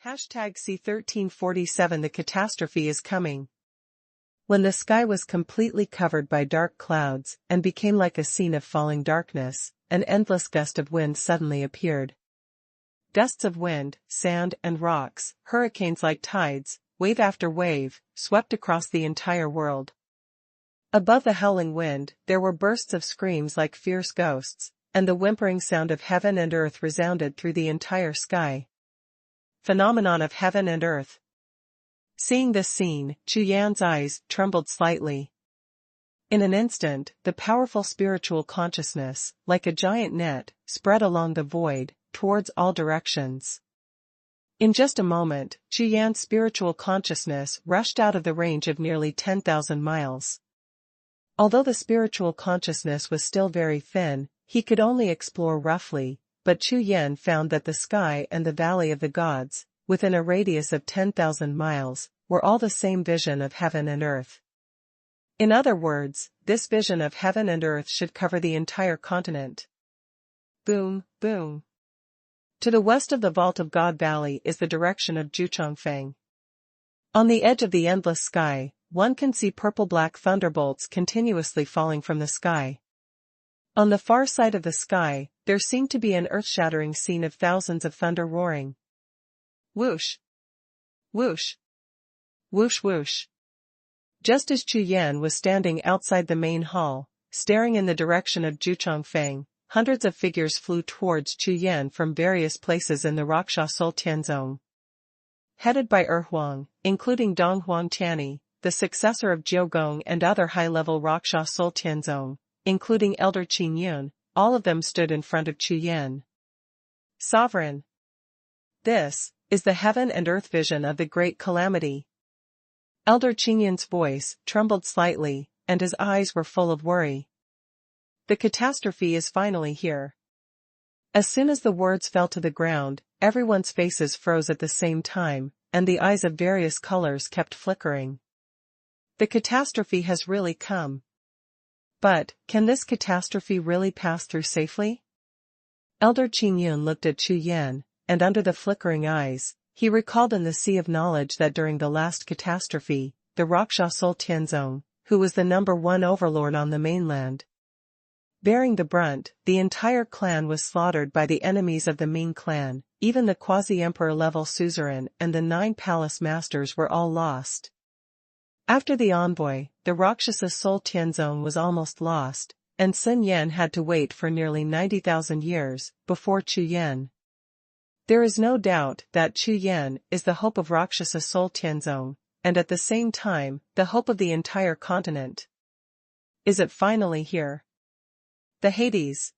Hashtag C1347 The catastrophe is coming. When the sky was completely covered by dark clouds and became like a scene of falling darkness, an endless gust of wind suddenly appeared. Gusts of wind, sand and rocks, hurricanes like tides, wave after wave, swept across the entire world. Above the howling wind, there were bursts of screams like fierce ghosts, and the whimpering sound of heaven and earth resounded through the entire sky. Phenomenon of heaven and earth. Seeing this scene, Chu Yan's eyes trembled slightly. In an instant, the powerful spiritual consciousness, like a giant net, spread along the void, towards all directions. In just a moment, Chu Yan's spiritual consciousness rushed out of the range of nearly 10,000 miles. Although the spiritual consciousness was still very thin, he could only explore roughly, but Chu Yan found that the sky and the valley of the gods, within a radius of 10,000 miles, were all the same vision of heaven and earth. In other words, this vision of heaven and earth should cover the entire continent. Boom, boom. To the west of the Vault of God Valley is the direction of Jiuxiao. On the edge of the endless sky, one can see purple-black thunderbolts continuously falling from the sky. On the far side of the sky, there seemed to be an earth-shattering scene of thousands of thunder roaring. Whoosh! Whoosh! Whoosh whoosh! Just as Chu Yan was standing outside the main hall, staring in the direction of Jiuxiao, hundreds of figures flew towards Chu Yan from various places in the Rakshasa Tianzong. Headed by Huang, including Donghuang Tianyi, the successor of Jiugong and other high-level Rakshasa Tianzong, including Elder Qin Yun, all of them stood in front of Chu Yan. Sovereign! This is the heaven and earth vision of the great calamity. Elder Qin Yun's voice trembled slightly, and his eyes were full of worry. The catastrophe is finally here. As soon as the words fell to the ground, everyone's faces froze at the same time, and the eyes of various colors kept flickering. The catastrophe has really come. But, can this catastrophe really pass through safely? Elder Qin Yun looked at Chu Yan, and under the flickering eyes, he recalled in the sea of knowledge that during the last catastrophe, the Rakshasa Tianzong, who was the #1 overlord on the mainland, bearing the brunt, the entire clan was slaughtered by the enemies of the Ming clan, even the quasi-emperor level suzerain and the 9 palace masters were all lost. After the envoy, the Rakshasa Soul Tianzong was almost lost, and Sun Yan had to wait for nearly 90,000 years before Chu Yan. There is no doubt that Chu Yan is the hope of Rakshasa Soul Tianzong, and at the same time, the hope of the entire continent. Is it finally here? The Hades.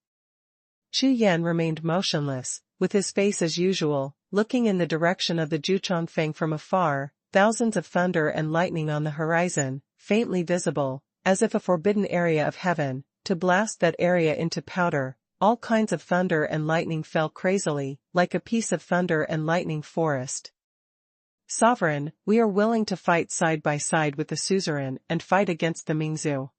Chu Yan remained motionless, with his face as usual, looking in the direction of the Jiuxiao from afar. Thousands of thunder and lightning on the horizon, faintly visible, as if a forbidden area of heaven, to blast that area into powder. All kinds of thunder and lightning fell crazily, like a piece of thunder and lightning forest. Sovereign, we are willing to fight side by side with the suzerain and fight against the Mingzhu.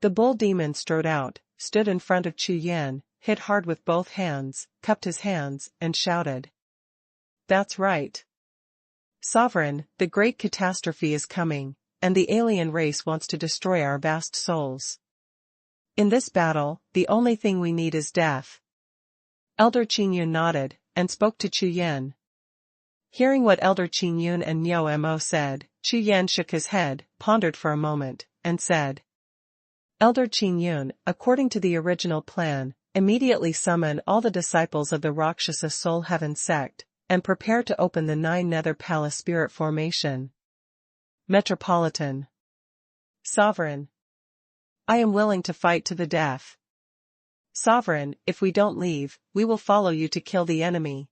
The bull demon strode out, stood in front of Chu Yan, hit hard with both hands, cupped his hands, and shouted. That's right. Sovereign, the great catastrophe is coming, and the alien race wants to destroy our vast souls. In this battle, the only thing we need is death. Elder Qin Yun nodded, and spoke to Chu Yan. Hearing what Elder Qin Yun and Niu Mo said, Chu Yan shook his head, pondered for a moment, and said. Elder Qin Yun, according to the original plan, immediately summon all the disciples of the Rakshasa Soul Heaven sect, and prepare to open the 9 Nether Palace Spirit Formation. Metropolitan. Sovereign. I am willing to fight to the death. Sovereign, if we don't leave, we will follow you to kill the enemy.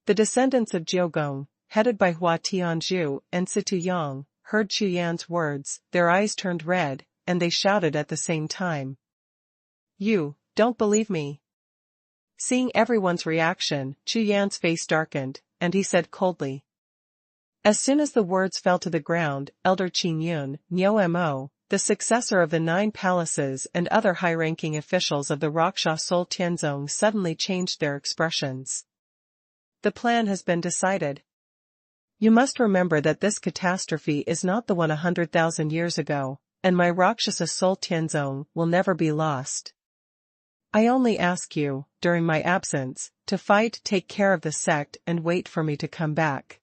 The descendants of Jiugong, headed by Hua Tianzhu and Situ Yang, heard Chu Yan's words, their eyes turned red, and they shouted at the same time. You don't believe me? Seeing everyone's reaction, Chu Yan's face darkened, and he said coldly. As soon as the words fell to the ground, Elder Qin Yun, Niu Mo, the successor of the 9 palaces and other high-ranking officials of the Rakshasa Soul Tianzong suddenly changed their expressions. the plan has been decided. You must remember that this catastrophe is not the one 100,000 years ago, and my Rakshasa soul Tianzong will never be lost. I only ask you, during my absence, to fight, take care of the sect and wait for me to come back.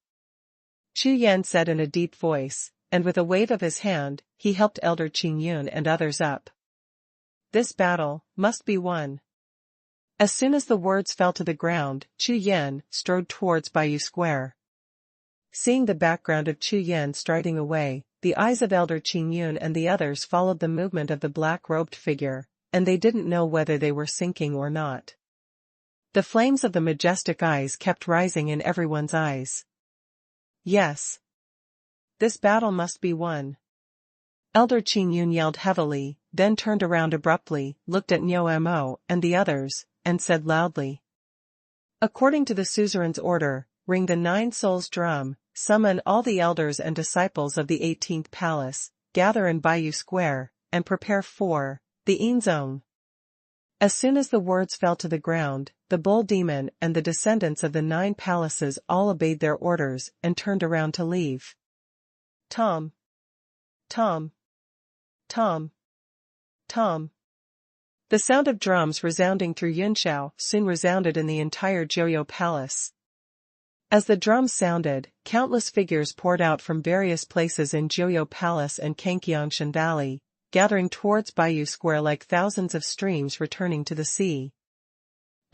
Chu Yan said in a deep voice, and with a wave of his hand, he helped Elder Qingyun and others up. This battle must be won. As soon as the words fell to the ground, Chu Yan strode towards Bayou Square. Seeing the background of Chu Yan striding away, the eyes of Elder Qingyun and the others followed the movement of the black-robed figure, and they didn't know whether they were sinking or not. The flames of the majestic eyes kept rising in everyone's eyes. Yes. This battle must be won. Elder Qingyun yelled heavily, then turned around abruptly, looked at Niu Mo and the others, and said loudly. According to the suzerain's order, ring the 9 souls drum, summon all the elders and disciples of the 18th palace, gather in Bayou Square, and prepare for the Yinzong. As soon as the words fell to the ground, the bull demon and the descendants of the 9 palaces all obeyed their orders and turned around to leave. Tom. Tom. Tom. Tom. The sound of drums resounding through Yunxiao soon resounded in the entire Jiuxiao palace. As the drums sounded, countless figures poured out from various places in Jiuxiao Palace and Kangqiangshan Valley, gathering towards Bayou Square like thousands of streams returning to the sea.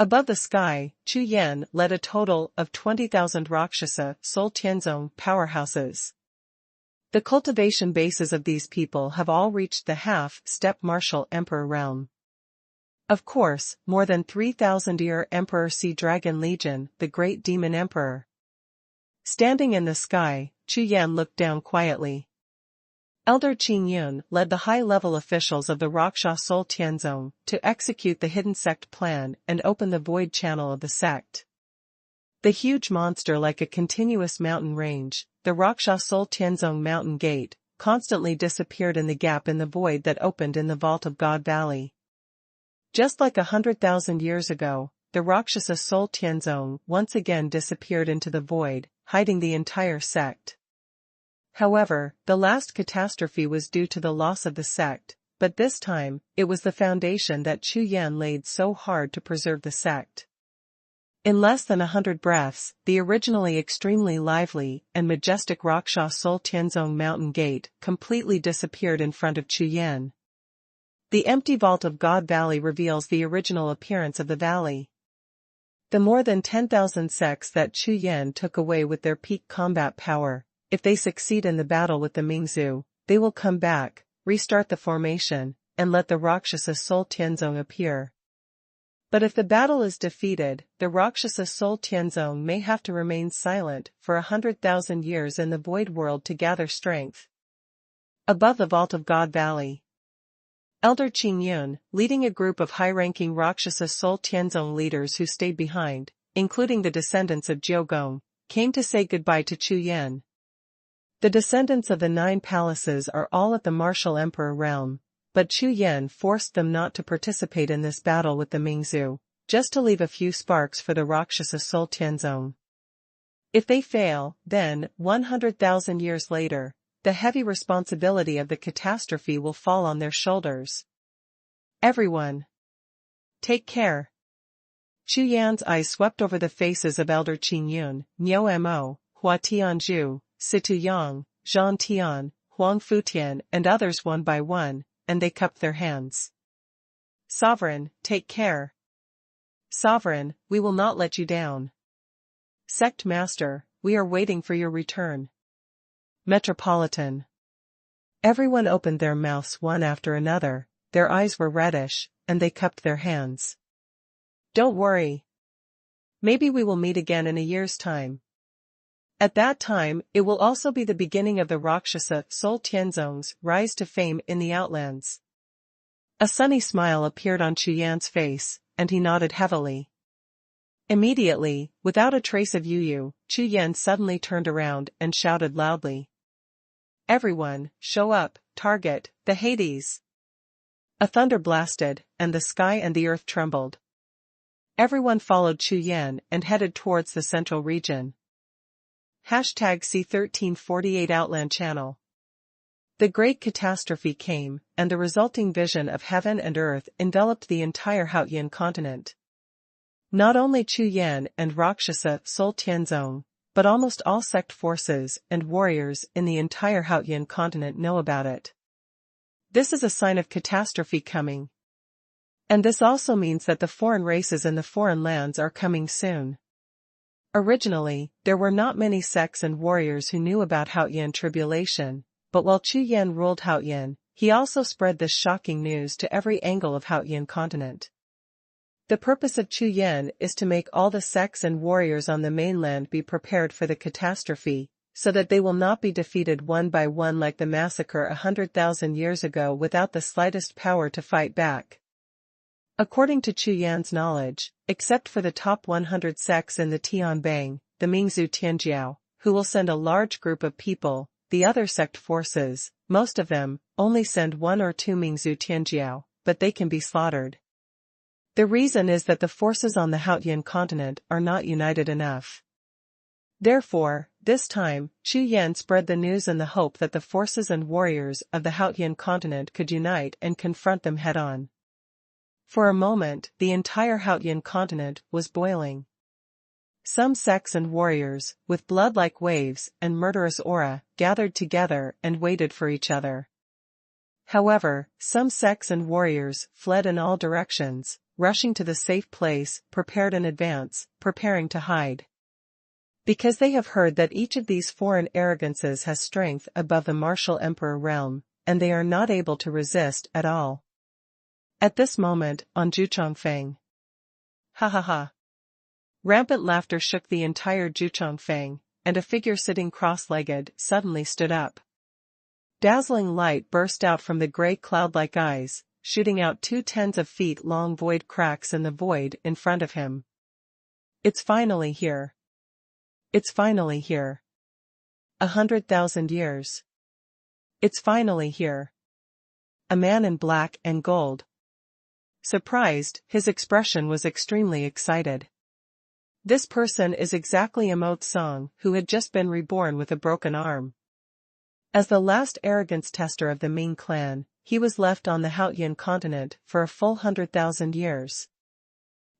Above the sky, Chu Yan led a total of 20,000 Rakshasa Soul Tianzong powerhouses. The cultivation bases of these people have all reached the half-step martial emperor realm. Of course, more than 3,000-year Emperor Sea Dragon Legion, the great demon emperor. Standing in the sky, Chu Yan looked down quietly. Elder Qingyun led the high-level officials of the Rakshasa Soul Tianzong to execute the hidden sect plan and open the void channel of the sect. The huge monster like a continuous mountain range, the Rakshasa Soul Tianzong mountain gate, constantly disappeared in the gap in the void that opened in the vault of God Valley. Just like 100,000 years ago, the Rakshasa Soul Tianzong once again disappeared into the void, hiding the entire sect. However, the last catastrophe was due to the loss of the sect, but this time, it was the foundation that Chu Yan laid so hard to preserve the sect. In less than 100 breaths, the originally extremely lively and majestic Rakshasa Soul Tianzong mountain gate completely disappeared in front of Chu Yan. The empty vault of God Valley reveals the original appearance of the valley. The more than 10,000 sects that Chu Yan took away with their peak combat power, if they succeed in the battle with the Mingzhu, they will come back, restart the formation, and let the Rakshasa Soul Tianzong appear. But if the battle is defeated, the Rakshasa Soul Tianzong may have to remain silent for 100,000 years in the void world to gather strength. Above the vault of God Valley, Elder Qingyun, leading a group of high-ranking Rakshasa Soul Tianzong leaders who stayed behind, including the descendants of Jiugong, came to say goodbye to Chu Yan. The descendants of the 9 palaces are all at the martial emperor realm, but Chu Yan forced them not to participate in this battle with the Mingzhu, just to leave a few sparks for the Rakshasa Soul Tianzong. If they fail, then, 100,000 years later, the heavy responsibility of the catastrophe will fall on their shoulders. Everyone, take care. Chu Yan's eyes swept over the faces of Elder Qingyun, Niu Mo, Hua Tianzhu, Situ Yang, Zhang Tian, Huang Futian and others one by one, and they cupped their hands. Sovereign, take care. Sovereign, we will not let you down. Sect Master, we are waiting for your return. Metropolitan. Everyone opened their mouths one after another, their eyes were reddish, and they cupped their hands. Don't worry. Maybe we will meet again in a year's time. At that time, it will also be the beginning of the Rakshasa Soul Tianzong's rise to fame in the Outlands. A sunny smile appeared on Chu Yan's face, and he nodded heavily. Immediately, without a trace of Yu, Chu Yan suddenly turned around and shouted loudly. Everyone, show up, target, the Hades! A thunder blasted, and the sky and the earth trembled. Everyone followed Chu Yan and headed towards the central region. Hashtag C1348 Outland Channel. The great catastrophe came, and the resulting vision of heaven and earth enveloped the entire Haotian continent. Not only Chu Yan and Rakshasa Sol Tianzong, but almost all sect forces and warriors in the entire Haotian continent know about it. This is a sign of catastrophe coming. And this also means that the foreign races in the foreign lands are coming soon. Originally, there were not many sects and warriors who knew about Haotian tribulation, but while Chu Yan ruled Haotian, he also spread this shocking news to every angle of Haotian continent. The purpose of Chu Yan is to make all the sects and warriors on the mainland be prepared for the catastrophe, so that they will not be defeated one by one like the massacre 100,000 years ago without the slightest power to fight back. According to Chu Yan's knowledge, except for the top 100 sects in the Tianbang, the Mingzhu Tianjiao, who will send a large group of people, the other sect forces, most of them, only send 1 or 2 Mingzhu Tianjiao, but they can be slaughtered. The reason is that the forces on the Haotian continent are not united enough. Therefore, this time, Chu Yan spread the news in the hope that the forces and warriors of the Haotian continent could unite and confront them head-on. For a moment, the entire Haotian continent was boiling. Some sects and warriors, with blood like waves and murderous aura, gathered together and waited for each other. However, some sects and warriors fled in all directions, rushing to the safe place, prepared in advance, preparing to hide. Because they have heard that each of these foreign arrogances has strength above the martial emperor realm, and they are not able to resist at all. At this moment, on Jiuxiao. Ha ha ha. Rampant laughter shook the entire Jiuxiao, and a figure sitting cross-legged suddenly stood up. Dazzling light burst out from the gray cloud-like eyes, shooting out 2 tens of feet long void cracks in the void in front of him. It's finally here. It's finally here. 100,000 years. It's finally here. A man in black and gold. Surprised, his expression was extremely excited. This person is exactly Amo Tsang, who had just been reborn with a broken arm. As the last arrogance tester of the Ming clan, he was left on the Haotian continent for a full 100,000 years.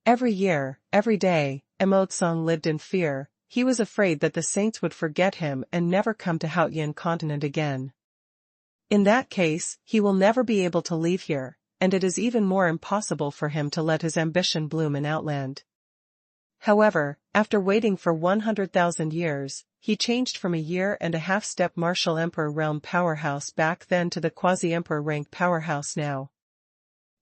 Every year, every day, Amo Tsang lived in fear. He was afraid that the saints would forget him and never come to Haotian continent again. In that case, he will never be able to leave here, and it is even more impossible for him to let his ambition bloom in Outland. However, after waiting for 100,000 years, he changed from a year-and-a-half step martial emperor realm powerhouse back then to the quasi-emperor rank powerhouse now.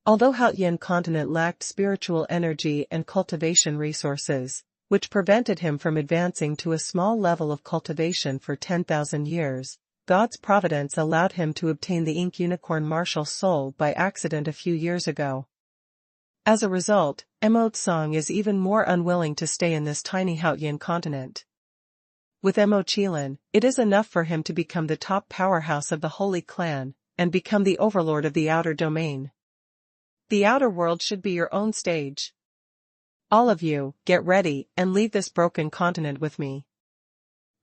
Although Haotian continent lacked spiritual energy and cultivation resources, which prevented him from advancing to a small level of cultivation for 10,000 years, God's providence allowed him to obtain the Ink Unicorn martial soul by accident a few years ago. As a result, Amo Tsang is even more unwilling to stay in this tiny Haotian continent. With Amo Qilin, it is enough for him to become the top powerhouse of the Holy Clan, and become the overlord of the outer domain. The outer world should be your own stage. All of you, get ready and leave this broken continent with me.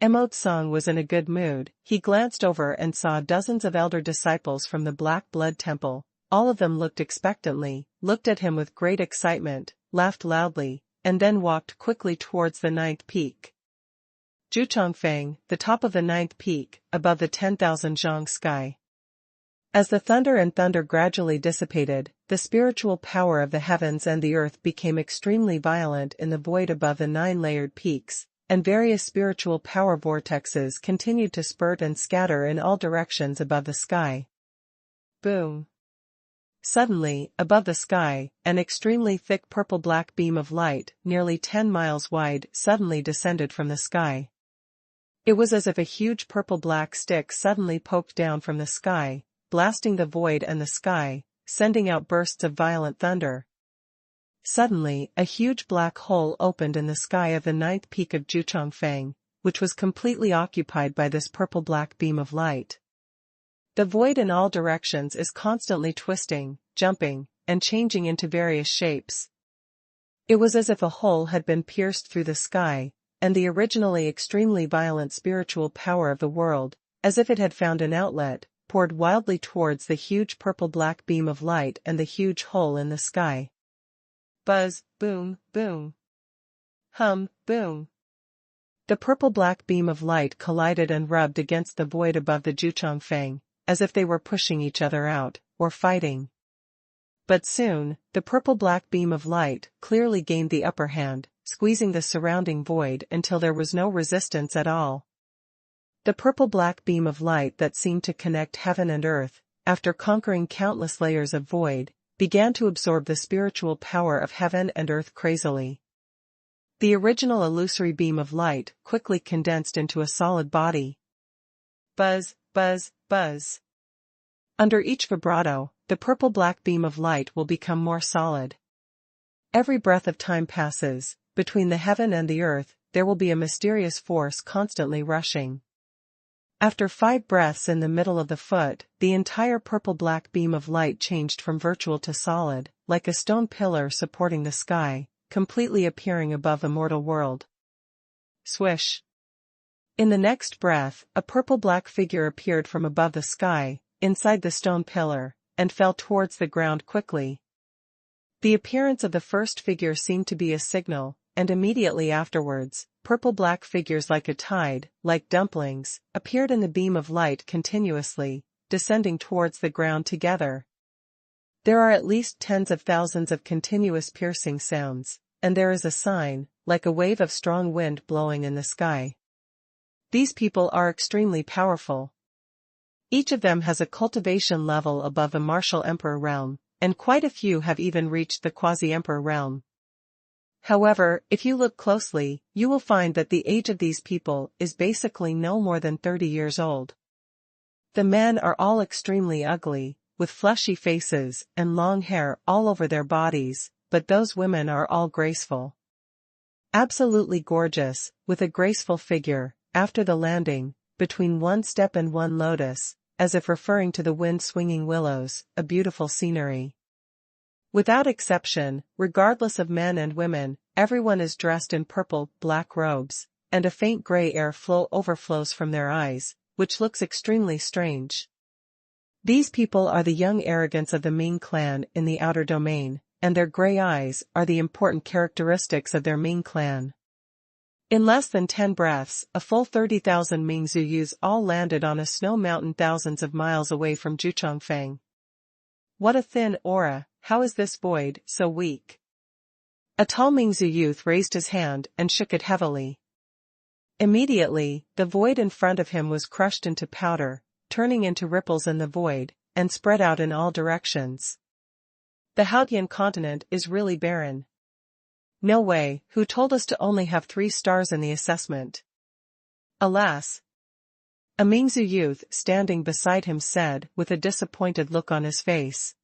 Amo Tsang was in a good mood. He glanced over and saw dozens of elder disciples from the Black Blood Temple. All of them looked expectantly, looked at him with great excitement, laughed loudly, and then walked quickly towards the 9th peak. Jiuxiao, the top of the 9th peak, above the 10,000 zhang sky. As the thunder and thunder gradually dissipated, the spiritual power of the heavens and the earth became extremely violent in the void above the 9-layered peaks, and various spiritual power vortexes continued to spurt and scatter in all directions above the sky. Boom! Suddenly, above the sky, an extremely thick purple-black beam of light, nearly 10 miles wide, suddenly descended from the sky. It was as if a huge purple-black stick suddenly poked down from the sky, blasting the void and the sky, sending out bursts of violent thunder. Suddenly, a huge black hole opened in the sky of the 9th peak of Jiuxiao, which was completely occupied by this purple-black beam of light. The void in all directions is constantly twisting, jumping, and changing into various shapes. It was as if a hole had been pierced through the sky, and the originally extremely violent spiritual power of the world, as if it had found an outlet, poured wildly towards the huge purple-black beam of light and the huge hole in the sky. Buzz, boom, boom. Hum, boom. The purple-black beam of light collided and rubbed against the void above the Jiuxiao, as if they were pushing each other out, or fighting. But soon, the purple-black beam of light clearly gained the upper hand, squeezing the surrounding void until there was no resistance at all. The purple-black beam of light that seemed to connect heaven and earth, after conquering countless layers of void, began to absorb the spiritual power of heaven and earth crazily. The original illusory beam of light quickly condensed into a solid body. Buzz, buzz, buzz. Under each vibrato, the purple-black beam of light will become more solid. Every breath of time passes, between the heaven and the earth, there will be a mysterious force constantly rushing. After 5 breaths in the middle of the foot, the entire purple-black beam of light changed from virtual to solid, like a stone pillar supporting the sky, completely appearing above the mortal world. Swish. In the next breath, a purple-black figure appeared from above the sky, inside the stone pillar, and fell towards the ground quickly. The appearance of the first figure seemed to be a signal, and immediately afterwards, purple-black figures like a tide, like dumplings, appeared in the beam of light continuously, descending towards the ground together. There are at least tens of thousands of continuous piercing sounds, and there is a sign, like a wave of strong wind blowing in the sky. These people are extremely powerful. Each of them has a cultivation level above the martial emperor realm, and quite a few have even reached the quasi-emperor realm. However, if you look closely, you will find that the age of these people is basically no more than 30 years old. The men are all extremely ugly, with fleshy faces and long hair all over their bodies, but those women are all graceful. Absolutely gorgeous, with a graceful figure, after the landing, between one step and one lotus, as if referring to the wind-swinging willows, a beautiful scenery. Without exception, regardless of men and women, everyone is dressed in purple-black robes, and a faint gray air overflows from their eyes, which looks extremely strange. These people are the young arrogants of the Ming clan in the outer domain, and their gray eyes are the important characteristics of their Ming clan. In less than 10 breaths, a full 30,000 Ming Zuyus all landed on a snow mountain thousands of miles away from Jiuxiao. What a thin aura, how is this void so weak? A tall Mingzu youth raised his hand and shook it heavily. Immediately, the void in front of him was crushed into powder, turning into ripples in the void, and spread out in all directions. The Haodian continent is really barren. No way, who told us to only have 3 stars in the assessment? Alas! A Mingzu youth standing beside him said with a disappointed look on his face.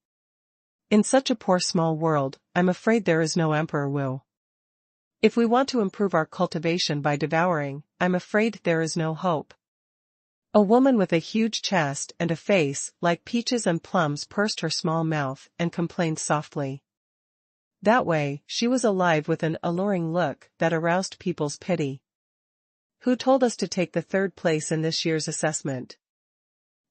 In such a poor small world, I'm afraid there is no Emperor Wu. If we want to improve our cultivation by devouring, I'm afraid there is no hope. A woman with a huge chest and a face like peaches and plums pursed her small mouth and complained softly. That way, she was alive with an alluring look that aroused people's pity. Who told us to take the 3rd place in this year's assessment?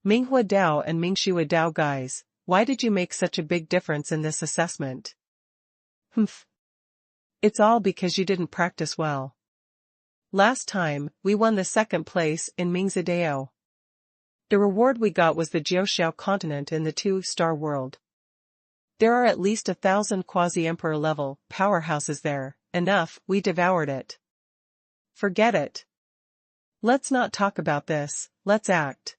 Minghua Dao and Mingxua Dao guys, why did you make such a big difference in this assessment? Humph. It's all because you didn't practice well. Last time, we won the 2nd place in Mingxua Dao. The reward we got was the Jiuxiao continent in the 2-star world. There are at least 1,000 quasi-emperor level powerhouses there, enough, we devoured it. Forget it. Let's not talk about this, let's act.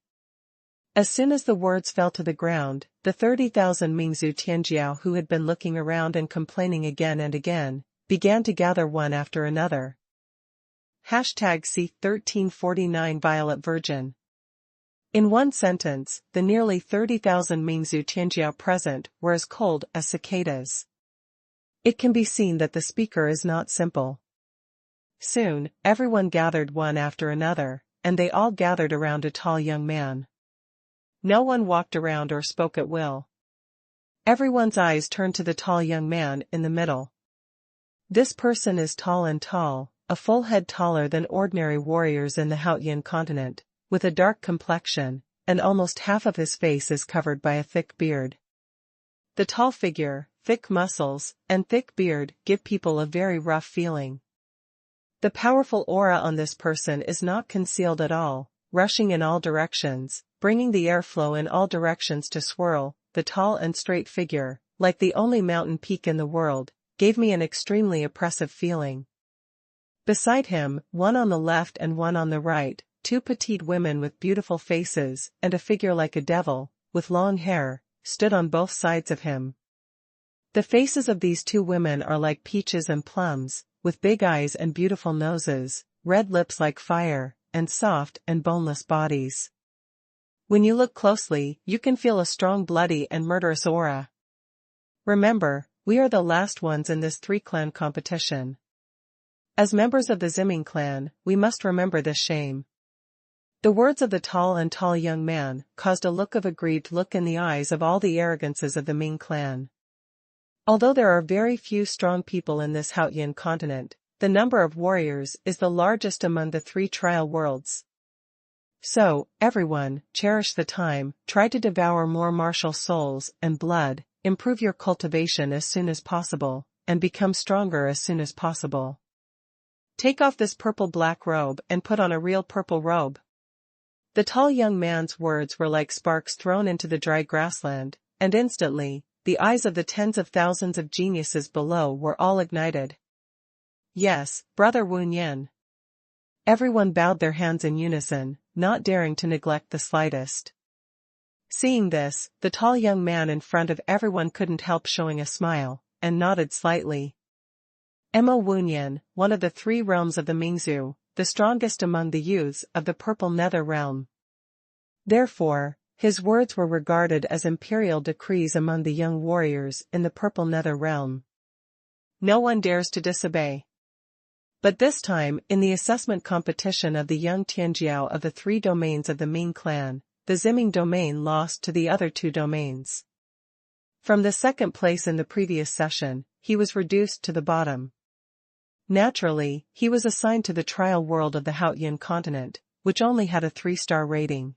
As soon as the words fell to the ground, the 30,000 Mingzu Tianjiao who had been looking around and complaining again and again, began to gather one after another. #C1349 Violet Virgin. In one sentence, the nearly 30,000 Mingzu Tianjiao present were as cold as cicadas. It can be seen that the speaker is not simple. Soon, everyone gathered one after another, and they all gathered around a tall young man. No one walked around or spoke at will. Everyone's eyes turned to the tall young man in the middle. This person is tall and tall, a full head taller than ordinary warriors in the Haotian continent, with a dark complexion, and almost half of his face is covered by a thick beard. The tall figure, thick muscles, and thick beard give people a very rough feeling. The powerful aura on this person is not concealed at all, rushing in all directions, bringing the airflow in all directions to swirl. The tall and straight figure, like the only mountain peak in the world, gave me an extremely oppressive feeling. Beside him, one on the left and one on the right, two petite women with beautiful faces and a figure like a devil, with long hair, stood on both sides of him. The faces of these two women are like peaches and plums, with big eyes and beautiful noses, red lips like fire, and soft and boneless bodies. When you look closely, you can feel a strong bloody and murderous aura. Remember, we are the last ones in this three-clan competition. As members of the Ziming clan, we must remember this shame. The words of the tall and tall young man caused a look of aggrieved look in the eyes of all the arrogances of the Ming clan. Although there are very few strong people in this Haotian continent, the number of warriors is the largest among the three trial worlds. So, everyone, cherish the time, try to devour more martial souls and blood, improve your cultivation as soon as possible, and become stronger as soon as possible. Take off this purple-black robe and put on a real purple robe. The tall young man's words were like sparks thrown into the dry grassland, and instantly, the eyes of the tens of thousands of geniuses below were all ignited. Yes, brother Wu Yan. Everyone bowed their hands in unison, not daring to neglect the slightest. Seeing this, the tall young man in front of everyone couldn't help showing a smile, and nodded slightly. Mo Wu Yan, one of the three realms of the Mingzhu, the strongest among the youths of the Purple Nether realm. Therefore, his words were regarded as imperial decrees among the young warriors in the Purple Nether realm. No one dares to disobey. But this time, in the assessment competition of the young Tianjiao of the three domains of the Ming clan, the Ziming domain lost to the other two domains. From the second place in the previous session, he was reduced to the bottom. Naturally, he was assigned to the trial world of the Haotian continent, which only had a 3-star rating.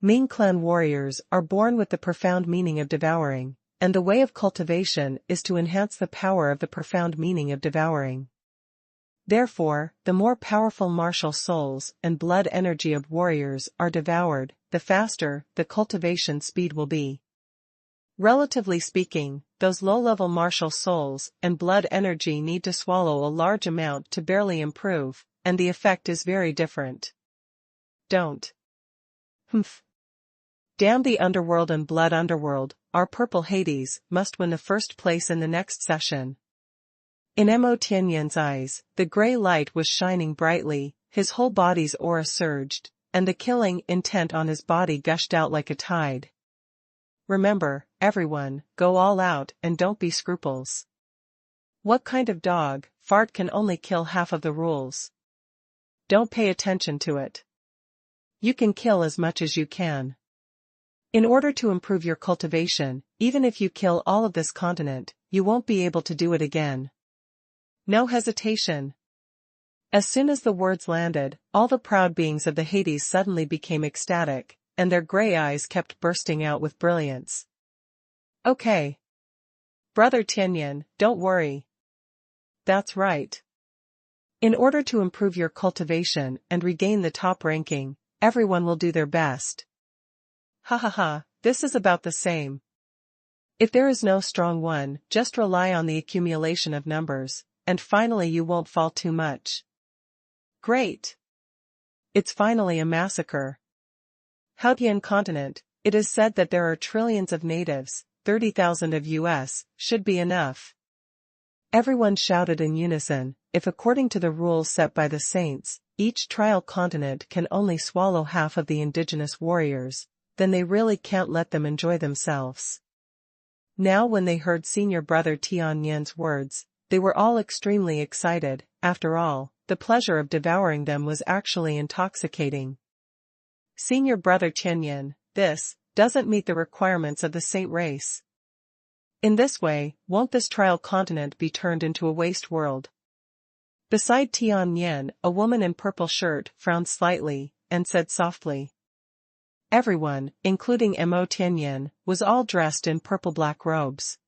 Ming clan warriors are born with the profound meaning of devouring, and the way of cultivation is to enhance the power of the profound meaning of devouring. Therefore, the more powerful martial souls and blood energy of warriors are devoured, the faster the cultivation speed will be. Relatively speaking, those low-level martial souls and blood energy need to swallow a large amount to barely improve, and the effect is very different. Don't. Humph. Damn the underworld and blood underworld, our purple Hades must win the first place in the next session. In Mo Tianyan's eyes, the gray light was shining brightly, his whole body's aura surged, and the killing intent on his body gushed out like a tide. Remember, everyone, go all out and don't be scruples. What kind of dog, fart can only kill half of the rules? Don't pay attention to it. You can kill as much as you can. In order to improve your cultivation, even if you kill all of this continent, you won't be able to do it again. No hesitation. As soon as the words landed, all the proud beings of the Hades suddenly became ecstatic, and their gray eyes kept bursting out with brilliance. Okay. Brother Tianyan, don't worry. That's right. In order to improve your cultivation and regain the top ranking, everyone will do their best. Ha ha ha, this is about the same. If there is no strong one, just rely on the accumulation of numbers, and finally you won't fall too much. Great. It's finally a massacre. Haotian continent, it is said that there are trillions of natives, 30,000 of US, should be enough. Everyone shouted in unison, if according to the rules set by the saints, each trial continent can only swallow half of the indigenous warriors, then they really can't let them enjoy themselves. Now when they heard senior brother Tianyan's words, they were all extremely excited. After all, the pleasure of devouring them was actually intoxicating. Senior brother Tianyan, this doesn't meet the requirements of the saint race. In this way, won't this trial continent be turned into a waste world? Beside Tianyan, a woman in purple shirt frowned slightly, and said softly. Everyone, including Mo Tianyan, was all dressed in purple-black robes.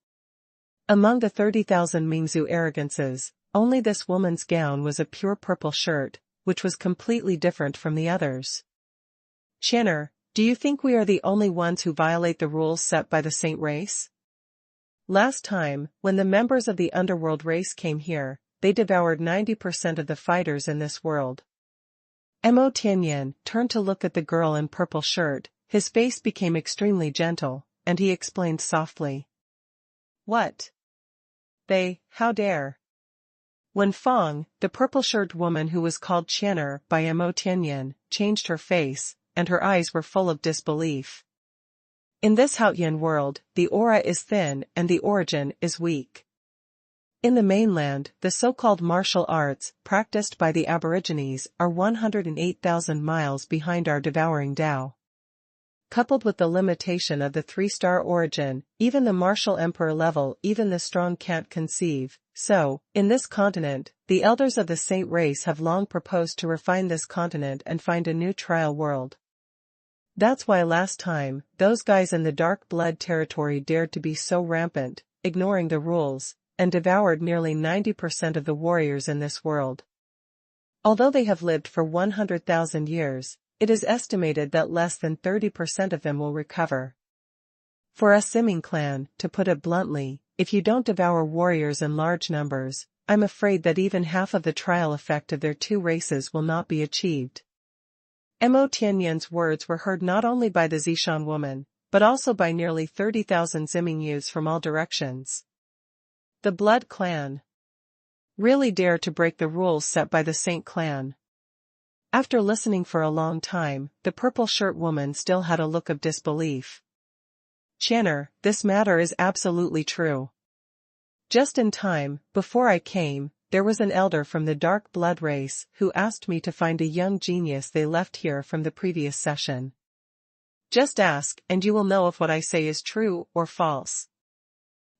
Among the 30,000 Mingzhu arrogances, only this woman's gown was a pure purple shirt, which was completely different from the others. Qianer, do you think we are the only ones who violate the rules set by the Saint race? Last time, when the members of the underworld race came here, they devoured 90% of the fighters in this world. Mo Tianyan turned to look at the girl in purple shirt, his face became extremely gentle, and he explained softly. What? They, how dare? When Fang, the purple-shirt woman who was called Qianer by Mo Tianyan, changed her face, and her eyes were full of disbelief. In this Haotian world, the aura is thin and the origin is weak. In the mainland, the so-called martial arts practiced by the Aborigines are 108,000 miles behind our devouring Tao. Coupled with the limitation of the three-star origin, even the martial emperor level even the strong can't conceive. So, in this continent, the elders of the Saint race have long proposed to refine this continent and find a new trial world. That's why last time, those guys in the dark blood territory dared to be so rampant, ignoring the rules, and devoured nearly 90% of the warriors in this world. Although they have lived for 100,000 years, it is estimated that less than 30% of them will recover. For us Siming clan, to put it bluntly, if you don't devour warriors in large numbers, I'm afraid that even half of the trial effect of their two races will not be achieved. Mo Tianyan's words were heard not only by the Zishan woman, but also by nearly 30,000 Ziming youths from all directions. The Blood clan really dare to break the rules set by the Saint clan. After listening for a long time, the purple-shirt woman still had a look of disbelief. Qianer, this matter is absolutely true. Just in time, before I came, there was an elder from the dark blood race who asked me to find a young genius they left here from the previous session. Just ask and you will know if what I say is true or false.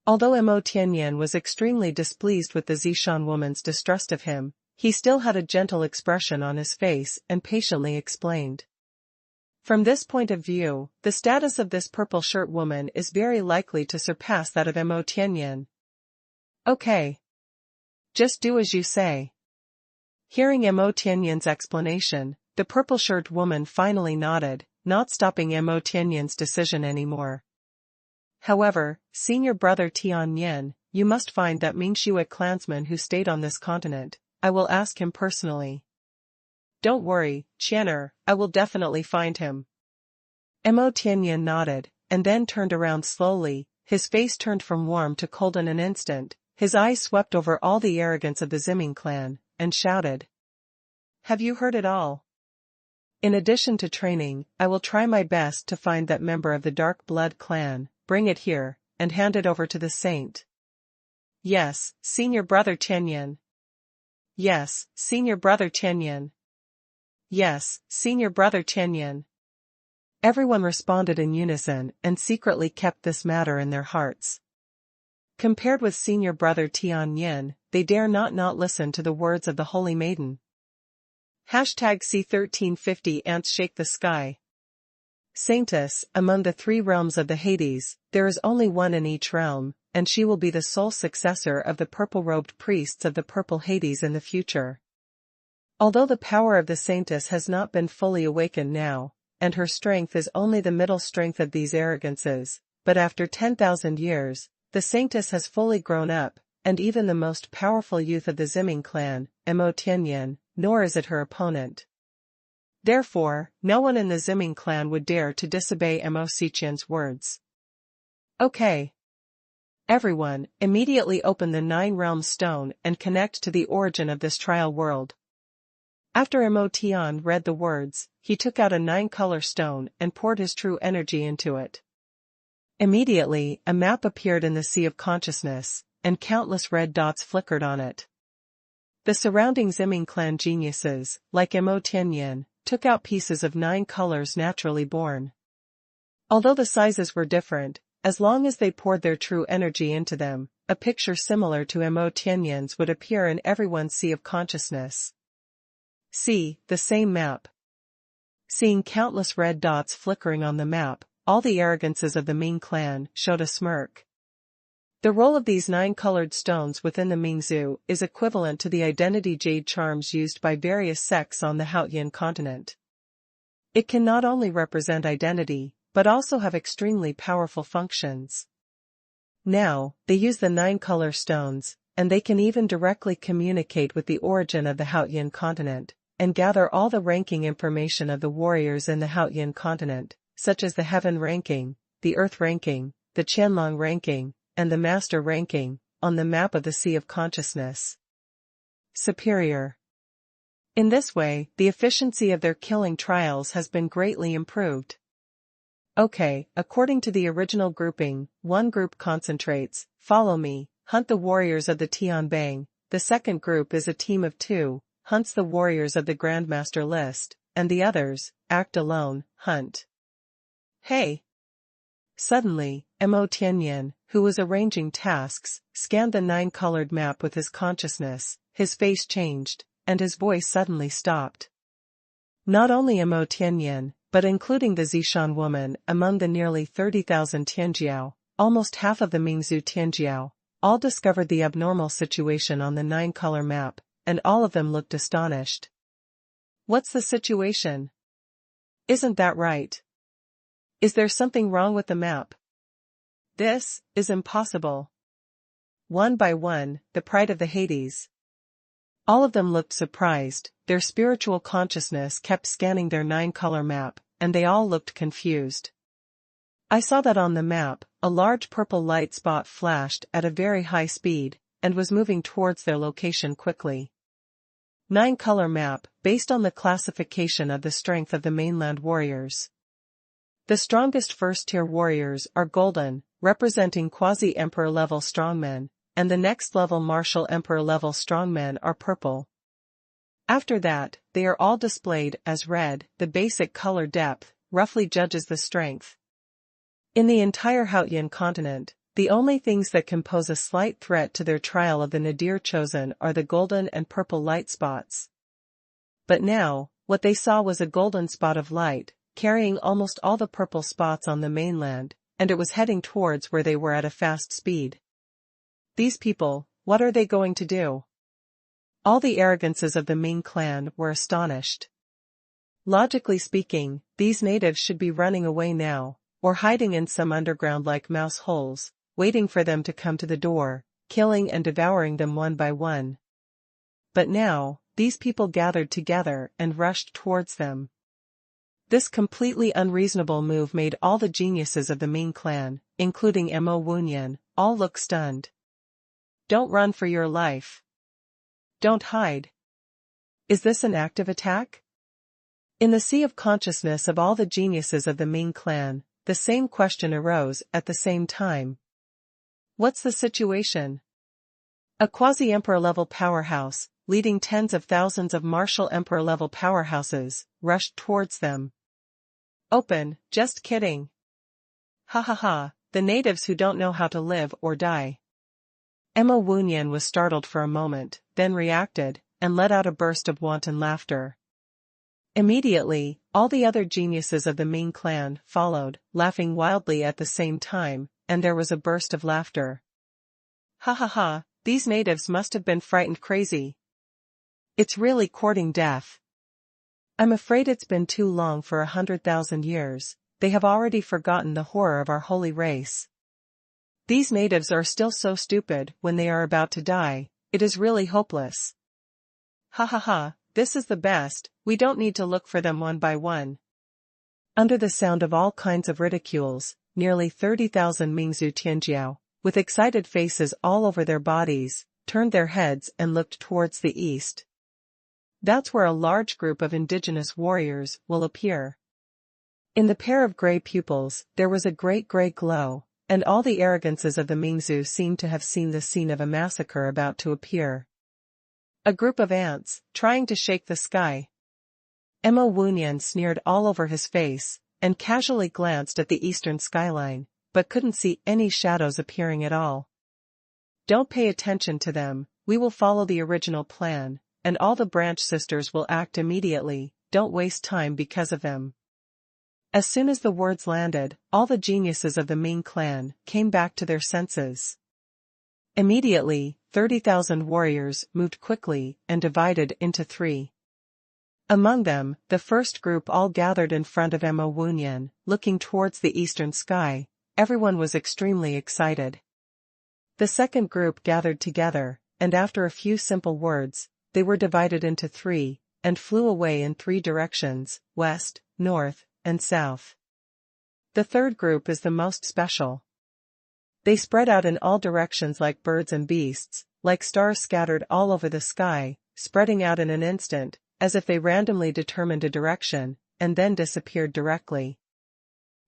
Although Mo Tianyan was extremely displeased with the Zishan woman's distrust of him, he still had a gentle expression on his face and patiently explained. From this point of view, the status of this purple-shirt woman is very likely to surpass that of Mo Tianyan. Okay. Just do as you say. Hearing Mo Tianyan's explanation, the purple-shirt woman finally nodded, not stopping Mo Tianyan's decision anymore. However, senior brother Tianyan, you must find that Mingxue clansman who stayed on this continent. I will ask him personally. Don't worry, Qianer, I will definitely find him. Mo Tianyan nodded, and then turned around slowly, his face turned from warm to cold in an instant, his eyes swept over all the arrogance of the Ziming clan, and shouted. Have you heard it all? In addition to training, I will try my best to find that member of the Dark Blood clan, bring it here, and hand it over to the Saint. Yes, senior brother Tianyan. Yes, senior brother Tianyan. Yes, senior brother Tianyan. Everyone responded in unison and secretly kept this matter in their hearts. Compared with senior brother Tianyan, they dare not listen to the words of the Holy Maiden. #C1350 Ants shake the sky. Saintess, among the three realms of the Hades, there is only one in each realm, and she will be the sole successor of the purple-robed priests of the Purple Hades in the future. Although the power of the Saintess has not been fully awakened now, and her strength is only the middle strength of these arrogances, but after 10,000 years, the Saintess has fully grown up, and even the most powerful youth of the Ziming clan, Mo Tianyan, nor is it her opponent. Therefore, no one in the Ziming clan would dare to disobey Mo Xiqian's words. Okay. Everyone, immediately open the 9-realm stone and connect to the origin of this trial world. After Mo Tian read the words, he took out a 9-color stone and poured his true energy into it. Immediately, a map appeared in the sea of consciousness, and countless red dots flickered on it. The surrounding Ziming clan geniuses, like Mo Tianyan, took out pieces of 9 colors naturally born. Although the sizes were different, as long as they poured their true energy into them, a picture similar to Mo Tianyan's would appear in everyone's sea of consciousness. See, the same map. Seeing countless red dots flickering on the map, all the arrogances of the Ming clan showed a smirk. The role of these 9 colored stones within the Mingzhu is equivalent to the identity jade charms used by various sects on the Haotian continent. It can not only represent identity, but also have extremely powerful functions. Now, they use the 9 color stones, and they can even directly communicate with the origin of the Haotian continent, and gather all the ranking information of the warriors in the Haotian continent, such as the heaven ranking, the earth ranking, the Qianlong ranking, and the master ranking, on the map of the Sea of Consciousness. Superior. In this way, the efficiency of their killing trials has been greatly improved. Okay, according to the original grouping, one group concentrates, follow me, hunt the warriors of the Tianbang, the second group is a team of 2, hunts the warriors of the Grandmaster list, and the others, act alone, hunt. Hey! Suddenly, Mo Tianyan, who was arranging tasks, scanned the 9-colored map with his consciousness, his face changed, and his voice suddenly stopped. Not only Mo Tianyan, but including the Zishan woman among the nearly 30,000 Tianjiao, almost half of the Mingzhu Tianjiao, all discovered the abnormal situation on the 9-color map, and all of them looked astonished. What's the situation? Isn't that right? Is there something wrong with the map? This is impossible. One by one, the pride of the Hades. All of them looked surprised, their spiritual consciousness kept scanning their 9-color map, and they all looked confused. I saw that on the map, a large purple light spot flashed at a very high speed, and was moving towards their location quickly. 9-color map, based on the classification of the strength of the mainland warriors. The strongest first-tier warriors are golden, representing quasi-emperor level strongmen, and the next-level martial emperor level strongmen are purple. After that, they are all displayed as red. The basic color depth roughly judges the strength. In the entire Haotian continent, the only things that can pose a slight threat to their trial of the Nadir chosen are the golden and purple light spots. But now, what they saw was a golden spot of light, carrying almost all the purple spots on the mainland, and it was heading towards where they were at a fast speed. These people, what are they going to do? All the arrogances of the Ming clan were astonished. Logically speaking, these natives should be running away now, or hiding in some underground like mouse holes, waiting for them to come to the door, killing and devouring them one by one. But now, these people gathered together and rushed towards them. This completely unreasonable move made all the geniuses of the Ming clan, including Mo Wunyan, all look stunned. Don't run for your life. Don't hide. Is this an active attack? In the sea of consciousness of all the geniuses of the Ming clan, the same question arose at the same time. What's the situation? A quasi-emperor level powerhouse, leading tens of thousands of martial emperor level powerhouses, rushed towards them. Open, just kidding. Ha ha ha, the natives who don't know how to live or die. Mo Wunyan was startled for a moment, then reacted, and let out a burst of wanton laughter. Immediately, all the other geniuses of the Ming clan followed, laughing wildly at the same time, and there was a burst of laughter. Ha ha ha, these natives must have been frightened crazy. It's really courting death. I'm afraid it's been too long for 100,000 years, they have already forgotten the horror of our holy race. These natives are still so stupid when they are about to die, it is really hopeless. Ha ha ha, this is the best, we don't need to look for them one by one. Under the sound of all kinds of ridicules, nearly 30,000 Mingzhu Tianjiao, with excited faces all over their bodies, turned their heads and looked towards the east. That's where a large group of indigenous warriors will appear. In the pair of gray pupils, there was a great gray glow, and all the arrogances of the Mingzhu seemed to have seen the scene of a massacre about to appear. A group of ants, trying to shake the sky. Mo Wunyan sneered all over his face, and casually glanced at the eastern skyline, but couldn't see any shadows appearing at all. Don't pay attention to them, we will follow the original plan, and all the branch sisters will act immediately, don't waste time because of them. As soon as the words landed, all the geniuses of the Ming clan came back to their senses. Immediately, 30,000 warriors moved quickly and divided into three. Among them, the first group all gathered in front of Mo Wuhun, looking towards the eastern sky. Everyone was extremely excited. The second group gathered together, and after a few simple words, they were divided into three, and flew away in three directions, west, north, and south. The third group is the most special. They spread out in all directions like birds and beasts, like stars scattered all over the sky, spreading out in an instant, as if they randomly determined a direction, and then disappeared directly.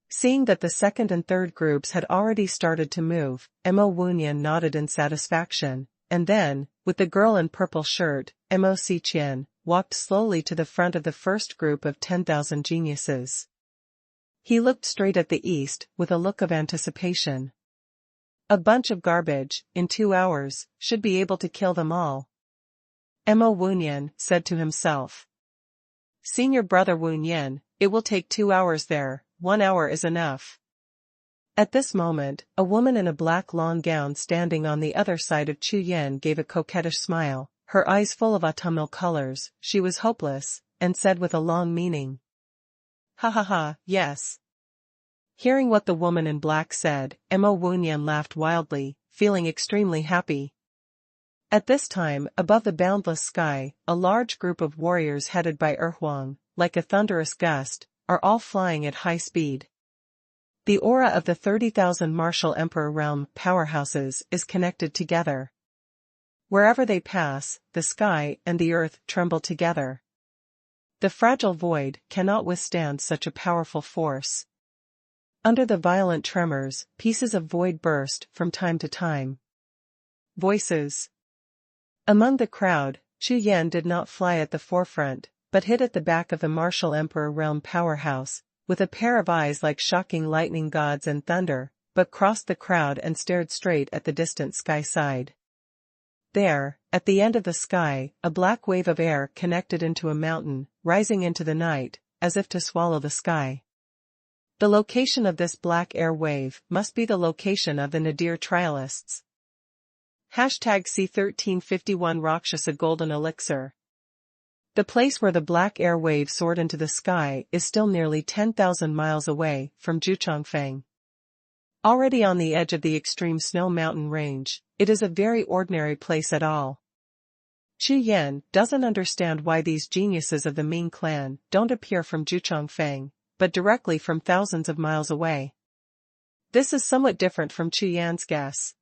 Seeing that the second and third groups had already started to move, Mo Wuhun nodded in satisfaction, and then, with the girl in purple shirt, Mo Xiqian, walked slowly to the front of the first group of 10,000 geniuses. He looked straight at the east, with a look of anticipation. A bunch of garbage, in 2 hours, should be able to kill them all. Mo Wuhun said to himself. Senior brother Wuhun, it will take 2 hours there, 1 hour is enough. At this moment, a woman in a black long gown standing on the other side of Chu Yan gave a coquettish smile, her eyes full of autumnal colors. She was hopeless, and said with a long meaning. Ha ha ha, yes. Hearing what the woman in black said, Mo Wuhun laughed wildly, feeling extremely happy. At this time, above the boundless sky, a large group of warriors headed by Huang, like a thunderous gust, are all flying at high speed. The aura of the 30,000 martial emperor realm powerhouses is connected together. Wherever they pass, the sky and the earth tremble together. The fragile void cannot withstand such a powerful force. Under the violent tremors, pieces of void burst from time to time. Voices. Among the crowd, Chu Yan did not fly at the forefront, but hid at the back of the martial emperor realm powerhouse, with a pair of eyes like shocking lightning gods and thunder, but crossed the crowd and stared straight at the distant sky side. There, at the end of the sky, a black wave of air connected into a mountain, rising into the night, as if to swallow the sky. The location of this black air wave must be the location of the Nadir trialists. Hashtag C1351 Rakshasa Golden Elixir. The place where the black air wave soared into the sky is still nearly 10,000 miles away from Jiuxiao. Already on the edge of the extreme snow mountain range, it is a very ordinary place at all. Chu Yan doesn't understand why these geniuses of the Ming clan don't appear from Jiuxiao, but directly from thousands of miles away. This is somewhat different from Chu Yan's guess.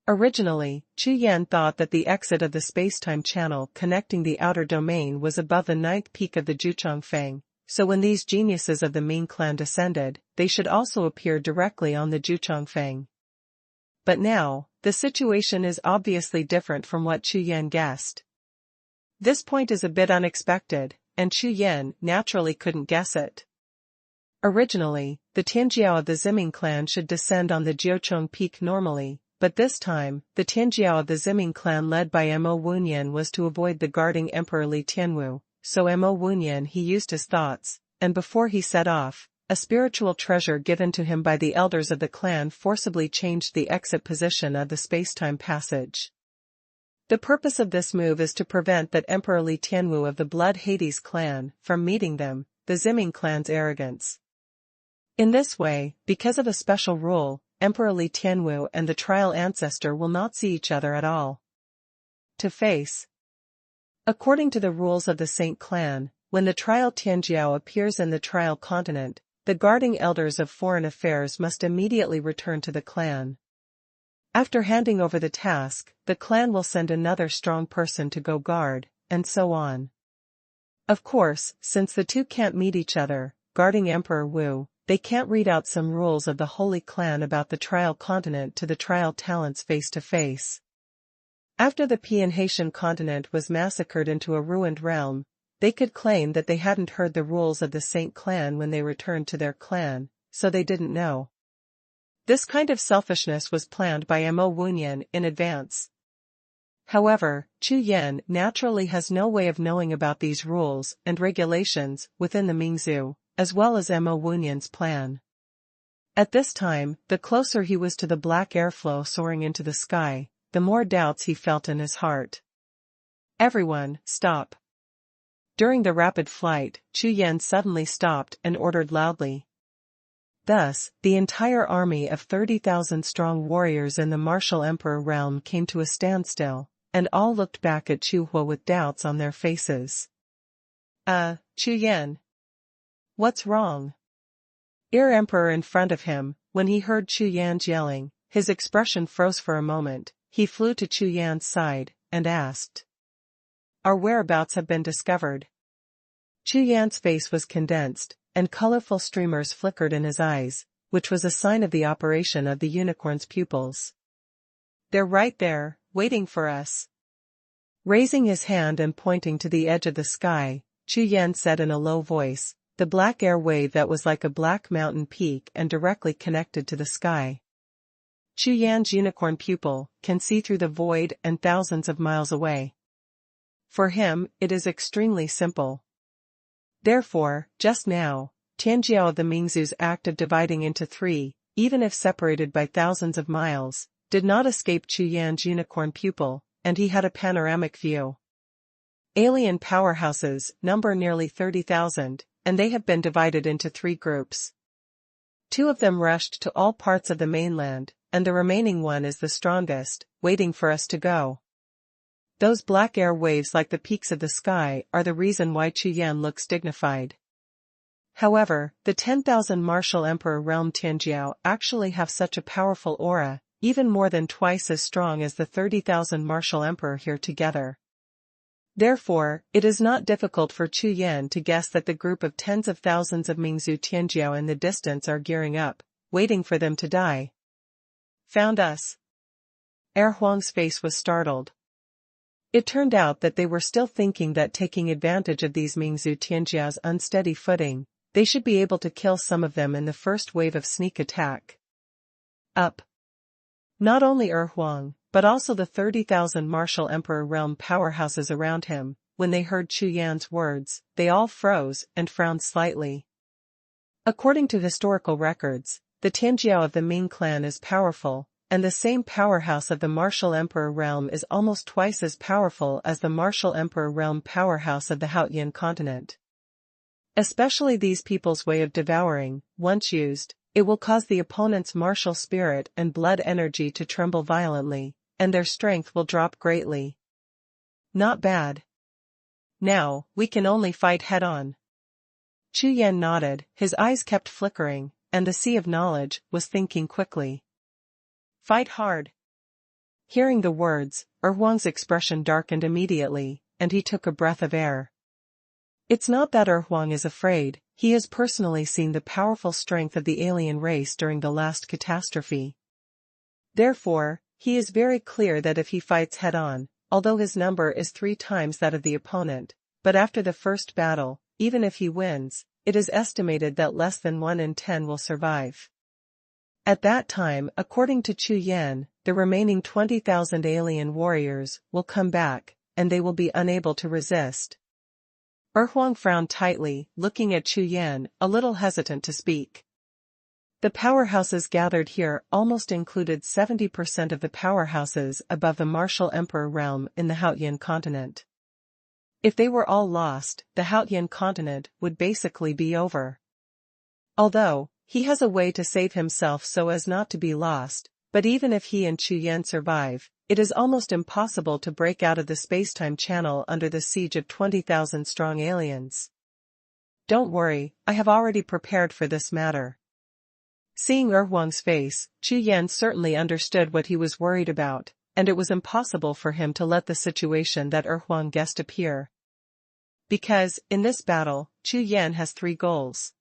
Originally, Chu Yan thought that the exit of the space-time channel connecting the outer domain was above the 9th peak of the Jiuxiao, so when these geniuses of the Ming clan descended, they should also appear directly on the Jiuxiao. But now, the situation is obviously different from what Chu Yan guessed. This point is a bit unexpected, and Chu Yan naturally couldn't guess it. Originally, the Tianjiao of the Ziming clan should descend on the Jiuxiao peak normally, but this time, the Tianjiao of the Ziming clan led by Mo Wuhun was to avoid the guarding Emperor Li Tianwu, so Mo Wuhun he used his thoughts, and before he set off, a spiritual treasure given to him by the elders of the clan forcibly changed the exit position of the space-time passage. The purpose of this move is to prevent that Emperor Li Tianwu of the Blood Hades clan from meeting them, the Ziming clan's arrogance. In this way, because of a special rule, Emperor Li Tianwu and the trial ancestor will not see each other at all. To face. According to the rules of the Saint clan, when the trial Tianjiao appears in the trial continent, the guarding elders of foreign affairs must immediately return to the clan. After handing over the task, the clan will send another strong person to go guard, and so on. Of course, since the two can't meet each other, guarding Emperor Wu, they can't read out some rules of the Holy Clan about the trial continent to the trial talents face to face. After the Pian Haitian continent was massacred into a ruined realm, they could claim that they hadn't heard the rules of the Saint clan when they returned to their clan, so they didn't know. This kind of selfishness was planned by Mo Wuyan in advance. However, Chu Yan naturally has no way of knowing about these rules and regulations within the Mingzhu, as well as Mo Wuyan's plan. At this time, the closer he was to the black airflow soaring into the sky, the more doubts he felt in his heart. Everyone, stop. During the rapid flight, Chu Yan suddenly stopped and ordered loudly. Thus, the entire army of 30,000 strong warriors in the martial emperor realm came to a standstill, and all looked back at Chu Huo with doubts on their faces. Chu Yan. What's wrong? Emperor in front of him, when he heard Chu Yan's yelling, his expression froze for a moment. He flew to Chu Yan's side, and asked. Our whereabouts have been discovered. Chu Yan's face was condensed, and colorful streamers flickered in his eyes, which was a sign of the operation of the unicorn's pupils. They're right there, waiting for us. Raising his hand and pointing to the edge of the sky, Chu Yan said in a low voice, the black air wave that was like a black mountain peak and directly connected to the sky. Chu Yan's unicorn pupil can see through the void and thousands of miles away. For him, it is extremely simple. Therefore, just now, Tianjiao of the Mingzhu's act of dividing into three, even if separated by thousands of miles, did not escape Chu Yan's unicorn pupil, and he had a panoramic view. Alien powerhouses number nearly 30,000, and they have been divided into three groups. 2 of them rushed to all parts of the mainland, and the remaining one is the strongest, waiting for us to go. Those black air waves like the peaks of the sky are the reason why Chu Yan looks dignified. However, the 10,000 martial emperor realm Tianjiao actually have such a powerful aura, even more than twice as strong as the 30,000 martial emperor here together. Therefore, it is not difficult for Chu Yan to guess that the group of tens of thousands of Mingzhu Tianjiao in the distance are gearing up, waiting for them to die. Found us. Huang's face was startled. It turned out that they were still thinking that taking advantage of these Mingzhu Tianjiao's unsteady footing, they should be able to kill some of them in the first wave of sneak attack. Up. Not only Huang, but also the 30,000 martial emperor realm powerhouses around him, when they heard Chu Yan's words, they all froze and frowned slightly. According to historical records, the Tianjiao of the Ming clan is powerful, and the same powerhouse of the martial emperor realm is almost twice as powerful as the martial emperor realm powerhouse of the Haotian continent. Especially these people's way of devouring, once used, it will cause the opponent's martial spirit and blood energy to tremble violently, and their strength will drop greatly. Not bad. Now, we can only fight head-on. Chu Yan nodded, his eyes kept flickering, and the Sea of Knowledge was thinking quickly. Fight hard. Hearing the words, Huang's expression darkened immediately, and he took a breath of air. It's not that Huang is afraid, he has personally seen the powerful strength of the alien race during the last catastrophe. Therefore, he is very clear that if he fights head-on, although his number is 3 times that of the opponent, but after the first battle, even if he wins, it is estimated that less than 1 in 10 will survive. At that time, according to Chu Yan, the remaining 20,000 alien warriors will come back, and they will be unable to resist. Huang frowned tightly, looking at Chu Yan, a little hesitant to speak. The powerhouses gathered here almost included 70% of the powerhouses above the martial emperor realm in the Haotian continent. If they were all lost, the Haotian continent would basically be over. Although, he has a way to save himself so as not to be lost, but even if he and Chu Yan survive, it is almost impossible to break out of the spacetime channel under the siege of 20,000 strong aliens. Don't worry, I have already prepared for this matter. Seeing Huang's face, Chu Yan certainly understood what he was worried about, and it was impossible for him to let the situation that Huang guessed appear. Because, in this battle, Chu Yan has 3 goals.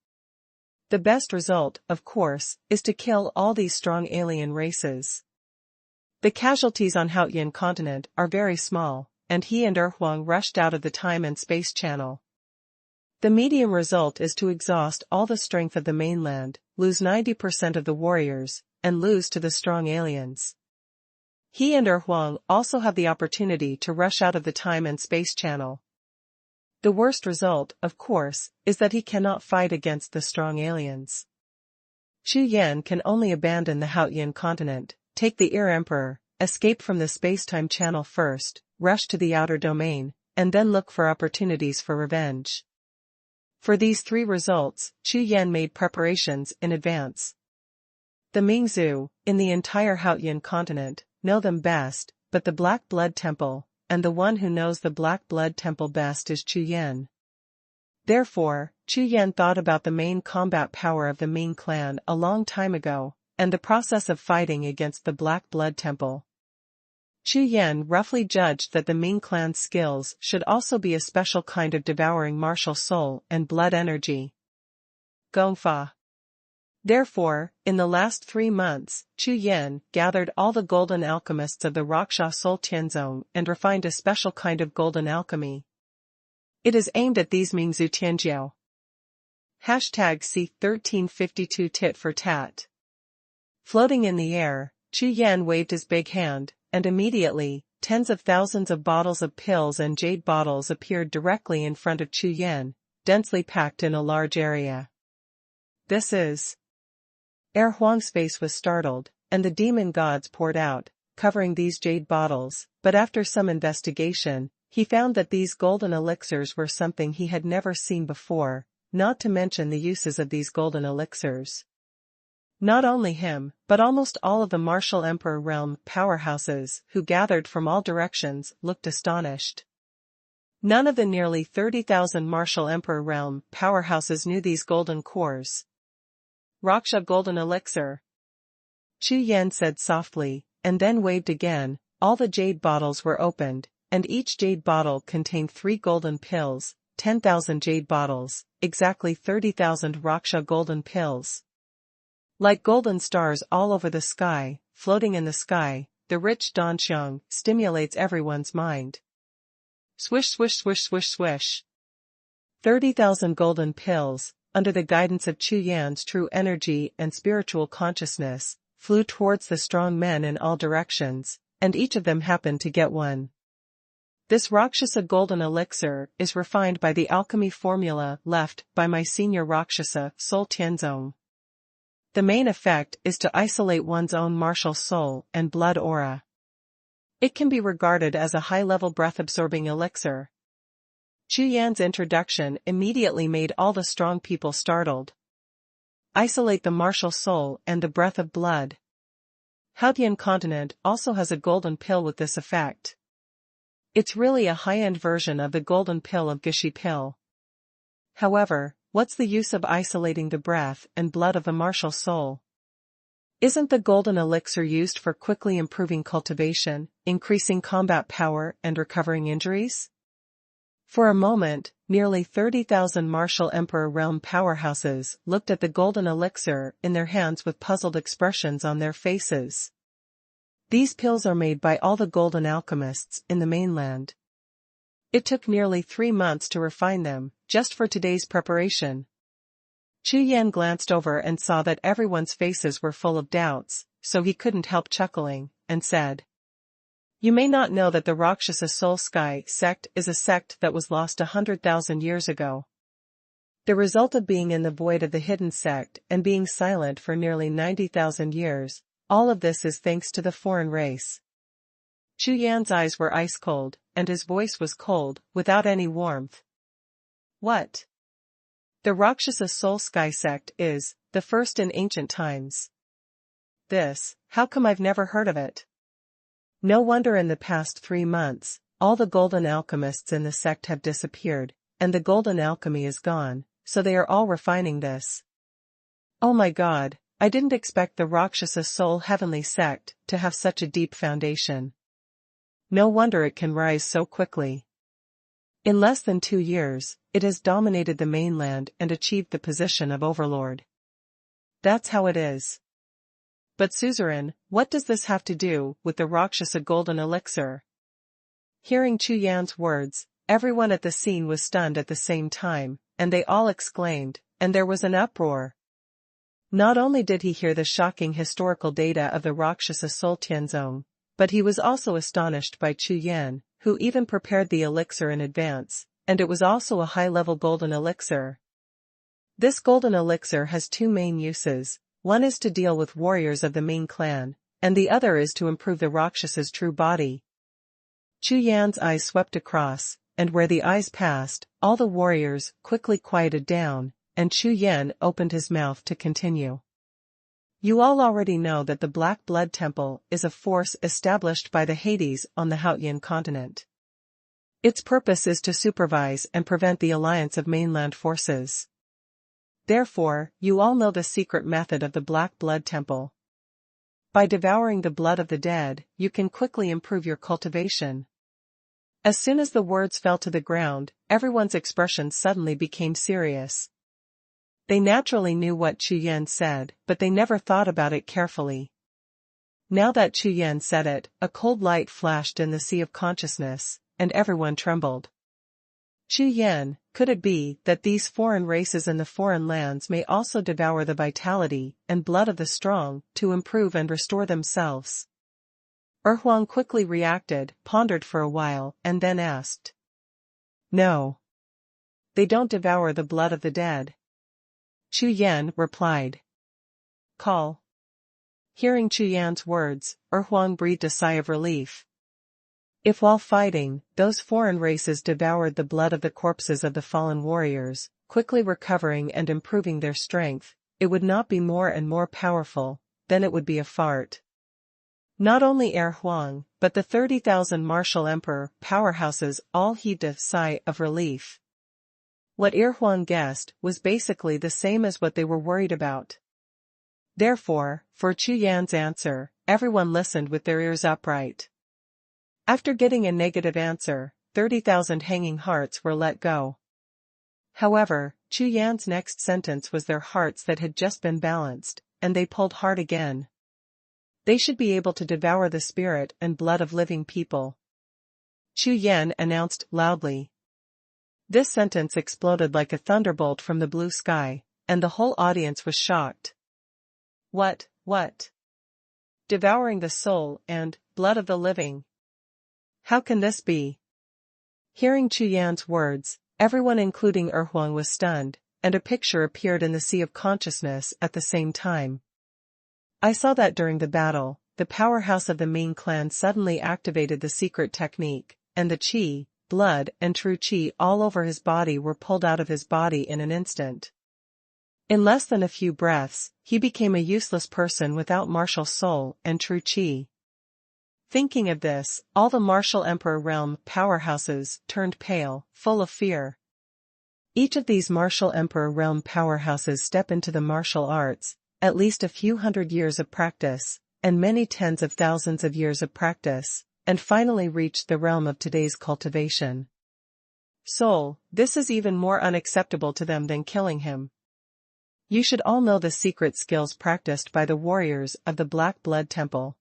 The best result, of course, is to kill all these strong alien races. The casualties on Haotian continent are very small, and he and Huang rushed out of the time and space channel. The medium result is to exhaust all the strength of the mainland, lose 90% of the warriors, and lose to the strong aliens. He and Huang also have the opportunity to rush out of the time and space channel. The worst result, of course, is that he cannot fight against the strong aliens. Chu Yan can only abandon the Haotian continent, take the Emperor, escape from the space-time channel first, rush to the outer domain, and then look for opportunities for revenge. For these three results, Chu Yan made preparations in advance. The Mingzhu, in the entire Haotian continent, know them best, but the Black Blood Temple, and the one who knows the Black Blood Temple best is Chu Yan. Therefore, Chu Yan thought about the main combat power of the Ming clan a long time ago, and the process of fighting against the Black Blood Temple. Chu Yan roughly judged that the Ming clan's skills should also be a special kind of devouring martial soul and blood energy. Gongfa. Therefore, in the last 3 months, Chu Yan gathered all the golden alchemists of the Raksha Soul Tianzong and refined a special kind of golden alchemy. It is aimed at these Mingzhu Tianjiao. #C1352 tit for tat. Floating in the air, Chu Yan waved his big hand, and immediately, tens of thousands of bottles of pills and jade bottles appeared directly in front of Chu Yan, densely packed in a large area. This is... Huang's face was startled, and the demon gods poured out, covering these jade bottles, but after some investigation, he found that these golden elixirs were something he had never seen before, not to mention the uses of these golden elixirs. Not only him, but almost all of the martial emperor realm powerhouses who gathered from all directions looked astonished. None of the nearly 30,000 martial emperor realm powerhouses knew these golden cores. Raksha golden elixir. Chu Yan said softly, and then waved again. All the jade bottles were opened, and each jade bottle contained 3 golden pills, 10,000 jade bottles, exactly 30,000 Raksha golden pills. Like golden stars all over the sky, floating in the sky, the rich Danxiang stimulates everyone's mind. Swish swish swish swish swish. 30,000 golden pills, under the guidance of Chu Yan's true energy and spiritual consciousness, flew towards the strong men in all directions, and each of them happened to get one. This Rakshasa golden elixir is refined by the alchemy formula left by my senior Rakshasa Soul Tianzong. The main effect is to isolate one's own martial soul and blood aura. It can be regarded as a high-level breath-absorbing elixir. Chu Yan's introduction immediately made all the strong people startled. Isolate the martial soul and the breath of blood. Haotian continent also has a golden pill with this effect. It's really a high-end version of the golden pill of Gishi pill. However, what's the use of isolating the breath and blood of a martial soul? Isn't the golden elixir used for quickly improving cultivation, increasing combat power and recovering injuries? For a moment, nearly 30,000 martial emperor realm powerhouses looked at the golden elixir in their hands with puzzled expressions on their faces. These pills are made by all the golden alchemists in the mainland. It took nearly 3 months to refine them, just for today's preparation. Chu Yan glanced over and saw that everyone's faces were full of doubts, so he couldn't help chuckling, and said, "You may not know that the Rakshasa Soul Sky sect is a sect that was lost 100,000 years ago. The result of being in the void of the hidden sect and being silent for nearly 90,000 years, all of this is thanks to the foreign race." Chu Yan's eyes were ice cold, and his voice was cold, without any warmth. What? The Rakshasa Soul Sky sect is the first in ancient times. How come I've never heard of it? No wonder in the past 3 months, all the golden alchemists in the sect have disappeared, and the golden alchemy is gone, so they are all refining this. Oh my God, I didn't expect the Rakshasa Soul Heavenly sect to have such a deep foundation. No wonder it can rise so quickly. In less than 2 years, it has dominated the mainland and achieved the position of overlord. That's how it is. But suzerain, what does this have to do with the Rakshasa golden elixir? Hearing Chu Yan's words, everyone at the scene was stunned at the same time, and they all exclaimed, and there was an uproar. Not only did he hear the shocking historical data of the Rakshasa soul Tianzong, but he was also astonished by Chu Yan, who even prepared the elixir in advance, and it was also a high-level golden elixir. This golden elixir has two main uses, one is to deal with warriors of the main clan, and the other is to improve the Rakshasa's true body. Chu Yan's eyes swept across, and where the eyes passed, all the warriors quickly quieted down, and Chu Yan opened his mouth to continue. You all already know that the Black Blood Temple is a force established by the Hades on the Haotian continent. Its purpose is to supervise and prevent the alliance of mainland forces. Therefore, you all know the secret method of the Black Blood Temple. By devouring the blood of the dead, you can quickly improve your cultivation. As soon as the words fell to the ground, everyone's expression suddenly became serious. They naturally knew what Chu Yan said, but they never thought about it carefully. Now that Chu Yan said it, a cold light flashed in the sea of consciousness, and everyone trembled. Chu Yan, could it be that these foreign races in the foreign lands may also devour the vitality and blood of the strong to improve and restore themselves? Huang quickly reacted, pondered for a while, and then asked. No. They don't devour the blood of the dead. Chu Yan replied. Call. Hearing Chu Yan's words, Huang breathed a sigh of relief. If while fighting, those foreign races devoured the blood of the corpses of the fallen warriors, quickly recovering and improving their strength, it would not be more and more powerful, then it would be a fart. Not only Huang, but the 30,000 martial emperor powerhouses all heaved a sigh of relief. What Huang guessed was basically the same as what they were worried about. Therefore, for Chu Yan's answer, everyone listened with their ears upright. After getting a negative answer, 30,000 hanging hearts were let go. However, Chu Yan's next sentence was their hearts that had just been balanced, and they pulled hard again. They should be able to devour the spirit and blood of living people. Chu Yan announced loudly. This sentence exploded like a thunderbolt from the blue sky, and the whole audience was shocked. What? Devouring the soul and blood of the living. How can this be? Hearing Chu Yan's words, everyone including Huang was stunned, and a picture appeared in the sea of consciousness at the same time. I saw that during the battle, the powerhouse of the main clan suddenly activated the secret technique, and the qi, blood and true qi all over his body were pulled out of his body in an instant. In less than a few breaths, he became a useless person without martial soul and true qi. Thinking of this, all the martial emperor realm powerhouses turned pale, full of fear. Each of these martial emperor realm powerhouses step into the martial arts, at least a few hundred years of practice, and many tens of thousands of years of practice, and finally reached the realm of today's cultivation. Soul, this is even more unacceptable to them than killing him. You should all know the secret skills practiced by the warriors of the Black Blood Temple.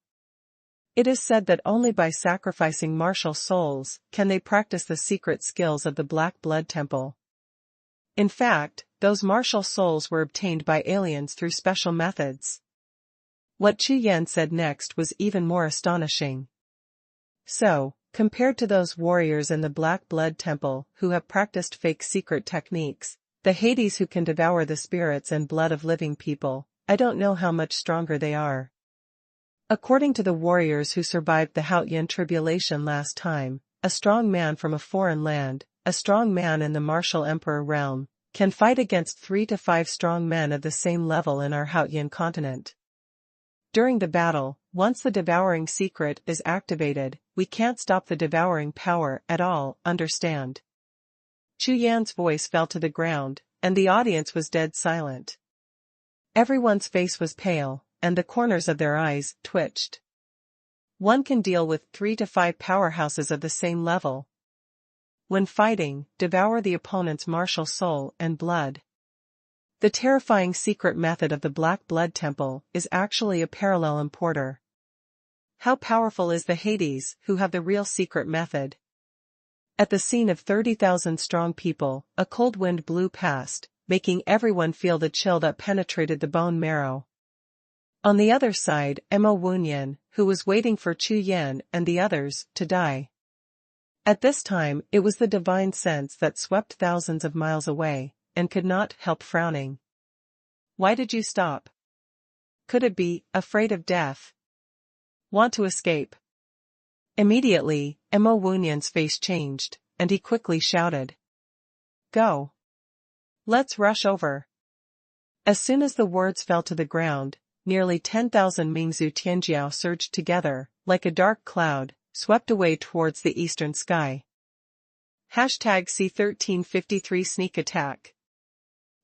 It is said that only by sacrificing martial souls can they practice the secret skills of the Black Blood Temple. In fact, those martial souls were obtained by aliens through special methods. What Chu Yan said next was even more astonishing. So, compared to those warriors in the Black Blood Temple who have practiced fake secret techniques, the Hades who can devour the spirits and blood of living people, I don't know how much stronger they are. According to the warriors who survived the Haotian tribulation last time, a strong man from a foreign land, a strong man in the martial emperor realm, can fight against 3 to 5 strong men of the same level in our Haotian continent. During the battle, once the devouring secret is activated, we can't stop the devouring power at all, understand? Chu Yan's voice fell to the ground, and the audience was dead silent. Everyone's face was pale, and the corners of their eyes twitched. One can deal with 3 to 5 powerhouses of the same level. When fighting, devour the opponent's martial soul and blood. The terrifying secret method of the Black Blood Temple is actually a parallel importer. How powerful is the Hades who have the real secret method? At the scene of 30,000 strong people, a cold wind blew past, making everyone feel the chill that penetrated the bone marrow. On the other side, Mo Wunyan, who was waiting for Chu Yan and the others to die. At this time, it was the divine sense that swept thousands of miles away, and could not help frowning. Why did you stop? Could it be, afraid of death? Want to escape? Immediately, Mo Wunyan's face changed, and he quickly shouted. Go. Let's rush over. As soon as the words fell to the ground, nearly 10,000 Mingzhu Tianjiao surged together, like a dark cloud, swept away towards the eastern sky. #C1353 Sneak Attack.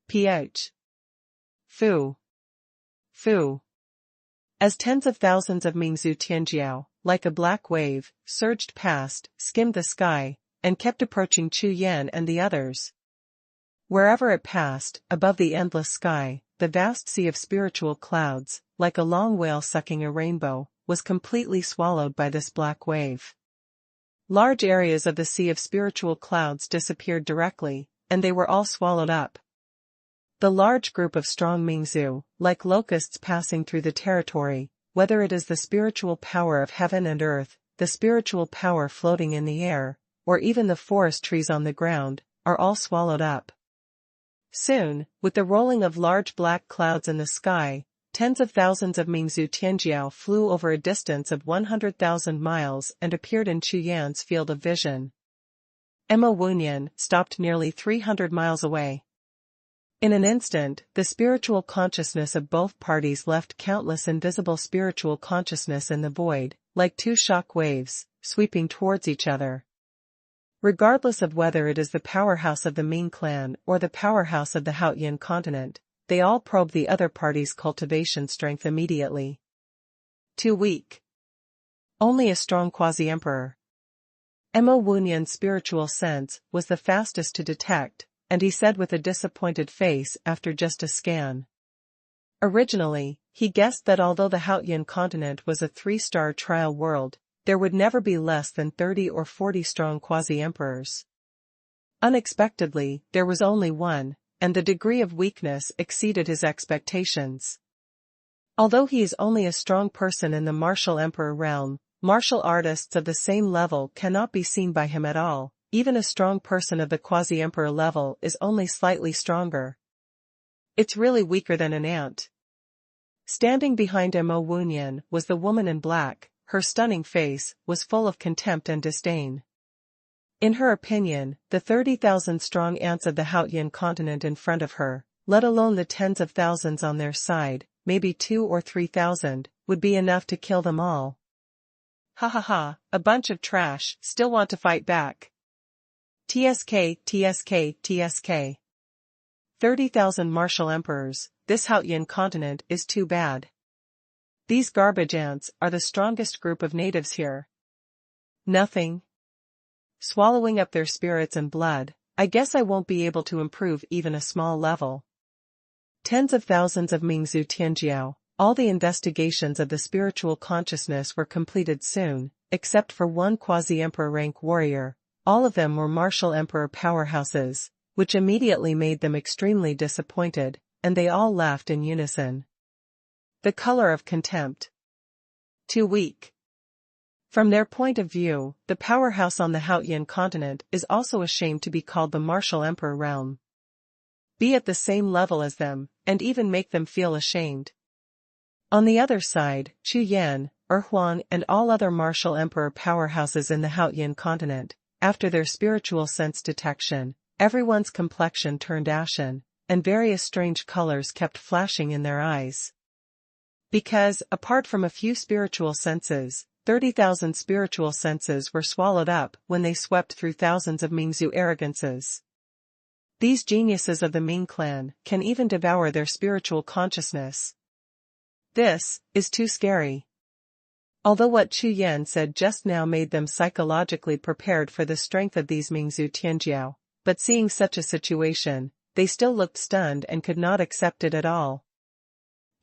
PH. Fu. Fu. As tens of thousands of Mingzhu Tianjiao, like a black wave, surged past, skimmed the sky, and kept approaching Chu Yan and the others. Wherever it passed, above the endless sky, the vast sea of spiritual clouds, like a long whale sucking a rainbow, was completely swallowed by this black wave. Large areas of the sea of spiritual clouds disappeared directly, and they were all swallowed up. The large group of strong Mingzhu, like locusts passing through the territory, whether it is the spiritual power of heaven and earth, the spiritual power floating in the air, or even the forest trees on the ground, are all swallowed up. Soon, with the rolling of large black clouds in the sky, tens of thousands of Mingzhu Tianjiao flew over a distance of 100,000 miles and appeared in Chu Yan's field of vision. Mo Wunyan stopped nearly 300 miles away. In an instant, the spiritual consciousness of both parties left countless invisible spiritual consciousness in the void, like two shock waves, sweeping towards each other. Regardless of whether it is the powerhouse of the Ming clan or the powerhouse of the Haotian continent, they all probe the other party's cultivation strength immediately. Too weak. Only a strong quasi-emperor. Mo Wunyan's spiritual sense was the fastest to detect, and he said with a disappointed face after just a scan. Originally, he guessed that although the Haotian continent was a 3-star trial world, there would never be less than 30 or 40 strong quasi-emperors. Unexpectedly, there was only one, and the degree of weakness exceeded his expectations. Although he is only a strong person in the martial emperor realm, martial artists of the same level cannot be seen by him at all. Even a strong person of the quasi-emperor level is only slightly stronger. It's really weaker than an ant. Standing behind Mo Wunyan was the woman in black. Her stunning face was full of contempt and disdain. In her opinion, the 30,000 strong ants of the Haotian continent in front of her, let alone the tens of thousands on their side, maybe 2,000 or 3,000, would be enough to kill them all. Ha ha ha, a bunch of trash, still want to fight back. TSK, TSK, TSK. 30,000 martial emperors, this Haotian continent is too bad. These garbage ants are the strongest group of natives here. Nothing. Swallowing up their spirits and blood, I guess I won't be able to improve even a small level. Tens of thousands of Mingzhu Tianjiao, all the investigations of the spiritual consciousness were completed soon, except for one quasi-emperor rank warrior. All of them were martial emperor powerhouses, which immediately made them extremely disappointed, and they all laughed in unison. The color of contempt. Too weak. From their point of view, the powerhouse on the Haotian continent is also ashamed to be called the martial emperor realm. Be at the same level as them, and even make them feel ashamed. On the other side, Chu Yan, Xuanhuan and all other martial emperor powerhouses in the Haotian continent, after their spiritual sense detection, everyone's complexion turned ashen, and various strange colors kept flashing in their eyes. Because, apart from a few spiritual senses, 30,000 spiritual senses were swallowed up when they swept through thousands of Mingzhu arrogances. These geniuses of the Ming clan can even devour their spiritual consciousness. This is too scary. Although what Chu Yan said just now made them psychologically prepared for the strength of these Mingzhu Tianjiao, but seeing such a situation, they still looked stunned and could not accept it at all.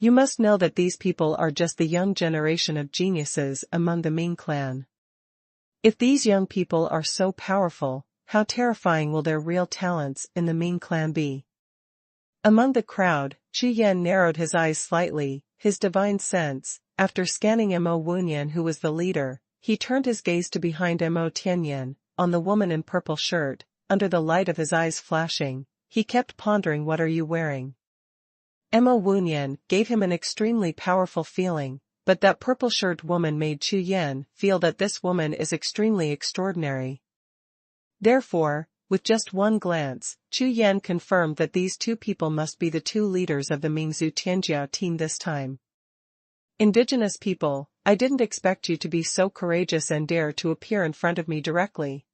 You must know that these people are just the young generation of geniuses among the Ming clan. If these young people are so powerful, how terrifying will their real talents in the Ming clan be? Among the crowd, Chu Yan narrowed his eyes slightly, his divine sense. After scanning Mo Wunyan, who was the leader, he turned his gaze to behind Mo Tianyan, on the woman in purple shirt. Under the light of his eyes flashing, he kept pondering, "What are you wearing?" Mo Wunyan gave him an extremely powerful feeling, but that purple-shirt woman made Chu Yan feel that this woman is extremely extraordinary. Therefore, with just one glance, Chu Yan confirmed that these two people must be the two leaders of the Mingzhu Tianjiao team this time. "Indigenous people, I didn't expect you to be so courageous and dare to appear in front of me directly."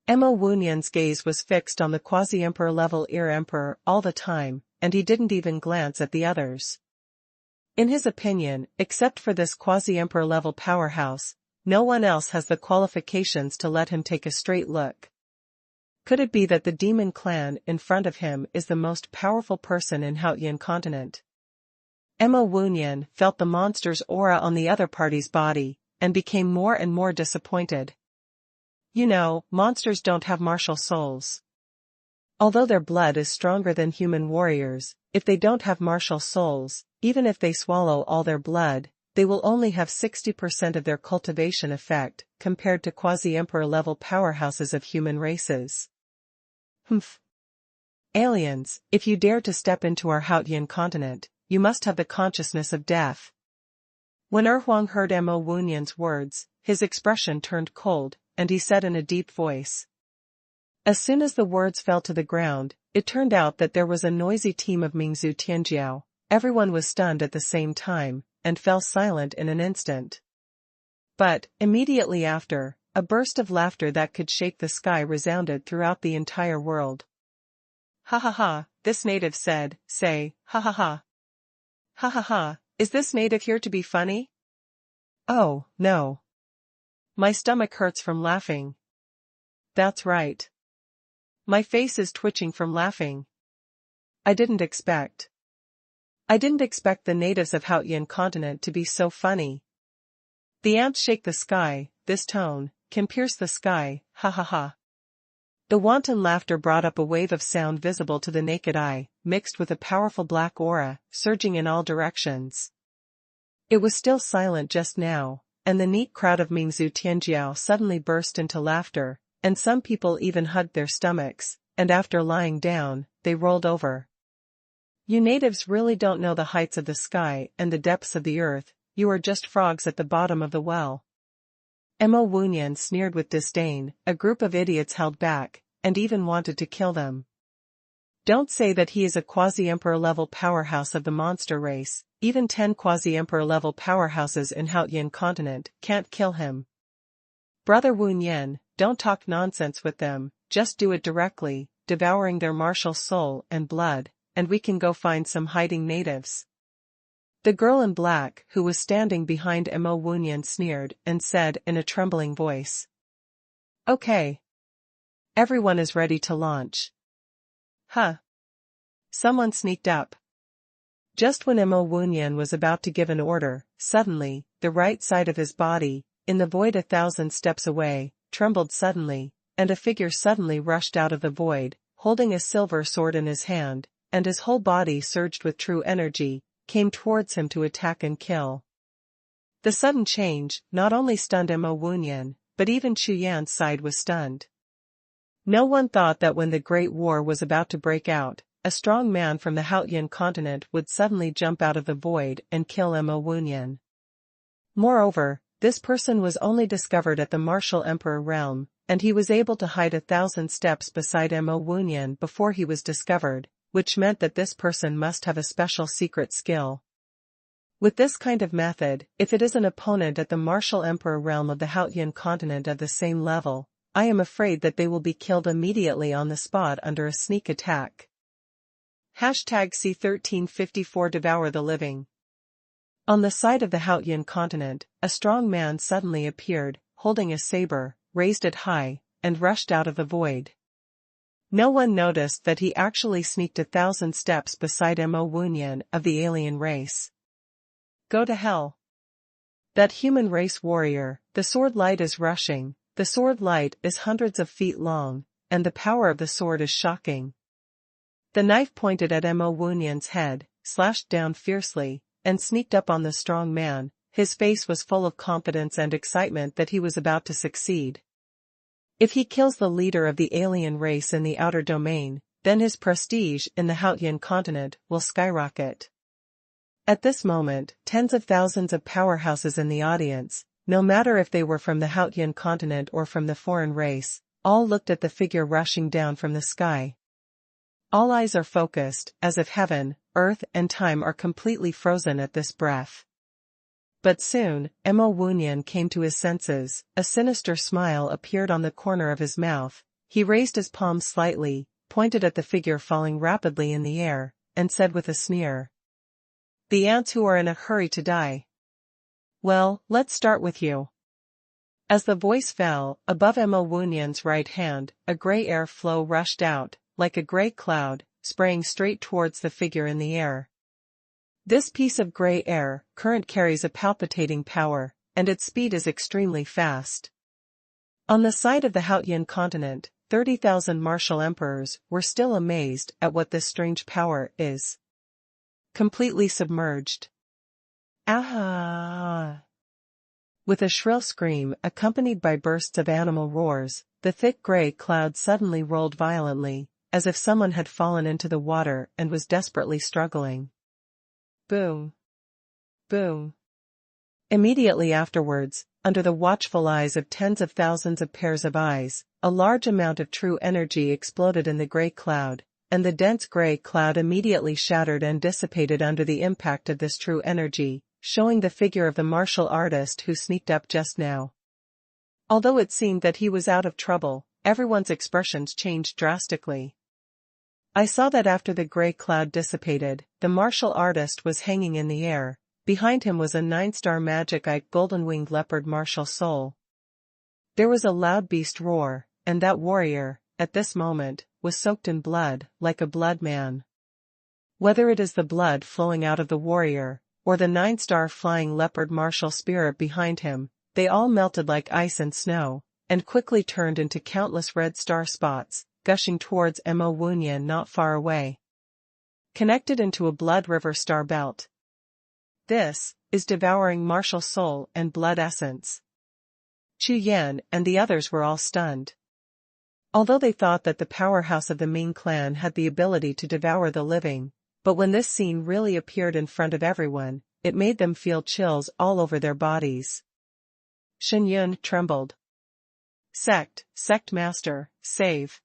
Mo Wunyan's gaze was fixed on the quasi-emperor level emperor all the time, and he didn't even glance at the others. In his opinion, except for this quasi-emperor level powerhouse, no one else has the qualifications to let him take a straight look. Could it be that the demon clan in front of him is the most powerful person in Haotian continent? Mo Wunyan felt the monster's aura on the other party's body, and became more and more disappointed. You know, monsters don't have martial souls. Although their blood is stronger than human warriors, if they don't have martial souls, even if they swallow all their blood, they will only have 60% of their cultivation effect, compared to quasi-emperor level powerhouses of human races. Humph. Aliens, if you dare to step into our Haotian continent, you must have the consciousness of death. When Huang heard Mo Wunyan's words, his expression turned cold, and he said in a deep voice. As soon as the words fell to the ground, it turned out that there was a noisy team of Mingzhu Tianjiao. Everyone was stunned at the same time, and fell silent in an instant. But, immediately after, a burst of laughter that could shake the sky resounded throughout the entire world. "Ha ha ha," this native said, "Say, ha ha ha. Ha ha ha, is this native here to be funny? Oh, no. My stomach hurts from laughing. That's right. My face is twitching from laughing. I didn't expect the natives of Haotian continent to be so funny. The ants shake the sky, this tone can pierce the sky, ha ha ha." The wanton laughter brought up a wave of sound visible to the naked eye, mixed with a powerful black aura, surging in all directions. It was still silent just now, and the neat crowd of Mingzhu Tianjiao suddenly burst into laughter, and some people even hugged their stomachs, and after lying down, they rolled over. "You natives really don't know the heights of the sky and the depths of the earth, you are just frogs at the bottom of the well." Mo Wunyan sneered with disdain. A group of idiots held back, and even wanted to kill them. Don't say that he is a quasi-emperor level powerhouse of the monster race, even 10 quasi-emperor level powerhouses in Haotian continent can't kill him. Brother Wunyan, don't talk nonsense with them, just do it directly, devouring their martial soul and blood, and we can go find some hiding natives. The girl in black, who was standing behind Mo Wunyan, sneered and said in a trembling voice. "Okay. Everyone is ready to launch." "Huh." Someone sneaked up. Just when Mo Wunyan was about to give an order, suddenly, the right side of his body, in the void 1,000 steps away, trembled suddenly, and a figure suddenly rushed out of the void, holding a silver sword in his hand, and his whole body surged with true energy, came towards him to attack and kill. The sudden change not only stunned Mo Wunyan, but even Chu Yan's side was stunned. No one thought that when the Great War was about to break out, a strong man from the Haotian continent would suddenly jump out of the void and kill Mo Wunyan. Moreover, this person was only discovered at the martial emperor realm, and he was able to hide 1,000 steps beside Mo Wunyan before he was discovered, which meant that this person must have a special secret skill. With this kind of method, if it is an opponent at the martial emperor realm of the Haotian continent of the same level, I am afraid that they will be killed immediately on the spot under a sneak attack. #C1354 Devour the Living. On the side of the Haotian continent, a strong man suddenly appeared, holding a saber, raised it high, and rushed out of the void. No one noticed that he actually sneaked 1,000 steps beside Mo Wunyan of the alien race. Go to hell. That human race warrior, the sword light is rushing, the sword light is hundreds of feet long, and the power of the sword is shocking. The knife pointed at Mo Wunyan's head, slashed down fiercely, and sneaked up on the strong man. His face was full of confidence and excitement that he was about to succeed. If he kills the leader of the alien race in the outer domain, then his prestige in the Haotian continent will skyrocket. At this moment, tens of thousands of powerhouses in the audience, no matter if they were from the Haotian continent or from the foreign race, all looked at the figure rushing down from the sky. All eyes are focused, as if heaven, earth and time are completely frozen at this breath. But soon, Mo Wunyan came to his senses. A sinister smile appeared on the corner of his mouth. He raised his palm slightly, pointed at the figure falling rapidly in the air, and said with a sneer, "The ants who are in a hurry to die. Well, let's start with you." As the voice fell, above Mo Wunyan's right hand, a gray air flow rushed out, like a gray cloud, spraying straight towards the figure in the air. This piece of gray air current carries a palpitating power, and its speed is extremely fast. On the side of the Haotian continent, 30,000 martial emperors were still amazed at what this strange power is. Completely submerged. Ah! With a shrill scream accompanied by bursts of animal roars, the thick gray cloud suddenly rolled violently, as if someone had fallen into the water and was desperately struggling. Boom! Boom! Immediately afterwards, under the watchful eyes of tens of thousands of pairs of eyes, a large amount of true energy exploded in the gray cloud, and the dense gray cloud immediately shattered and dissipated under the impact of this true energy, showing the figure of the martial artist who sneaked up just now. Although it seemed that he was out of trouble, everyone's expressions changed drastically. I saw that after the gray cloud dissipated, the martial artist was hanging in the air. Behind him was a 9-star magic-eyed golden-winged leopard martial soul. There was a loud beast roar, and that warrior, at this moment, was soaked in blood, like a blood man. Whether it is the blood flowing out of the warrior, or the 9-star flying leopard martial spirit behind him, they all melted like ice and snow, and quickly turned into countless red star spots, gushing towards Mo Wunyan not far away. Connected into a blood river star belt. This is devouring martial soul and blood essence. Chu Yan and the others were all stunned. Although they thought that the powerhouse of the Ming clan had the ability to devour the living, but when this scene really appeared in front of everyone, it made them feel chills all over their bodies. Xuanhuan trembled. Sect master, save.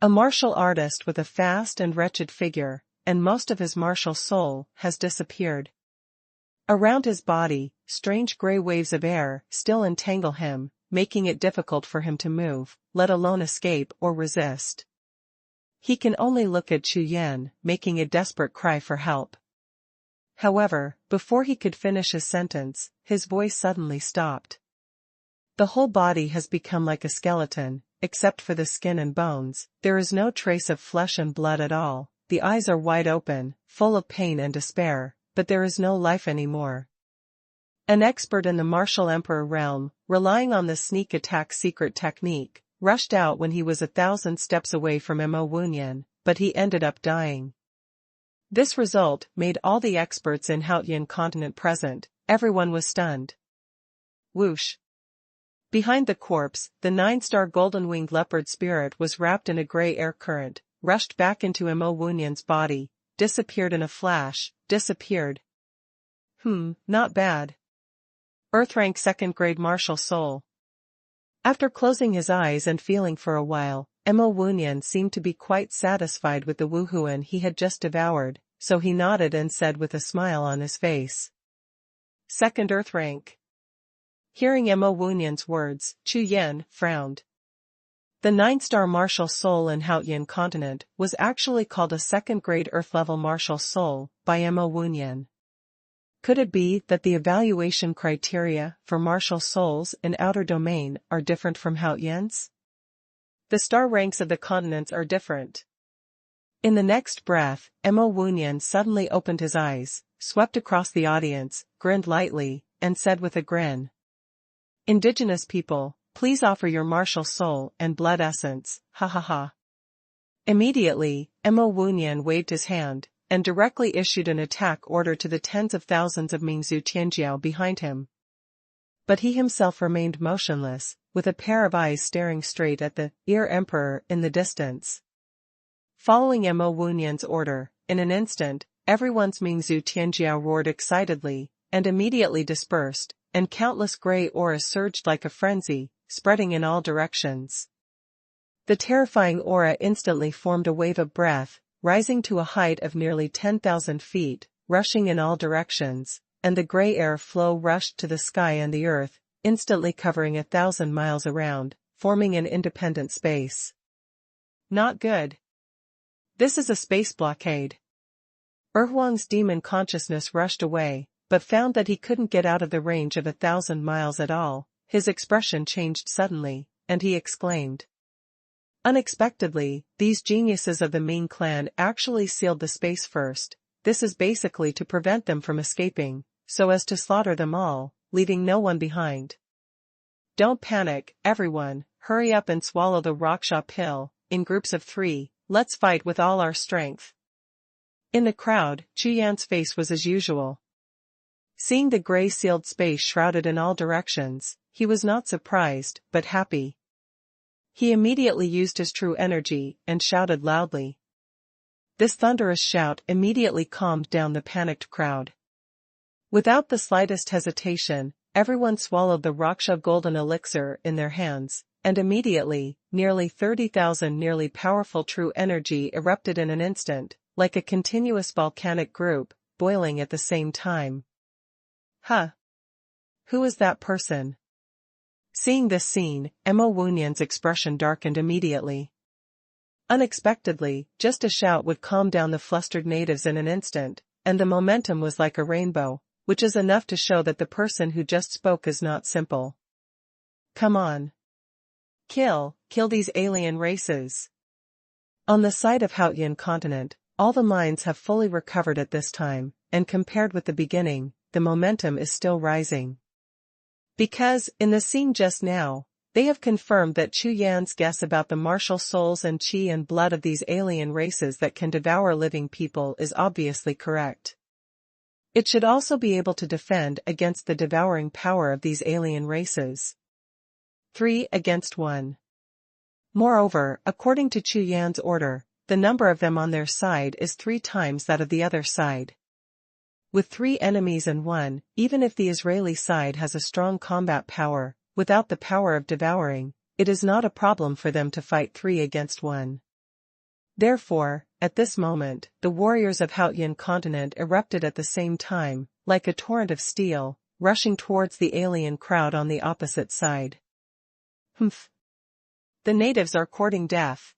A martial artist with a fast and wretched figure, and most of his martial soul, has disappeared. Around his body, strange gray waves of air still entangle him, making it difficult for him to move, let alone escape or resist. He can only look at Chu Yan, making a desperate cry for help. However, before he could finish his sentence, his voice suddenly stopped. The whole body has become like a skeleton, except for the skin and bones. There is no trace of flesh and blood at all. The eyes are wide open, full of pain and despair, but there is no life anymore. An expert in the martial emperor realm, relying on the sneak attack secret technique, rushed out when he was 1,000 steps away from Mo Wunyan, but he ended up dying. This result made all the experts in Haotian continent present. Everyone was stunned. Whoosh! Behind the corpse, the 9-star golden-winged leopard spirit was wrapped in a gray air current, rushed back into Mo Wunyan's body, disappeared in a flash, disappeared. Not bad. Earth-rank 2nd grade martial soul. After closing his eyes and feeling for a while, Mo Wunyan seemed to be quite satisfied with the Wuhun he had just devoured, so he nodded and said with a smile on his face. 2nd Earth rank. Hearing Mo Wunyan's words, Chu Yan frowned. The 9-star martial soul in Haotian continent was actually called a 2nd grade Earth-level martial soul by Mo Wunyan. Could it be that the evaluation criteria for martial souls in outer domain are different from Haotian's? The star ranks of the continents are different. In the next breath, Mo Wunyan suddenly opened his eyes, swept across the audience, grinned lightly, and said with a grin, "Indigenous people, please offer your martial soul and blood essence, ha ha ha." Immediately, Mo Wunyan waved his hand, and directly issued an attack order to the tens of thousands of Mingzhu Tianjiao behind him. But he himself remained motionless, with a pair of eyes staring straight at the ear emperor in the distance. Following Mo Wunyan's order, in an instant, everyone's Mingzhu Tianjiao roared excitedly, and immediately dispersed, and countless gray auras surged like a frenzy, spreading in all directions. The terrifying aura instantly formed a wave of breath, rising to a height of nearly 10,000 feet, rushing in all directions, and the gray air flow rushed to the sky and the earth, instantly covering 1,000 miles around, forming an independent space. Not good. This is a space blockade. Huang's demon consciousness rushed away, but found that he couldn't get out of the range of 1,000 miles at all. His expression changed suddenly, and he exclaimed. Unexpectedly, these geniuses of the Ming clan actually sealed the space first. This is basically to prevent them from escaping, so as to slaughter them all, leaving no one behind. Don't panic, everyone, hurry up and swallow the Raksha pill, in groups of 3, let's fight with all our strength. In the crowd, Chu Yan's face was as usual. Seeing the gray-sealed space shrouded in all directions, he was not surprised, but happy. He immediately used his true energy, and shouted loudly. This thunderous shout immediately calmed down the panicked crowd. Without the slightest hesitation, everyone swallowed the Raksha golden elixir in their hands, and immediately, nearly 30,000 nearly powerful true energy erupted in an instant, like a continuous volcanic group, boiling at the same time. Huh? Who is that person? Seeing this scene, Mo Wunyan's expression darkened immediately. Unexpectedly, just a shout would calm down the flustered natives in an instant, and the momentum was like a rainbow, which is enough to show that the person who just spoke is not simple. Come on. Kill these alien races. On the side of Haotian continent, all the minds have fully recovered at this time, and compared with the beginning, the momentum is still rising. Because, in the scene just now, they have confirmed that Chu Yan's guess about the martial souls and qi and blood of these alien races that can devour living people is obviously correct. It should also be able to defend against the devouring power of these alien races. 3 against 1. Moreover, according to Chu Yan's order, the number of them on their side is 3 times that of the other side. With 3 enemies and 1, even if the Israeli side has a strong combat power, without the power of devouring, it is not a problem for them to fight 3 against 1. Therefore, at this moment, the warriors of Haotian continent erupted at the same time, like a torrent of steel, rushing towards the alien crowd on the opposite side. Humph. The natives are courting death.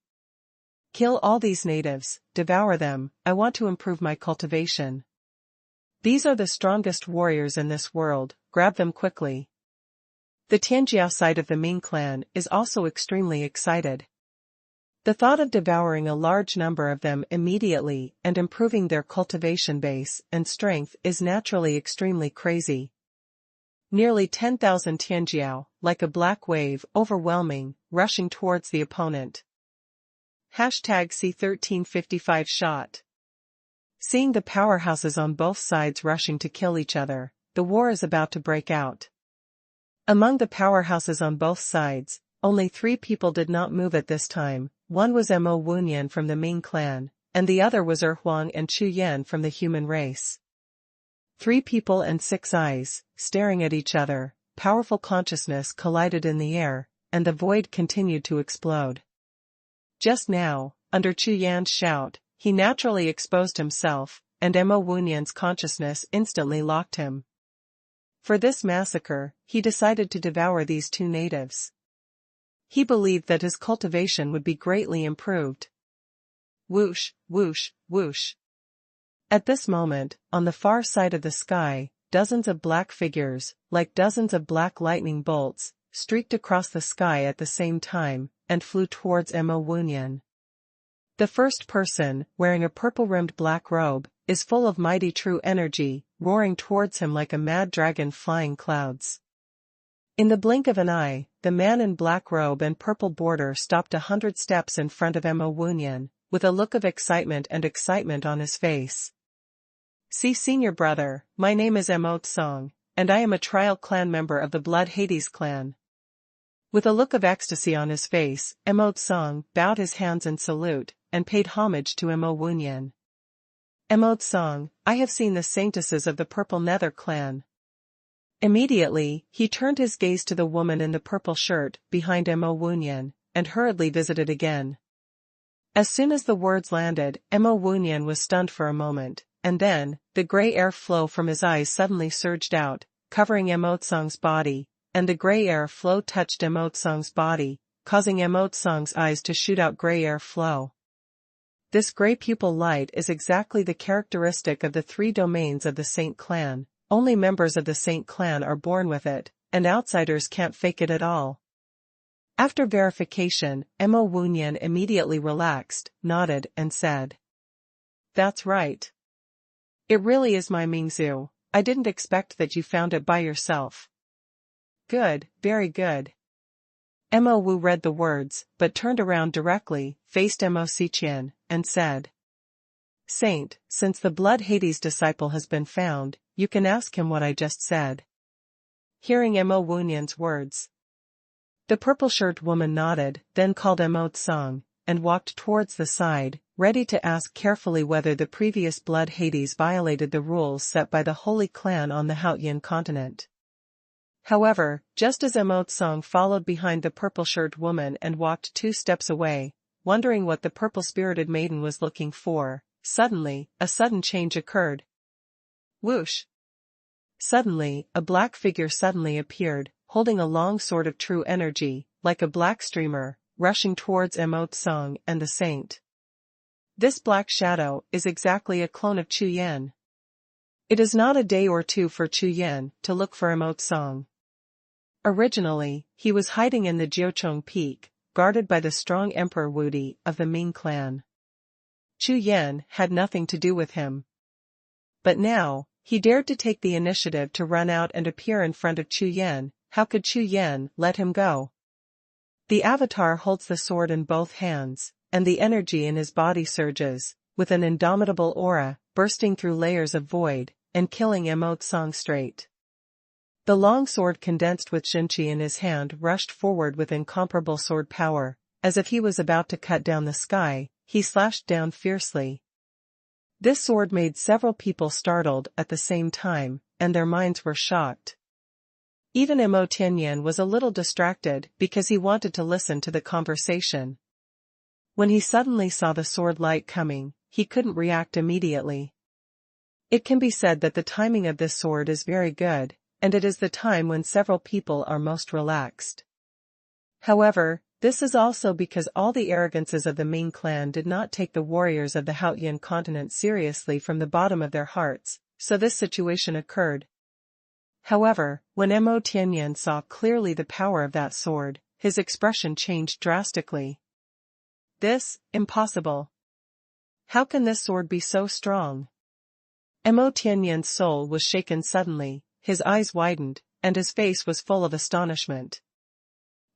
Kill all these natives, devour them, I want to improve my cultivation. These are the strongest warriors in this world, grab them quickly. The Tianjiao side of the Ming clan is also extremely excited. The thought of devouring a large number of them immediately and improving their cultivation base and strength is naturally extremely crazy. Nearly 10,000 Tianjiao, like a black wave, overwhelming, rushing towards the opponent. #C1355 shot. Seeing the powerhouses on both sides rushing to kill each other, the war is about to break out. Among the powerhouses on both sides, only 3 people did not move at this time. One was Mo Wunyan from the Ming clan, and the other was Huang and Chu Yan from the human race. 3 people and 6 eyes, staring at each other, powerful consciousness collided in the air, and the void continued to explode. Just now, under Chu Yan's shout, he naturally exposed himself, and Mo Wunyan's consciousness instantly locked him. For this massacre, he decided to devour these 2 natives. He believed that his cultivation would be greatly improved. Whoosh, whoosh, whoosh. At this moment, on the far side of the sky, dozens of black figures, like dozens of black lightning bolts, streaked across the sky at the same time, and flew towards Mo Wunyan. The first person, wearing a purple-rimmed black robe, is full of mighty true energy, roaring towards him like a mad dragon flying clouds. In the blink of an eye, the man in black robe and purple border stopped 100 steps in front of Mo Wunyan, with a look of excitement on his face. "See, senior brother, my name is Song, and I am a trial clan member of the Blood Hades clan." With a look of ecstasy on his face, Song bowed his hands in salute, and paid homage to Wuhun. "Song, I have seen the saintesses of the Purple Nether clan." Immediately, he turned his gaze to the woman in the purple shirt behind Wuhun, and hurriedly visited again. As soon as the words landed, Wuhun was stunned for a moment, and then, the gray air flow from his eyes suddenly surged out, covering Song's body, and the gray air flow touched Song's body, causing Song's eyes to shoot out gray air flow. This gray pupil light is exactly the characteristic of the 3 domains of the Saint clan. Only members of the Saint clan are born with it, and outsiders can't fake it at all. After verification, Wuhun immediately relaxed, nodded, and said, "That's right. It really is my Mingzu. I didn't expect that you found it by yourself." "Good, very good." Wu read the words, but turned around directly, faced Qian, and said, "Saint, since the Blood Hades disciple has been found, you can ask him what I just said." Hearing Wuhun's words, the purple-shirt woman nodded, then called Song, and walked towards the side, ready to ask carefully whether the previous Blood Hades violated the rules set by the Holy Clan on the Haotian continent. However, just as Song followed behind the purple-shirt woman and walked 2 steps away, wondering what the purple-spirited maiden was looking for, suddenly, a sudden change occurred. Whoosh! Suddenly, a black figure suddenly appeared, holding a long sword of true energy, like a black streamer, rushing towards Song and the saint. This black shadow is exactly a clone of Chu Yan. It is not a day or two for Chu Yan to look for Song. Originally, he was hiding in the Jiuxiao peak, guarded by the strong Emperor Wudi of the Ming clan. Chu Yan had nothing to do with him. But now, he dared to take the initiative to run out and appear in front of Chu Yan. How could Chu Yan let him go? The avatar holds the sword in both hands, and the energy in his body surges, with an indomitable aura, bursting through layers of void, and killing Song straight. The long sword condensed with Xinqi in his hand rushed forward with incomparable sword power, as if he was about to cut down the sky, he slashed down fiercely. This sword made several people startled at the same time, and their minds were shocked. Even Tianyan was a little distracted because he wanted to listen to the conversation. When he suddenly saw the sword light coming, he couldn't react immediately. It can be said that the timing of this sword is very good, and it is the time when several people are most relaxed. However, this is also because all the arrogances of the Ming clan did not take the warriors of the Haotian continent seriously from the bottom of their hearts, so this situation occurred. However, when Tianyan saw clearly the power of that sword, his expression changed drastically. "This, impossible. How can this sword be so strong?" Tianyan's soul was shaken suddenly, his eyes widened, and his face was full of astonishment.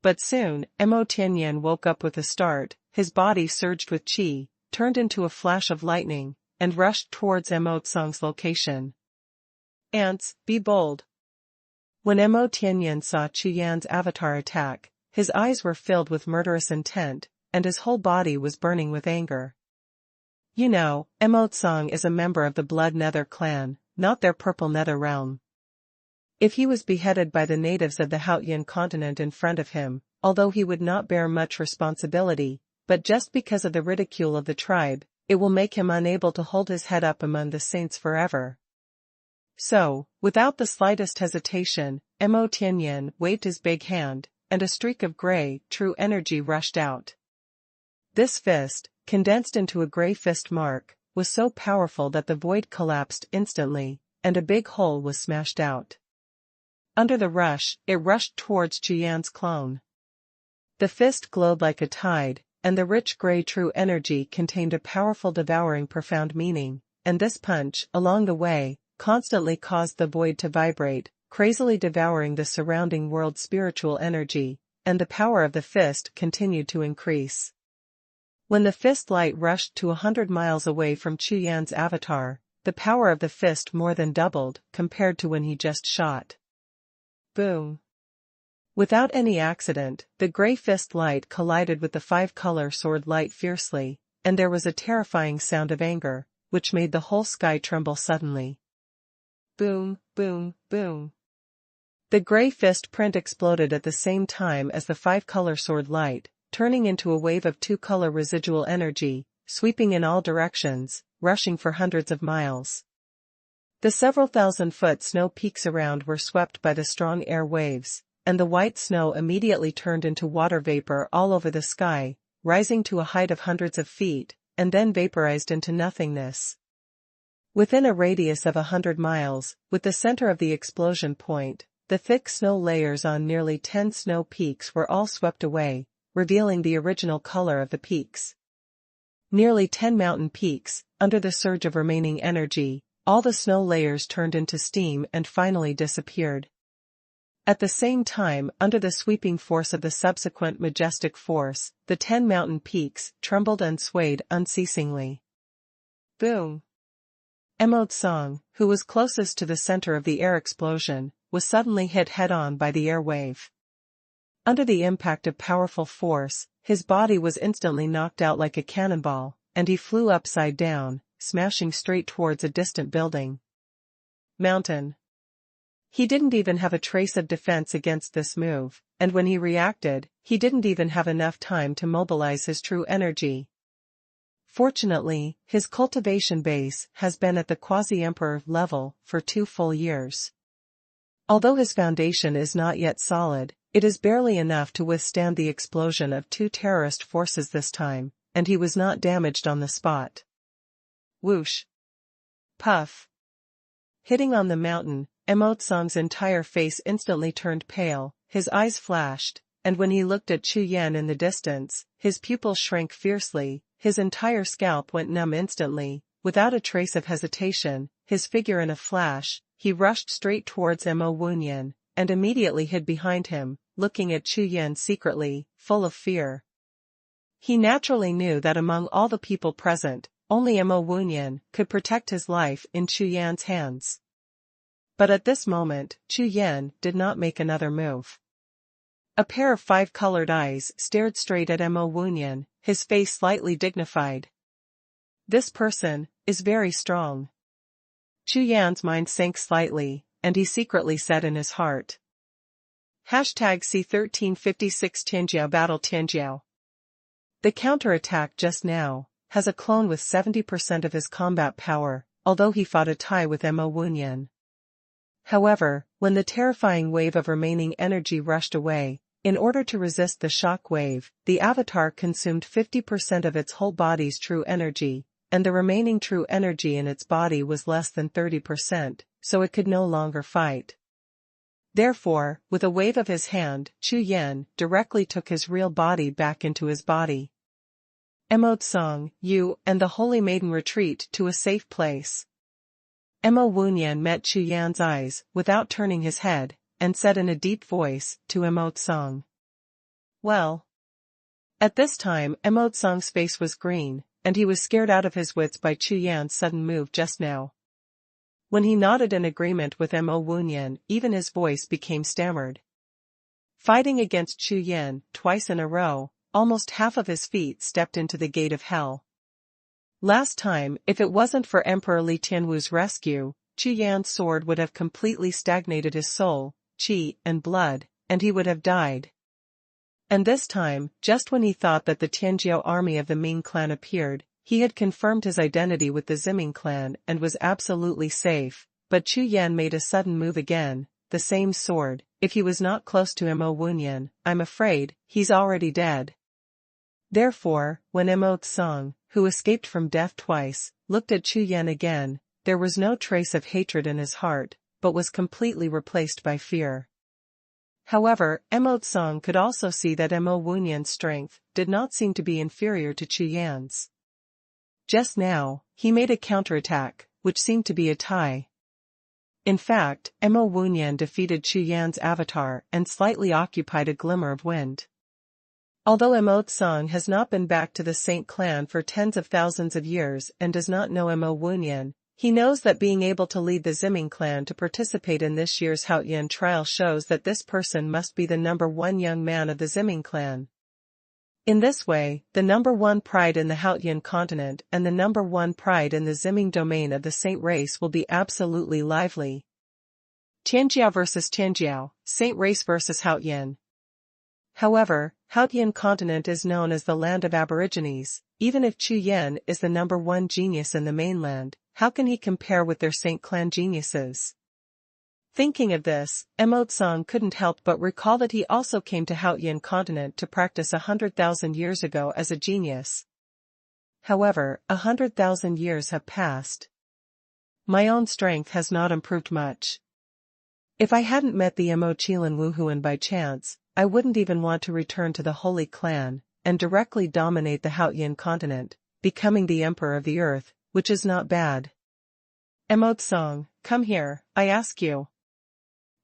But soon, Tianyan woke up with a start, his body surged with qi, turned into a flash of lightning, and rushed towards Song's location. "Ants, be bold." When Tianyan saw Chu Yan's avatar attack, his eyes were filled with murderous intent, and his whole body was burning with anger. You know, Song is a member of the Blood Nether clan, not their Purple Nether realm. If he was beheaded by the natives of the Haotian continent in front of him, although he would not bear much responsibility, but just because of the ridicule of the tribe, it will make him unable to hold his head up among the saints forever. So, without the slightest hesitation, Tianyan waved his big hand, and a streak of gray, true energy rushed out. This fist, condensed into a gray fist mark, was so powerful that the void collapsed instantly, and a big hole was smashed out. Under the rush, it rushed towards Chu Yan's clone. The fist glowed like a tide, and the rich gray true energy contained a powerful devouring profound meaning, and this punch, along the way, constantly caused the void to vibrate, crazily devouring the surrounding world's spiritual energy, and the power of the fist continued to increase. When the fist light rushed to 100 miles away from Chu Yan's avatar, the power of the fist more than doubled compared to when he just shot. Boom. Without any accident, the gray fist light collided with the five-color sword light fiercely, and there was a terrifying sound of anger, which made the whole sky tremble suddenly. Boom, boom, boom. The gray fist print exploded at the same time as the five-color sword light, turning into a wave of two-color residual energy, sweeping in all directions, rushing for hundreds of miles. The several thousand-foot snow peaks around were swept by the strong air waves, and the white snow immediately turned into water vapor all over the sky, rising to a height of hundreds of feet, and then vaporized into nothingness. Within a radius of 100 miles, with the center of the explosion point, the thick snow layers on nearly 10 snow peaks were all swept away, revealing the original color of the peaks. Nearly 10 mountain peaks, under the surge of remaining energy, all the snow layers turned into steam and finally disappeared. At the same time, under the sweeping force of the subsequent majestic force, the 10 mountain peaks trembled and swayed unceasingly. Boom! Emode Song, who was closest to the center of the air explosion, was suddenly hit head-on by the air wave. Under the impact of powerful force, his body was instantly knocked out like a cannonball, and he flew upside down, smashing straight towards a distant building. Mountain. He didn't even have a trace of defense against this move, and when he reacted, he didn't even have enough time to mobilize his true energy. Fortunately, his cultivation base has been at the quasi-emperor level for 2 full years. Although his foundation is not yet solid, it is barely enough to withstand the explosion of 2 terrorist forces this time, and he was not damaged on the spot. Whoosh! Puff! Hitting on the mountain, Emode Song's entire face instantly turned pale, his eyes flashed, and when he looked at Chu Yan in the distance, his pupils shrank fiercely, his entire scalp went numb instantly. Without a trace of hesitation, his figure in a flash, he rushed straight towards Wuhun, and immediately hid behind him, looking at Chu Yan secretly, full of fear. He naturally knew that among all the people present, only Wuhun could protect his life in Chu Yan's hands. But at this moment, Chu Yan did not make another move. A pair of 5-colored eyes stared straight at Wuhun, his face slightly dignified. This person is very strong. Chu Yan's mind sank slightly, and he secretly said in his heart. #C1356 Tianjiao Battle Tianjiao. The counterattack just now has a clone with 70% of his combat power, although he fought a tie with Wuhun. However, when the terrifying wave of remaining energy rushed away, in order to resist the shock wave, the avatar consumed 50% of its whole body's true energy, and the remaining true energy in its body was less than 30%, so it could no longer fight. Therefore, with a wave of his hand, Chu Yan directly took his real body back into his body. Emode Song, you and the Holy Maiden retreat to a safe place. Wuhun met Chu Yan's eyes without turning his head, and said in a deep voice to Emode Song. Well. At this time Emode Song's face was green, and he was scared out of his wits by Chu Yan's sudden move just now. When he nodded in agreement with Wuhun, even his voice became stammered. Fighting against Chu Yan twice in a row, almost half of his feet stepped into the gate of hell. Last time, if it wasn't for Emperor Li Tianwu's rescue, Chu Yan's sword would have completely stagnated his soul, qi, and blood, and he would have died. And this time, just when he thought that the Tianjiao army of the Ming clan appeared, he had confirmed his identity with the Ziming clan and was absolutely safe, but Chu Yan made a sudden move again, the same sword. If he was not close to Wuhun, I'm afraid, he's already dead. Therefore, when Emode Song, who escaped from death twice, looked at Chu Yan again, there was no trace of hatred in his heart, but was completely replaced by fear. However, Emode Song could also see that Wuhun's strength did not seem to be inferior to Chu Yan's. Just now, he made a counterattack, which seemed to be a tie. In fact, Wuhun defeated Chu Yan's avatar and slightly occupied a glimmer of wind. Although Mo Tsang has not been back to the Saint clan for tens of thousands of years and does not know Mo Wunyan, he knows that being able to lead the Ziming clan to participate in this year's Haotian trial shows that this person must be the number one young man of the Ziming clan. In this way, the number one pride in the Haotian continent and the number one pride in the Ziming domain of the Saint race will be absolutely lively. Tianjiao versus Tianjiao, Saint race versus Haotian. However, Haotian continent is known as the land of aborigines. Even if Chu Yan is the number one genius in the mainland, how can he compare with their Saint clan geniuses? Thinking of this, Mo Tsang couldn't help but recall that he also came to Haotian continent to practice 100,000 years ago as a genius. However, 100,000 years have passed. My own strength has not improved much. If I hadn't met the Mo Chilan Wuhun by chance, I wouldn't even want to return to the Holy Clan and directly dominate the Haotian continent, becoming the Emperor of the Earth, which is not bad. Mo Tsang, come here, I ask you.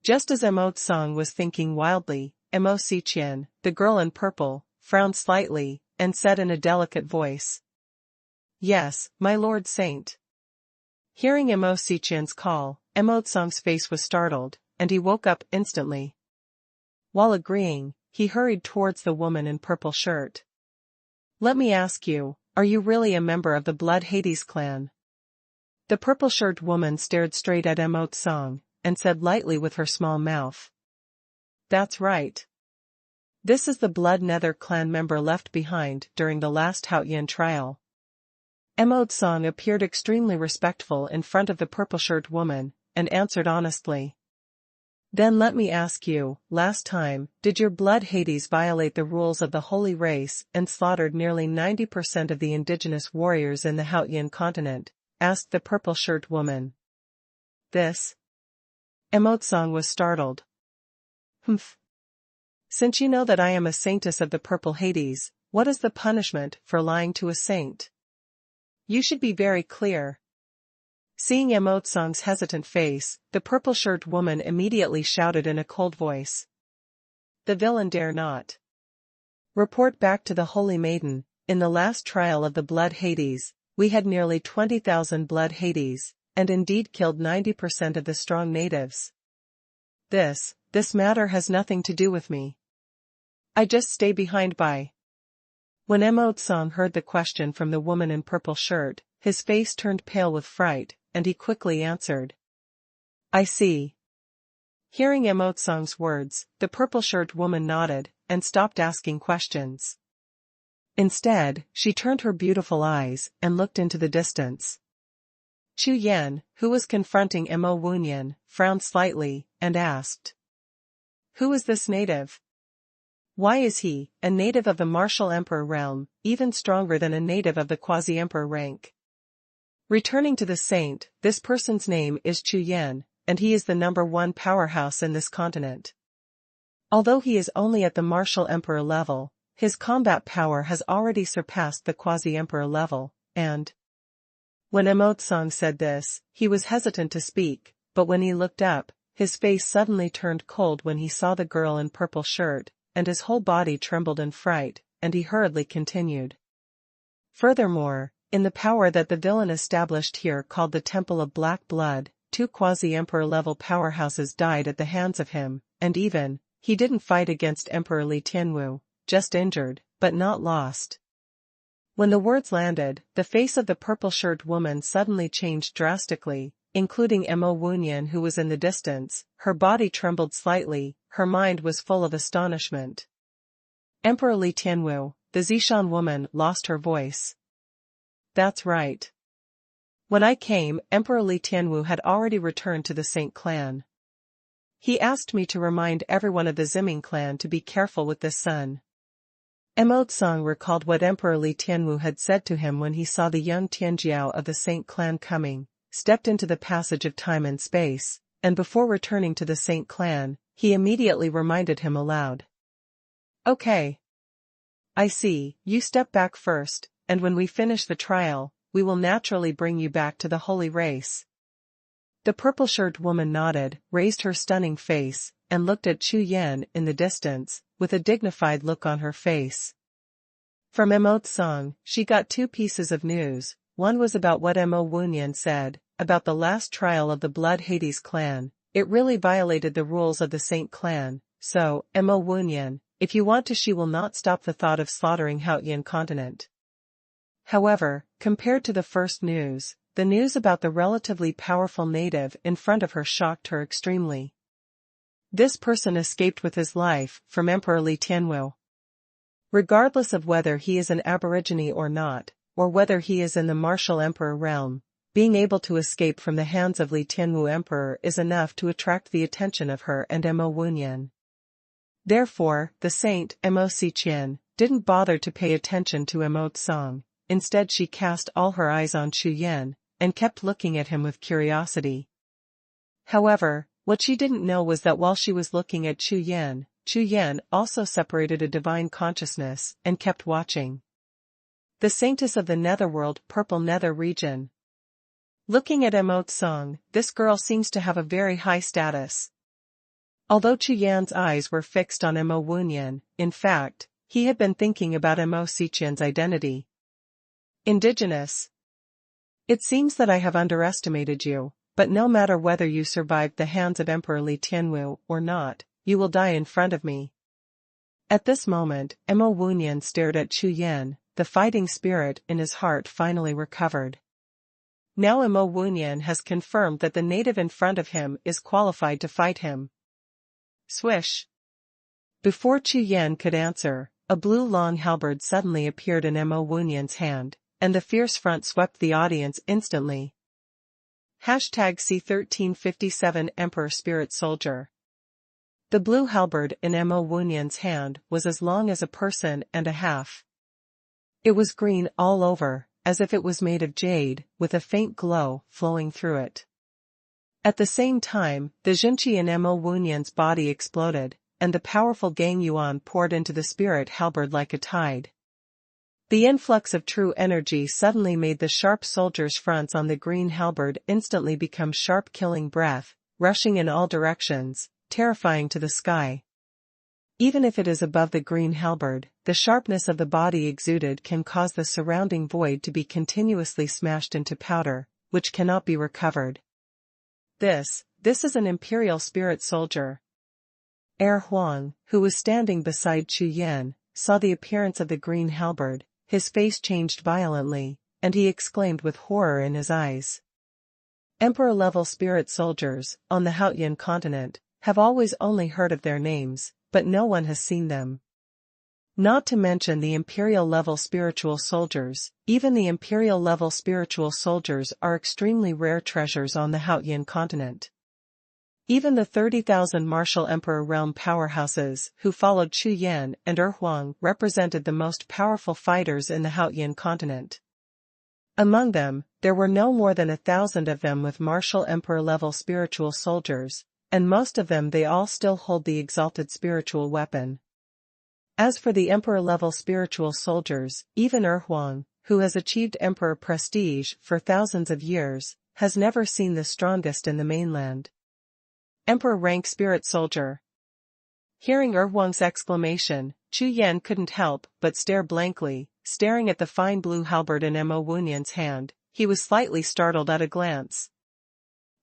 Just as Mo Tsang was thinking wildly, Mo Xiqian, the girl in purple, frowned slightly, and said in a delicate voice. Yes, my Lord Saint. Hearing Mo Xiqian's call, Mo Tsang's face was startled, and he woke up instantly. While agreeing, he hurried towards the woman in purple shirt. Let me ask you, are you really a member of the Blood Hades clan? The purple-shirt woman stared straight at Mo Tsang, and said lightly with her small mouth. That's right. This is the Blood Nether clan member left behind during the last Haotian trial. Mo Tsang appeared extremely respectful in front of the purple-shirt woman, and answered honestly. Then let me ask you, last time, did your Blood Hades violate the rules of the holy race and slaughtered nearly 90% of the indigenous warriors in the Haotian continent? Asked the purple-shirt woman. This? Mo Tsang was startled. Humph. Since you know that I am a saintess of the purple Hades, what is the punishment for lying to a saint? You should be very clear. Seeing Mo Tsang's hesitant face, the purple-shirt woman immediately shouted in a cold voice. The villain dare not. Report back to the Holy Maiden. In the last trial of the Blood Hades, we had nearly 20,000 Blood Hades, and indeed killed 90% of the strong natives. This matter has nothing to do with me. I just stay behind by. When Mo Tsang heard the question from the woman in purple shirt, his face turned pale with fright, and he quickly answered. I see. Hearing Mo Tsang's words, the purple-shirt woman nodded, and stopped asking questions. Instead, she turned her beautiful eyes, and looked into the distance. Chu Yan, who was confronting Mo Wunyan, frowned slightly, and asked. Who is this native? Why is he, a native of the martial emperor realm, even stronger than a native of the quasi-emperor rank? Returning to the saint, this person's name is Chu Yan, and he is the number one powerhouse in this continent. Although he is only at the martial emperor level, his combat power has already surpassed the quasi-emperor level, and... When Mo Tsang said this, he was hesitant to speak, but when he looked up, his face suddenly turned cold when he saw the girl in purple shirt, and his whole body trembled in fright, and he hurriedly continued. Furthermore, in the power that the villain established here called the Temple of Black Blood, 2 quasi-emperor level powerhouses died at the hands of him, and even, he didn't fight against Emperor Li Tianwu, just injured, but not lost. When the words landed, the face of the purple-shirt woman suddenly changed drastically, including Mo Wunyan who was in the distance. Her body trembled slightly, her mind was full of astonishment. Emperor Li Tianwu, the Zishan woman, lost her voice. That's right. When I came, Emperor Li Tianwu had already returned to the Saint clan. He asked me to remind everyone of the Ziming clan to be careful with this son. Mo Tsang recalled what Emperor Li Tianwu had said to him when he saw the young Tianjiao of the Saint clan coming, stepped into the passage of time and space, and before returning to the Saint clan, he immediately reminded him aloud. Okay. I see, you step back first, and when we finish the trial, we will naturally bring you back to the holy race. The purple-shirt woman nodded, raised her stunning face, and looked at Chu Yan in the distance, with a dignified look on her face. From Mo Tsang, she got two pieces of news. One was about what Mo Wuhun said, about the last trial of the Blood Hades clan. It really violated the rules of the Saint clan, so, Mo Wuhun, if you want to, she will not stop the thought of slaughtering Haoyan continent. However, compared to the first news, the news about the relatively powerful native in front of her shocked her extremely. This person escaped with his life from Emperor Li Tianwu. Regardless of whether he is an aborigine or not, or whether he is in the martial emperor realm, being able to escape from the hands of Li Tianwu emperor is enough to attract the attention of her and Mo Wuhun. Therefore, the saint, Mo Xiqian, didn't bother to pay attention to Mo Tsang. Instead she cast all her eyes on Chu Yan, and kept looking at him with curiosity. However, what she didn't know was that while she was looking at Chu Yan also separated a divine consciousness and kept watching. The saintess of the netherworld, purple nether region. Looking at Mo Tsang, this girl seems to have a very high status. Although Chu Yan's eyes were fixed on Mo Wuhun, in fact, he had been thinking about Mo Xiqian's identity. Indigenous. It seems that I have underestimated you, but no matter whether you survived the hands of Emperor Li Tianwu or not, you will die in front of me. At this moment, Mo Wuhun stared at Chu Yan. The fighting spirit in his heart finally recovered. Now Mo Wuhun has confirmed that the native in front of him is qualified to fight him. Swish. Before Chu Yan could answer, a blue long halberd suddenly appeared in Mo Wuhun's hand, and the fierce front swept the audience instantly. #C1357 Emperor Spirit Soldier. The blue halberd in Mo Wuhun's hand was as long as a person and a half. It was green all over, as if it was made of jade, with a faint glow flowing through it. At the same time, the Junqi in Mo Wuhun's body exploded, and the powerful Gang Yuan poured into the spirit halberd like a tide. The influx of true energy suddenly made the sharp soldiers' fronts on the green halberd instantly become sharp killing breath, rushing in all directions, terrifying to the sky. Even if it is above the green halberd, the sharpness of the body exuded can cause the surrounding void to be continuously smashed into powder, which cannot be recovered. This is an imperial spirit soldier. Huang, who was standing beside Chu Yan, saw the appearance of the green halberd, his face changed violently, and he exclaimed with horror in his eyes. Emperor-level spirit soldiers, on the Haoyan continent, have always only heard of their names, but no one has seen them. Not to mention the imperial-level spiritual soldiers. Even the imperial-level spiritual soldiers are extremely rare treasures on the Haoyan continent. Even the 30,000 martial emperor realm powerhouses who followed Chu Yan and Huang represented the most powerful fighters in the Haoyan continent. Among them, there were no more than 1,000 of them with martial emperor-level spiritual soldiers, and most of them they all still hold the exalted spiritual weapon. As for the emperor-level spiritual soldiers, even Huang, who has achieved emperor prestige for thousands of years, has never seen the strongest in the mainland. Emperor rank spirit soldier. Hearing Huang's exclamation, Chu Yan couldn't help but stare blankly, staring at the fine blue halberd in Mo Wuhun's hand. He was slightly startled at a glance.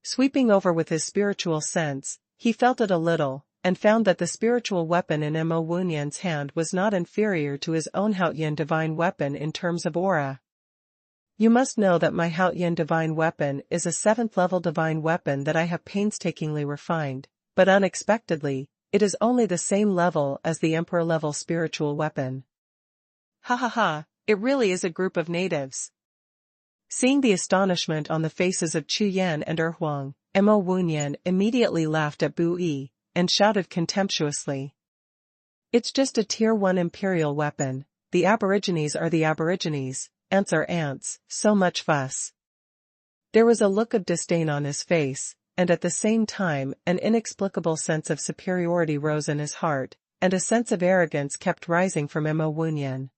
Sweeping over with his spiritual sense, he felt it a little, and found that the spiritual weapon in Mo Wuhun's hand was not inferior to his own Haoyan divine weapon in terms of aura. You must know that my Haoyan divine weapon is a 7th level divine weapon that I have painstakingly refined, but unexpectedly, it is only the same level as the emperor level spiritual weapon. Ha ha ha, it really is a group of natives. Seeing the astonishment on the faces of Chu Yan and Huang, Mo Wuhun immediately laughed at Bu Yi, and shouted contemptuously. It's just a tier 1 imperial weapon. The aborigines are the aborigines, ants are ants, so much fuss. There was a look of disdain on his face, and at the same time an inexplicable sense of superiority rose in his heart, and a sense of arrogance kept rising from Mo Wuhun.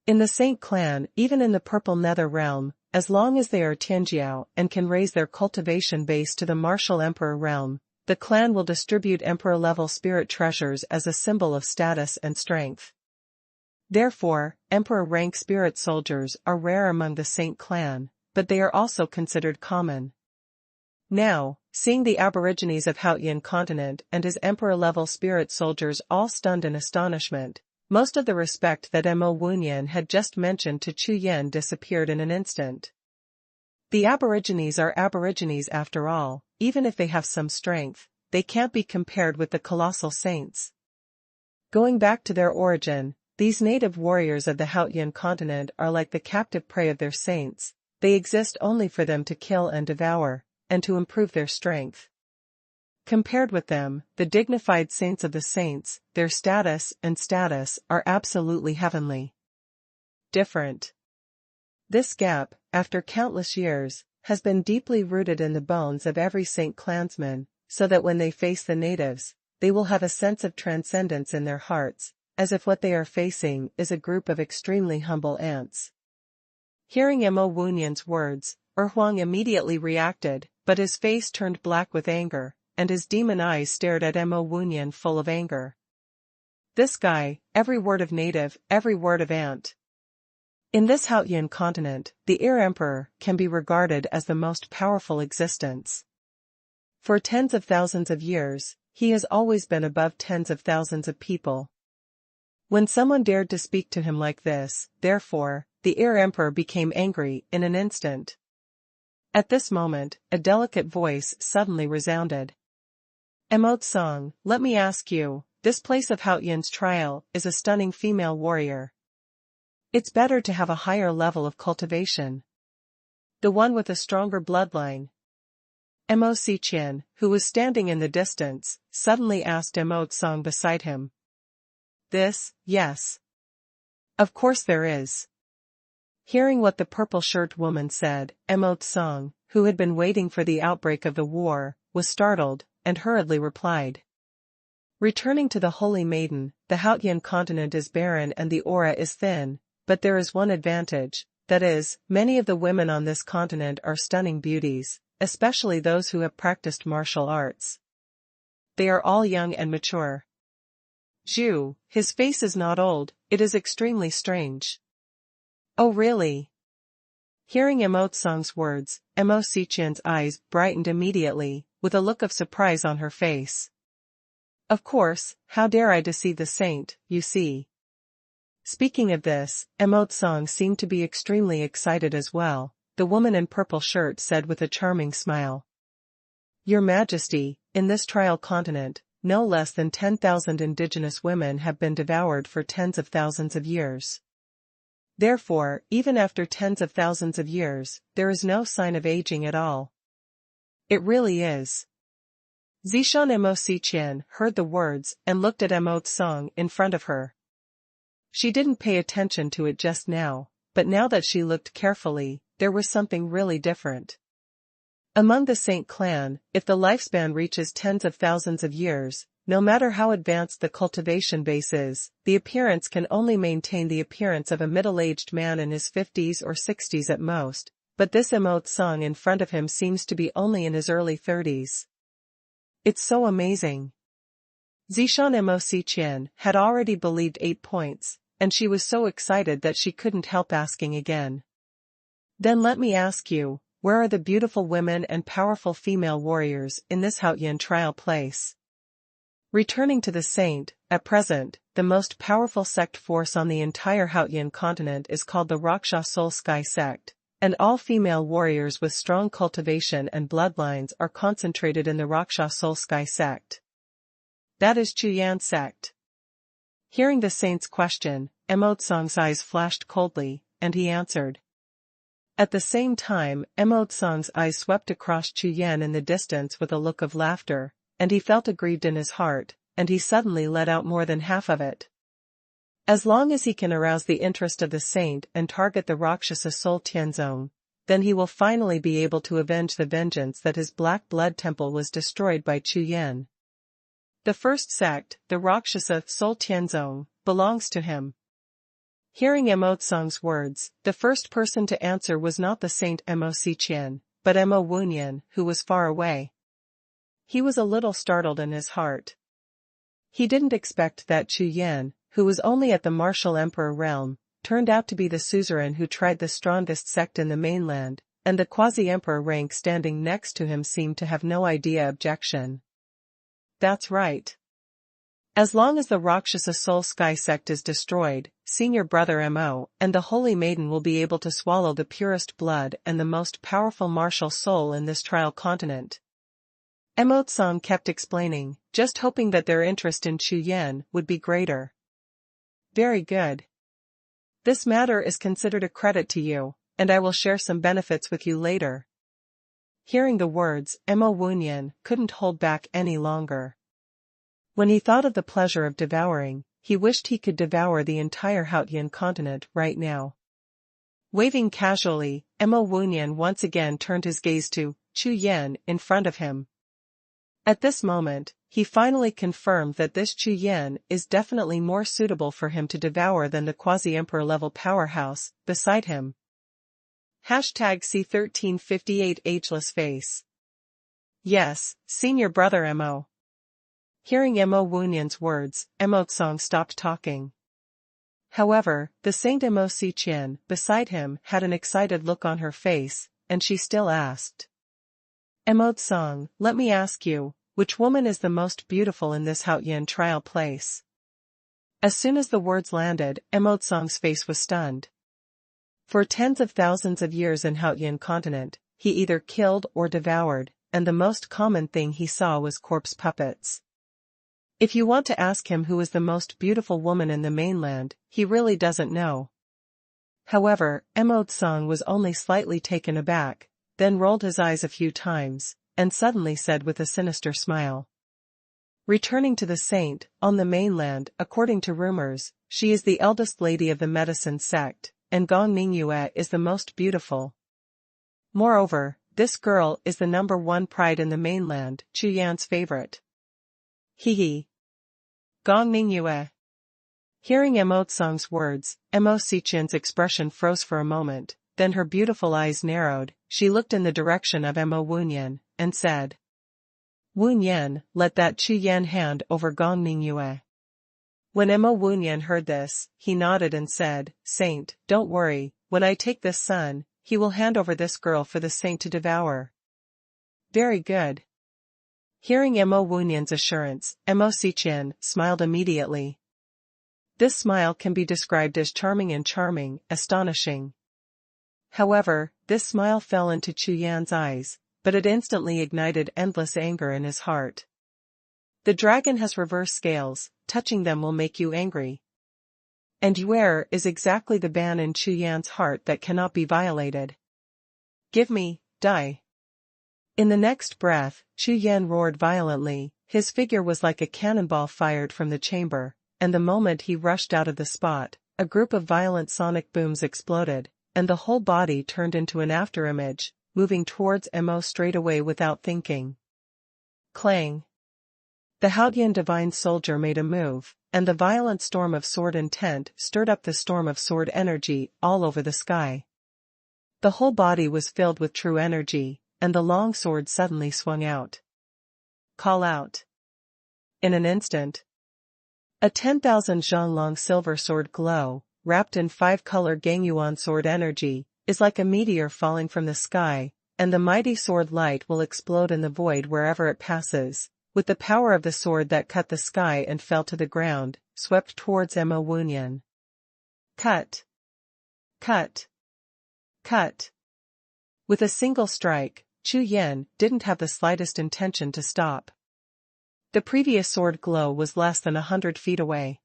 In the Saint clan, even in the Purple Nether realm, as long as they are Tianjiao and can raise their cultivation base to the martial emperor realm, the clan will distribute emperor-level spirit treasures as a symbol of status and strength. Therefore, emperor-rank spirit soldiers are rare among the Saint clan, but they are also considered common. Now, seeing the aborigines of Haotian continent and his emperor-level spirit soldiers all stunned in astonishment, most of the respect that Mo Wunyan had just mentioned to Chu Yan disappeared in an instant. The aborigines are aborigines after all, even if they have some strength, they can't be compared with the colossal saints. Going back to their origin, these native warriors of the Haotian continent are like the captive prey of their saints, they exist only for them to kill and devour, and to improve their strength. Compared with them, the dignified saints of the saints, their status are absolutely heavenly. Different. This gap, after countless years, has been deeply rooted in the bones of every Saint clansman, so that when they face the natives, they will have a sense of transcendence in their hearts, as if what they are facing is a group of extremely humble ants. Hearing Mo Wunyan's words, Huang immediately reacted, but his face turned black with anger, and his demon eyes stared at Mo Wunyan full of anger. This guy, every word of native, every word of ant. In this Haotian continent, the Ear Emperor can be regarded as the most powerful existence. For tens of thousands of years, he has always been above tens of thousands of people. When someone dared to speak to him like this, therefore, the Ear Emperor became angry in an instant. At this moment, a delicate voice suddenly resounded. Mo Tsang, let me ask you, this place of Haotian's trial is a stunning female warrior. It's better to have a higher level of cultivation. The one with a stronger bloodline. Mo Xiqian, who was standing in the distance, suddenly asked Mo Tsang beside him. Yes. Of course there is. Hearing what the purple-shirt woman said, Mo Tsang, who had been waiting for the outbreak of the war, was startled, and hurriedly replied. Returning to the Holy Maiden, the Haotian continent is barren and the aura is thin, but there is one advantage, that is, many of the women on this continent are stunning beauties, especially those who have practiced martial arts. They are all young and mature. Zhu, his face is not old, it is extremely strange. Oh really? Hearing Mo Tsang's words, Mo Xiqian's eyes brightened immediately, with a look of surprise on her face. Of course, how dare I deceive the saint, you see. Speaking of this, Mo Tsang seemed to be extremely excited as well, the woman in purple shirt said with a charming smile. Your Majesty, in this trial continent, no less than 10,000 indigenous women have been devoured for tens of thousands of years. Therefore, even after tens of thousands of years, there is no sign of aging at all. It really is. Zishan Mo Xiqian heard the words and looked at Mo Tsang in front of her. She didn't pay attention to it just now, but now that she looked carefully, there was something really different. Among the Saint clan, if the lifespan reaches tens of thousands of years, no matter how advanced the cultivation base is, the appearance can only maintain the appearance of a middle-aged man in his 50s or 60s at most, but this Mo Tsang in front of him seems to be only in his early 30s. It's so amazing. Zishan Mo Xiqian had already believed 8 points, and she was so excited that she couldn't help asking again. Then let me ask you, where are the beautiful women and powerful female warriors in this Haotian trial place? Returning to the saint, at present, the most powerful sect force on the entire Haotian continent is called the Raksha Soul Sky sect, and all female warriors with strong cultivation and bloodlines are concentrated in the Raksha Soul Sky sect. That is Chu Yan sect. Hearing the saint's question, Mo Tsang's eyes flashed coldly, and he answered. At the same time, Mo Tsang's eyes swept across Chu Yan in the distance with a look of laughter, and he felt aggrieved in his heart, and he suddenly let out more than half of it. As long as he can arouse the interest of the saint and target the Rakshasa Soul Tianzong, then he will finally be able to avenge the vengeance that his Black Blood Temple was destroyed by Chu Yan. The first sect, the Rakshasa Soul Tianzong, belongs to him. Hearing Mo Tsang's words, the first person to answer was not the saint Mo Xiqian, but Mo Wunyan, who was far away. He was a little startled in his heart. He didn't expect that Chu Yan, who was only at the martial emperor realm, turned out to be the suzerain who tried the strongest sect in the mainland, and the quasi-emperor rank standing next to him seemed to have no objection. That's right. As long as the Rakshasa Soul Sky sect is destroyed, Senior Brother Mo and the Holy Maiden will be able to swallow the purest blood and the most powerful martial soul in this trial continent. Mo Tsang kept explaining, just hoping that their interest in Chu Yan would be greater. Very good. This matter is considered a credit to you, and I will share some benefits with you later. Hearing the words, Mo Wuhun couldn't hold back any longer. When he thought of the pleasure of devouring, he wished he could devour the entire Hautian continent right now. Waving casually, Mo Wuhun once again turned his gaze to Chu Yan in front of him. At this moment, he finally confirmed that this Chu Yan is definitely more suitable for him to devour than the quasi-emperor level powerhouse beside him. #C1358 Ageless Face. Yes, Senior Brother Mo. Hearing Mo Wuhun's words, Mo Tsang stopped talking. However, the Saint Mo Xiqian beside him had an excited look on her face, and she still asked. Mo Tsang, let me ask you, which woman is the most beautiful in this Hautian trial place? As soon as the words landed, Mo Tsang's face was stunned. For tens of thousands of years in Hautian continent, he either killed or devoured, and the most common thing he saw was corpse puppets. If you want to ask him who is the most beautiful woman in the mainland, he really doesn't know. However, Mo Tsang was only slightly taken aback, then rolled his eyes a few times, and suddenly said with a sinister smile. Returning to the saint, on the mainland, according to rumors, she is the eldest lady of the medicine sect, and Gong Ningyue is the most beautiful. Moreover, this girl is the #1 pride in the mainland, Chu Yan's favorite. Hee. Gong Ningyue. Hearing Mo Tsang's words, Mo Xiqian's expression froze for a moment, then her beautiful eyes narrowed, she looked in the direction of Mo Wuhun, and said. Wuhun, let that Chu Yan hand over Gong Ningyue. When Mo Wuhun heard this, he nodded and said, Saint, don't worry, when I take this son, he will hand over this girl for the saint to devour. Very good. Hearing Mo Wuhun's assurance, Mo Xiqian smiled immediately. This smile can be described as charming, astonishing. However, this smile fell into Chu Yan's eyes, but it instantly ignited endless anger in his heart. The dragon has reverse scales, touching them will make you angry. And where is exactly the ban in Chu Yan's heart that cannot be violated? Give me, die. In the next breath, Chu Yan roared violently, his figure was like a cannonball fired from the chamber, and the moment he rushed out of the spot, a group of violent sonic booms exploded, and the whole body turned into an afterimage, moving towards Mo straight away without thinking. Clang. The Hautian divine soldier made a move, and the violent storm of sword intent stirred up the storm of sword energy all over the sky. The whole body was filled with true energy, and the long sword suddenly swung out. Call out. In an instant, a 10,000 zhang long silver sword glow, wrapped in 5-color Gangyuan sword energy, is like a meteor falling from the sky, and the mighty sword light will explode in the void wherever it passes, with the power of the sword that cut the sky and fell to the ground, swept towards Mo Wuhun. Cut. Cut. Cut. With a single strike, Chu Yan didn't have the slightest intention to stop. The previous sword glow was less than 100 feet away.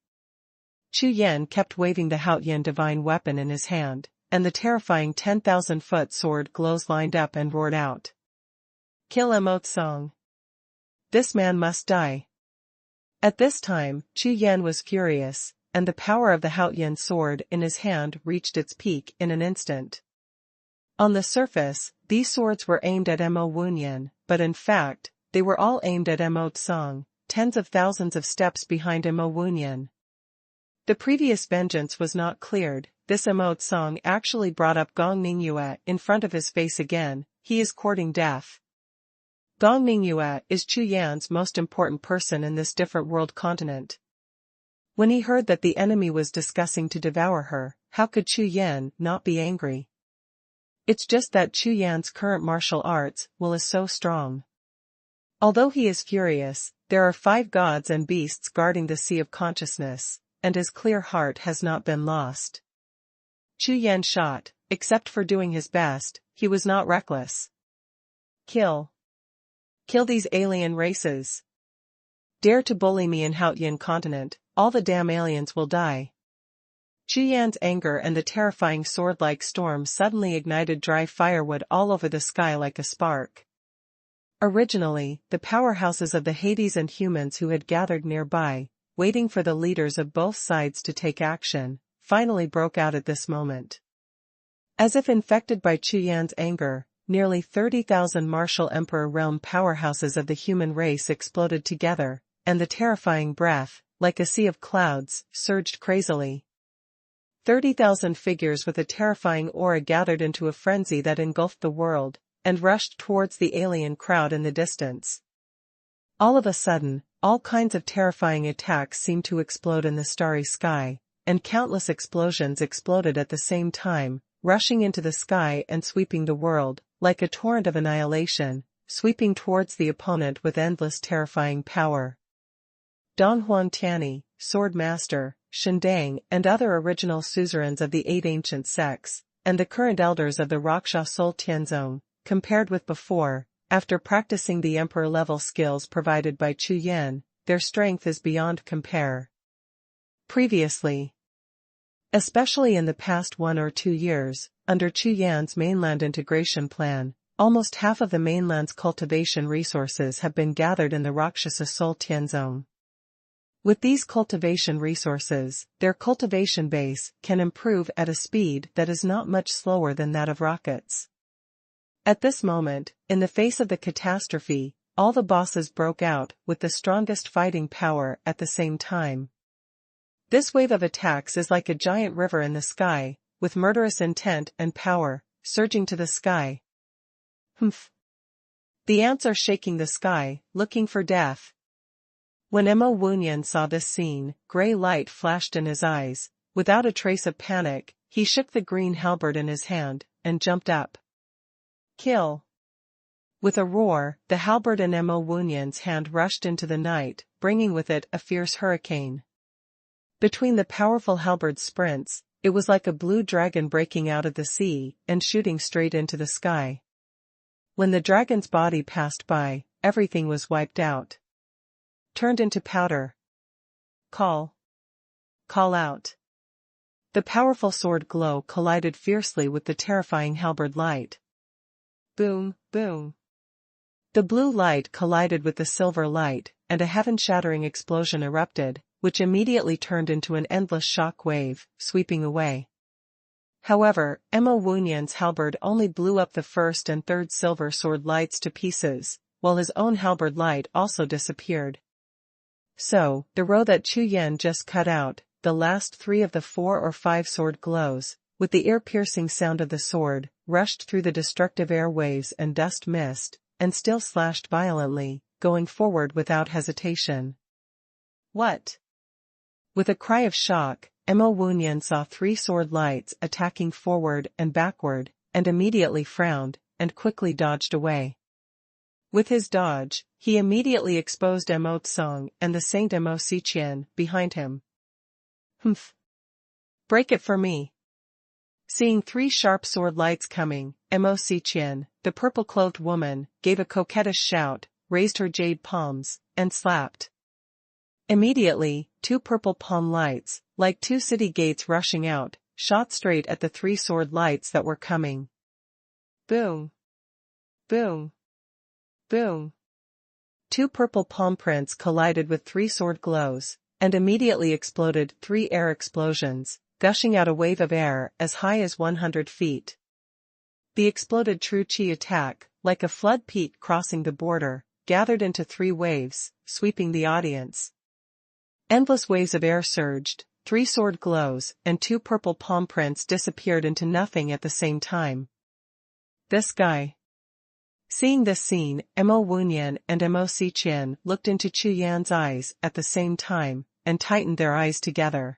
Chu Yan kept waving the Hautian divine weapon in his hand, and the terrifying 10,000-foot sword glows lined up and roared out. Kill Mo Tsang. This man must die. At this time, Chu Yan was furious, and the power of the Hautian sword in his hand reached its peak in an instant. On the surface, these swords were aimed at Mo Wuhun, but in fact, they were all aimed at Mo Tsang, tens of thousands of steps behind Mo Wuhun. The previous vengeance was not cleared, this Mo Tsang actually brought up Gong Ningyue in front of his face again, he is courting death. Gong Ningyue is Chu Yan's most important person in this different world continent. When he heard that the enemy was discussing to devour her, how could Chu Yan not be angry? It's just that Chu Yan's current martial arts will is so strong. Although he is furious, there are 5 gods and beasts guarding the Sea of Consciousness, and his clear heart has not been lost. Chu Yan shot, except for doing his best, he was not reckless. Kill these alien races. Dare to bully me in Haotian continent, all the damn aliens will die. Chu Yan's anger and the terrifying sword-like storm suddenly ignited dry firewood all over the sky like a spark. Originally, the powerhouses of the Hades and humans who had gathered nearby, waiting for the leaders of both sides to take action, finally broke out at this moment. As if infected by Chu Yan's anger, nearly 30,000 martial Emperor realm powerhouses of the human race exploded together, and the terrifying breath, like a sea of clouds, surged crazily. 30,000 figures with a terrifying aura gathered into a frenzy that engulfed the world, and rushed towards the alien crowd in the distance. All of a sudden, all kinds of terrifying attacks seemed to explode in the starry sky, and countless explosions exploded at the same time, rushing into the sky and sweeping the world, like a torrent of annihilation, sweeping towards the opponent with endless terrifying power. Donhuan Tianyi, Sword Master, Shindang and other original suzerains of the 8 ancient sects, and the current elders of the Raksha Soul Tianzong, compared with before, after practicing the emperor-level skills provided by Chu Yan, their strength is beyond compare. Previously, especially in the past 1 or 2 years, under Chu Yan's mainland integration plan, almost half of the mainland's cultivation resources have been gathered in the Rakshasa Soul Tianzong. With these cultivation resources, their cultivation base can improve at a speed that is not much slower than that of rockets. At this moment, in the face of the catastrophe, all the bosses broke out with the strongest fighting power at the same time. This wave of attacks is like a giant river in the sky, with murderous intent and power, surging to the sky. Humph! The ants are shaking the sky, looking for death. When Mo Wunyan saw this scene, gray light flashed in his eyes. Without a trace of panic, he shook the green halberd in his hand, and jumped up. Kill! With a roar, the halberd in Mo Wunyan's hand rushed into the night, bringing with it a fierce hurricane. Between the powerful halberd's sprints, it was like a blue dragon breaking out of the sea, and shooting straight into the sky. When the dragon's body passed by, everything was wiped out. Turned into powder. Call out. The powerful sword glow collided fiercely with the terrifying halberd light. Boom, boom. The blue light collided with the silver light, and a heaven-shattering explosion erupted, which immediately turned into an endless shock wave, sweeping away. However, Mo Wunyan's halberd only blew up the first and third silver sword lights to pieces, while his own halberd light also disappeared. So, the row that Chu Yan just cut out, the last 3 of the 4 or 5 sword glows, with the ear-piercing sound of the sword, rushed through the destructive air waves and dust mist, and still slashed violently, going forward without hesitation. What? With a cry of shock, Mo Wunyan saw 3 sword lights attacking forward and backward, and immediately frowned, and quickly dodged away. With his dodge, he immediately exposed Mo Tsong and the Saint Mo Xiqian behind him. Humph! Break it for me! Seeing 3 sharp sword lights coming, Mo Xiqian, the purple-clothed woman, gave a coquettish shout, raised her jade palms, and slapped. Immediately, 2 purple palm lights, like 2 city gates rushing out, shot straight at the 3 sword lights that were coming. Boom! Boom! Boom! 2 purple palm prints collided with 3 sword glows, and immediately exploded 3 air explosions, gushing out a wave of air as high as 100 feet. The exploded true chi attack, like a flood peak crossing the border, gathered into 3 waves, sweeping the audience. Endless waves of air surged, 3 sword glows and 2 purple palm prints disappeared into nothing at the same time. This guy. Seeing this scene, Mo Wunyan and Mo Xiqian looked into Chu Yan's eyes at the same time, and tightened their eyes together.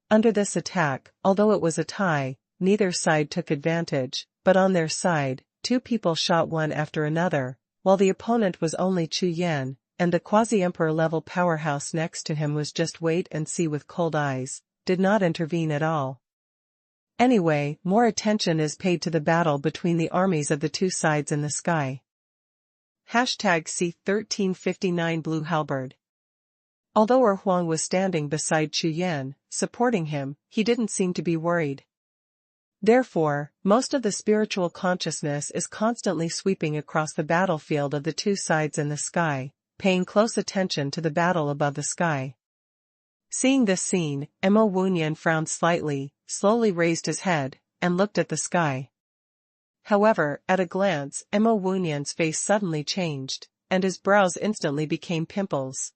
Under this attack, although it was a tie, neither side took advantage, but on their side, two people shot one after another, while the opponent was only Chu Yan, and the quasi-emperor level powerhouse next to him was just wait and see with cold eyes, did not intervene at all. Anyway, more attention is paid to the battle between the armies of the two sides in the sky. #C1359 Blue Halberd. Although Huang was standing beside Chu Yan, supporting him, he didn't seem to be worried. Therefore, most of the spiritual consciousness is constantly sweeping across the battlefield of the two sides in the sky, paying close attention to the battle above the sky. Seeing this scene, Mo Wunyan frowned slightly, slowly raised his head, and looked at the sky. However, at a glance, Mo Wunyan's face suddenly changed, and his brows instantly became pimples.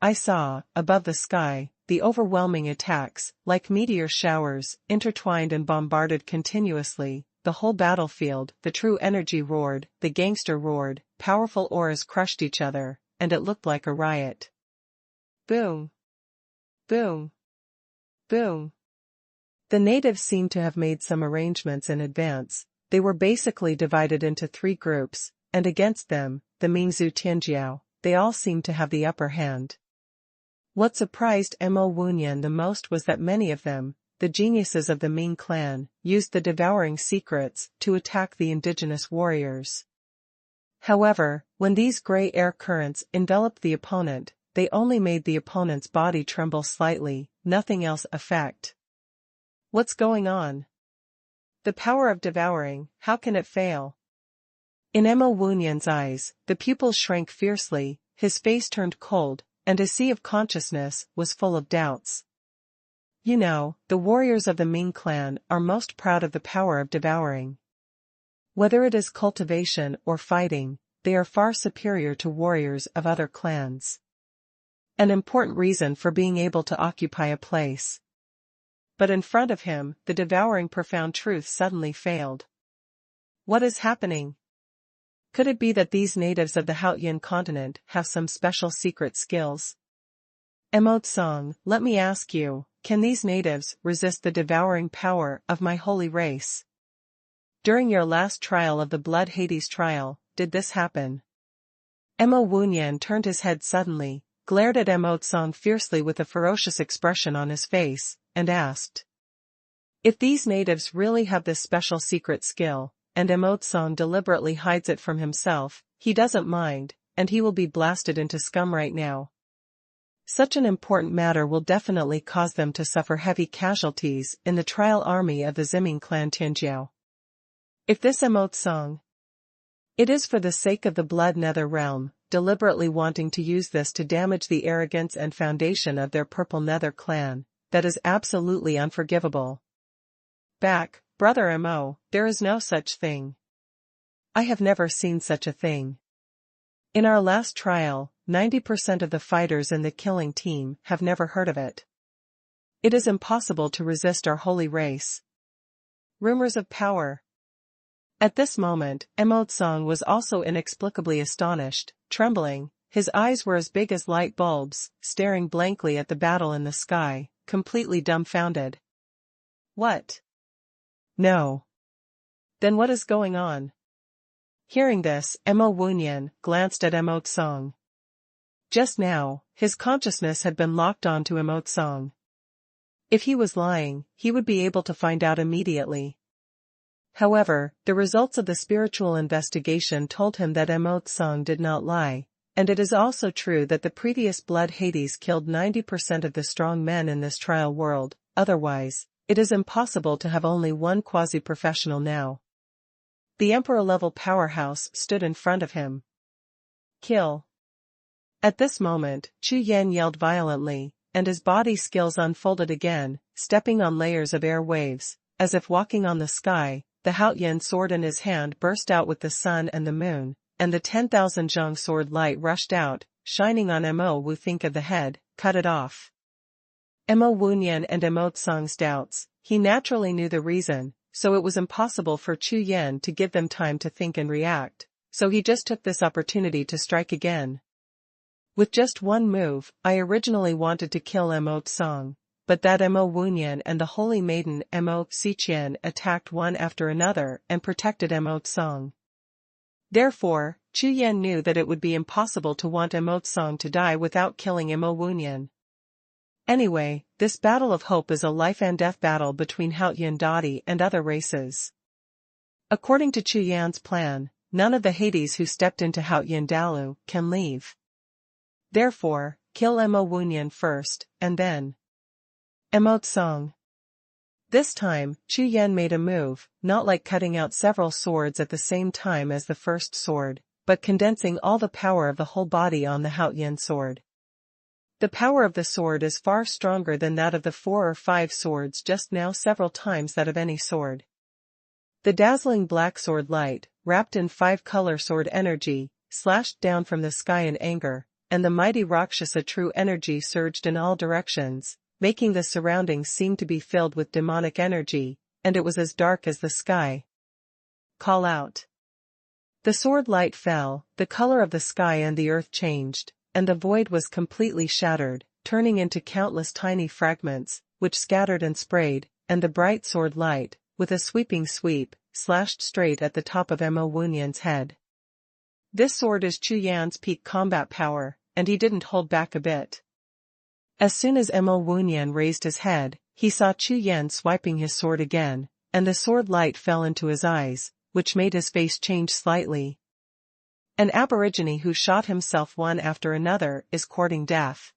I saw, above the sky, the overwhelming attacks, like meteor showers, intertwined and bombarded continuously, the whole battlefield, the true energy roared, the gangster roared, powerful auras crushed each other, and it looked like a riot. Boom! Boom! Boom! The natives seemed to have made some arrangements in advance. They were basically divided into three groups, and against them, the Mingzhu Tianjiao, they all seemed to have the upper hand. What surprised Mo Wunyan the most was that many of them, the geniuses of the Ming clan, used the devouring secrets to attack the indigenous warriors. However, when these gray air currents enveloped the opponent, they only made the opponent's body tremble slightly, nothing else effect. What's going on? The power of devouring, how can it fail? In Mo Wunyan's eyes, the pupils shrank fiercely, his face turned cold, and his sea of consciousness was full of doubts. You know, the warriors of the Ming clan are most proud of the power of devouring. Whether it is cultivation or fighting, they are far superior to warriors of other clans. An important reason for being able to occupy a place. But in front of him, the devouring profound truth suddenly failed. What is happening? Could it be that these natives of the Haotian continent have some special secret skills? Mo Tsang, let me ask you, can these natives resist the devouring power of my holy race? During your last trial of the Blood Hades trial, did this happen? Mo Wunyan turned his head suddenly, glared at Mo Tsang fiercely with a ferocious expression on his face, and asked. If these natives really have this special secret skill, and Mo Tsang deliberately hides it from himself, he doesn't mind, and he will be blasted into scum right now. Such an important matter will definitely cause them to suffer heavy casualties in the trial army of the Ziming clan Tianjiao. If this Mo Tsang, it is for the sake of the Blood Nether realm, deliberately wanting to use this to damage the arrogance and foundation of their Purple Nether clan, that is absolutely unforgivable. Back, Brother Mo, there is no such thing. I have never seen such a thing. In our last trial, 90% of the fighters in the killing team have never heard of it. It is impossible to resist our holy race. Rumors of power. At this moment, Mo Tsang was also inexplicably astonished, trembling, his eyes were as big as light bulbs, staring blankly at the battle in the sky, completely dumbfounded. What? No. Then what is going on? Hearing this, Mo Wunyan glanced at Mo Tsang. Just now, his consciousness had been locked on to Mo Tsang. If he was lying, he would be able to find out immediately. However, the results of the spiritual investigation told him that Mo Tsang did not lie, and it is also true that the previous Blood Hades killed 90% of the strong men in this trial world, otherwise, it is impossible to have only one quasi-professional now. The emperor-level powerhouse stood in front of him. Kill. At this moment, Chu Yan yelled violently, and his body skills unfolded again, stepping on layers of air waves, as if walking on the sky. The Haotian sword in his hand burst out with the sun and the moon, and the 10,000 zhang sword light rushed out, shining on Mo Wu think of the head, cut it off. Mo Wunyan and Mo Tsang's doubts, he naturally knew the reason, so it was impossible for Chu Yan to give them time to think and react, so he just took this opportunity to strike again. With just one move, I originally wanted to kill Mo Tsang, but that Mo Wunyan and the holy maiden Mo Xiqian attacked one after another and protected Mo Tsang. Therefore, Chu Yan knew that it would be impossible to want Mo Tsang to die without killing Mo Wunyan. Anyway, this battle of hope is a life-and-death battle between Haotian Dadi and other races. According to Chu Yan's plan, none of the Hades who stepped into Haotian Dalu can leave. Therefore, kill Mo Wunyan first, and then Mo Tsang. This time, Chu Yan made a move, not like cutting out several swords at the same time as the first sword, but condensing all the power of the whole body on the Haotian sword. The power of the sword is far stronger than that of the 4 or 5 swords just now, several times that of any sword. The dazzling black sword light, wrapped in 5-color sword energy, slashed down from the sky in anger, and the mighty Rakshasa true energy surged in all directions, making the surroundings seem to be filled with demonic energy, and it was as dark as the sky. Call out. The sword light fell, the color of the sky and the earth changed, and the void was completely shattered, turning into countless tiny fragments, which scattered and sprayed, and the bright sword light, with a sweeping sweep, slashed straight at the top of Mo Wunyan's head. This sword is Chu Yan's peak combat power, and he didn't hold back a bit. As soon as Mo Wunyan raised his head, he saw Chu Yan swiping his sword again, and the sword light fell into his eyes, which made his face change slightly. An aborigine who shot himself one after another is courting death.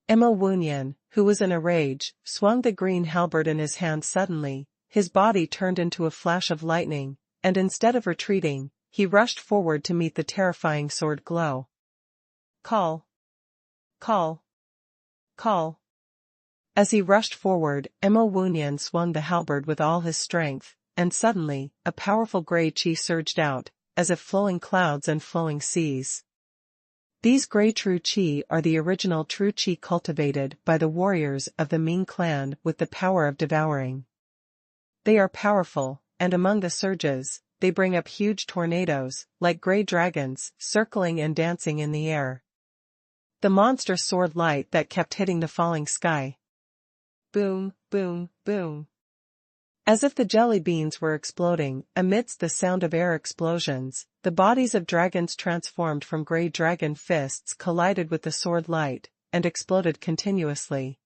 Mo Wunyan, who was in a rage, swung the green halberd in his hand suddenly, his body turned into a flash of lightning, and instead of retreating, he rushed forward to meet the terrifying sword glow. Call! Call! Call! As he rushed forward, Mo Wunyan swung the halberd with all his strength, and suddenly, a powerful grey chi surged out, as if flowing clouds and flowing seas. These grey true chi are the original true chi cultivated by the warriors of the Ming clan with the power of devouring. They are powerful, and among the surges, they bring up huge tornadoes, like grey dragons, circling and dancing in the air. The monster sword light that kept hitting the falling sky. Boom, boom, boom. As if the jelly beans were exploding, amidst the sound of air explosions, the bodies of dragons transformed from grey dragon fists collided with the sword light, and exploded continuously.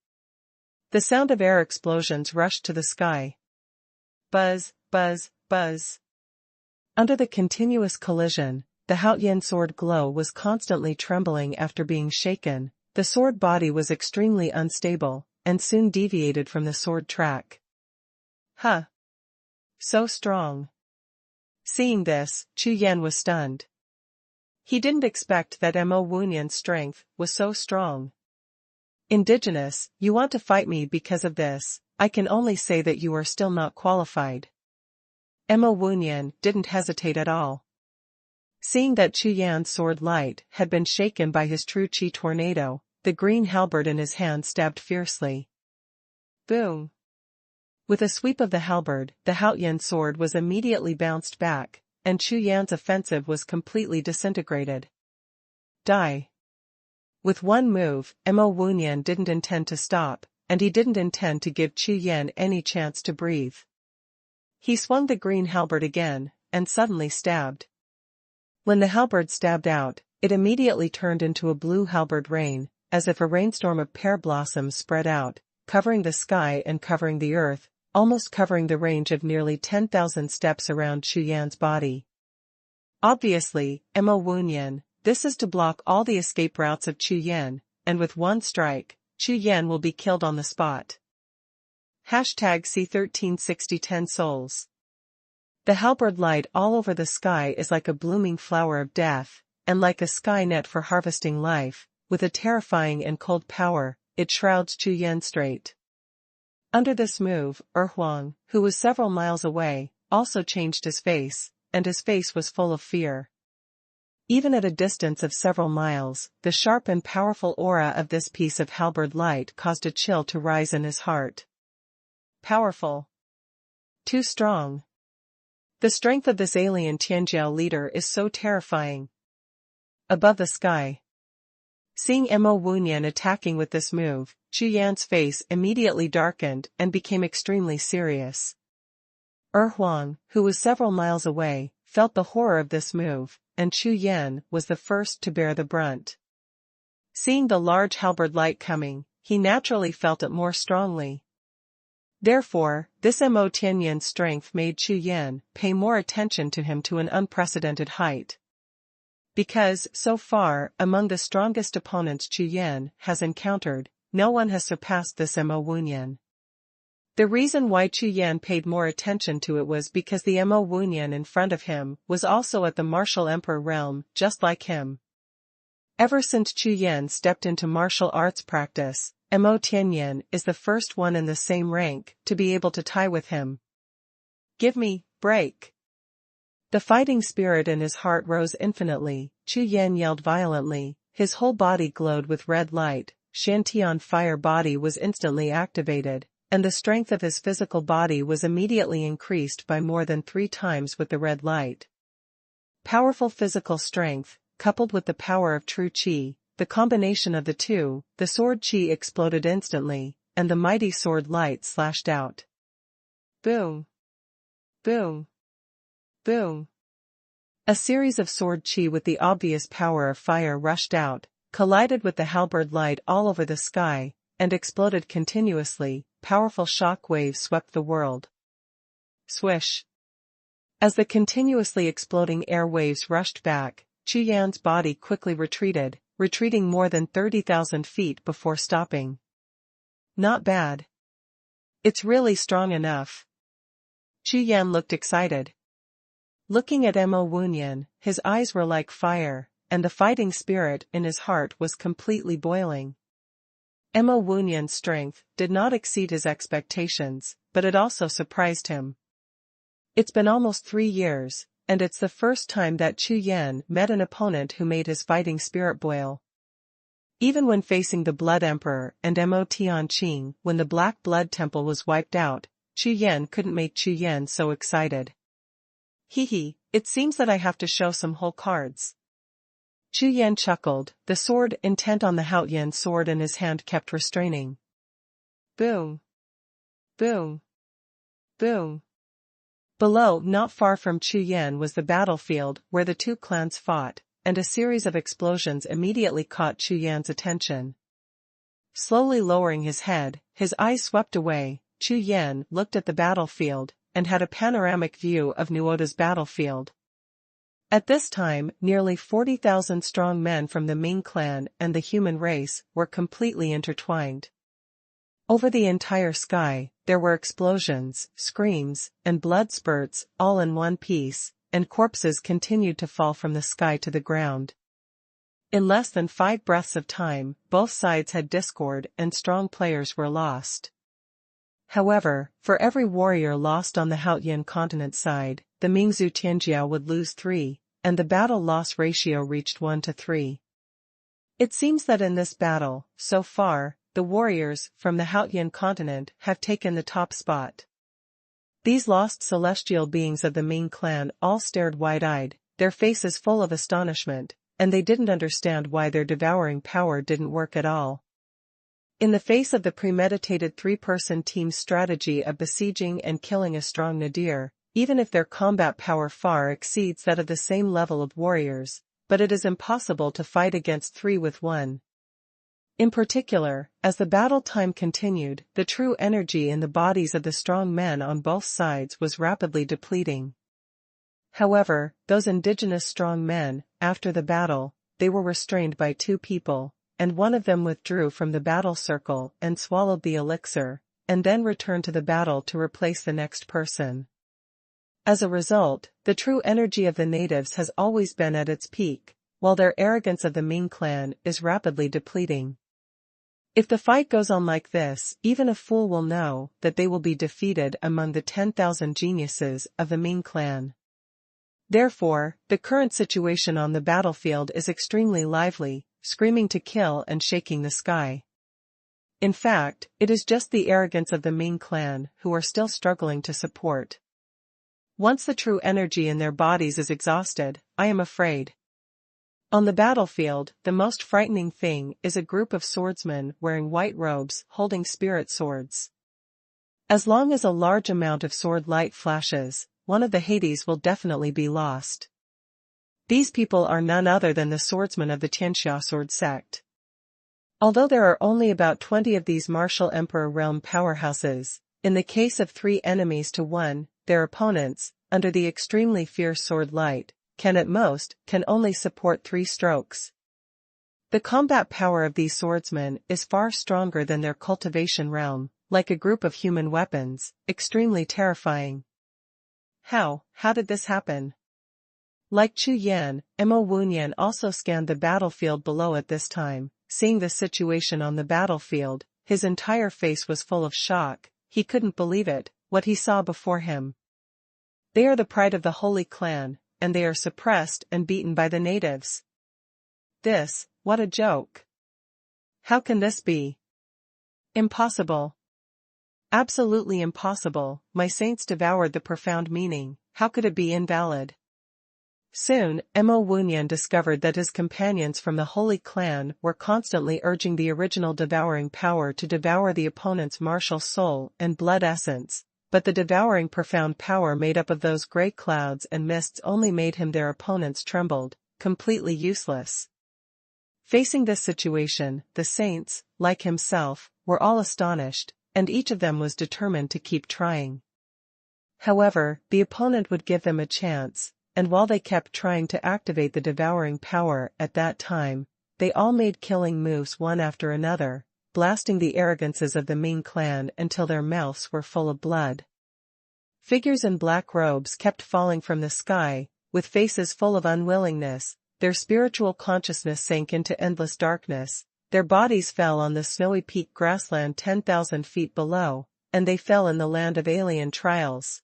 The sound of air explosions rushed to the sky. Buzz, buzz, buzz. Under the continuous collision, the Haotian sword glow was constantly trembling after being shaken, the sword body was extremely unstable, and soon deviated from the sword track. Huh. So strong. Seeing this, Chu Yan was stunned. He didn't expect that Mo Wunyan's strength was so strong. Indigenous, you want to fight me because of this, I can only say that you are still not qualified. Mo Wunyan didn't hesitate at all. Seeing that Chu Yan's sword light had been shaken by his true chi tornado, the green halberd in his hand stabbed fiercely. Boom. With a sweep of the halberd, the Haotian sword was immediately bounced back, and Chu Yan's offensive was completely disintegrated. Die. With one move, Mo Wunyan didn't intend to stop, and he didn't intend to give Chu Yan any chance to breathe. He swung the green halberd again, and suddenly stabbed. When the halberd stabbed out, it immediately turned into a blue halberd rain, as if a rainstorm of pear blossoms spread out, covering the sky and covering the earth, almost covering the range of nearly 10,000 steps around Chu Yan's body. Obviously, Mo Wunyan, this is to block all the escape routes of Chu Yan, and with one strike, Chu Yan will be killed on the spot. #C136010 souls. The halberd light all over the sky is like a blooming flower of death, and like a sky net for harvesting life, with a terrifying and cold power, it shrouds Chu Yan straight. Under this move, Huang, who was several miles away, also changed his face, and his face was full of fear. Even at a distance of several miles, the sharp and powerful aura of this piece of halberd light caused a chill to rise in his heart. Powerful. Too strong. The strength of this alien Tianjiao leader is so terrifying. Above the sky. Seeing Mo Wunyan attacking with this move, Chu Yan's face immediately darkened and became extremely serious. Huang, who was several miles away, felt the horror of this move, and Chu Yan was the first to bear the brunt. Seeing the large halberd light coming, he naturally felt it more strongly. Therefore, this Mo Tianyan's strength made Chu Yan pay more attention to him to an unprecedented height. Because, so far, among the strongest opponents Chu Yan has encountered, no one has surpassed this Mo Wunyan. The reason why Chu Yan paid more attention to it was because the Mo Wunyan in front of him was also at the martial emperor realm, just like him. Ever since Chu Yan stepped into martial arts practice, Mo Tianyan is the first one in the same rank to be able to tie with him. Give me, break. The fighting spirit in his heart rose infinitely. Chu Yan yelled violently, his whole body glowed with red light, Shantian fire body was instantly activated, and the strength of his physical body was immediately increased by more than 3 times with the red light. Powerful physical strength, coupled with the power of true qi, the combination of the two, the sword qi exploded instantly, and the mighty sword light slashed out. Boom! Boom! Boom! A series of sword qi with the obvious power of fire rushed out, collided with the halberd light all over the sky, and exploded continuously. Powerful shock waves swept the world. Swish! As the continuously exploding air waves rushed back, Chu Yan's body quickly retreating more than 30,000 feet before stopping. Not bad. It's really strong enough. Chu Yan looked excited. Looking at Mo Wunyan, his eyes were like fire, and the fighting spirit in his heart was completely boiling. Mo Wunyan's strength did not exceed his expectations, but it also surprised him. It's been almost 3 years, and it's the first time that Chu Yan met an opponent who made his fighting spirit boil. Even when facing the Blood Emperor and Mo Tianqing when the Black Blood Temple was wiped out, Chu Yan couldn't make Chu Yan so excited. It seems that I have to show some whole cards. Chu Yan chuckled, the sword intent on the Haotian sword in his hand kept restraining. Boom! Boom! Boom! Below, not far from Chu Yan was the battlefield where the two clans fought, and a series of explosions immediately caught Chu Yan's attention. Slowly lowering his head, his eyes swept away, Chu Yan looked at the battlefield, and had a panoramic view of Nuoda's battlefield. At this time, nearly 40,000 strong men from the Ming clan and the human race were completely intertwined. Over the entire sky, there were explosions, screams, and blood spurts, all in one piece, and corpses continued to fall from the sky to the ground. In less than 5 breaths of time, both sides had discord and strong players were lost. However, for every warrior lost on the Haotian continent side, the Mingzhu Tianjiao would lose 3, and the battle loss ratio reached 1 to 3. It seems that in this battle, so far, the warriors from the Haotian continent have taken the top spot. These lost celestial beings of the Ming clan all stared wide-eyed, their faces full of astonishment, and they didn't understand why their devouring power didn't work at all. In the face of the premeditated 3-person team's strategy of besieging and killing a strong nadir, even if their combat power far exceeds that of the same level of warriors, but it is impossible to fight against 3 with 1. In particular, as the battle time continued, the true energy in the bodies of the strong men on both sides was rapidly depleting. However, those indigenous strong men, after the battle, they were restrained by 2 people, and one of them withdrew from the battle circle and swallowed the elixir, and then returned to the battle to replace the next person. As a result, the true energy of the natives has always been at its peak, while their arrogance of the Ming clan is rapidly depleting. If the fight goes on like this, even a fool will know that they will be defeated among the 10,000 geniuses of the Ming clan. Therefore, the current situation on the battlefield is extremely lively, screaming to kill and shaking the sky. In fact, it is just the arrogance of the Ming clan who are still struggling to support. Once the true energy in their bodies is exhausted, I am afraid. On the battlefield, the most frightening thing is a group of swordsmen wearing white robes holding spirit swords. As long as a large amount of sword light flashes, one of the Hades will definitely be lost. These people are none other than the swordsmen of the Jiuxiao sword sect. Although there are only about 20 of these martial emperor realm powerhouses, in the case of 3 enemies to 1, their opponents, under the extremely fierce sword light, can only support 3 strokes. The combat power of these swordsmen is far stronger than their cultivation realm, like a group of human weapons, extremely terrifying. How did this happen? Like Chu Yan, Wuhun also scanned the battlefield below at this time. Seeing the situation on the battlefield, his entire face was full of shock. He couldn't believe it, what he saw before him. They are the pride of the Holy Clan, and they are suppressed and beaten by the natives. What a joke. How can this be? Impossible. Absolutely impossible. My saints devoured the profound meaning. How could it be invalid? Soon, Wuhun discovered that his companions from the Holy Clan were constantly urging the original devouring power to devour the opponent's martial soul and blood essence, but the devouring profound power made up of those gray clouds and mists only made him their opponents trembled, completely useless. Facing this situation, the saints, like himself, were all astonished, and each of them was determined to keep trying. However, the opponent would give them a chance, and while they kept trying to activate the devouring power at that time, they all made killing moves one after another, blasting the arrogances of the Ming clan until their mouths were full of blood. Figures in black robes kept falling from the sky, with faces full of unwillingness. Their spiritual consciousness sank into endless darkness, their bodies fell on the snowy peak grassland 10,000 feet below, and they fell in the land of alien trials.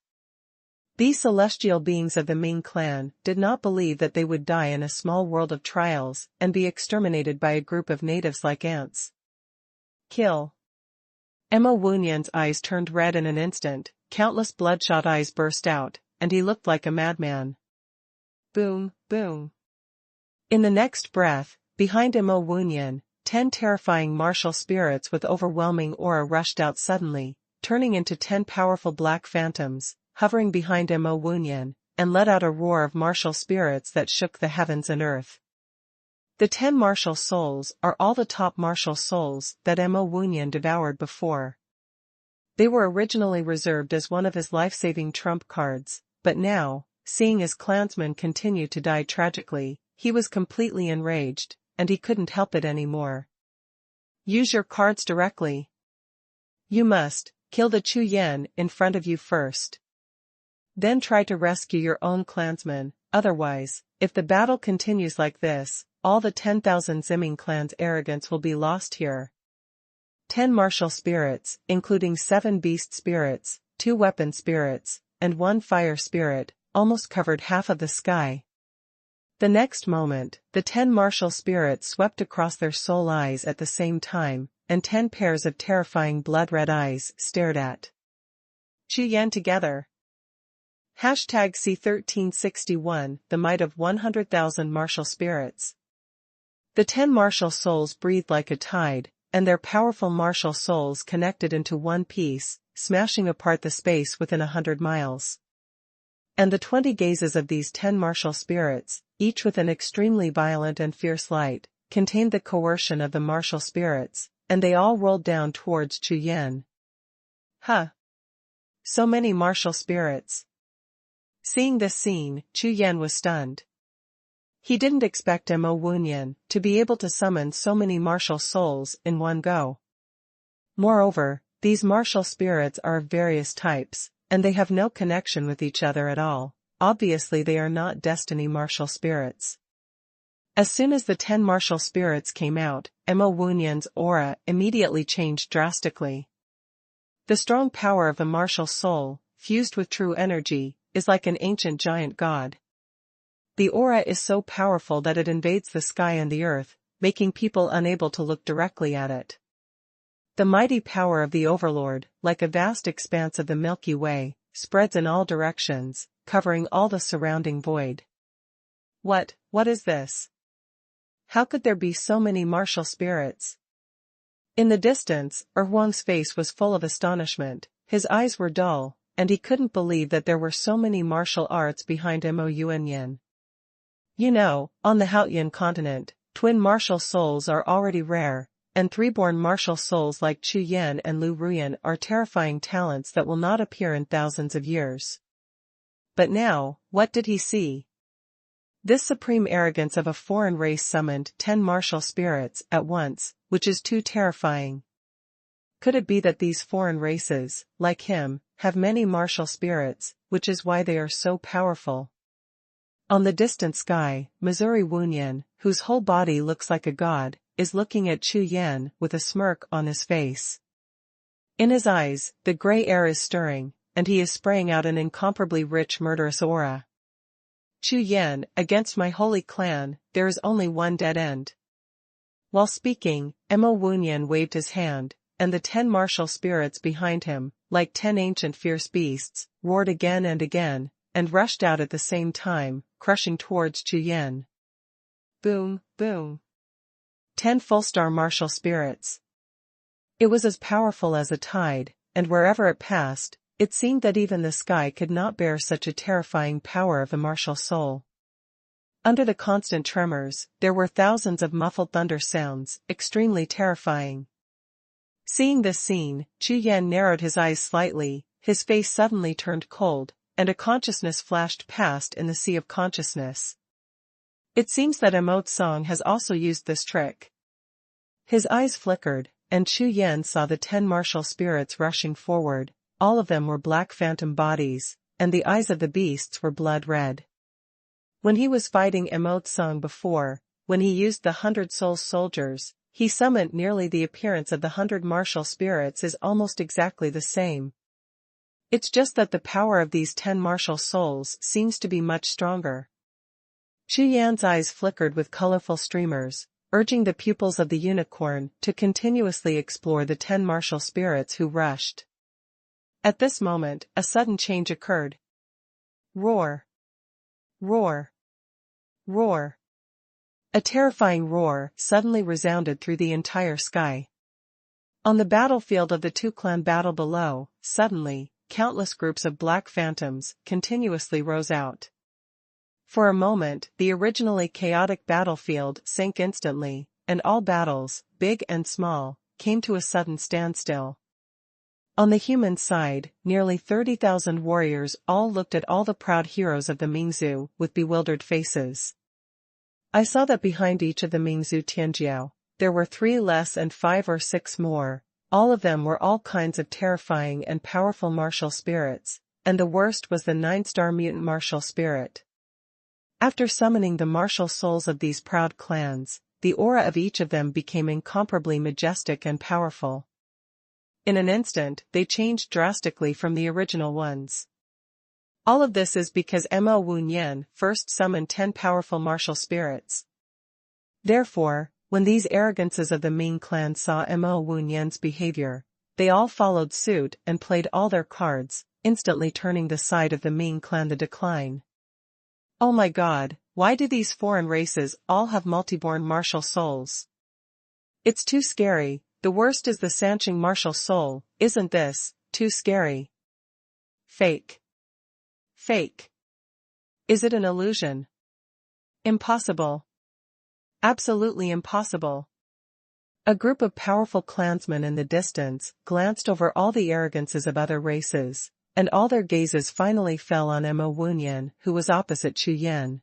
These celestial beings of the Ming clan did not believe that they would die in a small world of trials and be exterminated by a group of natives like ants. Kill. Wuhun's eyes turned red in an instant, countless bloodshot eyes burst out, and he looked like a madman. Boom, boom. In the next breath, behind Wuhun, 10 terrifying martial spirits with overwhelming aura rushed out suddenly, turning into 10 powerful black phantoms, hovering behind Wuhun, and let out a roar of martial spirits that shook the heavens and earth. The 10 martial souls are all the top martial souls that Wuhun devoured before. They were originally reserved as one of his life-saving trump cards, but now, seeing his clansmen continue to die tragically, he was completely enraged, and he couldn't help it anymore. Use your cards directly. You must kill the Chu Yan in front of you first. Then try to rescue your own clansmen, otherwise, if the battle continues like this, all the 10,000 Ziming clan's arrogance will be lost here. 10 martial spirits, including 7 beast spirits, 2 weapon spirits, and 1 fire spirit, almost covered half of the sky. The next moment, the 10 martial spirits swept across their soul eyes at the same time, and 10 pairs of terrifying blood-red eyes stared at Chu Yan together. #C1361, the might of 100,000 martial spirits. The 10 martial souls breathed like a tide, and their powerful martial souls connected into one piece, smashing apart the space within 100 miles. And the 20 gazes of these 10 martial spirits, each with an extremely violent and fierce light, contained the coercion of the martial spirits, and they all rolled down towards Chu Yan. So many martial spirits. Seeing this scene, Chu Yan was stunned. He didn't expect Wuhun to be able to summon so many martial souls in one go. Moreover, these martial spirits are of various types, and they have no connection with each other at all. Obviously they are not destiny martial spirits. As soon as the 10 martial spirits came out, Wuhun's aura immediately changed drastically. The strong power of a martial soul, fused with true energy, is like an ancient giant god. The aura is so powerful that it invades the sky and the earth, making people unable to look directly at it. The mighty power of the Overlord, like a vast expanse of the Milky Way, spreads in all directions, covering all the surrounding void. What is this? How could there be so many martial spirits? In the distance, Erhuang's face was full of astonishment, his eyes were dull, and he couldn't believe that there were so many martial arts behind Moyuanyan. You know, on the Haotian continent, twin martial souls are already rare, and three-born martial souls like Chu Yan and Lu Ruyan are terrifying talents that will not appear in thousands of years. But now, what did he see? This supreme arrogance of a foreign race summoned 10 martial spirits at once, which is too terrifying. Could it be that these foreign races, like him, have many martial spirits, which is why they are so powerful? On the distant sky, Missouri Wunyan, whose whole body looks like a god, is looking at Chu Yan with a smirk on his face. In his eyes, the gray air is stirring, and he is spraying out an incomparably rich murderous aura. Chu Yan, against my holy clan, there is only one dead end. While speaking, Mo Wunyan waved his hand, and the 10 martial spirits behind him, like 10 ancient fierce beasts, roared again and again, and rushed out at the same time, crushing towards Chu Yan. Boom, boom. 10 full-star martial spirits. It was as powerful as a tide, and wherever it passed, it seemed that even the sky could not bear such a terrifying power of a martial soul. Under the constant tremors, there were thousands of muffled thunder sounds, extremely terrifying. Seeing this scene, Chu Yan narrowed his eyes slightly, his face suddenly turned cold, and a consciousness flashed past in the sea of consciousness. It seems that Emote's song has also used this trick. His eyes flickered, and Chu Yan saw the 10 martial spirits rushing forward. All of them were black phantom bodies, and the eyes of the beasts were blood red. When he was fighting Emote's song before, when he used the 100 soul soldiers, he summoned nearly the appearance of the 100 martial spirits is almost exactly the same. It's just that the power of these 10 martial souls seems to be much stronger. Chu Yan's eyes flickered with colorful streamers, urging the pupils of the unicorn to continuously explore the 10 martial spirits who rushed. At this moment, a sudden change occurred. Roar! Roar! Roar! A terrifying roar suddenly resounded through the entire sky. On the battlefield of the two-clan battle below, suddenly, countless groups of black phantoms continuously rose out. For a moment, the originally chaotic battlefield sank instantly, and all battles, big and small, came to a sudden standstill. On the human side, nearly 30,000 warriors all looked at all the proud heroes of the Mingzhu with bewildered faces. I saw that behind each of the Mingzhu Tianjiao, there were 3 less and 5 or 6 more, all of them were all kinds of terrifying and powerful martial spirits, and the worst was the 9-star mutant martial spirit. After summoning the martial souls of these proud clans, the aura of each of them became incomparably majestic and powerful. In an instant, they changed drastically from the original ones. All of this is because Mo Wunyan first summoned 10 powerful martial spirits. Therefore, when these arrogances of the Ming clan saw Mo Wunyan's behavior, they all followed suit and played all their cards, instantly turning the side of the Ming clan the decline. Oh my god, why do these foreign races all have multiborn martial souls? It's too scary. The worst is the Sanqing martial soul, isn't this too scary? Fake. Fake. Is it an illusion? Impossible. Absolutely impossible. A group of powerful clansmen in the distance glanced over all the arrogances of other races, and all their gazes finally fell on Mo Wunyan, who was opposite Chu Yan.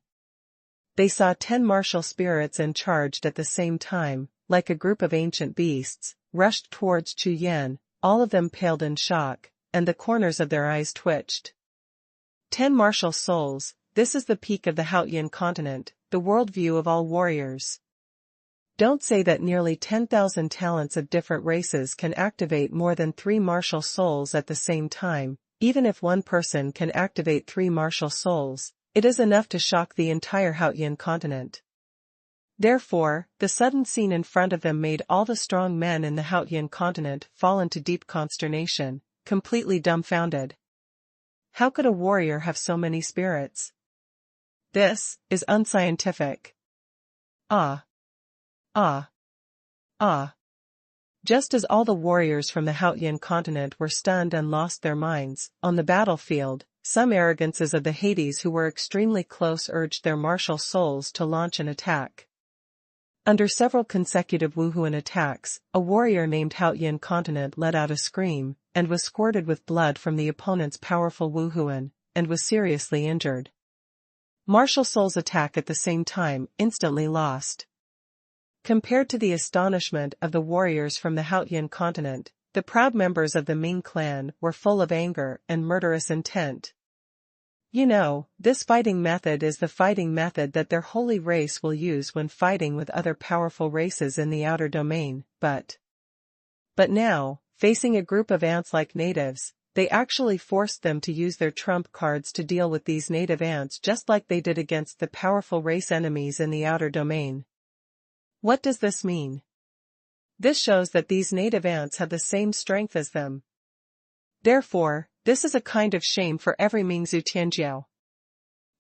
They saw 10 martial spirits and charged at the same time, like a group of ancient beasts, rushed towards Chu Yan, all of them paled in shock, and the corners of their eyes twitched. 10 martial souls, this is the peak of the Haotian continent, the worldview of all warriors. Don't say that nearly 10,000 talents of different races can activate more than 3 martial souls at the same time. Even if one person can activate 3 martial souls, it is enough to shock the entire Haotian continent. Therefore, the sudden scene in front of them made all the strong men in the Haotian continent fall into deep consternation, completely dumbfounded. How could a warrior have so many spirits? This is unscientific. Ah! Ah! Ah! Just as all the warriors from the Haotian continent were stunned and lost their minds, on the battlefield, some arrogances of the Hades who were extremely close urged their martial souls to launch an attack. Under several consecutive Wuhun attacks, a warrior named Haotian continent let out a scream, and was squirted with blood from the opponent's powerful Wuhun, and was seriously injured. Martial souls attack at the same time, instantly lost. Compared to the astonishment of the warriors from the Haotian continent, the proud members of the Ming clan were full of anger and murderous intent. You know, this fighting method is the fighting method that their holy race will use when fighting with other powerful races in the outer domain, but now, facing a group of ants-like natives, they actually forced them to use their trump cards to deal with these native ants just like they did against the powerful race enemies in the outer domain. What does this mean? This shows that these native ants have the same strength as them. Therefore, this is a kind of shame for every Mingzhu Tianjiao.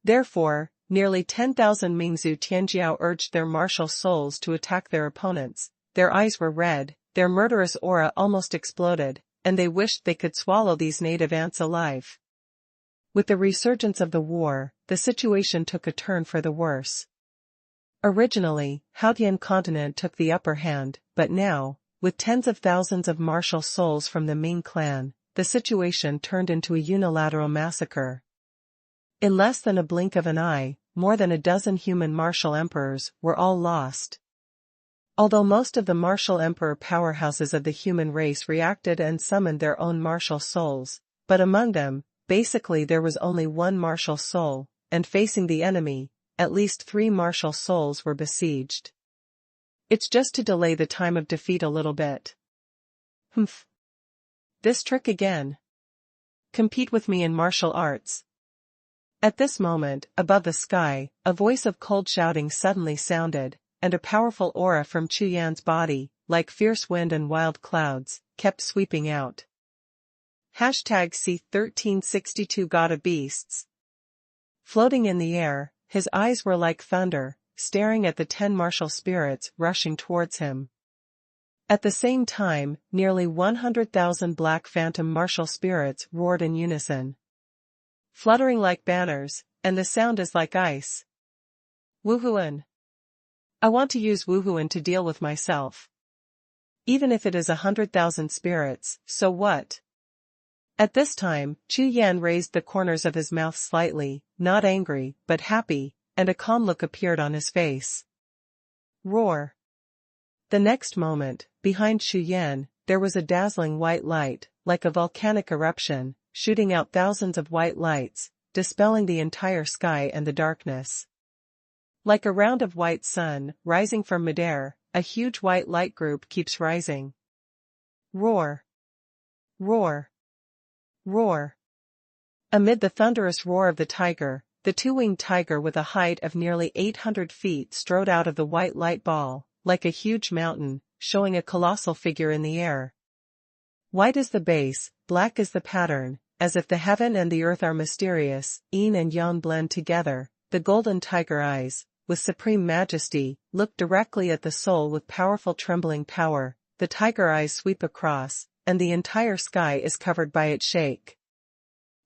Therefore, nearly 10,000 Mingzhu Tianjiao urged their martial souls to attack their opponents. Their eyes were red, their murderous aura almost exploded, and they wished they could swallow these native ants alive. With the resurgence of the war, the situation took a turn for the worse. Originally, Haotian continent took the upper hand, but now, with tens of thousands of martial souls from the Ming clan, the situation turned into a unilateral massacre. In less than a blink of an eye, more than a dozen human martial emperors were all lost. Although most of the martial emperor powerhouses of the human race reacted and summoned their own martial souls, but among them, basically there was only one martial soul, and facing the enemy, at least 3 martial souls were besieged. It's just to delay the time of defeat a little bit. Humph. This trick again. Compete with me in martial arts. At this moment, above the sky, a voice of cold shouting suddenly sounded, and a powerful aura from Chu Yan's body, like fierce wind and wild clouds, kept sweeping out. #C1362 God of Beasts. Floating in the air, his eyes were like thunder, staring at the 10 martial spirits rushing towards him. At the same time, nearly 100,000 black phantom martial spirits roared in unison. Fluttering like banners, and the sound is like ice. Wuhun. I want to use Wuhun to deal with myself. Even if it is 100,000 spirits, so what? At this time, Chu Yan raised the corners of his mouth slightly, not angry, but happy, and a calm look appeared on his face. Roar. The next moment, behind Chu Yan, there was a dazzling white light, like a volcanic eruption, shooting out thousands of white lights, dispelling the entire sky and the darkness. Like a round of white sun, rising from midair, a huge white light group keeps rising. Roar. Roar. Roar. Amid the thunderous roar of the tiger, the 2-winged tiger with a height of nearly 800 feet strode out of the white light ball, like a huge mountain, showing a colossal figure in the air. White is the base, black is the pattern, as if the heaven and the earth are mysterious, yin and yang blend together. The golden tiger eyes, with supreme majesty, look directly at the soul with powerful trembling power. The tiger eyes sweep across, and the entire sky is covered by its shake.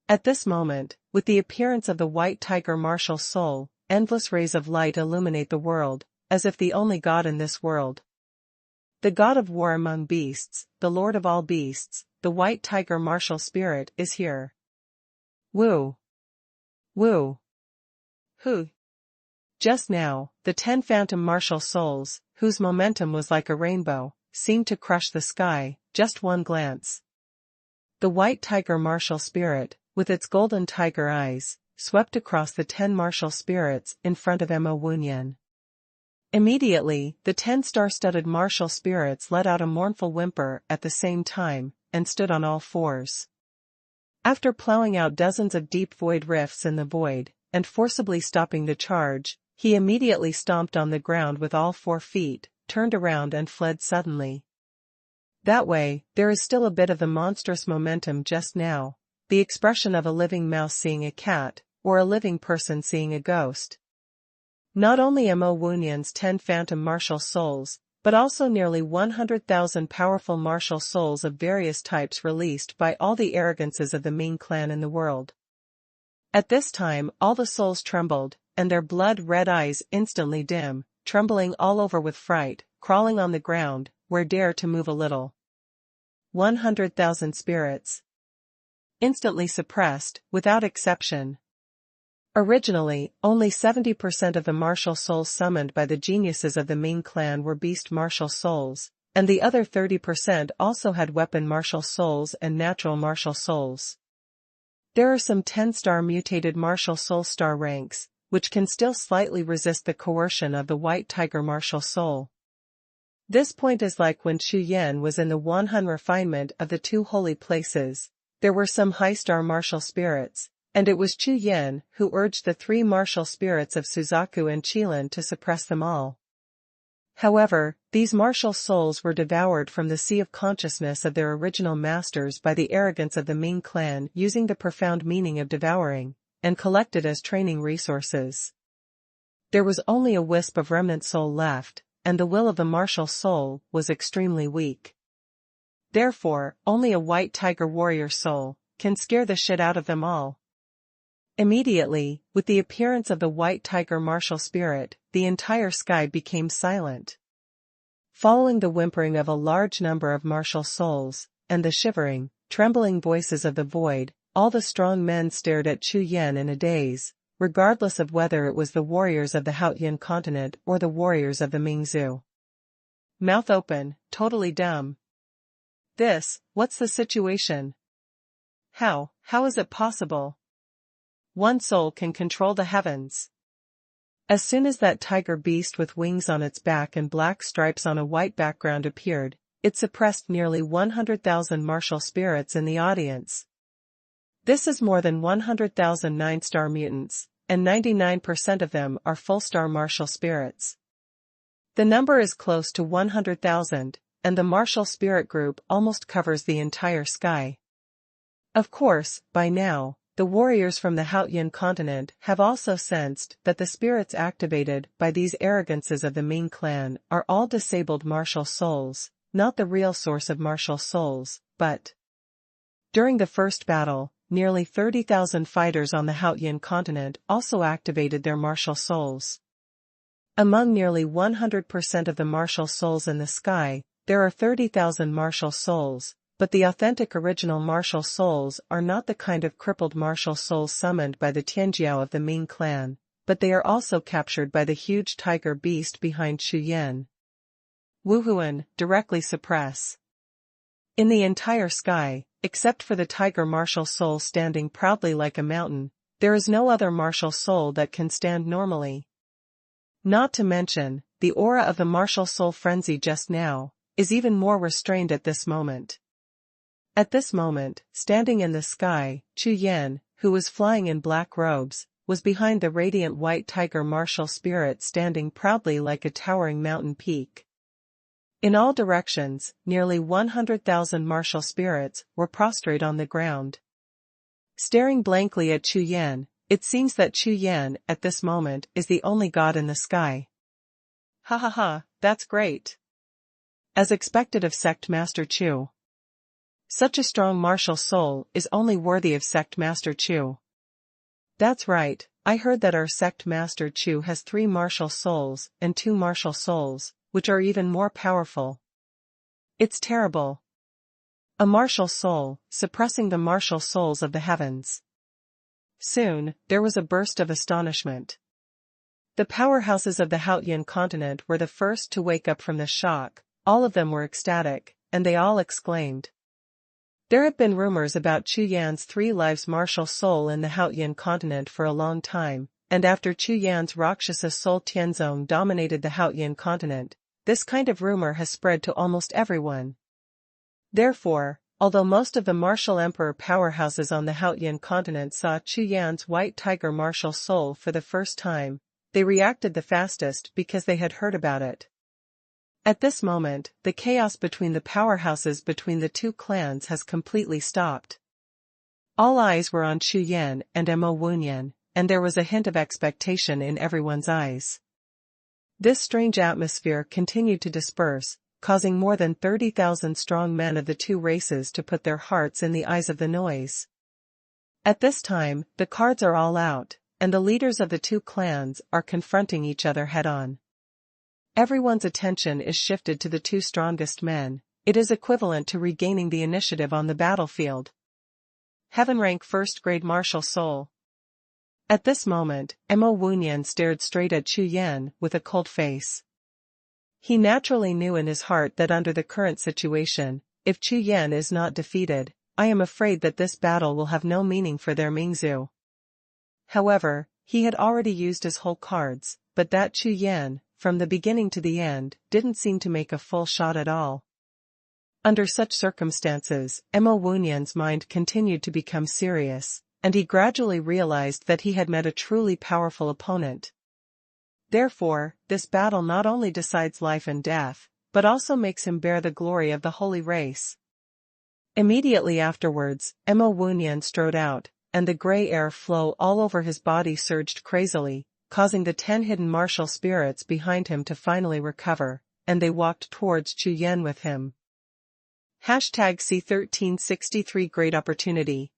At this moment, with the appearance of the white tiger martial soul, endless rays of light illuminate the world, as if the only God in this world. The God of war among beasts, the Lord of all beasts, the white tiger martial spirit is here. Woo! Woo! Who? Just now, the 10 phantom martial souls, whose momentum was like a rainbow, seemed to crush the sky. Just one glance. The white tiger martial spirit, with its golden tiger eyes, swept across the 10 martial spirits in front of Emma Wunyan. Immediately, the 10 star-studded martial spirits let out a mournful whimper at the same time, and stood on all fours. After plowing out dozens of deep void rifts in the void, and forcibly stopping the charge, he immediately stomped on the ground with all 4 feet, turned around and fled suddenly. That way, there is still a bit of the monstrous momentum just now, the expression of a living mouse seeing a cat, or a living person seeing a ghost. Not only Mo Wunyan's 10 phantom martial souls, but also nearly 100,000 powerful martial souls of various types released by all the arrogances of the Ming clan in the world. At this time all the souls trembled, and their blood-red eyes instantly dim, trembling all over with fright, crawling on the ground, where dare to move a little. 100,000 spirits. Instantly suppressed, without exception. Originally, only 70% of the martial souls summoned by the geniuses of the Ming clan were beast martial souls, and the other 30% also had weapon martial souls and natural martial souls. There are some 10-star mutated martial soul star ranks, which can still slightly resist the coercion of the white tiger martial soul. This point is like when Chu Yan was in the Wuhun refinement of the 2 holy places. There were some high-star martial spirits, and it was Chu Yan who urged the 3 martial spirits of Suzaku and Qilin to suppress them all. However, these martial souls were devoured from the sea of consciousness of their original masters by the arrogance of the Ming clan using the profound meaning of devouring, and collected as training resources. There was only a wisp of remnant soul left, and the will of the martial soul was extremely weak. Therefore, only a white tiger warrior soul can scare the shit out of them all. Immediately, with the appearance of the white tiger martial spirit, the entire sky became silent. Following the whimpering of a large number of martial souls, and the shivering, trembling voices of the void, all the strong men stared at Chu Yan in a daze, regardless of whether it was the warriors of the Haotian continent or the warriors of the Mingzhu. Mouth open, totally dumb. What's the situation? How is it possible? One soul can control the heavens. As soon as that tiger beast with wings on its back and black stripes on a white background appeared, it suppressed nearly 100,000 martial spirits in the audience. This is more than 100,000 9-star mutants, and 99% of them are full-star martial spirits. The number is close to 100,000, and the martial spirit group almost covers the entire sky. Of course, by now, the warriors from the Haotian continent have also sensed that the spirits activated by these arrogances of the Ming clan are all disabled martial souls, not the real source of martial souls, but. During the first battle, nearly 30,000 fighters on the Haotian continent also activated their martial souls. Among nearly 100% of the martial souls in the sky, there are 30,000 martial souls. But the authentic original martial souls are not the kind of crippled martial souls summoned by the Tianjiao of the Ming clan, but they are also captured by the huge tiger beast behind Chu Yan. Wuhun, directly suppress. In the entire sky, except for the tiger martial soul standing proudly like a mountain, there is no other martial soul that can stand normally. Not to mention, the aura of the martial soul frenzy just now is even more restrained at this moment. At this moment, standing in the sky, Chu Yan, who was flying in black robes, was behind the radiant white tiger martial spirit standing proudly like a towering mountain peak. In all directions, nearly 100,000 martial spirits were prostrate on the ground. Staring blankly at Chu Yan, it seems that Chu Yan, at this moment, is the only god in the sky. Ha ha ha, that's great. As expected of Sect Master Chu. Such a strong martial soul is only worthy of Sect Master Chu. That's right, I heard that our Sect Master Chu has 3 martial souls and 2 martial souls, which are even more powerful. It's terrible. A martial soul, suppressing the martial souls of the heavens. Soon, there was a burst of astonishment. The powerhouses of the Haotian continent were the first to wake up from the shock, all of them were ecstatic, and they all exclaimed. There have been rumors about Chu Yan's 3 lives martial soul in the Haotian continent for a long time, and after Chu Yan's Rakshasa soul Tianzong dominated the Haotian continent, this kind of rumor has spread to almost everyone. Therefore, although most of the martial emperor powerhouses on the Haotian continent saw Chu Yan's white tiger martial soul for the first time, they reacted the fastest because they had heard about it. At this moment, the chaos between the powerhouses between the two clans has completely stopped. All eyes were on Chu Yan and Wuhun, and there was a hint of expectation in everyone's eyes. This strange atmosphere continued to disperse, causing more than 30,000 strong men of the two races to put their hearts in the eyes of the noise. At this time, the cards are all out, and the leaders of the two clans are confronting each other head-on. Everyone's attention is shifted to the two strongest men. It is equivalent to regaining the initiative on the battlefield. Heaven rank first grade martial soul. At this moment, Wuhun stared straight at Chu Yan with a cold face. He naturally knew in his heart that under the current situation, if Chu Yan is not defeated, I am afraid that this battle will have no meaning for their Mingzhu. However, he had already used his whole cards, but that Chu Yan, from the beginning to the end, didn't seem to make a full shot at all. Under such circumstances, Wuhun's mind continued to become serious, and he gradually realized that he had met a truly powerful opponent. Therefore, this battle not only decides life and death, but also makes him bear the glory of the holy race. Immediately afterwards, Wuhun strode out, and the gray air flow all over his body surged crazily, causing the 10 hidden martial spirits behind him to finally recover, and they walked towards Chu Yan with him. #C1363 Great Opportunity.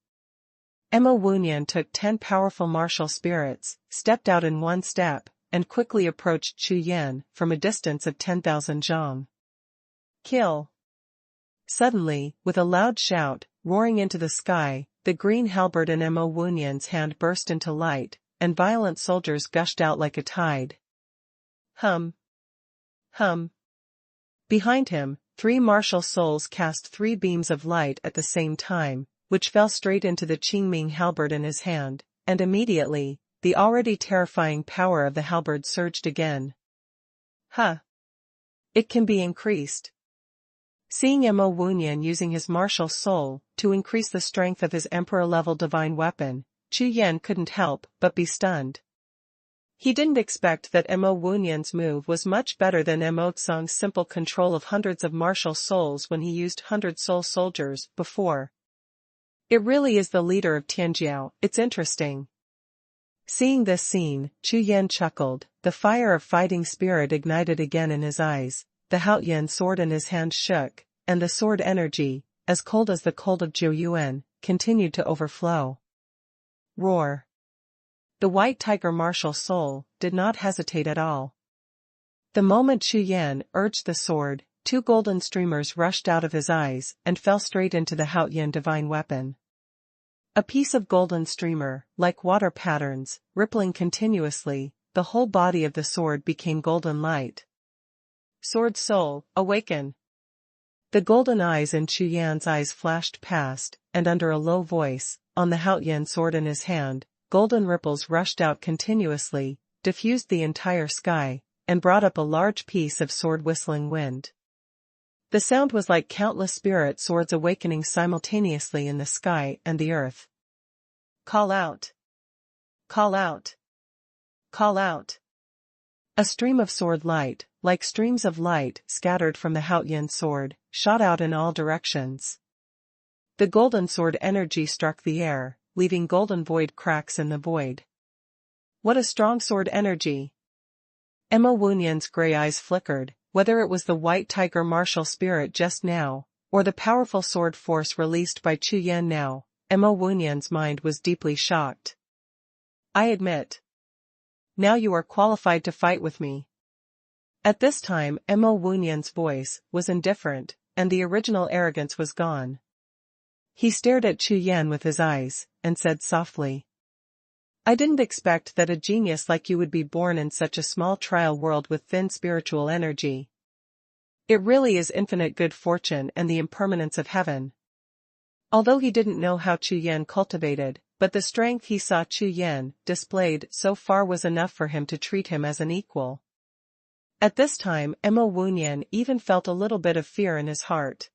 Wuhun took 10 powerful martial spirits, stepped out in one step, and quickly approached Chu Yan from a distance of 10,000 zhang. Kill! Suddenly, with a loud shout, roaring into the sky, the green halberd in Wuhun's hand burst into light, and violent soldiers gushed out like a tide. Hum! Hum! Behind him, 3 martial souls cast 3 beams of light at the same time, which fell straight into the Qingming halberd in his hand, and immediately, the already terrifying power of the halberd surged again. Huh! It can be increased. Seeing Wuhun using his martial soul to increase the strength of his emperor-level divine weapon, Chu Yan couldn't help but be stunned. He didn't expect that Wuhun's move was much better than Tsang's simple control of hundreds of martial souls when he used 100 soul soldiers before. It really is the leader of Tianjiao. It's interesting. Seeing this scene, Chu Yan chuckled, the fire of fighting spirit ignited again in his eyes, the Haoyan sword in his hand shook, and the sword energy, as cold as the cold of Jiuxiao, continued to overflow. Roar! The white tiger martial soul did not hesitate at all. The moment Chu Yan urged the sword, 2 golden streamers rushed out of his eyes and fell straight into the Haoyan divine weapon. A piece of golden streamer, like water patterns, rippling continuously, the whole body of the sword became golden light. Sword soul, awaken! The golden eyes in Chu Yan's eyes flashed past, and under a low voice, on the Haoyan sword in his hand, golden ripples rushed out continuously, diffused the entire sky, and brought up a large piece of sword-whistling wind. The sound was like countless spirit swords awakening simultaneously in the sky and the earth. Call out! Call out! Call out! A stream of sword light, like streams of light scattered from the Haoyan sword, shot out in all directions. The golden sword energy struck the air, leaving golden void cracks in the void. What a strong sword energy! Wuhun's gray eyes flickered, whether it was the white tiger martial spirit just now, or the powerful sword force released by Chu Yan now, Wuhun's mind was deeply shocked. I admit. Now you are qualified to fight with me. At this time Wuhun's voice was indifferent, and the original arrogance was gone. He stared at Chu Yan with his eyes, and said softly. I didn't expect that a genius like you would be born in such a small trial world with thin spiritual energy. It really is infinite good fortune and the impermanence of heaven. Although he didn't know how Chu Yan cultivated, but the strength he saw Chu Yan displayed so far was enough for him to treat him as an equal. At this time Wuhun even felt a little bit of fear in his heart.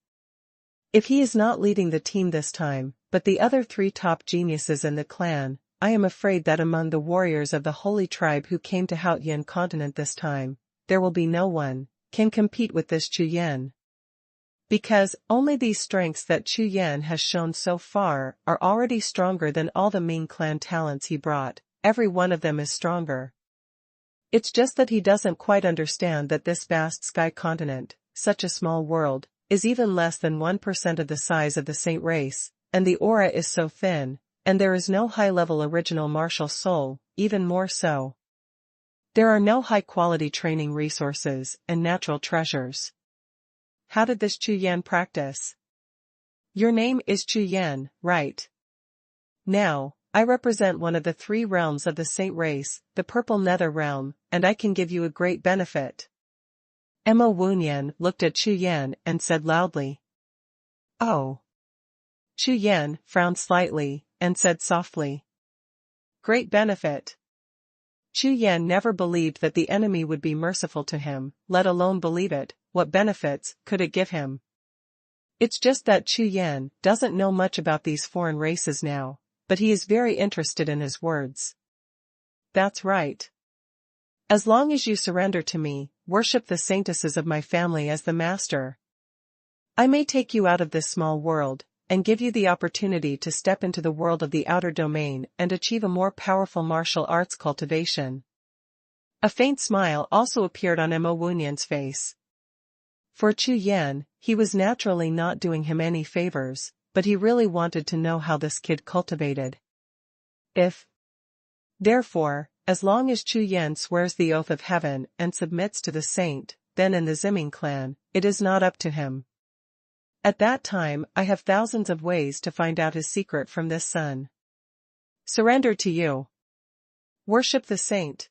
If he is not leading the team this time, but the other 3 top geniuses in the clan, I am afraid that among the warriors of the holy tribe who came to Haotian continent this time, there will be no one can compete with this Chu Yan. Because only these strengths that Chu Yan has shown so far are already stronger than all the Ming clan talents he brought, every one of them is stronger. It's just that he doesn't quite understand that this vast sky continent, such a small world, is even less than 1% of the size of the Saint race, and the aura is so thin, and there is no high-level original martial soul, even more so. There are no high-quality training resources and natural treasures. How did this Chu Yan practice? Your name is Chu Yan, right? Now, I represent one of the 3 realms of the Saint race, the Purple Nether realm, and I can give you a great benefit. Mo Wunyan looked at Chu Yan and said loudly. Oh. Chu Yan frowned slightly, and said softly. Great benefit. Chu Yan never believed that the enemy would be merciful to him, let alone believe it. What benefits could it give him? It's just that Chu Yan doesn't know much about these foreign races now, but he is very interested in his words. That's right. As long as you surrender to me, worship the saintesses of my family as the master, I may take you out of this small world, and give you the opportunity to step into the world of the outer domain and achieve a more powerful martial arts cultivation. A faint smile also appeared on Mo Wunyan's face. For Chu Yan, he was naturally not doing him any favors, but he really wanted to know how this kid cultivated. Therefore, as long as Chu Yan swears the oath of heaven and submits to the saint, then in the Ziming clan, it is not up to him. At that time I have thousands of ways to find out his secret from this son. Surrender to you. Worship the saint.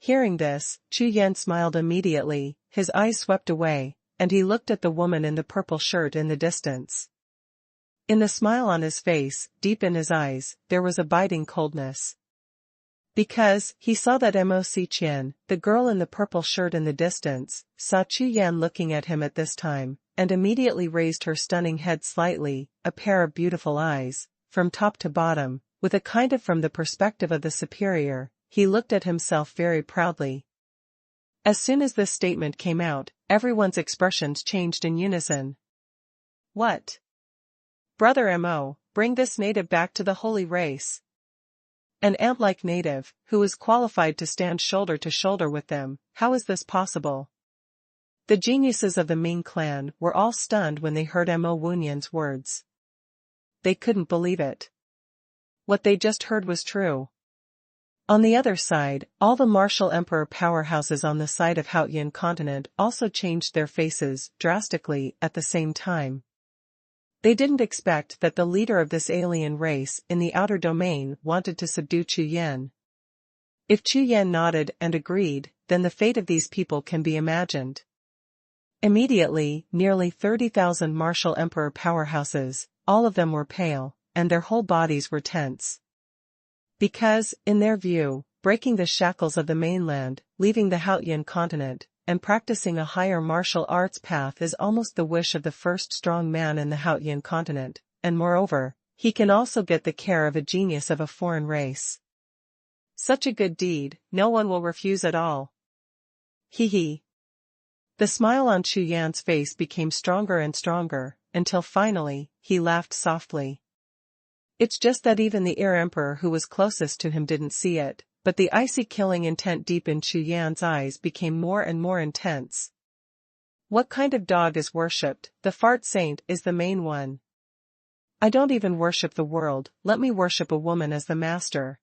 Hearing this, Chu Yan smiled immediately, his eyes swept away, and he looked at the woman in the purple shirt in the distance. In the smile on his face, deep in his eyes, there was a biting coldness. Because he saw that Mo Xiqian, the girl in the purple shirt in the distance, saw Chu Yan looking at him at this time, and immediately raised her stunning head slightly, a pair of beautiful eyes, from top to bottom, with a kind of from the perspective of the superior, he looked at himself very proudly. As soon as this statement came out, everyone's expressions changed in unison. What? Brother Mo, bring this native back to the holy race. An ant-like native, who is qualified to stand shoulder to shoulder with them, how is this possible? The geniuses of the Ming clan were all stunned when they heard Mo Wunyan's words. They couldn't believe it. What they just heard was true. On the other side, all the martial emperor powerhouses on the side of Haotian continent also changed their faces drastically at the same time. They didn't expect that the leader of this alien race in the outer domain wanted to subdue Chu Yan. If Chu Yan nodded and agreed, then the fate of these people can be imagined. Immediately, nearly 30,000 martial emperor powerhouses, all of them were pale, and their whole bodies were tense. Because, in their view, breaking the shackles of the mainland, leaving the Haotian continent, and practicing a higher martial arts path is almost the wish of the first strong man in the Haotian continent, and moreover, he can also get the care of a genius of a foreign race. Such a good deed, no one will refuse at all. Hee. The smile on Chu Yan's face became stronger and stronger, until finally, he laughed softly. It's just that even the emperor who was closest to him didn't see it, but the icy killing intent deep in Chu Yan's eyes became more and more intense. What kind of dog is worshipped? The fart saint is the main one. I don't even worship the world, let me worship a woman as the master.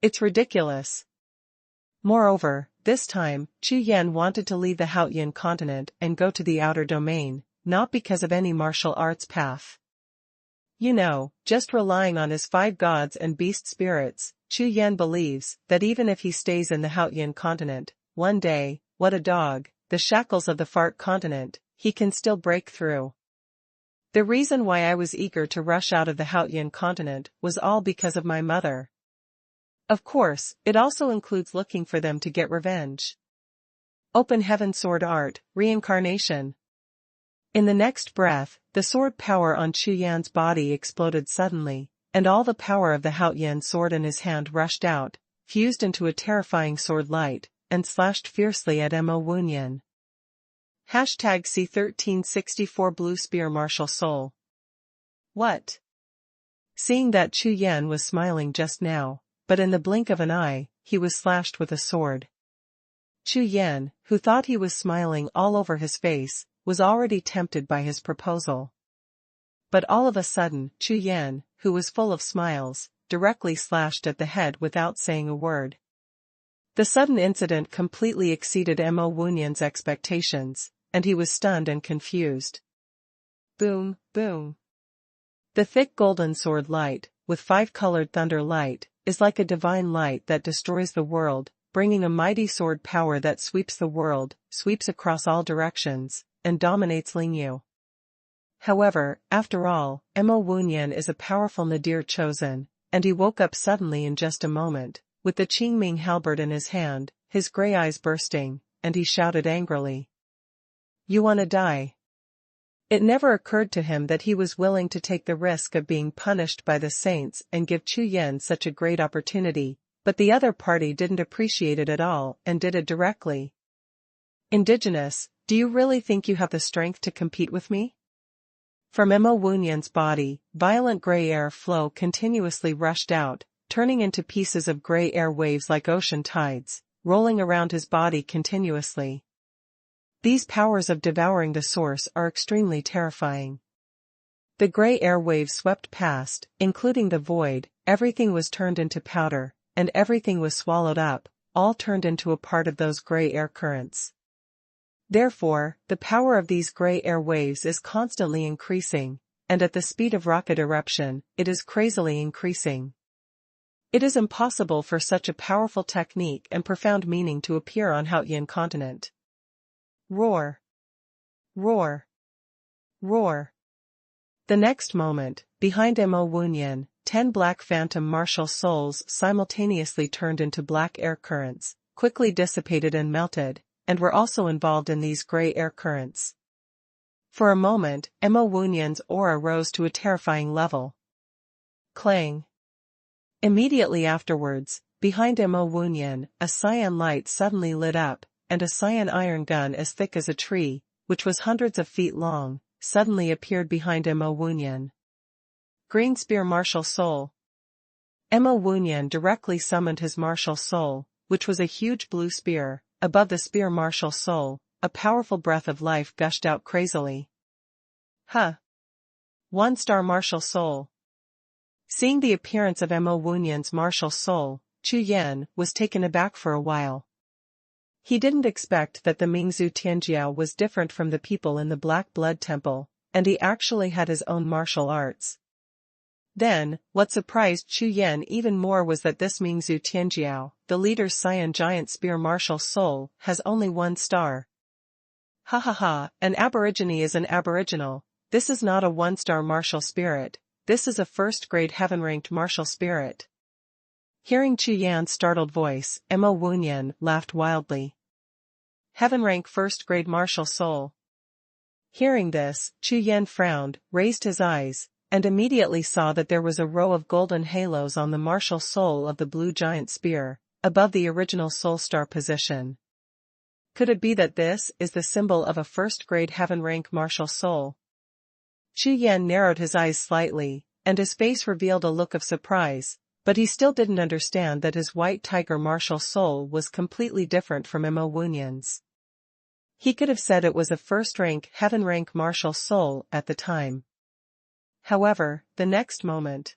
It's ridiculous. Moreover, this time, Chu Yan wanted to leave the Haotian continent and go to the outer domain, not because of any martial arts path. You know, just relying on his 5 gods and beast spirits, Chu Yan believes that even if he stays in the Haotian continent, one day, what a dog, the shackles of the fart continent, he can still break through. The reason why I was eager to rush out of the Haotian continent was all because of my mother. Of course, it also includes looking for them to get revenge. Open heaven sword art, reincarnation. In the next breath, the sword power on Chu Yan's body exploded suddenly, and all the power of the Haoyan sword in his hand rushed out, fused into a terrifying sword light, and slashed fiercely at Mo Wunyan. #C1364 Blue Spear Martial Soul. What? Seeing that Chu Yan was smiling just now, but in the blink of an eye, he was slashed with a sword. Chu Yan, who thought he was smiling all over his face, was already tempted by his proposal. But all of a sudden, Chu Yan, who was full of smiles, directly slashed at the head without saying a word. The sudden incident completely exceeded Mo Wunyan's expectations, and he was stunned and confused. Boom, boom. The thick golden sword light, with five-colored thunder light, is like a divine light that destroys the world, bringing a mighty sword power that sweeps the world, sweeps across all directions, and dominates Lingyu. However, after all, Mo Wunyan is a powerful nadir chosen, and he woke up suddenly in just a moment, with the Qingming halberd in his hand, his gray eyes bursting, and he shouted angrily. You wanna die? It never occurred to him that he was willing to take the risk of being punished by the saints and give Chu Yan such a great opportunity, but the other party didn't appreciate it at all and did it directly. Indigenous, do you really think you have the strength to compete with me? From Mo Wunyan's body, violent gray air flow continuously rushed out, turning into pieces of gray air waves like ocean tides, rolling around his body continuously. These powers of devouring the source are extremely terrifying. The gray air waves swept past, including the void, everything was turned into powder, and everything was swallowed up, all turned into a part of those gray air currents. Therefore, the power of these gray air waves is constantly increasing, and at the speed of rocket eruption, it is crazily increasing. It is impossible for such a powerful technique and profound meaning to appear on Haoyan continent. Roar! Roar! Roar! The next moment, behind Mo Wunyan, 10 black phantom martial souls simultaneously turned into black air currents, quickly dissipated and melted, and were also involved in these gray air currents. For a moment, Mo Wunyan's aura rose to a terrifying level. Clang! Immediately afterwards, behind Mo Wunyan, a cyan light suddenly lit up, and a cyan iron gun as thick as a tree, which was hundreds of feet long, suddenly appeared behind Mo Wunyan. Green Spear Martial Soul. Mo Wunyan directly summoned his martial soul, which was a huge blue spear. Above the spear martial soul, a powerful breath of life gushed out crazily. Huh! 1-star martial soul. Seeing the appearance of Mo Wunyan's martial soul, Chu Yan was taken aback for a while. He didn't expect that the Mingzhu Tianjiao was different from the people in the Black Blood Temple, and he actually had his own martial arts. Then, what surprised Chu Yan even more was that this Mingzhu Tianjiao, the leader's cyan giant spear martial soul, has only 1 star. Ha ha ha, an aborigine is an aboriginal, this is not a 1-star martial spirit, this is a first-grade heaven-ranked martial spirit. Hearing Chu Yan's startled voice, Mo Wunyan laughed wildly. Heaven-rank first-grade martial soul. Hearing this, Chu Yan frowned, raised his eyes, and immediately saw that there was a row of golden halos on the martial soul of the blue giant spear, above the original soul star position. Could it be that this is the symbol of a first-grade heaven-rank martial soul? Chu Yan narrowed his eyes slightly, and his face revealed a look of surprise, but he still didn't understand that his white tiger martial soul was completely different from Mo Wunyan's. He could have said it was a first-rank heaven-rank martial soul at the time. However, the next moment,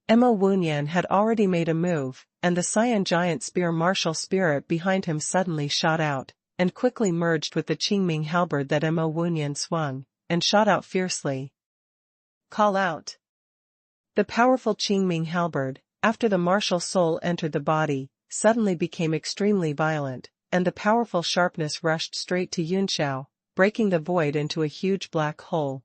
Mo Wunyan had already made a move, and the cyan giant spear martial spirit behind him suddenly shot out, and quickly merged with the Qingming halberd that Mo Wunyan swung, and shot out fiercely. Call out! The powerful Qingming halberd, after the martial soul entered the body, suddenly became extremely violent, and the powerful sharpness rushed straight to Jiuxiao, breaking the void into a huge black hole.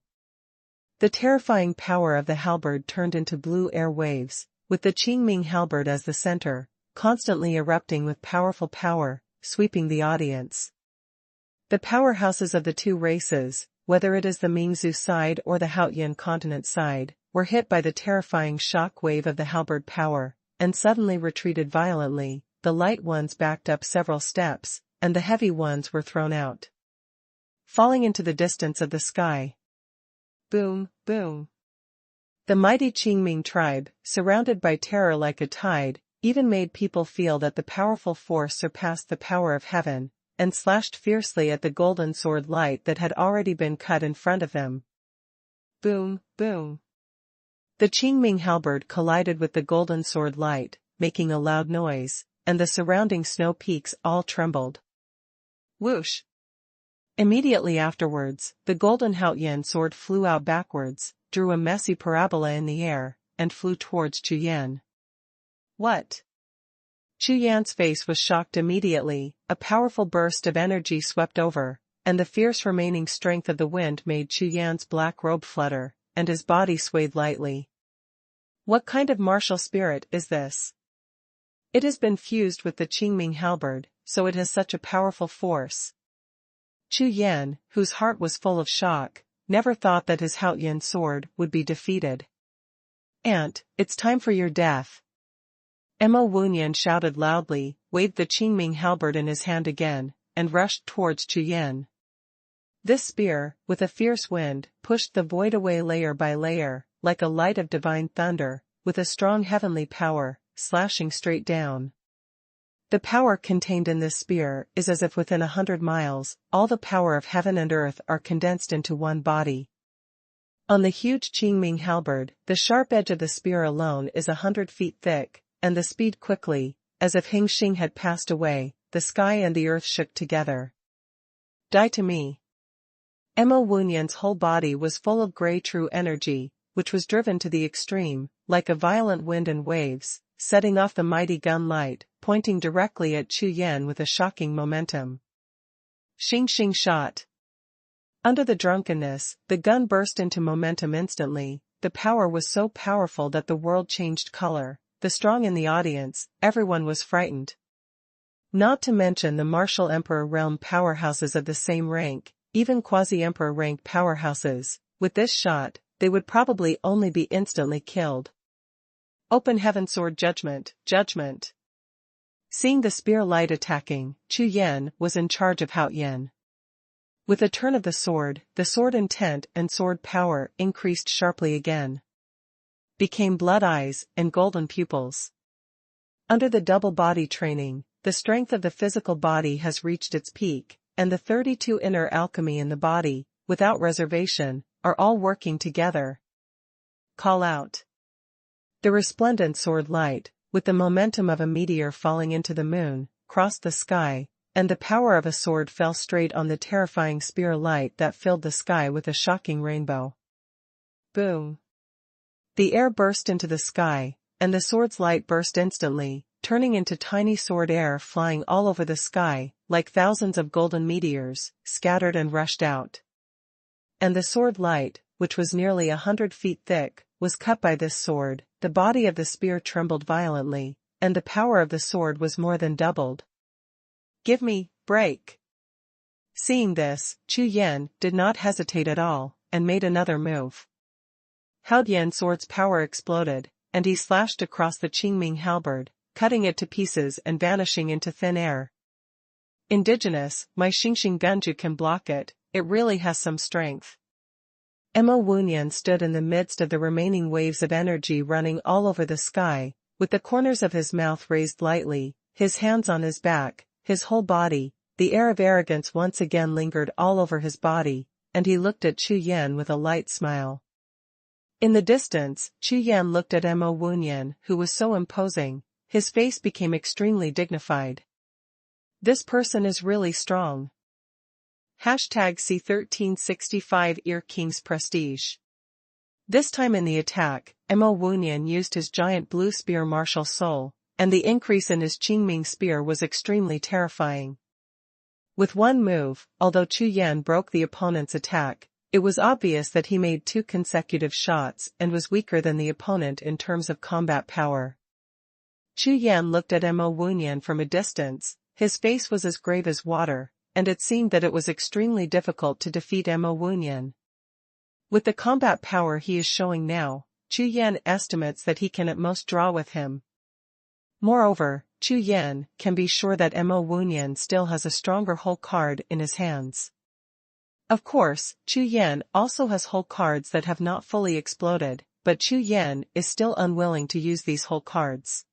The terrifying power of the halberd turned into blue air waves, with the Qingming halberd as the center, constantly erupting with powerful power, sweeping the audience. The powerhouses of the two races, whether it is the Mingzhu side or the Haoyan continent side, were hit by the terrifying shock wave of the halberd power, and suddenly retreated violently. The light ones backed up several steps, and the heavy ones were thrown out, falling into the distance of the sky. Boom, boom. The mighty Qingming tribe, surrounded by terror like a tide, even made people feel that the powerful force surpassed the power of heaven, and slashed fiercely at the golden sword light that had already been cut in front of them. Boom, boom. The Qingming halberd collided with the golden sword light, making a loud noise, and the surrounding snow peaks all trembled. Whoosh! Immediately afterwards, the golden Haotian sword flew out backwards, drew a messy parabola in the air, and flew towards Chu Yan. What? Chu Yan's face was shocked immediately. A powerful burst of energy swept over, and the fierce remaining strength of the wind made Chu Yan's black robe flutter, and his body swayed lightly. What kind of martial spirit is this? It has been fused with the Qingming halberd, so it has such a powerful force. Chu Yan, whose heart was full of shock, never thought that his Haotian sword would be defeated. "Aunt, it's time for your death." Mo Wuhun shouted loudly, waved the Qingming halberd in his hand again, and rushed towards Chu Yan. This spear, with a fierce wind, pushed the void away layer by layer, like a light of divine thunder, with a strong heavenly power, slashing straight down. The power contained in this spear is as if within 100 miles, all the power of heaven and earth are condensed into one body. On the huge Qingming halberd, the sharp edge of the spear alone is 100 feet thick, and the speed quickly, as if Hingxing had passed away, the sky and the earth shook together. Die to me. Mo Wuhun's whole body was full of grey true energy, which was driven to the extreme, like a violent wind and waves, setting off the mighty gun light, pointing directly at Chu Yan with a shocking momentum. Xing shot. Under the drunkenness, the gun burst into momentum instantly. The power was so powerful that the world changed color. The strong in the audience, everyone was frightened. Not to mention the martial emperor realm powerhouses of the same rank, even quasi-emperor rank powerhouses. With this shot, they would probably only be instantly killed. Open heaven sword judgment, judgment. Seeing the spear light attacking, Chu Yan was in charge of Haotian. With a turn of the sword intent and sword power increased sharply again. Became blood eyes and golden pupils. Under the double body training, the strength of the physical body has reached its peak, and the 32 inner alchemy in the body, without reservation, are all working together. Call out. The resplendent sword light, with the momentum of a meteor falling into the moon, crossed the sky, and the power of a sword fell straight on the terrifying spear light that filled the sky with a shocking rainbow. Boom. The air burst into the sky, and the sword's light burst instantly, turning into tiny sword air flying all over the sky, like thousands of golden meteors, scattered and rushed out. And the sword light, which was nearly 100 feet thick, was cut by this sword. The body of the spear trembled violently, and the power of the sword was more than doubled. Give me, break. Seeing this, Chu Yan did not hesitate at all, and made another move. Haotian's sword's power exploded, and he slashed across the Qingming halberd, cutting it to pieces and vanishing into thin air. Indigenous, my Xingxing Gunju can block it, it really has some strength. Mo Wuhun stood in the midst of the remaining waves of energy running all over the sky, with the corners of his mouth raised lightly, his hands on his back, his whole body. The air of arrogance once again lingered all over his body, and he looked at Chu Yan with a light smile. In the distance, Chu Yan looked at Mo Wuhun, who was so imposing. His face became extremely dignified. This person is really strong. #C1365 Ear King's Prestige. This time in the attack, Mo Wuhun used his giant blue spear martial soul, and the increase in his Qingming spear was extremely terrifying. With one move, although Chu Yan broke the opponent's attack, it was obvious that he made 2 consecutive shots and was weaker than the opponent in terms of combat power. Chu Yan looked at Mo Wuhun from a distance. His face was as grave as water, and it seemed that it was extremely difficult to defeat Mo Wuhun. With the combat power he is showing now, Chu Yan estimates that he can at most draw with him. Moreover, Chu Yan can be sure that Mo Wuyan still has a stronger whole card in his hands. Of course, Chu Yan also has whole cards that have not fully exploded, but Chu Yan is still unwilling to use these whole cards.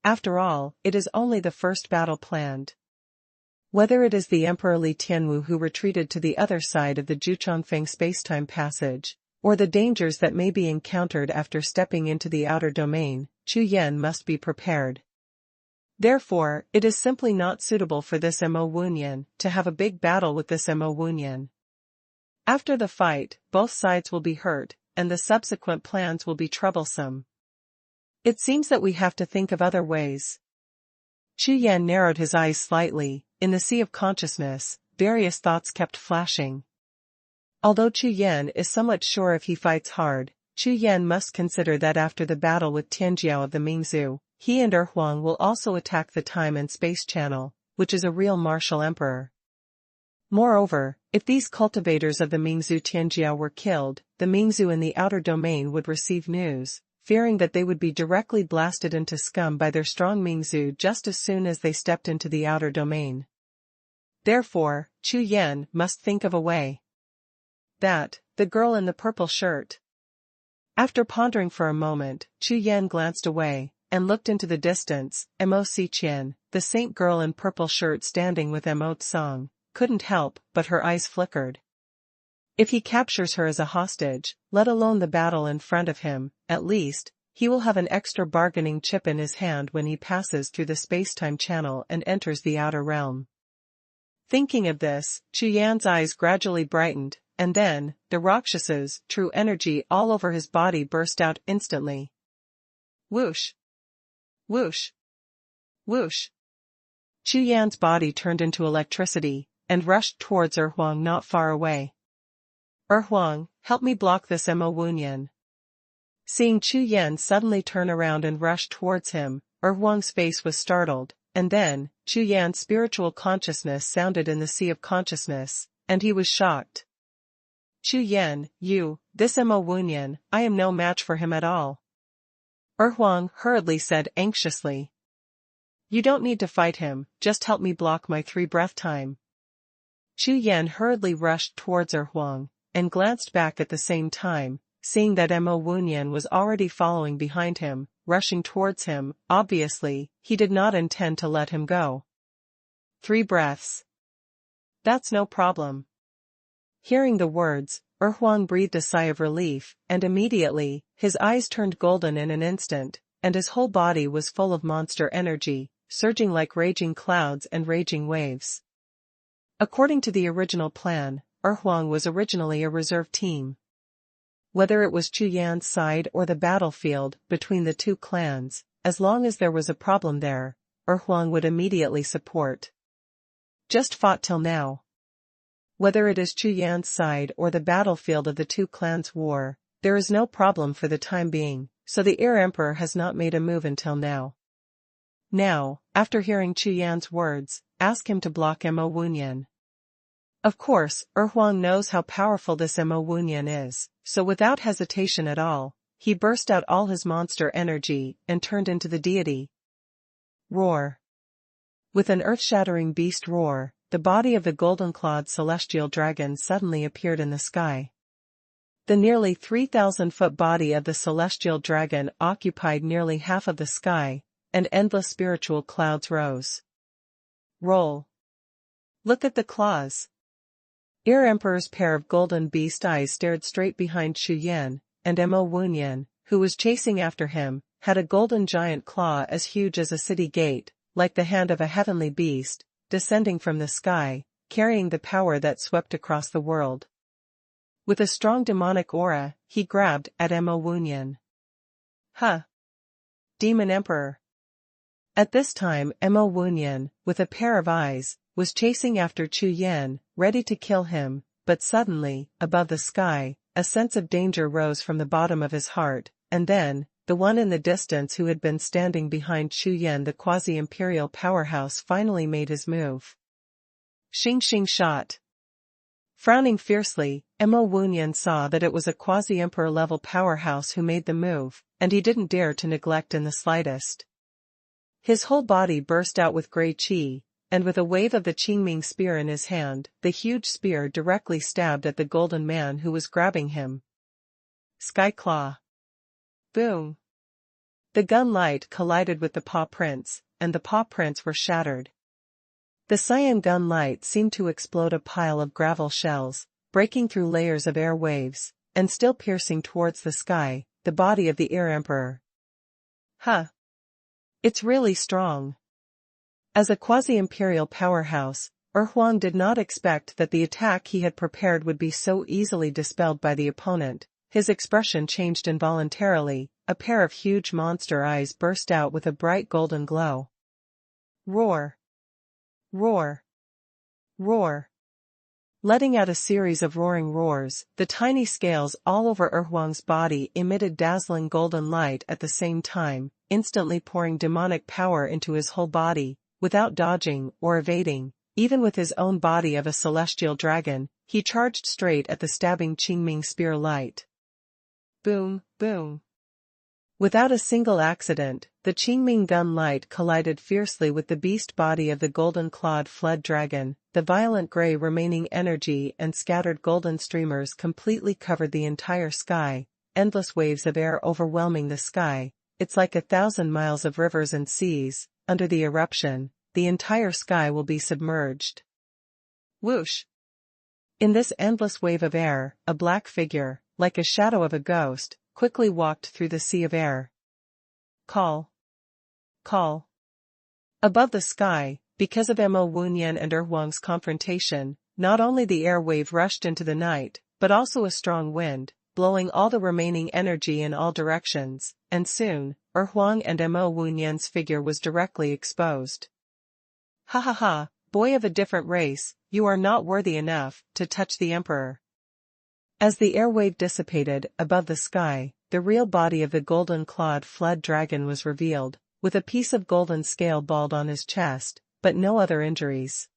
After all, it is only the first battle planned. Whether it is the Emperor Li Tianwu who retreated to the other side of the Jiuxiao space-time passage, or the dangers that may be encountered after stepping into the outer domain, Chu Yan must be prepared. Therefore, it is simply not suitable for this Mo Wuyan to have a big battle with this Mo Wuyan. After the fight, both sides will be hurt, and the subsequent plans will be troublesome. It seems that we have to think of other ways. Chu Yan narrowed his eyes slightly. In the sea of consciousness, various thoughts kept flashing. Although Chu Yan is somewhat sure if he fights hard, Chu Yan must consider that after the battle with Tianjiao of the Mingzhu, he and Huang will also attack the time and space channel, which is a real martial emperor. Moreover, if these cultivators of the Mingzhu Tianjiao were killed, the Mingzhu in the outer domain would receive news, fearing that they would be directly blasted into scum by their strong Mingzhu just as soon as they stepped into the outer domain. Therefore, Chu Yan must think of a way. That, the girl in the purple shirt. After pondering for a moment, Chu Yan glanced away, and looked into the distance. Mo Xiqian, the saint girl in purple shirt standing with Mo Tsang, couldn't help but her eyes flickered. If he captures her as a hostage, let alone the battle in front of him, at least, he will have an extra bargaining chip in his hand when he passes through the space-time channel and enters the outer realm. Thinking of this, Chu Yan's eyes gradually brightened, and then, the Rakshasa's true energy all over his body burst out instantly. Whoosh! Whoosh! Whoosh! Chu Yan's body turned into electricity, and rushed towards Huang not far away. Huang, help me block this Mo Wuyan. Seeing Chu Yan suddenly turn around and rush towards him, Huang's face was startled. And then, Chu Yan's spiritual consciousness sounded in the sea of consciousness, and he was shocked. Chu Yan, this Mo Wuyan, I am no match for him at all. Huang hurriedly said anxiously. You don't need to fight him, just help me block my 3 breath time. Chu Yan hurriedly rushed towards Huang, and glanced back at the same time, seeing that Mo Wuyan was already following behind him, rushing towards him. Obviously, he did not intend to let him go. 3 breaths. That's no problem. Hearing the words, Huang breathed a sigh of relief, and immediately, his eyes turned golden in an instant, and his whole body was full of monster energy, surging like raging clouds and raging waves. According to the original plan, Huang was originally a reserve team. Whether it was Chu Yan's side or the battlefield between the two clans, as long as there was a problem there, Huang would immediately support. Just fought till now. Whether it is Chu Yan's side or the battlefield of the two clans' war, there is no problem for the time being, so the heir emperor has not made a move until now. Now, after hearing Chu Yan's words, ask him to block Mo Wuyan. Of course, Huang knows how powerful this Mo Wuyan is, so without hesitation at all, he burst out all his monster energy and turned into the deity. Roar. With an earth-shattering beast roar, the body of the golden-clawed celestial dragon suddenly appeared in the sky. The nearly 3,000-foot body of the celestial dragon occupied nearly half of the sky, and endless spiritual clouds rose. Roll. Look at the claws. Heir Emperor's pair of golden beast eyes stared straight behind Chu Yan, and Mo Wuyan, who was chasing after him, had a golden giant claw as huge as a city gate, like the hand of a heavenly beast, descending from the sky, carrying the power that swept across the world. With a strong demonic aura, he grabbed at Mo Wuyan. Huh! Demon Emperor! At this time Mo Wuyan, with a pair of eyes, was chasing after Chu Yan, ready to kill him, but suddenly, above the sky, a sense of danger rose from the bottom of his heart, and then, the one in the distance who had been standing behind Chu Yan, the quasi-imperial powerhouse, finally made his move. Xing Xing shot. Frowning fiercely, Mo Wunyan saw that it was a quasi-emperor-level powerhouse who made the move, and he didn't dare to neglect in the slightest. His whole body burst out with grey qi, and with a wave of the Qingming spear in his hand, the huge spear directly stabbed at the golden man who was grabbing him. Sky Claw. Boom. The gun light collided with the paw prints, and the paw prints were shattered. The cyan gun light seemed to explode a pile of gravel shells, breaking through layers of air waves, and still piercing towards the sky, the body of the Air Emperor. Huh. It's really strong. As a quasi-imperial powerhouse, Huang did not expect that the attack he had prepared would be so easily dispelled by the opponent. His expression changed involuntarily, a pair of huge monster eyes burst out with a bright golden glow. Roar! Roar! Roar! Letting out a series of roaring roars, the tiny scales all over Huang's body emitted dazzling golden light at the same time, instantly pouring demonic power into his whole body, without dodging or evading. Even with his own body of a celestial dragon, he charged straight at the stabbing Qingming spear light. Boom, boom. Without a single accident, the Qingming gun light collided fiercely with the beast body of the golden-clawed flood dragon. The violent gray remaining energy and scattered golden streamers completely covered the entire sky, endless waves of air overwhelming the sky. It's like 1,000 miles of rivers and seas. Under the eruption, the entire sky will be submerged. Whoosh! In this endless wave of air, a black figure, like a shadow of a ghost, quickly walked through the sea of air. Call. Call. Above the sky, because of Mo Wunyan and Huang's confrontation, not only the air wave rushed into the night, but also a strong wind, blowing all the remaining energy in all directions, and soon, Huang and Mo Wunyan's figure was directly exposed. Ha ha ha, boy of a different race, you are not worthy enough to touch the Emperor. As the airwave dissipated above the sky, the real body of the golden-clawed flood dragon was revealed, with a piece of golden scale balled on his chest, but no other injuries.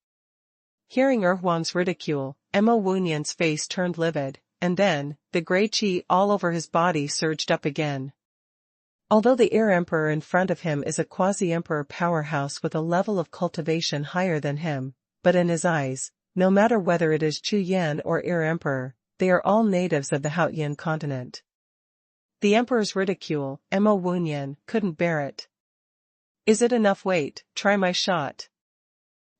Hearing Huang's ridicule, Mo Wunyan's face turned livid, and then, the grey qi all over his body surged up again. Although the Air Emperor in front of him is a quasi-emperor powerhouse with a level of cultivation higher than him, but in his eyes, no matter whether it is Chu Yan or Air Emperor, they are all natives of the Haotian continent. The Emperor's ridicule, Mo Wunyan, couldn't bear it. Is it enough weight? Try my shot.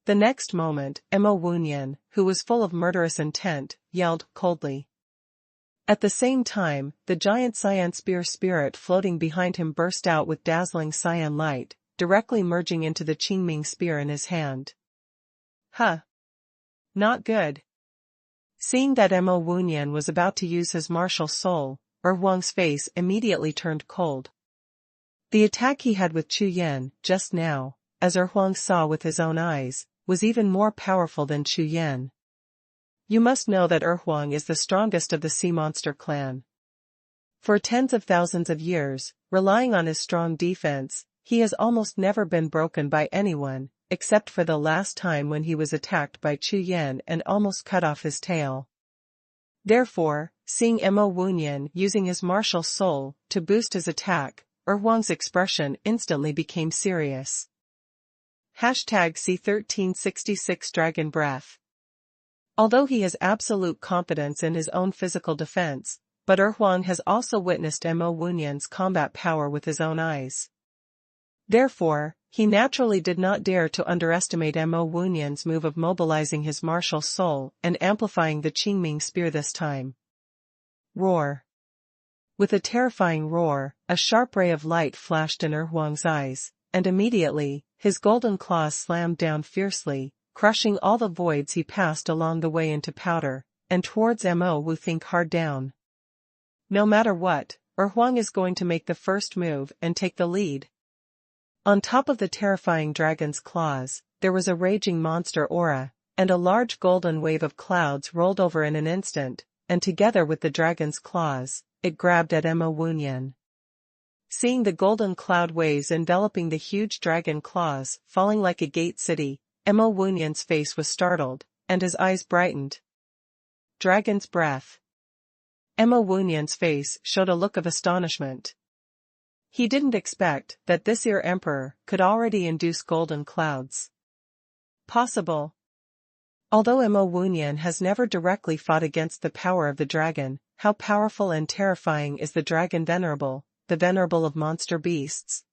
The next moment, Mo Wunyan, who was full of murderous intent, yelled coldly. At the same time, the giant cyan spear spirit floating behind him burst out with dazzling cyan light, directly merging into the Qingming spear in his hand. Huh. Not good. Seeing that Mo Wunyan was about to use his martial soul, Huang's face immediately turned cold. The attack he had with Chu Yan, just now, as Huang saw with his own eyes, was even more powerful than Chu Yan. You must know that Huang is the strongest of the sea monster clan. For tens of thousands of years, relying on his strong defense, he has almost never been broken by anyone, except for the last time when he was attacked by Chu Yan and almost cut off his tail. Therefore, seeing Mo Wunyan using his martial soul to boost his attack, Huang's expression instantly became serious. #C1366 Dragon Breath. Although he has absolute confidence in his own physical defense, but Huang has also witnessed Mo Wunyan's combat power with his own eyes. Therefore, he naturally did not dare to underestimate Mo Wunyan's move of mobilizing his martial soul and amplifying the Qingming spear this time. Roar. With a terrifying roar, a sharp ray of light flashed in Huang's eyes, and immediately, his golden claws slammed down fiercely, crushing all the voids he passed along the way into powder, and towards Mo Wu think hard down. No matter what, Huang is going to make the first move and take the lead. On top of the terrifying dragon's claws, there was a raging monster aura, and a large golden wave of clouds rolled over in an instant, and together with the dragon's claws, it grabbed at Mo Wunyan. Seeing the golden cloud waves enveloping the huge dragon claws falling like a gate city, Mo Wunyan's face was startled, and his eyes brightened. Dragon's breath. Emma Wuyan's face showed a look of astonishment. He didn't expect that this ear emperor could already induce golden clouds. Possible. Although Emma Wuyan has never directly fought against the power of the dragon, how powerful and terrifying is the dragon venerable, the venerable of monster beasts?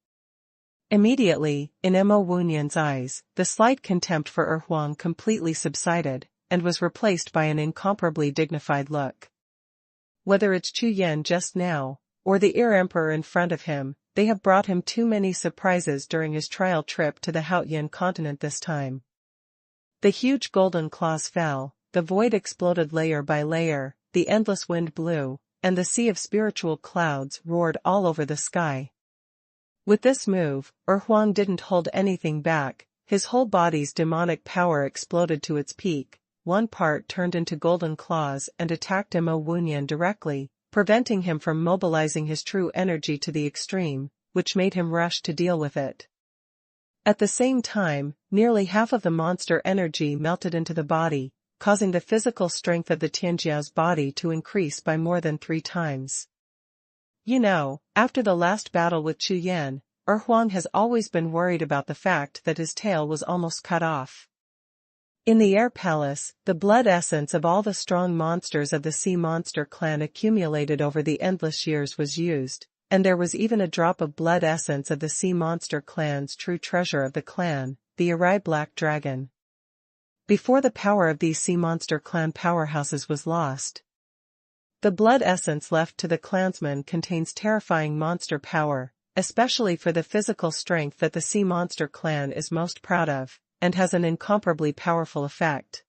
Immediately, in Emma Wuyan's eyes, the slight contempt for Huang completely subsided, and was replaced by an incomparably dignified look. Whether it's Chu Yan just now, or the ear emperor in front of him, they have brought him too many surprises during his trial trip to the Haotian continent this time. The huge golden claws fell, the void exploded layer by layer, the endless wind blew, and the sea of spiritual clouds roared all over the sky. With this move, Huang didn't hold anything back, his whole body's demonic power exploded to its peak, one part turned into golden claws and attacked Emma Wuyan directly, preventing him from mobilizing his true energy to the extreme, which made him rush to deal with it. At the same time, nearly half of the monster energy melted into the body, causing the physical strength of the Tianjiao's body to increase by more than 3 times. You know, after the last battle with Chu Yan, Huang has always been worried about the fact that his tail was almost cut off. In the air palace, the blood essence of all the strong monsters of the sea monster clan accumulated over the endless years was used, and there was even a drop of blood essence of the sea monster clan's true treasure of the clan, the Arai Black Dragon. Before the power of these sea monster clan powerhouses was lost, the blood essence left to the clansmen contains terrifying monster power, especially for the physical strength that the sea monster clan is most proud of, and has an incomparably powerful effect.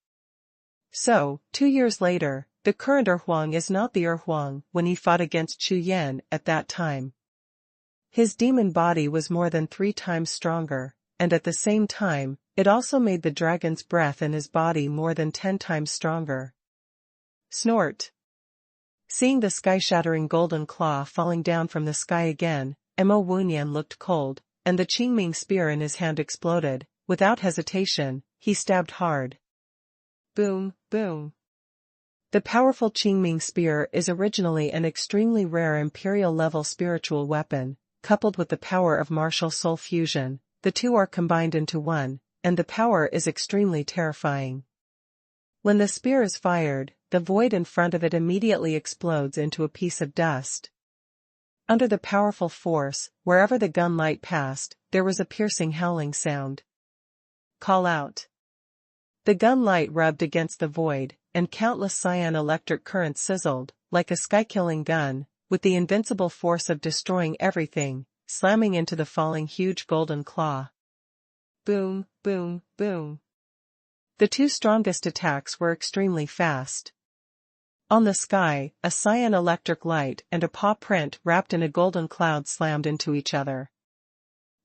So, 2 years later, the current Huang is not the Huang when he fought against Chu Yan at that time. His demon body was more than 3 times stronger, and at the same time, it also made the dragon's breath in his body more than 10 times stronger. Snort. Seeing the sky-shattering golden claw falling down from the sky again, Emma Wuyan looked cold, and the Qingming spear in his hand exploded. Without hesitation, he stabbed hard. Boom, boom. The powerful Qingming spear is originally an extremely rare imperial-level spiritual weapon, coupled with the power of martial soul fusion. The two are combined into one, and the power is extremely terrifying. When the spear is fired, the void in front of it immediately explodes into a piece of dust. Under the powerful force, wherever the gun light passed, there was a piercing howling sound. Call out. The gun light rubbed against the void, and countless cyan electric currents sizzled, like a sky-killing gun, with the invincible force of destroying everything, slamming into the falling huge golden claw. Boom, boom, boom. The 2 strongest attacks were extremely fast. On the sky, a cyan electric light and a paw print wrapped in a golden cloud slammed into each other.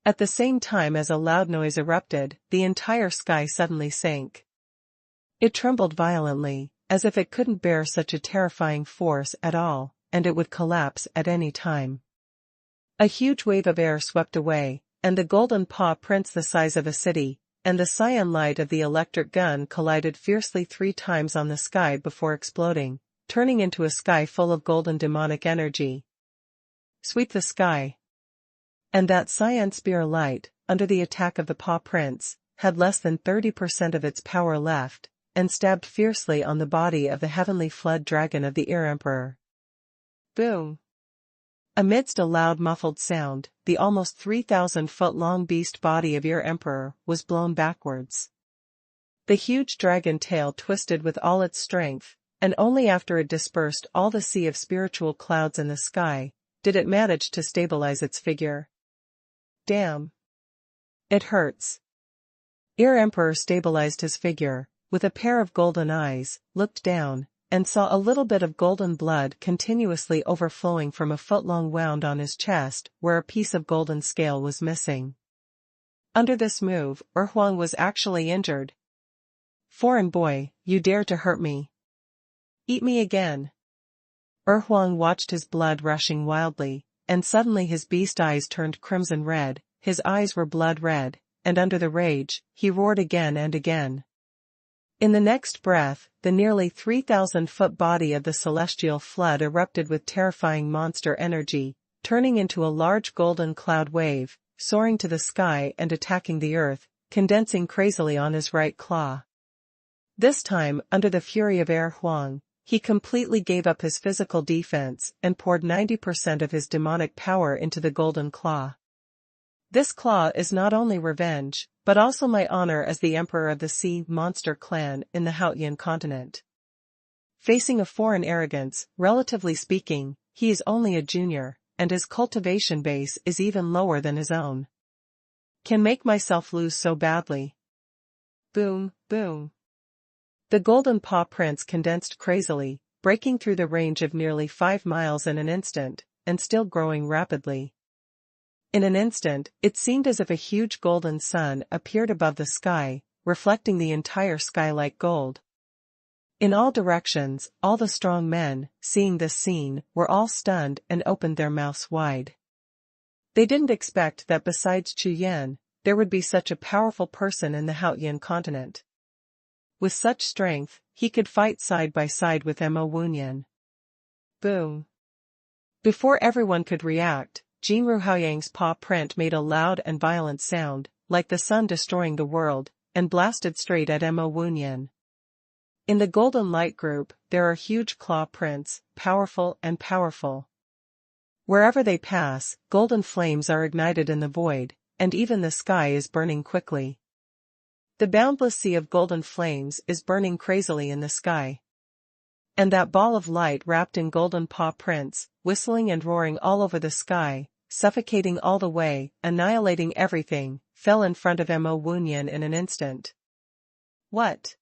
At the same time as a loud noise erupted, the entire sky suddenly sank. It trembled violently, as if it couldn't bear such a terrifying force at all, and it would collapse at any time. A huge wave of air swept away, and the golden paw prints the size of a city, and the cyan light of the electric gun collided fiercely 3 times on the sky before exploding, turning into a sky full of golden demonic energy. Sweep the sky. And that cyan spear light, under the attack of the paw prints, had less than 30% of its power left, and stabbed fiercely on the body of the heavenly flood dragon of the ear emperor. Boom! Amidst a loud muffled sound, the almost 3,000-foot-long beast body of ear emperor was blown backwards. The huge dragon tail twisted with all its strength, and only after it dispersed all the sea of spiritual clouds in the sky, did it manage to stabilize its figure. Damn. It hurts. Ear Emperor stabilized his figure, with a pair of golden eyes, looked down, and saw a little bit of golden blood continuously overflowing from a foot-long wound on his chest where a piece of golden scale was missing. Under this move, Huang was actually injured. Foreign boy, you dare to hurt me. Eat me again. Huang watched his blood rushing wildly, and suddenly his beast eyes turned crimson red, his eyes were blood red, and under the rage, he roared again and again. In the next breath, the nearly 3,000-foot body of the celestial flood erupted with terrifying monster energy, turning into a large golden cloud wave, soaring to the sky and attacking the earth, condensing crazily on his right claw. This time, under the fury of Air Huang, he completely gave up his physical defense and poured 90% of his demonic power into the golden claw. This claw is not only revenge, but also my honor as the emperor of the sea monster clan in the Haotian continent. Facing a foreign arrogance, relatively speaking, he is only a junior, and his cultivation base is even lower than his own. Can make myself lose so badly. Boom, boom. The golden paw prints condensed crazily, breaking through the range of nearly 5 miles in an instant, and still growing rapidly. In an instant, it seemed as if a huge golden sun appeared above the sky, reflecting the entire sky like gold. In all directions, all the strong men, seeing this scene, were all stunned and opened their mouths wide. They didn't expect that besides Chu Yan, there would be such a powerful person in the Haotian continent. With such strength, he could fight side by side with Mo Wunyan. Boom. Before everyone could react, Jinru Haoyang's paw print made a loud and violent sound, like the sun destroying the world, and blasted straight at Mo Wunyan. In the golden light group, there are huge claw prints, powerful and powerful. Wherever they pass, golden flames are ignited in the void, and even the sky is burning quickly. The boundless sea of golden flames is burning crazily in the sky. And that ball of light wrapped in golden paw prints, whistling and roaring all over the sky, suffocating all the way, annihilating everything, fell in front of Mo Wunyan in an instant. What?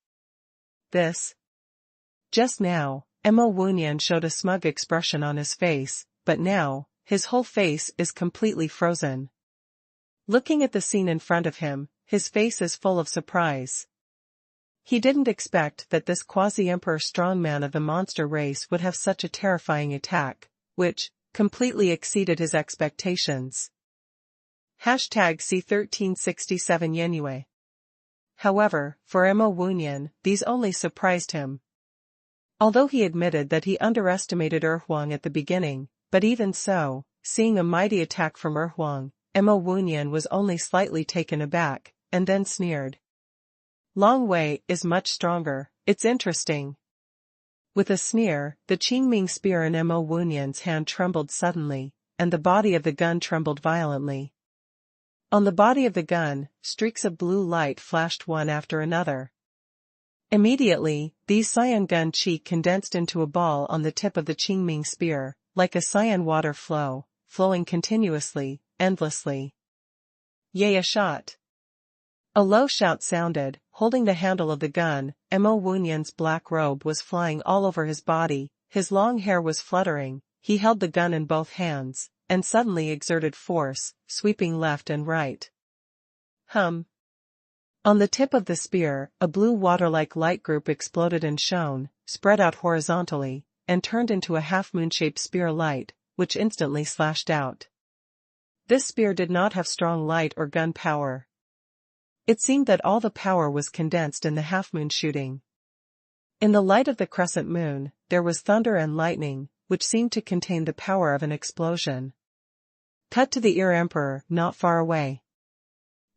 This? Just now, Mo Wunyan showed a smug expression on his face, but now, his whole face is completely frozen. Looking at the scene in front of him, his face is full of surprise. He didn't expect that this quasi-emperor strongman of the monster race would have such a terrifying attack, which completely exceeded his expectations. #C1367 Yenyue. However, for Mo Wunyan, these only surprised him. Although he admitted that he underestimated Huang at the beginning, but even so, seeing a mighty attack from Huang, Mo Wunyan was only slightly taken aback, and then sneered. Long Wei is much stronger, it's interesting. With a sneer, the Qingming spear in Mo Wunyan's hand trembled suddenly, and the body of the gun trembled violently. On the body of the gun, streaks of blue light flashed one after another. Immediately, these cyan gun chi condensed into a ball on the tip of the Qingming spear, like a cyan water flow, flowing continuously, endlessly. Yea, a shot. A low shout sounded. Holding the handle of the gun, Mo Wunyan's black robe was flying all over his body, his long hair was fluttering, he held the gun in both hands, and suddenly exerted force, sweeping left and right. On the tip of the spear, a blue water-like light group exploded and shone, spread out horizontally, and turned into a half-moon-shaped spear light, which instantly slashed out. This spear did not have strong light or gun power. It seemed that all the power was condensed in the half-moon shooting. In the light of the crescent moon, there was thunder and lightning, which seemed to contain the power of an explosion. Cut to the ear emperor, not far away.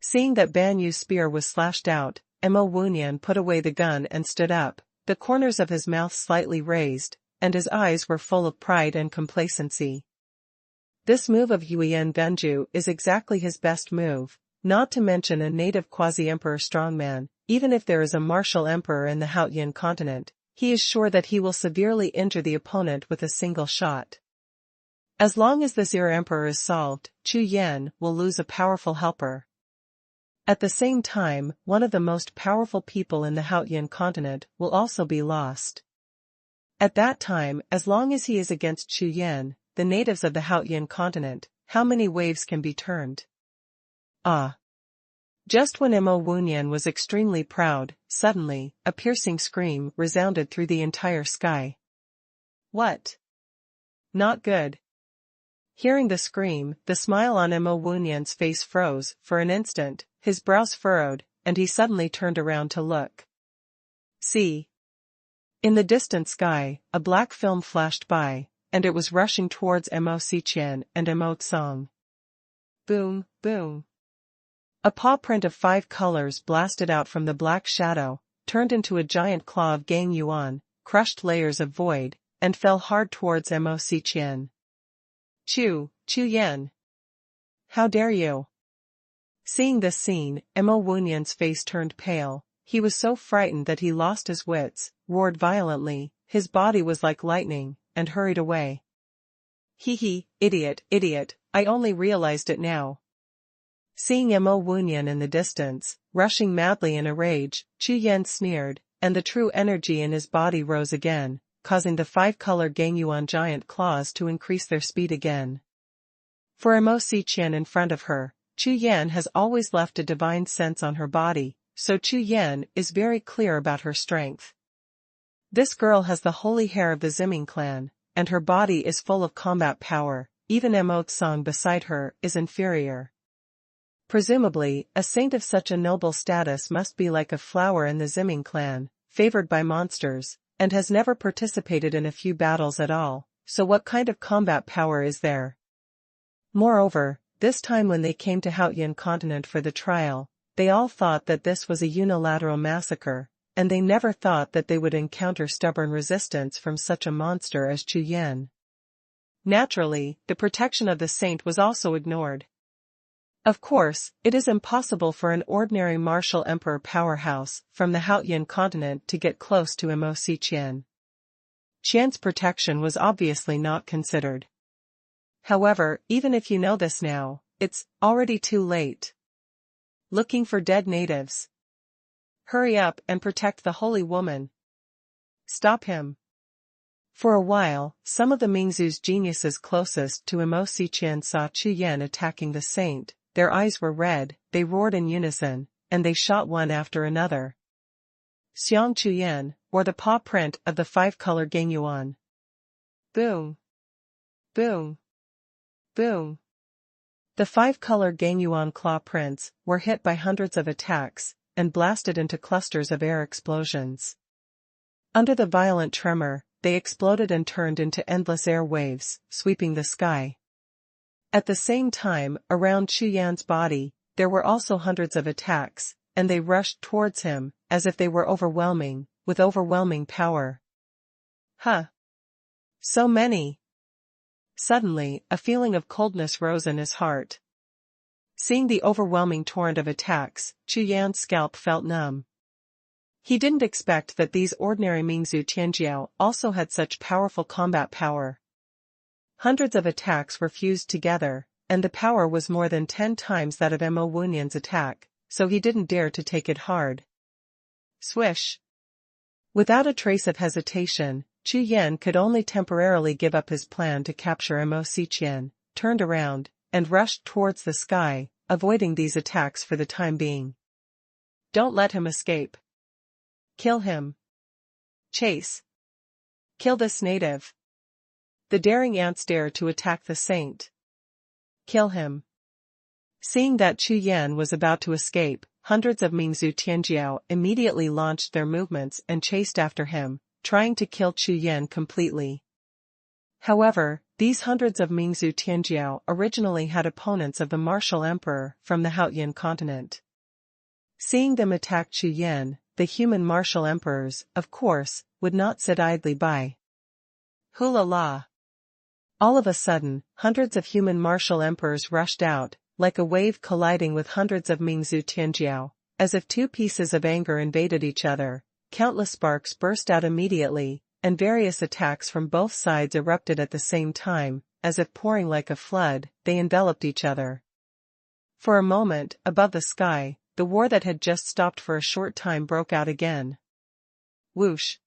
Seeing that Ban Yu's spear was slashed out, Mo Wunyan put away the gun and stood up, the corners of his mouth slightly raised, and his eyes were full of pride and complacency. This move of Yuan Gunju is exactly his best move. Not to mention a native quasi-emperor strongman, even if there is a martial emperor in the Haotian continent, he is sure that he will severely injure the opponent with a single shot. As long as this ear emperor is solved, Chu Yan will lose a powerful helper. At the same time, one of the most powerful people in the Haotian continent will also be lost. At that time, as long as he is against Chu Yan, the natives of the Haotian continent, how many waves can be turned? Just when Mo Wunyan was extremely proud, suddenly, a piercing scream resounded through the entire sky. What? Not good. Hearing the scream, the smile on Mo Wunyan's face froze. For an instant, his brows furrowed, and he suddenly turned around to look. See. In the distant sky, a black film flashed by, and it was rushing towards Mo Xiqian and Mo Tsang. Boom, boom. A paw print of 5 colors blasted out from the black shadow, turned into a giant claw of Gang Yuan, crushed layers of void, and fell hard towards Mo Xiqian. Chu Yan. How dare you? Seeing this scene, Mo Wunyan's face turned pale. He was so frightened that he lost his wits, roared violently, his body was like lightning, and hurried away. Hee, idiot, I only realized it now. Seeing Mo Wunyan in the distance, rushing madly in a rage, Chu Yan sneered, and the true energy in his body rose again, causing the 5-color Gangyuan giant claws to increase their speed again. For Mo Xiqian in front of her, Chu Yan has always left a divine sense on her body, so Chu Yan is very clear about her strength. This girl has the holy hair of the Ziming clan, and her body is full of combat power, even Mo Tsang beside her is inferior. Presumably, a saint of such a noble status must be like a flower in the Ziming clan, favored by monsters, and has never participated in a few battles at all, so what kind of combat power is there? Moreover, this time when they came to Haotian continent for the trial, they all thought that this was a unilateral massacre, and they never thought that they would encounter stubborn resistance from such a monster as Chu Yan. Naturally, the protection of the saint was also ignored. Of course, it is impossible for an ordinary martial emperor powerhouse from the Haotian continent to get close to Mo Xiqian. Qian's protection was obviously not considered. However, even if you know this now, it's already too late. Looking for dead natives. Hurry up and protect the holy woman. Stop him. For a while, some of the Mingzu's geniuses closest to Mo Xiqian saw Chu Yan attacking the saint, their eyes were red, they roared in unison, and they shot one after another. Xiang Chu Yan, or the paw print of the 5-color Gangyuan. Boom. Boom. Boom. The 5-color Gangyuan claw prints were hit by hundreds of attacks, and blasted into clusters of air explosions. Under the violent tremor, they exploded and turned into endless air waves, sweeping the sky. At the same time, around Chu Yan's body, there were also hundreds of attacks, and they rushed towards him, as if they were overwhelming, with overwhelming power. Huh! So many! Suddenly, a feeling of coldness rose in his heart. Seeing the overwhelming torrent of attacks, Chu Yan's scalp felt numb. He didn't expect that these ordinary Mingzu Tianjiao also had such powerful combat power. Hundreds of attacks were fused together, and the power was more than 10 times that of Mo Wunyan's attack, so he didn't dare to take it hard. Swish! Without a trace of hesitation, Chu Yan could only temporarily give up his plan to capture Mo Xiqian, turned around, and rushed towards the sky, avoiding these attacks for the time being. Don't let him escape. Kill him. Chase. Kill this native. The daring ants dare to attack the saint. Kill him. Seeing that Chu Yan was about to escape, hundreds of Mingzu Tianjiao immediately launched their movements and chased after him, trying to kill Chu Yan completely. However, these hundreds of Mingzu Tianjiao originally had opponents of the martial emperor from the Haotian continent. Seeing them attack Chu Yan, the human martial emperors, of course, would not sit idly by. Hula la! All of a sudden, hundreds of human martial emperors rushed out, like a wave colliding with hundreds of Mingzu Tianjiao, as if two pieces of anger invaded each other. Countless sparks burst out immediately, and various attacks from both sides erupted at the same time, as if pouring like a flood, they enveloped each other. For a moment, above the sky, the war that had just stopped for a short time broke out again. Whoosh!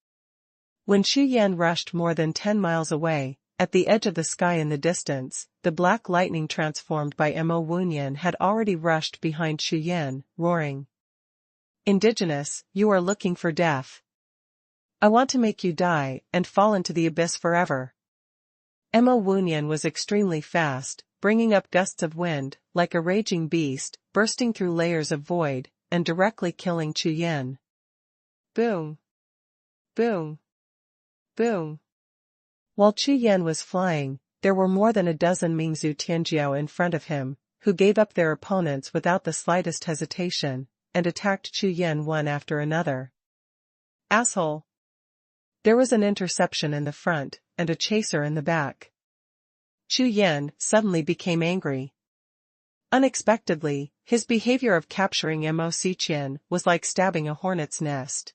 When Chu Yan rushed more than 10 miles away, at the edge of the sky in the distance, the black lightning transformed by Mo Wunyan had already rushed behind Chu Yan, roaring. Indigenous, you are looking for death. I want to make you die and fall into the abyss forever. Mo Wunyan was extremely fast, bringing up gusts of wind, like a raging beast, bursting through layers of void, and directly killing Chu Yan. Boom! Boom. Boom. While Chu Yan was flying, there were more than a dozen Mingzhu Tianjiao in front of him, who gave up their opponents without the slightest hesitation, and attacked Chu Yan one after another. Asshole! There was an interception in the front, and a chaser in the back. Chu Yan suddenly became angry. Unexpectedly, his behavior of capturing Mo Xiqian was like stabbing a hornet's nest.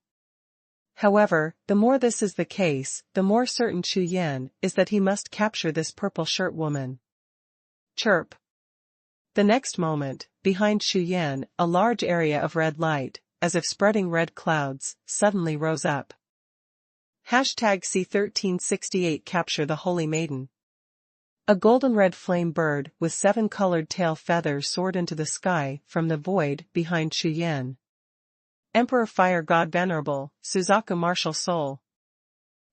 However, the more this is the case, the more certain Chu Yan is that he must capture this purple shirt woman. Chirp. The next moment, behind Chu Yan, a large area of red light, as if spreading red clouds, suddenly rose up. #C1368 Capture the Holy Maiden. A golden-red flame bird with 7 colored tail feathers soared into the sky from the void behind Chu Yan. Emperor Fire God Venerable, Suzaku Martial Soul.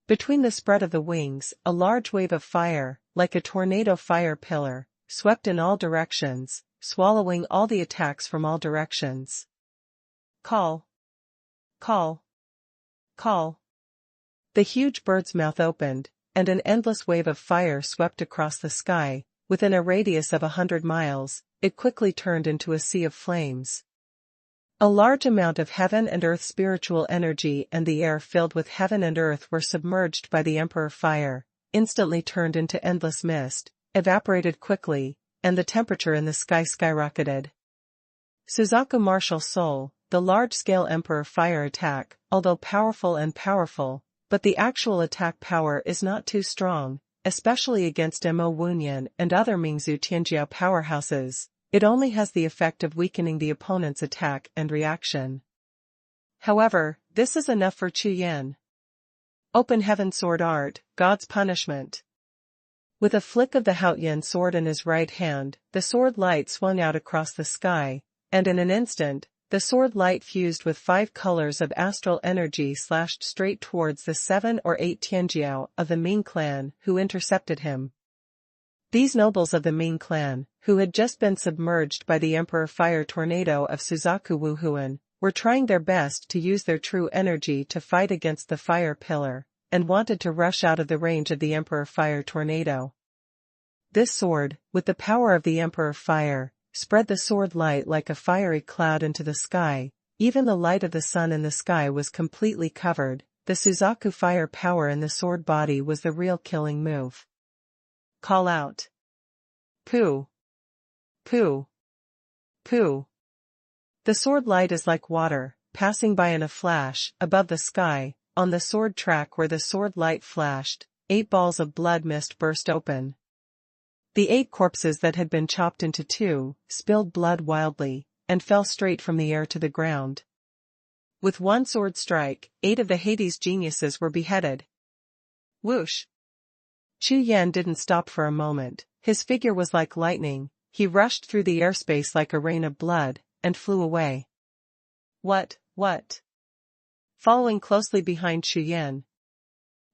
Between the spread of the wings, a large wave of fire, like a tornado fire pillar, swept in all directions, swallowing all the attacks from all directions. Call. Call. Call. The huge bird's mouth opened, and an endless wave of fire swept across the sky. Within a radius of 100 miles, it quickly turned into a sea of flames. A large amount of heaven and earth spiritual energy and the air filled with heaven and earth were submerged by the Emperor Fire, instantly turned into endless mist, evaporated quickly, and the temperature in the sky skyrocketed. Suzaku Martial Soul, the large-scale Emperor Fire attack, although powerful, but the actual attack power is not too strong, especially against Mo Wunyan and other Mingzhu Tianjiao powerhouses. It only has the effect of weakening the opponent's attack and reaction. However, this is enough for Chu Yan. Open Heaven Sword Art, God's Punishment. With a flick of the Haotian sword in his right hand, the sword light swung out across the sky, and in an instant, the sword light fused with 5 colors of astral energy slashed straight towards the 7 or 8 Tianjiao of the Ming clan who intercepted him. These nobles of the Ming clan, who had just been submerged by the Emperor Fire tornado of Suzaku Wuhun, were trying their best to use their true energy to fight against the fire pillar, and wanted to rush out of the range of the Emperor Fire tornado. This sword, with the power of the Emperor Fire, spread the sword light like a fiery cloud into the sky. Even the light of the sun in the sky was completely covered. The Suzaku Fire power in the sword body was the real killing move. Call out. Pooh. Pooh. Pooh. The sword light is like water, passing by in a flash, above the sky. On the sword track where the sword light flashed, 8 balls of blood mist burst open. The 8 corpses that had been chopped into 2, spilled blood wildly, and fell straight from the air to the ground. With one sword strike, 8 of the Hades geniuses were beheaded. Whoosh! Chu Yan didn't stop for a moment. His figure was like lightning. He rushed through the airspace like a rain of blood, and flew away. What? Following closely behind Chu Yan,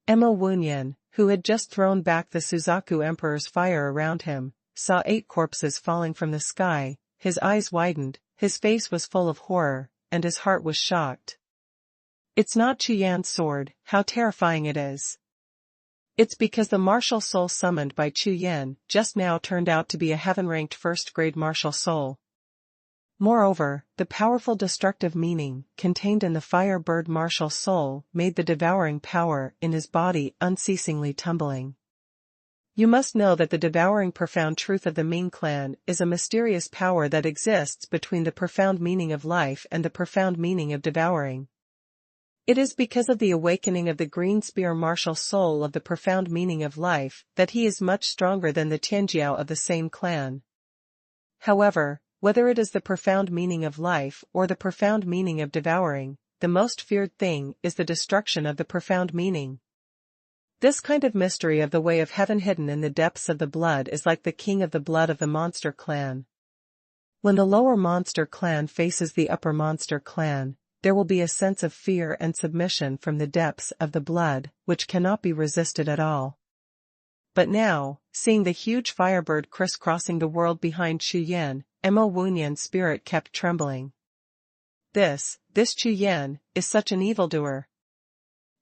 Mo Wunyan, who had just thrown back the Suzaku Emperor's fire around him, saw 8 corpses falling from the sky. His eyes widened, his face was full of horror, and his heart was shocked. It's not Chu Yan's sword, how terrifying it is. It's because the martial soul summoned by Chu Yan just now turned out to be a heaven-ranked first-grade martial soul. Moreover, the powerful destructive meaning contained in the fire-bird martial soul made the devouring power in his body unceasingly tumbling. You must know that the devouring profound truth of the Ming clan is a mysterious power that exists between the profound meaning of life and the profound meaning of devouring. It is because of the awakening of the green spear martial soul of the profound meaning of life that he is much stronger than the Tianjiao of the same clan. However, whether it is the profound meaning of life or the profound meaning of devouring, the most feared thing is the destruction of the profound meaning. This kind of mystery of the way of heaven hidden in the depths of the blood is like the king of the blood of the monster clan. When the lower monster clan faces the upper monster clan, there will be a sense of fear and submission from the depths of the blood, which cannot be resisted at all. But now, seeing the huge firebird crisscrossing the world behind Chu Yan, Mo Wunyan's spirit kept trembling. This Chu Yan, is such an evildoer.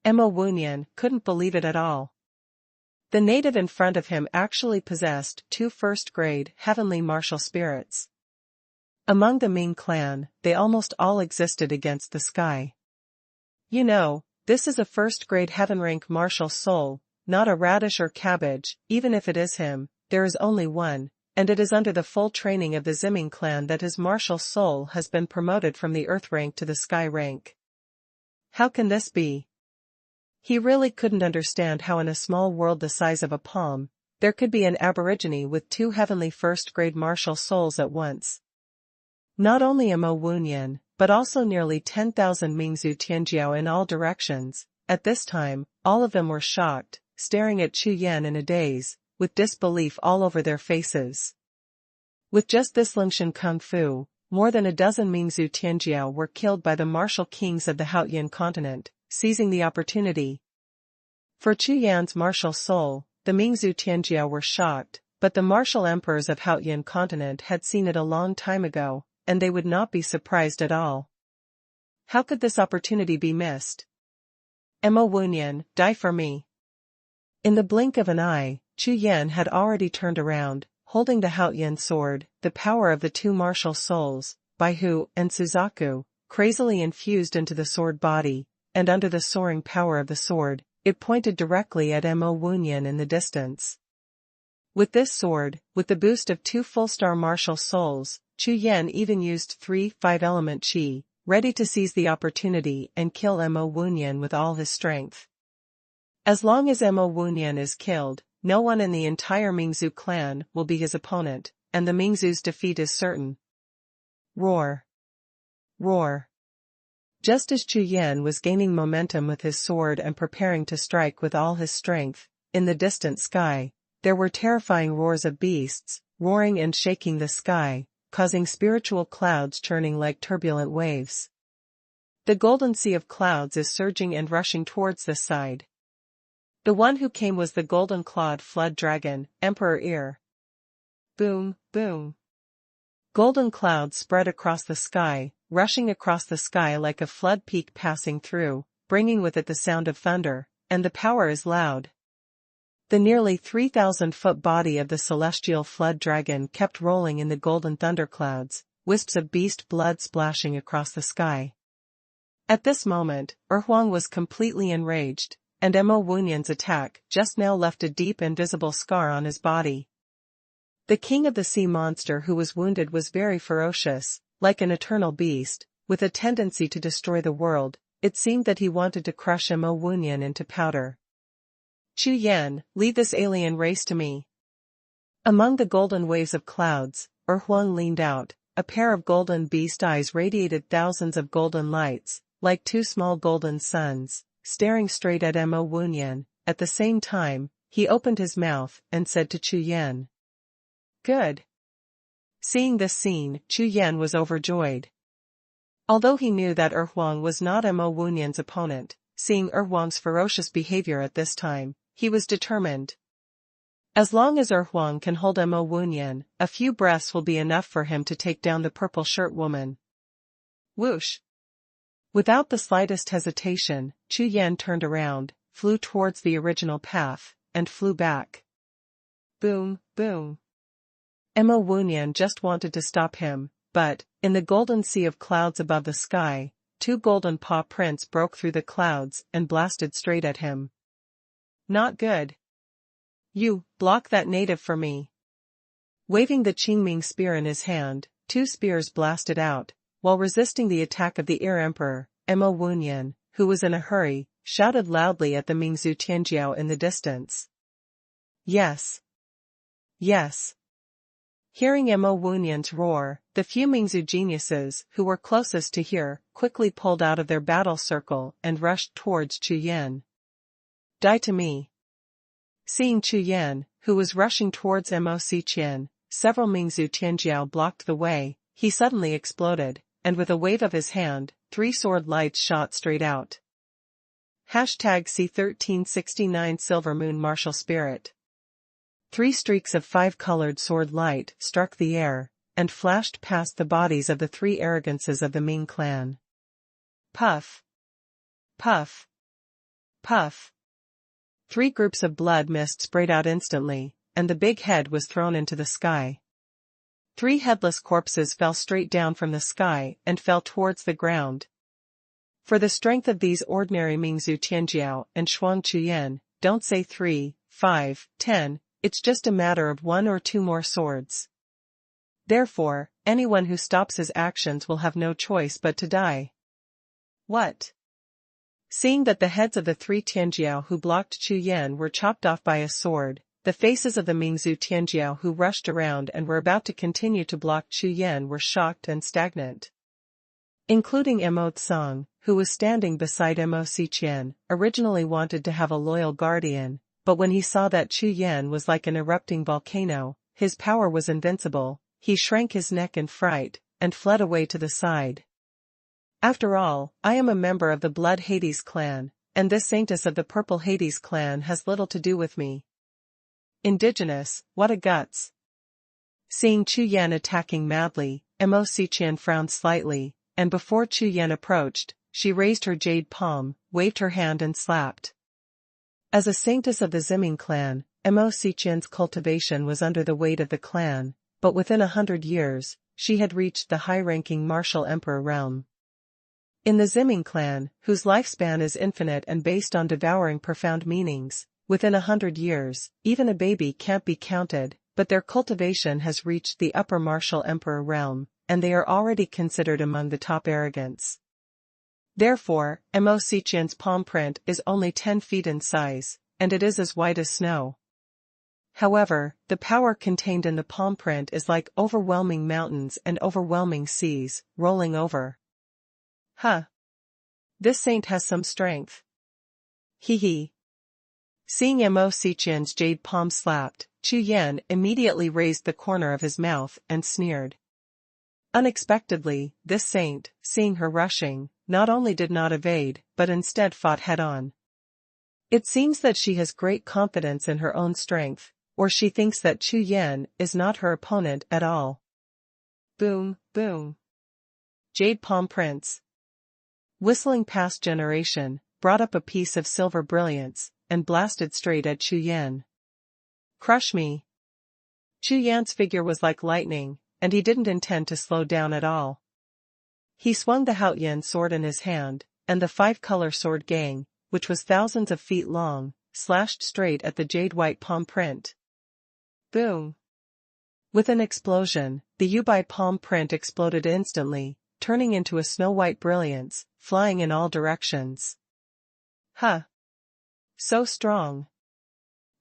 Mo Wunyan couldn't believe it at all. The native in front of him actually possessed 2 first-grade heavenly martial spirits. Among the Ming clan, they almost all existed against the sky. You know, this is a first-grade heaven-rank martial soul, not a radish or cabbage. Even if it is him, there is only one, and it is under the full training of the Ziming clan that his martial soul has been promoted from the earth rank to the sky rank. How can this be? He really couldn't understand how in a small world the size of a palm, there could be an aborigine with 2 heavenly first-grade martial souls at once. Not only Mo Wunyan, but also nearly 10,000 Mingzhu Tianjiao in all directions. At this time, all of them were shocked, staring at Chu Yan in a daze, with disbelief all over their faces. With just this Lingshan Kung Fu, more than a dozen Mingzhu Tianjiao were killed by the martial kings of the Haotian continent, seizing the opportunity. For Chu Yan's martial soul, the Mingzhu Tianjiao were shocked, but the martial emperors of Haotian continent had seen it a long time ago, and they would not be surprised at all. How could this opportunity be missed? Mo Wunyan, die for me. In the blink of an eye, Chu Yan had already turned around, holding the Haotian sword, the power of the 2 martial souls, Baihu and Suzaku, crazily infused into the sword body, and under the soaring power of the sword, it pointed directly at Mo Wunyan in the distance. With this sword, with the boost of 2 full-star martial souls, Chu Yan even used 3 5-element chi, ready to seize the opportunity and kill Mo Wunyan with all his strength. As long as Mo Wunyan is killed, no one in the entire Mingzhu clan will be his opponent, and the Mingzhu's defeat is certain. Roar! Roar! Just as Chu Yan was gaining momentum with his sword and preparing to strike with all his strength, in the distant sky, there were terrifying roars of beasts, roaring and shaking the sky, causing spiritual clouds churning like turbulent waves. The golden sea of clouds is surging and rushing towards this side. The one who came was the golden-clawed flood dragon, Emperor Ear. Boom, boom. Golden clouds spread across the sky, rushing across the sky like a flood peak passing through, bringing with it the sound of thunder, and the power is loud. The nearly 3,000-foot body of the celestial flood dragon kept rolling in the golden thunderclouds, wisps of beast blood splashing across the sky. At this moment, Huang was completely enraged, and Mo Wunyan's attack just now left a deep and visible scar on his body. The king of the sea monster who was wounded was very ferocious, like an eternal beast, with a tendency to destroy the world. It seemed that he wanted to crush Mo Wunyan into powder. Chu Yan, lead this alien race to me. Among the golden waves of clouds, Huang leaned out. A pair of golden beast eyes radiated thousands of golden lights, like 2 small golden suns, staring straight at Mo Wunyan. At the same time, he opened his mouth and said to Chu Yan, "Good." Seeing this scene, Chu Yan was overjoyed. Although he knew that Huang was not Mo Wunyan's opponent, seeing Huang's ferocious behavior at this time, he was determined. As long as Huang can hold Mo Wunyan, a few breaths will be enough for him to take down the purple shirt woman. Whoosh! Without the slightest hesitation, Chu Yan turned around, flew towards the original path, and flew back. Boom, boom. Mo Wunyan just wanted to stop him, but, in the golden sea of clouds above the sky, 2 golden paw prints broke through the clouds and blasted straight at him. Not good. You, block that native for me. Waving the Qingming spear in his hand, 2 spears blasted out, while resisting the attack of the Ear Emperor. Mo Wunyan, who was in a hurry, shouted loudly at the Mingzhu Tianjiao in the distance. Yes. Yes. Hearing Mo Wunyan's roar, the few Mingzhu geniuses who were closest to hear quickly pulled out of their battle circle and rushed towards Chu Yan. Die to me. Seeing Chu Yan, who was rushing towards Mo Xiqian, several Mingzhu Tianjiao blocked the way. He suddenly exploded, and with a wave of his hand, 3 sword lights shot straight out. #C1369 Silver Moon Martial Spirit. 3 streaks of 5-colored sword light struck the air, and flashed past the bodies of the 3 arrogances of the Ming clan. Puff! Puff! Puff. 3 groups of blood mist sprayed out instantly, and the big head was thrown into the sky. 3 headless corpses fell straight down from the sky and fell towards the ground. For the strength of these ordinary Mingzhu Tianjiao and Shuang Chu Yan, don't say 3, 5, 10, it's just a matter of 1 or 2 more swords. Therefore, anyone who stops his actions will have no choice but to die. What? Seeing that the heads of the 3 Tianjiao who blocked Chu Yan were chopped off by a sword, the faces of the Mingzhu Tianjiao who rushed around and were about to continue to block Chu Yan were shocked and stagnant. Including Mo Tsang, who was standing beside Mo Xiqian, originally wanted to have a loyal guardian, but when he saw that Chu Yan was like an erupting volcano, his power was invincible, he shrank his neck in fright, and fled away to the side. After all, I am a member of the Blood Hades clan, and this saintess of the Purple Hades clan has little to do with me. Indigenous, what a guts. Seeing Chu Yan attacking madly, Mo Xiqian frowned slightly, and before Chu Yan approached, she raised her jade palm, waved her hand and slapped. As a saintess of the Ziming clan, Mo Xiqian's cultivation was under the weight of the clan, but within 100 years, she had reached the high-ranking martial emperor realm. In the Ziming clan, whose lifespan is infinite and based on devouring profound meanings, within 100 years, even a baby can't be counted, but their cultivation has reached the upper martial emperor realm, and they are already considered among the top arrogants. Therefore, Mo Xiqian's palm print is only 10 feet in size, and it is as white as snow. However, the power contained in the palm print is like overwhelming mountains and overwhelming seas, rolling over. Huh. This saint has some strength. Hee hee. Seeing Mo Xiqian's jade palm slapped, Chu Yan immediately raised the corner of his mouth and sneered. Unexpectedly, this saint, seeing her rushing, not only did not evade, but instead fought head-on. It seems that she has great confidence in her own strength, or she thinks that Chu Yan is not her opponent at all. Boom, boom. Jade palm prints. Whistling past generation, brought up a piece of silver brilliance, and blasted straight at Chu Yan. Crush me. Chu Yan's figure was like lightning, and he didn't intend to slow down at all. He swung the Haoyan sword in his hand, and the 5-color sword gang, which was thousands of feet long, slashed straight at the jade-white palm print. Boom! With an explosion, the Yubai palm print exploded instantly, turning into a snow-white brilliance, flying in all directions. Huh! So strong.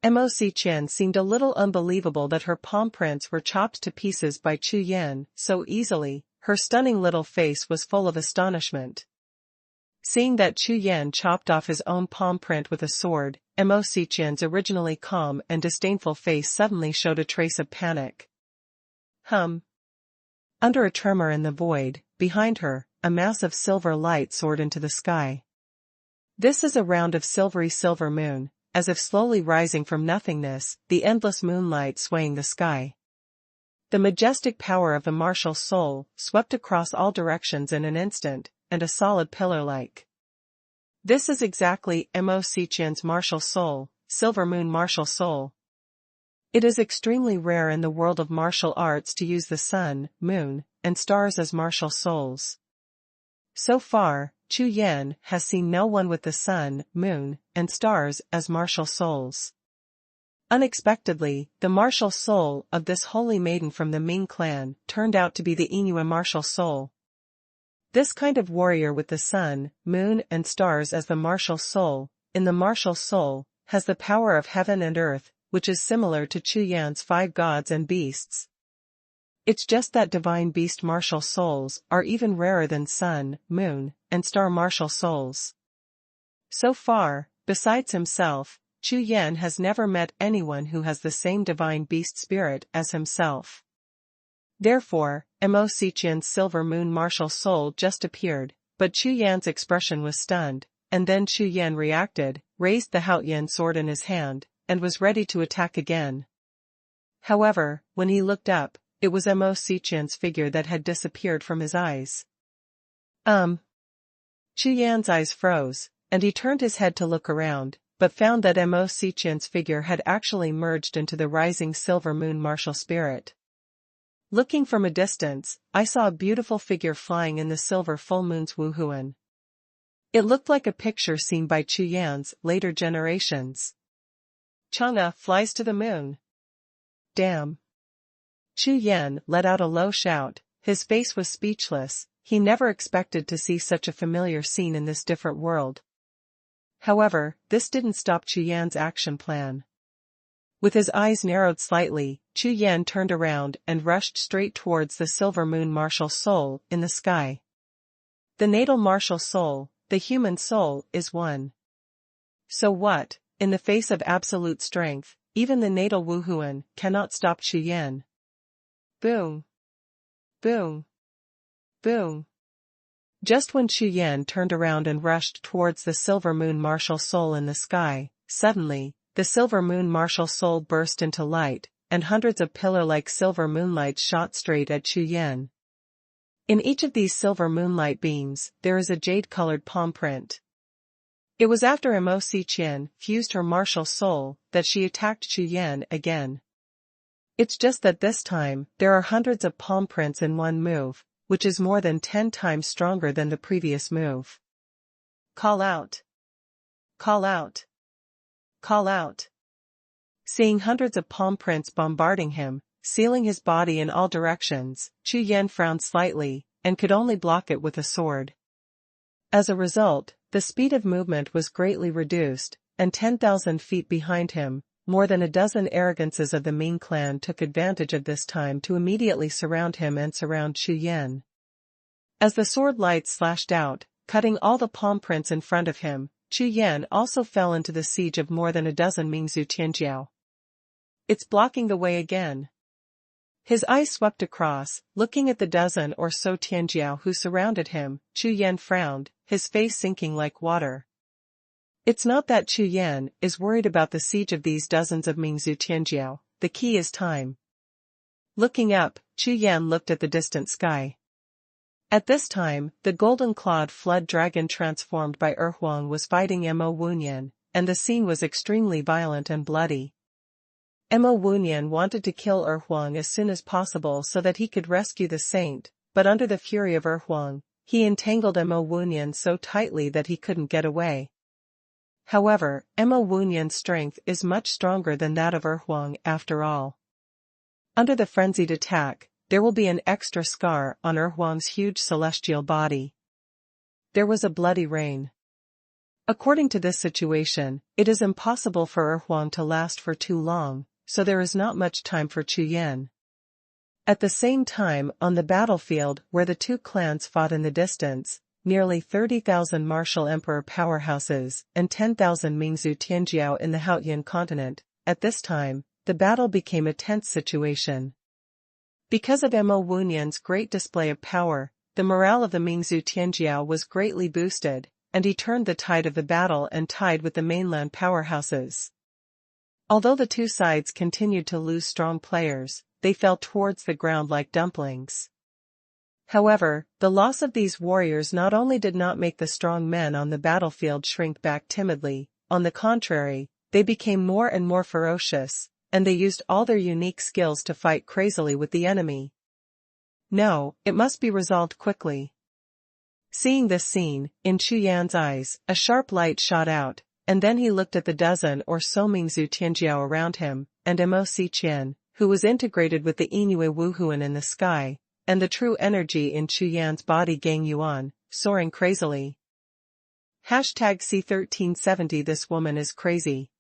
Mo Xiqian seemed a little unbelievable that her palm prints were chopped to pieces by Chu Yan so easily. Her stunning little face was full of astonishment. Seeing that Chu Yan chopped off his own palm print with a sword, Mo Xiqian's originally calm and disdainful face suddenly showed a trace of panic. Under a tremor in the void, behind her, a mass of silver light soared into the sky. This is a round of silvery silver moon, as if slowly rising from nothingness, the endless moonlight swaying the sky. The majestic power of the martial soul swept across all directions in an instant, and a solid pillar-like. This is exactly Mo Xiqian's martial soul, Silver Moon martial soul. It is extremely rare in the world of martial arts to use the sun, moon, and stars as martial souls. So far, Chu Yan has seen no one with the sun, moon, and stars as martial souls. Unexpectedly, the martial soul of this holy maiden from the Ming clan turned out to be the Inua martial soul. This kind of warrior with the sun, moon and stars as the martial soul, in the martial soul, has the power of heaven and earth, which is similar to Chu Yan's 5 gods and beasts. It's just that divine beast martial souls are even rarer than sun, moon, and star martial souls. So far, besides himself, Chu Yan has never met anyone who has the same divine beast spirit as himself. Therefore, Mo Xiqian's Silver Moon martial soul just appeared, but Chu Yan's expression was stunned, and then Chu Yan reacted, raised the Haoyan sword in his hand, and was ready to attack again. However, when he looked up, it was Mo Xiqian's figure that had disappeared from his eyes. Chu Yan's eyes froze, and he turned his head to look around, but found that Mo Xiqian's figure had actually merged into the rising silver moon martial spirit. Looking from a distance, I saw a beautiful figure flying in the silver full moon's Wuhun. It looked like a picture seen by Chu Yan's later generations. Chang'e flies to the moon. Damn. Chu Yan let out a low shout, his face was speechless, he never expected to see such a familiar scene in this different world. However, this didn't stop Chu Yan's action plan. With his eyes narrowed slightly, Chu Yan turned around and rushed straight towards the silver moon martial soul in the sky. The natal martial soul, the human soul, is one. So what, in the face of absolute strength, even the natal Wuhun cannot stop Chu Yan. Boom. Boom. Boom. Just when Chu Yan turned around and rushed towards the silver moon martial soul in the sky, suddenly, the silver moon martial soul burst into light, and hundreds of pillar-like silver moonlights shot straight at Chu Yan. In each of these silver moonlight beams, there is a jade-colored palm print. It was after Mo Xiqian fused her martial soul that she attacked Chu Yan again. It's just that this time, there are hundreds of palm prints in one move, which is more than 10 times stronger than the previous move. Call out. Call out. Call out. Seeing hundreds of palm prints bombarding him, sealing his body in all directions, Chu Yan frowned slightly, and could only block it with a sword. As a result, the speed of movement was greatly reduced, and 10,000 feet behind him, more than a dozen arrogances of the Ming clan took advantage of this time to immediately surround him and surround Chu Yan. As the sword lights slashed out, cutting all the palm prints in front of him, Chu Yan also fell into the siege of more than a dozen Mingzhu Tianjiao. It's blocking the way again. His eyes swept across, looking at the dozen or so Tianjiao who surrounded him. Chu Yan frowned, his face sinking like water. It's not that Chu Yan is worried about the siege of these dozens of Mingzhu Tianjiao, the key is time. Looking up, Chu Yan looked at the distant sky. At this time, the golden-clawed flood dragon transformed by Huang was fighting Mo Wunyan, and the scene was extremely violent and bloody. Mo Wunyan wanted to kill Huang as soon as possible so that he could rescue the saint, but under the fury of Huang, he entangled Mo Wunyan so tightly that he couldn't get away. However, Mo Wunyan's strength is much stronger than that of Huang after all. Under the frenzied attack, there will be an extra scar on Huang's huge celestial body. There was a bloody rain. According to this situation, it is impossible for Huang to last for too long, so there is not much time for Chu Yan. At the same time, on the battlefield where the two clans fought in the distance, nearly 30,000 martial emperor powerhouses and 10,000 Mingzhu Tianjiao in the Haotian continent, at this time, the battle became a tense situation. Because of Mo Wunyan's great display of power, the morale of the Mingzhu Tianjiao was greatly boosted, and he turned the tide of the battle and tied with the mainland powerhouses. Although the two sides continued to lose strong players, they fell towards the ground like dumplings. However, the loss of these warriors not only did not make the strong men on the battlefield shrink back timidly, on the contrary, they became more and more ferocious, and they used all their unique skills to fight crazily with the enemy. No, it must be resolved quickly. Seeing this scene, in Chu Yan's eyes, a sharp light shot out, and then he looked at the dozen or so Mingzhu Tianjiao around him, and Mo Xiqian, who was integrated with the Inui Wuhun in the sky, and the true energy in Chu Yan's body Gang Yuan, soaring crazily. #C1370 This woman is crazy.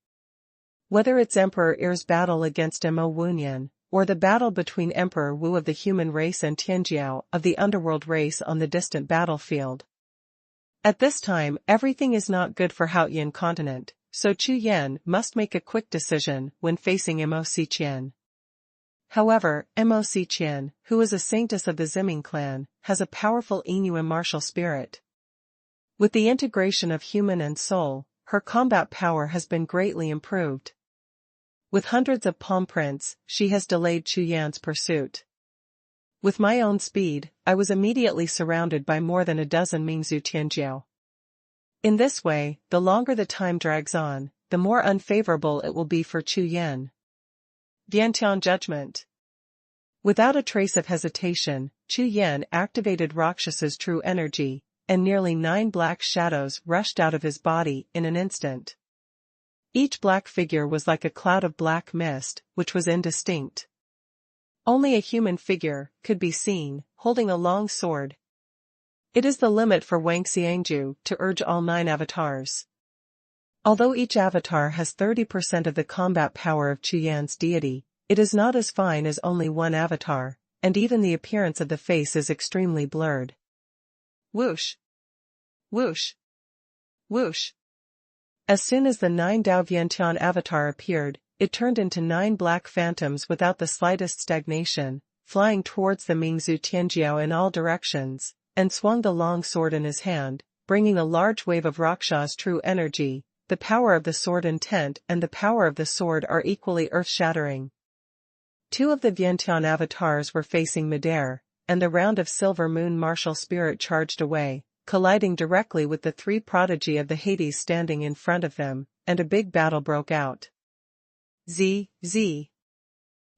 Whether it's Emperor Er's battle against Mo Wunyan, or the battle between Emperor Wu of the human race and Tianjiao of the underworld race on the distant battlefield. At this time, everything is not good for Haotian continent, so Chu Yan must make a quick decision when facing Mo Xiqian. However, Mo Xiqian, who is a saintess of the Ziming clan, has a powerful Inui martial spirit. With the integration of human and soul, her combat power has been greatly improved. With hundreds of palm prints, she has delayed Chu Yan's pursuit. With my own speed, I was immediately surrounded by more than a dozen Mingzhu Tianjiao. In this way, the longer the time drags on, the more unfavorable it will be for Chu Yan. Vientiane Judgment. Without a trace of hesitation, Chu Yan activated Rakshasa's true energy, and nearly 9 black shadows rushed out of his body in an instant. Each black figure was like a cloud of black mist, which was indistinct. Only a human figure could be seen, holding a long sword. It is the limit for Wang Xiangju to urge all 9 avatars. Although each avatar has 30% of the combat power of Chu Yan's deity, it is not as fine as only one avatar, and even the appearance of the face is extremely blurred. Whoosh! Whoosh! Whoosh! As soon as the 9 Dao Vientiane avatar appeared, it turned into 9 black phantoms without the slightest stagnation, flying towards the Mingzhu Tianjiao in all directions, and swung the long sword in his hand, bringing a large wave of Raksha's true energy. The power of the sword intent and the power of the sword are equally earth-shattering. 2 of the Vientiane avatars were facing midair, and the round of silver moon martial spirit charged away, colliding directly with the 3 prodigy of the Hades standing in front of them, and a big battle broke out. Z.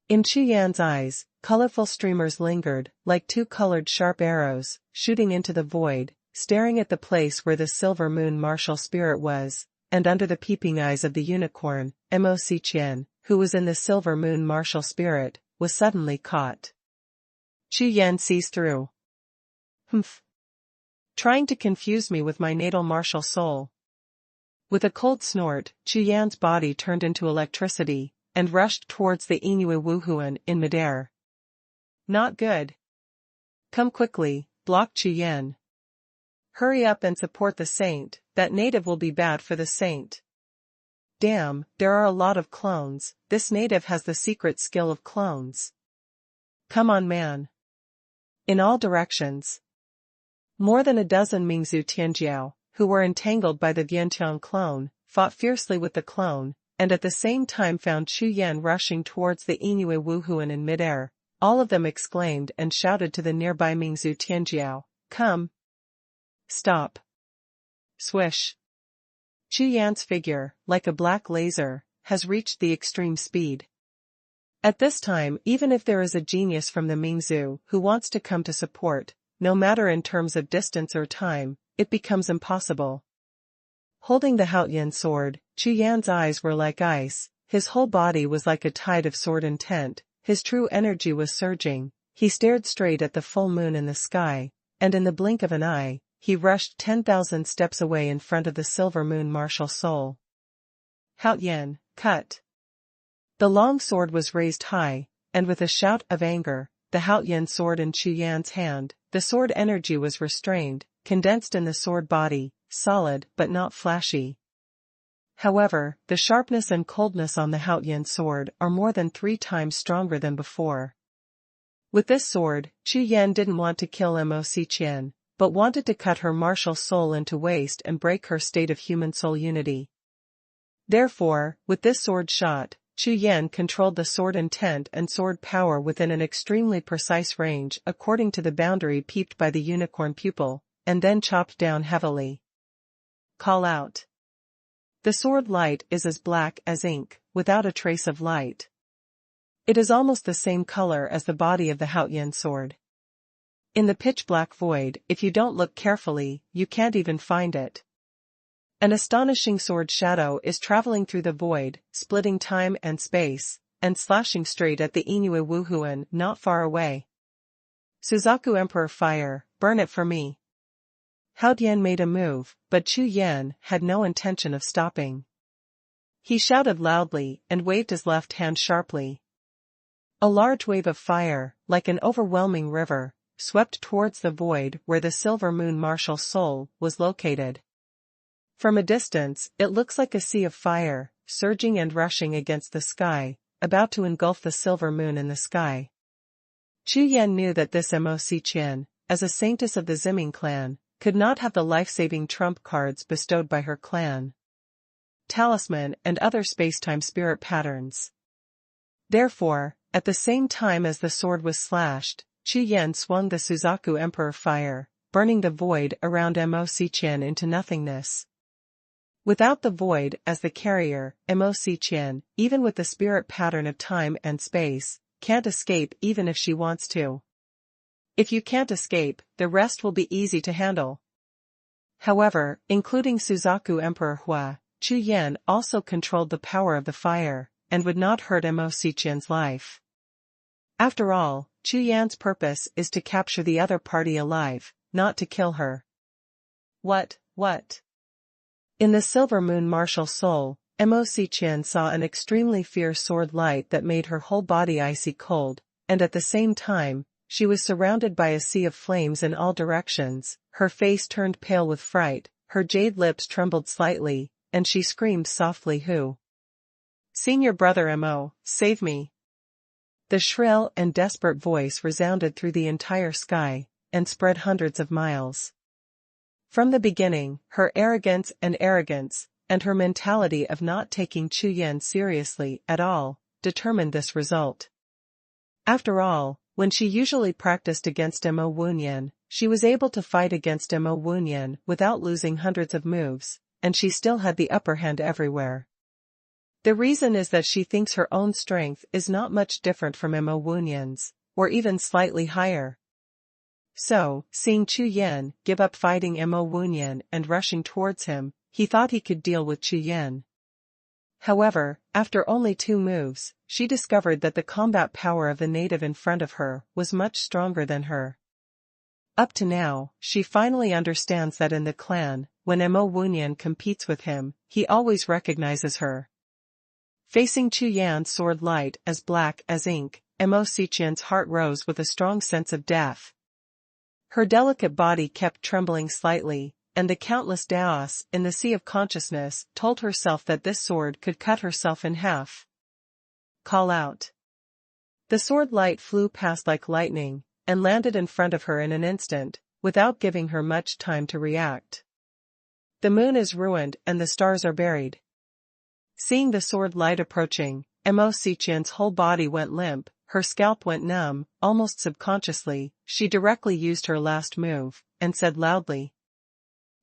In Chu Yan's eyes, colorful streamers lingered, like 2 colored sharp arrows, shooting into the void, staring at the place where the silver moon martial spirit was, and under the peeping eyes of the unicorn, Mo Xiqian, who was in the silver moon martial spirit, was suddenly caught. Chu Yan sees through. Humph. Trying to confuse me with my natal martial soul. With a cold snort, Chu Yan's body turned into electricity, and rushed towards the Inui Wuhun in midair. Not good. Come quickly, block Chu Yan. Hurry up and support the saint, that native will be bad for the saint. Damn, there are a lot of clones, this native has the secret skill of clones. Come on man. In all directions. More than a dozen Mingzhu Tianjiao, who were entangled by the Vientiane clone, fought fiercely with the clone, and at the same time found Chu Yan rushing towards the Inui Wuhun in midair. All of them exclaimed and shouted to the nearby Mingzhu Tianjiao, come. Stop. Swish. Chu Yan's figure, like a black laser, has reached the extreme speed. At this time, even if there is a genius from the Mingzhu who wants to come to support, no matter in terms of distance or time, it becomes impossible. Holding the Haotian sword, Chu Yan's eyes were like ice, his whole body was like a tide of sword intent, his true energy was surging, he stared straight at the full moon in the sky, and in the blink of an eye, he rushed 10,000 steps away in front of the silver moon martial soul. Haotian, cut. The long sword was raised high, and with a shout of anger, the Haotian sword in Chu Yan's hand, the sword energy was restrained, condensed in the sword body, solid but not flashy. However, the sharpness and coldness on the Haotian sword are more than 3 times stronger than before. With this sword, Chu Yan didn't want to kill Mo Xiqian, but wanted to cut her martial soul into waste and break her state of human soul unity. Therefore, with this sword shot, Chu Yan controlled the sword intent and sword power within an extremely precise range according to the boundary peeped by the unicorn pupil, and then chopped down heavily. Call out. The sword light is as black as ink, without a trace of light. It is almost the same color as the body of the Haotian sword. In the pitch-black void, if you don't look carefully, you can't even find it. An astonishing sword shadow is traveling through the void, splitting time and space, and slashing straight at the Inui Wuhun not far away. Suzaku Emperor Fire, burn it for me. Haotian made a move, but Chu Yan had no intention of stopping. He shouted loudly and waved his left hand sharply. A large wave of fire, like an overwhelming river, swept towards the void where the silver moon martial soul was located. From a distance, it looks like a sea of fire, surging and rushing against the sky, about to engulf the silver moon in the sky. Chu Yan knew that this Mo Xiqian, as a saintess of the Ziming clan, could not have the life-saving trump cards bestowed by her clan, talisman and other space-time spirit patterns. Therefore, at the same time as the sword was slashed, Chu Yan swung the Suzaku Emperor Fire, burning the void around Mo Xiqian into nothingness, Without the void as the carrier, Mo Xiqian, even with the spirit pattern of time and space, can't escape even if she wants to. If you can't escape, the rest will be easy to handle. However, including Suzaku Emperor Hua, Chu Yan also controlled the power of the fire, and would not hurt Mo Xiqian's life. After all, Chu Yan's purpose is to capture the other party alive, not to kill her. What? In the Silver Moon martial soul, Mo Xiqian saw an extremely fierce sword light that made her whole body icy cold, and at the same time, she was surrounded by a sea of flames in all directions. Her face turned pale with fright, her jade lips trembled slightly, and she screamed softly, "Who? Senior brother Mo, save me!" The shrill and desperate voice resounded through the entire sky, and spread hundreds of miles. From the beginning, her arrogance, and her mentality of not taking Chu Yan seriously at all, determined this result. After all, when she usually practiced against Mo Wunyan, she was able to fight against Mo Wunyan without losing hundreds of moves, and she still had the upper hand everywhere. The reason is that she thinks her own strength is not much different from Mo Wunyan's, or even slightly higher. So, seeing Chu Yan give up fighting Mo Wunyan and rushing towards him, he thought he could deal with Chu Yan. However, after only 2 moves, she discovered that the combat power of the native in front of her was much stronger than her. Up to now, she finally understands that in the clan, when Mo Wunyan competes with him, he always recognizes her. Facing Chu Yan's sword light as black as ink, Mo Xiqian's heart rose with a strong sense of death. Her delicate body kept trembling slightly, and the countless daos in the sea of consciousness told herself that this sword could cut herself in half. Call out. The sword light flew past like lightning, and landed in front of her in an instant, without giving her much time to react. The moon is ruined and the stars are buried. Seeing the sword light approaching, Mo Xiqian's whole body went limp, her scalp went numb, almost subconsciously, she directly used her last move, and said loudly.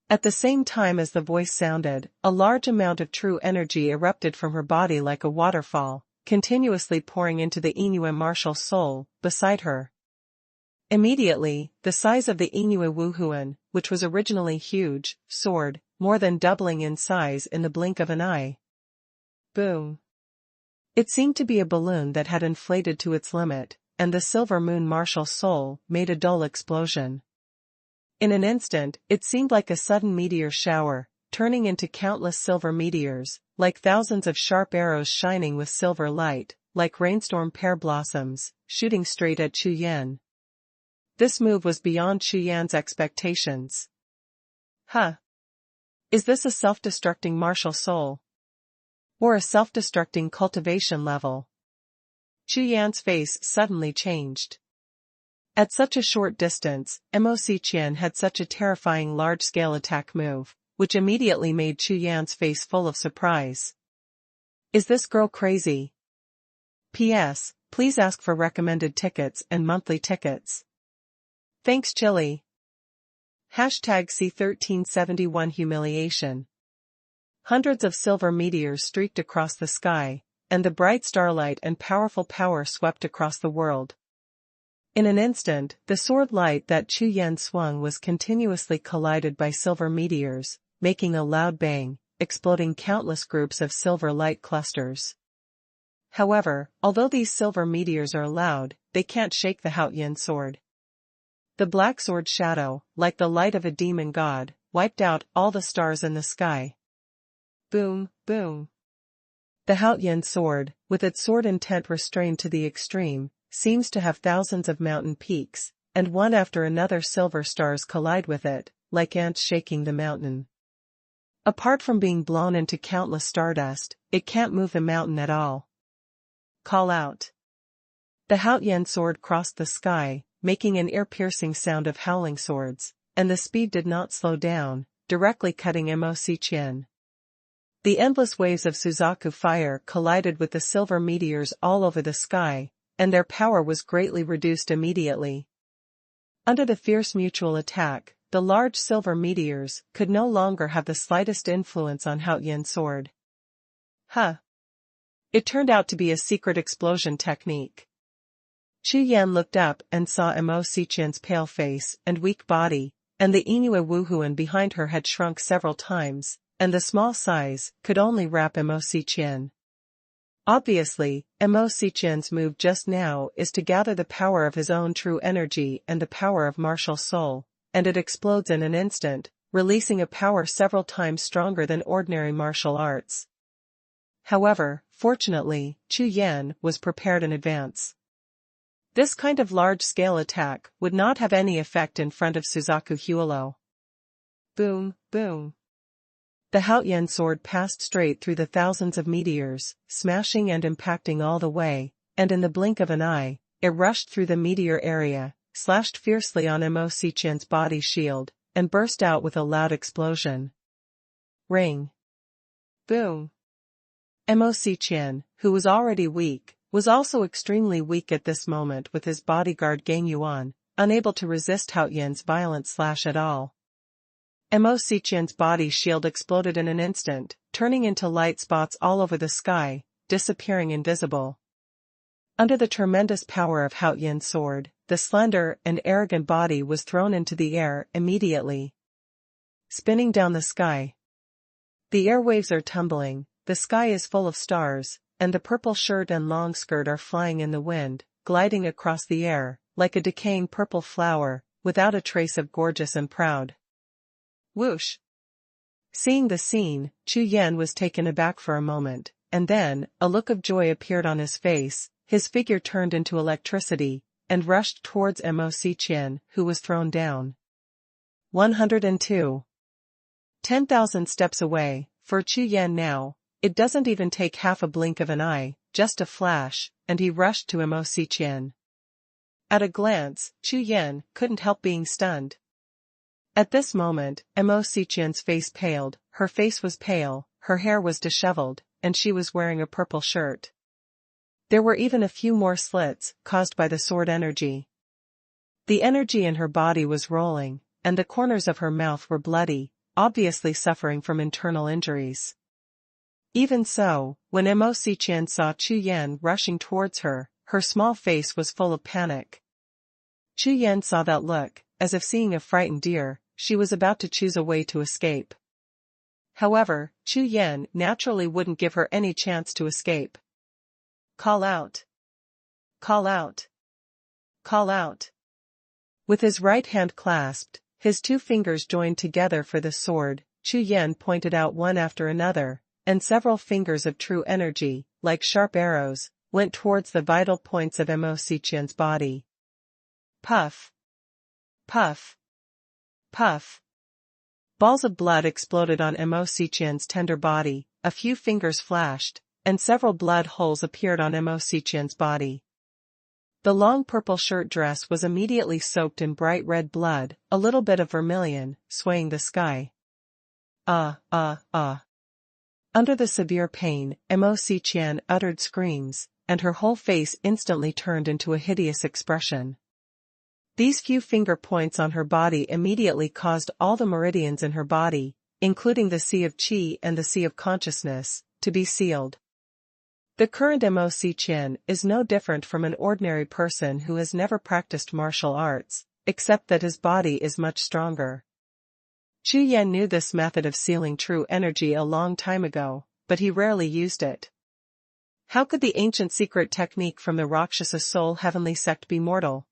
At the same time as the voice sounded, a large amount of true energy erupted from her body like a waterfall, continuously pouring into the Inu martial soul beside her. Immediately, the size of the Inu Wuhun, which was originally huge, soared, more than doubling in size in the blink of an eye. Boom. It seemed to be a balloon that had inflated to its limit, and the Silver Moon martial soul made a dull explosion. In an instant, it seemed like a sudden meteor shower, turning into countless silver meteors, like thousands of sharp arrows shining with silver light, like rainstorm pear blossoms, shooting straight at Chu Yan. This move was beyond Chu Yan's expectations. Huh? Is this a self-destructing martial soul? Or a self-destructing cultivation level? Chu Yan's face suddenly changed. At such a short distance, Mo Xiqian had such a terrifying large-scale attack move, which immediately made Chu Yan's face full of surprise. Is this girl crazy? P.S. Please ask for recommended tickets and monthly tickets. Thanks Chili. #C1371 Humiliation. Hundreds of silver meteors streaked across the sky, and the bright starlight and powerful power swept across the world. In an instant, the sword light that Chu Yan swung was continuously collided by silver meteors, making a loud bang, exploding countless groups of silver light clusters. However, although these silver meteors are loud, they can't shake the Haoyan sword. The black sword shadow, like the light of a demon god, wiped out all the stars in the sky. Boom, boom. The Haoyan sword, with its sword intent restrained to the extreme, seems to have thousands of mountain peaks, and one after another silver stars collide with it, like ants shaking the mountain. Apart from being blown into countless stardust, it can't move the mountain at all. Call out. The Haoyan sword crossed the sky, making an ear-piercing sound of howling swords, and the speed did not slow down, directly cutting Mo Xiqian. The endless waves of Suzaku fire collided with the silver meteors all over the sky, and their power was greatly reduced immediately. Under the fierce mutual attack, the large silver meteors could no longer have the slightest influence on Hao Yan's sword. Huh. It turned out to be a secret explosion technique. Chu Yan looked up and saw Mo Xiqian's pale face and weak body, and the Inui Wuhun behind her had shrunk several times, and the small size could only wrap Mo Xiqian. Obviously, Mo Xiqian's move just now is to gather the power of his own true energy and the power of martial soul, and it explodes in an instant, releasing a power several times stronger than ordinary martial arts. However, fortunately, Chu Yan was prepared in advance. This kind of large-scale attack would not have any effect in front of Suzaku Huolo. Boom, boom. The Haoyan sword passed straight through the thousands of meteors, smashing and impacting all the way, and in the blink of an eye, it rushed through the meteor area, slashed fiercely on Mo Xiqian's body shield, and burst out with a loud explosion. Ring. Boom. Mo Xiqian, who was already weak, was also extremely weak at this moment with his bodyguard Gang Yuan, unable to resist Haoyan's violent slash at all. Mo Xiqian's body shield exploded in an instant, turning into light spots all over the sky, disappearing invisible. Under the tremendous power of Haoyan's sword, the slender and arrogant body was thrown into the air immediately, spinning down the sky. The airwaves are tumbling, the sky is full of stars, and the purple shirt and long skirt are flying in the wind, gliding across the air, like a decaying purple flower, without a trace of gorgeous and proud. Whoosh! Seeing the scene, Chu Yan was taken aback for a moment, and then, a look of joy appeared on his face, his figure turned into electricity, and rushed towards Mo Xiqian, who was thrown down. 102. 10,000 steps away, for Chu Yan now, it doesn't even take half a blink of an eye, just a flash, and he rushed to Mo Xiqian. At a glance, Chu Yan couldn't help being stunned. At this moment, Mo Xiqian's face paled, her face was pale, her hair was disheveled, and she was wearing a purple shirt. There were even a few more slits, caused by the sword energy. The energy in her body was rolling, and the corners of her mouth were bloody, obviously suffering from internal injuries. Even so, when Mo Xiqian saw Chu Yan rushing towards her, her small face was full of panic. Chu Yan saw that look, as if seeing a frightened deer, she was about to choose a way to escape. However, Chu Yan naturally wouldn't give her any chance to escape. Call out! Call out! Call out! With his right hand clasped, his two fingers joined together for the sword, Chu Yan pointed out one after another, and several fingers of true energy, like sharp arrows, went towards the vital points of Mo Xiqian's body. Puff! Puff! Puff! Balls of blood exploded on Mo Xiqian's tender body, a few fingers flashed, and several blood holes appeared on Mo Xiqian's body. The long purple shirt dress was immediately soaked in bright red blood, a little bit of vermilion, swaying the sky. Under the severe pain, Mo Xiqian uttered screams, and her whole face instantly turned into a hideous expression. These few finger points on her body immediately caused all the meridians in her body, including the Sea of Qi and the Sea of Consciousness, to be sealed. The current Mo Xiqian is no different from an ordinary person who has never practiced martial arts, except that his body is much stronger. Chu Yan knew this method of sealing true energy a long time ago, but he rarely used it. How could the ancient secret technique from the Rakshasa Soul Heavenly Sect be mortal?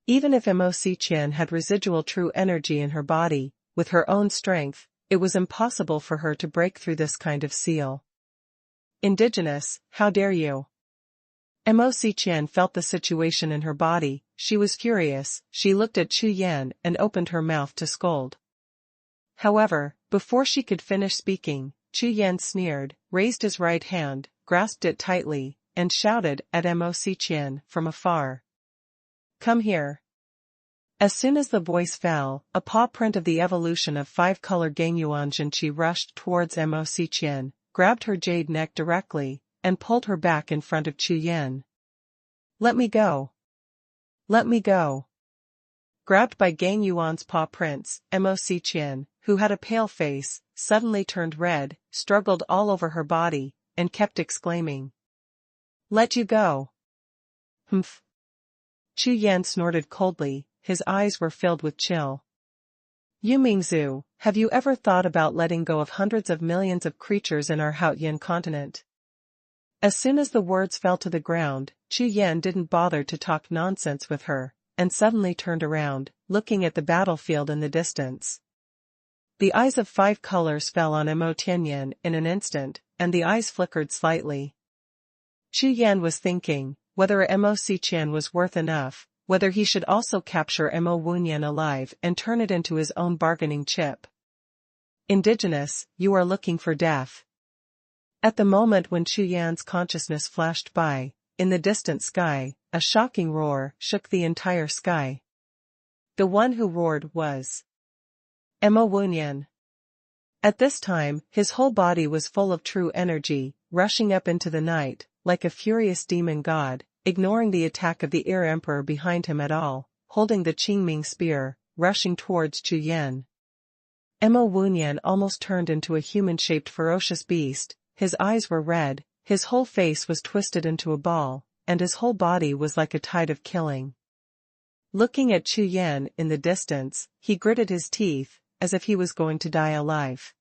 Even if Mo Xiqian had residual true energy in her body, with her own strength, it was impossible for her to break through this kind of seal. Indigenous, how dare you? Mo Xiqian felt the situation in her body, she was furious, she looked at Chu Yan and opened her mouth to scold. However, before she could finish speaking, Chu Yan sneered, raised his right hand, grasped it tightly, and shouted at Mo Xiqian from afar. Come here. As soon as the voice fell, a paw print of the evolution of five-color Gangyuan Jinqi rushed towards Mo Xiqian, grabbed her jade neck directly, and pulled her back in front of Chu Yan. Let me go. Let me go. Grabbed by Gang Yuan's paw prince, Mo Xiqian, who had a pale face, suddenly turned red, struggled all over her body, and kept exclaiming. Let you go. Humph. Chu Yan snorted coldly, his eyes were filled with chill. Yu Mingzhu, have you ever thought about letting go of hundreds of millions of creatures in our Haotian continent? As soon as the words fell to the ground, Chu Yan didn't bother to talk nonsense with her, and suddenly turned around, looking at the battlefield in the distance. The eyes of 5 colors fell on Mo Tianyan in an instant, and the eyes flickered slightly. Chu Yan was thinking, whether Mo Xiqian was worth enough, whether he should also capture Mo Wunyan alive and turn it into his own bargaining chip. Indigenous, you are looking for death. At the moment when Chu Yan's consciousness flashed by, in the distant sky, a shocking roar shook the entire sky. The one who roared was Mo Wunyan. At this time, his whole body was full of true energy, rushing up into the night, like a furious demon god, ignoring the attack of the Emperor behind him at all, holding the Qingming spear, rushing towards Chu Yan. Mo Wunyan almost turned into a human-shaped ferocious beast, his eyes were red, his whole face was twisted into a ball, and his whole body was like a tide of killing. Looking at Chu Yan in the distance, he gritted his teeth, as if he was going to die alive.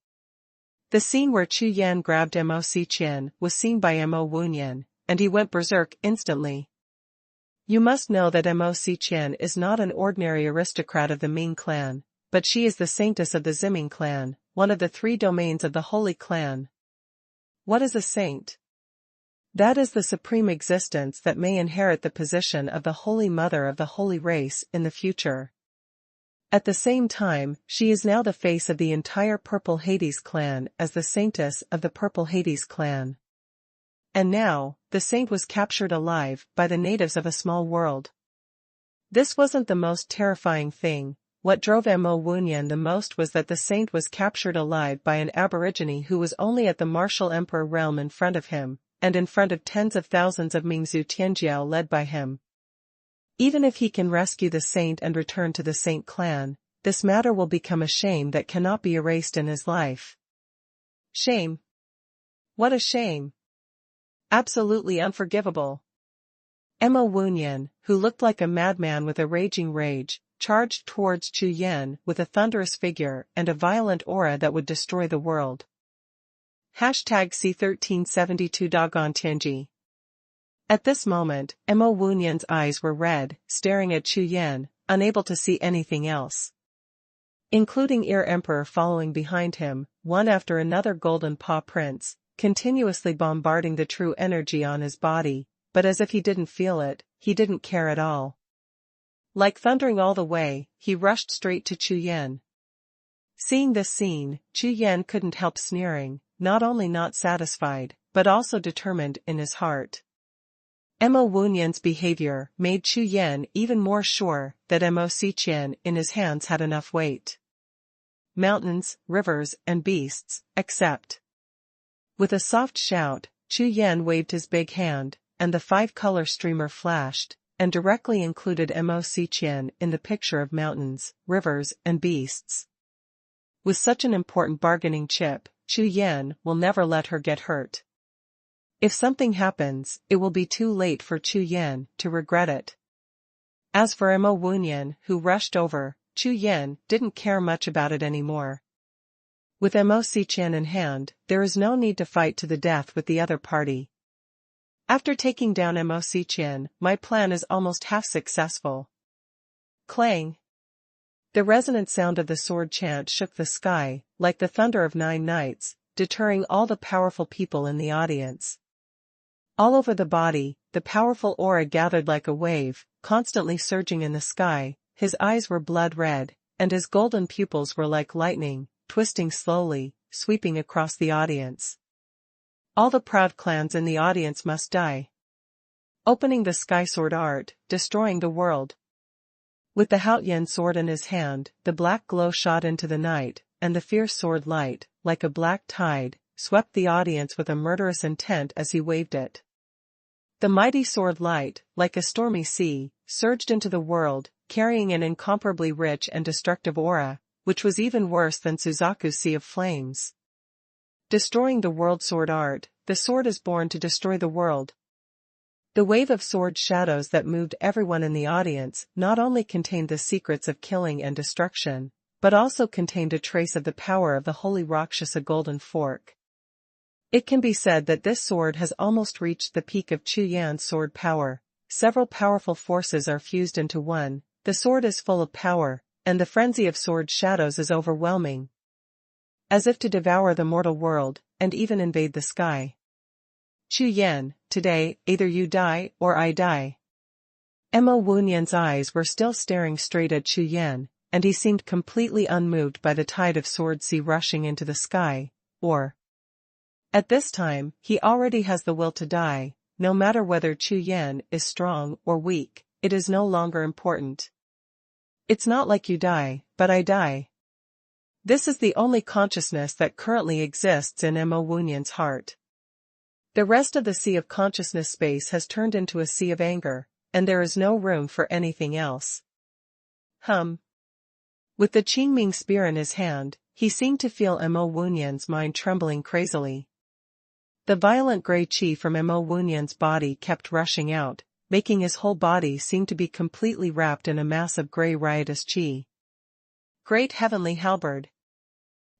The scene where Chu Yan grabbed Mo Xiqian was seen by Mo Wunyan, and he went berserk instantly. You must know that Mo Xiqian is not an ordinary aristocrat of the Ming clan, but she is the saintess of the Ziming clan, one of the 3 domains of the Holy Clan. What is a saint? That is the supreme existence that may inherit the position of the Holy Mother of the Holy Race in the future. At the same time, she is now the face of the entire Purple Hades clan as the saintess of the Purple Hades clan. And now, the saint was captured alive by the natives of a small world. This wasn't the most terrifying thing. What drove Mo Wunyan the most was that the saint was captured alive by an aborigine who was only at the martial emperor realm in front of him, and in front of tens of thousands of Mingzhu Tianjiao led by him. Even if he can rescue the saint and return to the saint clan, this matter will become a shame that cannot be erased in his life. Shame? What a shame! Absolutely unforgivable. Mo Wunyan, who looked like a madman with a raging rage, charged towards Chu Yan with a thunderous figure and a violent aura that would destroy the world. #C1372 Dogon Tianji. At this moment, Mo Wunyan's eyes were red, staring at Chu Yan, unable to see anything else. Including Emperor following behind him, one after another Golden Paw Prince, continuously bombarding the true energy on his body, but as if he didn't feel it, he didn't care at all. Like thundering all the way, he rushed straight to Chu Yan. Seeing this scene, Chu Yan couldn't help sneering, not only not satisfied, but also determined in his heart. Mo Wunyan's behavior made Chu Yan even more sure that Mo Xiqian in his hands had enough weight. Mountains, rivers, and beasts, except. With a soft shout, Chu Yan waved his big hand, and the 5-color streamer flashed, and directly included Mo Xiqian in the picture of mountains, rivers, and beasts. With such an important bargaining chip, Chu Yan will never let her get hurt. If something happens, it will be too late for Chu Yan to regret it. As for Mo Wunyan, who rushed over, Chu Yan didn't care much about it anymore. With Mo Xiqian in hand, there is no need to fight to the death with the other party. After taking down Mo Xiqian, my plan is almost half successful. Clang! The resonant sound of the sword chant shook the sky, like the thunder of 9 nights, deterring all the powerful people in the audience. All over the body, the powerful aura gathered like a wave, constantly surging in the sky. His eyes were blood red, and his golden pupils were like lightning, twisting slowly, sweeping across the audience. All the proud clans in the audience must die. Opening the sky sword art, destroying the world. With the Haotian sword in his hand, the black glow shot into the night, and the fierce sword light, like a black tide, swept the audience with a murderous intent as he waved it. The mighty sword light, like a stormy sea, surged into the world, carrying an incomparably rich and destructive aura, which was even worse than Suzaku's Sea of Flames. Destroying the world sword art, the sword is born to destroy the world. The wave of sword shadows that moved everyone in the audience not only contained the secrets of killing and destruction, but also contained a trace of the power of the holy Rakshasa golden fork. It can be said that this sword has almost reached the peak of Chu Yan's sword power. Several powerful forces are fused into one, the sword is full of power, and the frenzy of sword shadows is overwhelming. As if to devour the mortal world, and even invade the sky. Chu Yan, today, either you die or I die. Mo Wunyan's eyes were still staring straight at Chu Yan, and he seemed completely unmoved by the tide of sword sea rushing into the sky, or. At this time, he already has the will to die, no matter whether Chu Yan is strong or weak, it is no longer important. It's not like you die, but I die. This is the only consciousness that currently exists in Mo Wunyan's heart. The rest of the sea of consciousness space has turned into a sea of anger, and there is no room for anything else. With the Qingming spear in his hand, he seemed to feel Mo Wunyan's mind trembling crazily. The violent grey qi from Mo Wunyan's body kept rushing out, making his whole body seem to be completely wrapped in a mass of grey riotous qi. Great heavenly halberd.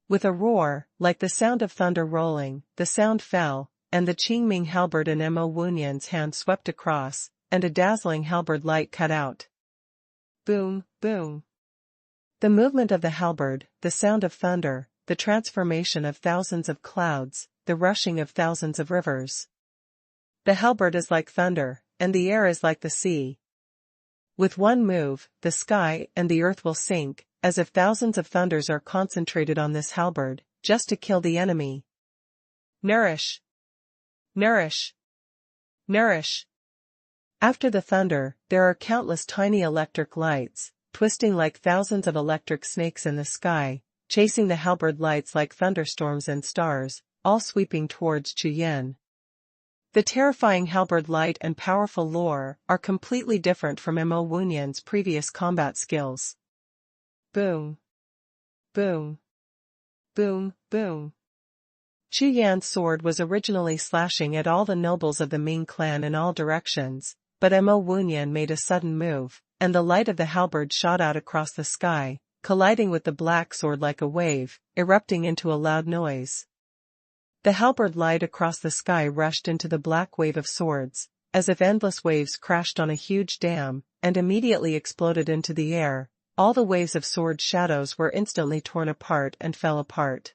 With a roar, like the sound of thunder rolling, the sound fell, and the Qingming halberd in Mo Wunyan's hand swept across, and a dazzling halberd light cut out. Boom, boom. The movement of the halberd, the sound of thunder, the transformation of thousands of clouds, the rushing of thousands of rivers. The halberd is like thunder, and the air is like the sea. With one move, the sky and the earth will sink, as if thousands of thunders are concentrated on this halberd, just to kill the enemy. Nourish! Nourish! Nourish! After the thunder, there are countless tiny electric lights, twisting like thousands of electric snakes in the sky, chasing the halberd lights like thunderstorms and stars, all sweeping towards Chu Yan. The terrifying halberd light and powerful lure are completely different from Mo Wunyan's previous combat skills. Boom. Boom. Boom, boom. Chu Yan's sword was originally slashing at all the nobles of the Ming clan in all directions, but Mo Wunyan made a sudden move, and the light of the halberd shot out across the sky, colliding with the black sword like a wave, erupting into a loud noise. The halberd light across the sky rushed into the black wave of swords, as if endless waves crashed on a huge dam, and immediately exploded into the air. All the waves of sword shadows were instantly torn apart and fell apart.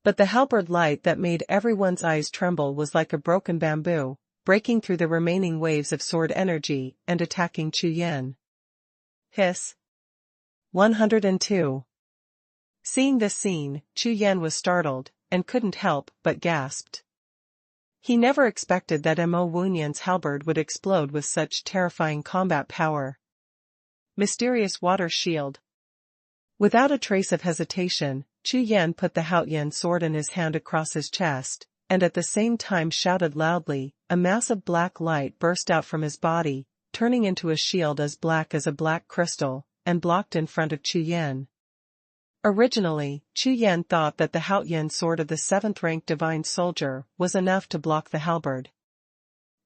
But the halberd light that made everyone's eyes tremble was like a broken bamboo, breaking through the remaining waves of sword energy and attacking Chu Yan. Hiss. 102. Seeing this scene, Chu Yan was startled, and couldn't help but gasped. He never expected that Mo Wunyan's halberd would explode with such terrifying combat power. Mysterious water shield. Without a trace of hesitation, Chu Yan put the Haoyan sword in his hand across his chest, and at the same time shouted loudly. A massive black light burst out from his body, turning into a shield as black as a black crystal, and blocked in front of Chu Yan. Originally, Chu Yan thought that the Haoyan sword of the 7th-ranked divine soldier was enough to block the halberd.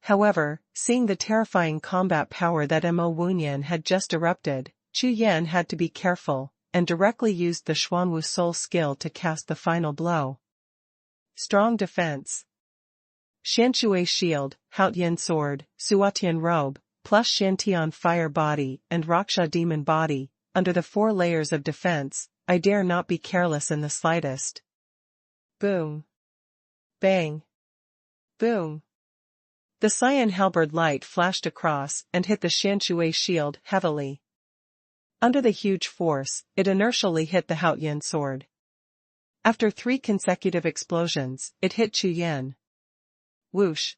However, seeing the terrifying combat power that Mo Wunyan had just erupted, Chu Yan had to be careful, and directly used the Xuanhuan soul skill to cast the final blow. Strong defense. Xianshui shield, Haoyan sword, Suatian robe, plus Shantian fire body and Raksha demon body, under the 4 layers of defense, I dare not be careless in the slightest. Boom. Bang. Boom. The cyan halberd light flashed across and hit the Xianshui shield heavily. Under the huge force, it inertially hit the Haoyan sword. After 3 consecutive explosions, it hit Chu Yan. Whoosh.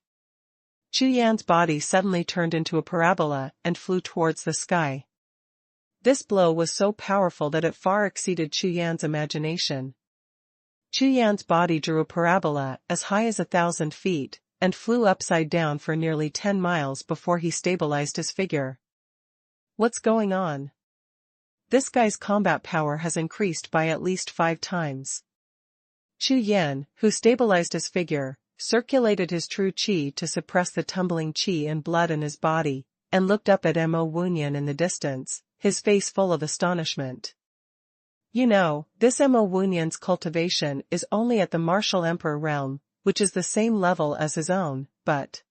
Chu Yan's body suddenly turned into a parabola and flew towards the sky. This blow was so powerful that it far exceeded Chu Yan's imagination. Chu Yan's body drew a parabola as high as 1,000 feet, and flew upside down for nearly 10 miles before he stabilized his figure. What's going on? This guy's combat power has increased by at least 5 times. Chu Yan, who stabilized his figure, circulated his true qi to suppress the tumbling qi and blood in his body, and looked up at Mo Wunyan in the distance, his face full of astonishment. You know, this Mo Wunyan's cultivation is only at the martial emperor realm, which is the same level as his own, but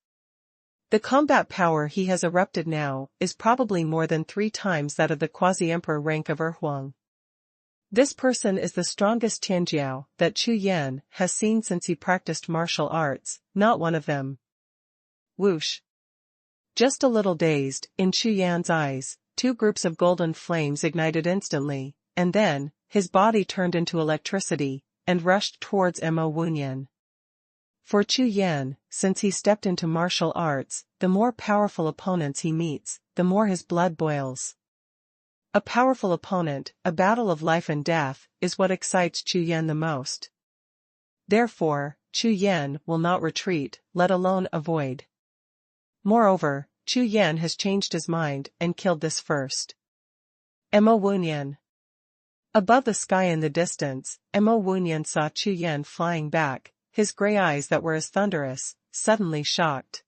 the combat power he has erupted now is probably more than 3 times that of the quasi-emperor rank of Erhuang. This person is the strongest Tianjiao that Chu Yan has seen since he practiced martial arts, not one of them. Whoosh. Just a little dazed, in Chu Yan's eyes, 2 groups of golden flames ignited instantly, and then, his body turned into electricity, and rushed towards Mo Wunyan. For Chu Yan, since he stepped into martial arts, the more powerful opponents he meets, the more his blood boils. A powerful opponent, a battle of life and death, is what excites Chu Yan the most. Therefore, Chu Yan will not retreat, let alone avoid. Moreover, Chu Yan has changed his mind and killed this first. Mo Wunyan. Above the sky in the distance, Mo Wunyan saw Chu Yan flying back, his gray eyes that were as thunderous, suddenly shocked.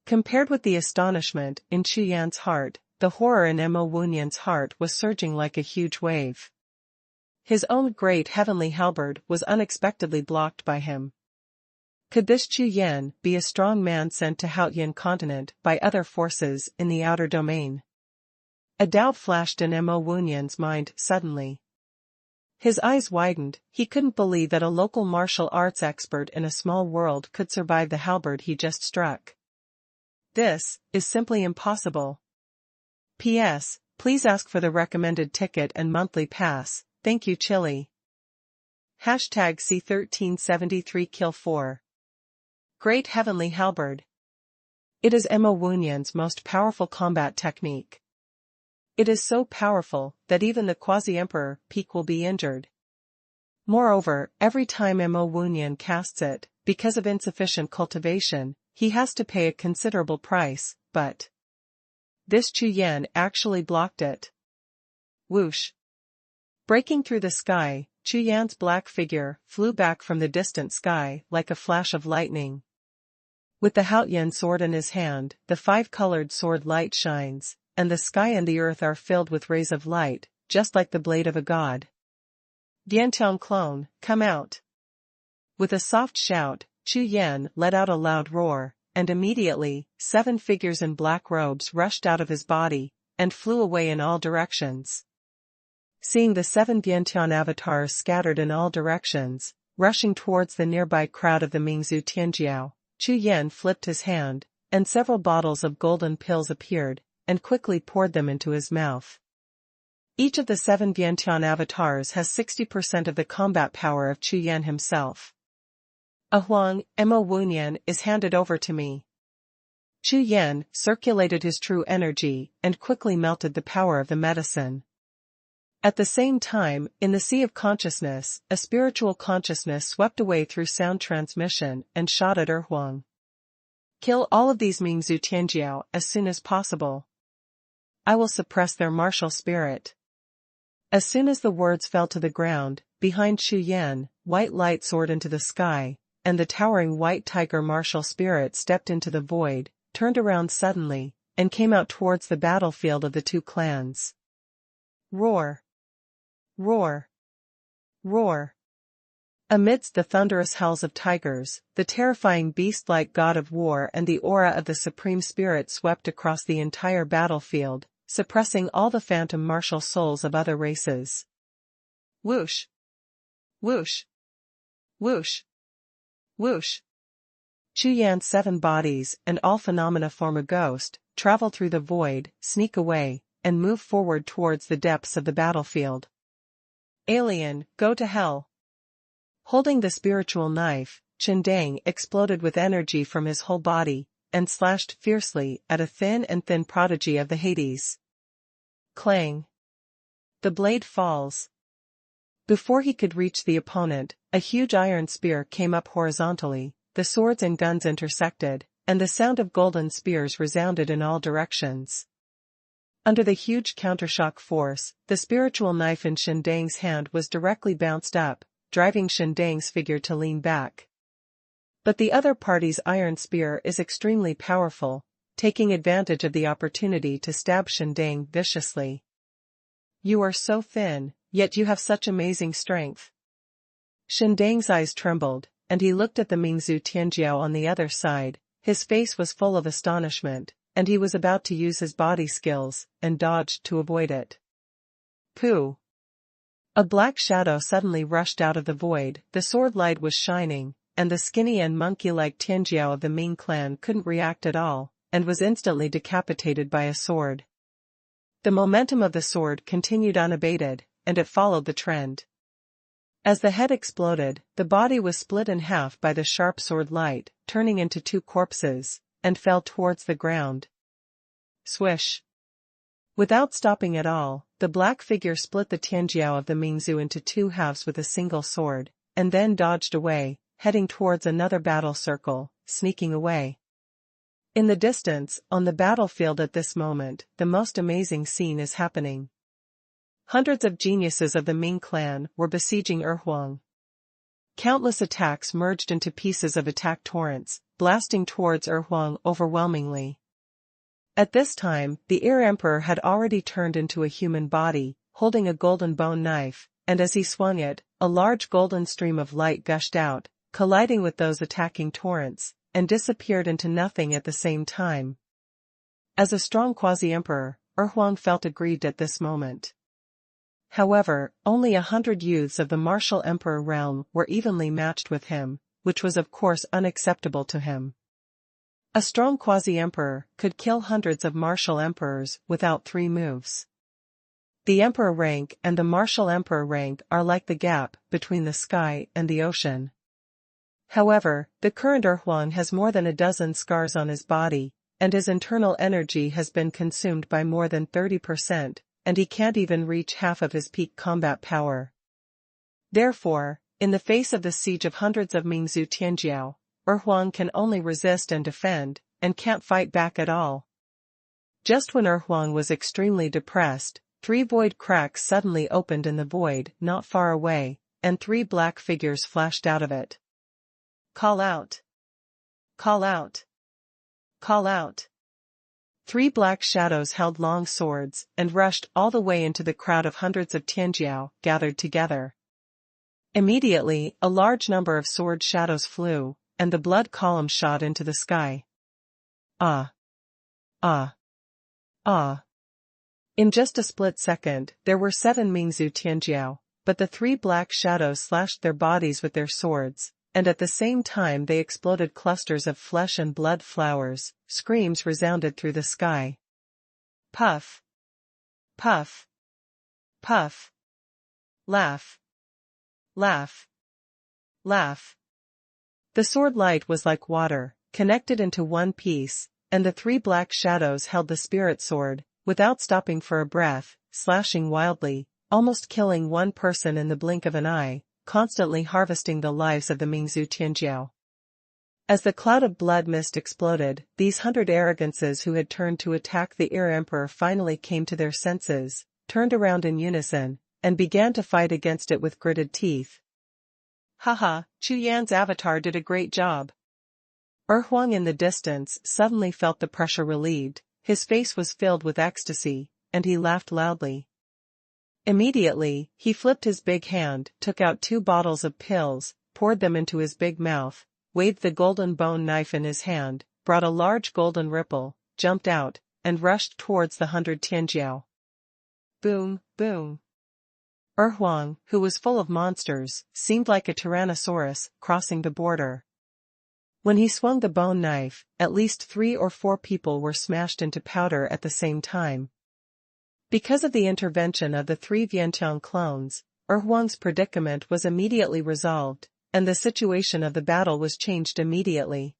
Compared with the astonishment in Chu Yan's heart, the horror in Mo Wunyan's heart was surging like a huge wave. His own great heavenly halberd was unexpectedly blocked by him. Could this Chu Yan be a strong man sent to Haotian continent by other forces in the outer domain? A doubt flashed in Mo Wunyan's mind suddenly. His eyes widened, he couldn't believe that a local martial arts expert in a small world could survive the halberd he just struck. This is simply impossible. P.S. Please ask for the recommended ticket and monthly pass, thank you Chili. Hashtag C1373 Kill 4. Great Heavenly Halberd. It is Mo Wunyan's most powerful combat technique. It is so powerful that even the quasi-emperor peak will be injured. Moreover, every time Mo Wunyan casts it, because of insufficient cultivation, he has to pay a considerable price, but this Chu Yan actually blocked it. Whoosh. Breaking through the sky, Chu Yan's black figure flew back from the distant sky like a flash of lightning. With the Haotian sword in his hand, the 5-colored sword light shines, and the sky and the earth are filled with rays of light, just like the blade of a god. Diantiang clone, come out. With a soft shout, Chu Yan let out a loud roar, and immediately, 7 figures in black robes rushed out of his body, and flew away in all directions. Seeing the 7 Diantian avatars scattered in all directions, rushing towards the nearby crowd of the Mingzhu Tianjiao, Chu Yan flipped his hand, and several bottles of golden pills appeared, and quickly poured them into his mouth. Each of the 7 Vientiane avatars has 60% of the combat power of Chu Yan himself. Huang, Mo Wunyan is handed over to me. Chu Yan circulated his true energy and quickly melted the power of the medicine. At the same time, in the sea of consciousness, a spiritual consciousness swept away through sound transmission and shot at Huang. Kill all of these Mingzhu Tianjiao as soon as possible. I will suppress their martial spirit. As soon as the words fell to the ground, behind Chu Yan, white light soared into the sky, and the towering white tiger martial spirit stepped into the void, turned around suddenly, and came out towards the battlefield of the 2 clans. Roar! Roar! Roar! Amidst the thunderous howls of tigers, the terrifying beast-like god of war and the aura of the supreme spirit swept across the entire battlefield, suppressing all the phantom martial souls of other races. Whoosh! Whoosh! Whoosh! Whoosh! Chu Yan's 7 bodies and all phenomena form a ghost, travel through the void, sneak away, and move forward towards the depths of the battlefield. Alien, go to hell! Holding the spiritual knife, Chindang exploded with energy from his whole body, and slashed fiercely at a thin prodigy of the Hades. Clang! The blade falls. Before he could reach the opponent, a huge iron spear came up horizontally, the swords and guns intersected, and the sound of golden spears resounded in all directions. Under the huge countershock force, the spiritual knife in Shindang's hand was directly bounced up, driving Shindang's figure to lean back. But the other party's iron spear is extremely powerful, taking advantage of the opportunity to stab Shindang viciously. "You are so thin, yet you have such amazing strength." Shindang's eyes trembled, and he looked at the Mingzhu Tianjiao on the other side. His face was full of astonishment, and he was about to use his body skills, and dodged to avoid it. Pooh! A black shadow suddenly rushed out of the void. The sword light was shining, and the skinny and monkey-like Tianjiao of the Ming clan couldn't react at all, and was instantly decapitated by a sword. The momentum of the sword continued unabated, and it followed the trend. As the head exploded, the body was split in half by the sharp sword light, turning into two corpses, and fell towards the ground. Swish! Without stopping at all, the black figure split the Tianjiao of the Mingzhu into two halves with a single sword, and then dodged away, heading towards another battle circle, sneaking away. In the distance, on the battlefield at this moment, the most amazing scene is happening. Hundreds of geniuses of the Ming clan were besieging Erhuang. Countless attacks merged into pieces of attack torrents, blasting towards Erhuang overwhelmingly. At this time, the Ear Emperor had already turned into a human body, holding a golden bone knife, and as he swung it, a large golden stream of light gushed out, colliding with those attacking torrents, and disappeared into nothing at the same time. As a strong quasi-emperor, Erhuang felt aggrieved at this moment. However, only 100 youths of the martial emperor realm were evenly matched with him, which was of course unacceptable to him. A strong quasi-emperor could kill hundreds of martial emperors without 3 moves. The emperor rank and the martial emperor rank are like the gap between the sky and the ocean. However, the current Erhuang has more than a dozen scars on his body, and his internal energy has been consumed by more than 30%, and he can't even reach half of his peak combat power. Therefore, in the face of the siege of hundreds of Mingzhu Tianjiao, Erhuang can only resist and defend, and can't fight back at all. Just when Erhuang was extremely depressed, 3 void cracks suddenly opened in the void not far away, and 3 black figures flashed out of it. "Call out! Call out! Call out!" 3 black shadows held long swords and rushed all the way into the crowd of hundreds of Tianjiao gathered together. Immediately, a large number of sword shadows flew, and the blood column shot into the sky. Ah! Ah! Ah! In just a split second, there were 7 Mingzhu Tianjiao, but the 3 black shadows slashed their bodies with their swords, and at the same time they exploded clusters of flesh and blood flowers. Screams resounded through the sky. Puff! Puff! Puff! Laugh! Laugh! Laugh! The sword light was like water, connected into one piece, and the 3 black shadows held the spirit sword, without stopping for a breath, slashing wildly, almost killing one person in the blink of an eye, constantly harvesting the lives of the Mingzhu Tianjiao. As the cloud of blood mist exploded, these 100 arrogances who had turned to attack the Ear Emperor finally came to their senses, turned around in unison, and began to fight against it with gritted teeth. Haha, Chu Yan's avatar did a great job. Erhuang in the distance suddenly felt the pressure relieved, his face was filled with ecstasy, and he laughed loudly. Immediately, he flipped his big hand, took out 2 bottles of pills, poured them into his big mouth, waved the golden bone knife in his hand, brought a large golden ripple, jumped out, and rushed towards the 100 Tianjiao. Boom, boom. Erhuang, who was full of monsters, seemed like a tyrannosaurus crossing the border. When he swung the bone knife, at least 3 or 4 people were smashed into powder at the same time. Because of the intervention of the 3 Vientiane clones, Erhuang's predicament was immediately resolved, and the situation of the battle was changed immediately.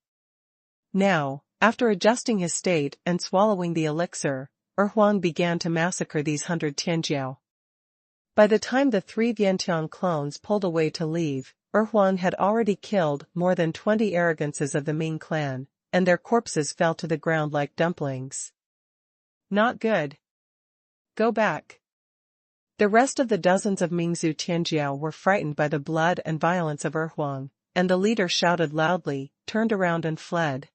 Now, after adjusting his state and swallowing the elixir, Erhuang began to massacre these 100 Tianjiao. By the time the 3 Vientiane clones pulled away to leave, Erhuang had already killed more than 20 arrogances of the Ming clan, and their corpses fell to the ground like dumplings. Not good. Go back. The rest of the dozens of Mingzhu Tianjiao were frightened by the blood and violence of Erhuang, and the leader shouted loudly, turned around and fled.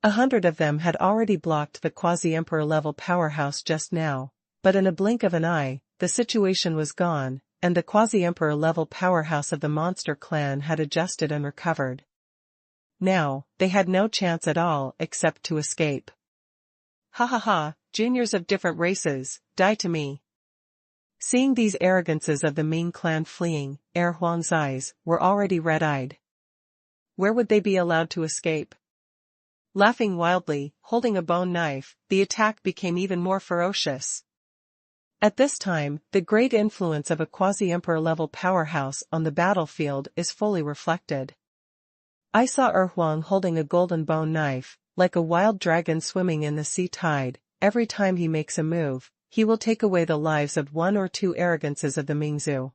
100 of them had already blocked the quasi-emperor level powerhouse just now, but in a blink of an eye, the situation was gone, and the quasi-emperor level powerhouse of the monster clan had adjusted and recovered. Now, they had no chance at all except to escape. Ha ha ha, juniors of different races, die to me. Seeing these arrogances of the Ming clan fleeing, Erhuang's eyes were already red-eyed. Where would they be allowed to escape? Laughing wildly, holding a bone knife, the attack became even more ferocious. At this time, the great influence of a quasi-emperor level powerhouse on the battlefield is fully reflected. I saw Erhuang holding a golden bone knife, like a wild dragon swimming in the sea tide. Every time he makes a move, he will take away the lives of 1 or 2 arrogances of the Mingzhu.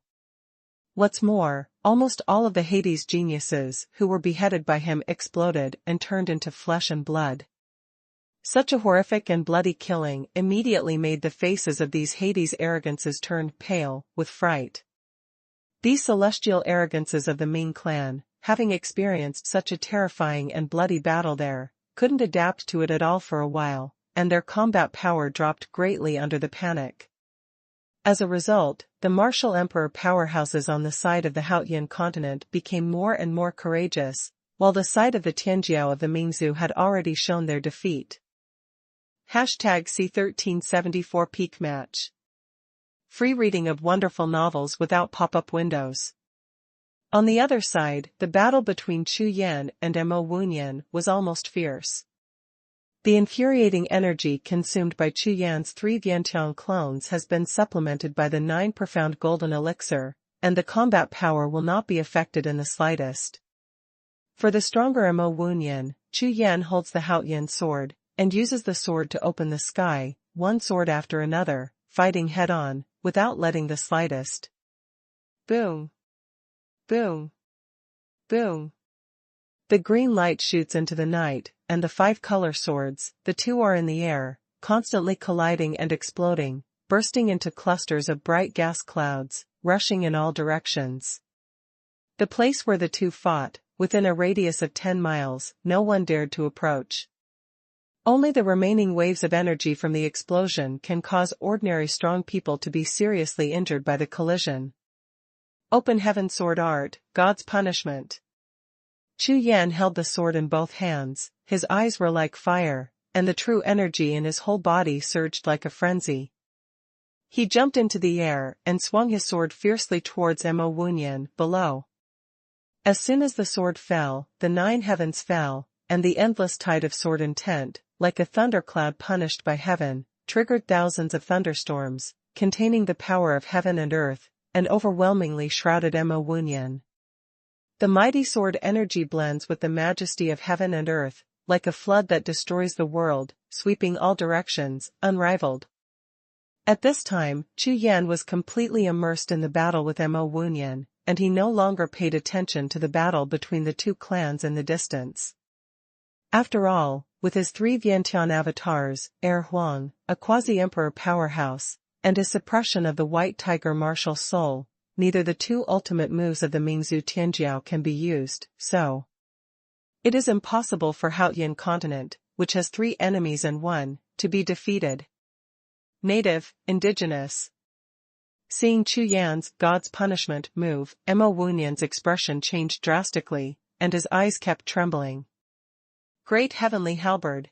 What's more, almost all of the Hades geniuses who were beheaded by him exploded and turned into flesh and blood. Such a horrific and bloody killing immediately made the faces of these Hades arrogances turn pale with fright. These celestial arrogances of the Ming clan, having experienced such a terrifying and bloody battle there, couldn't adapt to it at all for a while, and their combat power dropped greatly under the panic. As a result, the martial emperor powerhouses on the side of the Haotian continent became more and more courageous, while the side of the Tianjiao of the Mingzhu had already shown their defeat. #C1374 Peak Match. Free reading of wonderful novels without pop-up windows. On the other side, the battle between Chu Yan and Mo Wunyan was almost fierce. The infuriating energy consumed by Chu Yan's 3 Vientiane clones has been supplemented by the 9 profound golden elixir, and the combat power will not be affected in the slightest. For the stronger Mo Wunyan, Chu Yan holds the Haotian sword, and uses the sword to open the sky, one sword after another, fighting head-on, without letting the slightest. Boom. Boom. Boom. The green light shoots into the night, and the 5 color swords, the 2 are in the air, constantly colliding and exploding, bursting into clusters of bright gas clouds, rushing in all directions. The place where the 2 fought, within a radius of 10 miles, no one dared to approach. Only the remaining waves of energy from the explosion can cause ordinary strong people to be seriously injured by the collision. Open Heaven Sword Art, God's Punishment. Chu Yan held the sword in both hands, his eyes were like fire, and the true energy in his whole body surged like a frenzy. He jumped into the air and swung his sword fiercely towards Mo Wunyan below. As soon as the sword fell, the 9 heavens fell, and the endless tide of sword intent, like a thundercloud punished by heaven, triggered thousands of thunderstorms, containing the power of heaven and earth, and overwhelmingly shrouded Mo Wunyan. The mighty sword energy blends with the majesty of heaven and earth, like a flood that destroys the world, sweeping all directions, unrivaled. At this time, Chu Yan was completely immersed in the battle with Mo Wunyan, and he no longer paid attention to the battle between the 2 clans in the distance. After all, with his 3 Vientiane avatars, Erhuang, a quasi-emperor powerhouse, and his suppression of the White Tiger martial soul, neither the 2 ultimate moves of the Mingzhu Tianjiao can be used, so it is impossible for Haotian continent, which has 3 enemies and 1, to be defeated. Native, indigenous. Seeing Chu Yan's God's Punishment move, Mo Wunyan's expression changed drastically, and his eyes kept trembling. Great Heavenly Halberd.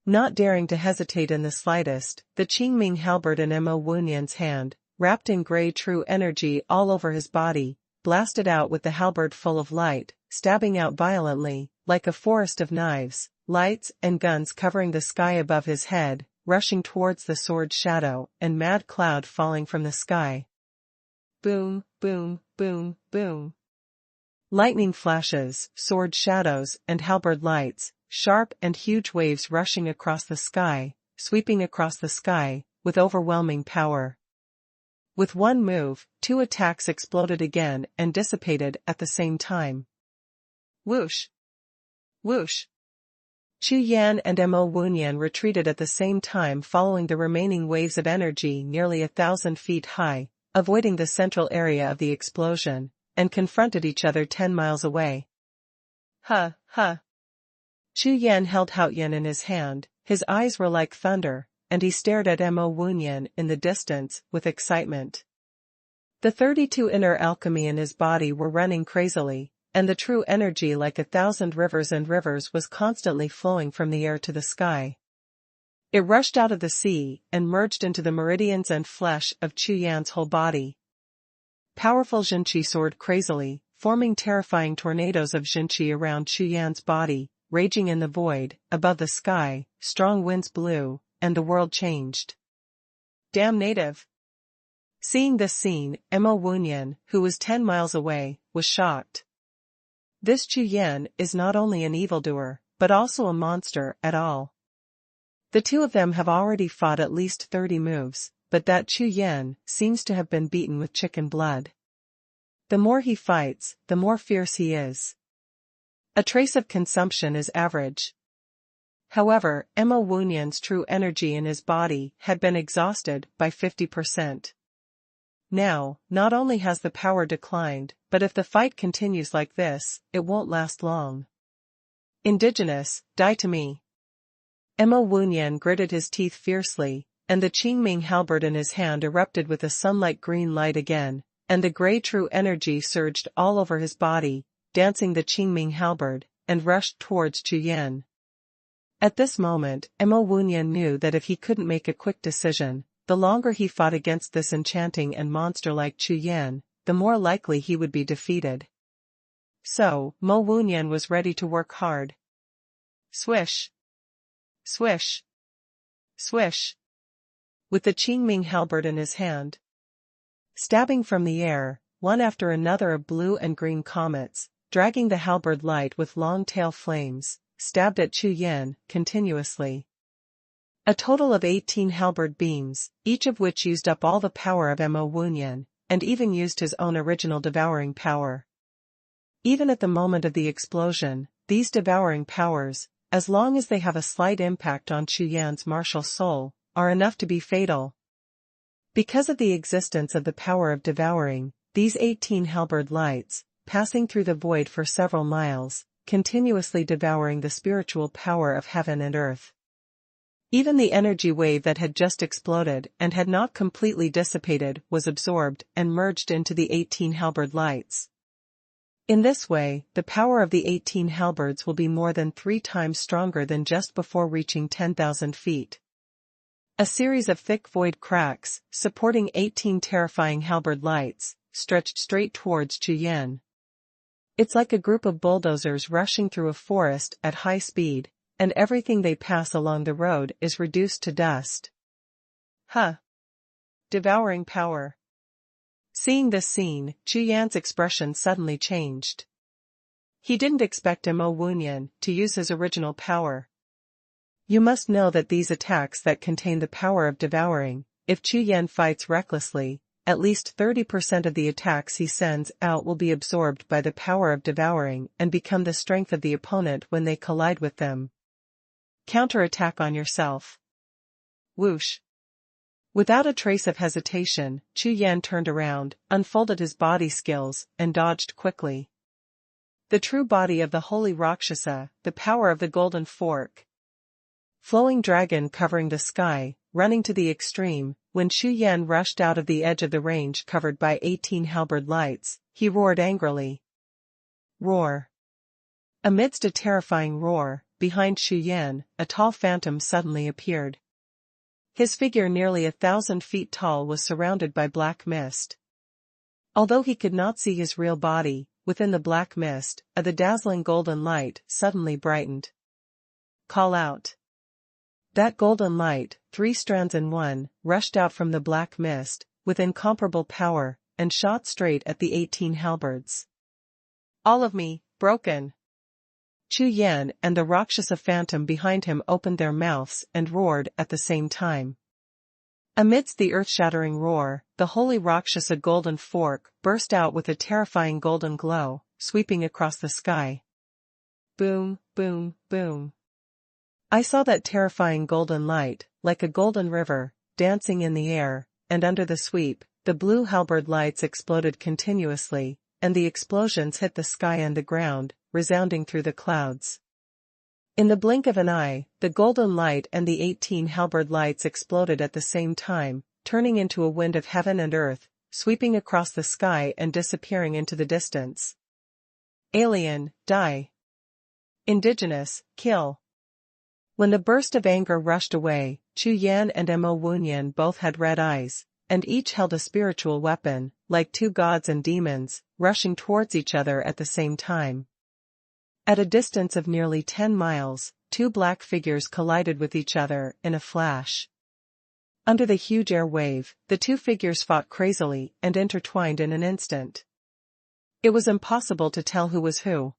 Not daring to hesitate in the slightest, the Qingming halberd in Mo Wunyan's hand, wrapped in grey true energy all over his body, blasted out with the halberd full of light, stabbing out violently, like a forest of knives, lights and guns covering the sky above his head, rushing towards the sword's shadow, and mad cloud falling from the sky. Boom, boom, boom, boom. Lightning flashes, sword shadows, and halberd lights, sharp and huge waves rushing across the sky, sweeping across the sky, with overwhelming power. With one move, 2 attacks exploded again and dissipated at the same time. Whoosh! Whoosh! Chu Yan and Mo Wunyan retreated at the same time, following the remaining waves of energy nearly 1,000 feet high, avoiding the central area of the explosion, and confronted each other 10 miles away. Huh, huh. Chu Yan held Haoyan in his hand, his eyes were like thunder, and he stared at Mo Wunyan in the distance, with excitement. The 32 inner alchemy in his body were running crazily, and the true energy like 1,000 rivers and rivers was constantly flowing from the air to the sky. It rushed out of the sea, and merged into the meridians and flesh of Chu Yan's whole body. Powerful Jinqi soared crazily, forming terrifying tornadoes of Jinqi around Chu Yan's body, raging in the void. Above the sky, strong winds blew, and the world changed. Damn native! Seeing this scene, Mo Wunyan, who was 10 miles away, was shocked. This Chu Yan is not only an evildoer, but also a monster at all. The two of them have already fought at least 30 moves, but that Chu Yan seems to have been beaten with chicken blood. The more he fights, the more fierce he is. A trace of consumption is average. However, Mo Wunyan's true energy in his body had been exhausted by 50%. Now, not only has the power declined, but if the fight continues like this, it won't last long. Indigenous, die to me. Mo Wunyan gritted his teeth fiercely, and the Qingming halberd in his hand erupted with a sunlight green light again, and the grey true energy surged all over his body, dancing the Qingming halberd, and rushed towards Chu Yan. At this moment, Mo Wunyan knew that if he couldn't make a quick decision, the longer he fought against this enchanting and monster-like Chu Yan, the more likely he would be defeated. So, Mo Wunyan was ready to work hard. Swish! Swish! Swish! With the Qingming halberd in his hand. Stabbing from the air, one after another of blue and green comets, dragging the halberd light with long tail flames, stabbed at Chu Yan, continuously. A total of 18 halberd beams, each of which used up all the power of Mo Wunyan, and even used his own original devouring power. Even at the moment of the explosion, these devouring powers, as long as they have a slight impact on Chu Yan's martial soul, are enough to be fatal. Because of the existence of the power of devouring, these 18 halberd lights, passing through the void for several miles, continuously devouring the spiritual power of heaven and earth. Even the energy wave that had just exploded and had not completely dissipated was absorbed and merged into the 18 halberd lights. In this way, the power of the 18 halberds will be more than 3 times stronger than just before reaching 10,000 feet. A series of thick void cracks, supporting 18 terrifying halberd lights, stretched straight towards Chu Yan. It's like a group of bulldozers rushing through a forest at high speed, and everything they pass along the road is reduced to dust. Huh! Devouring power. Seeing this scene, Chu Yan's expression suddenly changed. He didn't expect Mo Wunyan to use his original power. You must know that these attacks that contain the power of devouring, if Chu Yan fights recklessly, at least 30% of the attacks he sends out will be absorbed by the power of devouring and become the strength of the opponent when they collide with them. Counterattack on yourself. Whoosh. Without a trace of hesitation, Chu Yan turned around, unfolded his body skills, and dodged quickly. The true body of the holy Rakshasa, the power of the golden fork. Flowing dragon covering the sky, running to the extreme, when Chu Yan rushed out of the edge of the range covered by 18 halberd lights, he roared angrily. Roar. Amidst a terrifying roar, behind Chu Yan, a tall phantom suddenly appeared. His figure, nearly 1,000 feet tall, was surrounded by black mist. Although he could not see his real body, within the black mist, the dazzling golden light suddenly brightened. Call out. That golden light, 3 strands in one, rushed out from the black mist, with incomparable power, and shot straight at the 18 halberds. All of me, broken. Chu Yan and the Rakshasa phantom behind him opened their mouths and roared at the same time. Amidst the earth-shattering roar, the holy Rakshasa golden fork burst out with a terrifying golden glow, sweeping across the sky. Boom, boom, boom. I saw that terrifying golden light, like a golden river, dancing in the air, and under the sweep, the blue halberd lights exploded continuously, and the explosions hit the sky and the ground, resounding through the clouds. In the blink of an eye, the golden light and the 18 halberd lights exploded at the same time, turning into a wind of heaven and earth, sweeping across the sky and disappearing into the distance. Alien, die. Indigenous, kill. When the burst of anger rushed away, Chu Yan and Mo Wuyan both had red eyes, and each held a spiritual weapon, like two gods and demons, rushing towards each other at the same time. At a distance of nearly 10 miles, two black figures collided with each other in a flash. Under the huge air wave, the two figures fought crazily and intertwined in an instant. It was impossible to tell who was who.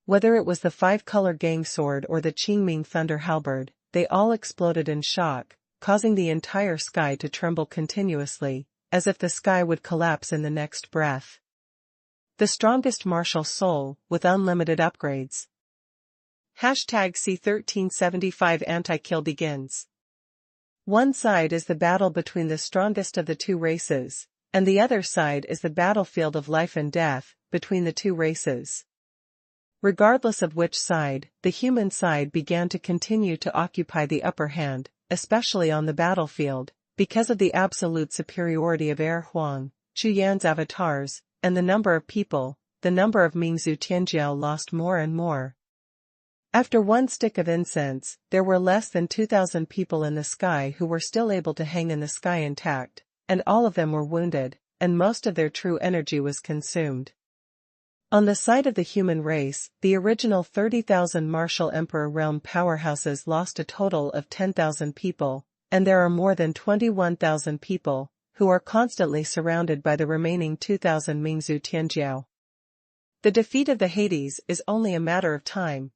Whether it was the five-color gang sword or the Qingming thunder halberd, they all exploded in shock, causing the entire sky to tremble continuously, as if the sky would collapse in the next breath. The strongest martial soul, with unlimited upgrades. #C1375 Anti-kill begins. One side is the battle between the strongest of the two races, and the other side is the battlefield of life and death, between the two races. Regardless of which side, the human side began to continue to occupy the upper hand, especially on the battlefield, because of the absolute superiority of Huang, Chu Yan's avatars, and the number of people. The number of Mingzhu Tianjiao lost more and more. After one stick of incense, there were less than 2,000 people in the sky who were still able to hang in the sky intact, and all of them were wounded, and most of their true energy was consumed. On the side of the human race, the original 30,000 martial emperor realm powerhouses lost a total of 10,000 people, and there are more than 21,000 people, who are constantly surrounded by the remaining 2,000 Mingzhu Tianjiao. The defeat of the Hades is only a matter of time.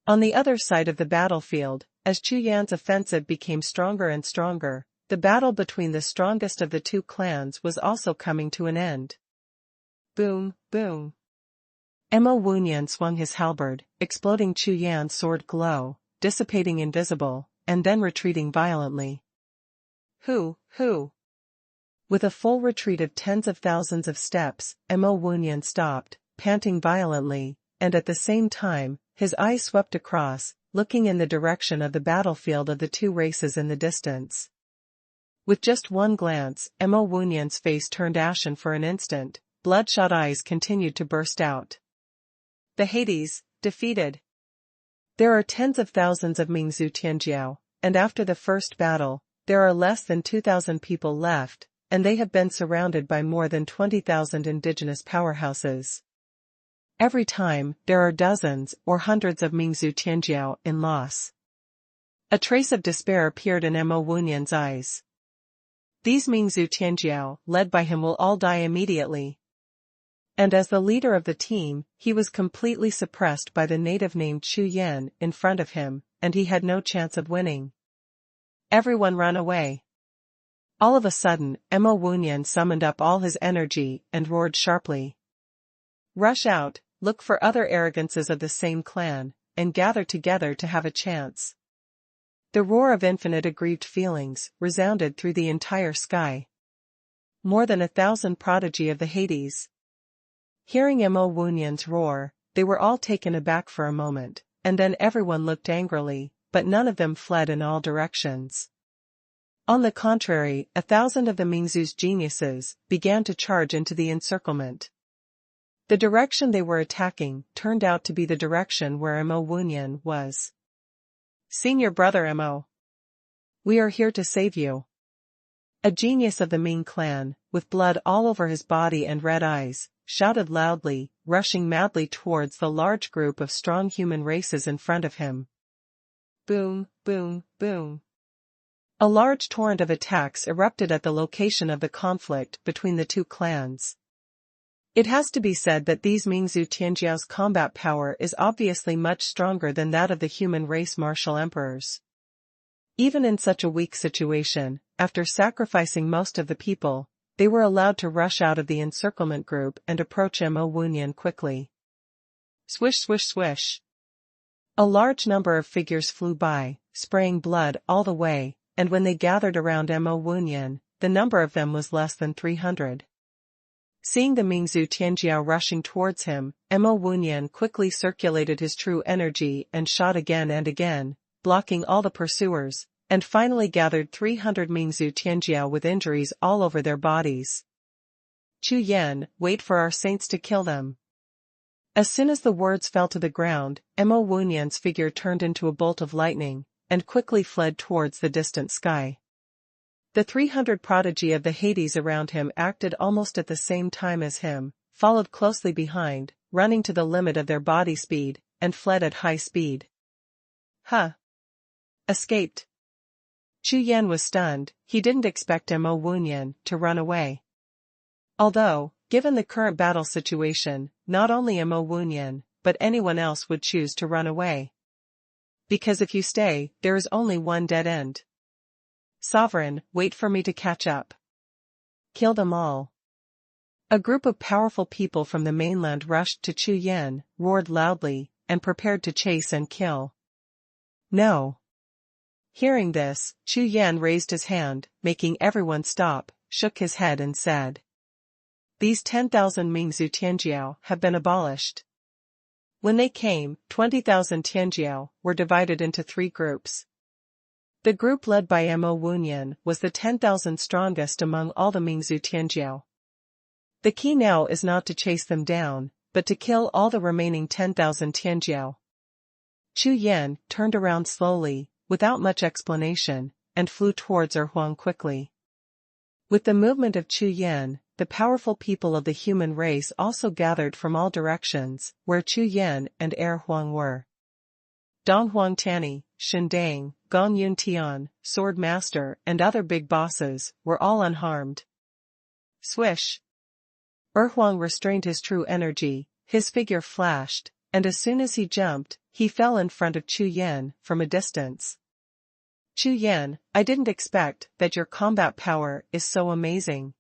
On the other side of the battlefield, as Chu Yan's offensive became stronger and stronger, the battle between the strongest of the two clans was also coming to an end. Boom, boom. Mo Wuyan swung his halberd, exploding Chu Yan's sword glow, dissipating invisible, and then retreating violently. Who? With a full retreat of tens of thousands of steps, Mo Wuyan stopped, panting violently, and at the same time, his eyes swept across, looking in the direction of the battlefield of the two races in the distance. With just one glance, Mo Wuyan's face turned ashen for an instant, bloodshot eyes continued to burst out. The Hades, defeated. There are tens of thousands of Mingzhu Tianjiao, and after the first battle, there are less than 2,000 people left, and they have been surrounded by more than 20,000 indigenous powerhouses. Every time, there are dozens or hundreds of Mingzhu Tianjiao in loss. A trace of despair appeared in Mo Wuyan's eyes. These Mingzhu Tianjiao, led by him, will all die immediately. And as the leader of the team, he was completely suppressed by the native named Chu Yan in front of him, and he had no chance of winning. Everyone ran away. All of a sudden, Mo Wuyan summoned up all his energy and roared sharply. Rush out, look for other arrogances of the same clan, and gather together to have a chance. The roar of infinite aggrieved feelings resounded through the entire sky. More than 1,000 prodigy of the Hades. Hearing Mo Wuyan's roar, they were all taken aback for a moment, and then everyone looked angrily, but none of them fled in all directions. On the contrary, 1,000 of the Mingzhu's geniuses began to charge into the encirclement. The direction they were attacking turned out to be the direction where Mo Wuyan was. Senior brother Mo. We are here to save you. A genius of the Ming clan, with blood all over his body and red eyes, shouted loudly, rushing madly towards the large group of strong human races in front of him. Boom, boom, boom. A large torrent of attacks erupted at the location of the conflict between the two clans. It has to be said that these Mingzhu Tianjiao's combat power is obviously much stronger than that of the human race martial emperors. Even in such a weak situation, after sacrificing most of the people, they were allowed to rush out of the encirclement group and approach Mo Wuyan quickly. Swish swish swish. A large number of figures flew by, spraying blood all the way, and when they gathered around Mo Wunyan, the number of them was less than 300. Seeing the Mingzhu Tianjiao rushing towards him, Mo Wunyan quickly circulated his true energy and shot again and again, blocking all the pursuers, and finally gathered 300 Mingzhu Tianjiao with injuries all over their bodies. Chu Yan, wait for our saints to kill them. As soon as the words fell to the ground, Mo Wunyan's figure turned into a bolt of lightning, and quickly fled towards the distant sky. The 300 prodigy of the Hades around him acted almost at the same time as him, followed closely behind, running to the limit of their body speed, and fled at high speed. Huh! Escaped. Chu Yan was stunned. He didn't expect Mo Wunyan to run away. Although, given the current battle situation, not only Mo Wunyan, but anyone else would choose to run away. Because if you stay, there is only one dead end. Sovereign, wait for me to catch up. Kill them all. A group of powerful people from the mainland rushed to Chu Yan, roared loudly, and prepared to chase and kill. No. Hearing this, Chu Yan raised his hand, making everyone stop, shook his head and said, "These 10,000 Mingzhu Tianjiao have been abolished." When they came, 20,000 Tianjiao were divided into 3 groups. The group led by Mo Wunyan was the 10,000 strongest among all the Mingzhu Tianjiao. The key now is not to chase them down, but to kill all the remaining 10,000 Tianjiao. Chu Yan turned around slowly, without much explanation, and flew towards Huang quickly. With the movement of Chu Yan, the powerful people of the human race also gathered from all directions, where Chu Yan and Huang were. Dong Huang Tani, Shindang, Gong Yun Tian, Sword Master, and other big bosses, were all unharmed. Swish! Huang restrained his true energy, his figure flashed, and as soon as he jumped, he fell in front of Chu Yan from a distance. Chu Yan, I didn't expect that your combat power is so amazing.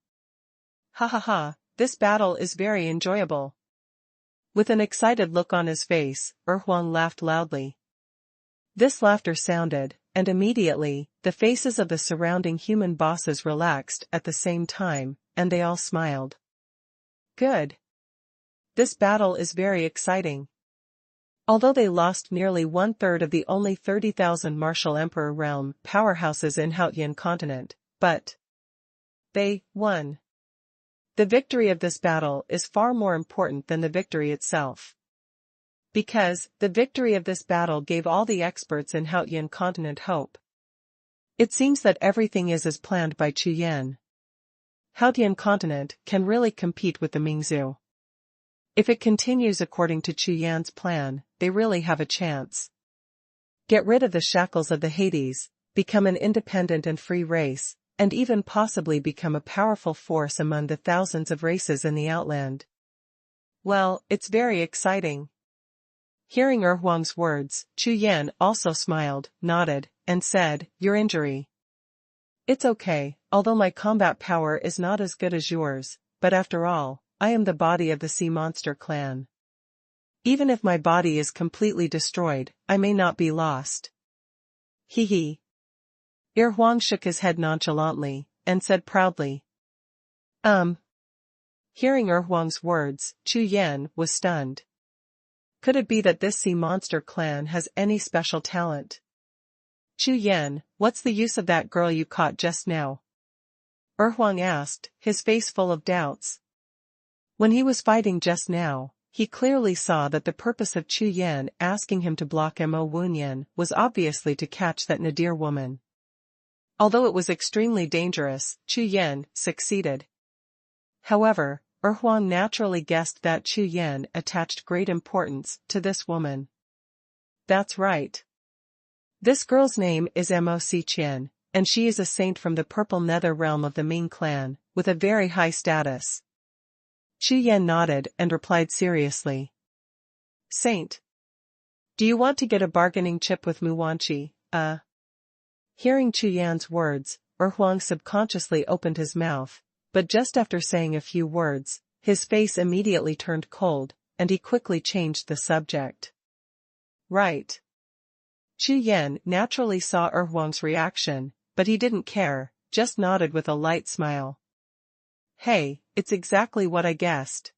Ha ha ha, this battle is very enjoyable. With an excited look on his face, Huang laughed loudly. This laughter sounded, and immediately, the faces of the surrounding human bosses relaxed at the same time, and they all smiled. Good. This battle is very exciting. Although they lost nearly 1/3 of the only 30,000 martial emperor realm powerhouses in Haotian continent, but they won. The victory of this battle is far more important than the victory itself. Because, the victory of this battle gave all the experts in Haotian continent hope. It seems that everything is as planned by Chu Yan. Haotian continent can really compete with the Mingzhu. If it continues according to Chu Yan's plan, they really have a chance. Get rid of the shackles of the Hades, become an independent and free race, and even possibly become a powerful force among the thousands of races in the outland. Well, it's very exciting. Hearing Huang's words, Chu Yan also smiled, nodded, and said, "Your injury. It's okay, although my combat power is not as good as yours, but after all, I am the body of the sea monster clan. Even if my body is completely destroyed, I may not be lost." Hee hee. Huang shook his head nonchalantly, and said proudly. Hearing Huang's words, Chu Yan was stunned. Could it be that this sea monster clan has any special talent? Chu Yan, what's the use of that girl you caught just now? Huang asked, his face full of doubts. When he was fighting just now, he clearly saw that the purpose of Chu Yan asking him to block Mo Wunyan was obviously to catch that nadir woman. Although it was extremely dangerous, Chu Yan succeeded. However, Huang naturally guessed that Chu Yan attached great importance to this woman. That's right. This girl's name is Mo Xiqian, and she is a saint from the purple nether realm of the Ming clan, with a very high status. Chu Yan nodded and replied seriously. Saint. Do you want to get a bargaining chip with Muwanchi? Hearing Chu Yan's words, Huang subconsciously opened his mouth, but just after saying a few words, his face immediately turned cold, and he quickly changed the subject. Right. Chu Yan naturally saw Huang's reaction, but he didn't care, just nodded with a light smile. Hey, it's exactly what I guessed.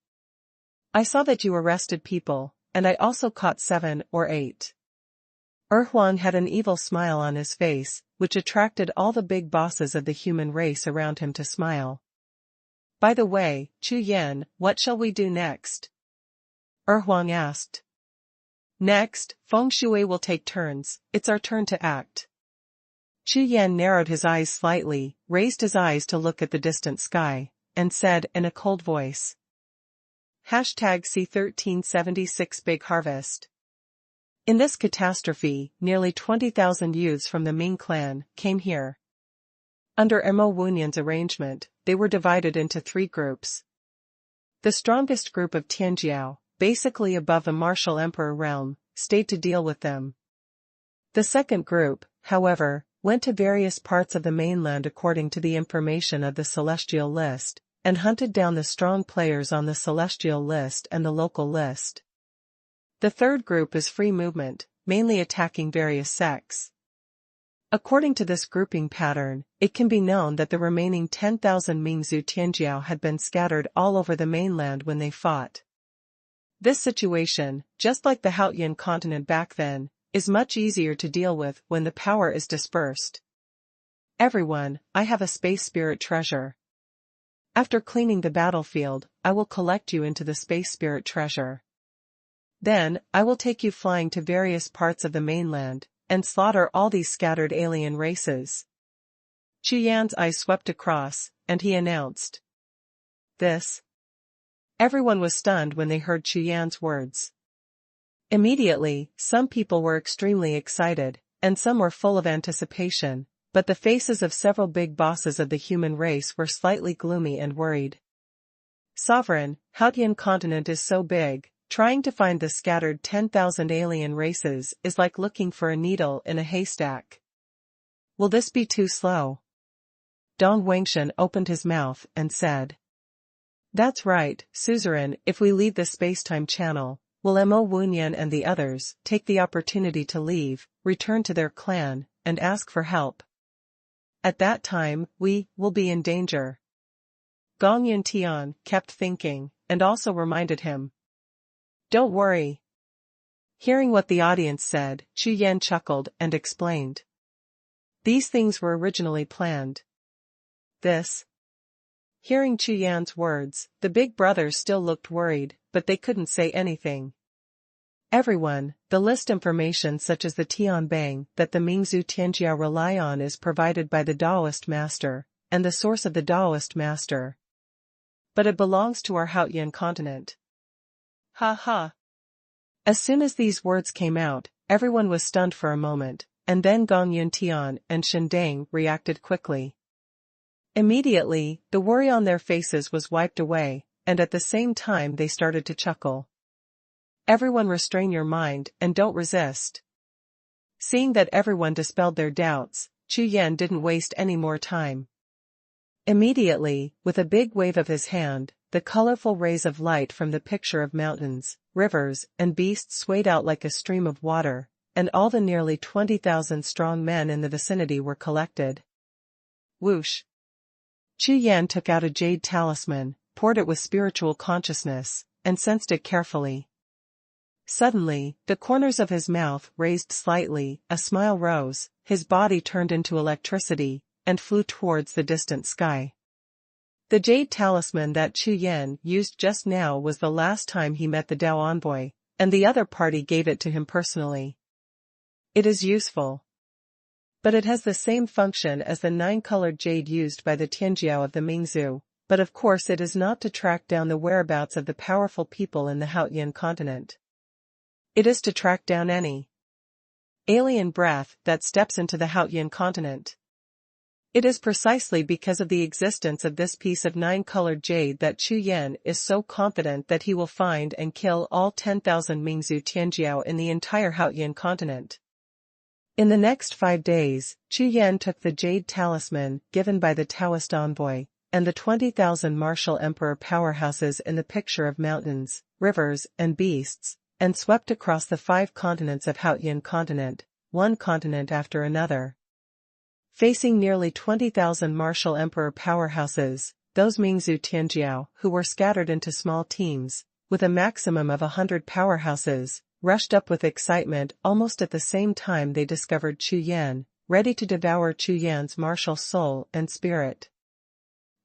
I saw that you arrested people, and I also caught 7 or 8. Huang had an evil smile on his face, which attracted all the big bosses of the human race around him to smile. By the way, Chu Yan, what shall we do next? Huang asked. Next, Feng Shui will take turns, it's our turn to act. Chu Yan narrowed his eyes slightly, raised his eyes to look at the distant sky, and said in a cold voice. #C1376 Big Harvest. In this catastrophe, nearly 20,000 youths from the Ming clan came here. Under Mo Wunyan's arrangement, they were divided into 3 groups. The strongest group of Tianjiao, basically above the martial emperor realm, stayed to deal with them. The second group, however, went to various parts of the mainland according to the information of the celestial list, and hunted down the strong players on the celestial list and the local list. The third group is free movement, mainly attacking various sects. According to this grouping pattern, it can be known that the remaining 10,000 Mingzhu Tianjiao had been scattered all over the mainland when they fought. This situation, just like the Haotian continent back then, is much easier to deal with when the power is dispersed. Everyone, I have a space spirit treasure. After cleaning the battlefield, I will collect you into the space spirit treasure. Then, I will take you flying to various parts of the mainland, and slaughter all these scattered alien races. Chu Yan's eyes swept across, and he announced. This. Everyone was stunned when they heard Chu Yan's words. Immediately, some people were extremely excited, and some were full of anticipation, but the faces of several big bosses of the human race were slightly gloomy and worried. Sovereign, Haotian continent is so big. Trying to find the scattered 10,000 alien races is like looking for a needle in a haystack. Will this be too slow? Dong Wangshan opened his mouth and said. That's right, suzerain, if we leave the space-time channel, will Mo Wunyan and the others take the opportunity to leave, return to their clan, and ask for help. At that time, we will be in danger. Gong Yuntian kept thinking, and also reminded him. Don't worry. Hearing what the audience said, Chu Yan chuckled and explained. These things were originally planned. This. Hearing Chu Yan's words, the big brothers still looked worried, but they couldn't say anything. Everyone, the list information such as the Tianbang that the Mingzhu Tianjiao rely on is provided by the Daoist master, and the source of the Daoist master. But it belongs to our Haotian continent. Ha ha. As soon as these words came out, everyone was stunned for a moment, and then Gong Yuntian and Shindang reacted quickly. Immediately, the worry on their faces was wiped away, and at the same time they started to chuckle. Everyone restrain your mind and don't resist. Seeing that everyone dispelled their doubts, Chu Yan didn't waste any more time. Immediately, with a big wave of his hand, the colorful rays of light from the picture of mountains, rivers, and beasts swayed out like a stream of water, and all the nearly 20,000 strong men in the vicinity were collected. Whoosh! Chu Yan took out a jade talisman, poured it with spiritual consciousness, and sensed it carefully. Suddenly, the corners of his mouth raised slightly, a smile rose, his body turned into electricity, and flew towards the distant sky. The jade talisman that Chu Yan used just now was the last time he met the Dao envoy, and the other party gave it to him personally. It is useful. But it has the same function as the 9-colored jade used by the Tianjiao of the Mingzhu, but of course it is not to track down the whereabouts of the powerful people in the Haotian continent. It is to track down any alien breath that steps into the Haotian continent. It is precisely because of the existence of this piece of 9-colored jade that Chu Yan is so confident that he will find and kill all 10,000 Mingzhu Tianjiao in the entire Haotian continent. In the next 5 days, Chu Yan took the jade talisman given by the Taoist envoy, and the 20,000 martial emperor powerhouses in the picture of mountains, rivers, and beasts, and swept across the 5 continents of Haotian continent, one continent after another. Facing nearly 20,000 martial emperor powerhouses, those Mingzhu Tianjiao, who were scattered into small teams, with a maximum of 100 powerhouses, rushed up with excitement almost at the same time they discovered Chu Yan, ready to devour Chu Yan's martial soul and spirit.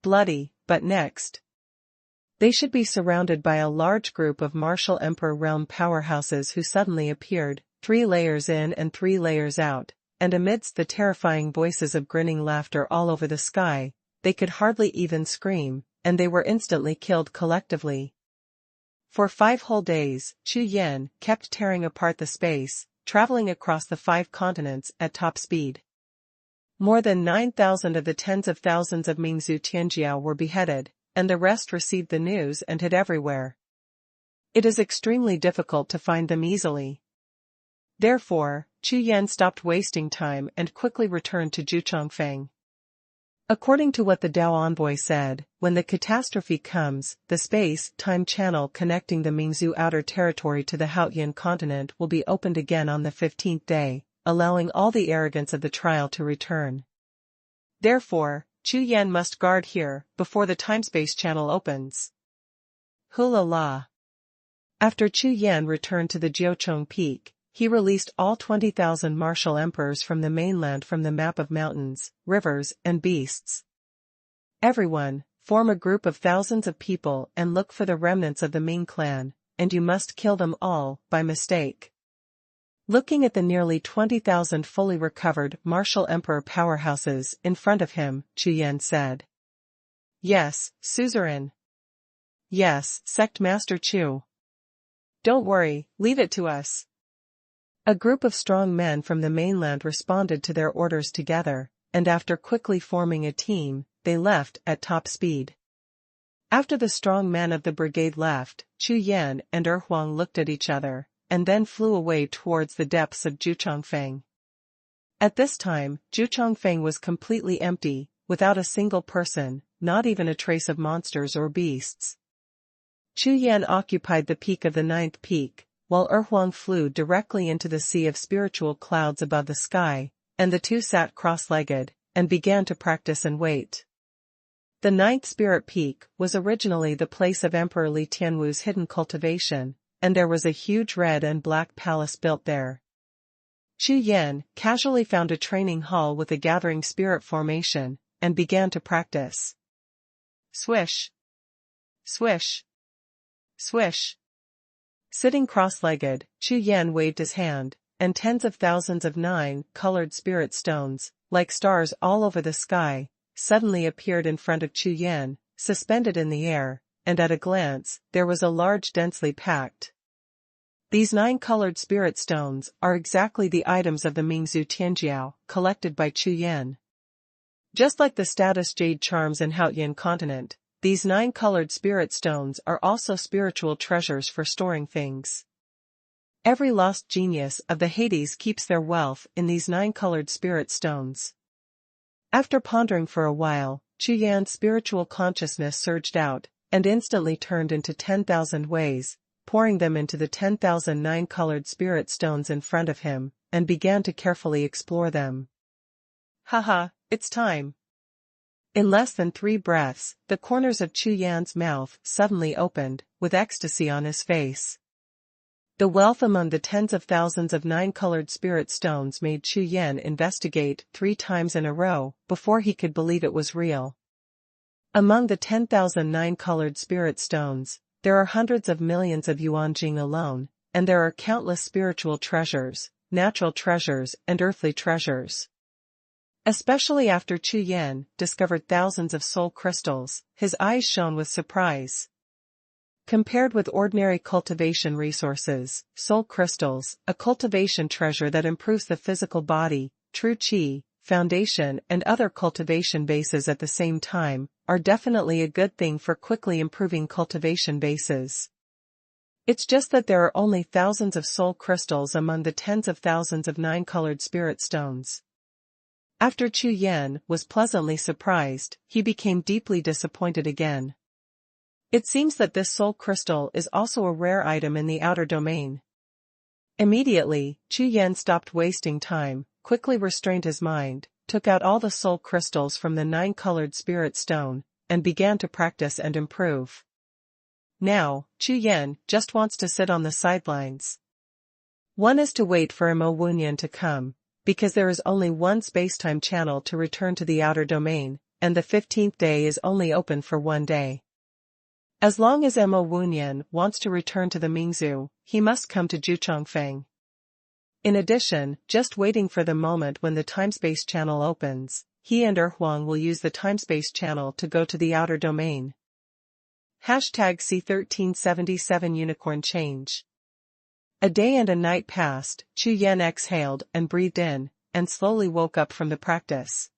Bloody, but next. They should be surrounded by a large group of martial emperor realm powerhouses who suddenly appeared, 3 layers in and 3 layers out, and amidst the terrifying voices of grinning laughter all over the sky, they could hardly even scream, and they were instantly killed collectively. For 5 whole days, Chu Yan kept tearing apart the space, traveling across the 5 continents at top speed. More than 9,000 of the tens of thousands of Mingzhu Tianjiao were beheaded, and the rest received the news and hid everywhere. It is extremely difficult to find them easily. Therefore, Chu Yan stopped wasting time and quickly returned to Jiuxiao. According to what the Dao envoy said, when the catastrophe comes, the space-time channel connecting the Mingzhu outer territory to the Haotian continent will be opened again on the 15th day, allowing all the arrogance of the trial to return. Therefore, Chu Yan must guard here, before the time-space channel opens. Hula la. After Chu Yan returned to the Jiuxiao peak, he released all 20,000 martial emperors from the mainland from the map of mountains, rivers, and beasts. Everyone, form a group of thousands of people and look for the remnants of the Ming clan, and you must kill them all, by mistake. Looking at the nearly 20,000 fully recovered martial emperor powerhouses in front of him, Chu Yan said. Yes, suzerain. Yes, Sect Master Chu. Don't worry, leave it to us. A group of strong men from the mainland responded to their orders together, and after quickly forming a team, they left at top speed. After the strong men of the brigade left, Chu Yan and Huang looked at each other, and then flew away towards the depths of Jiuxiao. At this time, Jiuxiao was completely empty, without a single person, not even a trace of monsters or beasts. Chu Yan occupied the peak of the 9th peak, while Huang flew directly into the sea of spiritual clouds above the sky, and the two sat cross-legged, and began to practice and wait. The 9th spirit peak was originally the place of Emperor Li Tianwu's hidden cultivation, and there was a huge red and black palace built there. Chu Yan casually found a training hall with a gathering spirit formation, and began to practice. Swish. Swish. Swish. Sitting cross-legged, Chu Yan waved his hand, and tens of thousands of 9-colored spirit stones, like stars all over the sky, suddenly appeared in front of Chu Yan, suspended in the air, and at a glance, there was a large densely packed. These 9-colored spirit stones are exactly the items of the Mingzhu Tianjiao, collected by Chu Yan. Just like the status jade charms in Haotian continent, these 9-colored spirit stones are also spiritual treasures for storing things. Every lost genius of the Hades keeps their wealth in these 9-colored spirit stones. After pondering for a while, Chu Yan's spiritual consciousness surged out, and instantly turned into 10,000 ways, pouring them into the 10,000 9-colored spirit stones in front of him, and began to carefully explore them. Haha, it's time. In less than 3 breaths, the corners of Chu Yan's mouth suddenly opened, with ecstasy on his face. The wealth among the tens of thousands of 9-colored spirit stones made Chu Yan investigate 3 times in a row, before he could believe it was real. Among the 10,000 9-colored spirit stones, there are hundreds of millions of yuanjing alone, and there are countless spiritual treasures, natural treasures and earthly treasures. Especially after Chu Yan discovered thousands of soul crystals, his eyes shone with surprise. Compared with ordinary cultivation resources, soul crystals, a cultivation treasure that improves the physical body, true qi, foundation and other cultivation bases at the same time, are definitely a good thing for quickly improving cultivation bases. It's just that there are only thousands of soul crystals among the tens of thousands of 9-colored spirit stones. After Chu Yan was pleasantly surprised, he became deeply disappointed again. It seems that this soul crystal is also a rare item in the outer domain. Immediately, Chu Yan stopped wasting time, quickly restrained his mind, took out all the soul crystals from the 9-colored spirit stone, and began to practice and improve. Now, Chu Yan just wants to sit on the sidelines. One is to wait for Wuhun to come, because there is only one space-time channel to return to the outer domain, and the 15th day is only open for 1 day. As long as Wuhun wants to return to the Mingzhu, he must come to Jiuxiao. In addition, just waiting for the moment when the time-space channel opens, he and Huang will use the time-space channel to go to the outer domain. #C1377 Unicorn Change. A day and a night passed. Chu Yan exhaled and breathed in, and slowly woke up from the practice.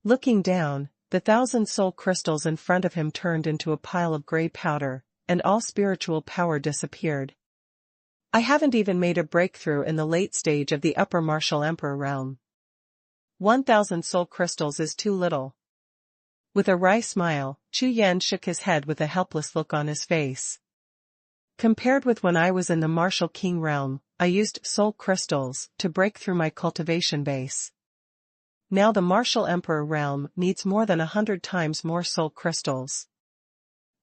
Looking down, the 1,000 soul crystals in front of him turned into a pile of gray powder, and all spiritual power disappeared. I haven't even made a breakthrough in the late stage of the upper martial emperor realm. 1,000 soul crystals is too little. With a wry smile, Chu Yan shook his head with a helpless look on his face. Compared with when I was in the martial king realm, I used soul crystals to break through my cultivation base. Now the martial emperor realm needs more than 100 times more soul crystals.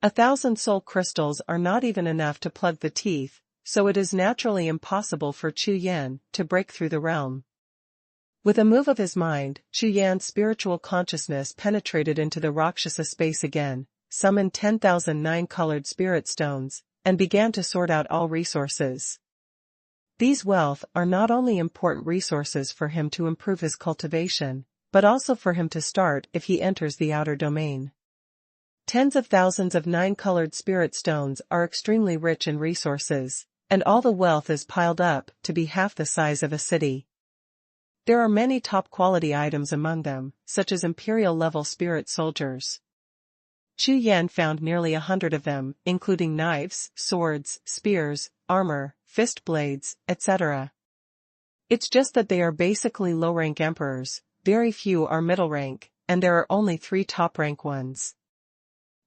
1,000 soul crystals are not even enough to plug the teeth, so it is naturally impossible for Chu Yan to break through the realm. With a move of his mind, Chu Yan's spiritual consciousness penetrated into the Rakshasa space again, summoned 10,000 9-colored spirit stones, and began to sort out all resources. These wealth are not only important resources for him to improve his cultivation, but also for him to start if he enters the outer domain. Tens of thousands of 9-colored spirit stones are extremely rich in resources, and all the wealth is piled up to be half the size of a city. There are many top-quality items among them, such as imperial-level spirit soldiers. Chu Yan found nearly 100 of them, including knives, swords, spears, armor, fist blades, etc. It's just that they are basically low-rank emperors, very few are middle rank, and there are only 3 top-rank ones.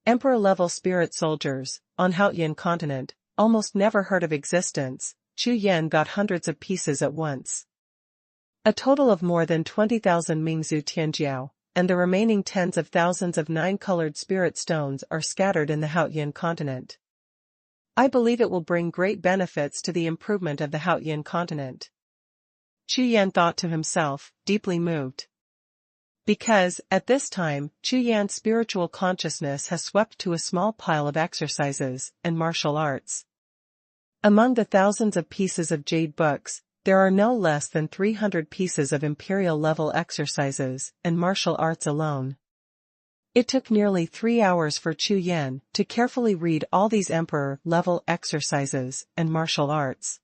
Emperor-level spirit soldiers, on Haotian continent, almost never heard of existence. Chu Yan got hundreds of pieces at once. A total of more than 20,000 Mingzhu Tianjiao, and the remaining tens of thousands of 9-colored spirit stones are scattered in the Haotian continent. I believe it will bring great benefits to the improvement of the Haotian continent. Chu Yan thought to himself, deeply moved. Because, at this time, Chu Yan's spiritual consciousness has swept to a small pile of exercises and martial arts. Among the thousands of pieces of jade books, there are no less than 300 pieces of imperial-level exercises and martial arts alone. It took nearly 3 hours for Chu Yan to carefully read all these emperor-level exercises and martial arts.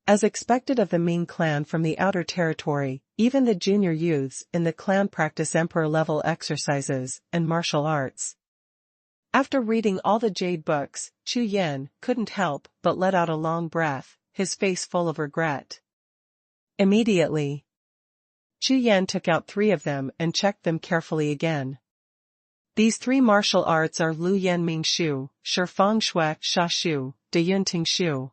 As expected of the Ming clan from the outer territory, even the junior youths in the clan practice emperor-level exercises and martial arts. After reading all the jade books, Chu Yan couldn't help but let out a long breath, his face full of regret. Immediately, Chu Yan took out 3 of them and checked them carefully again. These 3 martial arts are Lu Yan Ming Shu, Shifang Shui Sha Shu, De Yun Ting Shu.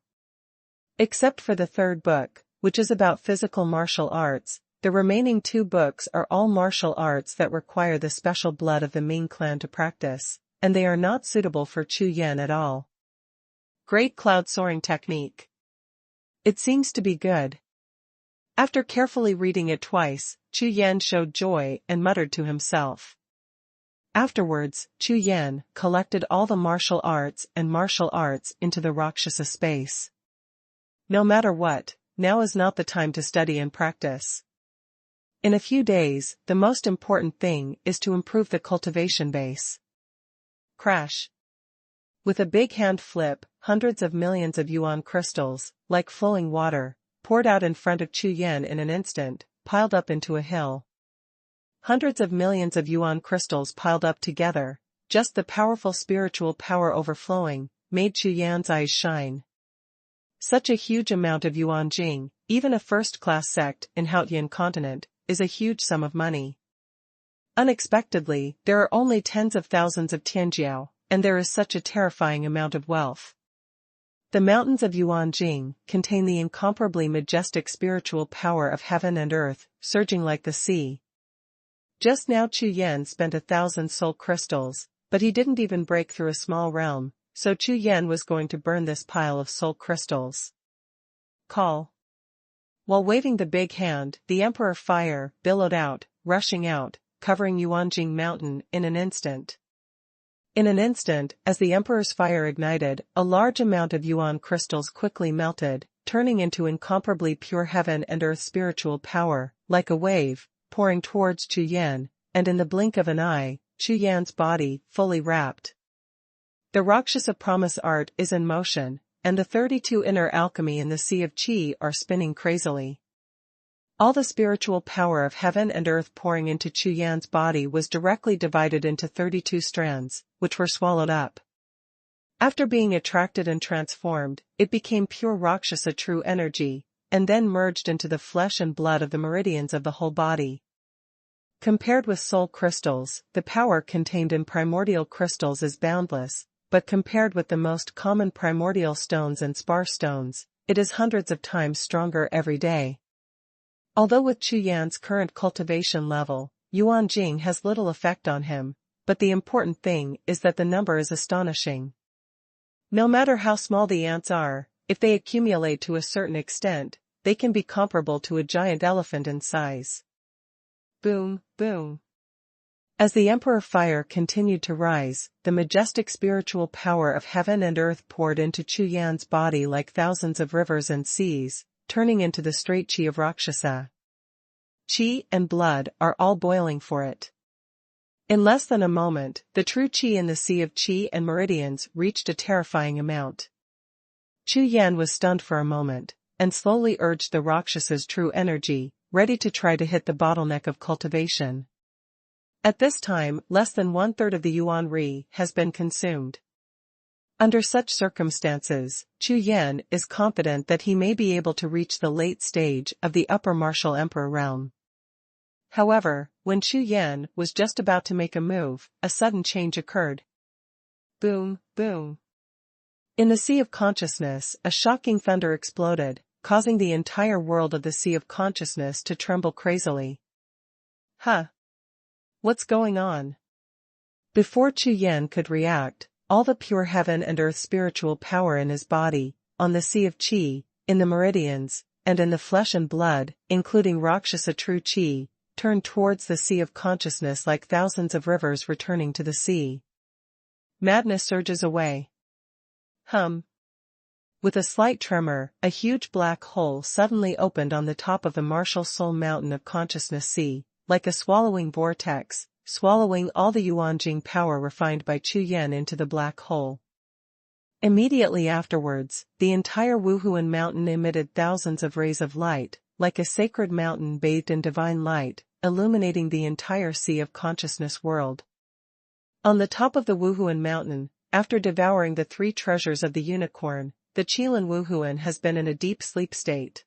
Except for the 3rd book, which is about physical martial arts, the remaining 2 books are all martial arts that require the special blood of the Ming clan to practice, and they are not suitable for Chu Yan at all. Great cloud soaring technique. It seems to be good. After carefully reading it twice, Chu Yan showed joy and muttered to himself. Afterwards, Chu Yan collected all the martial arts into the Rakshasa space. No matter what, now is not the time to study and practice. In a few days, the most important thing is to improve the cultivation base. Crash. With a big hand flip, hundreds of millions of yuan crystals, like flowing water, poured out in front of Chu Yan in an instant, piled up into a hill. Hundreds of millions of yuan crystals piled up together, just the powerful spiritual power overflowing, made Chu Yan's eyes shine. Such a huge amount of yuan jing, even a first-class sect in Haotian continent, is a huge sum of money. Unexpectedly, there are only tens of thousands of Tianjiao, and there is such a terrifying amount of wealth. The mountains of Yuanjing contain the incomparably majestic spiritual power of heaven and earth, surging like the sea. Just now Chu Yan spent 1,000 soul crystals, but he didn't even break through a small realm, so Chu Yan was going to burn this pile of soul crystals. Call. While waving the big hand, the Emperor Fire billowed out, rushing out, covering Yuanjing Mountain in an instant. In an instant, as the Emperor's fire ignited, a large amount of Yuan crystals quickly melted, turning into incomparably pure heaven and earth spiritual power, like a wave, pouring towards Chu Yan, and in the blink of an eye, Chu Yan's body fully wrapped. The Rakshasa promise art is in motion, and the 32 inner alchemy in the Sea of Qi are spinning crazily. All the spiritual power of heaven and earth pouring into Chu Yan's body was directly divided into 32 strands, which were swallowed up. After being attracted and transformed, it became pure Rakshasa true energy, and then merged into the flesh and blood of the meridians of the whole body. Compared with soul crystals, the power contained in primordial crystals is boundless, but compared with the most common primordial stones and sparse stones, it is hundreds of times stronger every day. Although with Chu Yan's current cultivation level, Yuanjing has little effect on him, but the important thing is that the number is astonishing. No matter how small the ants are, if they accumulate to a certain extent, they can be comparable to a giant elephant in size. Boom, boom. As the Emperor Fire continued to rise, the majestic spiritual power of heaven and earth poured into Chu Yan's body like thousands of rivers and seas, turning into the straight Qi of Rakshasa. Qi and blood are all boiling for it. In less than a moment, the true Qi in the Sea of Qi and meridians reached a terrifying amount. Chu Yan was stunned for a moment, and slowly urged the Rakshas's true energy, ready to try to hit the bottleneck of cultivation. At this time, less than 1/3 of the Yuan Ri has been consumed. Under such circumstances, Chu Yan is confident that he may be able to reach the late stage of the upper martial emperor realm. However, when Chu Yan was just about to make a move, a sudden change occurred. Boom, boom. In the Sea of Consciousness, a shocking thunder exploded, causing the entire world of the Sea of Consciousness to tremble crazily. Huh? What's going on? Before Chu Yan could react, all the pure heaven and earth spiritual power in his body, on the Sea of Qi, in the meridians, and in the flesh and blood, including Rakshasa true Qi, turned towards the Sea of Consciousness like thousands of rivers returning to the sea. Madness surges away. With a slight tremor, a huge black hole suddenly opened on the top of the martial soul mountain of consciousness sea, like a swallowing vortex, swallowing all the Yuanjing power refined by Chu Yan into the black hole. Immediately afterwards, the entire Wuhun mountain emitted thousands of rays of light, like a sacred mountain bathed in divine light, illuminating the entire Sea of Consciousness world. On the top of the Wuhun mountain, after devouring the 3 treasures of the unicorn, the Qilin Wuhun has been in a deep sleep state.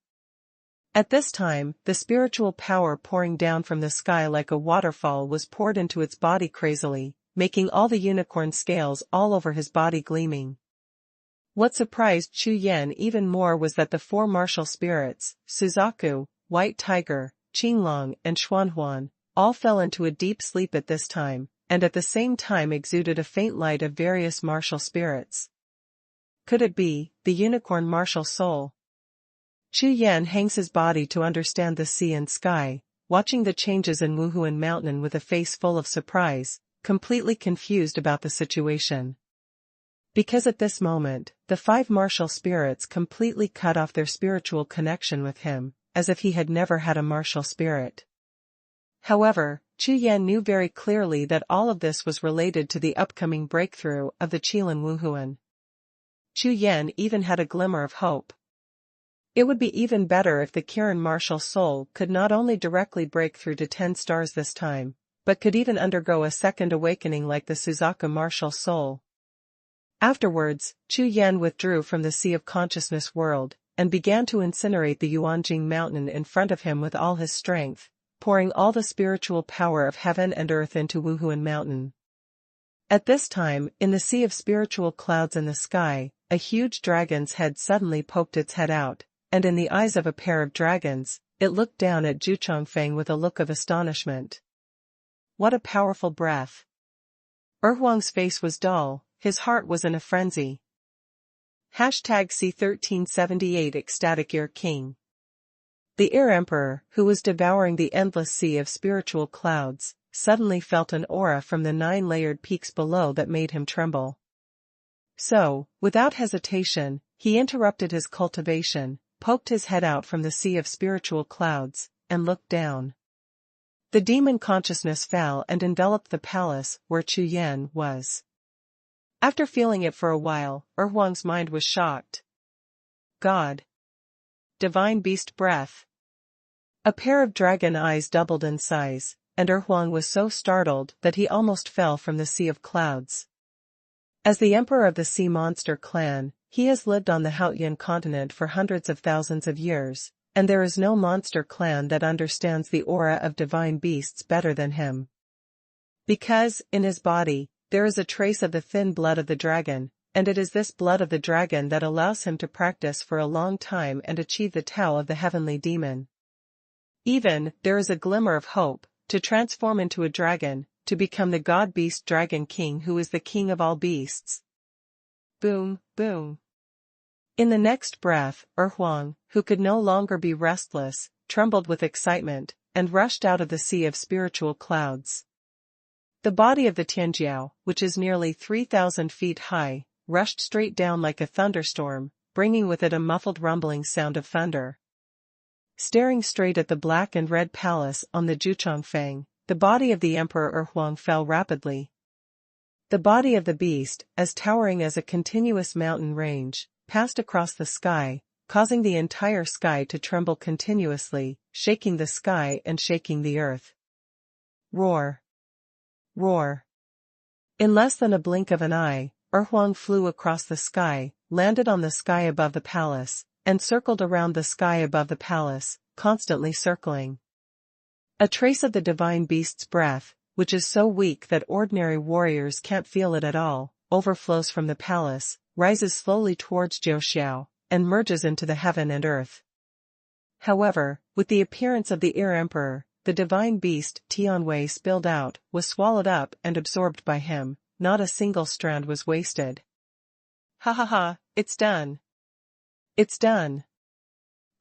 At this time, the spiritual power pouring down from the sky like a waterfall was poured into its body crazily, making all the unicorn scales all over his body gleaming. What surprised Chu Yan even more was that the 4 martial spirits, Suzaku, White Tiger, Qinglong and Xuanhuan, all fell into a deep sleep at this time, and at the same time exuded a faint light of various martial spirits. Could it be the unicorn martial soul? Chu Yan hangs his body to understand the sea and sky, watching the changes in Wuhun Mountain with a face full of surprise, completely confused about the situation. Because at this moment, the 5 martial spirits completely cut off their spiritual connection with him, as if he had never had a martial spirit. However, Chu Yan knew very clearly that all of this was related to the upcoming breakthrough of the Qilin Wuhun. Chu Yan even had a glimmer of hope. It would be even better if the Kirin martial soul could not only directly break through to 10 stars this time, but could even undergo a second awakening like the Suzaku martial soul. Afterwards, Chu Yan withdrew from the Sea of Consciousness world, and began to incinerate the Yuanjing mountain in front of him with all his strength, pouring all the spiritual power of heaven and earth into Wuhun mountain. At this time, in the sea of spiritual clouds in the sky, a huge dragon's head suddenly poked its head out, and in the eyes of a pair of dragons, it looked down at Jiuxiao with a look of astonishment. What a powerful breath! Huang's face was dull, his heart was in a frenzy. #C1378 Ecstatic Ear King. The Ear Emperor, who was devouring the endless sea of spiritual clouds, suddenly felt an aura from the 9-layered peaks below that made him tremble. So, without hesitation, he interrupted his cultivation, poked his head out from the sea of spiritual clouds, and looked down. The demon consciousness fell and enveloped the palace where Chu Yan was. After feeling it for a while, Huang's mind was shocked. God! Divine beast breath! A pair of dragon eyes doubled in size, and Huang was so startled that he almost fell from the sea of clouds. As the emperor of the sea monster clan, he has lived on the Haotian continent for hundreds of thousands of years, and there is no monster clan that understands the aura of divine beasts better than him. Because, in his body, there is a trace of the thin blood of the dragon, and it is this blood of the dragon that allows him to practice for a long time and achieve the Tao of the heavenly demon. Even, there is a glimmer of hope, to transform into a dragon, to become the god beast dragon king who is the king of all beasts. Boom, boom. In the next breath, Huang, who could no longer be restless, trembled with excitement, and rushed out of the sea of spiritual clouds. The body of the Tianjiao, which is nearly 3,000 feet high, rushed straight down like a thunderstorm, bringing with it a muffled rumbling sound of thunder. Staring straight at the black and red palace on the Jiuxiao, the body of the Emperor Huang fell rapidly. The body of the beast, as towering as a continuous mountain range, passed across the sky, causing the entire sky to tremble continuously, shaking the sky and shaking the earth. Roar! Roar! In less than a blink of an eye, Huang flew across the sky, landed on the sky above the palace, and circled around the sky above the palace, constantly circling. A trace of the divine beast's breath, which is so weak that ordinary warriors can't feel it at all, overflows from the palace, rises slowly towards Jiuxiao, and merges into the heaven and earth. However, with the appearance of the Ear Emperor, the divine beast Tianwei spilled out, was swallowed up and absorbed by him, not a single strand was wasted. Ha ha ha, it's done! It's done!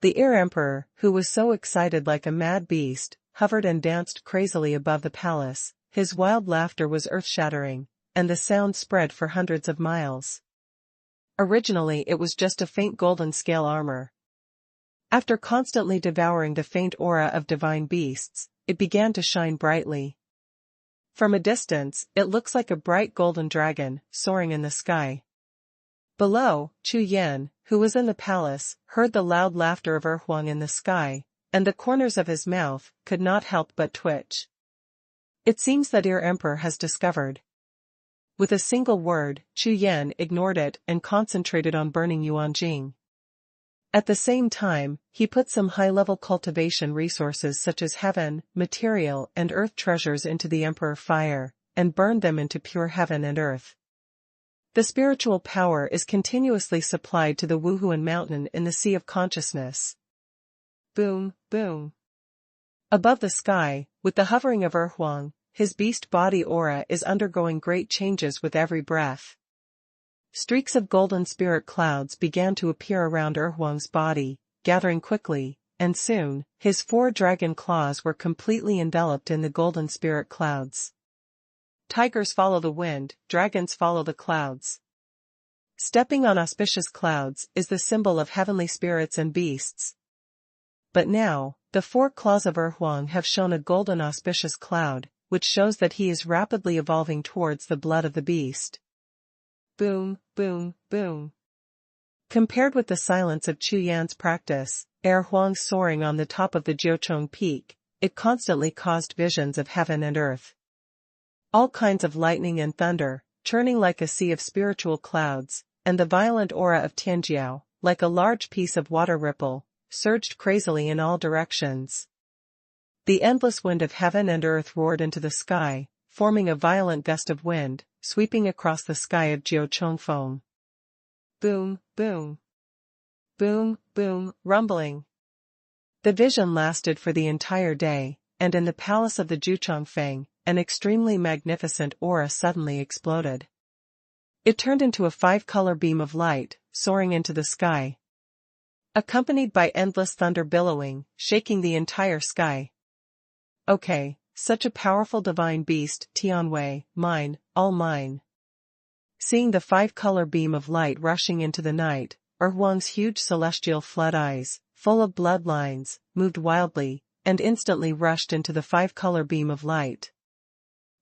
The Ear Emperor, who was so excited like a mad beast, hovered and danced crazily above the palace, his wild laughter was earth-shattering, and the sound spread for hundreds of miles. Originally it was just a faint golden scale armor. After constantly devouring the faint aura of divine beasts, it began to shine brightly. From a distance, it looks like a bright golden dragon, soaring in the sky. Below, Chu Yan, who was in the palace, heard the loud laughter of Huang in the sky, and the corners of his mouth could not help but twitch. It seems that Ear Emperor has discovered. With a single word, Chu Yan ignored it and concentrated on burning Yuanjing. At the same time, he put some high-level cultivation resources such as heaven, material and earth treasures into the Emperor fire, and burned them into pure heaven and earth. The spiritual power is continuously supplied to the Wuhun mountain in the Sea of Consciousness. Boom, boom. Above the sky, with the hovering of Huang, his beast body aura is undergoing great changes with every breath. Streaks of golden spirit clouds began to appear around Huang's body, gathering quickly, and soon, his 4 dragon claws were completely enveloped in the golden spirit clouds. Tigers follow the wind, dragons follow the clouds. Stepping on auspicious clouds is the symbol of heavenly spirits and beasts. But now, the 4 claws of Huang have shown a golden auspicious cloud, which shows that he is rapidly evolving towards the blood of the beast. Boom, boom, boom. Compared with the silence of Chu Yan's practice, Huang soaring on the top of the Jiuxiao peak, it constantly caused visions of heaven and earth. All kinds of lightning and thunder, churning like a sea of spiritual clouds, and the violent aura of Tianjiao, like a large piece of water ripple, surged crazily in all directions. The endless wind of heaven and earth roared into the sky, forming a violent gust of wind, sweeping across the sky of Jiuxiao. boom, boom. Boom, boom, rumbling. The vision lasted for the entire day, and in the palace of the Jiuxiao, an extremely magnificent aura suddenly exploded. It turned into a 5-color beam of light, soaring into the sky, accompanied by endless thunder billowing, shaking the entire sky. Okay, such a powerful divine beast, Tianwei, mine, all mine. Seeing the 5-color beam of light rushing into the night, Huang's huge celestial flood eyes, full of bloodlines, moved wildly, and instantly rushed into the 5-color beam of light.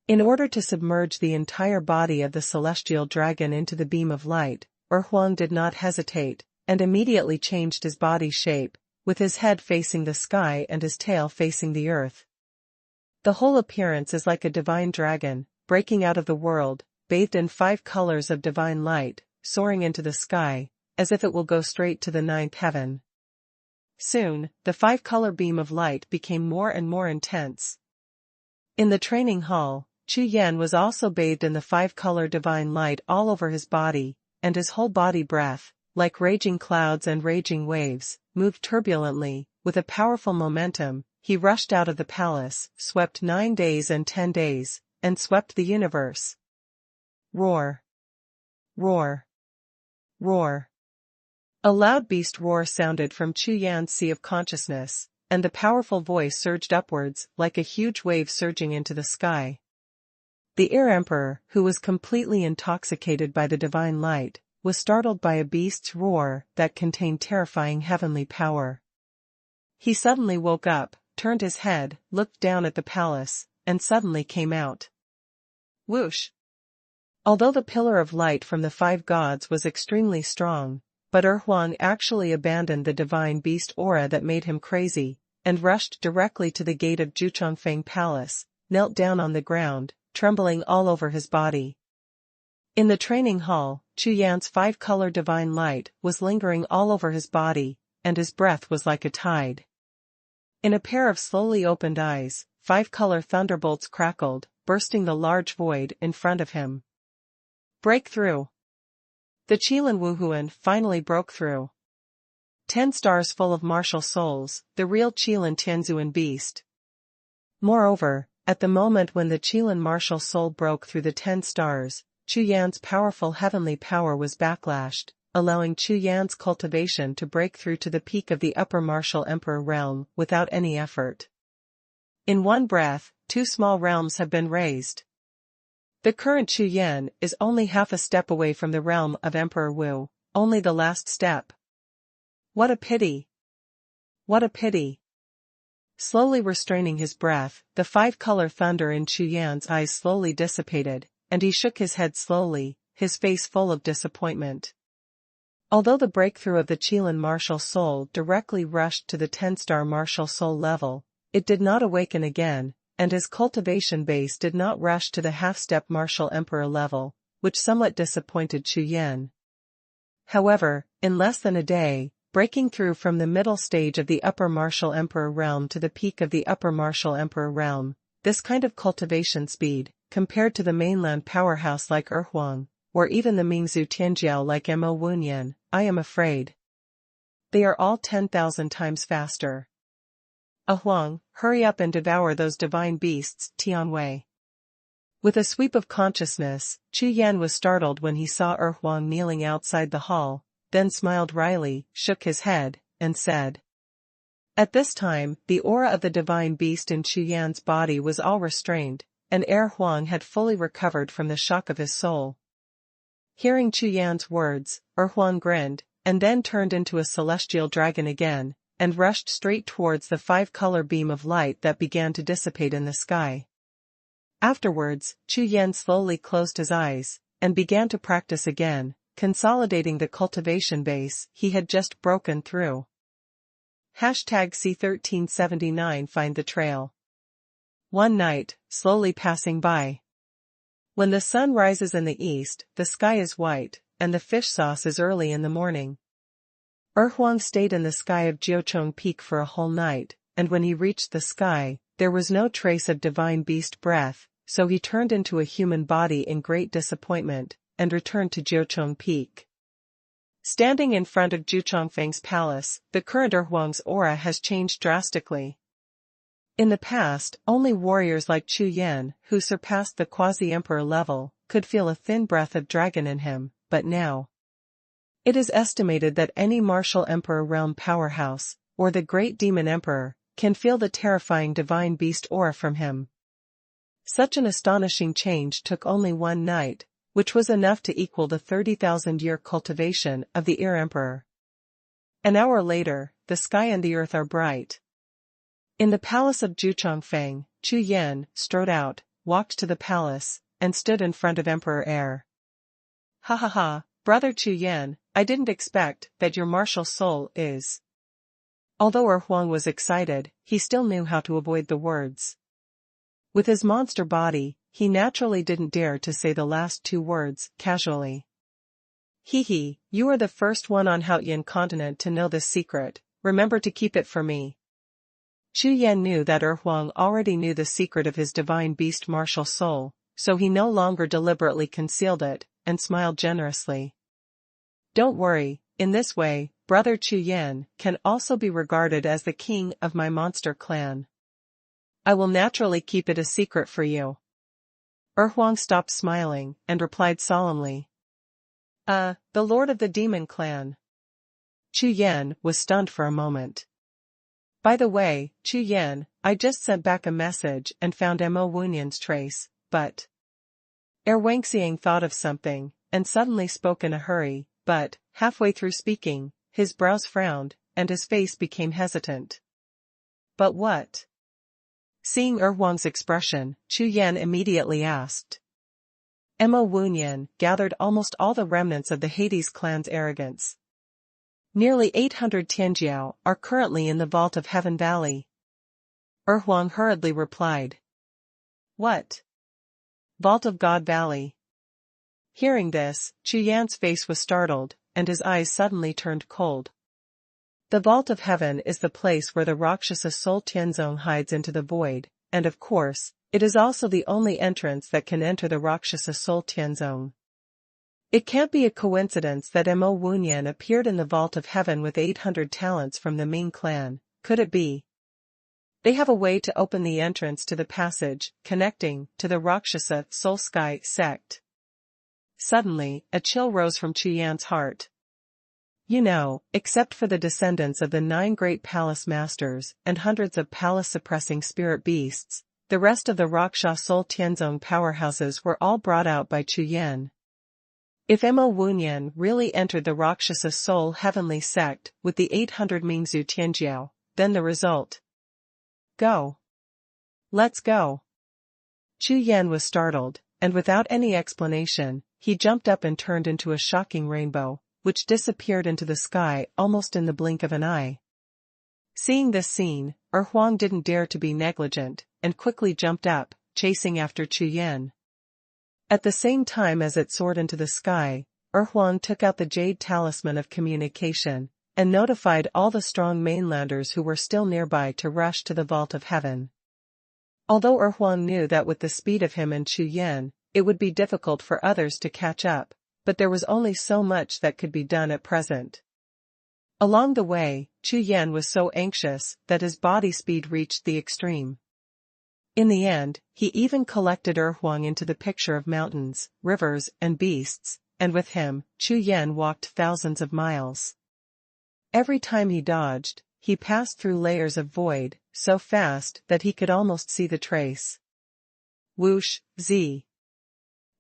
In order to submerge the entire body of the celestial dragon into the beam of light, Huang did not hesitate, and immediately changed his body shape, with his head facing the sky and his tail facing the earth. The whole appearance is like a divine dragon, breaking out of the world, bathed in 5 colors of divine light, soaring into the sky, as if it will go straight to the 9th heaven. Soon, the 5-color beam of light became more and more intense. In the training hall, Chu Yan was also bathed in the 5-color divine light all over his body, and his whole body breath, like raging clouds and raging waves, moved turbulently, with a powerful momentum. He rushed out of the palace, swept 9 days and 10 days, and swept the universe. Roar! Roar! Roar! A loud beast roar sounded from Chu Yan's sea of consciousness, and the powerful voice surged upwards, like a huge wave surging into the sky. The Air Emperor, who was completely intoxicated by the divine light, was startled by a beast's roar that contained terrifying heavenly power. He suddenly woke up, turned his head, looked down at the palace, and suddenly came out. Whoosh! Although the pillar of light from the 5 gods was extremely strong, but Huang actually abandoned the divine beast aura that made him crazy, and rushed directly to the gate of Jiuxiao Palace, knelt down on the ground, trembling all over his body. In the training hall, Chu Yan's 5-color divine light was lingering all over his body, and his breath was like a tide. In a pair of slowly opened eyes, 5-color thunderbolts crackled, bursting the large void in front of him. Breakthrough! The Qilin Wuhun finally broke through. 10 stars full of martial souls, the real Qilin Tianzuan beast. Moreover, at the moment when the Qilin martial soul broke through the 10 stars, Chu Yan's powerful heavenly power was backlashed, allowing Chu Yan's cultivation to break through to the peak of the upper martial emperor realm without any effort. In one breath, 2 small realms have been raised. The current Chu Yan is only half a step away from the realm of Emperor Wu, only the last step. What a pity! What a pity! Slowly restraining his breath, the 5-color thunder in Chu Yan's eyes slowly dissipated, and he shook his head slowly, his face full of disappointment. Although the breakthrough of the Qilin martial soul directly rushed to the 10-star martial soul level, it did not awaken again, and his cultivation base did not rush to the half-step martial emperor level, which somewhat disappointed Chu Yan. However, in less than a day, breaking through from the middle stage of the upper martial emperor realm to the peak of the upper martial emperor realm, this kind of cultivation speed, compared to the mainland powerhouse like Huang, or even the Mingzhu Tianjiao like Mo Wunyan, I am afraid they are all 10,000 times faster. Huang, hurry up and devour those divine beasts, Tianwei. With a sweep of consciousness, Chu Yan was startled when he saw Huang kneeling outside the hall, then smiled wryly, shook his head, and said. At this time, the aura of the divine beast in Chu Yan's body was all restrained, and Huang had fully recovered from the shock of his soul. Hearing Chu Yan's words, Huang grinned, and then turned into a celestial dragon again, and rushed straight towards the 5-color beam of light that began to dissipate in the sky. Afterwards, Chu Yan slowly closed his eyes, and began to practice again, consolidating the cultivation base he had just broken through. #C1379 Find the trail. One night, slowly passing by. When the sun rises in the east, the sky is white, and the fish sauce is early in the morning. Huang stayed in the sky of Jiuxiao Peak for a whole night, and when he reached the sky, there was no trace of divine beast breath, so he turned into a human body in great disappointment, and returned to Jiuxiao Peak. Standing in front of Dingdanfang's palace, the current Erhuang's aura has changed drastically. In the past, only warriors like Chu Yan, who surpassed the quasi-emperor level, could feel a thin breath of dragon in him, but now it is estimated that any martial emperor realm powerhouse, or the great demon emperor, can feel the terrifying divine beast aura from him. Such an astonishing change took only one night, which was enough to equal the 30,000-year cultivation of the emperor. An hour later, the sky and the earth are bright. In the palace of Dingdanfang, Chu Yan strode out, walked to the palace, and stood in front of Emperor Air. Ha ha ha, brother Chu Yan, I didn't expect that your martial soul is. Although Erhuang was excited, he still knew how to avoid the words. With his monster body, he naturally didn't dare to say the last two words casually. Hee, you are the first one on Haotian continent to know this secret, remember to keep it for me. Chu Yan knew that Erhuang already knew the secret of his divine beast martial soul, so he no longer deliberately concealed it, and smiled generously. Don't worry, in this way, brother Chu Yan can also be regarded as the king of my monster clan. I will naturally keep it a secret for you. Erhuang stopped smiling, and replied solemnly. The lord of the demon clan. Chu Yan was stunned for a moment. By the way, Chu Yan, I just sent back a message and found Mo Wunyan's trace, but. Wang Xiang thought of something, and suddenly spoke in a hurry, but, halfway through speaking, his brows frowned, and his face became hesitant. But what? Seeing Erhuang's expression, Chu Yan immediately asked. Mo Wunyan gathered almost all the remnants of the Hades clan's arrogance. Nearly 800 Tianjiao are currently in the Vault of Heaven Valley. Erhuang hurriedly replied. What? Vault of God Valley. Hearing this, Chu Yan's face was startled, and his eyes suddenly turned cold. The Vault of Heaven is the place where the Rakshasa soul Tianzong hides into the void, and of course, it is also the only entrance that can enter the Rakshasa soul Tianzong. It can't be a coincidence that Mo Wunyan appeared in the Vault of Heaven with 800 talents from the Ming clan, could it be? They have a way to open the entrance to the passage, connecting to the Rakshasa soul sky sect. Suddenly, a chill rose from Chu Yan's heart. You know, except for the descendants of the 9 great palace masters and hundreds of palace-suppressing spirit beasts, the rest of the Rakshasa soul Tianzong powerhouses were all brought out by Chu Yan. If Mo Wunyan really entered the Rakshasa soul heavenly sect with the 800 Mingzhu Tianjiao, then the result. Go. Let's go. Chu Yan was startled, and without any explanation, he jumped up and turned into a shocking rainbow, which disappeared into the sky almost in the blink of an eye. Seeing this scene, Erhuang didn't dare to be negligent, and quickly jumped up, chasing after Chu Yan. At the same time as it soared into the sky, Erhuang took out the jade talisman of communication, and notified all the strong mainlanders who were still nearby to rush to the Vault of Heaven. Although Erhuang knew that with the speed of him and Chu Yan, it would be difficult for others to catch up, but there was only so much that could be done at present. Along the way, Chu Yan was so anxious that his body speed reached the extreme. In the end, he even collected Erhuang into the picture of mountains, rivers, and beasts, and with him, Chu Yan walked thousands of miles. Every time he dodged, he passed through layers of void, so fast that he could almost see the trace. Whoosh, z.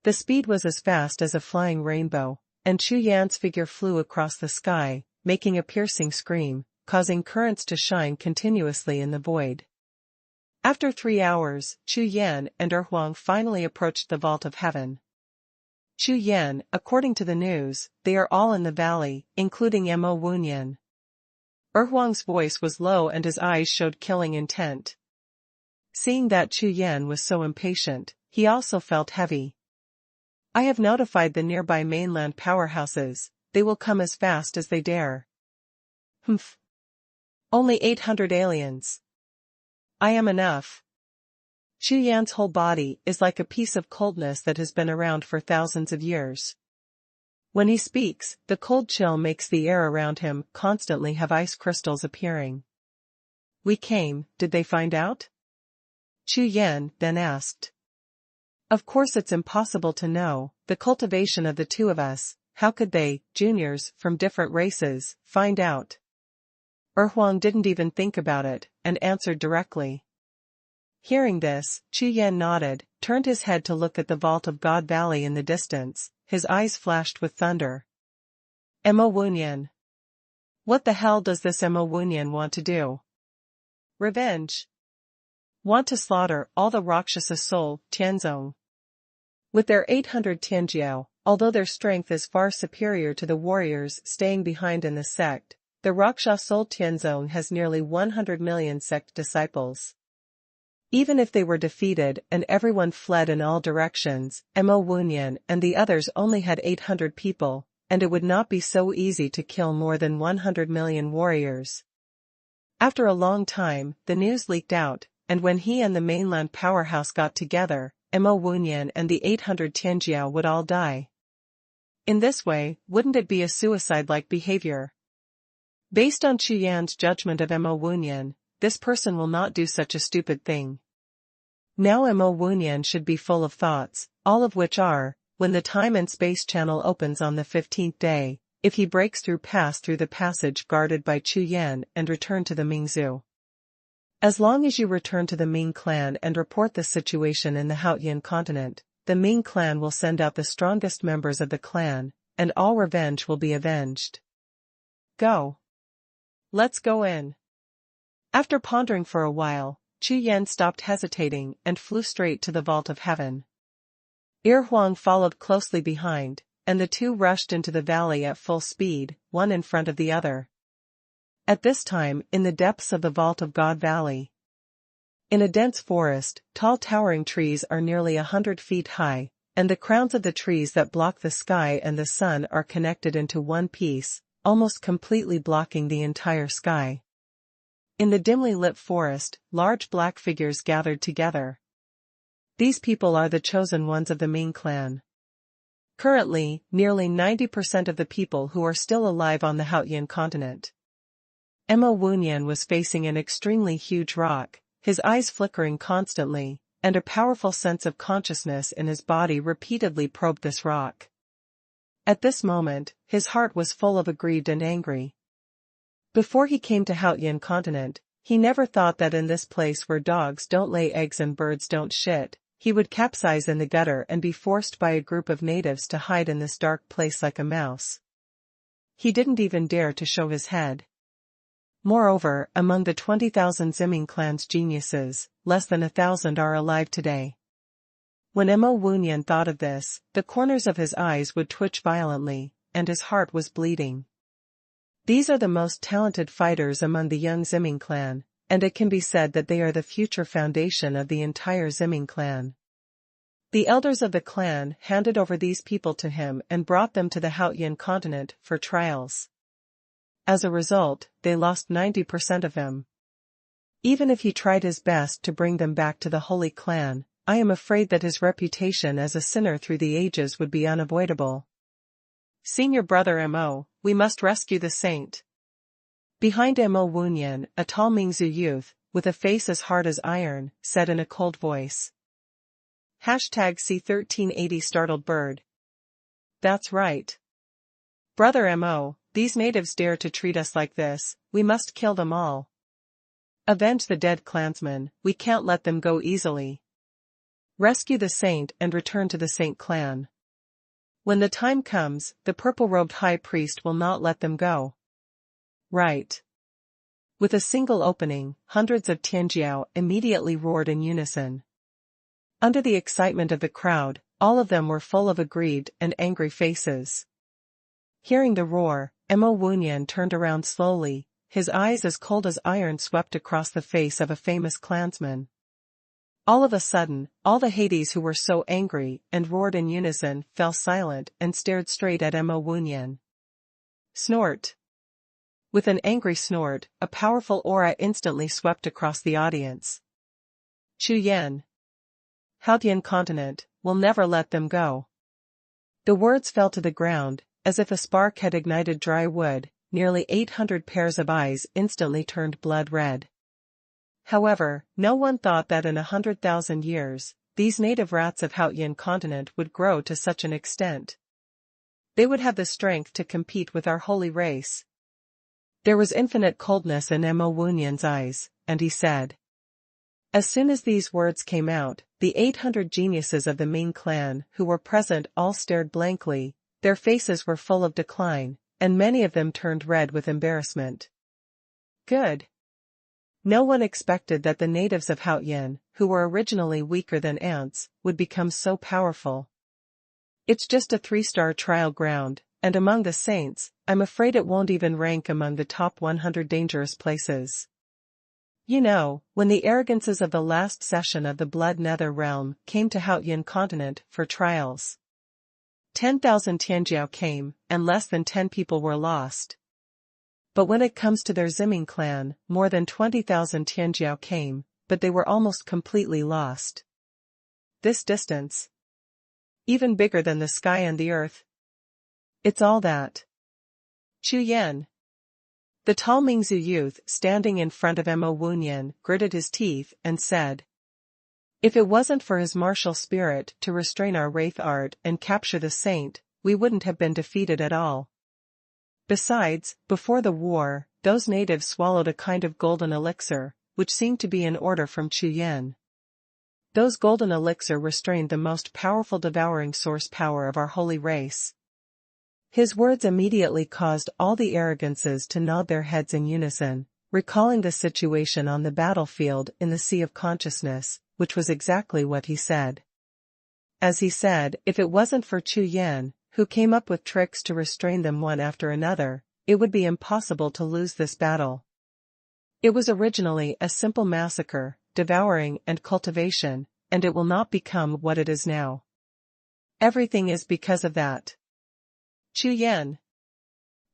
The speed was as fast as a flying rainbow, and Chu Yan's figure flew across the sky, making a piercing scream, causing currents to shine continuously in the void. After 3 hours, Chu Yan and Erhuang finally approached the Vault of Heaven. Chu Yan, according to the news, they are all in the valley, including Mo Wunyan. Erhuang's voice was low and his eyes showed killing intent. Seeing that Chu Yan was so impatient, he also felt heavy. I have notified the nearby mainland powerhouses, they will come as fast as they dare. Humph. Only 800 aliens. I am enough. Chu Yan's whole body is like a piece of coldness that has been around for thousands of years. When he speaks, the cold chill makes the air around him constantly have ice crystals appearing. We came, did they find out? Chu Yan then asked. Of course it's impossible to know, the cultivation of the two of us, how could they, juniors from different races, find out? Huang didn't even think about it, and answered directly. Hearing this, Chu Yan nodded, turned his head to look at the vault of God Valley in the distance, his eyes flashed with thunder. Mo Wunyan. What the hell does this Mo Wunyan want to do? Revenge. Want to slaughter all the Rakshasa soul, Tianzong. With their 800 Tianjiao, although their strength is far superior to the warriors staying behind in the sect, the Rakshasa soul Tianzong has nearly 100 million sect disciples. Even if they were defeated and everyone fled in all directions, Mo Wunyan and the others only had 800 people, and it would not be so easy to kill more than 100 million warriors. After a long time, the news leaked out, and when he and the mainland powerhouse got together, Mo Wunyan and the 800 Tianjiao would all die. In this way, wouldn't it be a suicide-like behavior? Based on Chu Yan's judgment of Mo Wunyan, this person will not do such a stupid thing. Now Mo Wunyan should be full of thoughts, all of which are, when the time and space channel opens on the 15th day, if he breaks through pass through the passage guarded by Chu Yan and return to the Mingzhu. As long as you return to the Ming clan and report the situation in the Haotian continent, the Ming clan will send out the strongest members of the clan, and all revenge will be avenged. Go. Let's go in. After pondering for a while, Chu Yan stopped hesitating and flew straight to the vault of heaven. Huang followed closely behind, and the two rushed into the valley at full speed, one in front of the other. At this time, in the depths of the vault of God Valley. In a dense forest, tall towering trees are nearly 100 feet high, and the crowns of the trees that block the sky and the sun are connected into one piece, almost completely blocking the entire sky. In the dimly lit forest, large black figures gathered together. These people are the chosen ones of the Ming clan. Currently, nearly 90% of the people who are still alive on the Haotian continent. Mo Wunyan was facing an extremely huge rock, his eyes flickering constantly, and a powerful sense of consciousness in his body repeatedly probed this rock. At this moment, his heart was full of aggrieved and angry. Before he came to Haotian continent, he never thought that in this place where dogs don't lay eggs and birds don't shit, he would capsize in the gutter and be forced by a group of natives to hide in this dark place like a mouse. He didn't even dare to show his head. Moreover, among the 20,000 Ziming clan's geniuses, less than 1,000 are alive today. When Mo Wunyan thought of this, the corners of his eyes would twitch violently, and his heart was bleeding. These are the most talented fighters among the young Ziming clan, and it can be said that they are the future foundation of the entire Ziming clan. The elders of the clan handed over these people to him and brought them to the Haotian continent for trials. As a result, they lost 90% of them. Even if he tried his best to bring them back to the Holy Clan, I am afraid that his reputation as a sinner through the ages would be unavoidable. Senior brother Mo, we must rescue the saint. Behind Mo Wunyan, a tall Mingzhu youth, with a face as hard as iron, said in a cold voice. #C1380 Startled Bird. That's right. Brother Mo, these natives dare to treat us like this, we must kill them all. Avenge the dead clansmen, we can't let them go easily. Rescue the saint and return to the Saint clan. When the time comes, the purple-robed high priest will not let them go. Right. With a single opening, hundreds of Tianjiao immediately roared in unison. Under the excitement of the crowd, all of them were full of aggrieved and angry faces. Hearing the roar, Mo Wunyan turned around slowly, his eyes as cold as iron swept across the face of a famous clansman. All of a sudden, all the Hades who were so angry and roared in unison fell silent and stared straight at Mo Wunyan. Snort. With an angry snort, a powerful aura instantly swept across the audience. Chu Yan. Haotian continent, will never let them go. The words fell to the ground, as if a spark had ignited dry wood, nearly 800 pairs of eyes instantly turned blood red. However, no one thought that in 100,000 years, these native rats of Haotian continent would grow to such an extent. They would have the strength to compete with our holy race. There was infinite coldness in Mo Wunyan's eyes, and he said. As soon as these words came out, the 800 geniuses of the Ming clan who were present all stared blankly, their faces were full of decline, and many of them turned red with embarrassment. Good. No one expected that the natives of Haotian, who were originally weaker than ants, would become so powerful. It's just a 3-star trial ground, and among the saints, I'm afraid it won't even rank among the top 100 dangerous places. You know, when the arrogances of the last session of the Blood Nether realm came to Haotian continent for trials. 10,000 Tianjiao came, and less than 10 people were lost. But when it comes to their Ziming clan, more than 20,000 Tianjiao came, but they were almost completely lost. This distance. Even bigger than the sky and the earth. It's all that. Chu Yan. The tall Mingzhu youth standing in front of Mo Wunyan gritted his teeth and said. If it wasn't for his martial spirit to restrain our wraith art and capture the saint, we wouldn't have been defeated at all. Besides, before the war, those natives swallowed a kind of golden elixir, which seemed to be an order from Chu Yan. Those golden elixir restrained the most powerful devouring source power of our holy race. His words immediately caused all the arrogances to nod their heads in unison, recalling the situation on the battlefield in the Sea of Consciousness, which was exactly what he said. As he said, if it wasn't for Chu Yan, who came up with tricks to restrain them one after another, it would be impossible to lose this battle. It was originally a simple massacre, devouring and cultivation, and it will not become what it is now. Everything is because of that. Chu Yan.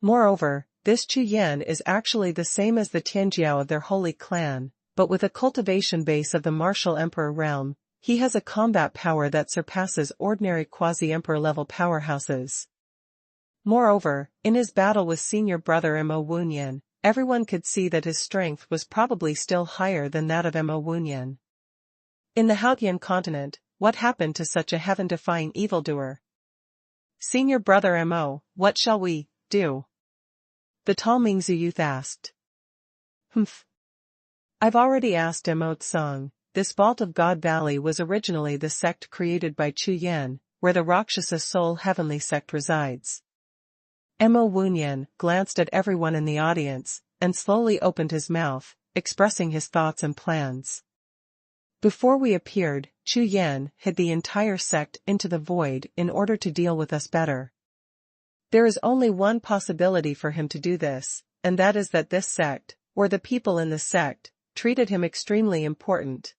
Moreover, this Chu Yan is actually the same as the Tianjiao of their holy clan, but with a cultivation base of the martial emperor realm. He has a combat power that surpasses ordinary quasi-emperor level powerhouses. Moreover, in his battle with senior brother Mo Wunyan, everyone could see that his strength was probably still higher than that of Mo Wunyan. In the Haotian continent, what happened to such a heaven-defying evildoer? Senior brother Mo, what shall we do? The tall Mingzhu youth asked. Humph. I've already asked Mo Tsang. This Vault of God Valley was originally the sect created by Chu Yan, where the Rakshasa Soul Heavenly Sect resides. Mo Wunyan glanced at everyone in the audience, and slowly opened his mouth, expressing his thoughts and plans. Before we appeared, Chu Yan hid the entire sect into the void in order to deal with us better. There is only one possibility for him to do this, and that is that this sect, or the people in the sect, treated him extremely important.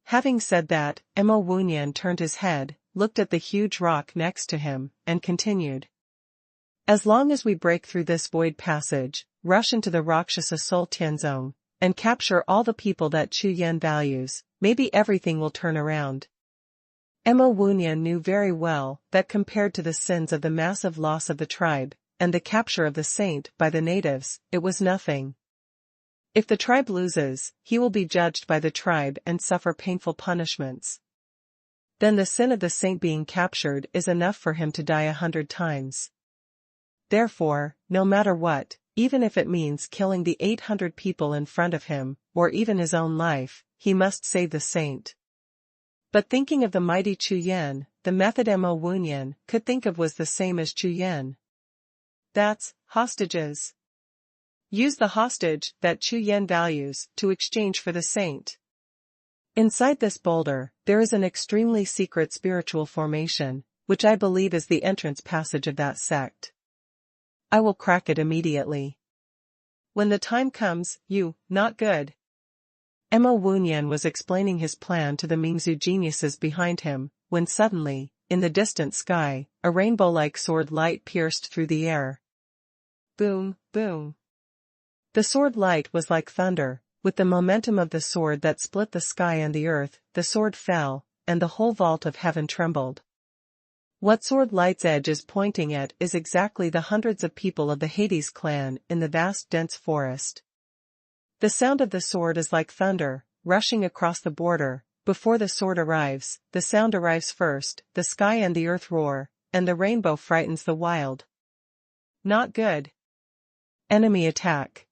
Having said that, Mo Wunyan turned his head, looked at the huge rock next to him, and continued. As long as we break through this void passage, rush into the Rakshasa Soul Tianzong, and capture all the people that Chu Yan values, maybe everything will turn around. Mo Wunyan knew very well that compared to the sins of the massive loss of the tribe, and the capture of the saint by the natives, it was nothing. If the tribe loses, he will be judged by the tribe and suffer painful punishments. Then the sin of the saint being captured is enough for him to die 100 times. Therefore, no matter what, even if it means killing the 800 people in front of him, or even his own life, he must save the saint. But thinking of the mighty Chu Yan, the method Mo Wunyan could think of was the same as Chu Yan. That's hostages. Use the hostage that Chu Yan values to exchange for the saint. Inside this boulder, there is an extremely secret spiritual formation, which I believe is the entrance passage of that sect. I will crack it immediately. When the time comes, not good. Mo Wunyan was explaining his plan to the Mingzhu geniuses behind him, when suddenly, in the distant sky, a rainbow-like sword light pierced through the air. Boom, boom. The sword light was like thunder, with the momentum of the sword that split the sky and the earth, the sword fell, and the whole vault of heaven trembled. What sword light's edge is pointing at is exactly the hundreds of people of the Hades clan in the vast dense forest. The sound of the sword is like thunder, rushing across the border. Before the sword arrives, the sound arrives first, the sky and the earth roar, and the rainbow frightens the wild. Not good. Enemy attack.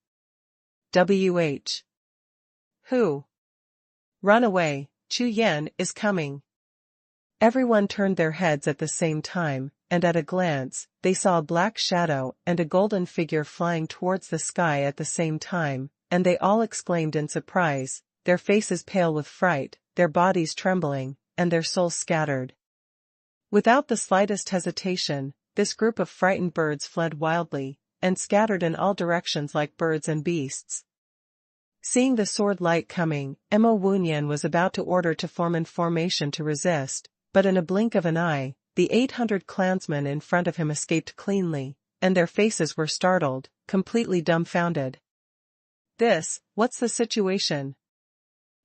WH. Who? Run away, Chu Yan is coming. Everyone turned their heads at the same time, and at a glance, they saw a black shadow and a golden figure flying towards the sky at the same time, and they all exclaimed in surprise, their faces pale with fright, their bodies trembling, and their souls scattered. Without the slightest hesitation, this group of frightened birds fled wildly, and scattered in all directions like birds and beasts. Seeing the sword light coming, Wuhun was about to order to form in formation to resist, but in a blink of an eye, the 800 clansmen in front of him escaped cleanly, and their faces were startled, completely dumbfounded. What's the situation?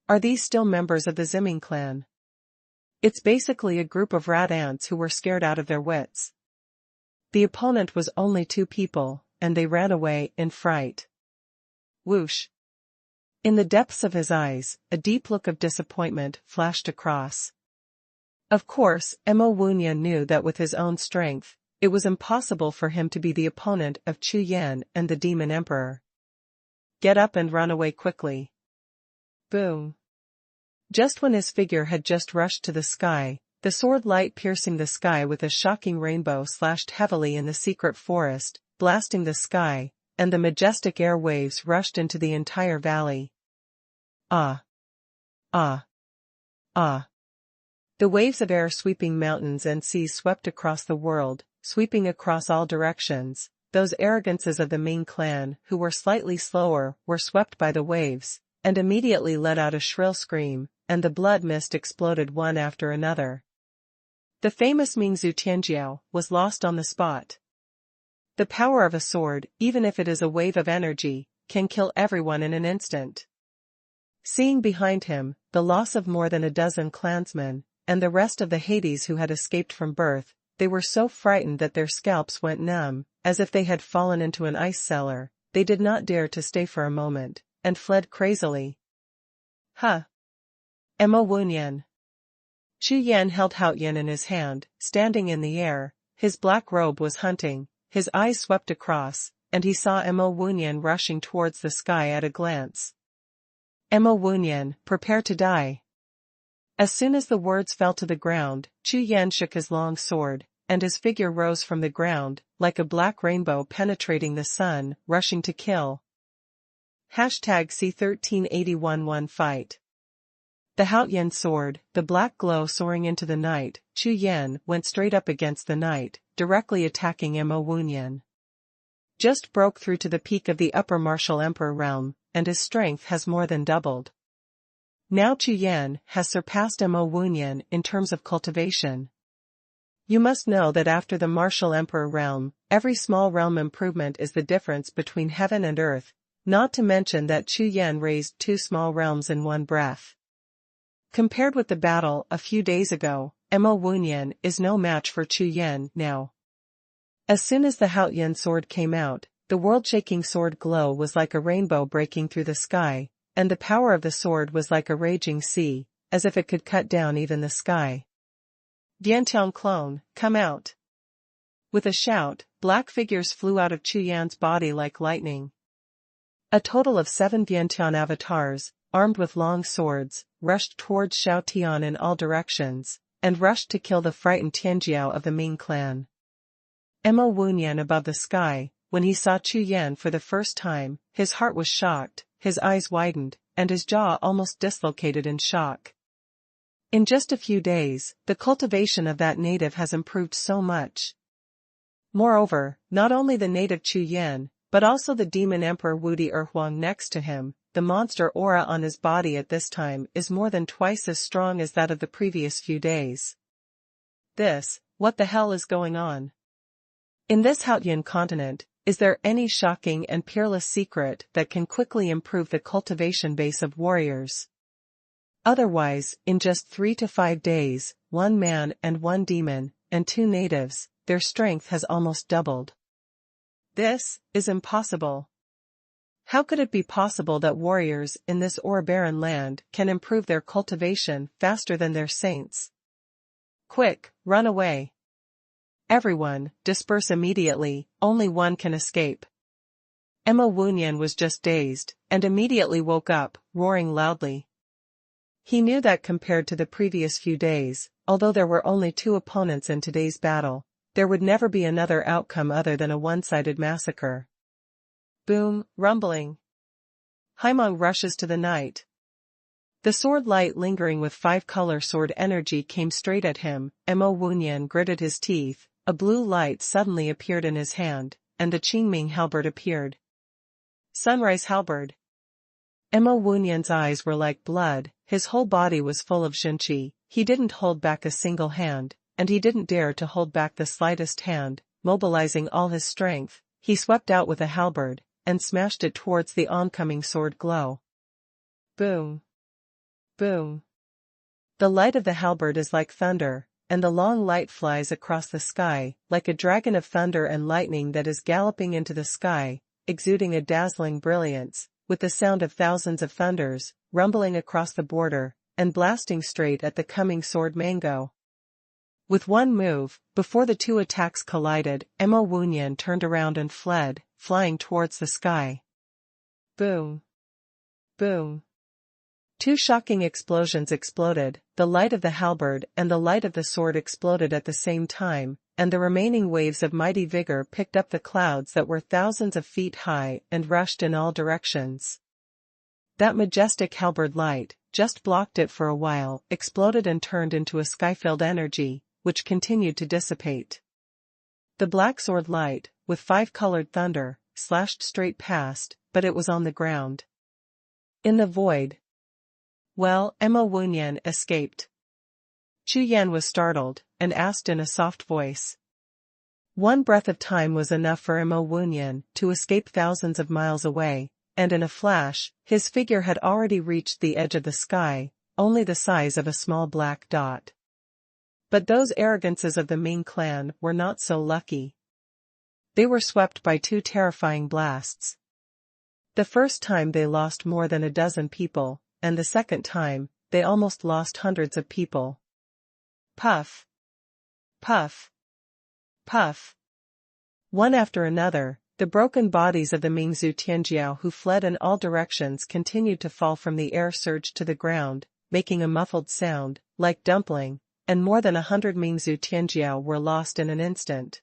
Are these still members of the Zimming clan? It's basically a group of rat ants who were scared out of their wits. The opponent was only 2 people, and they ran away in fright. Whoosh. In the depths of his eyes, a deep look of disappointment flashed across. Of course, Wuhun knew that with his own strength, it was impossible for him to be the opponent of Chu Yan and the Demon Emperor. Get up and run away quickly. Boom. Just when his figure had just rushed to the sky, the sword light piercing the sky with a shocking rainbow slashed heavily in the secret forest, blasting the sky, and the majestic air waves rushed into the entire valley. Ah! Ah! Ah! The waves of air sweeping mountains and seas swept across the world, sweeping across all directions. Those arrogances of the Ming clan, who were slightly slower, were swept by the waves, and immediately let out a shrill scream, and the blood mist exploded one after another. The famous Mingzhu Tianjiao was lost on the spot. The power of a sword, even if it is a wave of energy, can kill everyone in an instant. Seeing behind him, the loss of more than a dozen clansmen, and the rest of the Hades who had escaped from birth, they were so frightened that their scalps went numb, as if they had fallen into an ice cellar. They did not dare to stay for a moment, and fled crazily. Huh! Wuhun. Chu Yan held Haoyan in his hand, standing in the air. His black robe was hunting, his eyes swept across, and he saw Wuhun rushing towards the sky at a glance. Wuhun, prepare to die. As soon as the words fell to the ground, Chu Yan shook his long sword, and his figure rose from the ground, like a black rainbow penetrating the sun, rushing to kill. #C1381-1 Fight. The Haoyan sword, the black glow soaring into the night, Chu Yan went straight up against the night, directly attacking Wuhun. Just broke through to the peak of the upper martial emperor realm, and his strength has more than doubled. Now Chu Yan has surpassed Wuhun in terms of cultivation. You must know that after the martial emperor realm, every small realm improvement is the difference between heaven and earth, not to mention that Chu Yan raised 2 small realms in one breath. Compared with the battle a few days ago, Wuhun is no match for Chu Yan now. As soon as the Haoyan sword came out, the world-shaking sword glow was like a rainbow breaking through the sky, and the power of the sword was like a raging sea, as if it could cut down even the sky. Diantian clone, come out! With a shout, black figures flew out of Chu Yan's body like lightning. A total of 7 Diantian avatars, armed with long swords, rushed towards Xiao Tian in all directions, and rushed to kill the frightened Tianjiao of the Ming clan. Wuhun above the sky, when he saw Chu Yan for the first time, his heart was shocked, his eyes widened, and his jaw almost dislocated in shock. In just a few days, the cultivation of that native has improved so much. Moreover, not only the native Chu Yan, but also the demon emperor Wudi Erhuang next to him, the monster aura on his body at this time is more than twice as strong as that of the previous few days. What the hell is going on? In this Haoyan continent, is there any shocking and peerless secret that can quickly improve the cultivation base of warriors? Otherwise, in just 3 to 5 days, 1 man and 1 demon, and 2 natives, their strength has almost doubled. This is impossible. How could it be possible that warriors in this barren land can improve their cultivation faster than their saints? Quick, run away. Everyone, disperse immediately, only one can escape. Wuhun was just dazed, and immediately woke up, roaring loudly. He knew that compared to the previous few days, although there were only 2 opponents in today's battle, there would never be another outcome other than a one-sided massacre. Boom, rumbling. Haimong rushes to the night. The sword light lingering with 5-color sword energy came straight at him. Wuhun gritted his teeth, a blue light suddenly appeared in his hand, and the Qingming halberd appeared. Sunrise halberd. Wuhun's eyes were like blood, his whole body was full of xinqi, he didn't hold back a single hand, and he didn't dare to hold back the slightest hand. Mobilizing all his strength, he swept out with a halberd, and smashed it towards the oncoming sword glow. Boom. Boom. The light of the halberd is like thunder, and the long light flies across the sky, like a dragon of thunder and lightning that is galloping into the sky, exuding a dazzling brilliance, with the sound of thousands of thunders, rumbling across the border, and blasting straight at the coming sword mango. With one move, before the 2 attacks collided, Wuhun turned around and fled, flying towards the sky. Boom. Boom. 2 shocking explosions exploded, the light of the halberd and the light of the sword exploded at the same time, and the remaining waves of mighty vigor picked up the clouds that were thousands of feet high and rushed in all directions. That majestic halberd light, just blocked it for a while, exploded and turned into a sky-filled energy, which continued to dissipate. The black sword light, with 5-colored thunder, slashed straight past, but it was on the ground. In the void. Well, Wuhun escaped. Chu Yan was startled, and asked in a soft voice. One breath of time was enough for Wuhun to escape thousands of miles away, and in a flash, his figure had already reached the edge of the sky, only the size of a small black dot. But those arrogances of the Ming clan were not so lucky. They were swept by 2 terrifying blasts. The first time they lost more than a dozen people, and the second time, they almost lost hundreds of people. Puff. Puff. Puff. One after another, the broken bodies of the Mingzhu Tianjiao who fled in all directions continued to fall from the air, surged to the ground, making a muffled sound, like dumpling, and more than 100 Mingzhu Tianjiao were lost in an instant.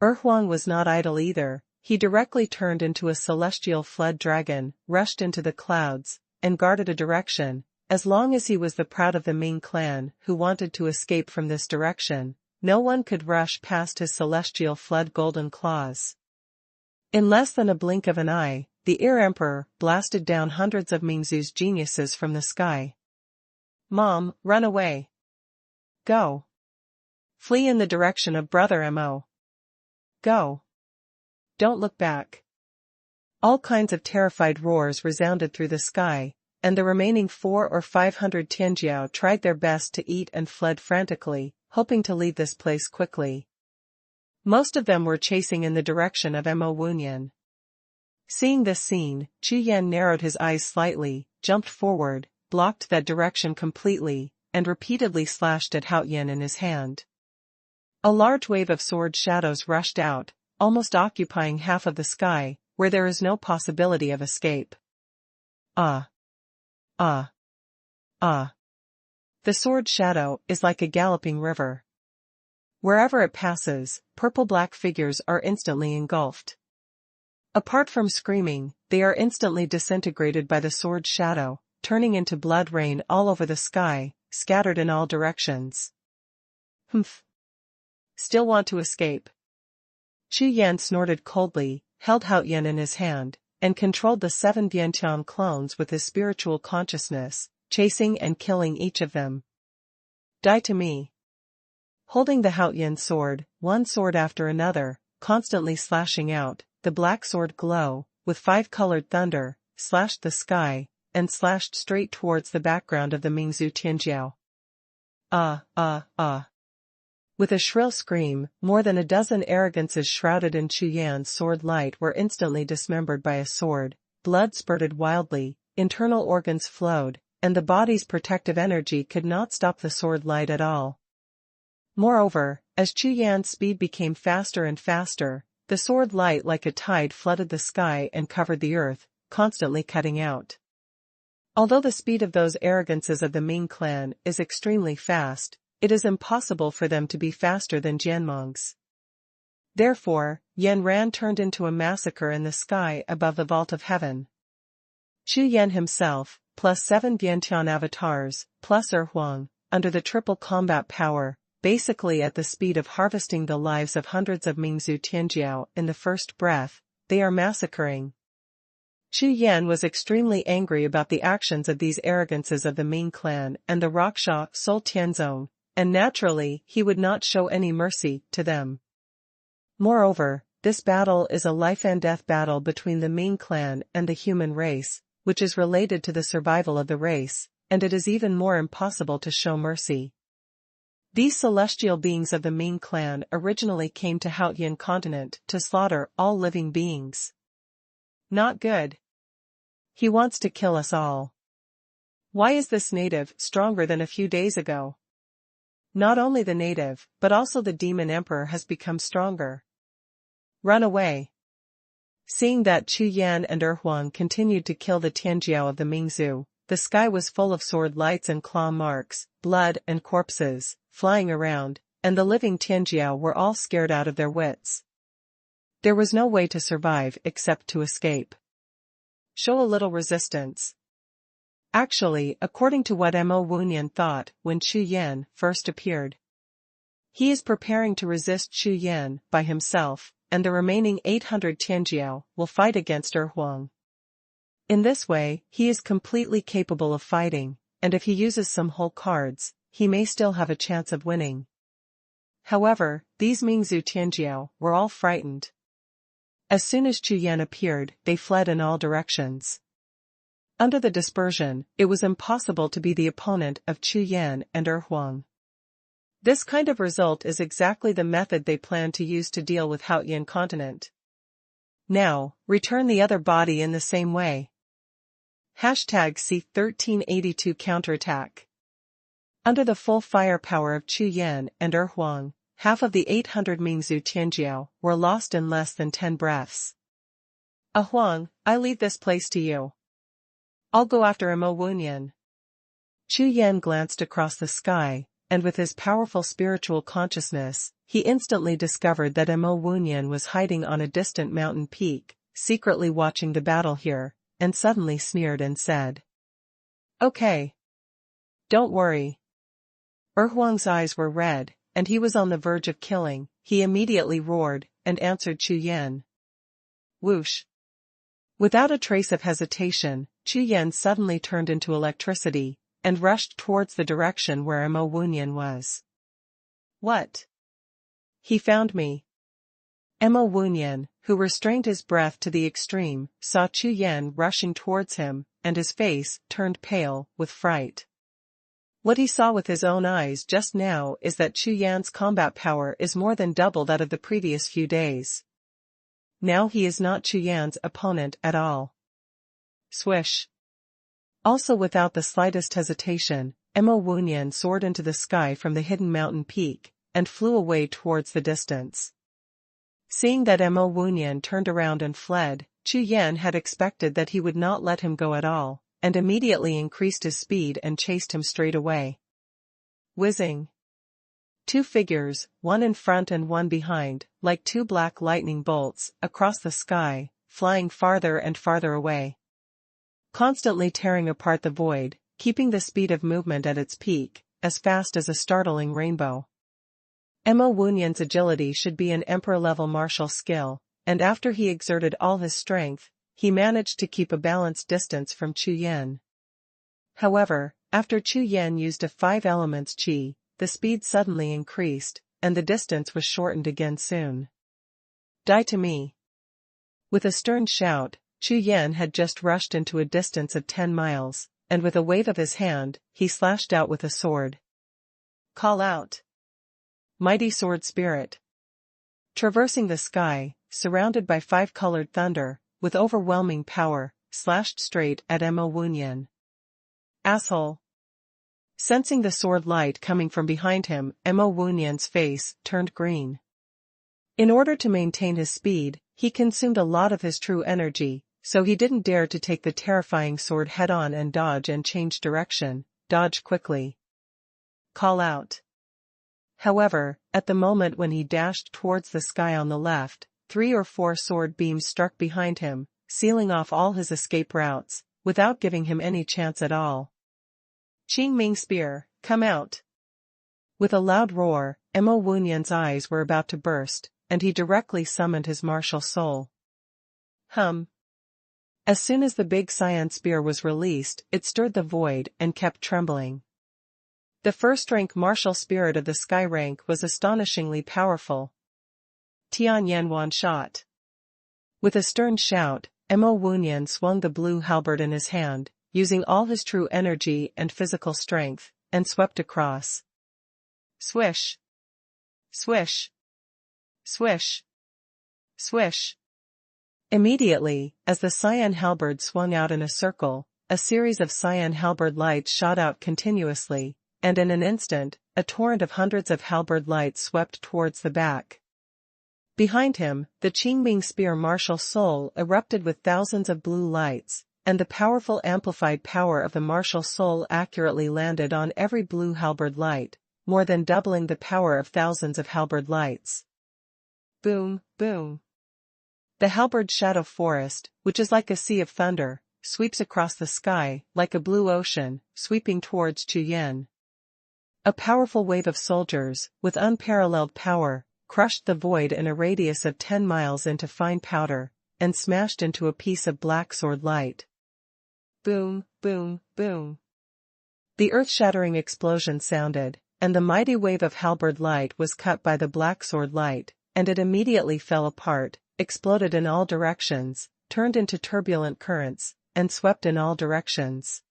Huang was not idle either. He directly turned into a celestial flood dragon, rushed into the clouds, and guarded a direction. As long as he was the proud of the Ming clan who wanted to escape from this direction, no one could rush past his celestial flood golden claws. In less than a blink of an eye, the Ear Emperor blasted down hundreds of Mingzhu's geniuses from the sky. Mom, run away. Go. Flee in the direction of Brother Mo. Go. Don't look back. All kinds of terrified roars resounded through the sky, and the remaining 400 or 500 Tianjiao tried their best to eat and fled frantically, hoping to leave this place quickly. Most of them were chasing in the direction of Wuhun. Seeing this scene, Chu Yan narrowed his eyes slightly, jumped forward, blocked that direction completely, and repeatedly slashed at Haoyan in his hand. A large wave of sword shadows rushed out, almost occupying half of the sky, where there is no possibility of escape. Ah! Ah! Ah! The sword shadow is like a galloping river. Wherever it passes, purple-black figures are instantly engulfed. Apart from screaming, they are instantly disintegrated by the sword shadow, turning into blood rain all over the sky, scattered in all directions. Humph. Still want to escape? Chu Yan snorted coldly, held Haoyan in his hand, and controlled the 7 Biantian clones with his spiritual consciousness, chasing and killing each of them. Die to me. Holding the Haoyan sword, one sword after another, constantly slashing out, the black sword glow, with 5-colored thunder, slashed the sky, and slashed straight towards the background of the Mingzhu Tianjiao. Ah, ah, ah. With a shrill scream, more than a dozen arrogances shrouded in Chu Yan's sword light were instantly dismembered by a sword, blood spurted wildly, internal organs flowed, and the body's protective energy could not stop the sword light at all. Moreover, as Chu Yan's speed became faster and faster, the sword light like a tide flooded the sky and covered the earth, constantly cutting out. Although the speed of those arrogances of the Ming clan is extremely fast, it is impossible for them to be faster than Jianmeng's. Therefore, Yan Ran turned into a massacre in the sky above the vault of heaven. Chu Yan himself, plus 7 Vientian avatars, plus Huang, under the triple combat power, basically at the speed of harvesting the lives of hundreds of Mingzhu Tianjiao in the first breath, they are massacring. Chu Yan was extremely angry about the actions of these arrogances of the Ming clan and the Raksha Soul Tianzong, and naturally he would not show any mercy to them. Moreover, this battle is a life-and-death battle between the Ming clan and the human race, which is related to the survival of the race, and it is even more impossible to show mercy. These celestial beings of the Ming clan originally came to Haotian continent to slaughter all living beings. Not good. He wants to kill us all. Why is this native stronger than a few days ago? Not only the native, but also the demon emperor has become stronger. Run away. Seeing that Chu Yan and Huang continued to kill the Tianjiao of the Mingzhu, the sky was full of sword lights and claw marks, blood and corpses, flying around, and the living Tianjiao were all scared out of their wits. There was no way to survive except to escape. Show a little resistance. Actually, according to what Mo Wunyan thought when Chu Yan first appeared, he is preparing to resist Chu Yan by himself, and the remaining 800 Tianjiao will fight against Huang. In this way, he is completely capable of fighting, and if he uses some whole cards, he may still have a chance of winning. However, these Mingzhu Tianjiao were all frightened. As soon as Chu Yan appeared, they fled in all directions. Under the dispersion, it was impossible to be the opponent of Chu Yan and Huang. This kind of result is exactly the method they plan to use to deal with Haotian continent. Now, return the other body in the same way. #C1382 Counterattack. Under the full firepower of Chu Yan and Huang, half of the 800 Mingzhu Tianjiao were lost in less than 10 breaths. Huang, I leave this place to you. I'll go after Mo Wunyan. Chu Yan glanced across the sky, and with his powerful spiritual consciousness, he instantly discovered that Mo Wunyan was hiding on a distant mountain peak, secretly watching the battle here, and suddenly sneered and said, "Okay. Don't worry." Huang's eyes were red, and he was on the verge of killing. He immediately roared, and answered Chu Yan. Whoosh. Without a trace of hesitation, Chu Yan suddenly turned into electricity, and rushed towards the direction where Mo Wunyan was. What? He found me. Mo Wunyan, who restrained his breath to the extreme, saw Chu Yan rushing towards him, and his face turned pale with fright. What he saw with his own eyes just now is that Chu Yan's combat power is more than double that of the previous few days. Now he is not Chu Yan's opponent at all. Swish. Also without the slightest hesitation, Mo Wunyan soared into the sky from the hidden mountain peak, and flew away towards the distance. Seeing that Mo Wunyan turned around and fled, Chu Yan had expected that he would not let him go at all, and immediately increased his speed and chased him straight away. Whizzing. Two figures, one in front and one behind, like two black lightning bolts, across the sky, flying farther and farther away. Constantly tearing apart the void, keeping the speed of movement at its peak, as fast as a startling rainbow. Mo Wunyan's agility should be an emperor-level martial skill, and after he exerted all his strength, he managed to keep a balanced distance from Chu Yan. However, after Chu Yan used a 5 elements qi, the speed suddenly increased, and the distance was shortened again soon. Die to me. With a stern shout, Chu Yan had just rushed into a distance of 10 miles, and with a wave of his hand, he slashed out with a sword. Call out. mighty sword spirit. Traversing the sky, surrounded by five-colored thunder, with overwhelming power, slashed straight at Mo Wuyan. Asshole. Sensing the sword light coming from behind him, Mo Wuyan's face turned green. In order to maintain his speed, he consumed a lot of his true energy, so he didn't dare to take the terrifying sword head-on and dodge and change direction, dodge quickly. Call out. However, at the moment when he dashed towards the sky on the left, 3 or 4 sword beams struck behind him, sealing off all his escape routes, without giving him any chance at all. Qingming Spear, come out! With a loud roar, Mo Wuyan's eyes were about to burst, and he directly summoned his martial soul. As soon as the big cyan spear was released, it stirred the void and kept trembling. The first-rank martial spirit of the sky rank was astonishingly powerful. Tian Yanwan shot. With a stern shout, Mo Wuyan swung the blue halberd in his hand, using all his true energy and physical strength, and swept across. Swish! Swish! Swish! Swish! Immediately, as the cyan halberd swung out in a circle, a series of cyan halberd lights shot out continuously, and in an instant, a torrent of hundreds of halberd lights swept towards the back. Behind him, the Qingming Spear martial soul erupted with thousands of blue lights, and the powerful amplified power of the martial soul accurately landed on every blue halberd light, more than doubling the power of thousands of halberd lights. Boom, boom. The halberd shadow forest, which is like a sea of thunder, sweeps across the sky, like a blue ocean, sweeping towards Chu Yan. A powerful wave of soldiers, with unparalleled power, crushed the void in a radius of 10 miles into fine powder, and smashed into a piece of black sword light. Boom, boom, boom. The earth-shattering explosion sounded, and the mighty wave of halberd light was cut by the black sword light, and it immediately fell apart, exploded in all directions, turned into turbulent currents, and swept in all directions.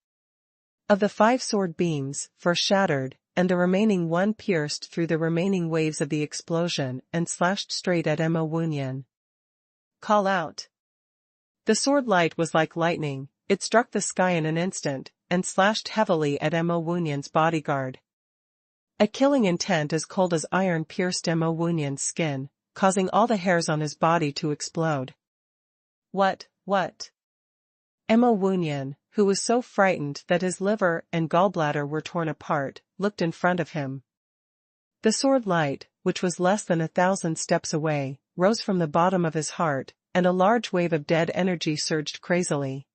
Of the 5 sword beams, 4 shattered, and the remaining one pierced through the remaining waves of the explosion and slashed straight at Mo Wuyan. Call out. The sword light was like lightning, it struck the sky in an instant, and slashed heavily at Mo Wuyan's bodyguard. A killing intent as cold as iron pierced Mo Wuyan's skin, causing all the hairs on his body to explode. What? Mo Wuyan, who was so frightened that his liver and gallbladder were torn apart, looked in front of him. The sword light, which was less than 1,000 steps away, rose from the bottom of his heart, and a large wave of dead energy surged crazily.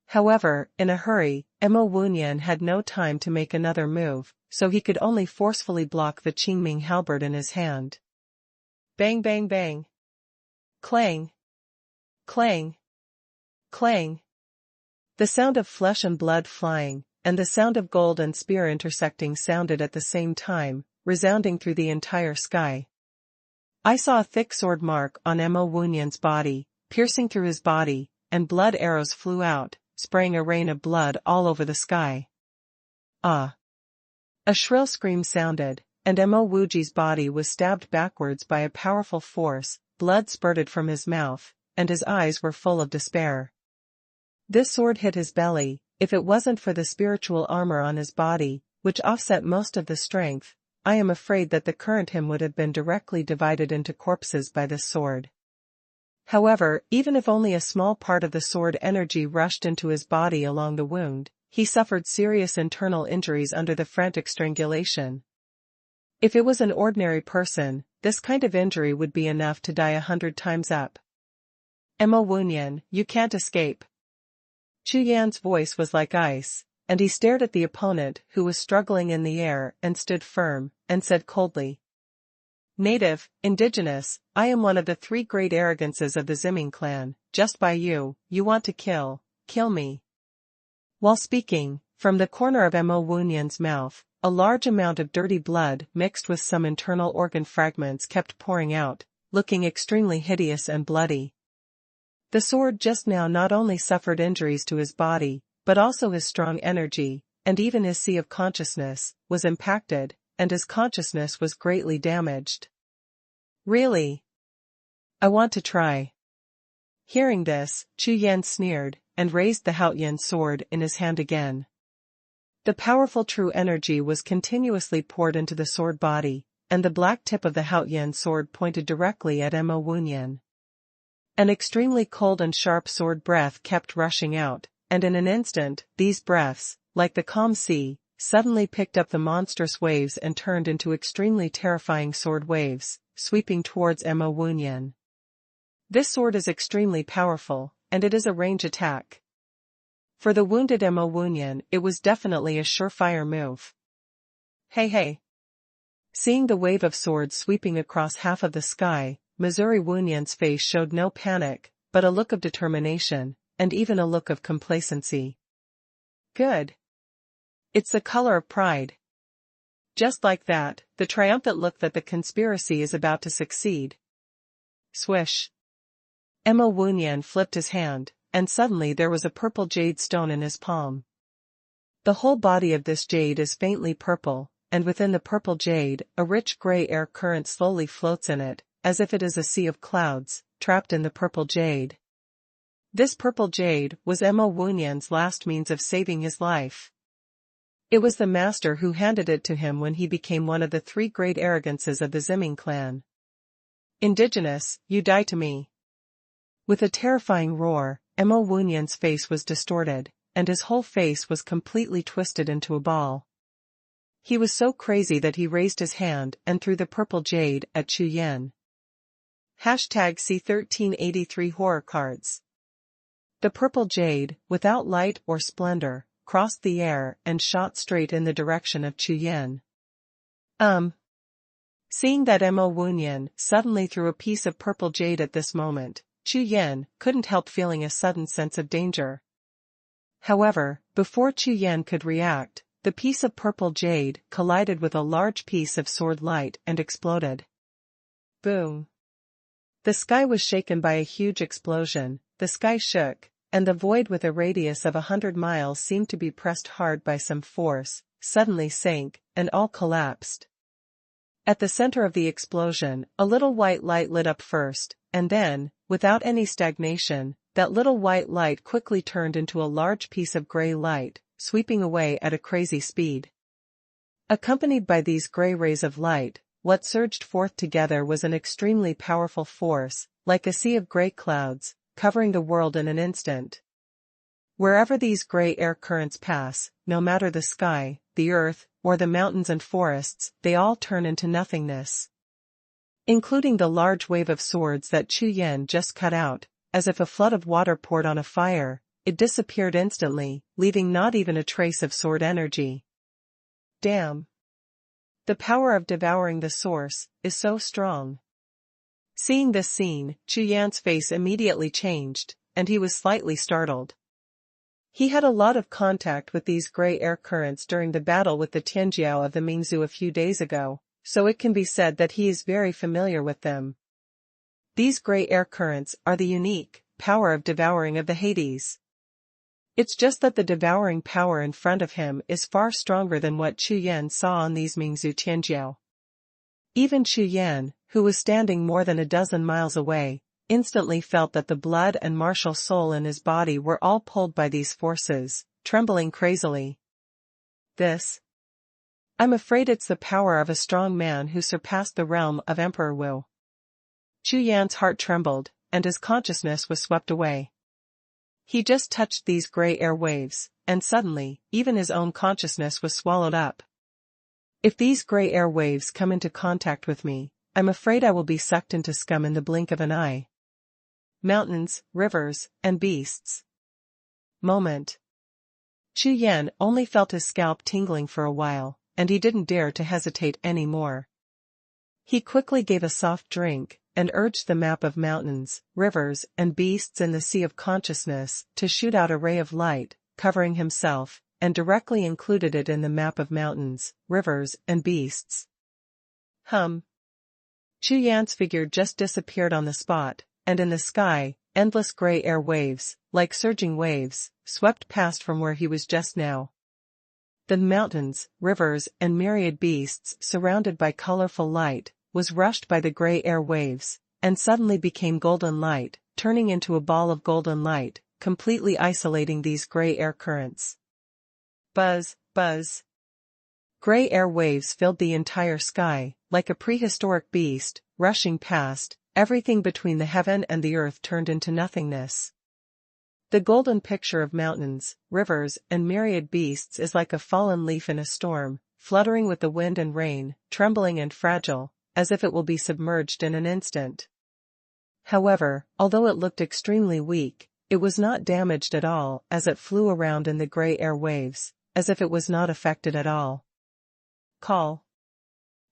However, in a hurry, Mo Wuyan had no time to make another move, so he could only forcefully block the Qingming halberd in his hand. Bang bang bang. Clang. Clang. Clang. The sound of flesh and blood flying, and the sound of gold and spear intersecting sounded at the same time, resounding through the entire sky. I saw a thick sword mark on Mo Wuyan's body, piercing through his body, and blood arrows flew out, spraying a rain of blood all over the sky. Ah! A shrill scream sounded, and Mo Wuji's body was stabbed backwards by a powerful force, blood spurted from his mouth, and his eyes were full of despair. This sword hit his belly. If it wasn't for the spiritual armor on his body, which offset most of the strength, I am afraid that the current him would have been directly divided into corpses by this sword. However, even if only a small part of the sword energy rushed into his body along the wound, he suffered serious internal injuries under the frantic strangulation. If it was an ordinary person, this kind of injury would be enough to die 100 times up. Mo Wuyan, you can't escape. Chu Yan's voice was like ice, and he stared at the opponent who was struggling in the air and stood firm, and said coldly. Native, indigenous, I am one of the 3 great arrogances of the Ziming clan. Just by you want to kill me. While speaking, from the corner of Mo Wuyan's mouth, a large amount of dirty blood mixed with some internal organ fragments kept pouring out, looking extremely hideous and bloody. The sword just now not only suffered injuries to his body, but also his strong energy, and even his sea of consciousness, was impacted, and his consciousness was greatly damaged. Really? I want to try. Hearing this, Chu Yan sneered, and raised the Haoyan sword in his hand again. The powerful true energy was continuously poured into the sword body, and the black tip of the Haoyan sword pointed directly at Mo Wunyan. An extremely cold and sharp sword breath kept rushing out, and in an instant, these breaths, like the calm sea, suddenly picked up the monstrous waves and turned into extremely terrifying sword waves, sweeping towards Mo Wunyan. This sword is extremely powerful, and it is a range attack. For the wounded Mo Wunyan, it was definitely a surefire move. Hey. Seeing the wave of swords sweeping across half of the sky, Missouri Wunyan's face showed no panic, but a look of determination, and even a look of complacency. Good. It's the color of pride. Just like that, the triumphant look that the conspiracy is about to succeed. Swish. Mo Wunyan flipped his hand, and suddenly there was a purple jade stone in his palm. The whole body of this jade is faintly purple, and within the purple jade, a rich gray air current slowly floats in it, as if it is a sea of clouds, trapped in the purple jade. This purple jade was Mo Wunyan's last means of saving his life. It was the master who handed it to him when he became one of the 3 great arrogances of the Ziming clan. Indigenous, you die to me. With a terrifying roar, Mo Wunyan's face was distorted, and his whole face was completely twisted into a ball. He was so crazy that he raised his hand and threw the purple jade at Chu Yan. #C 1383 Horror Cards. The purple jade, without light or splendor, crossed the air and shot straight in the direction of Chu Yan. Seeing that Mo Wunyan suddenly threw a piece of purple jade at this moment, Chu Yan couldn't help feeling a sudden sense of danger. However, before Chu Yan could react, the piece of purple jade collided with a large piece of sword light and exploded. Boom! The sky was shaken by a huge explosion, the sky shook, and the void with a radius of 100 miles seemed to be pressed hard by some force, suddenly sank, and all collapsed. At the center of the explosion, a little white light lit up first, and then, without any stagnation, that little white light quickly turned into a large piece of gray light, sweeping away at a crazy speed. Accompanied by these gray rays of light, what surged forth together was an extremely powerful force, like a sea of gray clouds, covering the world in an instant. Wherever these gray air currents pass, no matter the sky, the earth, or the mountains and forests, they all turn into nothingness. Including the large wave of swords that Chu Yan just cut out, as if a flood of water poured on a fire, it disappeared instantly, leaving not even a trace of sword energy. Damn! The power of devouring the source is so strong. Seeing this scene, Chu Yan's face immediately changed, and he was slightly startled. He had a lot of contact with these gray air currents during the battle with the Tianjiao of the Mingzhu a few days ago, so it can be said that he is very familiar with them. These gray air currents are the unique power of devouring of the Hades. It's just that the devouring power in front of him is far stronger than what Chu Yan saw on these Mingzhu Tianjiao. Even Chu Yan, who was standing more than a dozen miles away, instantly felt that the blood and martial soul in his body were all pulled by these forces, trembling crazily. I'm afraid it's the power of a strong man who surpassed the realm of Emperor Wu. Chu Yan's heart trembled, and his consciousness was swept away. He just touched these gray air waves, and suddenly, even his own consciousness was swallowed up. If these gray air waves come into contact with me, I'm afraid I will be sucked into scum in the blink of an eye. Mountains, rivers, and beasts. Moment. Chu Yan only felt his scalp tingling for a while, and he didn't dare to hesitate any more. He quickly gave a soft drink, and urged the map of mountains, rivers, and beasts in the sea of consciousness to shoot out a ray of light, covering himself, and directly included it in the map of mountains, rivers, and beasts. Chu Yan's figure just disappeared on the spot, and in the sky, endless gray air waves, like surging waves, swept past from where he was just now. The mountains, rivers, and myriad beasts surrounded by colorful light, was rushed by the gray air waves, and suddenly became golden light, turning into a ball of golden light, completely isolating these gray air currents. Buzz, buzz. Gray air waves filled the entire sky, like a prehistoric beast, rushing past. Everything between the heaven and the earth turned into nothingness. The golden picture of mountains, rivers, and myriad beasts is like a fallen leaf in a storm, fluttering with the wind and rain, trembling and fragile, as if it will be submerged in an instant. However, although it looked extremely weak, it was not damaged at all as it flew around in the gray air waves, as if it was not affected at all. Call.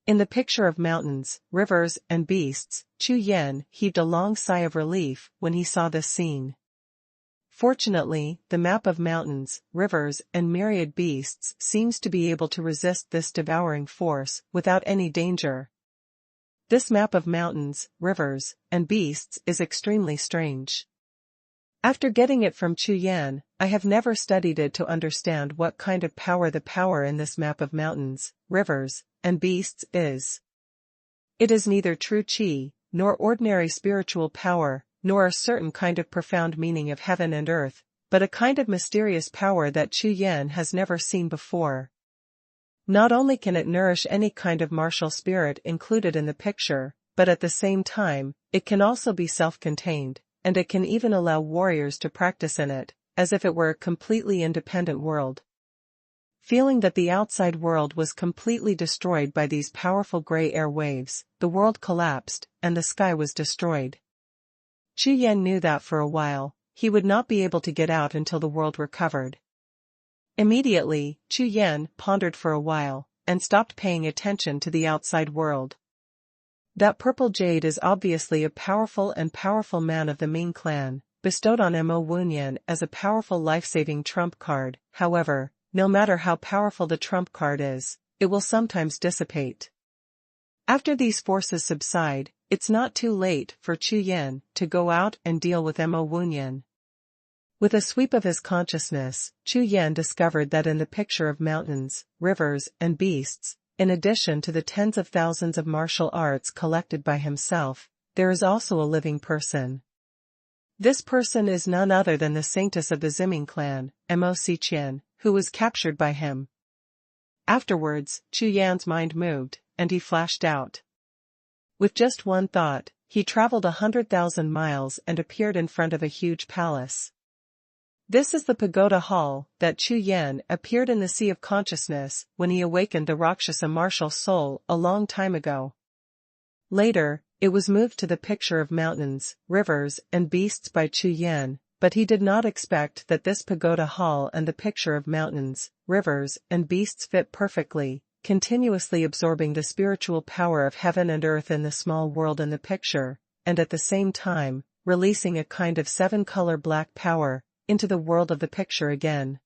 In the picture of mountains, rivers, and beasts, Chu Yan heaved a long sigh of relief when he saw this scene. Fortunately, the map of mountains, rivers, and myriad beasts seems to be able to resist this devouring force without any danger. This map of mountains, rivers, and beasts is extremely strange. After getting it from Chu Yan, I have never studied it to understand what kind of power the power in this map of mountains, rivers, and beasts is. It is neither true qi, nor ordinary spiritual power, nor a certain kind of profound meaning of heaven and earth, but a kind of mysterious power that Chu Yan has never seen before. Not only can it nourish any kind of martial spirit included in the picture, but at the same time, it can also be self-contained, and it can even allow warriors to practice in it, as if it were a completely independent world. Feeling that the outside world was completely destroyed by these powerful gray air waves, the world collapsed, and the sky was destroyed. Chu Yan knew that for a while, he would not be able to get out until the world recovered. Immediately, Chu Yan pondered for a while, and stopped paying attention to the outside world. That purple jade is obviously a powerful man of the Ming clan, bestowed on Mo Wuhun as a powerful life-saving trump card. However, no matter how powerful the trump card is, it will sometimes dissipate. After these forces subside, it's not too late for Chu Yan to go out and deal with Mo Wuhun. With a sweep of his consciousness, Chu Yan discovered that in the picture of mountains, rivers, and beasts, in addition to the tens of thousands of martial arts collected by himself, there is also a living person. This person is none other than the saintess of the Ziming clan, Mo Xiqian, who was captured by him. Afterwards, Chu Yan's mind moved, and he flashed out. With just one thought, he traveled 100,000 miles and appeared in front of a huge palace. This is the pagoda hall that Chu Yan appeared in the sea of consciousness when he awakened the Rakshasa martial soul a long time ago. Later, it was moved to the picture of mountains, rivers, and beasts by Chu Yan, but he did not expect that this pagoda hall and the picture of mountains, rivers, and beasts fit perfectly, continuously absorbing the spiritual power of heaven and earth in the small world in the picture, and at the same time, releasing a kind of seven-color black power into the world of the picture again.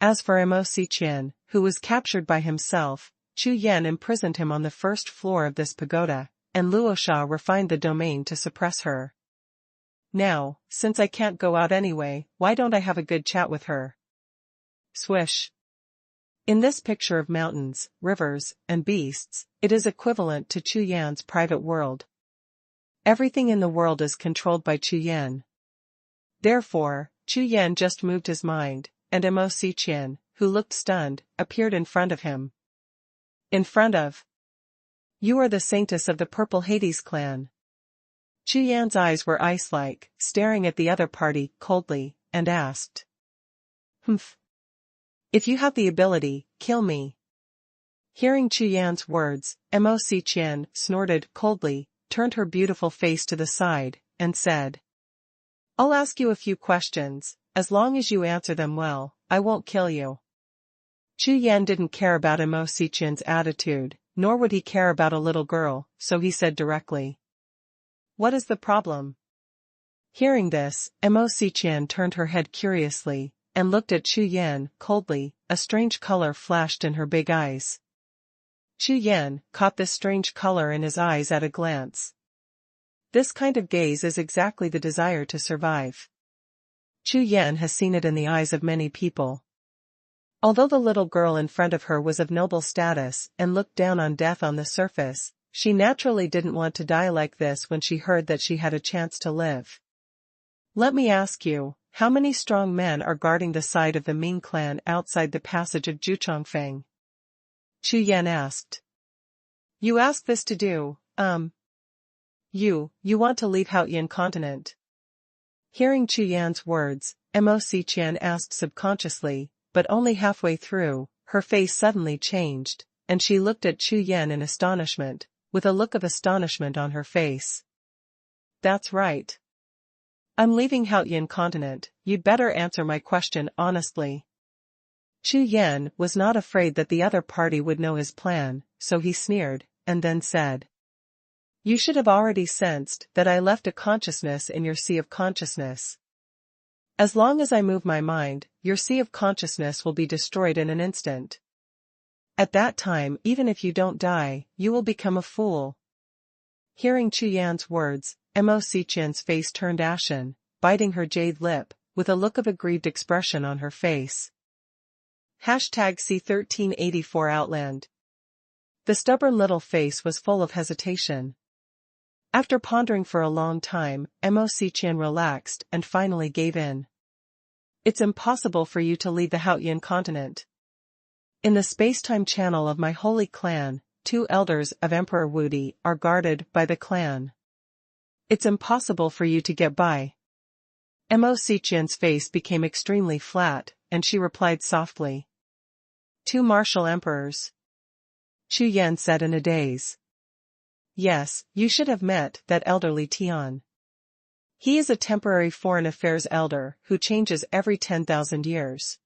As for Mo Xiqian, who was captured by himself, Chu Yan imprisoned him on the first floor of this pagoda, and Luosha refined the domain to suppress her. Now, since I can't go out anyway, why don't I have a good chat with her? Swish. In this picture of mountains, rivers, and beasts, it is equivalent to Chu Yan's private world. Everything in the world is controlled by Chu Yan. Therefore, Chu Yan just moved his mind, and Mo Xiqian, who looked stunned, appeared in front of him. In front of? You are the saintess of the Purple Hades clan. Chu Yan's eyes were ice-like, staring at the other party coldly, and asked. Humph. If you have the ability, kill me. Hearing Chu Yan's words, Mo Xiqian snorted coldly, turned her beautiful face to the side, and said. I'll ask you a few questions, as long as you answer them well, I won't kill you. Chu Yan didn't care about Mo Xiqian's attitude, nor would he care about a little girl, so he said directly. What is the problem? Hearing this, Mo Xiqian turned her head curiously, and looked at Chu Yan coldly. A strange color flashed in her big eyes. Chu Yan caught this strange color in his eyes at a glance. This kind of gaze is exactly the desire to survive. Chu Yan has seen it in the eyes of many people. Although the little girl in front of her was of noble status and looked down on death on the surface, she naturally didn't want to die like this when she heard that she had a chance to live. Let me ask you, how many strong men are guarding the side of the Ming clan outside the passage of Jiuxiao? Chu Yan asked. You ask this to do, You want to leave Haoyan continent? Hearing Chu Yan's words, Mo Xiqian asked subconsciously, but only halfway through, her face suddenly changed, and she looked at Chu Yan in astonishment, with a look of astonishment on her face. That's right. I'm leaving Haoyan continent, you'd better answer my question honestly. Chu Yan was not afraid that the other party would know his plan, so he sneered, and then said. You should have already sensed that I left a consciousness in your sea of consciousness. As long as I move my mind, your sea of consciousness will be destroyed in an instant. At that time, even if you don't die, you will become a fool. Hearing Chu Yan's words, Mo Xiqian's face turned ashen, biting her jade lip, with a look of aggrieved expression on her face. #C1384 Outland. The stubborn little face was full of hesitation. After pondering for a long time, Mo Xiqian relaxed and finally gave in. It's impossible for you to leave the Haoyan continent. In the space-time channel of my holy clan, 2 elders of Emperor Wudi are guarded by the clan. It's impossible for you to get by. Mo Xiqian's face became extremely flat, and she replied softly. 2 martial emperors. Chu Yan said in a daze. Yes, you should have met that elderly Tian. He is a temporary foreign affairs elder who changes every 10,000 years.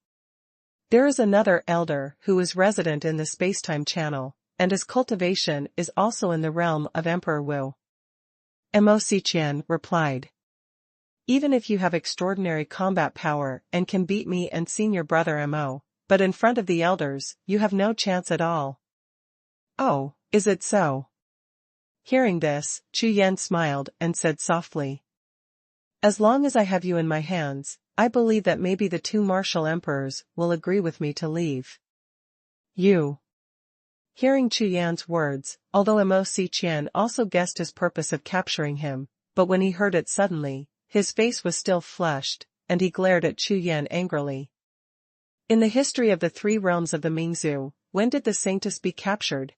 There is another elder who is resident in the space-time channel, and his cultivation is also in the realm of Emperor Wu. Mo Xiqian replied. Even if you have extraordinary combat power and can beat me and senior brother Mo, but in front of the elders, you have no chance at all. Oh, is it so? Hearing this, Chu Yan smiled and said softly. As long as I have you in my hands, I believe that maybe the 2 martial emperors will agree with me to leave. You. Hearing Chu Yan's words, although Mo Xiqian also guessed his purpose of capturing him, but when he heard it suddenly, his face was still flushed, and he glared at Chu Yan angrily. In the history of the 3 realms of the Mingzhu, when did the Saintess be captured?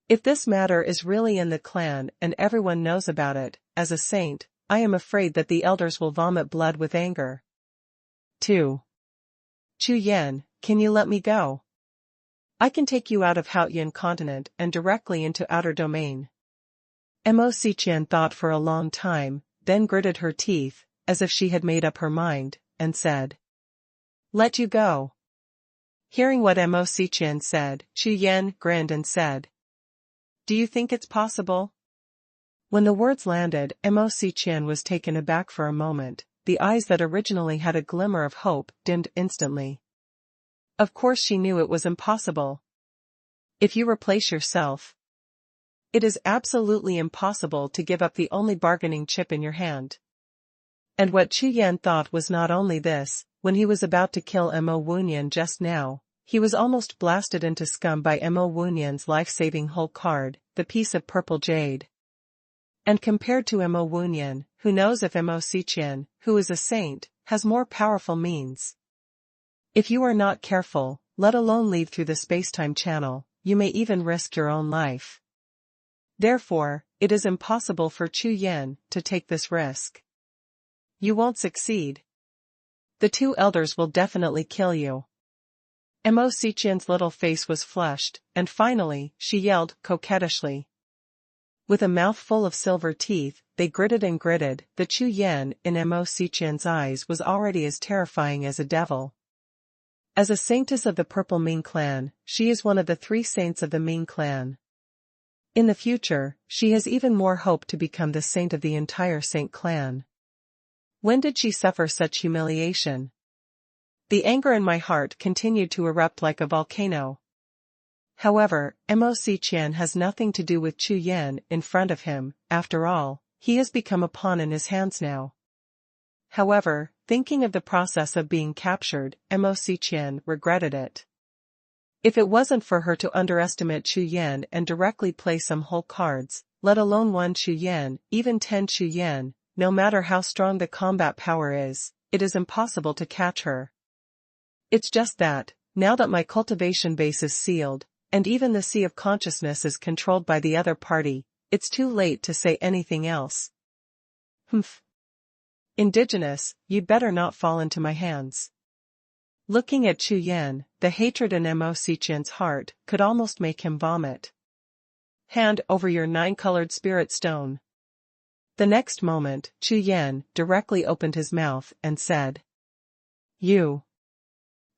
If this matter is really in the clan and everyone knows about it, as a saint, I am afraid that the elders will vomit blood with anger. 2. Chu Yan, can you let me go? I can take you out of Haoyan continent and directly into outer domain. Mo Xiqian thought for a long time, then gritted her teeth, as if she had made up her mind, and said. Let you go. Hearing what Mo Xiqian said, Chu Yan grinned and said. Do you think it's possible? When the words landed, Mo Xiqian was taken aback for a moment, the eyes that originally had a glimmer of hope dimmed instantly. Of course she knew it was impossible. If you replace yourself, it is absolutely impossible to give up the only bargaining chip in your hand. And what Chu Yan thought was not only this, when he was about to kill Mo Wunyan just now, he was almost blasted into scum by Mo Wunyan's life-saving whole card, the piece of purple jade. And compared to Mo Wunyan, who knows if Mo Xiqian, who is a saint, has more powerful means. If you are not careful, let alone leave through the space-time channel, you may even risk your own life. Therefore, it is impossible for Chu Yan to take this risk. You won't succeed. The 2 elders will definitely kill you. Mo Xiqian's little face was flushed, and finally, she yelled coquettishly. With a mouth full of silver teeth, they gritted and gritted. The Chu Yan in Mo Xiqian's eyes was already as terrifying as a devil. As a saintess of the Purple Ming clan, she is one of the 3 saints of the Ming clan. In the future, she has even more hope to become the saint of the entire Saint clan. When did she suffer such humiliation? The anger in my heart continued to erupt like a volcano. However, Mo Xiqian has nothing to do with Chu Yan in front of him, after all, he has become a pawn in his hands now. However, Thinking of the process of being captured, Mo Xiqian regretted it. If it wasn't for her to underestimate Chu Yan and directly play some whole cards, let alone 1 Chu Yan, even 10 Chu Yan, no matter how strong the combat power is, it is impossible to catch her. It's just that, now that my cultivation base is sealed, and even the sea of consciousness is controlled by the other party, it's too late to say anything else. Humph. Indigenous, you'd better not fall into my hands. Looking at Chu Yan, the hatred in Mo Xiqian's heart could almost make him vomit. Hand over your 9-colored spirit stone. The next moment, Chu Yan directly opened his mouth and said, You.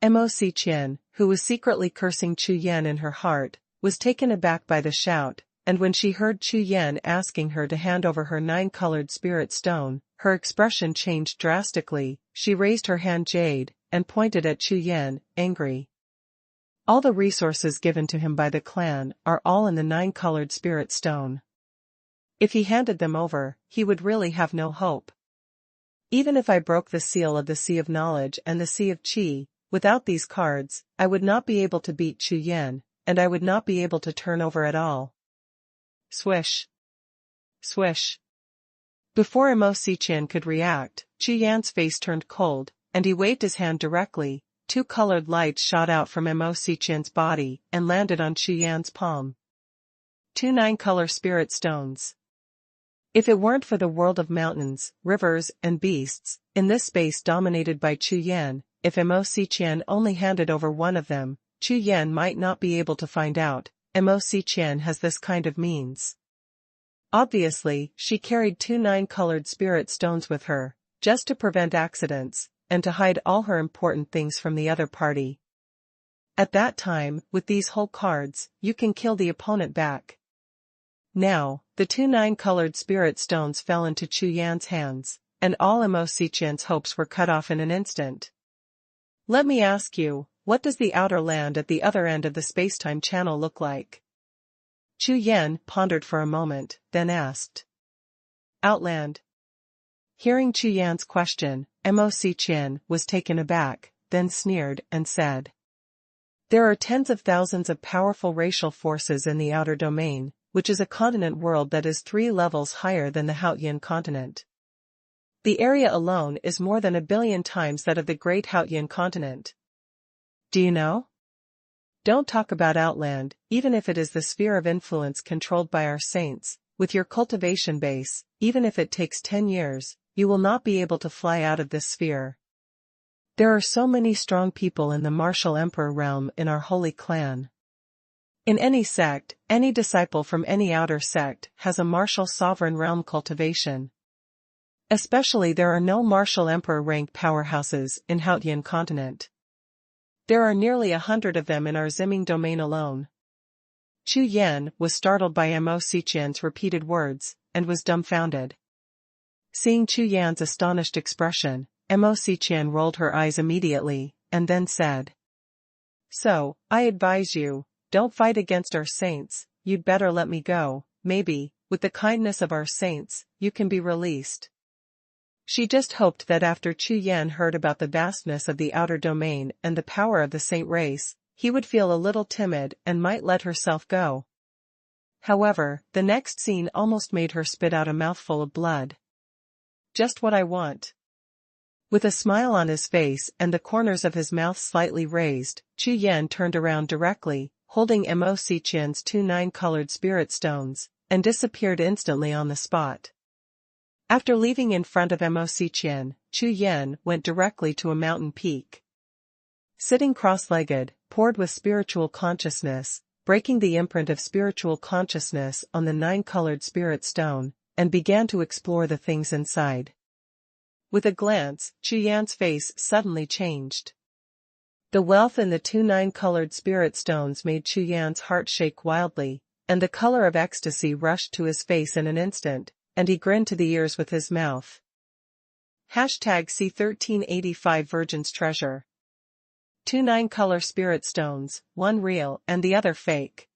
Mo Xiqian, who was secretly cursing Chu Yan in her heart, was taken aback by the shout, and when she heard Chu Yan asking her to hand over her 9-colored spirit stone, her expression changed drastically. She raised her hand jade, and pointed at Chu Yan, angry. All the resources given to him by the clan are all in the 9-colored spirit stone. If he handed them over, he would really have no hope. Even if I broke the seal of the Sea of Knowledge and the Sea of Qi, without these cards, I would not be able to beat Chu Yan, and I would not be able to turn over at all. Swish. Swish. Before Mo Xiqian could react, Chu Yan's face turned cold, and he waved his hand directly. 2 colored lights shot out from Mo Xiqian's body and landed on Chu Yan's palm. 2 9-color spirit stones. If it weren't for the world of mountains, rivers, and beasts, in this space dominated by Chu Yan, if Mo Xiqian only handed over one of them, Chu Yan might not be able to find out. Mo Xiqian has this kind of means. Obviously, she carried 2 9-colored spirit stones with her, just to prevent accidents, and to hide all her important things from the other party. At that time, with these whole cards, you can kill the opponent back. Now, the 2 9-colored spirit stones fell into Chu Yan's hands, and all Mo Xiqian's hopes were cut off in an instant. Let me ask you, what does the outer land at the other end of the spacetime channel look like? Chu Yan pondered for a moment, then asked. Outland. Hearing Chu Yan's question, Mo Xiqian was taken aback, then sneered and said. There are tens of thousands of powerful racial forces in the outer domain, which is a continent world that is 3 levels higher than the Haotian continent. The area alone is more than 1 billion times that of the great Haotian continent. Do you know? Don't talk about Outland, even if it is the sphere of influence controlled by our saints, with your cultivation base, even if it takes 10 years, you will not be able to fly out of this sphere. There are so many strong people in the martial emperor realm in our holy clan. In any sect, any disciple from any outer sect has a martial sovereign realm cultivation. Especially there are no martial emperor rank powerhouses in Haotian continent. There are nearly 100 of them in our Ziming domain alone. Chu Yan was startled by Mo Xiqian's repeated words, and was dumbfounded. Seeing Chu Yan's astonished expression, Mo Xiqian rolled her eyes immediately, and then said. So, I advise you, don't fight against our saints, you'd better let me go, maybe, with the kindness of our saints, you can be released. She just hoped that after Chu Yan heard about the vastness of the outer domain and the power of the saint race, he would feel a little timid and might let herself go. However, the next scene almost made her spit out a mouthful of blood. Just what I want. With a smile on his face and the corners of his mouth slightly raised, Chu Yan turned around directly, holding Mo Xiqian's 2 9-colored spirit stones, and disappeared instantly on the spot. After leaving in front of Mo Xiqian, Chu Yan went directly to a mountain peak. Sitting cross-legged, poured with spiritual consciousness, breaking the imprint of spiritual consciousness on the 9-colored spirit stone, and began to explore the things inside. With a glance, Chu Yan's face suddenly changed. The wealth in the 2 9-colored spirit stones made Chu Yan's heart shake wildly, and the color of ecstasy rushed to his face in an instant, and he grinned to the ears with his mouth. #C1385 Virgin's Treasure. 2 9-color spirit stones, one real and the other fake.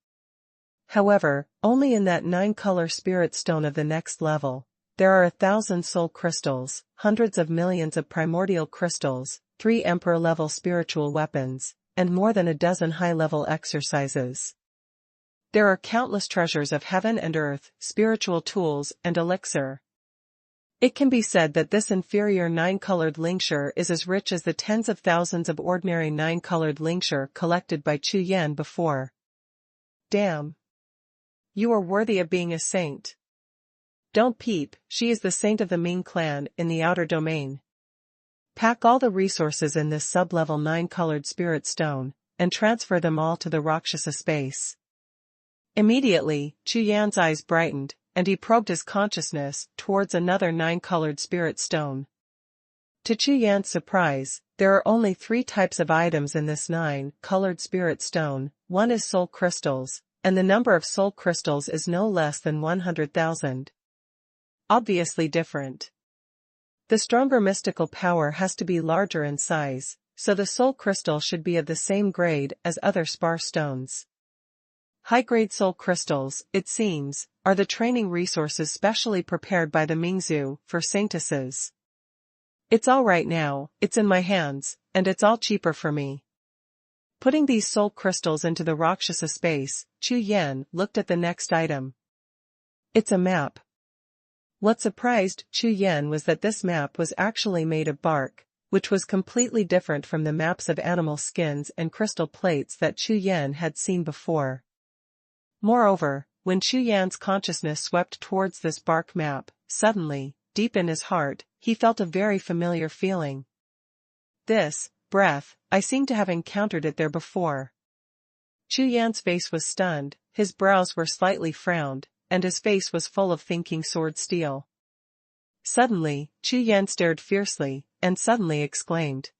However, only in that 9-color spirit stone of the next level, there are 1,000 soul crystals, hundreds of millions of primordial crystals, 3 emperor-level spiritual weapons, and more than a dozen high-level exercises. There are countless treasures of heaven and earth, spiritual tools, and elixir. It can be said that this inferior 9-colored linkshire is as rich as the tens of thousands of ordinary 9-colored linkshire collected by Chu Yan before. Damn. You are worthy of being a saint. Don't peep, she is the saint of the Ming clan in the outer domain. Pack all the resources in this sub-level 9-colored spirit stone, and transfer them all to the Rakshasa space. Immediately, Chu Yan's eyes brightened, and he probed his consciousness towards another 9-colored spirit stone. To Chu Yan's surprise, there are only 3 types of items in this 9-colored spirit stone. One is soul crystals, and the number of soul crystals is no less than 100,000. Obviously different. The stronger mystical power has to be larger in size, so the soul crystal should be of the same grade as other spar stones. High-grade soul crystals, it seems, are the training resources specially prepared by the Mingzhu for saintesses. It's all right now, it's in my hands, and it's all cheaper for me. Putting these soul crystals into the Rakshasa space, Chu Yan looked at the next item. It's a map. What surprised Chu Yan was that this map was actually made of bark, which was completely different from the maps of animal skins and crystal plates that Chu Yan had seen before. Moreover, when Chu Yan's consciousness swept towards this bark map, suddenly, deep in his heart, he felt a very familiar feeling. This breath, I seem to have encountered it there before. Chu Yan's face was stunned, his brows were slightly frowned, and his face was full of thinking sword steel. Suddenly, Chu Yan stared fiercely, and suddenly exclaimed.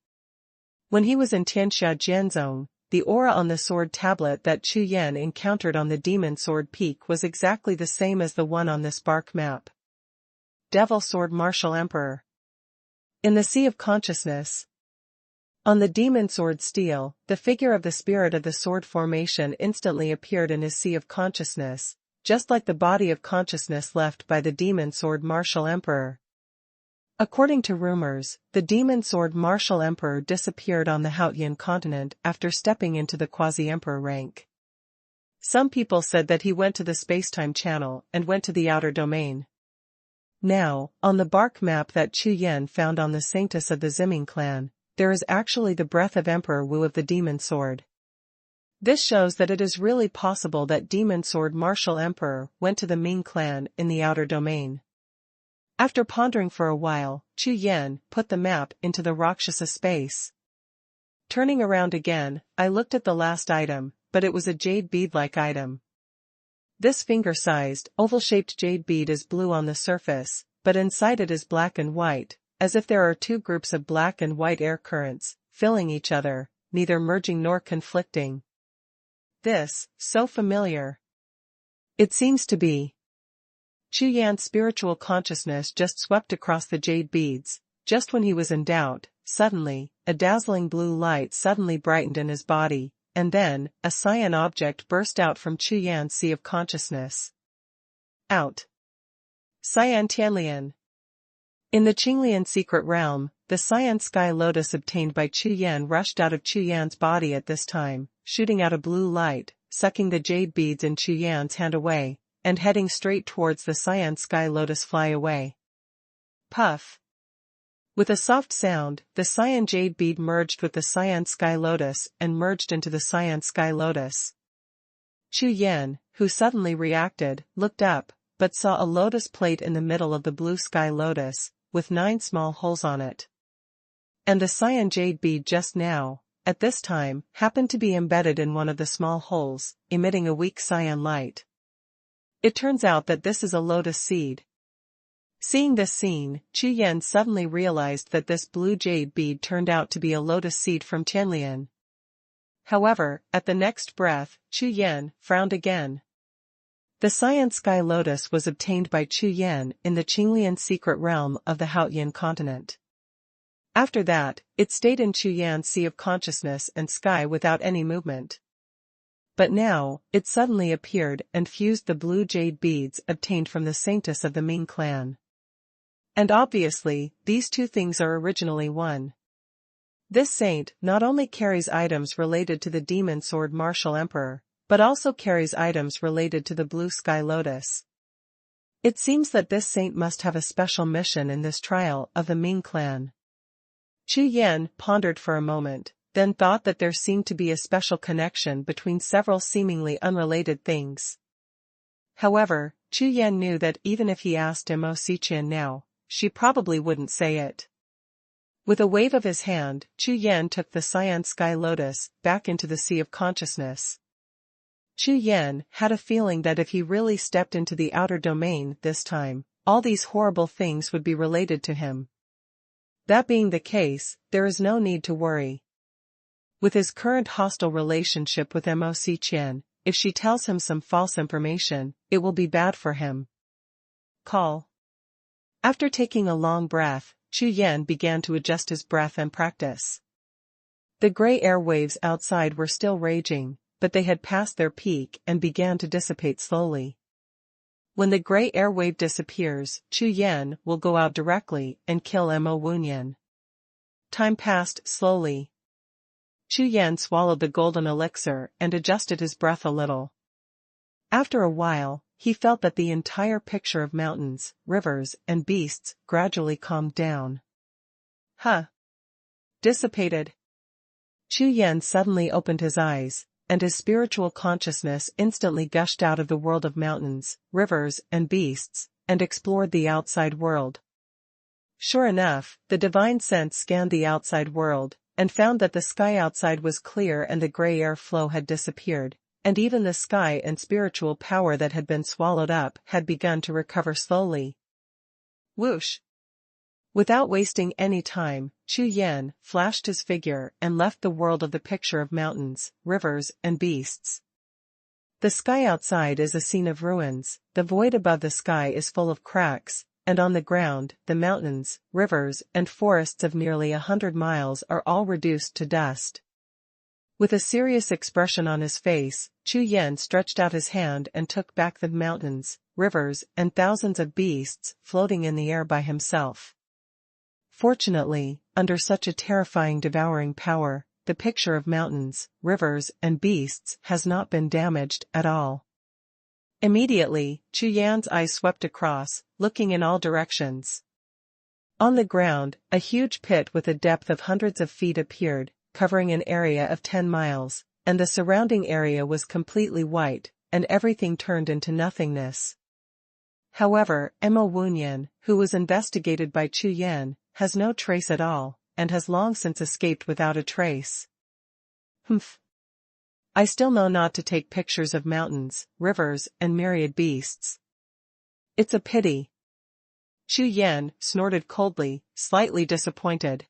When he was in Tianxia Jianzong, the aura on the sword tablet that Chu Yan encountered on the demon sword peak was exactly the same as the one on this bark map. Devil Sword Martial Emperor. In the Sea of Consciousness. On the demon sword steel, the figure of the spirit of the sword formation instantly appeared in his Sea of Consciousness, just like the body of consciousness left by the demon sword Martial Emperor. According to rumors, the demon sword Martial Emperor disappeared on the Haotian continent after stepping into the quasi-emperor rank. Some people said that he went to the space-time channel and went to the outer domain. Now, on the bark map that Chu Yan found on the saintess of the Ziming clan, there is actually the breath of Emperor Wu of the demon sword. This shows that it is really possible that demon sword Martial Emperor went to the Ming clan in the outer domain. After pondering for a while, Chu Yan put the map into the Rakshasa space. Turning around again, I looked at the last item, but it was a jade bead-like item. This finger-sized, oval-shaped jade bead is blue on the surface, but inside it is black and white, as if there are 2 groups of black and white air currents, filling each other, neither merging nor conflicting. This, so familiar. It seems to be. Chu Yan's spiritual consciousness just swept across the jade beads. Just when he was in doubt, suddenly, a dazzling blue light suddenly brightened in his body, and then, a cyan object burst out from Chu Yan's Sea of Consciousness. Out. Cyan Tianlian. In the Qinglian secret realm, the cyan sky lotus obtained by Chu Yan rushed out of Chu Yan's body at this time, shooting out a blue light, sucking the jade beads in Chu Yan's hand away, and heading straight towards the cyan sky lotus fly away. Puff. With a soft sound, the cyan jade bead merged with the cyan sky lotus and merged into the cyan sky lotus. Chu Yan, who suddenly reacted, looked up, but saw a lotus plate in the middle of the blue sky lotus, with 9 small holes on it. And the cyan jade bead just now, at this time, happened to be embedded in one of the small holes, emitting a weak cyan light. It turns out that this is a lotus seed. Seeing this scene, Chu Yan suddenly realized that this blue jade bead turned out to be a lotus seed from Tianlian. However, at the next breath, Chu Yan frowned again. The cyan sky lotus was obtained by Chu Yan in the Qinglian secret realm of the Haotian continent. After that, it stayed in Chu Yan's Sea of Consciousness and sky without any movement. But now, it suddenly appeared and fused the blue jade beads obtained from the saintess of the Ming clan. And obviously, these two things are originally one. This saint not only carries items related to the demon sword martial emperor, but also carries items related to the blue sky lotus. It seems that this saint must have a special mission in this trial of the Ming clan. Chu Yan pondered for a moment, then thought that there seemed to be a special connection between several seemingly unrelated things. However, Chu Yan knew that even if he asked Mo Xiqian now, she probably wouldn't say it. With a wave of his hand, Chu Yan took the cyan sky lotus back into the sea of consciousness. Chu Yan had a feeling that if he really stepped into the outer domain this time, all these horrible things would be related to him. That being the case, there is no need to worry. With his current hostile relationship with Mo Xiqian, if she tells him some false information, it will be bad for him. Call. After taking a long breath, Chu Yan began to adjust his breath and practice. The gray airwaves outside were still raging, but they had passed their peak and began to dissipate slowly. When the gray airwave disappears, Chu Yan will go out directly and kill Mo Wuhun. Time passed slowly. Chu Yan swallowed the golden elixir and adjusted his breath a little. After a while, he felt that the entire picture of mountains, rivers, and beasts gradually calmed down. Dissipated. Chu Yan suddenly opened his eyes, and his spiritual consciousness instantly gushed out of the world of mountains, rivers, and beasts, and explored the outside world. Sure enough, the divine sense scanned the outside world, and found that the sky outside was clear and the gray air flow had disappeared, and even the sky and spiritual power that had been swallowed up had begun to recover slowly. Whoosh! Without wasting any time, Chu Yan flashed his figure and left the world of the picture of mountains, rivers, and beasts. The sky outside is a scene of ruins, the void above the sky is full of cracks, and on the ground, the mountains, rivers, and forests of nearly 100 miles are all reduced to dust. With a serious expression on his face, Chu Yan stretched out his hand and took back the mountains, rivers, and thousands of beasts floating in the air by himself. Fortunately, under such a terrifying devouring power, the picture of mountains, rivers, and beasts has not been damaged at all. Immediately, Chu Yan's eyes swept across, looking in all directions. On the ground, a huge pit with a depth of hundreds of feet appeared, covering an area of 10 miles, and the surrounding area was completely white, and everything turned into nothingness. However, Mo Wuhun, who was investigated by Chu Yan, has no trace at all, and has long since escaped without a trace. I still know not to take pictures of mountains, rivers, and myriad beasts. It's a pity. Chu Yan snorted coldly, slightly disappointed.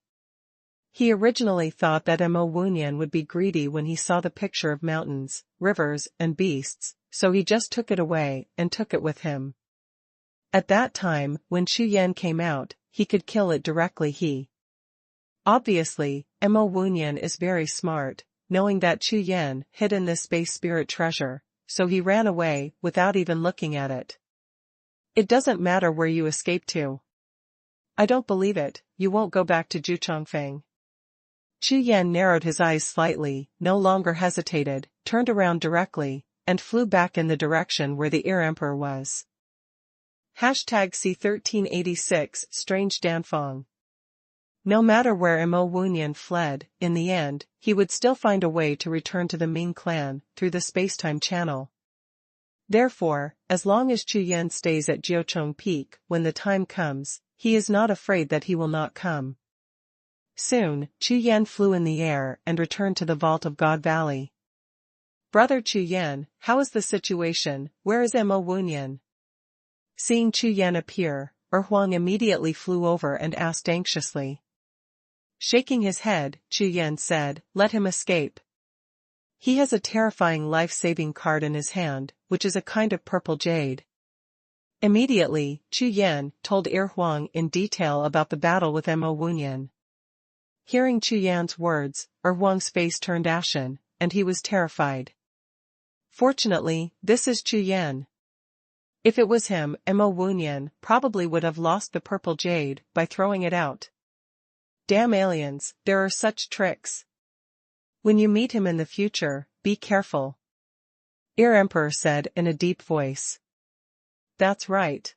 He originally thought that Mo Wuhun would be greedy when he saw the picture of mountains, rivers, and beasts, so he just took it away and took it with him. At that time, when Chu Yan came out, he could kill it directly. Obviously, Mo Wuhun is very smart, knowing that Chu Yan hid in this space spirit treasure, so he ran away without even looking at it. It doesn't matter where you escape to. I don't believe it, you won't go back to Jiuxiao. Chu Yan narrowed his eyes slightly, no longer hesitated, turned around directly, and flew back in the direction where the Emperor was. #C1386 Strange Danfang. No matter where Mo Wuhun fled, in the end, he would still find a way to return to the Ming clan, through the spacetime channel. Therefore, as long as Chu Yan stays at Jiuxiao Peak, when the time comes, he is not afraid that he will not come. Soon, Chu Yan flew in the air and returned to the vault of God Valley. Brother Chu Yan, how is the situation, where is Mo Wuhun? Seeing Chu Yan appear, Huang immediately flew over and asked anxiously. Shaking his head, Chu Yan said, let him escape. He has a terrifying life-saving card in his hand, which is a kind of purple jade. Immediately, Chu Yan told Huang in detail about the battle with Mo Wuhun. Hearing Chu Yan's words, Huang's face turned ashen, and he was terrified. Fortunately, this is Chu Yan. If it was him, Wuhun probably would have lost the purple jade by throwing it out. Damn aliens, there are such tricks. When you meet him in the future, be careful. Emperor said in a deep voice. That's right.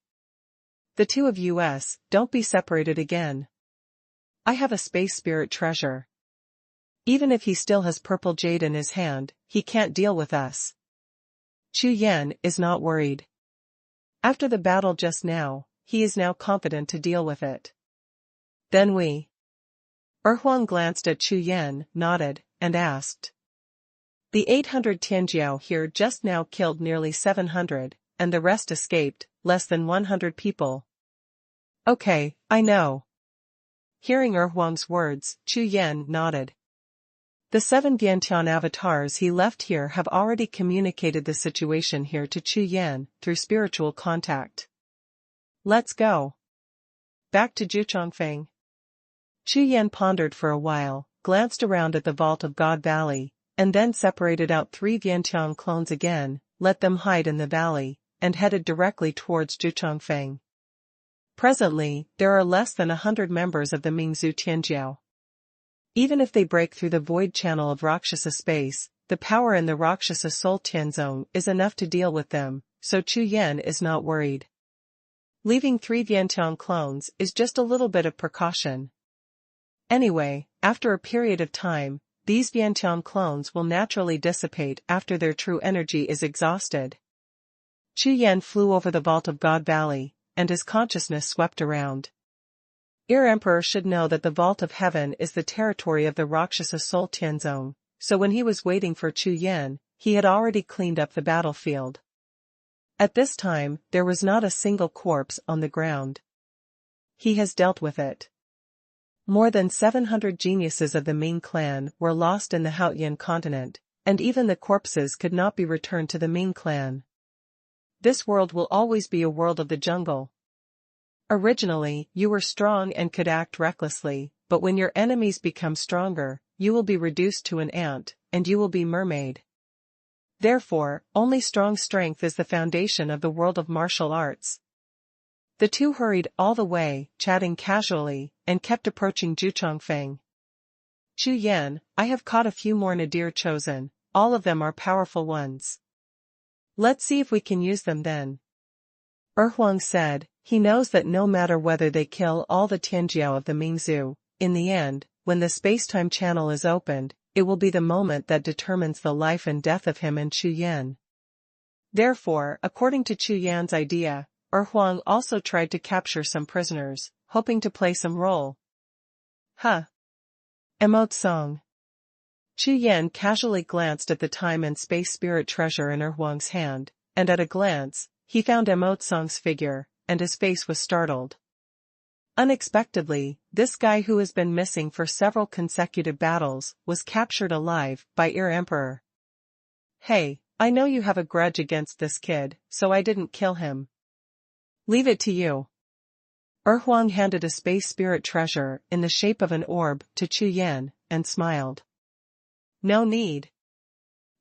The two of us, don't be separated again. I have a space spirit treasure. Even if he still has purple jade in his hand, he can't deal with us. Chu Yan is not worried. After the battle just now, he is now confident to deal with it. Then we. Huang glanced at Chu Yan, nodded, and asked. The 800 Tianjiao here just now killed nearly 700, and the rest escaped, less than 100 people. Okay, I know. Hearing Huang's words, Chu Yan nodded. The 7 Vientiane avatars he left here have already communicated the situation here to Chu Yan through spiritual contact. Let's go. Back to Jiuxiao. Chu Yan pondered for a while, glanced around at the vault of God Valley, and then separated out 3 Vientiane clones again, let them hide in the valley, and headed directly towards Jiuxiao. Presently, there are less than 100 members of the Mingzhu Tianjiao. Even if they break through the void channel of Rakshasa space, the power in the Rakshasa soul Tianzone is enough to deal with them, so Chu Yan is not worried. Leaving 3 Vientiane clones is just a little bit of precaution. Anyway, after a period of time, these Vientiane clones will naturally dissipate after their true energy is exhausted. Chu Yan flew over the vault of God Valley, and his consciousness swept around. Emperor should know that the Vault of Heaven is the territory of the Rakshasa Soul Tianzone, so when he was waiting for Chu Yan, he had already cleaned up the battlefield. At this time, there was not a single corpse on the ground. He has dealt with it. More than 700 geniuses of the Ming clan were lost in the Haotian continent, and even the corpses could not be returned to the Ming clan. This world will always be a world of the jungle. Originally, you were strong and could act recklessly, but when your enemies become stronger, you will be reduced to an ant, and you will be mermaid. Therefore, only strong strength is the foundation of the world of martial arts. The two hurried all the way, chatting casually, and kept approaching Jiuxiao. Chu Yan, I have caught a few more nadir chosen, all of them are powerful ones. Let's see if we can use them then. Huang said, he knows that no matter whether they kill all the Tianjiao of the Mingzhu, in the end, when the space-time channel is opened, it will be the moment that determines the life and death of him and Chu Yan. Therefore, according to Chu Yan's idea, Huang also tried to capture some prisoners, hoping to play some role. Emote song. Chu Yan casually glanced at the time and space spirit treasure in Huang's hand, and at a glance, he found Emote song's figure, and his face was startled. Unexpectedly, this guy who has been missing for several consecutive battles was captured alive by Emperor. Hey, I know you have a grudge against this kid, so I didn't kill him. Leave it to you. Huang handed a space spirit treasure in the shape of an orb to Chu Yan, and smiled. No need.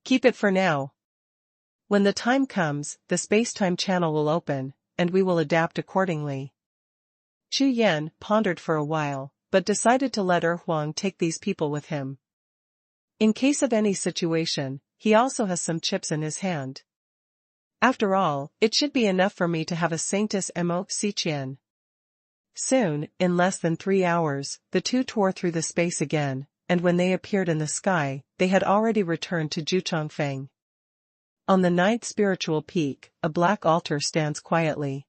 Keep it for now. When the time comes, the space-time channel will open, and we will adapt accordingly. Chu Yan pondered for a while, but decided to let Huang take these people with him. In case of any situation, he also has some chips in his hand. After all, it should be enough for me to have a Sanctus Mo Xiqian. Soon, in less than 3 hours, the two tore through the space again, and when they appeared in the sky, they had already returned to Jiuxiao. On the 9th spiritual peak, a black altar stands quietly.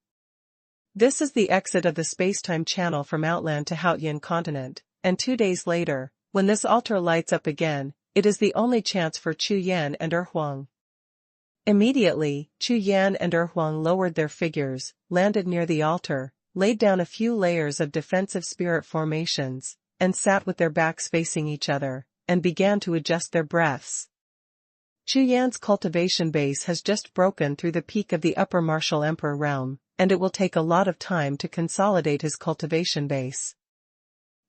This is the exit of the space-time channel from Outland to Haotian continent, and 2 days later, when this altar lights up again, it is the only chance for Chu Yan and Huang. Immediately, Chu Yan and Huang lowered their figures, landed near the altar, laid down a few layers of defensive spirit formations, and sat with their backs facing each other, and began to adjust their breaths. Chu Yan's cultivation base has just broken through the peak of the upper martial emperor realm, and it will take a lot of time to consolidate his cultivation base.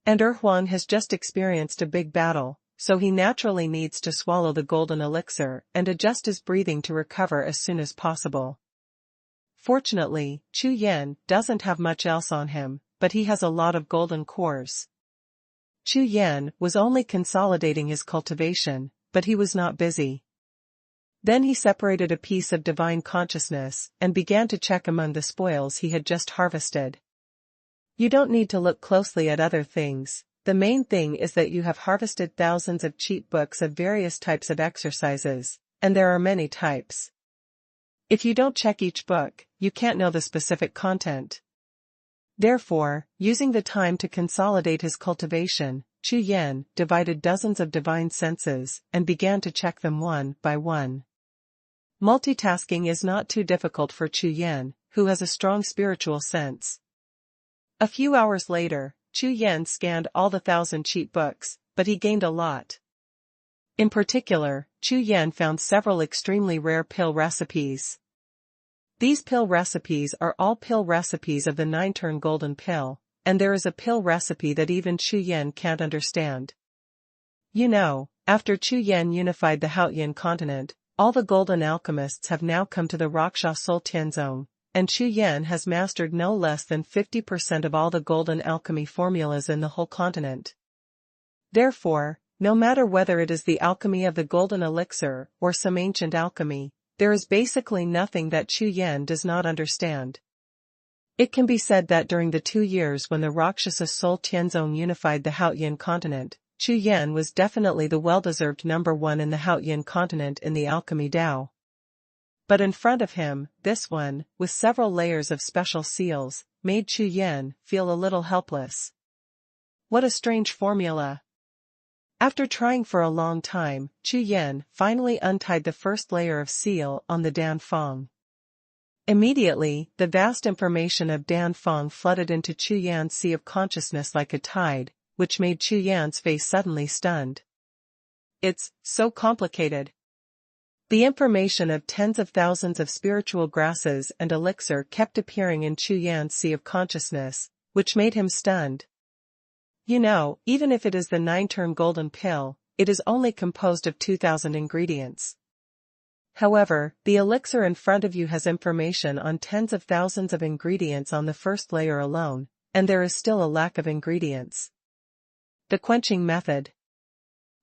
And Huang has just experienced a big battle, so he naturally needs to swallow the golden elixir and adjust his breathing to recover as soon as possible. Fortunately, Chu Yan doesn't have much else on him, but he has a lot of golden cores. Chu Yan was only consolidating his cultivation, but he was not busy. Then he separated a piece of divine consciousness and began to check among the spoils he had just harvested. You don't need to look closely at other things. The main thing is that you have harvested thousands of cheat books of various types of exercises, and there are many types. If you don't check each book, you can't know the specific content. Therefore, using the time to consolidate his cultivation, Chu Yan divided dozens of divine senses and began to check them one by one. Multitasking is not too difficult for Chu Yan, who has a strong spiritual sense. A few hours later, Chu Yan scanned all the 1,000 cheat books, but he gained a lot. In particular, Chu Yan found several extremely rare pill recipes. These pill recipes are all pill recipes of the 9-turn golden pill, and there is a pill recipe that even Chu Yan can't understand. You know, after Chu Yan unified the Haotian continent, all the golden alchemists have now come to the Raksha Soul Tianzong, and Chu Yan has mastered no less than 50% of all the golden alchemy formulas in the whole continent. Therefore, no matter whether it is the alchemy of the golden elixir or some ancient alchemy, there is basically nothing that Chu Yan does not understand. It can be said that during the 2 years when the Rakshasa Soul Tianzong unified the Haotian continent, Chu Yan was definitely the well-deserved number 1 in the Haotian continent in the alchemy Dao. But in front of him, this one, with several layers of special seals, made Chu Yan feel a little helpless. What a strange formula! After trying for a long time, Chu Yan finally untied the first layer of seal on the Danfang. Immediately, the vast information of Danfang flooded into Chu Yan's sea of consciousness like a tide, which made Chu Yan's face suddenly stunned. It's so complicated. The information of tens of thousands of spiritual grasses and elixir kept appearing in Chu Yan's sea of consciousness, which made him stunned. You know, even if it is the 9-turn golden pill, it is only composed of 2,000 ingredients. However, the elixir in front of you has information on tens of thousands of ingredients on the first layer alone, and there is still a lack of ingredients. The quenching method.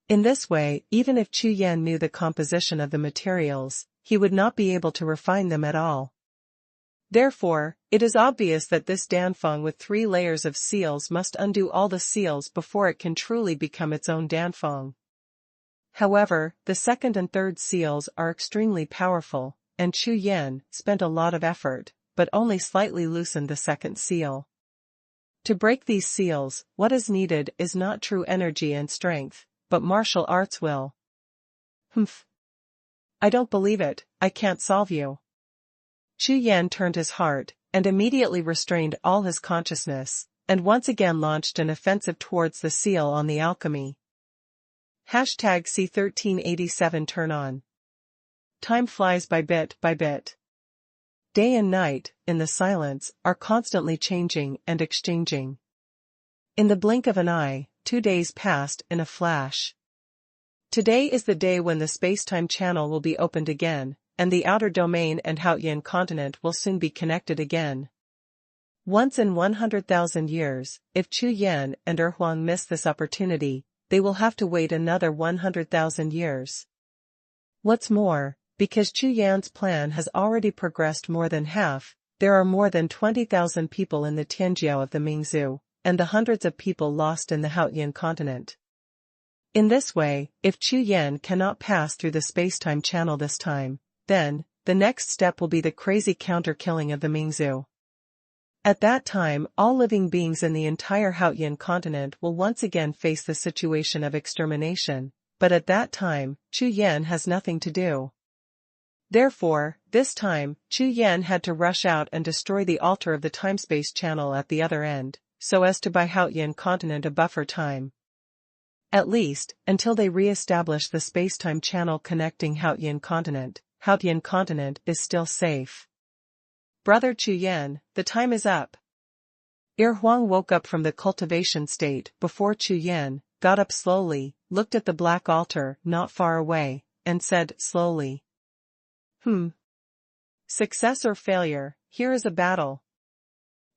In this way, even if Chu Yan knew the composition of the materials, he would not be able to refine them at all. Therefore, it is obvious that this Danfang with 3 layers of seals must undo all the seals before it can truly become its own Danfang. However, the second and third seals are extremely powerful, and Chu Yan spent a lot of effort, but only slightly loosened the second seal. To break these seals, what is needed is not true energy and strength, but martial arts will. Humph. I don't believe it, I can't solve you. Chu Yan turned his heart, and immediately restrained all his consciousness, and once again launched an offensive towards the seal on the alchemy. #C1387 Turn on. Time flies by bit by bit. Day and night, in the silence, are constantly changing and exchanging. In the blink of an eye, 2 days passed in a flash. Today is the day when the space-time channel will be opened again, and the outer domain and Haotian continent will soon be connected again. Once in 100,000 years, if Chu Yan and Huang miss this opportunity, they will have to wait another 100,000 years. What's more, because Chu Yan's plan has already progressed more than half, there are more than 20,000 people in the Tianjiao of the Mingzhu, and the hundreds of people lost in the Haotian continent. In this way, if Chu Yan cannot pass through the space-time channel this time, then, the next step will be the crazy counter-killing of the Mingzhu. At that time, all living beings in the entire Haotian continent will once again face the situation of extermination, but at that time, Chu Yan has nothing to do. Therefore, this time, Chu Yan had to rush out and destroy the altar of the time-space channel at the other end, so as to buy Haotian continent a buffer time. At least, until they re-establish the space-time channel connecting Haotian continent is still safe. Brother Chu Yan, the time is up. Huang woke up from the cultivation state before Chu Yan, got up slowly, looked at the black altar not far away, and said slowly, Success or failure, here is a battle.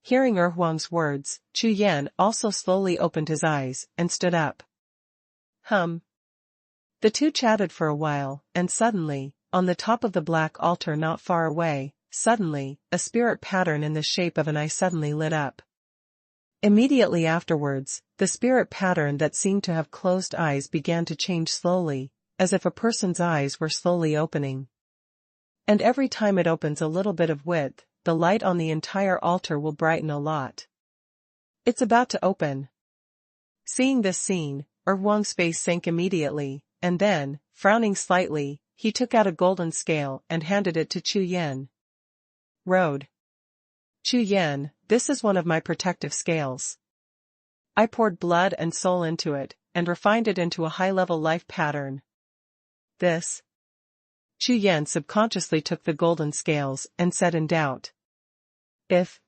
Hearing Huang's words, Chu Yan also slowly opened his eyes and stood up. The two chatted for a while, and suddenly, on the top of the black altar not far away, suddenly, a spirit pattern in the shape of an eye suddenly lit up. Immediately afterwards, the spirit pattern that seemed to have closed eyes began to change slowly, as if a person's eyes were slowly opening. And every time it opens a little bit of width, the light on the entire altar will brighten a lot. It's about to open. Seeing this scene, Huang's face sank immediately, and then, frowning slightly, he took out a golden scale and handed it to Chu Yan. Road. Chu Yan, this is one of my protective scales. I poured blood and soul into it, and refined it into a high-level life pattern. This. Chu Yan subconsciously took the golden scales and said in doubt. If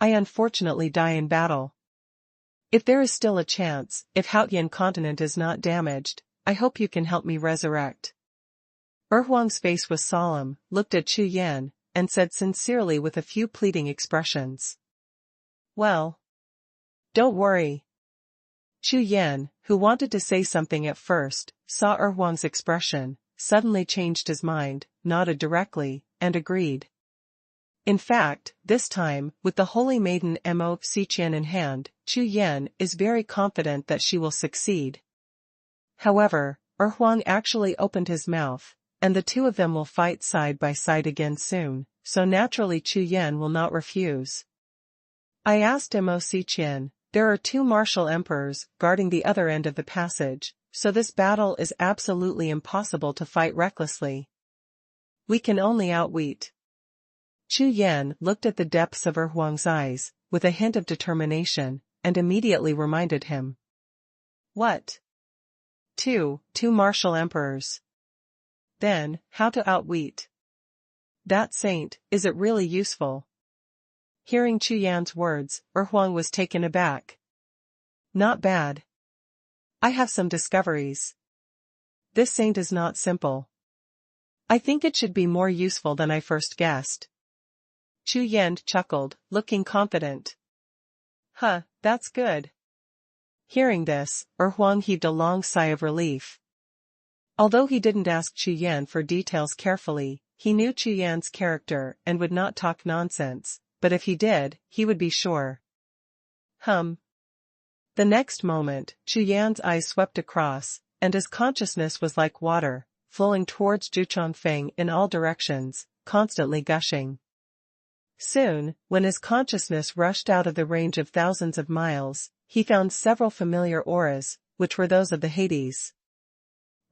I unfortunately die in battle. If there is still a chance, if Haotian continent is not damaged, I hope you can help me resurrect. Huang's face was solemn, looked at Chu Yan, and said sincerely with a few pleading expressions. Well. Don't worry. Chu Yan, who wanted to say something at first, saw Huang's expression, suddenly changed his mind, nodded directly, and agreed. In fact, this time, with the Holy Maiden Mo Xiqian in hand, Chu Yan is very confident that she will succeed. However, Huang actually opened his mouth, and the two of them will fight side by side again soon, so naturally Chu Yan will not refuse. I asked Mo Xiqian, there are two martial emperors guarding the other end of the passage, so this battle is absolutely impossible to fight recklessly. We can only outwit. Chu Yan looked at the depths of Huang's eyes, with a hint of determination, and immediately reminded him. What? Two martial emperors. Then, how to outwit? That saint, is it really useful? Hearing Chu Yan's words, Huang was taken aback. Not bad. I have some discoveries. This saint is not simple. I think it should be more useful than I first guessed. Chu Yan chuckled, looking confident. That's good. Hearing this, Huang heaved a long sigh of relief. Although he didn't ask Chu Yan for details carefully, he knew Chu Yan's character and would not talk nonsense, but if he did, he would be sure. The next moment, Chu Yan's eyes swept across, and his consciousness was like water, flowing towards Jiuxiao in all directions, constantly gushing. Soon, when his consciousness rushed out of the range of thousands of miles, he found several familiar auras, which were those of the Hades.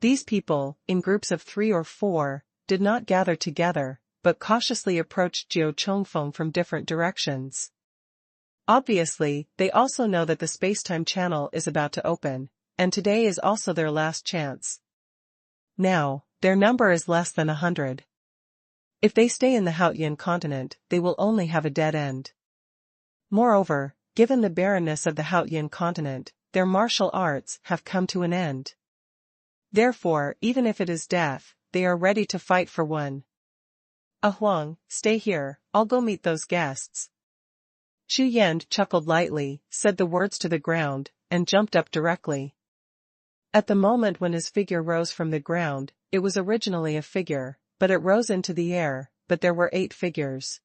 These people, in groups of 3 or 4, did not gather together, but cautiously approached Jiuxiao from different directions. Obviously, they also know that the space-time channel is about to open, and today is also their last chance. Now, their number is less than 100. If they stay in the Haotian continent, they will only have a dead end. Moreover, given the barrenness of the Haotian continent, their martial arts have come to an end. Therefore, even if it is death, they are ready to fight for one. Huang, stay here, I'll go meet those guests. Chu Yan chuckled lightly, said the words to the ground, and jumped up directly. At the moment when his figure rose from the ground, it was originally a figure, but it rose into the air, but there were 8 figures.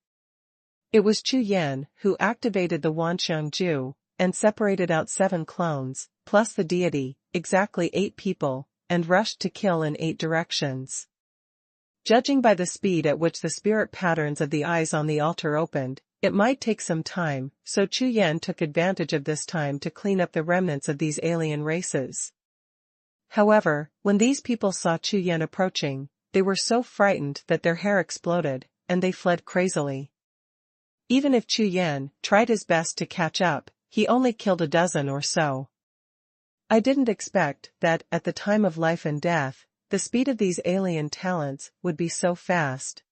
It was Chu Yan who activated the Wanxiangju, and separated out 7 clones, plus the deity, exactly 8 people, and rushed to kill in 8 directions. Judging by the speed at which the spirit patterns of the eyes on the altar opened, it might take some time, so Chu Yan took advantage of this time to clean up the remnants of these alien races. However, when these people saw Chu Yan approaching, they were so frightened that their hair exploded, and they fled crazily. Even if Chu Yan tried his best to catch up, he only killed a dozen or so. I didn't expect that, at the time of life and death, the speed of these alien talents would be so fast.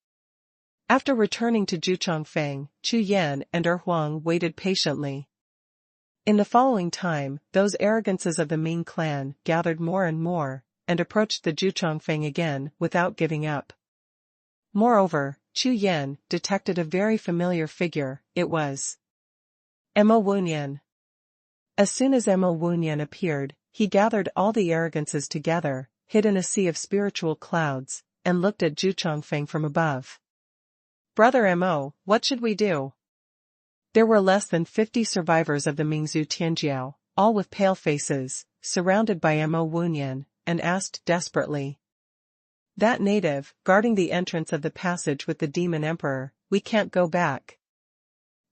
After returning to Jiuxiao, Chu Yan and Huang waited patiently. In the following time, those arrogances of the Ming clan gathered more and more, and approached the Jiuxiao again without giving up. Moreover, Chu Yan detected a very familiar figure. It was Wuhun. As soon as Wuhun appeared, he gathered all the arrogances together, hid in a sea of spiritual clouds, and looked at Jiuxiao from above. "Brother Mo, what should we do?" There were less than 50 survivors of the Mingzhu Tianjiao, all with pale faces, surrounded by Wuhun, and asked desperately. "That native, guarding the entrance of the passage with the demon emperor, we can't go back.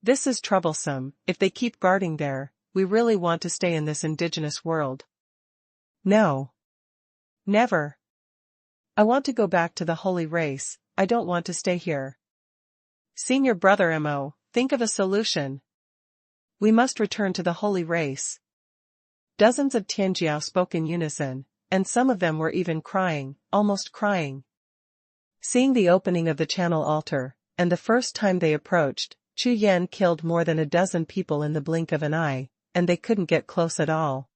This is troublesome. If they keep guarding there, we really want to stay in this indigenous world." "No. Never. I want to go back to the holy race. I don't want to stay here." "Senior brother Mo, think of a solution. We must return to the holy race." Dozens of Tianjiao spoke in unison, and some of them were even crying, almost crying. Seeing the opening of the channel altar, and the first time they approached, Chu Yan killed more than a dozen people in the blink of an eye, and they couldn't get close at all.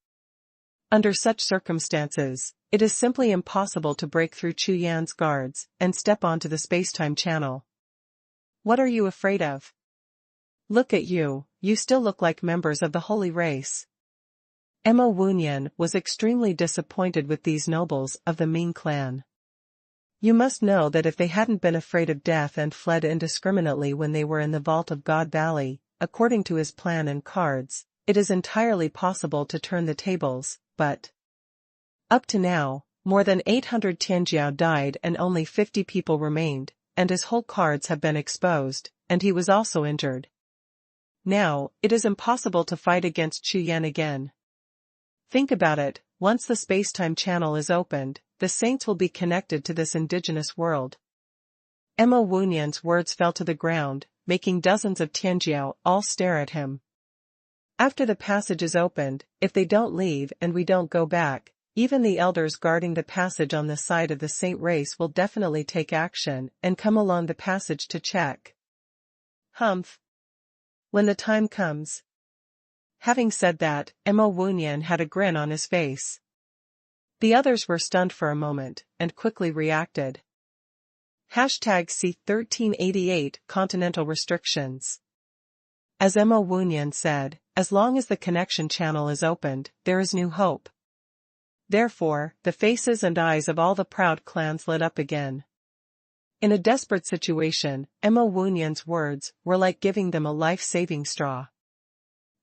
Under such circumstances, it is simply impossible to break through Chu Yan's guards and step onto the space-time channel. "What are you afraid of? Look at you, you still look like members of the holy race." Wuhun was extremely disappointed with these nobles of the Ming clan. You must know that if they hadn't been afraid of death and fled indiscriminately when they were in the vault of God Valley, according to his plan and cards, it is entirely possible to turn the tables, but up to now, more than 800 Tianjiao died and only 50 people remained, and his whole cards have been exposed, and he was also injured. Now, it is impossible to fight against Chu Yan again. Think about it, once the space-time channel is opened, the saints will be connected to this indigenous world. Wuhun's words fell to the ground, making dozens of Tianjiao all stare at him. After the passage is opened, if they don't leave and we don't go back, even the elders guarding the passage on the side of the saint race will definitely take action and come along the passage to check. Humph. When the time comes. Having said that, Wuhun had a grin on his face. The others were stunned for a moment, and quickly reacted. #C1388 Continental Restrictions. As Wuhun said, as long as the connection channel is opened, there is new hope. Therefore, the faces and eyes of all the proud clans lit up again. In a desperate situation, Wuhun's words were like giving them a life-saving straw.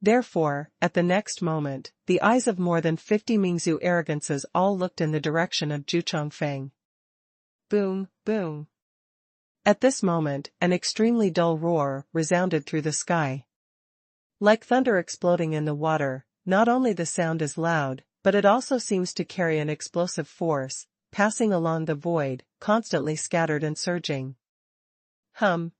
Therefore, at the next moment, the eyes of more than 50 Mingzhu arrogances all looked in the direction of Jiuxiao. Boom, boom. At this moment, an extremely dull roar resounded through the sky. Like thunder exploding in the water, not only the sound is loud, but it also seems to carry an explosive force, passing along the void, constantly scattered and surging. Hum.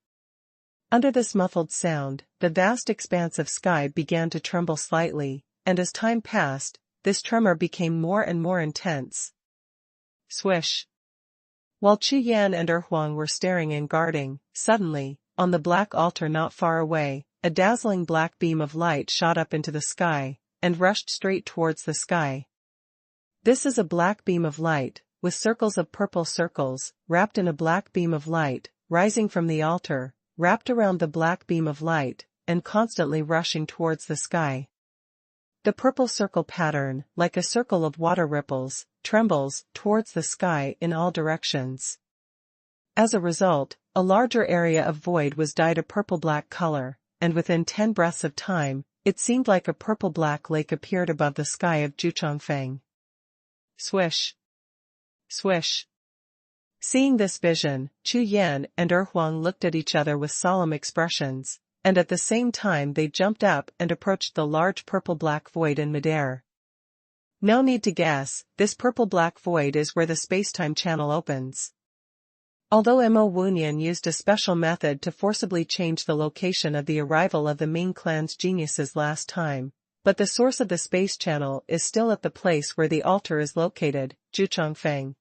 Under this muffled sound, the vast expanse of sky began to tremble slightly, and as time passed, this tremor became more and more intense. Swish. While Chu Yan and Huang were staring and guarding, suddenly, on the black altar not far away, a dazzling black beam of light shot up into the sky, and rushed straight towards the sky. This is a black beam of light, with circles of purple circles, wrapped in a black beam of light, rising from the altar, wrapped around the black beam of light, and constantly rushing towards the sky. The purple circle pattern, like a circle of water ripples, trembles towards the sky in all directions. As a result, a larger area of void was dyed a purple-black color, and within 10 breaths of time, it seemed like a purple-black lake appeared above the sky of Jiuxiao. Swish. Swish. Seeing this vision, Chu Yan and Huang looked at each other with solemn expressions, and at the same time they jumped up and approached the large purple-black void in midair. No need to guess, this purple-black void is where the space-time channel opens. Although Wuhun used a special method to forcibly change the location of the arrival of the Ming clan's geniuses last time, but the source of the space channel is still at the place where the altar is located, Jiuxiao.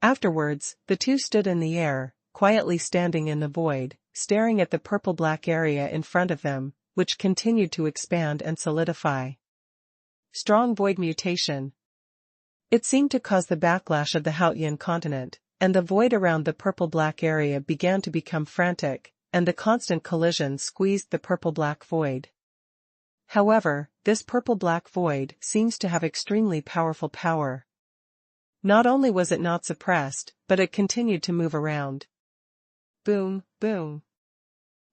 Afterwards, the two stood in the air, quietly standing in the void, staring at the purple-black area in front of them, which continued to expand and solidify. Strong void mutation. It seemed to cause the backlash of the Haotian continent, and the void around the purple-black area began to become frantic, and the constant collision squeezed the purple-black void. However, this purple-black void seems to have extremely powerful power. Not only was it not suppressed, but it continued to move around. Boom, boom.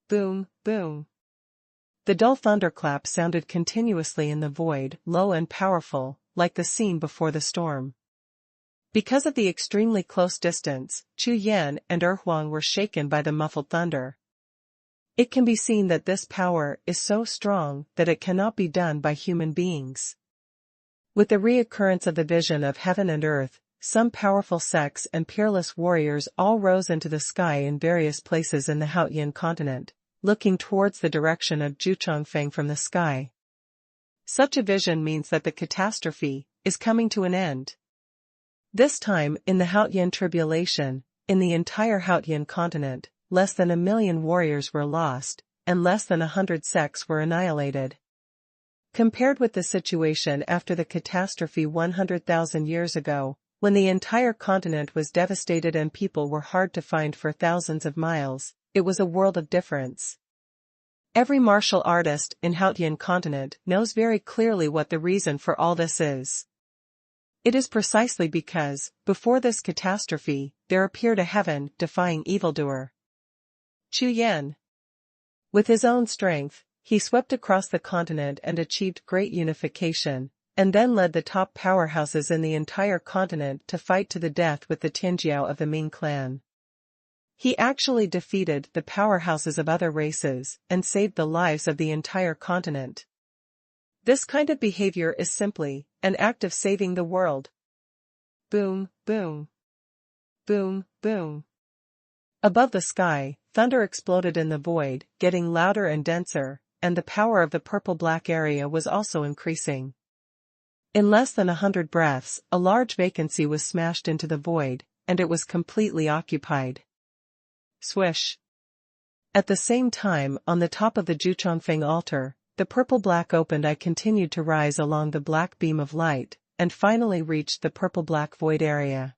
Boom, boom. The dull thunderclap sounded continuously in the void, low and powerful, like the scene before the storm. Because of the extremely close distance, Chu Yan and Huang were shaken by the muffled thunder. It can be seen that this power is so strong that it cannot be done by human beings. With the reoccurrence of the vision of heaven and earth, some powerful sects and peerless warriors all rose into the sky in various places in the Haotian continent, looking towards the direction of Dingdanfang from the sky. Such a vision means that the catastrophe is coming to an end. This time, in the Haotian tribulation, in the entire Haotian continent, less than 1 million warriors were lost, and less than 100 sects were annihilated. Compared with the situation after the catastrophe 100,000 years ago, when the entire continent was devastated and people were hard to find for thousands of miles, it was a world of difference. Every martial artist in Haotian continent knows very clearly what the reason for all this is. It is precisely because, before this catastrophe, there appeared a heaven-defying evildoer. Chu Yan. With his own strength, he swept across the continent and achieved great unification, and then led the top powerhouses in the entire continent to fight to the death with the Jiuxiao of the Ming clan. He actually defeated the powerhouses of other races and saved the lives of the entire continent. This kind of behavior is simply an act of saving the world. Boom, boom. Boom, boom. Above the sky, thunder exploded in the void, getting louder and denser, and the power of the purple-black area was also increasing. In less than 100 breaths, a large vacancy was smashed into the void, and it was completely occupied. Swish. At the same time, on the top of the Dingdanfang altar, the purple-black opened eye continued to rise along the black beam of light, and finally reached the purple-black void area.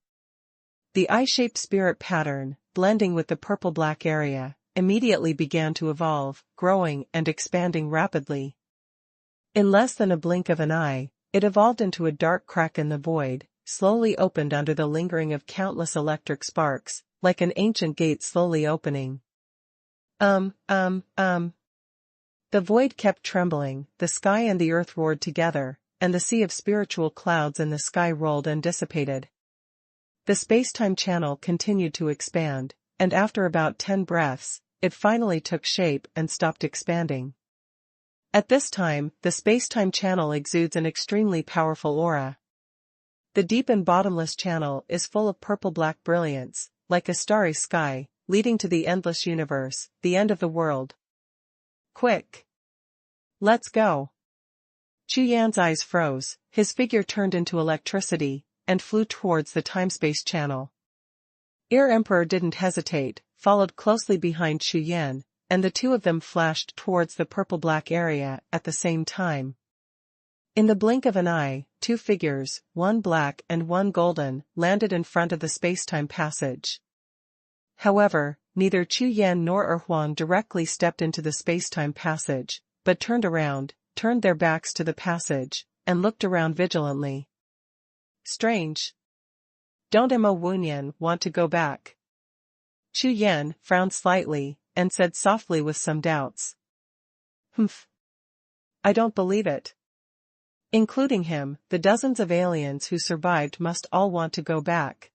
The eye-shaped spirit pattern, blending with the purple-black area, immediately began to evolve, growing and expanding rapidly. In less than a blink of an eye, it evolved into a dark crack in the void, slowly opened under the lingering of countless electric sparks, like an ancient gate slowly opening. The void kept trembling, the sky and the earth roared together, and the sea of spiritual clouds in the sky rolled and dissipated. The space-time channel continued to expand, and after about 10 breaths, it finally took shape and stopped expanding. At this time, the space-time channel exudes an extremely powerful aura. The deep and bottomless channel is full of purple-black brilliance, like a starry sky, leading to the endless universe, the end of the world. Quick! Let's go! Chu Yan's eyes froze, his figure turned into electricity, and flew towards the time-space channel. Emperor didn't hesitate, followed closely behind Chu Yan, and the two of them flashed towards the purple-black area at the same time. In the blink of an eye, two figures, one black and one golden, landed in front of the space-time passage. However, neither Chu Yan nor Huang directly stepped into the space-time passage, but turned around, turned their backs to the passage, and looked around vigilantly. Strange. Don't Wuhun want to go back? Chu Yan frowned slightly, and said softly with some doubts. Humph. I don't believe it. Including him, the dozens of aliens who survived must all want to go back.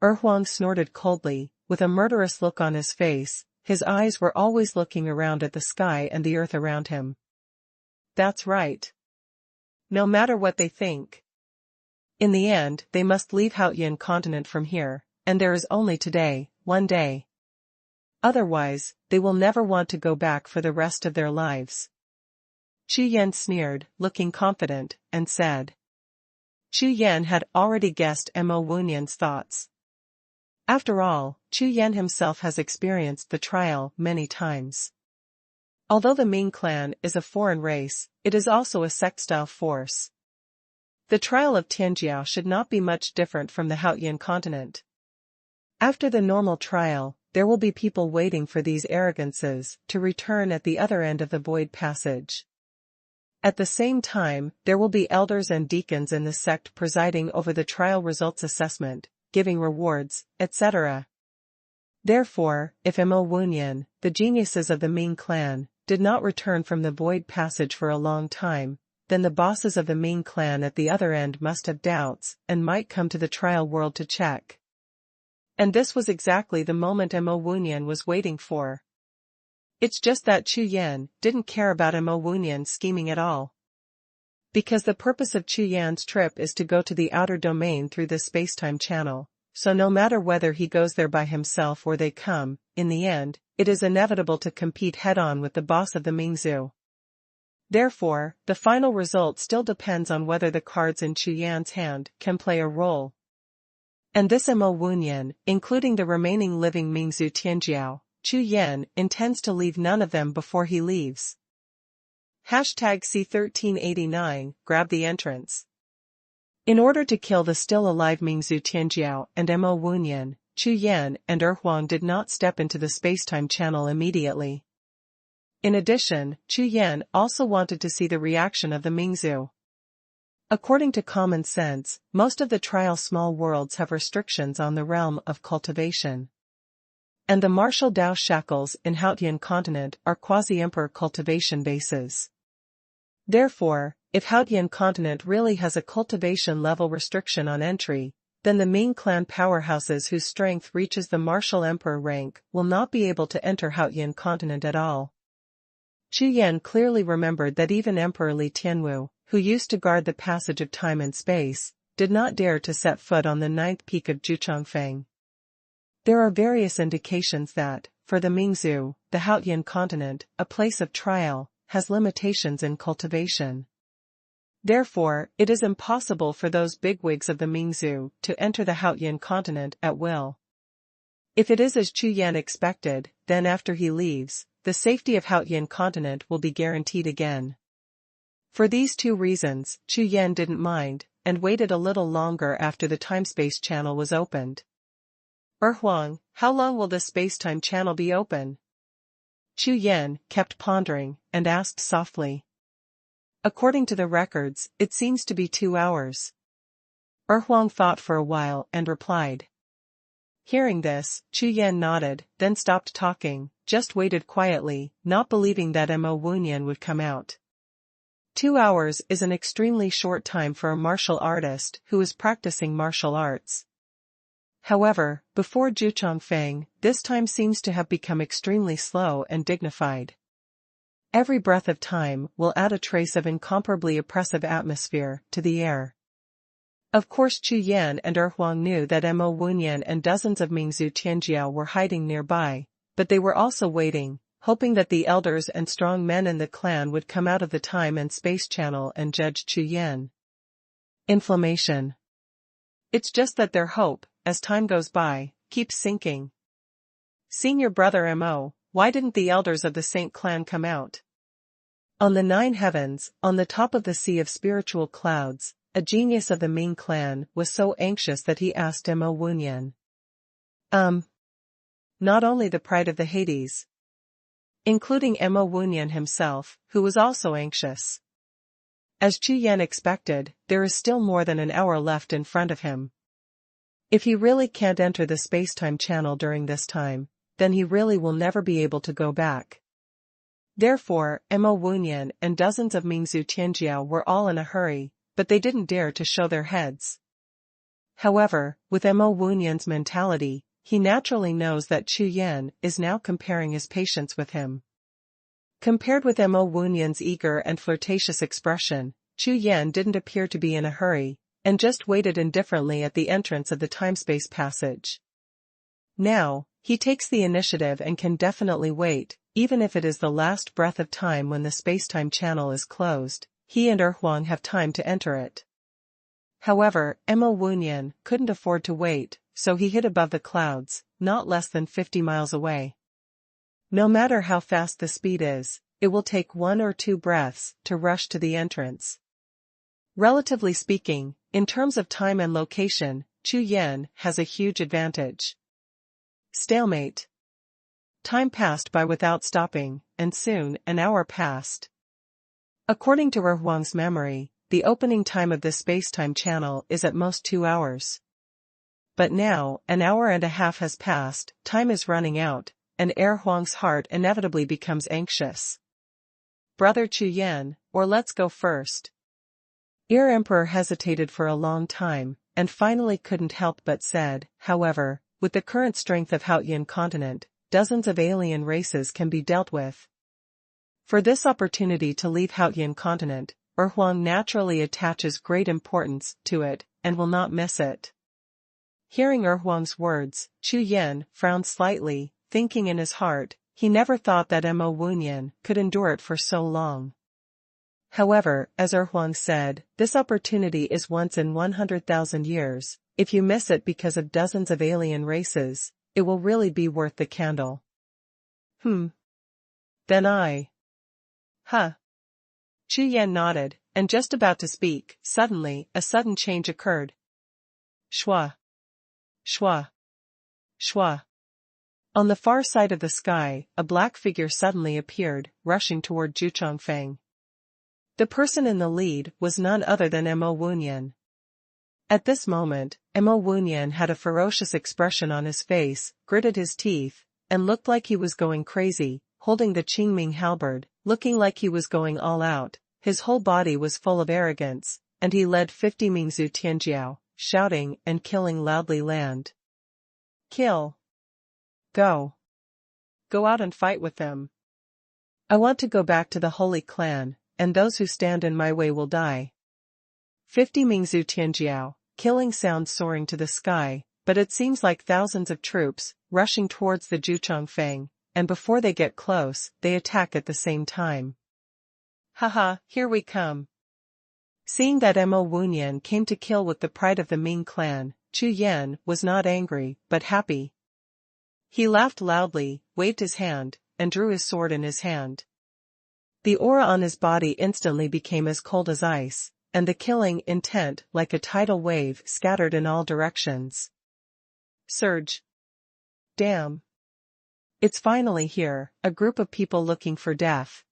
Huang snorted coldly, with a murderous look on his face, his eyes were always looking around at the sky and the earth around him. That's right. No matter what they think. In the end, they must leave Haotian continent from here, and there is only today, one day. Otherwise, they will never want to go back for the rest of their lives. Chu Yan sneered, looking confident, and said. Chu Yan had already guessed Wuhun's thoughts. After all, Chu Yan himself has experienced the trial many times. Although the Ming clan is a foreign race, it is also a sextile force. The trial of Tianjiao should not be much different from the Haotian continent. After the normal trial, there will be people waiting for these arrogances to return at the other end of the void passage. At the same time, there will be elders and deacons in the sect presiding over the trial results assessment, giving rewards, etc. Therefore, if Mo Wunyan, the geniuses of the Ming clan, did not return from the void passage for a long time, then the bosses of the Ming clan at the other end must have doubts and might come to the trial world to check. And this was exactly the moment Mo Wunyan was waiting for. It's just that Chu Yan didn't care about Mo Wunyan's scheming at all. Because the purpose of Chu Yan's trip is to go to the outer domain through the space-time channel, so no matter whether he goes there by himself or they come, in the end, it is inevitable to compete head-on with the boss of the Mingzhu. Therefore, the final result still depends on whether the cards in Chu Yan's hand can play a role. And this Mo Wunyan, including the remaining living Mingzhu Tianjiao, Chu Yan intends to leave none of them before he leaves. #C1389, grab the entrance. In order to kill the still alive Mingzhu Tianjiao and Mo Wunyan, Chu Yan and Huang did not step into the space-time channel immediately. In addition, Chu Yan also wanted to see the reaction of the Mingzhu. According to common sense, most of the trial small worlds have restrictions on the realm of cultivation. And the martial Dao shackles in Haotian continent are quasi-emperor cultivation bases. Therefore, if Haotian continent really has a cultivation level restriction on entry, then the Ming clan powerhouses whose strength reaches the martial emperor rank will not be able to enter Haotian continent at all. Chu Yan clearly remembered that even Emperor Li Tianwu, who used to guard the passage of time and space, did not dare to set foot on the 9th peak of Jiuxiao. There are various indications that, for the Mingzhu, the Haotian continent, a place of trial, has limitations in cultivation. Therefore, it is impossible for those bigwigs of the Mingzhu to enter the Haotian continent at will. If it is as Chu Yan expected, then after he leaves, the safety of Haotian continent will be guaranteed again. For these two reasons, Chu Yan didn't mind, and waited a little longer after the time-space channel was opened. Huang, how long will the space-time channel be open? Chu Yan kept pondering, and asked softly. According to the records, it seems to be 2 hours. Huang thought for a while and replied. Hearing this, Chu Yan nodded, then stopped talking, just waited quietly, not believing that Mo Wunyan would come out. 2 hours is an extremely short time for a martial artist who is practicing martial arts. However, before Jiuxiao, this time seems to have become extremely slow and dignified. Every breath of time will add a trace of incomparably oppressive atmosphere to the air. Of course Chu Yan and Huang knew that Mo Wunyan and dozens of Mingzhu Tianjiao were hiding nearby, but they were also waiting, hoping that the elders and strong men in the clan would come out of the time and space channel and judge Chu Yan. Inflammation. It's just that their hope, as time goes by, keeps sinking. Senior brother Mo, why didn't the elders of the Saint clan come out? On the 9 heavens, on the top of the sea of spiritual clouds, a genius of the Ming clan was so anxious that he asked Mo Wunyan. Not only the pride of the Hades, including Mo Wunyan himself, who was also anxious. As Chu Yan expected, there is still more than an hour left in front of him. If he really can't enter the space-time channel during this time, then he really will never be able to go back. Therefore, Mo Wunyan and dozens of Mingzhu Tianjiao were all in a hurry, but they didn't dare to show their heads. However, with Mo Wunyan's mentality, he naturally knows that Chu Yan is now comparing his patience with him. Compared with Mo Wunyan's eager and flirtatious expression, Chu Yan didn't appear to be in a hurry, and just waited indifferently at the entrance of the time-space passage. Now, he takes the initiative and can definitely wait, even if it is the last breath of time when the space-time channel is closed. He and Huang have time to enter it. However, Mo Wunyan couldn't afford to wait, so he hid above the clouds, not less than 50 miles away. No matter how fast the speed is, it will take 1 or 2 breaths to rush to the entrance. Relatively speaking, in terms of time and location, Chu Yan has a huge advantage. Stalemate. Time passed by without stopping, and soon an hour passed. According to Xuanhuan's memory, the opening time of this space-time channel is at most 2 hours. But now, an hour and a half has passed, time is running out, and Xuanhuan's heart inevitably becomes anxious. Brother Chu Yan, or let's go first. Emperor hesitated for a long time, and finally couldn't help but said, however, with the current strength of Haotian continent, dozens of alien races can be dealt with. For this opportunity to leave Haotian continent, Xuanhuan naturally attaches great importance to it, and will not miss it. Hearing Xuanhuan's words, Chu Yan frowned slightly, thinking in his heart, he never thought that Wuhun could endure it for so long. However, as Xuanhuan said, this opportunity is once in 100,000 years, if you miss it because of dozens of alien races, it will really be worth the candle. Then I. Huh. Chu Yan nodded, and just about to speak, suddenly, a sudden change occurred. Shua. Shua. Shua. On the far side of the sky, a black figure suddenly appeared, rushing toward Jiuxiao. The person in the lead was none other than Wuhun. At this moment, Wuhun had a ferocious expression on his face, gritted his teeth, and looked like he was going crazy, holding the Qingming halberd, looking like he was going all out. His whole body was full of arrogance, and he led 50 Mingzhu Tianjiao, shouting and killing loudly. Land. Kill. Go. Go out and fight with them. I want to go back to the Holy Clan, and those who stand in my way will die. 50 Mingzhu Tianjiao, killing sounds soaring to the sky, but it seems like thousands of troops, rushing towards the Jiuxiao, and before they get close, they attack at the same time. Haha, here we come. Seeing that Wuhun came to kill with the pride of the Ming clan, Chu Yan was not angry, but happy. He laughed loudly, waved his hand, and drew his sword in his hand. The aura on his body instantly became as cold as ice, and the killing intent like a tidal wave scattered in all directions. Surge. Damn. It's finally here, a group of people looking for death.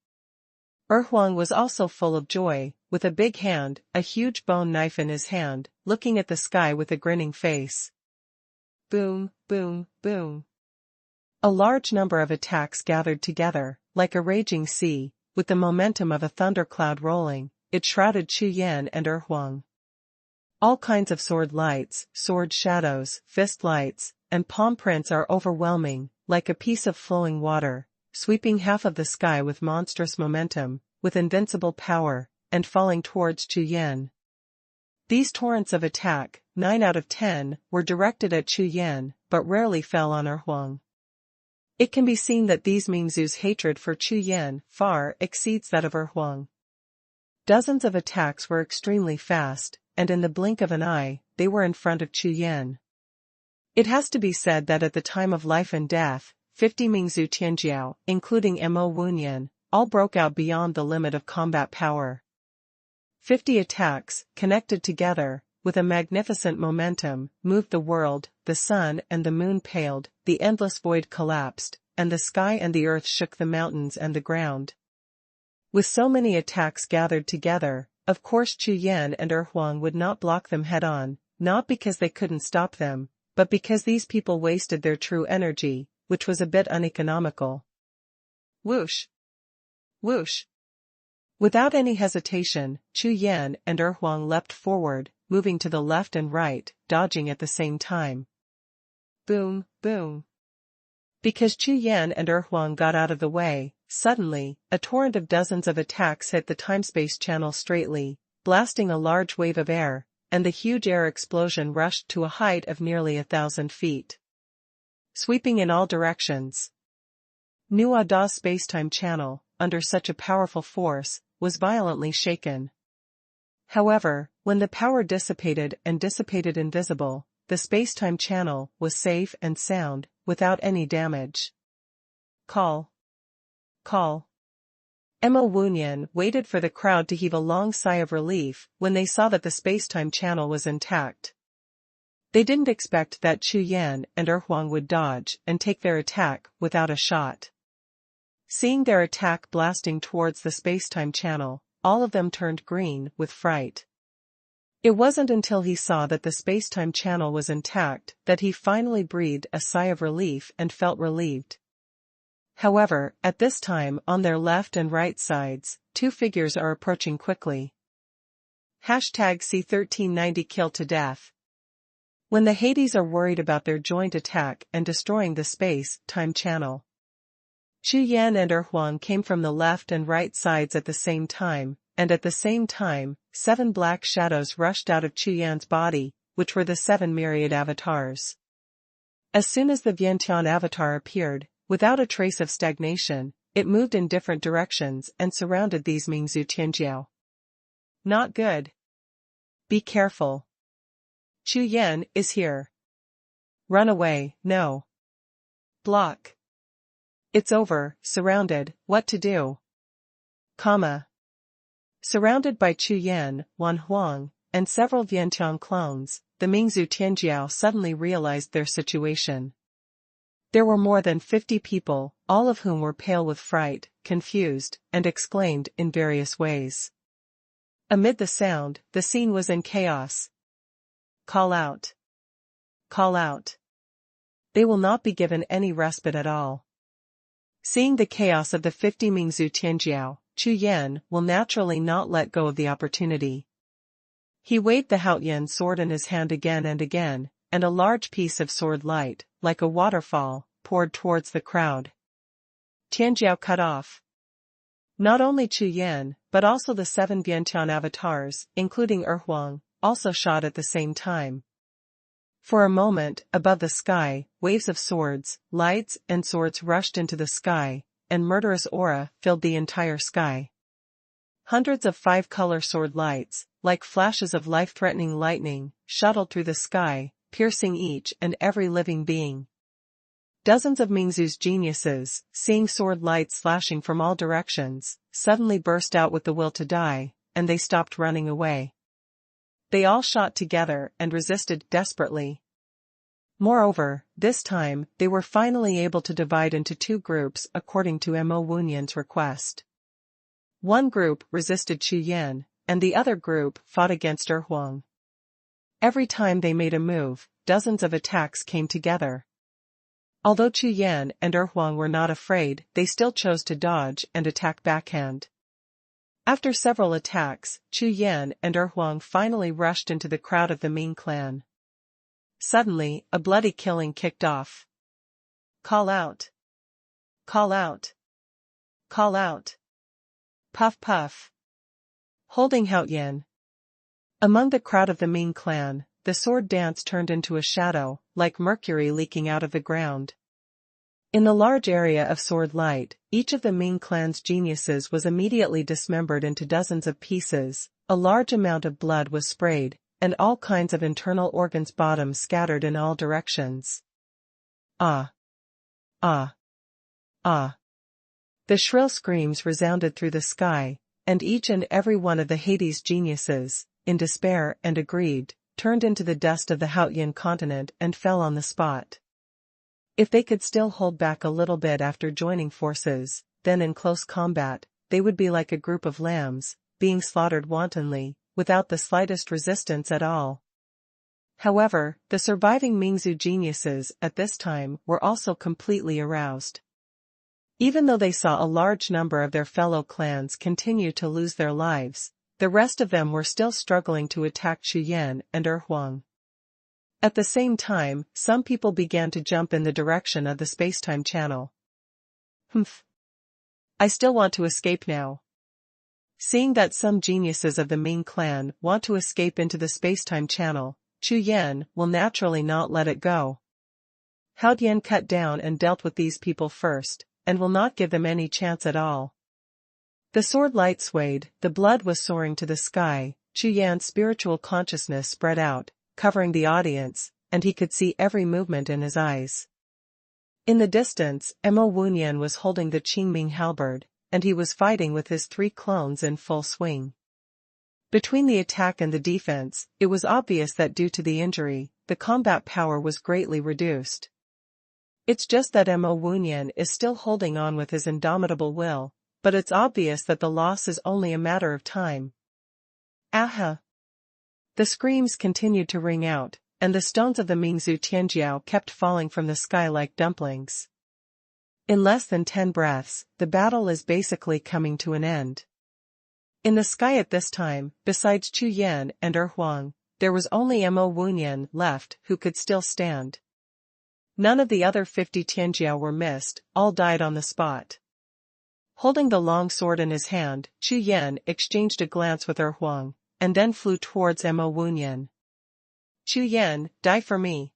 Xuanhuan was also full of joy, with a big hand, a huge bone knife in his hand, looking at the sky with a grinning face. Boom, boom, boom. A large number of attacks gathered together, like a raging sea, with the momentum of a thundercloud rolling, it shrouded Chu Yan and Xuanhuan. All kinds of sword lights, sword shadows, fist lights, and palm prints are overwhelming, like a piece of flowing water, sweeping half of the sky with monstrous momentum, with invincible power, and falling towards Chu Yan. These torrents of attack, 9 out of 10, were directed at Chu Yan, but rarely fell on Xuanhuan. It can be seen that these Mingzhu's hatred for Chu Yan far exceeds that of Xuanhuan. Dozens of attacks were extremely fast, and in the blink of an eye, they were in front of Chu Yan. It has to be said that at the time of life and death, 50 Mingzhu Tianjiao, including Wuhun, all broke out beyond the limit of combat power. 50 attacks, connected together, with a magnificent momentum, moved the world, the sun and the moon paled, the endless void collapsed, and the sky and the earth shook, the mountains and the ground. With so many attacks gathered together, of course Chu Yan and Xuanhuan would not block them head-on, not because they couldn't stop them, but because these people wasted their true energy, which was a bit uneconomical. Whoosh! Whoosh! Without any hesitation, Chu Yan and Xuanhuan leapt forward, moving to the left and right, dodging at the same time. Boom, boom. Because Chu Yan and Xuanhuan got out of the way, suddenly, a torrent of dozens of attacks hit the time-space channel straightly, blasting a large wave of air, and the huge air explosion rushed to a height of nearly 1,000 feet. Sweeping in all directions. Nuada's space-time channel, under such a powerful force, was violently shaken. However, when the power dissipated invisible, the space-time channel was safe and sound, without any damage. Call. Call. Wuhun waited for the crowd to heave a long sigh of relief when they saw that the space-time channel was intact. They didn't expect that Chu Yan and Huang would dodge and take their attack without a shot. Seeing their attack blasting towards the space-time channel, all of them turned green with fright. It wasn't until he saw that the space-time channel was intact that he finally breathed a sigh of relief and felt relieved. However, at this time on their left and right sides, two figures are approaching quickly. #C1390 Kill to Death. When the Hades are worried about their joint attack and destroying the space-time channel. Chu Yan and Huang came from the left and right sides at the same time, and at the same time, 7 black shadows rushed out of Chu Yan's body, which were the 7 myriad avatars. As soon as the Vientiane avatar appeared, without a trace of stagnation, it moved in different directions and surrounded these Mingzhu Tianjiao. Not good. Be careful. Chu Yan is here. Run away, no. Block. It's over, surrounded, what to do? Surrounded by Chu Yan, Xuanhuan, and several Vientiane clones, the Mingzhu Tianjiao suddenly realized their situation. There were more than 50 people, all of whom were pale with fright, confused, and exclaimed in various ways. Amid the sound, the scene was in chaos. Call out. Call out. They will not be given any respite at all. Seeing the chaos of the 50 Mingzhu Tianjiao, Chu Yan will naturally not let go of the opportunity. He waved the Haotian sword in his hand again and again, and a large piece of sword light, like a waterfall, poured towards the crowd. Tianjiao cut off. Not only Chu Yan, but also the 7 Vientiane avatars, including Huang, also shot at the same time. For a moment, above the sky, waves of swords, lights, and swords rushed into the sky, and murderous aura filled the entire sky. Hundreds of 5-color sword lights, like flashes of life-threatening lightning, shuttled through the sky, piercing each and every living being. Dozens of Mingzhu's geniuses, seeing sword lights flashing from all directions, suddenly burst out with the will to die, and they stopped running away. They all shot together and resisted desperately. Moreover, this time, they were finally able to divide into 2 groups according to Mo Wunyan's request. One group resisted Chu Yan, and the other group fought against Huang. Every time they made a move, dozens of attacks came together. Although Chu Yan and Huang were not afraid, they still chose to dodge and attack backhand. After several attacks, Chu Yan and Huang finally rushed into the crowd of the Ming clan. Suddenly, a bloody killing kicked off. Call out. Call out. Call out. Puff puff. Holding Haotian. Among the crowd of the Ming clan, the sword dance turned into a shadow, like mercury leaking out of the ground. In the large area of sword light, each of the Ming clan's geniuses was immediately dismembered into dozens of pieces, a large amount of blood was sprayed, and all kinds of internal organs bottoms scattered in all directions. Ah! Ah! Ah! The shrill screams resounded through the sky, and each and every one of the Hades geniuses, in despair and aggrieved, turned into the dust of the Haotian continent and fell on the spot. If they could still hold back a little bit after joining forces, then in close combat, they would be like a group of lambs, being slaughtered wantonly, without the slightest resistance at all. However, the surviving Mingzhu geniuses at this time were also completely aroused. Even though they saw a large number of their fellow clans continue to lose their lives, the rest of them were still struggling to attack Chu Yan and Huang. At the same time, some people began to jump in the direction of the space-time channel. I still want to escape now. Seeing that some geniuses of the Ming clan want to escape into the space-time channel, Chu Yan will naturally not let it go. Haotian cut down and dealt with these people first, and will not give them any chance at all. The sword light swayed, the blood was soaring to the sky, Chu Yan's spiritual consciousness spread out, covering the audience, and he could see every movement in his eyes. In the distance, Mo Wunyan was holding the Qingming halberd, and he was fighting with his 3 clones in full swing. Between the attack and the defense, it was obvious that due to the injury, the combat power was greatly reduced. It's just that Mo Wuyan is still holding on with his indomitable will, but it's obvious that the loss is only a matter of time. Aha! The screams continued to ring out, and the stones of the Mingzhu Tianjiao kept falling from the sky like dumplings. In less than 10 breaths, the battle is basically coming to an end. In the sky at this time, besides Chu Yan and Huang, there was only Mo Wuyan left who could still stand. None of the other 50 Tianjiao were missed, all died on the spot. Holding the long sword in his hand, Chu Yan exchanged a glance with Huang, and then flew towards Mo Wuyan. Chu Yan, die for me.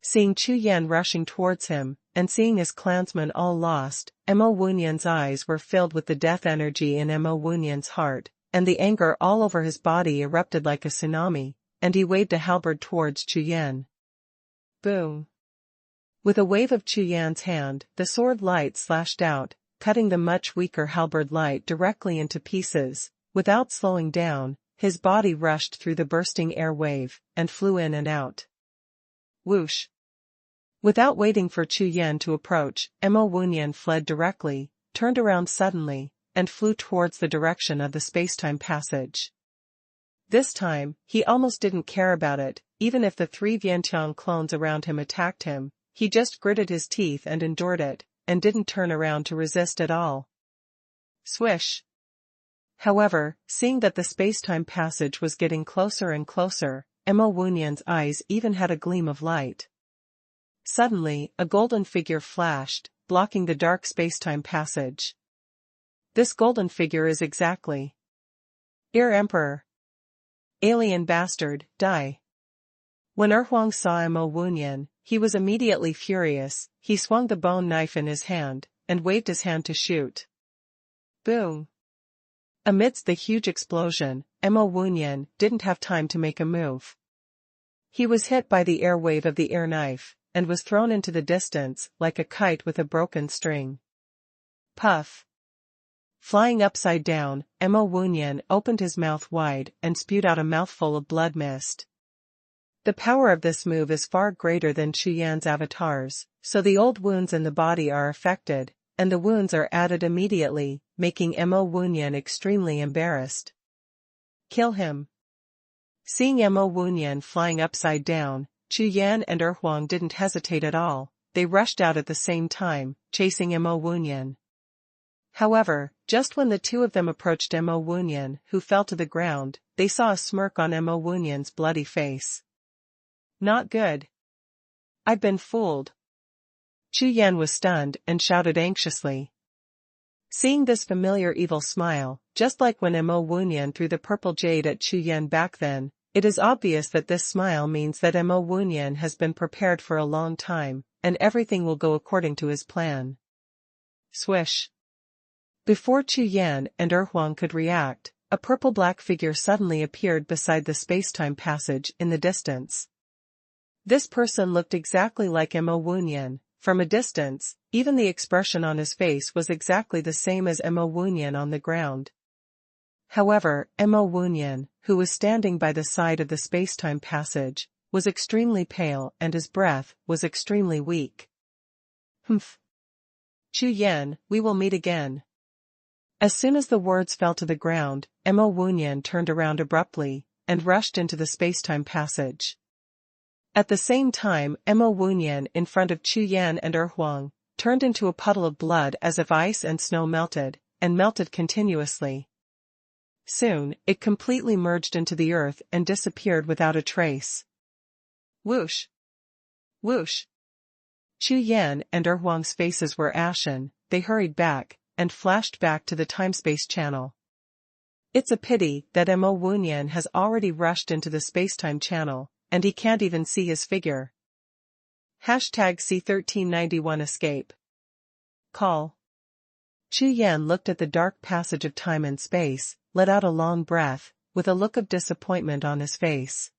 Seeing Chu Yan rushing towards him, and seeing his clansmen all lost, Mo Wuyan's eyes were filled with the death energy in Mo Wuyan's heart, and the anger all over his body erupted like a tsunami, and he waved a halberd towards Chu Yan. Boom! With a wave of Chu Yan's hand, the sword light slashed out, cutting the much weaker halberd light directly into pieces. Without slowing down, his body rushed through the bursting air wave, and flew in and out. Whoosh! Without waiting for Chu Yan to approach, Mo Wuyan fled directly, turned around suddenly, and flew towards the direction of the spacetime passage. This time, he almost didn't care about it, even if the 3 Vientiane clones around him attacked him, he just gritted his teeth and endured it, and didn't turn around to resist at all. Swish! However, seeing that the spacetime passage was getting closer and closer, Mo Wuyan's eyes even had a gleam of light. Suddenly, a golden figure flashed, blocking the dark spacetime passage. This golden figure is exactly Emperor. Alien bastard, die. When Huang saw Mo Wuyan, he was immediately furious. He swung the bone knife in his hand, and waved his hand to shoot. Boom! Amidst the huge explosion, Mo Wuyan didn't have time to make a move. He was hit by the air wave of the air knife, and was thrown into the distance like a kite with a broken string. Puff! Flying upside down, Mo Wuyan opened his mouth wide and spewed out a mouthful of blood mist. The power of this move is far greater than Chu Yan's avatars, so the old wounds in the body are affected, and the wounds are added immediately, making Mo Wuyan extremely embarrassed. Kill him! Seeing Mo Wuyan flying upside down, Chu Yan and Huang didn't hesitate at all, they rushed out at the same time, chasing Mo Wuyan. However, just when the two of them approached Mo Wuyan, who fell to the ground, they saw a smirk on Mo Wuyan's bloody face. Not good. I've been fooled. Chu Yan was stunned and shouted anxiously. Seeing this familiar evil smile, just like when Mo Wuyan threw the purple jade at Chu Yan back then, it is obvious that this smile means that Mo Wuyan has been prepared for a long time, and everything will go according to his plan. Swish! Before Chu Yan and Huang could react, a purple-black figure suddenly appeared beside the spacetime passage in the distance. This person looked exactly like Mo Wuyan. From a distance, even the expression on his face was exactly the same as Mo Wuyan on the ground. However, Mo Wuyan, who was standing by the side of the spacetime passage, was extremely pale and his breath was extremely weak. Humph! Chu Yan, we will meet again. As soon as the words fell to the ground, Mo Wuyan turned around abruptly, and rushed into the spacetime passage. At the same time, Mo Wuyan in front of Chu Yan and Huang, turned into a puddle of blood as if ice and snow melted, and melted continuously. Soon, it completely merged into the earth and disappeared without a trace. Whoosh! Whoosh! Chu Yan and Huang's faces were ashen, they hurried back, and flashed back to the time-space channel. It's a pity that Mo Wuyan has already rushed into the spacetime channel, and he can't even see his figure. #C1391 Escape. Call. Chu Yan looked at the dark passage of time and space, let out a long breath, with a look of disappointment on his face.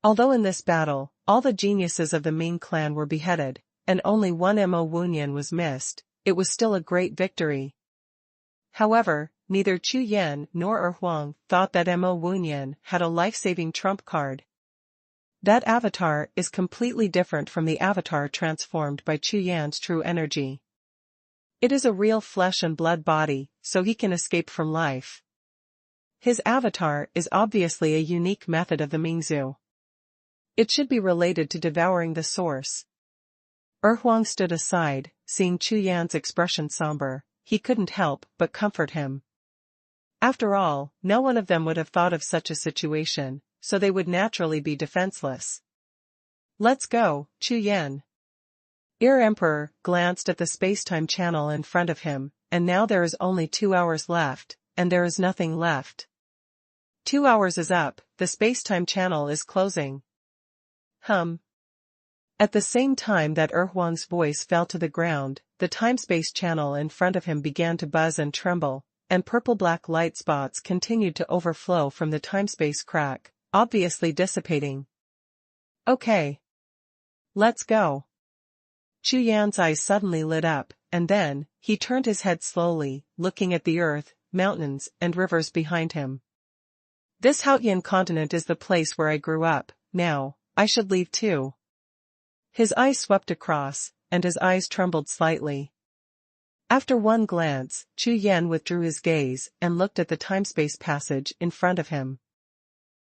Although in this battle, all the geniuses of the Ming clan were beheaded, and only one Mo Wuyan was missed, it was still a great victory. However, neither Chu Yan nor Huang thought that Mo Wunyan had a life-saving trump card. That avatar is completely different from the avatar transformed by Chu Yan's true energy. It is a real flesh and blood body, so he can escape from life. His avatar is obviously a unique method of the Mingzhu. It should be related to devouring the source. Huang stood aside, seeing Chu Yan's expression somber. He couldn't help but comfort him. After all, no one of them would have thought of such a situation, so they would naturally be defenseless. Let's go, Chu Yan. Emperor glanced at the space-time channel in front of him, and now there is only 2 hours left, and there is nothing left. 2 hours is up, the space-time channel is closing. At the same time that Huang's voice fell to the ground, the time-space channel in front of him began to buzz and tremble, and purple-black light spots continued to overflow from the time-space crack, obviously dissipating. Okay. Let's go. Chu Yan's eyes suddenly lit up, and then, he turned his head slowly, looking at the earth, mountains, and rivers behind him. This Haotian continent is the place where I grew up. Now, I should leave too. His eyes swept across, and his eyes trembled slightly. After one glance, Chu Yan withdrew his gaze and looked at the time-space passage in front of him.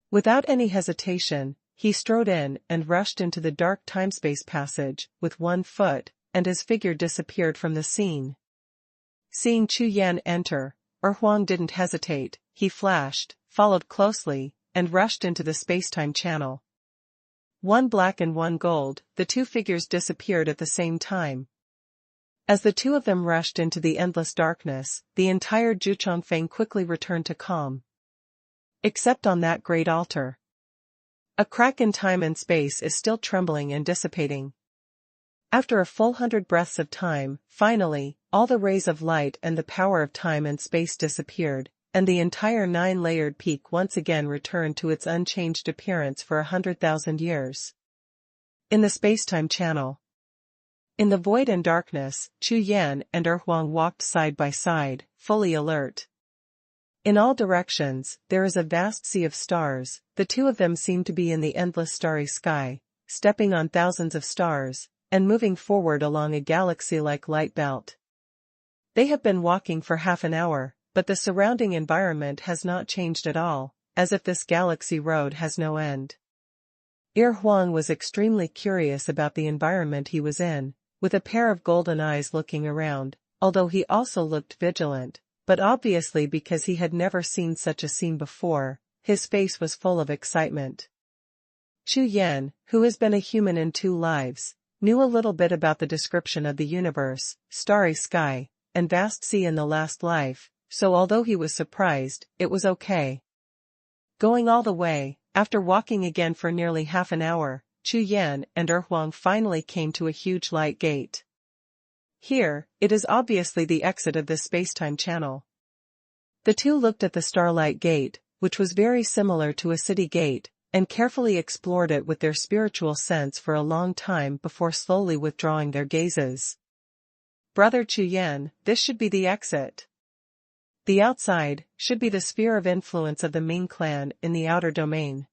Without any hesitation, he strode in and rushed into the dark time-space passage with one foot, and his figure disappeared from the scene. Seeing Chu Yan enter, Huang didn't hesitate. He flashed, followed closely, and rushed into the space-time channel. One black and one gold, the two figures disappeared at the same time. As the two of them rushed into the endless darkness, the entire Jiuxiao quickly returned to calm. Except on that great altar. A crack in time and space is still trembling and dissipating. After a full 100 breaths of time, finally, all the rays of light and the power of time and space disappeared, and the entire 9-layered peak once again returned to its unchanged appearance for 100,000 years. In the space-time channel. In the void and darkness, Chu Yan and Huang walked side by side, fully alert. In all directions, there is a vast sea of stars. The two of them seem to be in the endless starry sky, stepping on thousands of stars, and moving forward along a galaxy-like light belt. They have been walking for half an hour, but the surrounding environment has not changed at all, as if this galaxy road has no end. Huang was extremely curious about the environment he was in, with a pair of golden eyes looking around, although he also looked vigilant, but obviously because he had never seen such a scene before, his face was full of excitement. Chu Yan, who has been a human in 2 lives, knew a little bit about the description of the universe, starry sky, and vast sea in the last life, so although he was surprised, it was okay. Going all the way, after walking again for nearly half an hour, Chu Yan and Huang finally came to a huge light gate. Here, it is obviously the exit of this space-time channel. The two looked at the starlight gate, which was very similar to a city gate, and carefully explored it with their spiritual sense for a long time before slowly withdrawing their gazes. Brother Chu Yan, this should be the exit. The outside should be the sphere of influence of the Ming clan in the outer domain.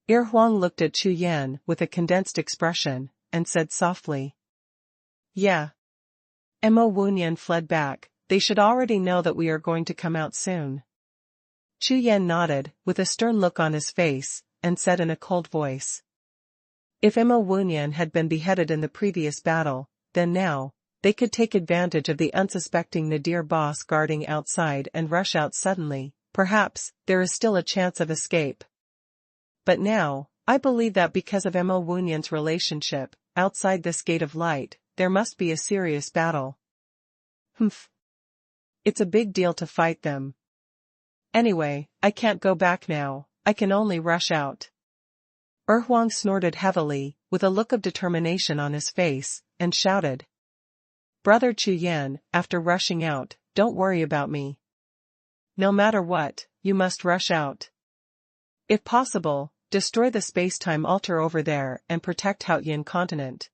Huang looked at Chu Yan with a condensed expression, and said softly. Yeah. Mo Wunyan fled back. They should already know that we are going to come out soon. Chu Yan nodded, with a stern look on his face, and said in a cold voice. If Mo Wunyan had been beheaded in the previous battle, then now, they could take advantage of the unsuspecting Nadir boss guarding outside and rush out suddenly. Perhaps, there is still a chance of escape. But now, I believe that because of Mo Wunyan's relationship, outside this gate of light, there must be a serious battle. It's a big deal to fight them. Anyway, I can't go back now, I can only rush out. Huang snorted heavily, with a look of determination on his face, and shouted. Brother Chu Yan, after rushing out, don't worry about me. No matter what, you must rush out. If possible, destroy the space-time altar over there and protect Haotian continent.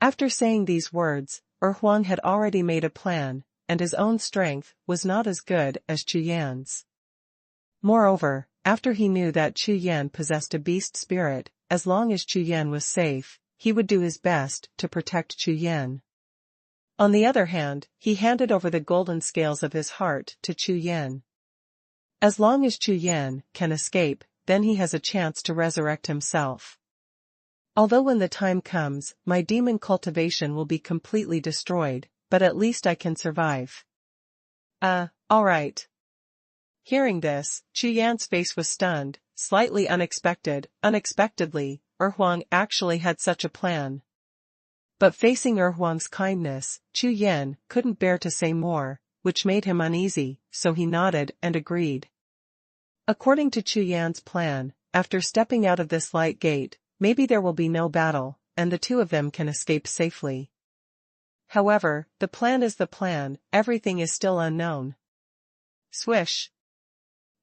After saying these words, Huang had already made a plan, and his own strength was not as good as Chu Yan's. Moreover, after he knew that Chu Yan possessed a beast spirit, as long as Chu Yan was safe, he would do his best to protect Chu Yan. On the other hand, he handed over the golden scales of his heart to Chu Yan. As long as Chu Yan can escape, then he has a chance to resurrect himself. Although when the time comes, my demon cultivation will be completely destroyed, but at least I can survive. Alright. Hearing this, Chu Yan's face was stunned, slightly unexpectedly, Huang actually had such a plan. But facing Huang's kindness, Chu Yan couldn't bear to say more, which made him uneasy, so he nodded and agreed. According to Chu Yan's plan, after stepping out of this light gate, maybe there will be no battle, and the two of them can escape safely. However, the plan is the plan, everything is still unknown. Swish.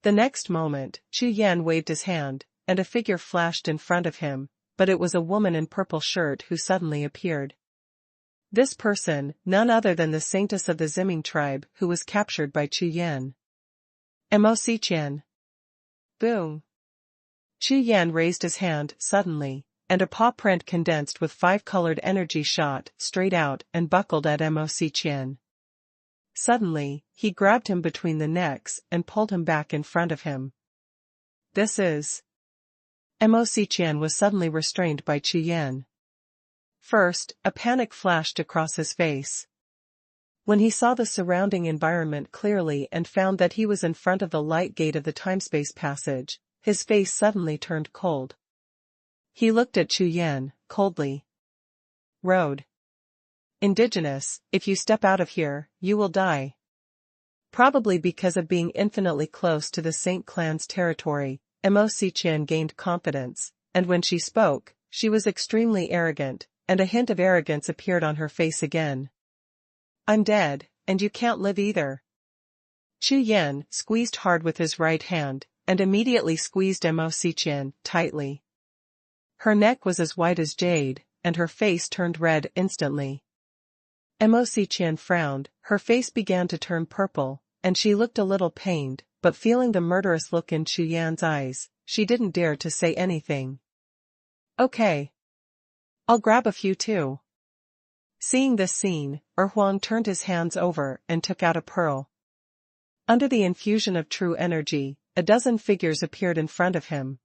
The next moment, Chu Yan waved his hand, and a figure flashed in front of him, but it was a woman in purple shirt who suddenly appeared. This person, none other than the saintess of the Ziming tribe who was captured by Chu Yan. Xie. Boom. Chu Yan raised his hand suddenly, and a paw print condensed with 5-colored energy shot straight out and buckled at Xie. Suddenly, he grabbed him between the necks and pulled him back in front of him. This is... Xie was suddenly restrained by Chu Yan. First, a panic flashed across his face. When he saw the surrounding environment clearly and found that he was in front of the light gate of the time-space passage, his face suddenly turned cold. He looked at Chu Yan, coldly. Road. Indigenous, if you step out of here, you will die. Probably because of being infinitely close to the Saint clan's territory, Xie gained confidence, and when she spoke, she was extremely arrogant, and a hint of arrogance appeared on her face again. I'm dead, and you can't live either. Chu Yan squeezed hard with his right hand, and immediately squeezed Xie tightly. Her neck was as white as jade, and her face turned red instantly. Xie frowned, her face began to turn purple, and she looked a little pained, but feeling the murderous look in Chu Yan's eyes, she didn't dare to say anything. Okay. I'll grab a few too. Seeing this scene, Huang turned his hands over and took out a pearl. Under the infusion of true energy, a dozen figures appeared in front of him.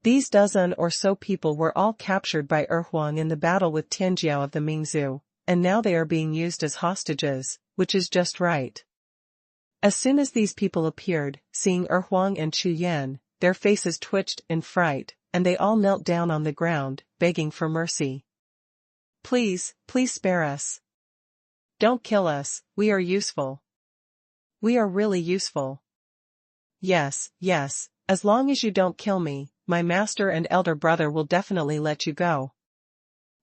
These dozen or so people were all captured by Huang in the battle with Tianjiao of the Mingzhu, and now they are being used as hostages, which is just right. As soon as these people appeared, seeing Huang and Chu Yan, their faces twitched in fright, and they all knelt down on the ground, begging for mercy. Please spare us. Don't kill us, we are useful. We are really useful. Yes, as long as you don't kill me, my master and elder brother will definitely let you go.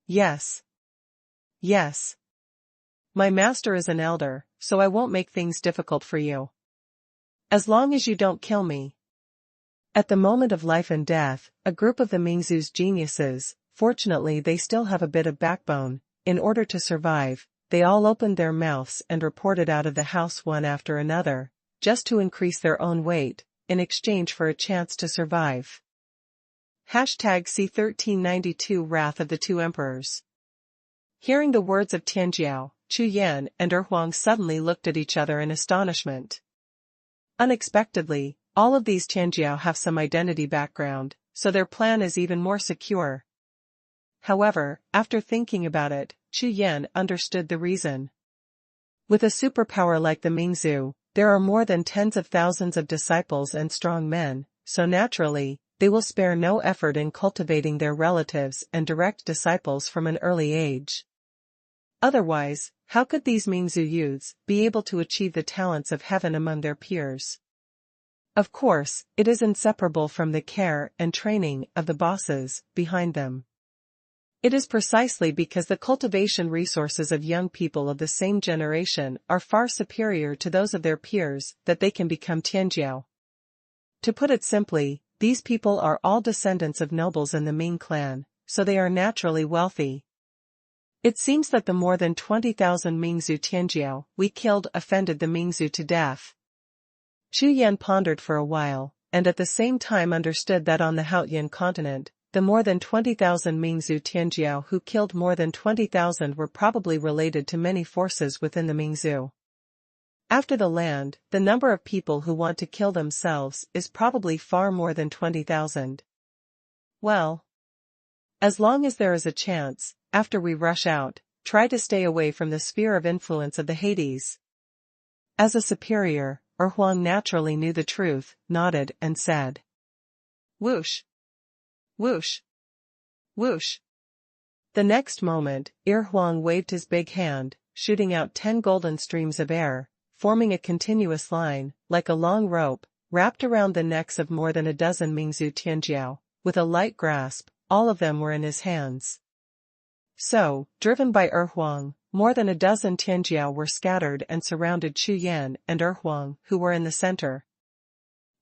Yes. My master is an elder, so I won't make things difficult for you. As long as you don't kill me. At the moment of life and death, a group of the Mingzhu's geniuses, fortunately they still have a bit of backbone, in order to survive, they all opened their mouths and reported out of the house one after another, just to increase their own weight, in exchange for a chance to survive. #C1392 Wrath of the Two Emperors. Hearing the words of Tianjiao, Chu Yan and Huang suddenly looked at each other in astonishment. Unexpectedly, all of these Tianjiao have some identity background, so their plan is even more secure. However, after thinking about it, Chu Yan understood the reason. With a superpower like the Mingzhu, there are more than tens of thousands of disciples and strong men, so naturally, they will spare no effort in cultivating their relatives and direct disciples from an early age. Otherwise, how could these Mingzhu youths be able to achieve the talents of heaven among their peers? Of course, it is inseparable from the care and training of the bosses behind them. It is precisely because the cultivation resources of young people of the same generation are far superior to those of their peers that they can become Tianjiao. To put it simply, these people are all descendants of nobles in the Ming clan, so they are naturally wealthy. It seems that the more than 20,000 Mingzhu Tianjiao we killed offended the Mingzhu to death. Chu Yan pondered for a while, and at the same time understood that on the Haotian continent, the more than 20,000 Mingzhu Tianjiao who killed more than 20,000 were probably related to many forces within the Mingzhu. After the land, the number of people who want to kill themselves is probably far more than 20,000. Well, as long as there is a chance, after we rush out, try to stay away from the sphere of influence of the Hades. As a superior, Huang naturally knew the truth, nodded and said, "Whoosh! Whoosh! Whoosh!" The next moment, Huang waved his big hand, shooting out 10 golden streams of air, forming a continuous line, like a long rope, wrapped around the necks of more than a dozen Mingzhu Tianjiao. With a light grasp, all of them were in his hands. So, driven by Huang, more than a dozen Tianjiao were scattered and surrounded Chu Yan and Huang, who were in the center.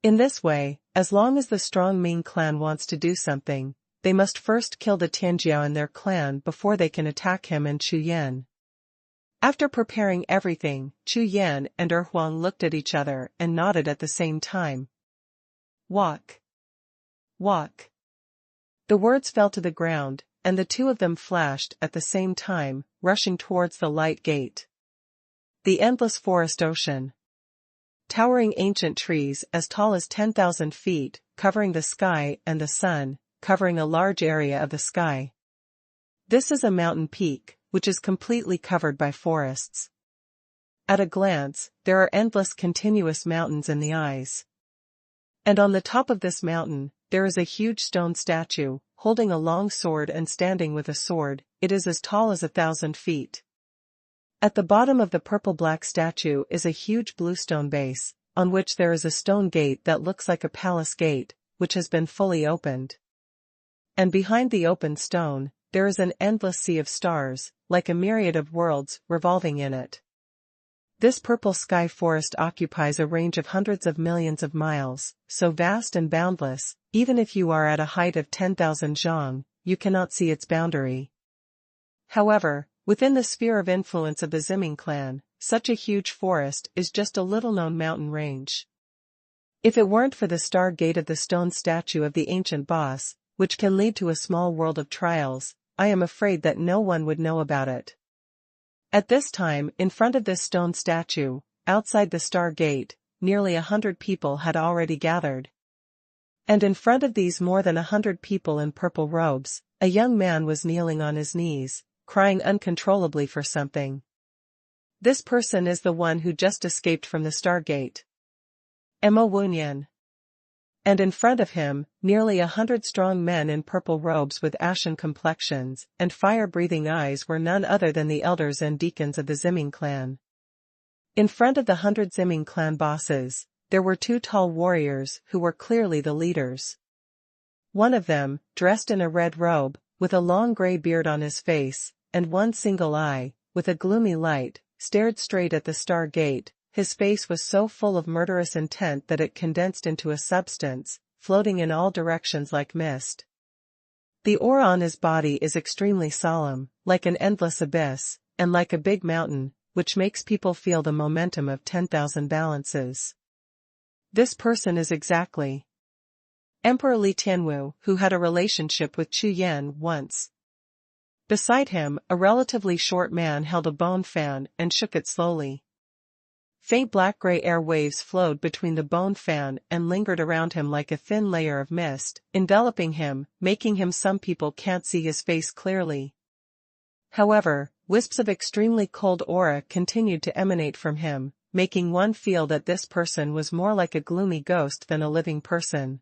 In this way, as long as the strong Ming clan wants to do something, they must first kill the Tianjiao in their clan before they can attack him and Chu Yan. After preparing everything, Chu Yan and Huang looked at each other and nodded at the same time. Walk. Walk. The words fell to the ground, and the two of them flashed at the same time, rushing towards the light gate. The endless forest ocean. Towering ancient trees as tall as 10,000 feet, covering the sky and the sun, covering a large area of the sky. This is a mountain peak, which is completely covered by forests. At a glance, there are endless continuous mountains in the eyes. And on the top of this mountain, there is a huge stone statue, holding a long sword and standing with a sword. It is as tall as 1,000 feet. At the bottom of the purple-black statue is a huge blue stone base, on which there is a stone gate that looks like a palace gate, which has been fully opened. And behind the open stone, there is an endless sea of stars, like a myriad of worlds, revolving in it. This purple sky forest occupies a range of hundreds of millions of miles, so vast and boundless, even if you are at a height of 10,000 zhang, you cannot see its boundary. However, within the sphere of influence of the Ziming clan, such a huge forest is just a little-known mountain range. If it weren't for the star gate of the stone statue of the ancient boss, which can lead to a small world of trials, I am afraid that no one would know about it. At this time, in front of this stone statue, outside the star gate, nearly 100 people had already gathered. And in front of these more than 100 people in purple robes, a young man was kneeling on his knees, crying uncontrollably for something. This person is the one who just escaped from the star gate. Wuhun. And in front of him, nearly 100 strong men in purple robes with ashen complexions and fire-breathing eyes were none other than the elders and deacons of the Ziming clan. In front of the 100 Ziming clan bosses, there were 2 tall warriors who were clearly the leaders. One of them, dressed in a red robe, with a long gray beard on his face, and one single eye, with a gloomy light, stared straight at the star gate. His face was so full of murderous intent that it condensed into a substance, floating in all directions like mist. The aura on his body is extremely solemn, like an endless abyss, and like a big mountain, which makes people feel the momentum of 10,000 balances. This person is exactly Emperor Li Tianwu, who had a relationship with Chu Yan once. Beside him, a relatively short man held a bone fan and shook it slowly. Faint black-gray air waves flowed between the bone fan and lingered around him like a thin layer of mist, enveloping him, making him some people can't see his face clearly. However, wisps of extremely cold aura continued to emanate from him, making one feel that this person was more like a gloomy ghost than a living person.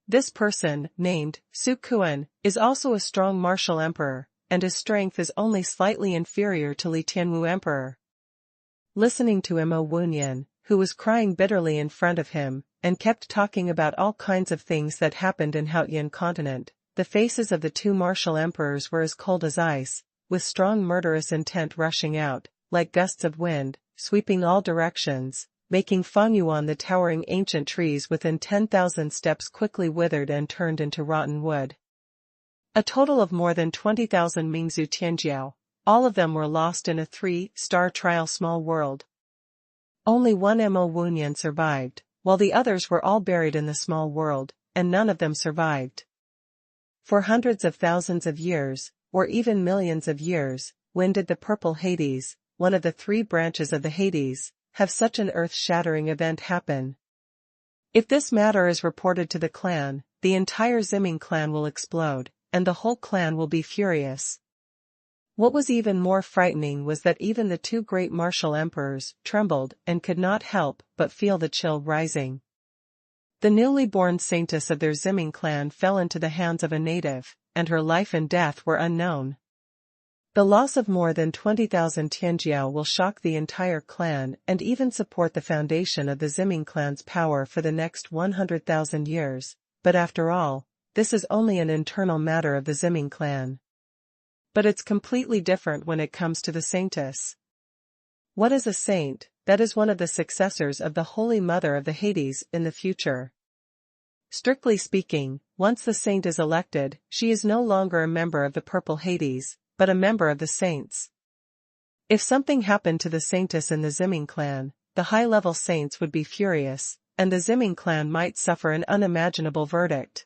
This person, named Xuanhuan, is also a strong martial emperor, and his strength is only slightly inferior to Li Tianwu emperor. Listening to Wuhun, who was crying bitterly in front of him, and kept talking about all kinds of things that happened in Haotian continent, the faces of the 2 martial emperors were as cold as ice, with strong murderous intent rushing out, like gusts of wind, sweeping all directions, making Fengyuan the towering ancient trees within 10,000 steps quickly withered and turned into rotten wood. A total of more than 20,000 Mingzhu Tianjiao, all of them were lost in a 3-star trial small world. Only one Mo Wunyan survived, while the others were all buried in the small world, and none of them survived. For hundreds of thousands of years, or even millions of years, when did the Purple Hades, one of the 3 branches of the Hades, have such an earth-shattering event happen? If this matter is reported to the clan, the entire Ziming clan will explode, and the whole clan will be furious. What was even more frightening was that even the 2 great martial emperors trembled and could not help but feel the chill rising. The newly born saintess of their Ziming clan fell into the hands of a native, and her life and death were unknown. The loss of more than 20,000 Tianjiao will shock the entire clan and even support the foundation of the Ziming clan's power for the next 100,000 years, but after all, this is only an internal matter of the Ziming clan. But it's completely different when it comes to the saintess. What is a saint? That is one of the successors of the Holy Mother of the Hades in the future. Strictly speaking, once the saint is elected, she is no longer a member of the Purple Hades, but a member of the saints. If something happened to the saintess in the Ziming clan, the high-level saints would be furious, and the Ziming clan might suffer an unimaginable verdict.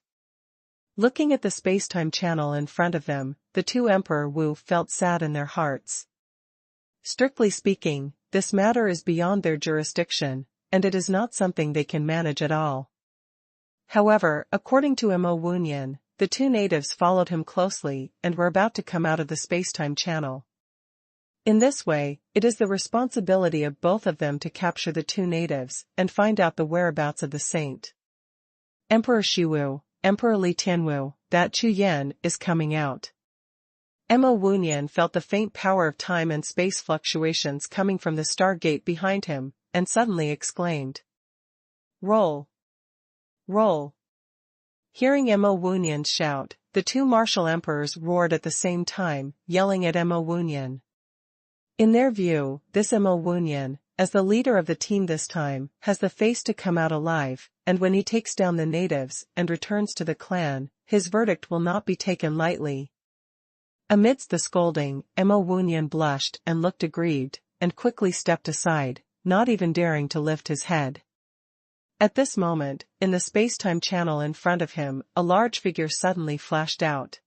Looking at the space-time channel in front of them, the 2 Emperor Wu felt sad in their hearts. Strictly speaking, this matter is beyond their jurisdiction, and it is not something they can manage at all. However, according to Mo Wunyan, the 2 natives followed him closely and were about to come out of the space-time channel. In this way, it is the responsibility of both of them to capture the 2 natives and find out the whereabouts of the saint. Emperor Shiwu, Emperor Li Tianwu, that Chu Yan is coming out. Mo Wunyan felt the faint power of time and space fluctuations coming from the star gate behind him, and suddenly exclaimed. Roll! Roll! Hearing Mo Wunyan shout, the 2 martial emperors roared at the same time, yelling at Mo Wunyan. In their view, this Mo Wunyan, as the leader of the team this time, has the face to come out alive, and when he takes down the natives and returns to the clan, his verdict will not be taken lightly. Amidst the scolding, Mo Wunyan blushed and looked aggrieved, and quickly stepped aside, not even daring to lift his head. At this moment, in the space-time channel in front of him, a large figure suddenly flashed out.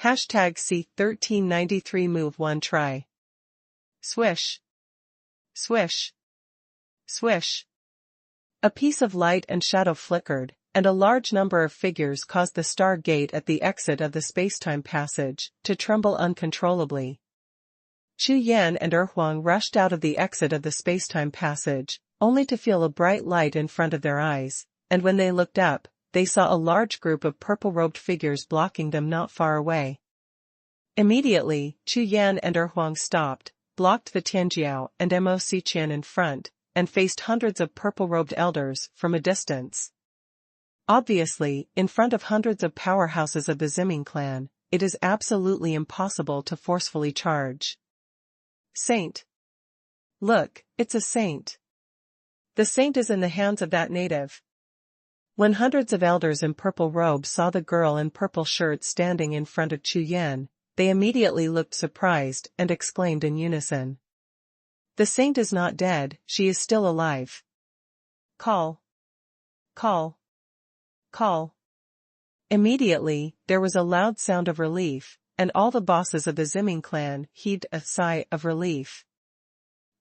#C1393 move 1 try. Swish. Swish. Swish. A piece of light and shadow flickered, and a large number of figures caused the star gate at the exit of the space-time passage to tremble uncontrollably. Chu Yan and Huang rushed out of the exit of the space-time passage, only to feel a bright light in front of their eyes, and when they looked up, they saw a large group of purple-robed figures blocking them not far away. Immediately, Chu Yan and Huang stopped, blocked the Tianjiao and Mo Xiqian in front, and faced hundreds of purple-robed elders from a distance. Obviously, in front of hundreds of powerhouses of the Ziming clan, it is absolutely impossible to forcefully charge. Saint! Look, it's a saint! The saint is in the hands of that native. When hundreds of elders in purple robes saw the girl in purple shirt standing in front of Chu Yan, they immediately looked surprised and exclaimed in unison. The saint is not dead, she is still alive. Call. Call. Call. Immediately, there was a loud sound of relief, and all the bosses of the Ziming clan heaved a sigh of relief.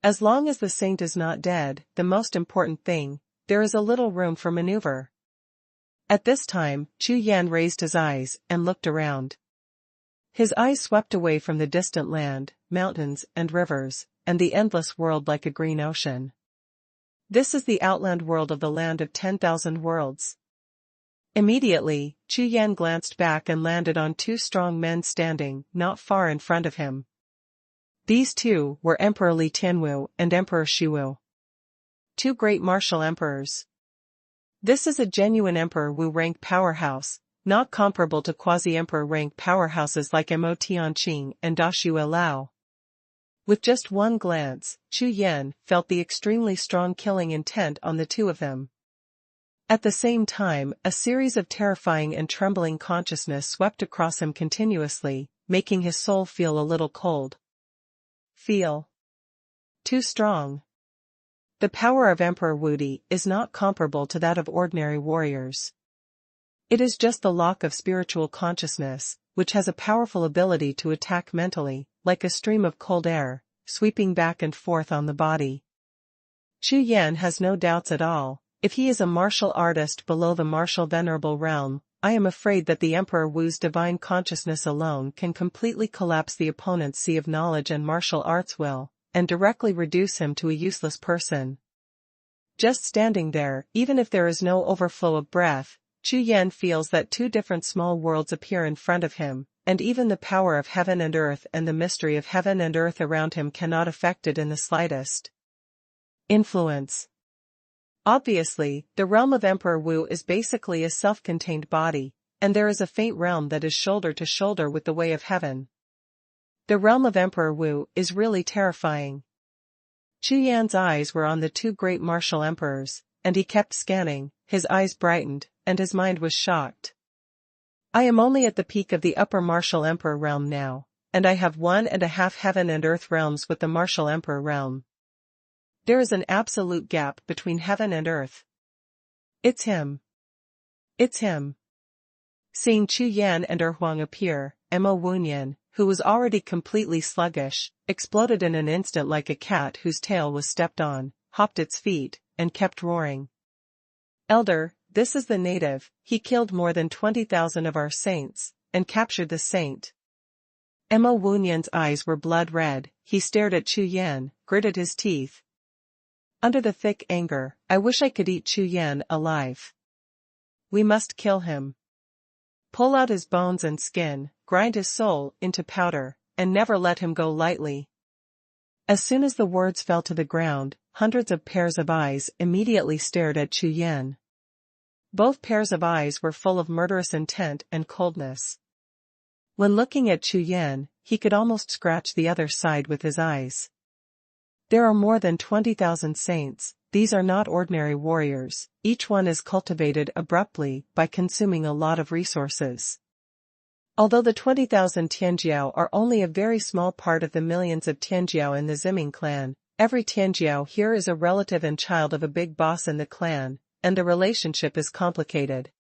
As long as the saint is not dead, the most important thing, there is a little room for maneuver. At this time, Chu Yan raised his eyes and looked around. His eyes swept away from the distant land, mountains and rivers, and the endless world like a green ocean. This is the outland world of the land of 10,000 worlds. Immediately, Chu Yan glanced back and landed on 2 strong men standing not far in front of him. These 2 were Emperor Li Tianwu and Emperor Shiwu. 2 great martial emperors. This is a genuine Emperor Wu rank powerhouse, not comparable to quasi-emperor rank powerhouses like Mo Tianqing and Da Xue Lao. With just one glance, Chu Yan felt the extremely strong killing intent on the 2 of them. At the same time, a series of terrifying and trembling consciousness swept across him continuously, making his soul feel a little cold. Feel too strong. The power of Emperor Wu is not comparable to that of ordinary warriors. It is just the lock of spiritual consciousness, which has a powerful ability to attack mentally, like a stream of cold air, sweeping back and forth on the body. Chu Yan has no doubts at all. If he is a martial artist below the martial venerable realm, I am afraid that the Emperor Wu's divine consciousness alone can completely collapse the opponent's sea of knowledge and martial arts will, and directly reduce him to a useless person. Just standing there, even if there is no overflow of breath, Chu Yan feels that two different small worlds appear in front of him, and even the power of heaven and earth and the mystery of heaven and earth around him cannot affect it in the slightest. Influence. Obviously, the realm of Emperor Wu is basically a self-contained body, and there is a faint realm that is shoulder to shoulder with the way of heaven. The realm of Emperor Wu is really terrifying. Chu Yan's eyes were on the two great martial emperors, and he kept scanning, his eyes brightened, and his mind was shocked. I am only at the peak of the upper martial emperor realm now, and I have 1.5 heaven and earth realms with the martial emperor realm. There is an absolute gap between heaven and earth. It's him. It's him. Seeing Chu Yan and Huang appear, Wuhun, who was already completely sluggish, exploded in an instant like a cat whose tail was stepped on, hopped its feet, and kept roaring. Elder, this is the native, he killed more than 20,000 of our saints, and captured the saint. Wuhun's eyes were blood red, he stared at Chu Yan, gritted his teeth. Under the thick anger, I wish I could eat Chu Yan alive. We must kill him. Pull out his bones and skin, grind his soul into powder, and never let him go lightly. As soon as the words fell to the ground, hundreds of pairs of eyes immediately stared at Chu Yan. Both pairs of eyes were full of murderous intent and coldness. When looking at Chu Yan, he could almost scratch the other side with his eyes. There are more than 20,000 saints. These are not ordinary warriors, each one is cultivated abruptly by consuming a lot of resources. Although the 20,000 Tianjiao are only a very small part of the millions of Tianjiao in the Ziming clan, every Tianjiao here is a relative and child of a big boss in the clan, and the relationship is complicated.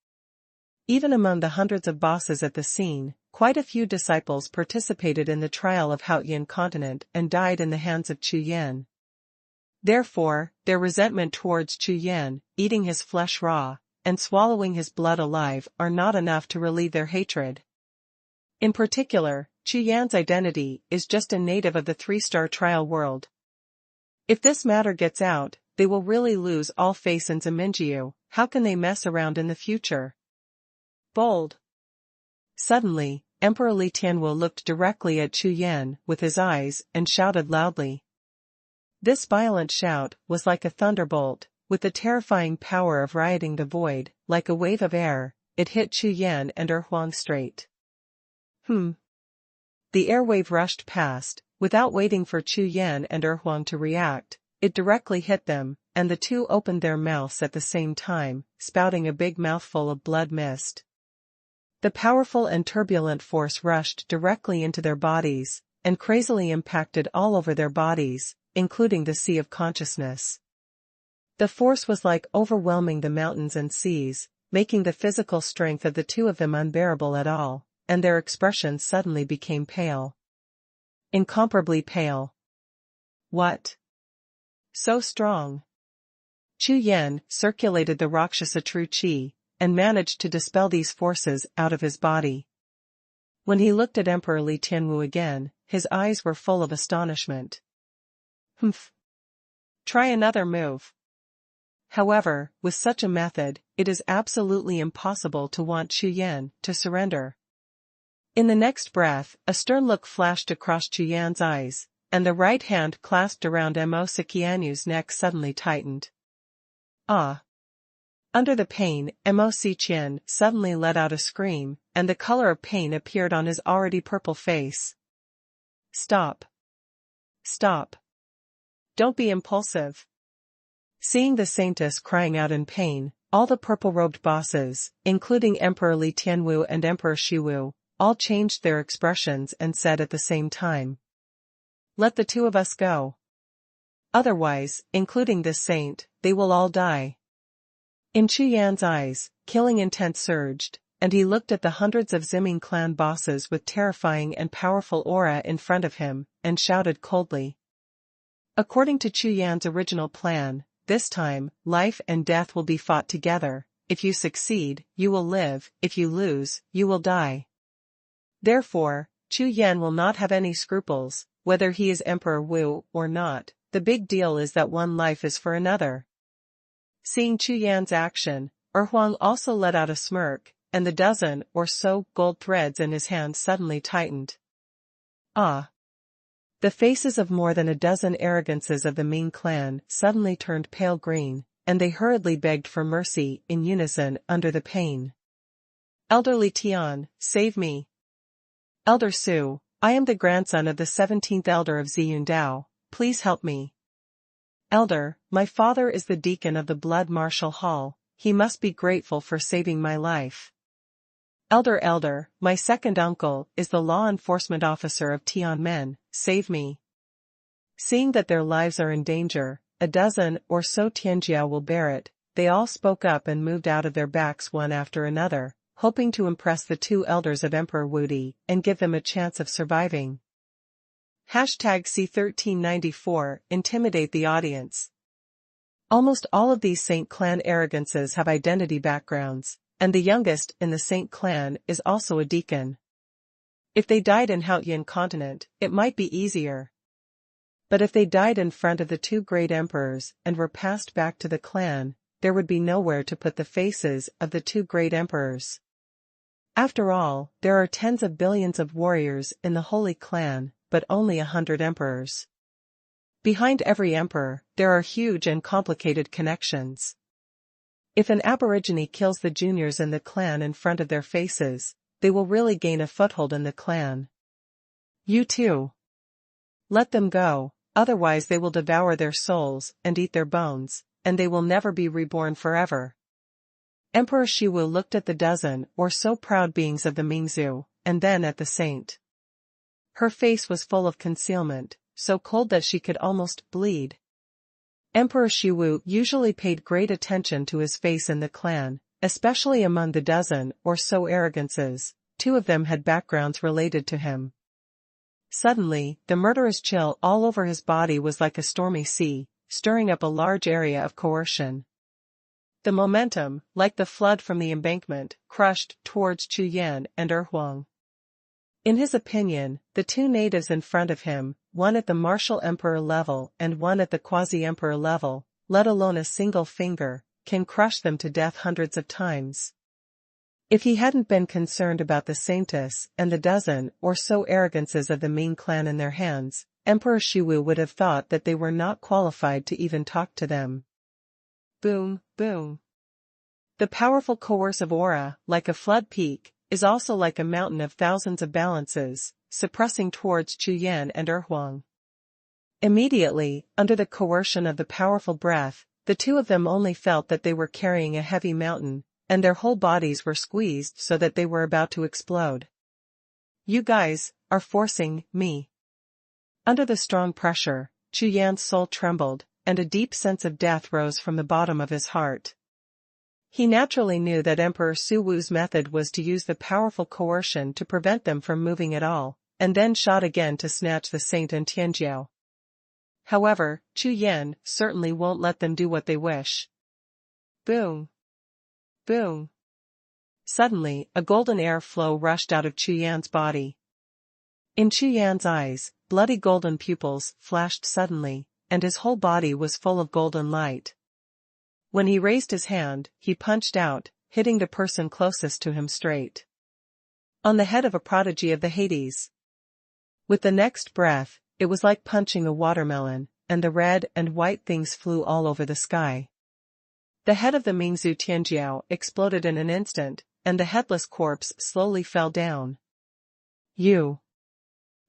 Even among the hundreds of bosses at the scene, quite a few disciples participated in the trial of Haotian continent and died in the hands of Chu Yan. Therefore, their resentment towards Chu Yan, eating his flesh raw, and swallowing his blood alive are not enough to relieve their hatred. In particular, Chu Yan's identity is just a native of the 3-star trial world. If this matter gets out, they will really lose all faith in Ziminjiu. How can they mess around in the future? Bold. Suddenly, Emperor Li Tianwu looked directly at Chu Yan with his eyes and shouted loudly. This violent shout was like a thunderbolt, with the terrifying power of rioting the void, like a wave of air, it hit Chu Yan and Huang straight. The airwave rushed past, without waiting for Chu Yan and Huang to react, it directly hit them, and the two opened their mouths at the same time, spouting a big mouthful of blood mist. The powerful and turbulent force rushed directly into their bodies, and crazily impacted all over their bodies, including the sea of consciousness. The force was like overwhelming the mountains and seas, making the physical strength of the two of them unbearable at all, and their expressions suddenly became pale. Incomparably pale. What? So strong. Chu Yan circulated the Rakshasa true chi, and managed to dispel these forces out of his body. When he looked at Emperor Li Tianwu again, his eyes were full of astonishment. Try another move. However, with such a method, it is absolutely impossible to want Chu Yan to surrender. In the next breath, a stern look flashed across Chu Yan's eyes, and the right hand clasped around Mo Siqianyu's neck suddenly tightened. Ah! Under the pain, Mo Siqian suddenly let out a scream, and the color of pain appeared on his already purple face. Stop. Stop. Don't be impulsive. Seeing the saintess crying out in pain, all the purple-robed bosses, including Emperor Li Tianwu and Emperor Shiwu, all changed their expressions and said at the same time, "Let the two of us go. Otherwise, including this saint, they will all die." In Chu Yan's eyes, killing intent surged, and he looked at the hundreds of Ziming clan bosses with terrifying and powerful aura in front of him, and shouted coldly. According to Chu Yan's original plan, this time, life and death will be fought together. If you succeed, you will live. If you lose, you will die. Therefore, Chu Yan will not have any scruples, whether he is Emperor Wu or not. The big deal is that one life is for another. Seeing Chu Yan's action, Huang also let out a smirk, and the dozen or so gold threads in his hand suddenly tightened. Ah! The faces of more than a dozen arrogances of the Ming clan suddenly turned pale green, and they hurriedly begged for mercy in unison under the pain. "Elderly Tian, save me. Elder Su, I am the grandson of the 17th elder of Ziyundao, please help me. Elder, my father is the deacon of the Blood Martial Hall, he must be grateful for saving my life. Elder, my second uncle is the law enforcement officer of Tianmen, save me." Seeing that their lives are in danger, a dozen or so Tianjiao will bear it, they all spoke up and moved out of their backs one after another, hoping to impress the two elders of Emperor Wudi and give them a chance of surviving. #C1394 Intimidate the audience. Almost all of these Saint clan arrogances have identity backgrounds, and the youngest in the Saint clan is also a deacon. If they died in Haotian continent, it might be easier. But if they died in front of the two great emperors and were passed back to the clan, there would be nowhere to put the faces of the two great emperors. After all, there are tens of billions of warriors in the Holy Clan, but only 100 emperors. Behind every emperor, there are huge and complicated connections. If an aborigine kills the juniors in the clan in front of their faces, they will really gain a foothold in the clan. You too. Let them go, otherwise they will devour their souls and eat their bones, and they will never be reborn forever. Emperor Shiwu looked at the dozen or so proud beings of the Mingzhu, and then at the saint. Her face was full of concealment, so cold that she could almost bleed. Emperor Shiwu usually paid great attention to his face in the clan, especially among the dozen or so arrogances. Two of them had backgrounds related to him. Suddenly, the murderous chill all over his body was like a stormy sea, stirring up a large area of coercion. The momentum, like the flood from the embankment, crushed towards Chu Yan and Huang. In his opinion, the two natives in front of him, one at the martial emperor level and one at the quasi-emperor level, let alone a single finger, can crush them to death hundreds of times. If he hadn't been concerned about the saintess and the dozen or so arrogances of the Ming clan in their hands, Emperor Shiwu would have thought that they were not qualified to even talk to them. Boom, boom. The powerful coercive aura, like a flood peak, is also like a mountain of thousands of balances, suppressing towards Chu Yan and Huang. Immediately, under the coercion of the powerful breath, the two of them only felt that they were carrying a heavy mountain, and their whole bodies were squeezed so that they were about to explode. "You guys are forcing me." Under the strong pressure, Chu Yan's soul trembled, and a deep sense of death rose from the bottom of his heart. He naturally knew that Emperor Su Wu's method was to use the powerful coercion to prevent them from moving at all, and then shot again to snatch the saint and Tianjiao. However, Chu Yan certainly won't let them do what they wish. Boom! Boom! Suddenly, a golden air flow rushed out of Chu Yan's body. In Chu Yan's eyes, bloody golden pupils flashed suddenly, and his whole body was full of golden light. When he raised his hand, he punched out, hitting the person closest to him straight on the head of a prodigy of the Hades. With the next breath, it was like punching a watermelon, and the red and white things flew all over the sky. The head of the Mingzhu Tianjiao exploded in an instant, and the headless corpse slowly fell down. You.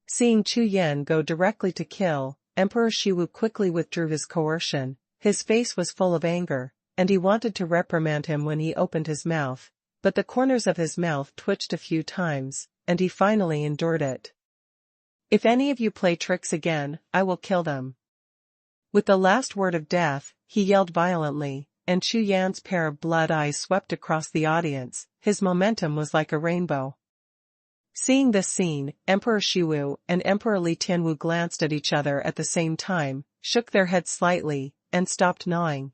Seeing Chu Yan go directly to kill, Emperor Shiwu quickly withdrew his coercion. His face was full of anger, and he wanted to reprimand him when he opened his mouth, but the corners of his mouth twitched a few times, and he finally endured it. "If any of you play tricks again, I will kill them." With the last word of death, he yelled violently, and Chu Yan's pair of blood eyes swept across the audience. His momentum was like a rainbow. Seeing this scene, Emperor Shiwu and Emperor Li Tianwu glanced at each other at the same time, shook their heads slightly, and stopped gnawing.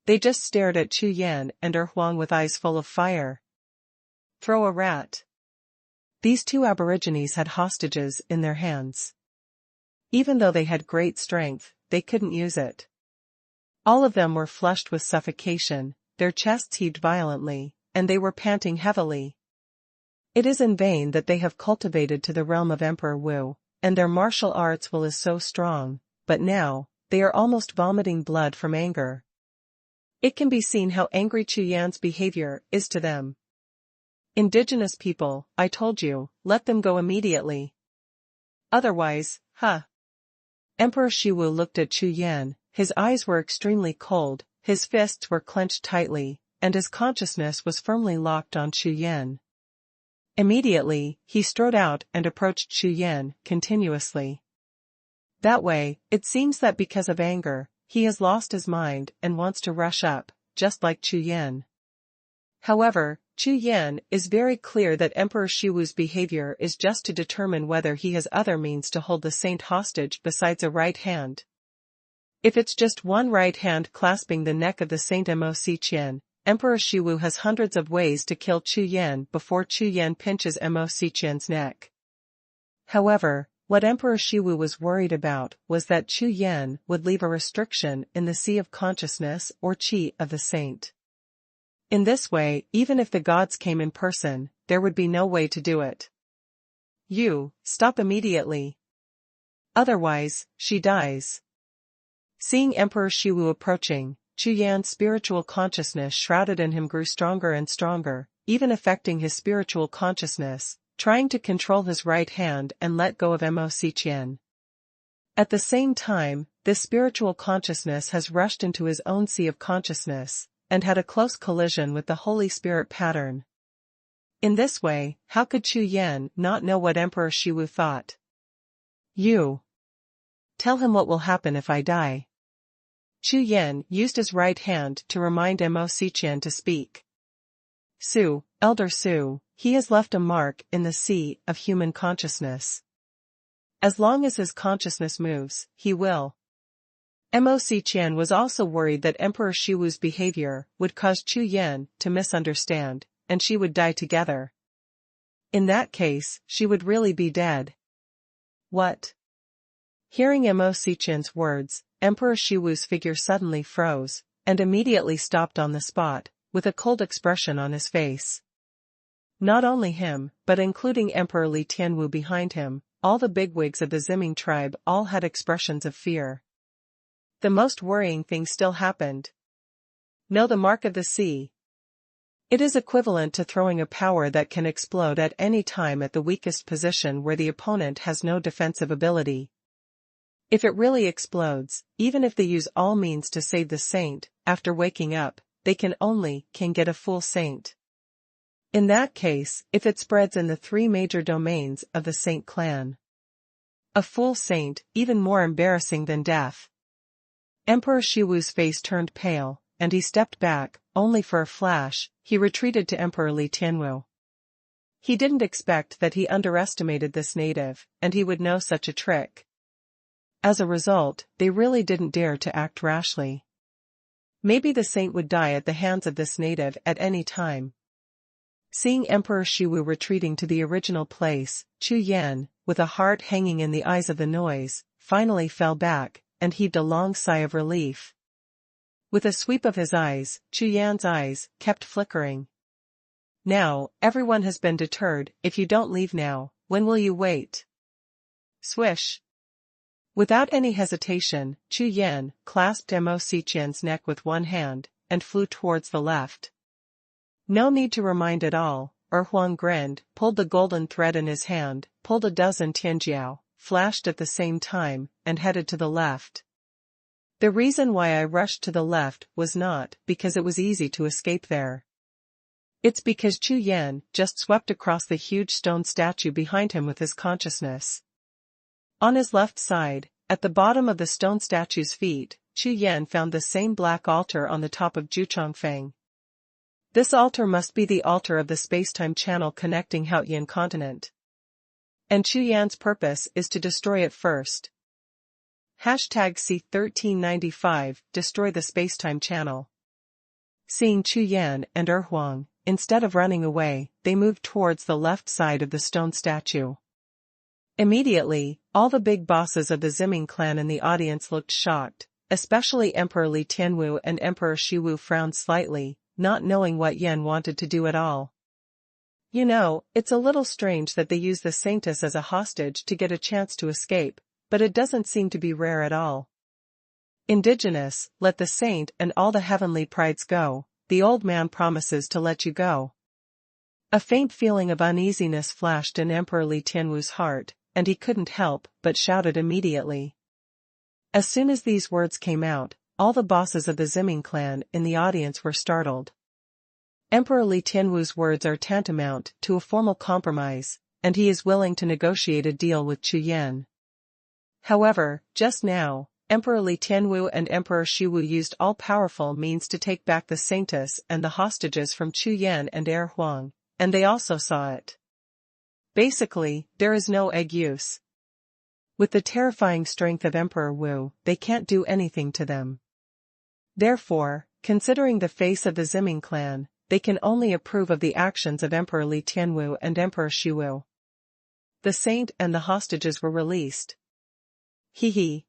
They just stared at Chu Yan and Huang with eyes full of fire. Throw a rat. These two aborigines had hostages in their hands. Even though they had great strength, they couldn't use it. All of them were flushed with suffocation, their chests heaved violently, and they were panting heavily. It is in vain that they have cultivated to the realm of Emperor Wu, and their martial arts will is so strong, but now, they are almost vomiting blood from anger. It can be seen how angry Chu Yan's behavior is to them. "Indigenous people, I told you, let them go immediately. Otherwise, huh?" Emperor Shiwu looked at Chu Yan, his eyes were extremely cold, his fists were clenched tightly, and his consciousness was firmly locked on Chu Yan. Immediately, he strode out and approached Chu Yan, continuously. That way, it seems that because of anger, he has lost his mind and wants to rush up, just like Chu Yan. However, Chu Yan is very clear that Emperor Shiwu's behavior is just to determine whether he has other means to hold the saint hostage besides a right hand. If it's just one right hand clasping the neck of the saint Mo Xiqian, Emperor Shiwu has hundreds of ways to kill Chu Yan before Chu Yan pinches Mo Xiqian's neck. However, what Emperor Shiwu was worried about was that Chu Yan would leave a restriction in the Sea of Consciousness or Qi of the saint. In this way, even if the gods came in person, there would be no way to do it. "You, stop immediately. Otherwise, she dies." Seeing Emperor Shiwu approaching, Chu Yan's spiritual consciousness shrouded in him grew stronger and stronger, even affecting his spiritual consciousness, trying to control his right hand and let go of Mo Xiqian. At the same time, this spiritual consciousness has rushed into his own sea of consciousness, and had a close collision with the Holy Spirit pattern. In this way, how could Chu Yan not know what Emperor Shiwu thought? "You. Tell him what will happen if I die." Chu Yan used his right hand to remind Mo Xiqian to speak. "Su, Elder Su, he has left a mark in the sea of human consciousness. As long as his consciousness moves, he will." Mo Xiqian was also worried that Emperor Shiwu's behavior would cause Chu Yan to misunderstand, and she would die together. In that case, she would really be dead. "What?" Hearing Mo Xiqian's words, Emperor Shiwu's figure suddenly froze, and immediately stopped on the spot, with a cold expression on his face. Not only him, but including Emperor Li Tianwu behind him, all the bigwigs of the Ziming tribe all had expressions of fear. The most worrying thing still happened. Know the mark of the sea. It is equivalent to throwing a power that can explode at any time at the weakest position where the opponent has no defensive ability. If it really explodes, even if they use all means to save the saint, after waking up, they can get a full saint. In that case, if it spreads in the 3 major domains of the saint clan. A full saint, even more embarrassing than death. Emperor Shiwu's face turned pale, and he stepped back, only for a flash, he retreated to Emperor Li Tianwu. He didn't expect that he underestimated this native, and he would know such a trick. As a result, they really didn't dare to act rashly. Maybe the saint would die at the hands of this native at any time. Seeing Emperor Shiwu retreating to the original place, Chu Yan, with a heart hanging in the eyes of the noise, finally fell back, and heaved a long sigh of relief. With a sweep of his eyes, Chu Yan's eyes kept flickering. "Now, everyone has been deterred. If you don't leave now, when will you wait?" Swish. Without any hesitation, Chu Yan clasped Mo Xiqian's neck with one hand, and flew towards the left. No need to remind at all, Huang grinned, pulled the golden thread in his hand, pulled a dozen tianjiao, flashed at the same time, and headed to the left. The reason why I rushed to the left was not because it was easy to escape there. It's because Chu Yan just swept across the huge stone statue behind him with his consciousness. On his left side, at the bottom of the stone statue's feet, Chu Yan found the same black altar on the top of Jiuxiao. This altar must be the altar of the spacetime channel connecting Haotian continent. And Chu Yan's purpose is to destroy it first. #C1395 Destroy the spacetime channel. Seeing Chu Yan and Huang, instead of running away, they moved towards the left side of the stone statue. Immediately, all the big bosses of the Ziming clan in the audience looked shocked, especially Emperor Li Tianwu and Emperor Shiwu frowned slightly, not knowing what Yan wanted to do at all. You know, it's a little strange that they use the Saintess as a hostage to get a chance to escape, but it doesn't seem to be rare at all. Indigenous, let the saint and all the heavenly prides go, the old man promises to let you go. A faint feeling of uneasiness flashed in Emperor Li Tianwu's heart, and he couldn't help but shouted immediately. As soon as these words came out, all the bosses of the Ziming clan in the audience were startled. Emperor Li Tianwu's words are tantamount to a formal compromise, and he is willing to negotiate a deal with Chu Yan. However, just now, Emperor Li Tianwu and Emperor Shiwu used all-powerful means to take back the Saintess and the hostages from Chu Yan and Huang, and they also saw it. Basically, there is no egg use. With the terrifying strength of Emperor Wu, they can't do anything to them. Therefore, considering the face of the Ziming clan, they can only approve of the actions of Emperor Li Tianwu and Emperor Shiwu. The saint and the hostages were released. He.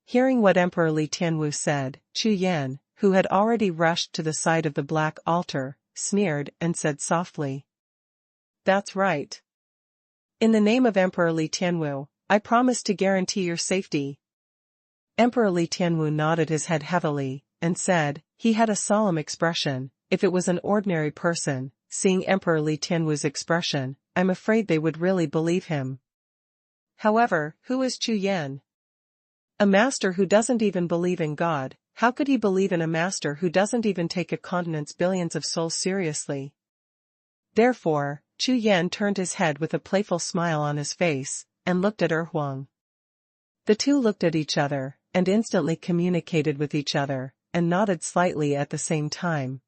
Hearing what Emperor Li Tianwu said, Chu Yan, who had already rushed to the side of the black altar, sneered and said softly. That's right. In the name of Emperor Li Tianwu, I promise to guarantee your safety. Emperor Li Tianwu nodded his head heavily, and said, he had a solemn expression. If it was an ordinary person, seeing Emperor Li Tianwu's expression, I'm afraid they would really believe him. However, who is Chu Yan? A master who doesn't even believe in God. How could he believe in a master who doesn't even take a continent's billions of souls seriously? Therefore, Chu Yan turned his head with a playful smile on his face, and looked at Huang. The two looked at each other, and instantly communicated with each other, and nodded slightly at the same time.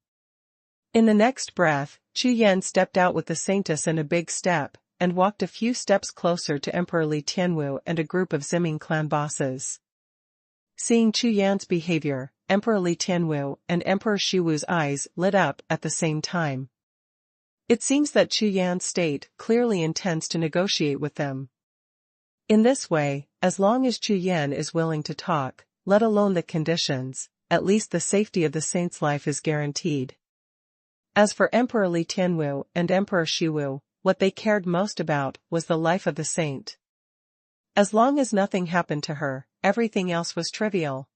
In the next breath, Chu Yan stepped out with the Saintess in a big step, and walked a few steps closer to Emperor Li Tianwu and a group of Ziming clan bosses. Seeing Chu Yan's behavior, Emperor Li Tianwu and Emperor Shiwu's eyes lit up at the same time. It seems that Chu Yan's state clearly intends to negotiate with them. In this way, as long as Chu Yan is willing to talk, let alone the conditions, at least the safety of the saint's life is guaranteed. As for Emperor Li Tianwu and Emperor Shiwu, what they cared most about was the life of the saint. As long as nothing happened to her, everything else was trivial.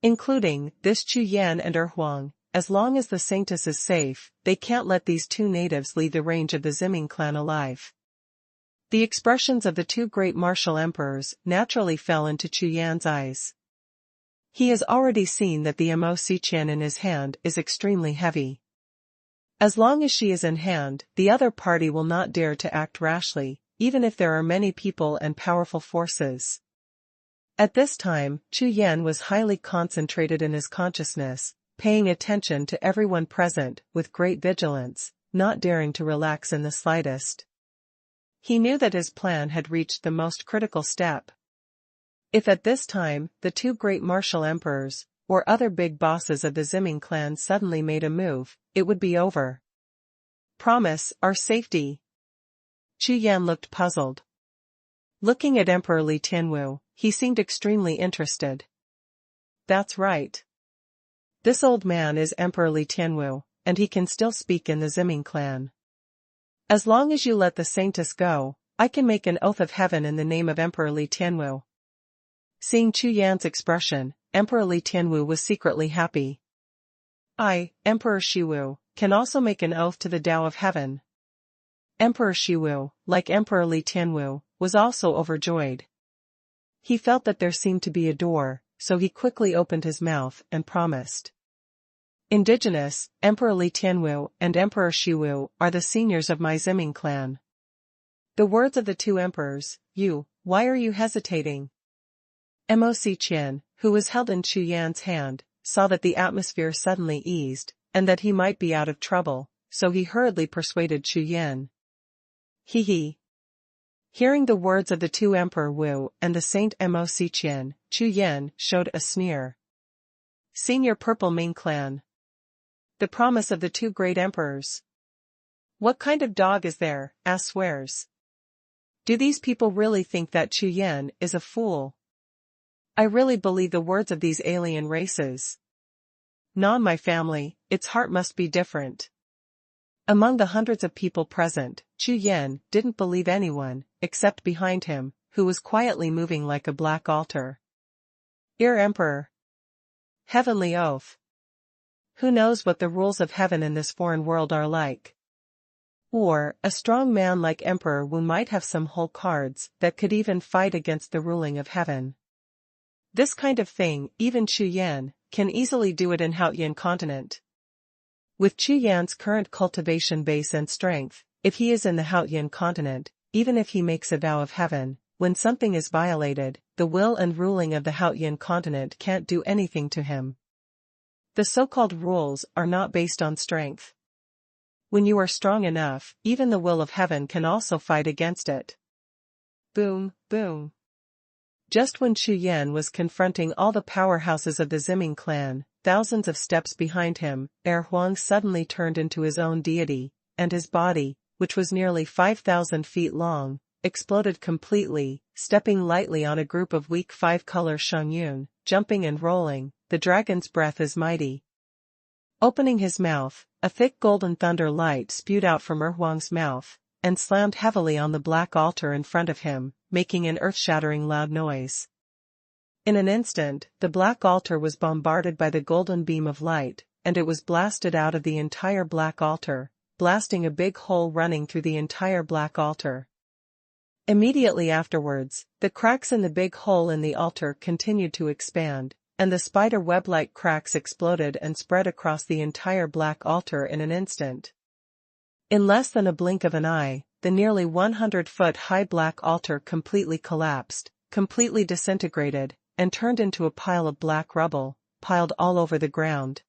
Including this Chu Yan and Huang, as long as the saintess is safe, they can't let these two natives leave the range of the Ziming clan alive. The expressions of the two great martial emperors naturally fell into Chu Yan's eyes. He has already seen that the Mo Xiqian in his hand is extremely heavy. As long as she is in hand, the other party will not dare to act rashly, even if there are many people and powerful forces. At this time, Chu Yan was highly concentrated in his consciousness, paying attention to everyone present with great vigilance, not daring to relax in the slightest. He knew that his plan had reached the most critical step. If at this time, the two great martial emperors, or other big bosses of the Ziming clan suddenly made a move, it would be over. Promise our safety. Chu Yan looked puzzled. Looking at Emperor Li Tianwu, he seemed extremely interested. That's right. This old man is Emperor Li Tianwu, and he can still speak in the Ziming clan. As long as you let the saintess go, I can make an oath of heaven in the name of Emperor Li Tianwu. Seeing Chu Yan's expression, Emperor Li Tianwu was secretly happy. I, Emperor Shiwu, can also make an oath to the Tao of Heaven. Emperor Shiwu, like Emperor Li Tianwu, was also overjoyed. He felt that there seemed to be a door, so he quickly opened his mouth and promised. Indigenous, Emperor Li Tianwu and Emperor Shiwu are the seniors of my Ziming clan. The words of the two emperors, why are you hesitating? Mo Qian, who was held in Chu Yan's hand, saw that the atmosphere suddenly eased, and that he might be out of trouble, so he hurriedly persuaded Chu Yan. He. Hearing the words of the two Emperor Wu and the Saint Mo Qian, Chu Yan showed a sneer. Senior Purple Ming Clan. The promise of the two great emperors. What kind of dog is there, asked Swears. Do these people really think that Chu Yan is a fool? I really believe the words of these alien races. Non my family, its heart must be different. Among the hundreds of people present, Chu Yan didn't believe anyone, except behind him, who was quietly moving like a black altar. Dear Emperor. Heavenly oath. Who knows what the rules of heaven in this foreign world are like? Or, a strong man like Emperor Wu might have some whole cards that could even fight against the ruling of heaven. This kind of thing, even Chu Yan, can easily do it in Haotian continent. With Chu Yan's current cultivation base and strength, if he is in the Haotian continent, even if he makes a vow of heaven, when something is violated, the will and ruling of the Haotian continent can't do anything to him. The so-called rules are not based on strength. When you are strong enough, even the will of heaven can also fight against it. Boom, boom. Just when Chu Yan was confronting all the powerhouses of the Ziming clan, thousands of steps behind him, Huang suddenly turned into his own deity, and his body, which was nearly 5,000 feet long, exploded completely, stepping lightly on a group of weak five-color Xuanhuan, jumping and rolling. The dragon's breath is mighty. Opening his mouth, a thick golden thunder light spewed out from Huang's mouth, and slammed heavily on the black altar in front of him, making an earth-shattering loud noise. In an instant, the black altar was bombarded by the golden beam of light, and it was blasted out of the entire black altar, blasting a big hole running through the entire black altar. Immediately afterwards, the cracks in the big hole in the altar continued to expand, and the spider web-like cracks exploded and spread across the entire black altar in an instant. In less than a blink of an eye, the nearly 100-foot-high black altar completely collapsed, completely disintegrated, and turned into a pile of black rubble, piled all over the ground.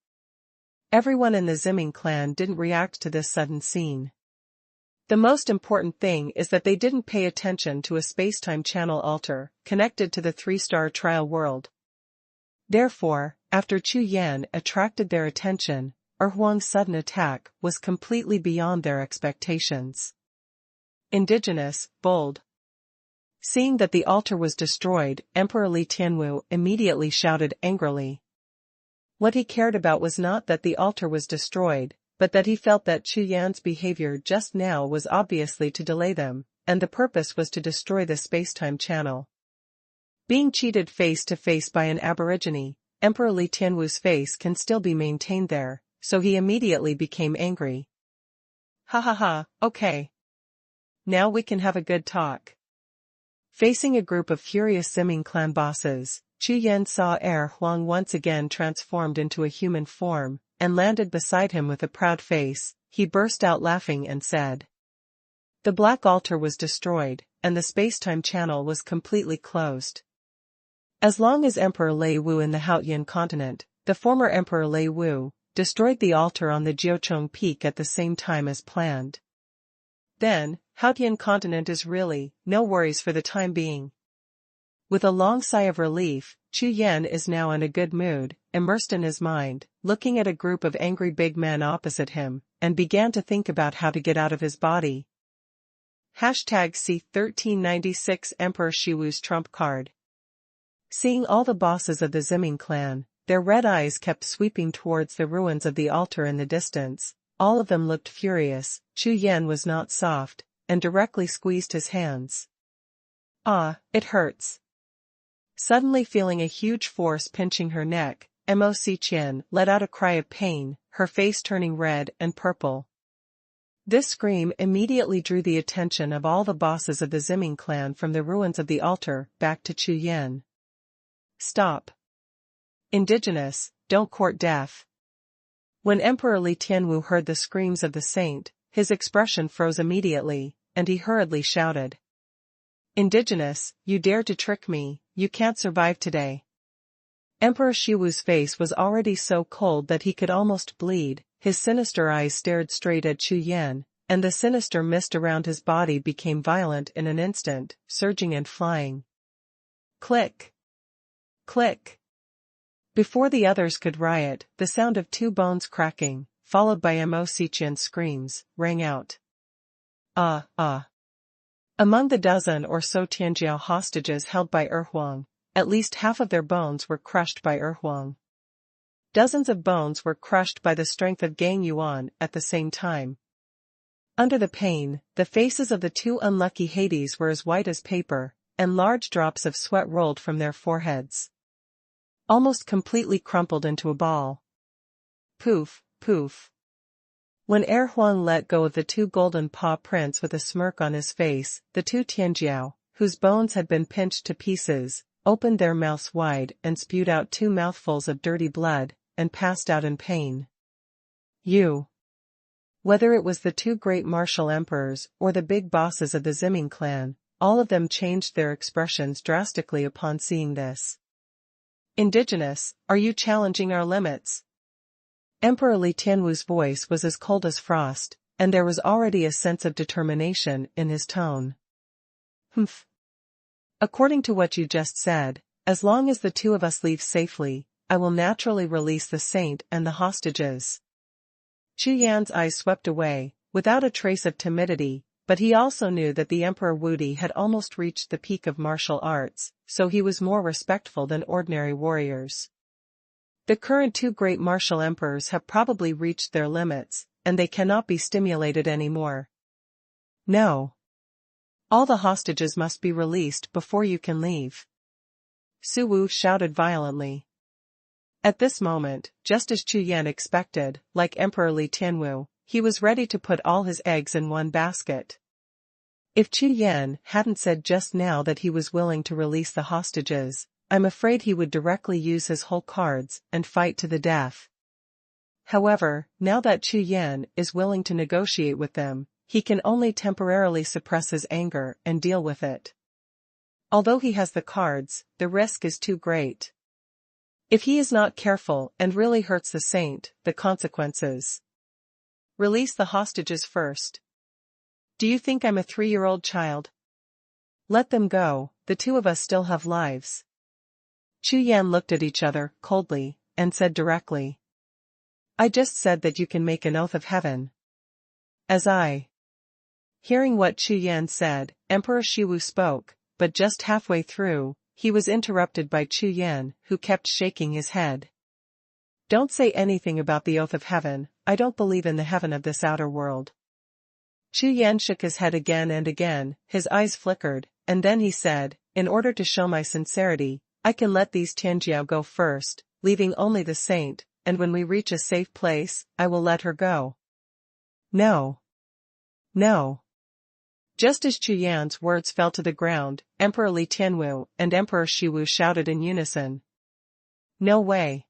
Everyone in the Ziming clan didn't react to this sudden scene. The most important thing is that they didn't pay attention to a space-time channel altar, connected to the three-star trial world. Therefore, after Chu Yan attracted their attention, Huang's sudden attack was completely beyond their expectations. Indigenous, bold. Seeing that the altar was destroyed, Emperor Li Tianwu immediately shouted angrily. What he cared about was not that the altar was destroyed, but that he felt that Chu Yan's behavior just now was obviously to delay them, and the purpose was to destroy the space-time channel. Being cheated face-to-face by an aborigine, Emperor Li Tianwu's face can still be maintained there, so he immediately became angry. Ha ha ha, okay. Now we can have a good talk. Facing a group of furious Ziming clan bosses, Chu Yan saw Huang once again transformed into a human form, and landed beside him with a proud face. He burst out laughing and said. The black altar was destroyed, and the space-time channel was completely closed. As long as Emperor Lei Wu in the Haotian continent, the former Emperor Lei Wu, destroyed the altar on the Jiuxiao peak at the same time as planned. Then, Haotian continent is really, no worries for the time being. With a long sigh of relief, Chu Yan is now in a good mood, immersed in his mind, looking at a group of angry big men opposite him, and began to think about how to get out of his body. #C1396 Emperor Shiwu's trump card. Seeing all the bosses of the Ziming clan, their red eyes kept sweeping towards the ruins of the altar in the distance. All of them looked furious. Chu Yan was not soft, and directly squeezed his hands. Ah, it hurts. Suddenly feeling a huge force pinching her neck, Mo Qian let out a cry of pain, her face turning red and purple. This scream immediately drew the attention of all the bosses of the Ziming clan from the ruins of the altar back to Chu Yan. Stop. Indigenous, don't court death. When Emperor Li Tianwu heard the screams of the saint, his expression froze immediately, and he hurriedly shouted. Indigenous, you dare to trick me, you can't survive today. Emperor Shiwu's face was already so cold that he could almost bleed, his sinister eyes stared straight at Chu Yan, and the sinister mist around his body became violent in an instant, surging and flying. Click! Click! Before the others could riot, the sound of two bones cracking, followed by Mo Xiqian's screams, rang out. Ah, ah. Among the dozen or so Tianjiao hostages held by Huang, at least half of their bones were crushed by Huang. Dozens of bones were crushed by the strength of Gang Yuan at the same time. Under the pain, the faces of the two unlucky Hades were as white as paper, and large drops of sweat rolled from their foreheads. Almost completely crumpled into a ball. Poof, poof. When Huang let go of the two golden paw prints with a smirk on his face, the two Tianjiao, whose bones had been pinched to pieces, opened their mouths wide and spewed out two mouthfuls of dirty blood, and passed out in pain. Whether it was the two great martial emperors or the big bosses of the Ziming clan, all of them changed their expressions drastically upon seeing this. Indigenous, are you challenging our limits? Emperor Li Tianwu's voice was as cold as frost, and there was already a sense of determination in his tone. Humph. According to what you just said, as long as the two of us leave safely, I will naturally release the saint and the hostages. Chu Yan's eyes swept away, without a trace of timidity, but he also knew that the Emperor Wudi had almost reached the peak of martial arts, so he was more respectful than ordinary warriors. The current two great martial emperors have probably reached their limits, and they cannot be stimulated anymore. No. All the hostages must be released before you can leave. Su Wu shouted violently. At this moment, just as Chu Yan expected, like Emperor Li Tianwu, he was ready to put all his eggs in one basket. If Chu Yan hadn't said just now that he was willing to release the hostages, I'm afraid he would directly use his whole cards and fight to the death. However, now that Chu Yan is willing to negotiate with them, he can only temporarily suppress his anger and deal with it. Although he has the cards, the risk is too great. If he is not careful and really hurts the saint, the consequences. Release the hostages first. Do you think I'm a 3-year-old child? Let them go, the two of us still have lives. Chu Yan looked at each other, coldly, and said directly. I just said that you can make an oath of heaven. Hearing what Chu Yan said, Emperor Shiwu spoke, but just halfway through, he was interrupted by Chu Yan, who kept shaking his head. Don't say anything about the oath of heaven, I don't believe in the heaven of this outer world. Chu Yan shook his head again and again, his eyes flickered, and then he said, in order to show my sincerity, I can let these Tianjiao go first, leaving only the saint, and when we reach a safe place, I will let her go. No. No. Just as Chu Yan's words fell to the ground, Emperor Li Tianwu and Emperor Shiwu shouted in unison. No way.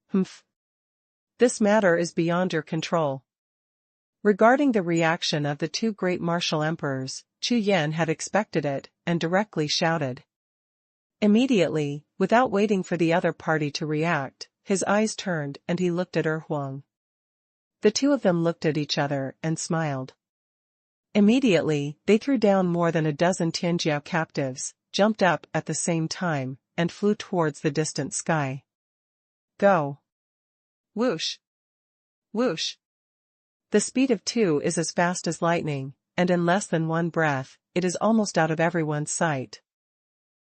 Humph. This matter is beyond your control. Regarding the reaction of the two great martial emperors, Chu Yan had expected it, and directly shouted. Immediately, without waiting for the other party to react, his eyes turned and he looked at Huang. The two of them looked at each other and smiled. Immediately, they threw down more than a dozen Tianjiao captives, jumped up at the same time, and flew towards the distant sky. Go! Whoosh! Whoosh! The speed of two is as fast as lightning, and in less than one breath, it is almost out of everyone's sight.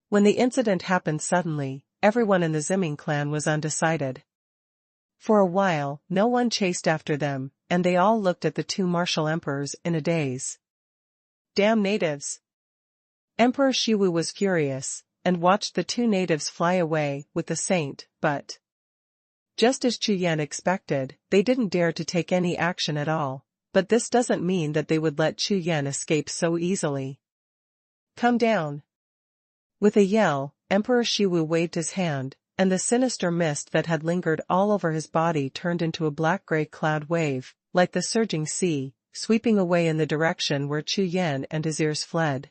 When the incident happened suddenly, everyone in the Ziming clan was undecided. For a while, no one chased after them, and they all looked at the two martial emperors in a daze. Damn natives! Emperor Shiwu was furious, and watched the two natives fly away with the saint, but just as Chu Yan expected, they didn't dare to take any action at all, but this doesn't mean that they would let Chu Yan escape so easily. Come down! With a yell, Emperor Shiwu waved his hand, and the sinister mist that had lingered all over his body turned into a black-gray cloud wave, like the surging sea, sweeping away in the direction where Chu Yan and his ears fled.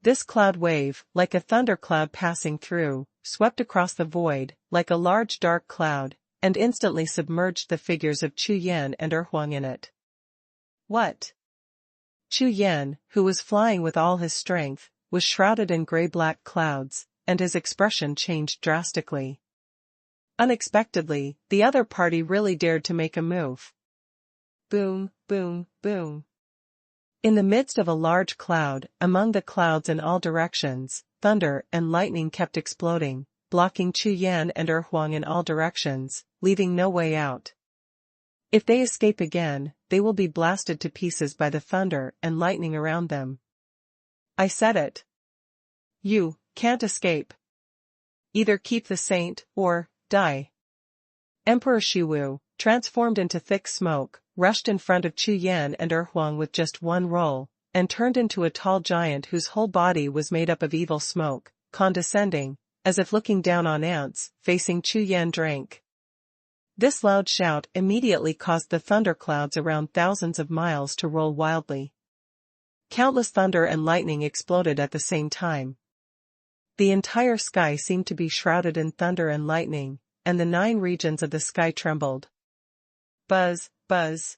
This cloud wave, like a thundercloud passing through, swept across the void, like a large dark cloud, and instantly submerged the figures of Chu Yan and Huang in it. What? Chu Yan, who was flying with all his strength, was shrouded in gray-black clouds, and his expression changed drastically. Unexpectedly, the other party really dared to make a move. Boom, boom, boom. In the midst of a large cloud, among the clouds in all directions, thunder and lightning kept exploding, blocking Chu Yan and Huang in all directions, leaving no way out. If they escape again, they will be blasted to pieces by the thunder and lightning around them. I said it. You can't escape. Either keep the saint, or die. Emperor Shiwu, transformed into thick smoke, rushed in front of Chu Yan and Huang with just one roll, and turned into a tall giant whose whole body was made up of evil smoke, condescending, as if looking down on ants, facing Chu Yan drank. This loud shout immediately caused the thunderclouds around thousands of miles to roll wildly. Countless thunder and lightning exploded at the same time. The entire sky seemed to be shrouded in thunder and lightning, and the 9 regions of the sky trembled. Buzz, buzz.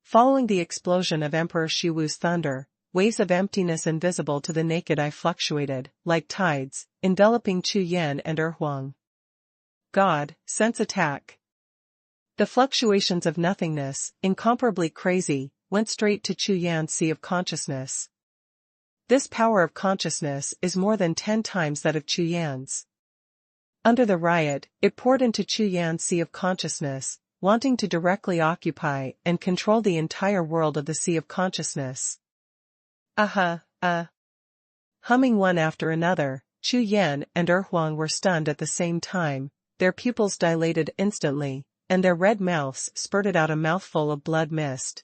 Following the explosion of Emperor Shiwu's thunder, waves of emptiness invisible to the naked eye fluctuated, like tides, enveloping Chu Yan and Huang. God, sense attack. The fluctuations of nothingness, incomparably crazy, went straight to Chu Yan's sea of consciousness. This power of consciousness is more than 10 times that of Chu Yan's. Under the riot, it poured into Chu Yan's sea of consciousness, wanting to directly occupy and control the entire world of the sea of consciousness. Humming one after another, Chu Yan and Huang were stunned at the same time, their pupils dilated instantly, and their red mouths spurted out a mouthful of blood mist.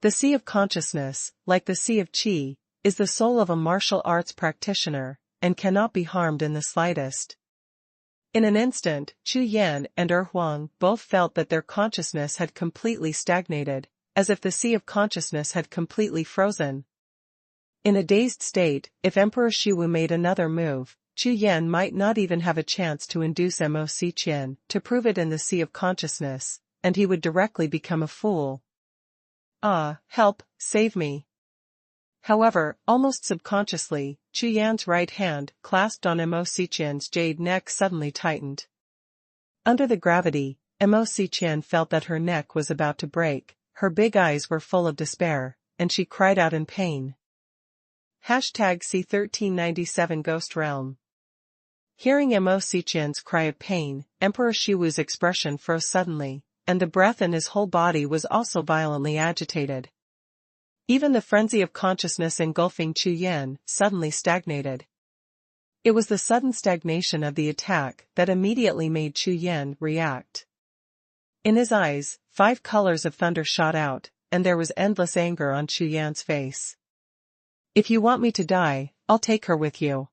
The sea of consciousness, like the sea of qi, is the soul of a martial arts practitioner, and cannot be harmed in the slightest. In an instant, Chu Yan and Huang both felt that their consciousness had completely stagnated, as if the sea of consciousness had completely frozen. In a dazed state, if Emperor Shiwu made another move, Chu Yan might not even have a chance to induce Mo-Si-Qian to prove it in the sea of consciousness, and he would directly become a fool. Help, save me. However, almost subconsciously, Chu Yan's right hand, clasped on Mo-Si-Qian's jade neck, suddenly tightened. Under the gravity, Mo-Si-Qian felt that her neck was about to break, her big eyes were full of despair, and she cried out in pain. #C1397 Ghost Realm. Hearing Mo-Si-Qian's cry of pain, Emperor Shiwu's expression froze suddenly, and the breath in his whole body was also violently agitated. Even the frenzy of consciousness engulfing Chu Yan suddenly stagnated. It was the sudden stagnation of the attack that immediately made Chu Yan react. In his eyes, 5 colors of thunder shot out, and there was endless anger on Chu Yan's face. If you want me to die, I'll take her with you.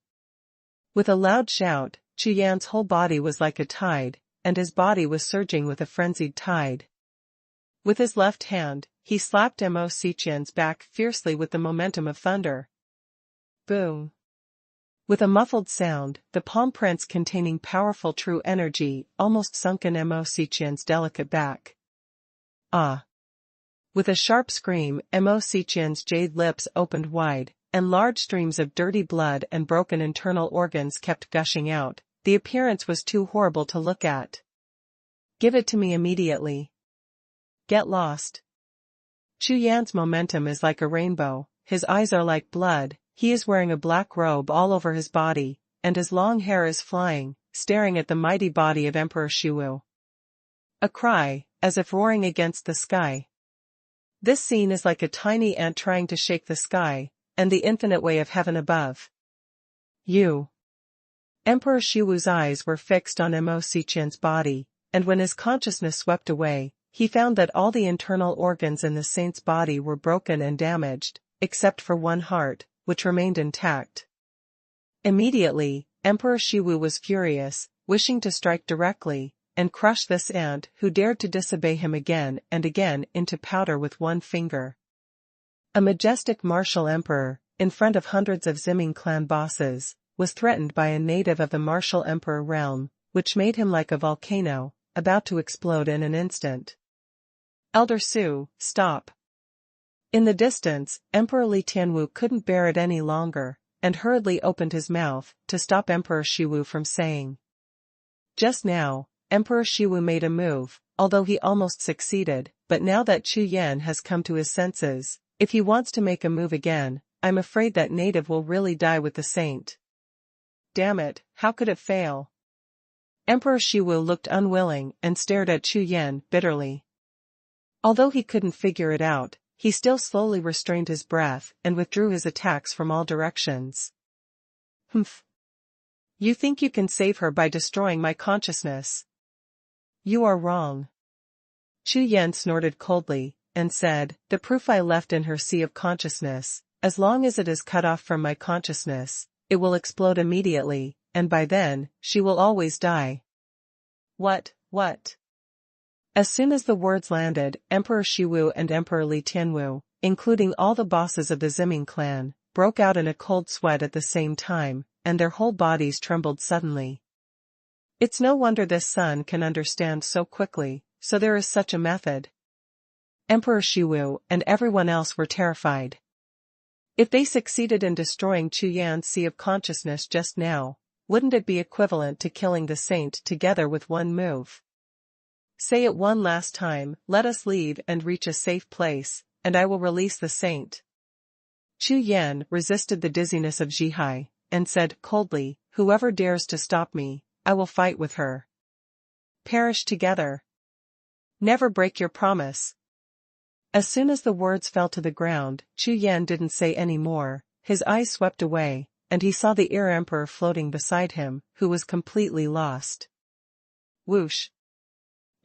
With a loud shout, Chu Yan's whole body was like a tide, and his body was surging with a frenzied tide. With his left hand, he slapped Mo-Si-Qian's back fiercely with the momentum of thunder. Boom. With a muffled sound, the palm prints containing powerful true energy almost sunk in Mo-Si-Qian's delicate back. With a sharp scream, Mo-Si-Qian's jade lips opened wide, and large streams of dirty blood and broken internal organs kept gushing out. The appearance was too horrible to look at. Give it to me immediately. Get lost. Chu Yan's momentum is like a rainbow, his eyes are like blood, he is wearing a black robe all over his body, and his long hair is flying, staring at the mighty body of Emperor Shiwu. A cry, as if roaring against the sky. This scene is like a tiny ant trying to shake the sky, and the infinite way of heaven above. You. Emperor Shiwu's eyes were fixed on Mo-Si-Qian's body, and when his consciousness swept away, he found that all the internal organs in the saint's body were broken and damaged, except for one heart, which remained intact. Immediately, Emperor Shiwu was furious, wishing to strike directly, and crush this ant who dared to disobey him again and again into powder with one finger. A majestic martial emperor, in front of hundreds of Ziming clan bosses, was threatened by a native of the martial emperor realm, which made him like a volcano, about to explode in an instant. Elder Su, stop. In the distance, Emperor Li Tianwu couldn't bear it any longer, and hurriedly opened his mouth to stop Emperor Shiwu from saying. Just now, Emperor Shiwu made a move, although he almost succeeded, but now that Chu Yan has come to his senses, if he wants to make a move again, I'm afraid that native will really die with the saint. Damn it, how could it fail? Emperor Shiwu looked unwilling and stared at Chu Yan bitterly. Although he couldn't figure it out, he still slowly restrained his breath and withdrew his attacks from all directions. Humph. You think you can save her by destroying my consciousness? You are wrong. Chu Yan snorted coldly, and said, the proof I left in her sea of consciousness, as long as it is cut off from my consciousness, it will explode immediately, and by then, she will always die. What? As soon as the words landed, Emperor Shiwu and Emperor Li Tianwu, including all the bosses of the Ziming clan, broke out in a cold sweat at the same time, and their whole bodies trembled suddenly. It's no wonder this son can understand so quickly, so there is such a method. Emperor Shiwu and everyone else were terrified. If they succeeded in destroying Chu Yan's sea of consciousness just now, wouldn't it be equivalent to killing the saint together with one move? Say it one last time, let us leave and reach a safe place, and I will release the saint. Chu Yan resisted the dizziness of Zhihai, and said coldly, whoever dares to stop me, I will fight with her. Perish together. Never break your promise. As soon as the words fell to the ground, Chu Yan didn't say any more, his eyes swept away, and he saw the Ear Emperor floating beside him, who was completely lost. Whoosh.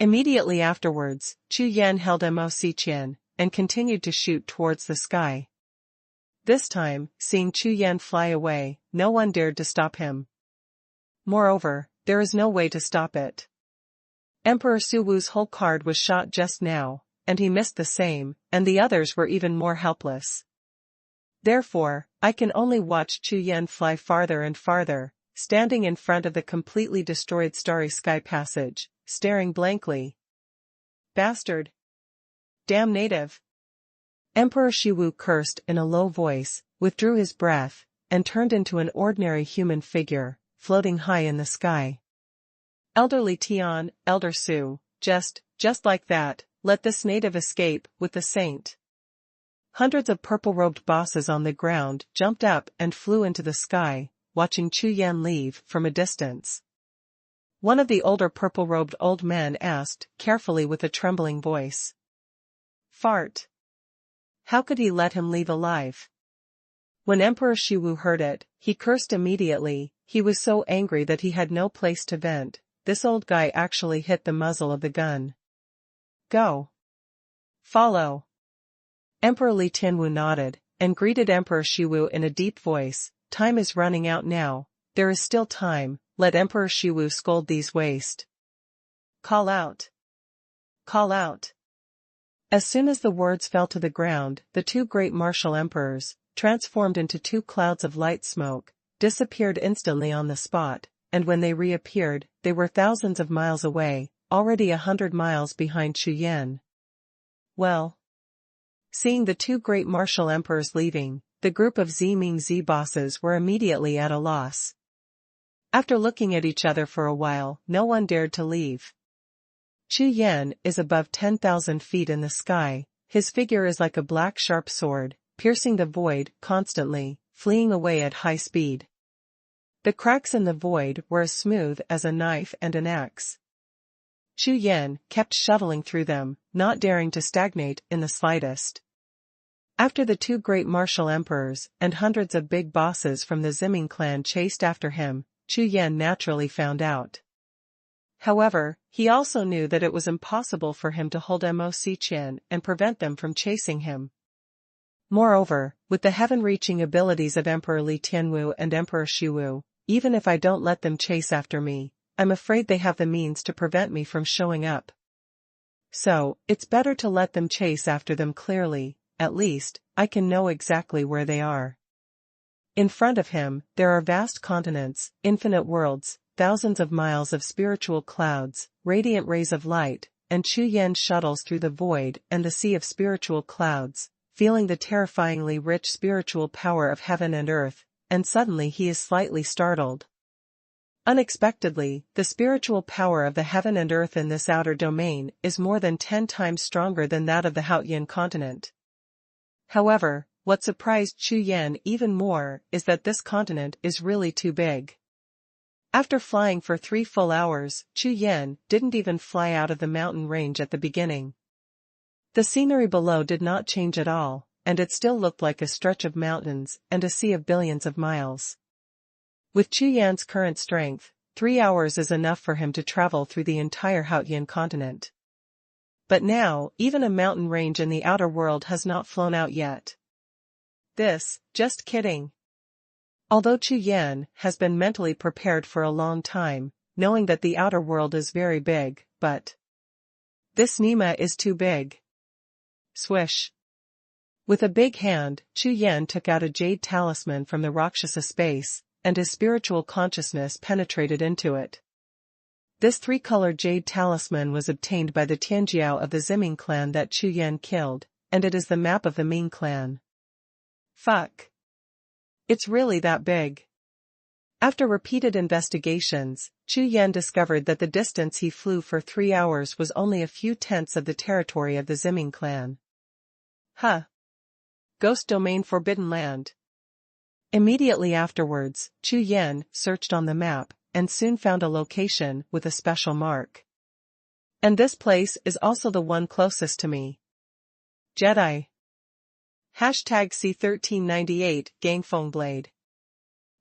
Immediately afterwards, Chu Yan held Mo Xiqian, and continued to shoot towards the sky. This time, seeing Chu Yan fly away, no one dared to stop him. Moreover, there is no way to stop it. Emperor Suwu's whole card was shot just now, and he missed the same, and the others were even more helpless. Therefore, I can only watch Chu Yan fly farther and farther, standing in front of the completely destroyed starry sky passage, staring blankly. Bastard! Damn native! Emperor Shiwu cursed in a low voice, withdrew his breath, and turned into an ordinary human figure, floating high in the sky. Elderly Tian, Elder Su, just like that, let this native escape with the saint. Hundreds of purple-robed bosses on the ground jumped up and flew into the sky, watching Chu Yan leave from a distance. One of the older purple-robed old men asked, carefully with a trembling voice. Fart. How could he let him leave alive? When Emperor Shiwu heard it, he cursed immediately, he was so angry that he had no place to vent. This old guy actually hit the muzzle of the gun. Go. Follow. Emperor Li Tianwu nodded, and greeted Emperor Shiwu in a deep voice, time is running out now, there is still time, let Emperor Shiwu scold these waste. Call out. Call out. As soon as the words fell to the ground, the two great martial emperors, transformed into two clouds of light smoke, disappeared instantly on the spot, and when they reappeared, they were thousands of miles away, already 100 miles behind Chu Yan. Well. Seeing the two great martial emperors leaving, the group of Ziming Z bosses were immediately at a loss. After looking at each other for a while, no one dared to leave. Chu Yan is above 10,000 feet in the sky, his figure is like a black sharp sword, piercing the void constantly, fleeing away at high speed. The cracks in the void were as smooth as a knife and an axe. Chu Yan kept shoveling through them, not daring to stagnate in the slightest. After the two great martial emperors and hundreds of big bosses from the Ziming clan chased after him, Chu Yan naturally found out. However, he also knew that it was impossible for him to hold Mo Xiqian and prevent them from chasing him. Moreover, with the heaven-reaching abilities of Emperor Li Tianwu and Emperor Shiwu, even if I don't let them chase after me, I'm afraid they have the means to prevent me from showing up. So, it's better to let them chase after them clearly, at least, I can know exactly where they are. In front of him, there are vast continents, infinite worlds, thousands of miles of spiritual clouds, radiant rays of light, and Chu Yan shuttles through the void and the sea of spiritual clouds, feeling the terrifyingly rich spiritual power of heaven and earth, and suddenly he is slightly startled. Unexpectedly, the spiritual power of the heaven and earth in this outer domain is more than 10 times stronger than that of the Haotian continent. However, what surprised Chu Yan even more is that this continent is really too big. After flying for 3 full hours, Chu Yan didn't even fly out of the mountain range at the beginning. The scenery below did not change at all, and it still looked like a stretch of mountains and a sea of billions of miles. With Chu Yan's current strength, 3 hours is enough for him to travel through the entire Haotian continent. But now, even a mountain range in the outer world has not flown out yet. Just kidding. Although Chu Yan has been mentally prepared for a long time, knowing that the outer world is very big, but this Nima is too big. Swish. With a big hand, Chu Yan took out a jade talisman from the Rakshasa space, and his spiritual consciousness penetrated into it. This 3-colored jade talisman was obtained by the Tianjiao of the Ziming clan that Chu Yan killed, and it is the map of the Ming clan. Fuck. It's really that big. After repeated investigations, Chu Yan discovered that the distance he flew for 3 hours was only a few tenths of the territory of the Ziming clan. Huh. Ghost Domain Forbidden Land. Immediately afterwards, Chu Yan searched on the map, and soon found a location with a special mark. And this place is also the one closest to me. Jedi. #C1398 Gangfeng Blade.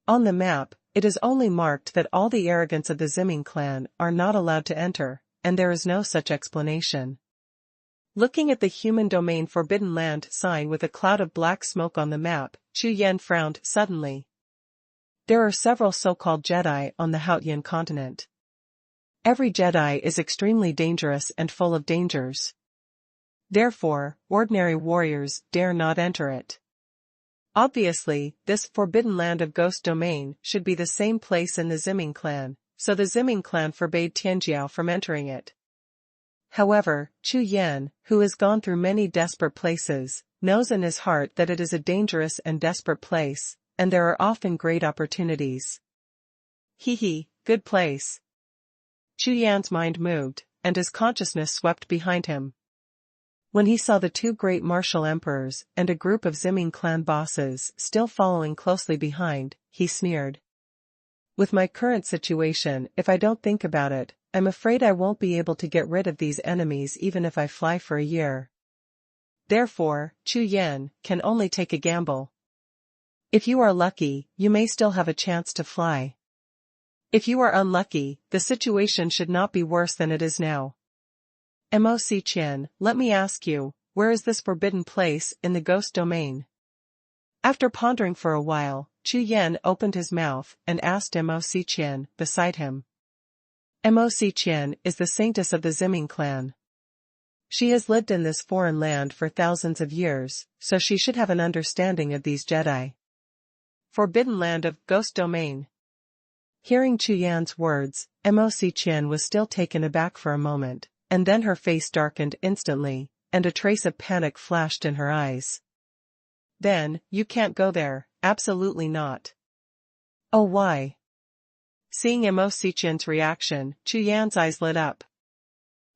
On the map, it is only marked that all the arrogants of the Ziming clan are not allowed to enter, and there is no such explanation. Looking at the human domain Forbidden Land sign with a cloud of black smoke on the map, Chu Yan frowned suddenly. There are several so-called Jedi on the Haotian continent. Every Jedi is extremely dangerous and full of dangers. Therefore, ordinary warriors dare not enter it. Obviously, this Forbidden Land of Ghost Domain should be the same place in the Ziming clan, so the Ziming clan forbade Tianjiao from entering it. However, Chu Yan, who has gone through many desperate places, knows in his heart that it is a dangerous and desperate place, and there are often great opportunities. Good place. Chu Yan's mind moved, and his consciousness swept behind him. When he saw the 2 great martial emperors and a group of Ziming clan bosses still following closely behind, he sneered. With my current situation, if I don't think about it, I'm afraid I won't be able to get rid of these enemies even if I fly for a year. Therefore, Chu Yan can only take a gamble. If you are lucky, you may still have a chance to fly. If you are unlucky, the situation should not be worse than it is now. Moc Qian, let me ask you, where is this forbidden place in the ghost domain? After pondering for a while, Chu Yan opened his mouth and asked Moc Qian beside him. Moc Qian is the saintess of the Ziming clan. She has lived in this foreign land for thousands of years, so she should have an understanding of these Jedi. Forbidden Land of Ghost Domain. Hearing Chu Yan's words, Moc Qian was still taken aback for a moment, and then her face darkened instantly, and a trace of panic flashed in her eyes. Then, you can't go there, absolutely not. Oh, why? Seeing Moc Qian's reaction, Chu Yan's eyes lit up.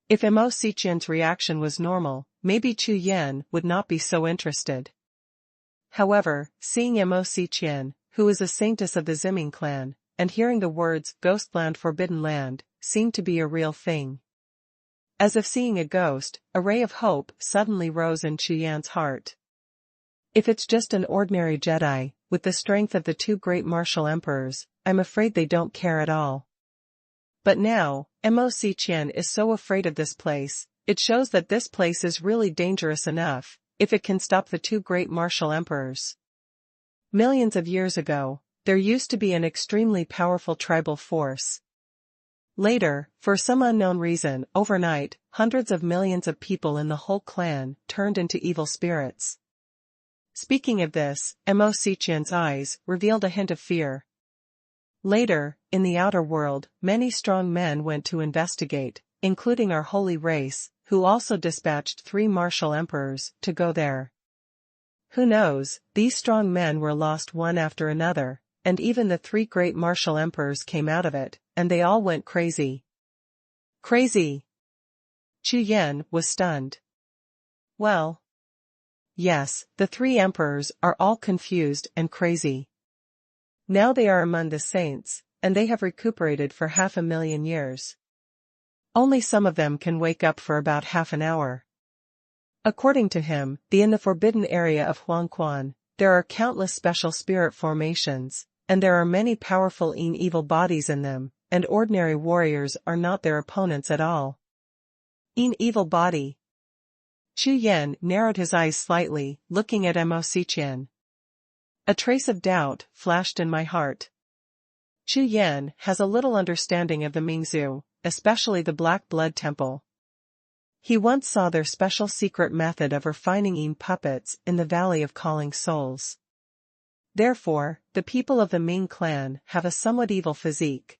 If Moc Qian's reaction was normal, maybe Chu Yan would not be so interested. However, seeing Moc Qian, who is a saintess of the Ziming clan, and hearing the words Ghostland Forbidden Land, seemed to be a real thing. As if seeing a ghost, a ray of hope suddenly rose in Chu Yan's heart. If it's just an ordinary Jedi, with the strength of the 2 great martial emperors, I'm afraid they don't care at all. But now, Moc Qian is so afraid of this place, it shows that this place is really dangerous enough, if it can stop the 2 great martial emperors. Millions of years ago, there used to be an extremely powerful tribal force. Later, for some unknown reason, overnight, hundreds of millions of people in the whole clan turned into evil spirits. Speaking of this, Mo Xiqian's eyes revealed a hint of fear. Later, in the outer world, many strong men went to investigate, including our holy race, who also dispatched 3 martial emperors to go there. Who knows, these strong men were lost one after another, and even the 3 great martial emperors came out of it, and they all went crazy. Crazy! Chu Yan was stunned. Well, yes, the 3 emperors are all confused and crazy. Now they are among the saints, and they have recuperated for 500,000 years. Only some of them can wake up for about half an hour. According to him, in the forbidden area of Xuanhuan, there are countless special spirit formations, and there are many powerful evil bodies in them, and ordinary warriors are not their opponents at all. Evil body. Chu Yan narrowed his eyes slightly, looking at Mo Xiqian. A trace of doubt flashed in my heart. Chu Yan has a little understanding of the Mingzhu, especially the Black Blood Temple. He once saw their special secret method of refining puppets in the Valley of Calling Souls. Therefore, the people of the Ming clan have a somewhat evil physique.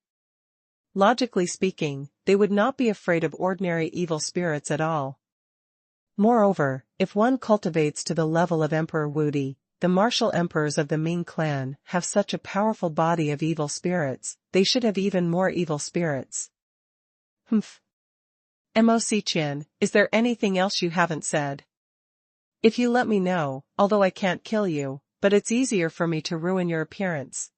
Logically speaking, they would not be afraid of ordinary evil spirits at all. Moreover, if one cultivates to the level of Emperor Wudi, the martial emperors of the Ming clan have such a powerful body of evil spirits, they should have even more evil spirits. Humph. Mo Xiqian, is there anything else you haven't said? If you let me know, although I can't kill you, but it's easier for me to ruin your appearance.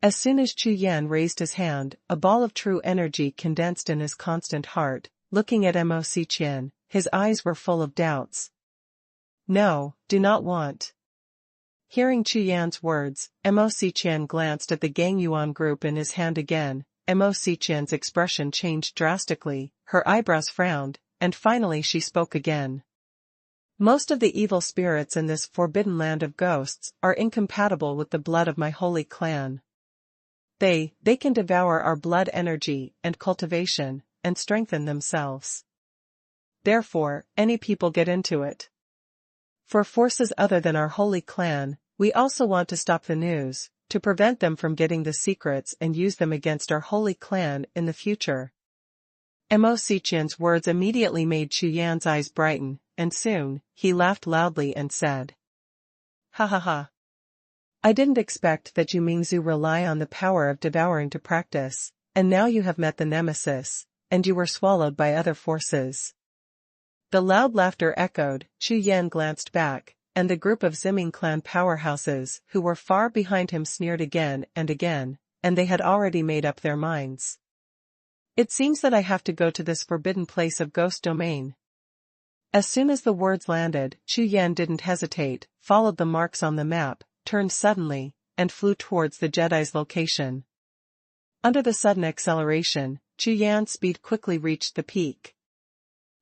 As soon as Chu Yan raised his hand, a ball of true energy condensed in his constant heart. Looking at Mo Xiqian, his eyes were full of doubts. No, do not want. Hearing Chu Yan's words, Mo Xiqian glanced at the Gang Yuan group in his hand again. Mo Xiqian's expression changed drastically, her eyebrows frowned, and finally she spoke again. Most of the evil spirits in this forbidden land of ghosts are incompatible with the blood of my holy clan. They can devour our blood energy and cultivation, and strengthen themselves. Therefore, any people get into it. For forces other than our holy clan, we also want to stop the news, to prevent them from getting the secrets and use them against our holy clan in the future. Mo Xiqian's words immediately made Chu Yan's eyes brighten, and soon, he laughed loudly and said, "Ha ha ha. I didn't expect that you Mingzhu rely on the power of devouring to practice, and now you have met the nemesis, and you were swallowed by other forces." The loud laughter echoed. Chu Yan glanced back, and the group of Ziming clan powerhouses who were far behind him sneered again, and they had already made up their minds. It seems that I have to go to this forbidden place of Ghost Domain. As soon as the words landed, Chu Yan didn't hesitate, followed the marks on the map, turned suddenly, and flew towards the Jedi's location. Under the sudden acceleration, Chu Yan's speed quickly reached the peak.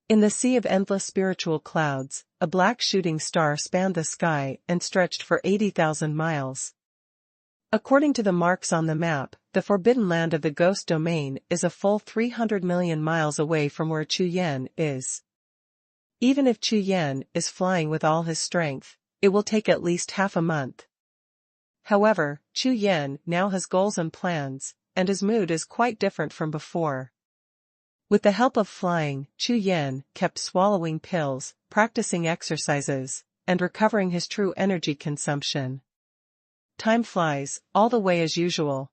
In the sea of endless spiritual clouds, a black shooting star spanned the sky and stretched for 80,000 miles. According to the marks on the map, the forbidden land of the Ghost Domain is a full 300 million miles away from where Chu Yan is. Even if Chu Yan is flying with all his strength, it will take at least half a month. However, Chu Yan now has goals and plans, and his mood is quite different from before. With the help of flying, Chu Yan kept swallowing pills, practicing exercises, and recovering his true energy consumption. Time flies, all the way as usual.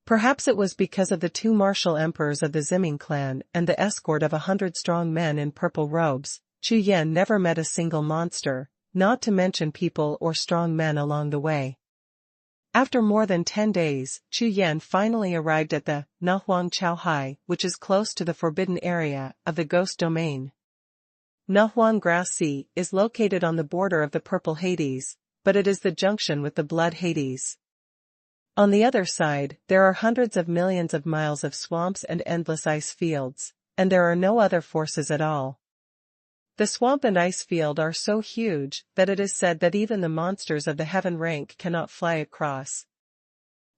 Perhaps it was because of the 2 martial emperors of the Ziming clan and the escort of 100 strong men in purple robes, Chu Yan never met a single monster, not to mention people or strong men along the way. After more than 10 days, Chu Yan finally arrived at the Nahuang Chaohai, which is close to the forbidden area of the Ghost Domain. Nahuang Grass Sea is located on the border of the Purple Hades, but it is the junction with the Blood Hades. On the other side, there are hundreds of millions of miles of swamps and endless ice fields, and there are no other forces at all. The swamp and ice field are so huge that it is said that even the monsters of the heaven rank cannot fly across,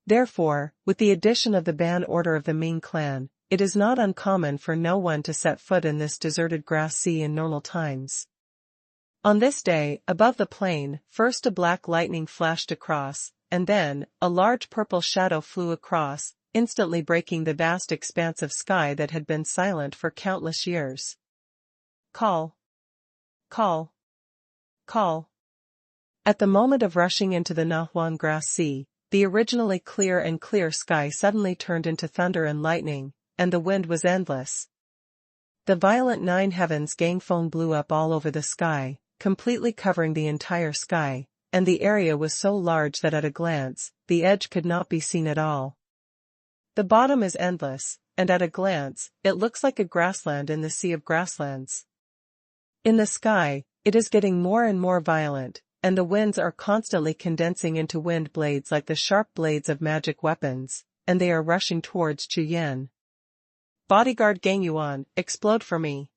Therefore, with the addition of the ban order of the Ming clan, it is not uncommon for no one to set foot in this deserted grass sea in normal times. On this day, above the plain, first a black lightning flashed across, and then, a large purple shadow flew across, instantly breaking the vast expanse of sky that had been silent for countless years. Call. Call. Call. At the moment of rushing into the Nahuan grass sea, the originally clear sky suddenly turned into thunder and lightning, and the wind was endless. The violent nine heavens gangfeng blew up all over the sky, completely covering the entire sky, and the area was so large that at a glance, the edge could not be seen at all. The bottom is endless, and at a glance, it looks like a grassland in the sea of grasslands. In the sky, it is getting more and more violent, and the winds are constantly condensing into wind blades like the sharp blades of magic weapons, and they are rushing towards Chu Yan. Bodyguard Gangyuan, explode for me.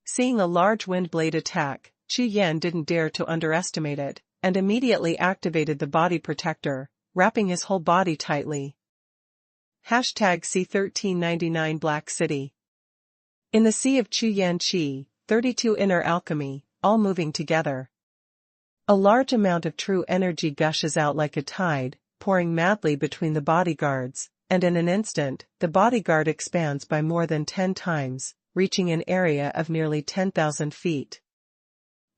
Seeing a large wind blade attack, Chu Yan didn't dare to underestimate it, and immediately activated the body protector, wrapping his whole body tightly. C1399 Black City. In the sea of Chu Yan Chi, 32 inner alchemy, all moving together. A large amount of true energy gushes out like a tide, pouring madly between the bodyguards, and in an instant, the bodyguard expands by more than 10 times, reaching an area of nearly 10,000 feet.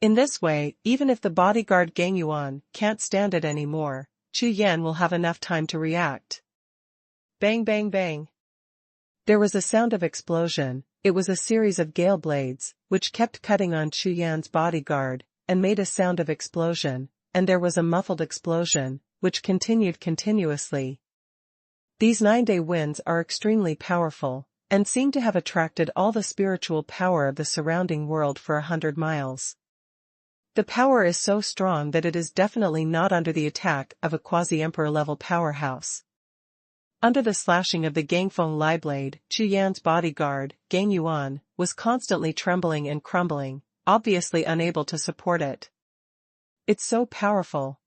In this way, even if the bodyguard Gangyuan can't stand it anymore, Chu Yan will have enough time to react. Bang bang bang. There was a sound of explosion. It was a series of gale blades, which kept cutting on Chu Yan's bodyguard, and made a sound of explosion, and there was a muffled explosion, which continued continuously. These 9-day winds are extremely powerful, and seem to have attracted all the spiritual power of the surrounding world for 100 miles. The power is so strong that it is definitely not under the attack of a quasi-emperor level powerhouse. Under the slashing of the Gangfeng Lai blade, Chu Yan's bodyguard, Gangyuan, was constantly trembling and crumbling, obviously unable to support it. It's so powerful.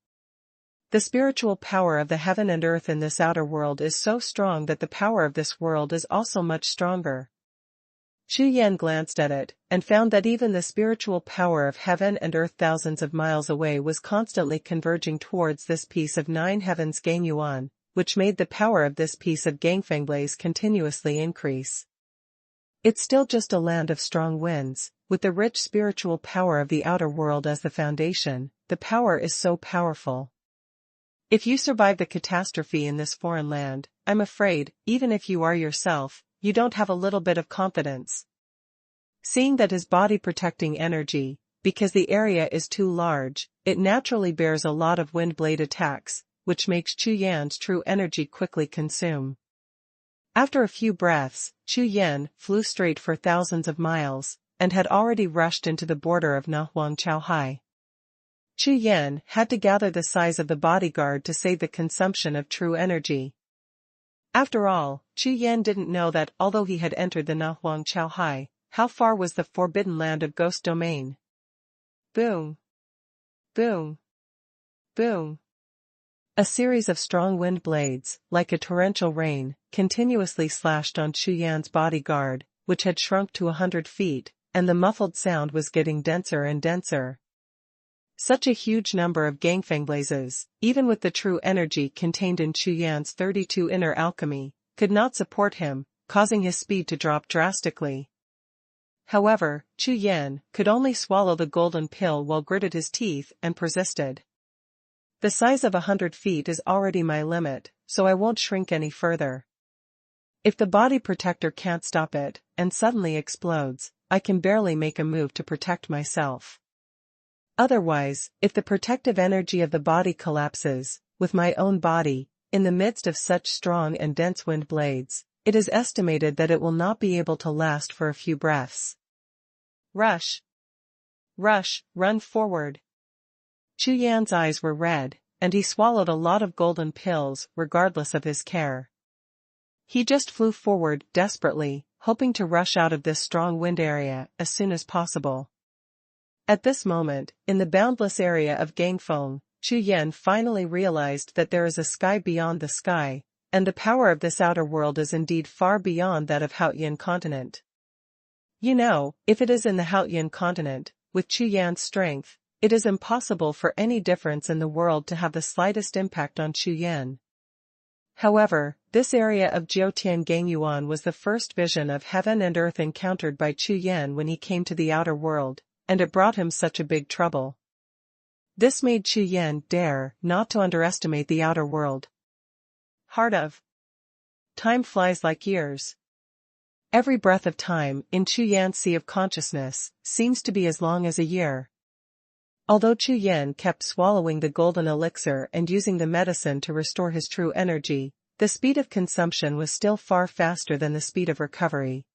The spiritual power of the heaven and earth in this outer world is so strong that the power of this world is also much stronger. Chu Yan glanced at it, and found that even the spiritual power of heaven and earth thousands of miles away was constantly converging towards this piece of 9 heavens Gangyuan, which made the power of this piece of Gangfeng blaze continuously increase. It's still just a land of strong winds, with the rich spiritual power of the outer world as the foundation. The power is so powerful. If you survive the catastrophe in this foreign land, I'm afraid, even if you are yourself, you don't have a little bit of confidence. Seeing that his body protecting energy, because the area is too large, it naturally bears a lot of wind blade attacks, which makes Chu Yan's true energy quickly consume. After a few breaths, Chu Yan flew straight for thousands of miles, and had already rushed into the border of Nahuang Chaohai. Chu Yan had to gather the size of the bodyguard to save the consumption of true energy. After all, Chu Yan didn't know that although he had entered the Nahuang Chaohai, how far was the forbidden land of Ghost Domain? Boom! Boom! Boom! A series of strong wind blades, like a torrential rain, continuously slashed on Chu Yan's bodyguard, which had shrunk to 100 feet, and the muffled sound was getting denser and denser. Such a huge number of Gangfeng blazes, even with the true energy contained in Chu Yan's 32 inner alchemy, could not support him, causing his speed to drop drastically. However, Chu Yan could only swallow the golden pill while gritted his teeth and persisted. The size of 100 feet is already my limit, so I won't shrink any further. If the body protector can't stop it, and suddenly explodes, I can barely make a move to protect myself. Otherwise, if the protective energy of the body collapses, with my own body, in the midst of such strong and dense wind blades, it is estimated that it will not be able to last for a few breaths. Rush! Rush, run forward! Chu Yan's eyes were red, and he swallowed a lot of golden pills regardless of his care. He just flew forward desperately, hoping to rush out of this strong wind area as soon as possible. At this moment, in the boundless area of Gangfeng, Chu Yan finally realized that there is a sky beyond the sky, and the power of this outer world is indeed far beyond that of Haotian continent. You know, if it is in the Haotian continent, with Chu Yan's strength, it is impossible for any difference in the world to have the slightest impact on Chu Yan. However, this area of Jiuxiao was the first vision of heaven and earth encountered by Chu Yan when he came to the outer world, and it brought him such a big trouble. This made Chu Yan dare not to underestimate the outer world. Heart of time flies like years. Every breath of time in Chu Yan's sea of consciousness seems to be as long as a year. Although Chu Yan kept swallowing the golden elixir and using the medicine to restore his true energy, the speed of consumption was still far faster than the speed of recovery.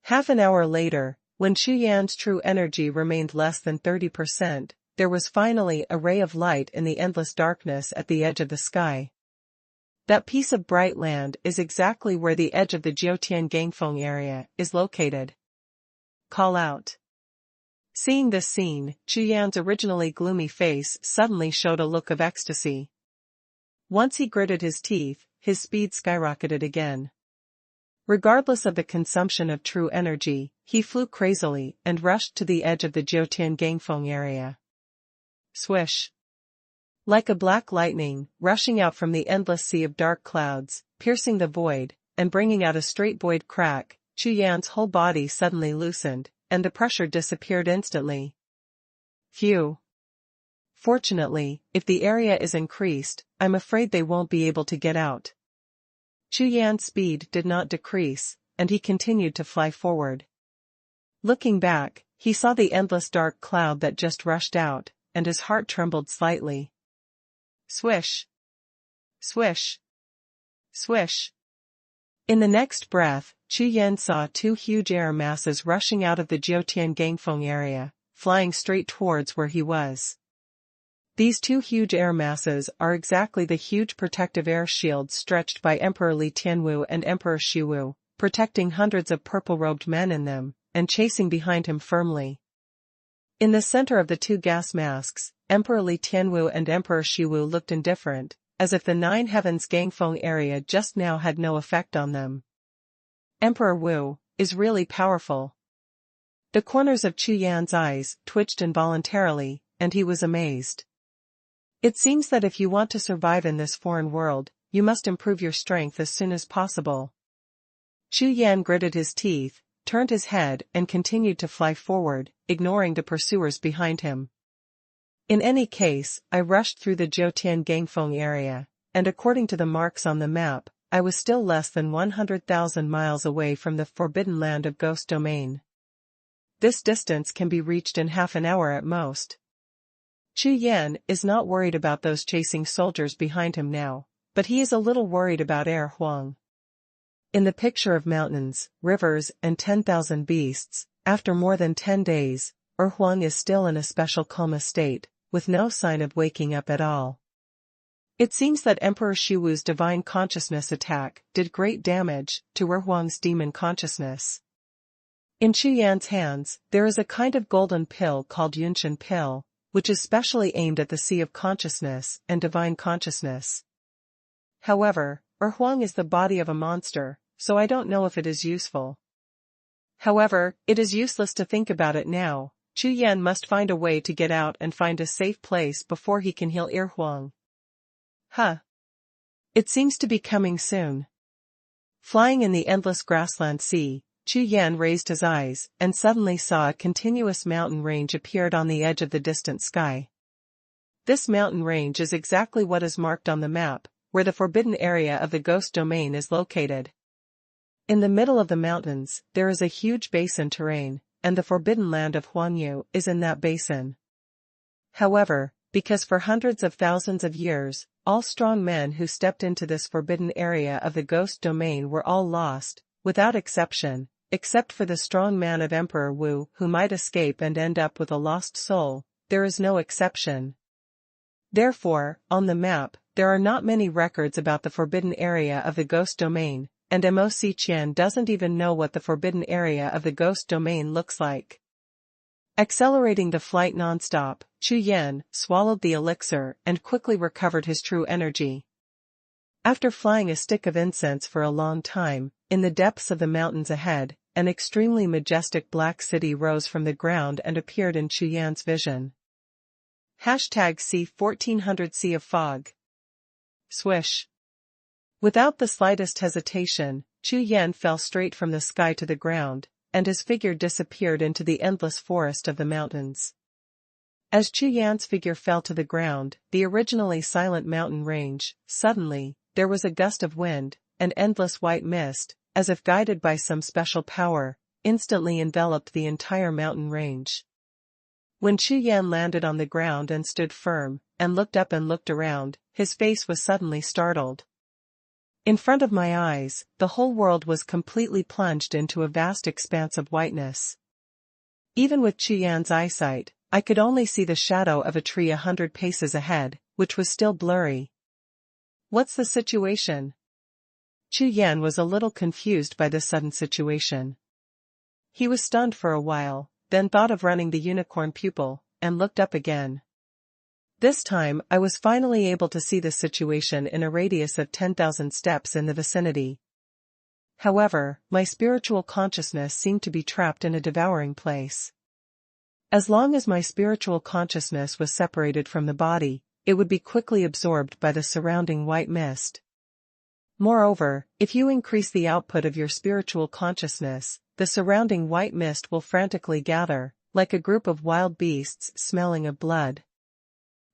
Half an hour later, when Chu Yan's true energy remained less than 30%, there was finally a ray of light in the endless darkness at the edge of the sky. That piece of bright land is exactly where the edge of the Dingdanfang area is located. Call out. Seeing this scene, Chu Yan's originally gloomy face suddenly showed a look of ecstasy. Once he gritted his teeth, his speed skyrocketed again. Regardless of the consumption of true energy, he flew crazily and rushed to the edge of the Dingdanfang area. Swish! Like a black lightning, rushing out from the endless sea of dark clouds, piercing the void, and bringing out a straight void crack, Chu Yan's whole body suddenly loosened, and the pressure disappeared instantly. Phew! Fortunately, if the area is increased, I'm afraid they won't be able to get out. Chu Yan's speed did not decrease, and he continued to fly forward. Looking back, he saw the endless dark cloud that just rushed out, and his heart trembled slightly. Swish! Swish! Swish! In the next breath, Chu Yan saw two huge air masses rushing out of the Dingdanfang area, flying straight towards where he was. These two huge air masses are exactly the huge protective air shields stretched by Emperor Li Tianwu and Emperor Shiwu, protecting hundreds of purple-robed men in them, and chasing behind him firmly. In the center of the two gas masks, Emperor Li Tianwu and Emperor Shiwu looked indifferent, as if the Nine Heavens Gangfeng area just now had no effect on them. Emperor Wu is really powerful. The corners of Chu Yan's eyes twitched involuntarily, and he was amazed. It seems that if you want to survive in this foreign world, you must improve your strength as soon as possible. Chu Yan gritted his teeth, turned his head and continued to fly forward, ignoring the pursuers behind him. In any case, I rushed through the Dingdanfang area, and according to the marks on the map, I was still less than 100,000 miles away from the forbidden land of Ghost Domain. This distance can be reached in half an hour at most. Chu Yan is not worried about those chasing soldiers behind him now, but he is a little worried about Huang. In the picture of mountains, rivers, and 10,000 beasts, after more than 10 days, Huang is still in a special coma state, with no sign of waking up at all. It seems that Emperor Shiwu's divine consciousness attack did great damage to Huang's demon consciousness. In Chu Yan's hands, there is a kind of golden pill called Yunshan pill, which is specially aimed at the sea of consciousness and divine consciousness. However, Huang is the body of a monster, so I don't know if it is useful. However, it is useless to think about it now. Chu Yan must find a way to get out and find a safe place before he can heal Huang. Huh. It seems to be coming soon. Flying in the endless grassland sea, Chu Yan raised his eyes and suddenly saw a continuous mountain range appeared on the edge of the distant sky. This mountain range is exactly what is marked on the map, where the forbidden area of the Ghost Domain is located. In the middle of the mountains, there is a huge basin terrain, and the forbidden land of Huangyu is in that basin. However, because for hundreds of thousands of years, all strong men who stepped into this forbidden area of the Ghost Domain were all lost, without exception, except for the strong man of Emperor Wu who might escape and end up with a lost soul, there is no exception. Therefore, on the map, there are not many records about the forbidden area of the Ghost Domain, and Mo Xiqian doesn't even know what the forbidden area of the Ghost Domain looks like. Accelerating the flight non-stop, Chu Yan swallowed the elixir and quickly recovered his true energy. After flying a stick of incense for a long time, in the depths of the mountains ahead, an extremely majestic black city rose from the ground and appeared in Chu Yan's vision. #C1400 Sea of Fog. Swish. Without the slightest hesitation, Chu Yan fell straight from the sky to the ground, and his figure disappeared into the endless forest of the mountains. As Chu Yan's figure fell to the ground, the originally silent mountain range, suddenly, there was a gust of wind, and endless white mist, as if guided by some special power, instantly enveloped the entire mountain range. When Chu Yan landed on the ground and stood firm, and looked up and looked around, his face was suddenly startled. In front of my eyes, the whole world was completely plunged into a vast expanse of whiteness. Even with Chu Yan's eyesight, I could only see the shadow of a tree 100 paces ahead, which was still blurry. What's the situation? Chu Yan was a little confused by this sudden situation. He was stunned for a while, then thought of running the unicorn pupil, and looked up again. This time I was finally able to see the situation in a radius of 10,000 steps in the vicinity. However, my spiritual consciousness seemed to be trapped in a devouring place. As long as my spiritual consciousness was separated from the body, it would be quickly absorbed by the surrounding white mist. Moreover, if you increase the output of your spiritual consciousness, the surrounding white mist will frantically gather, like a group of wild beasts smelling of blood.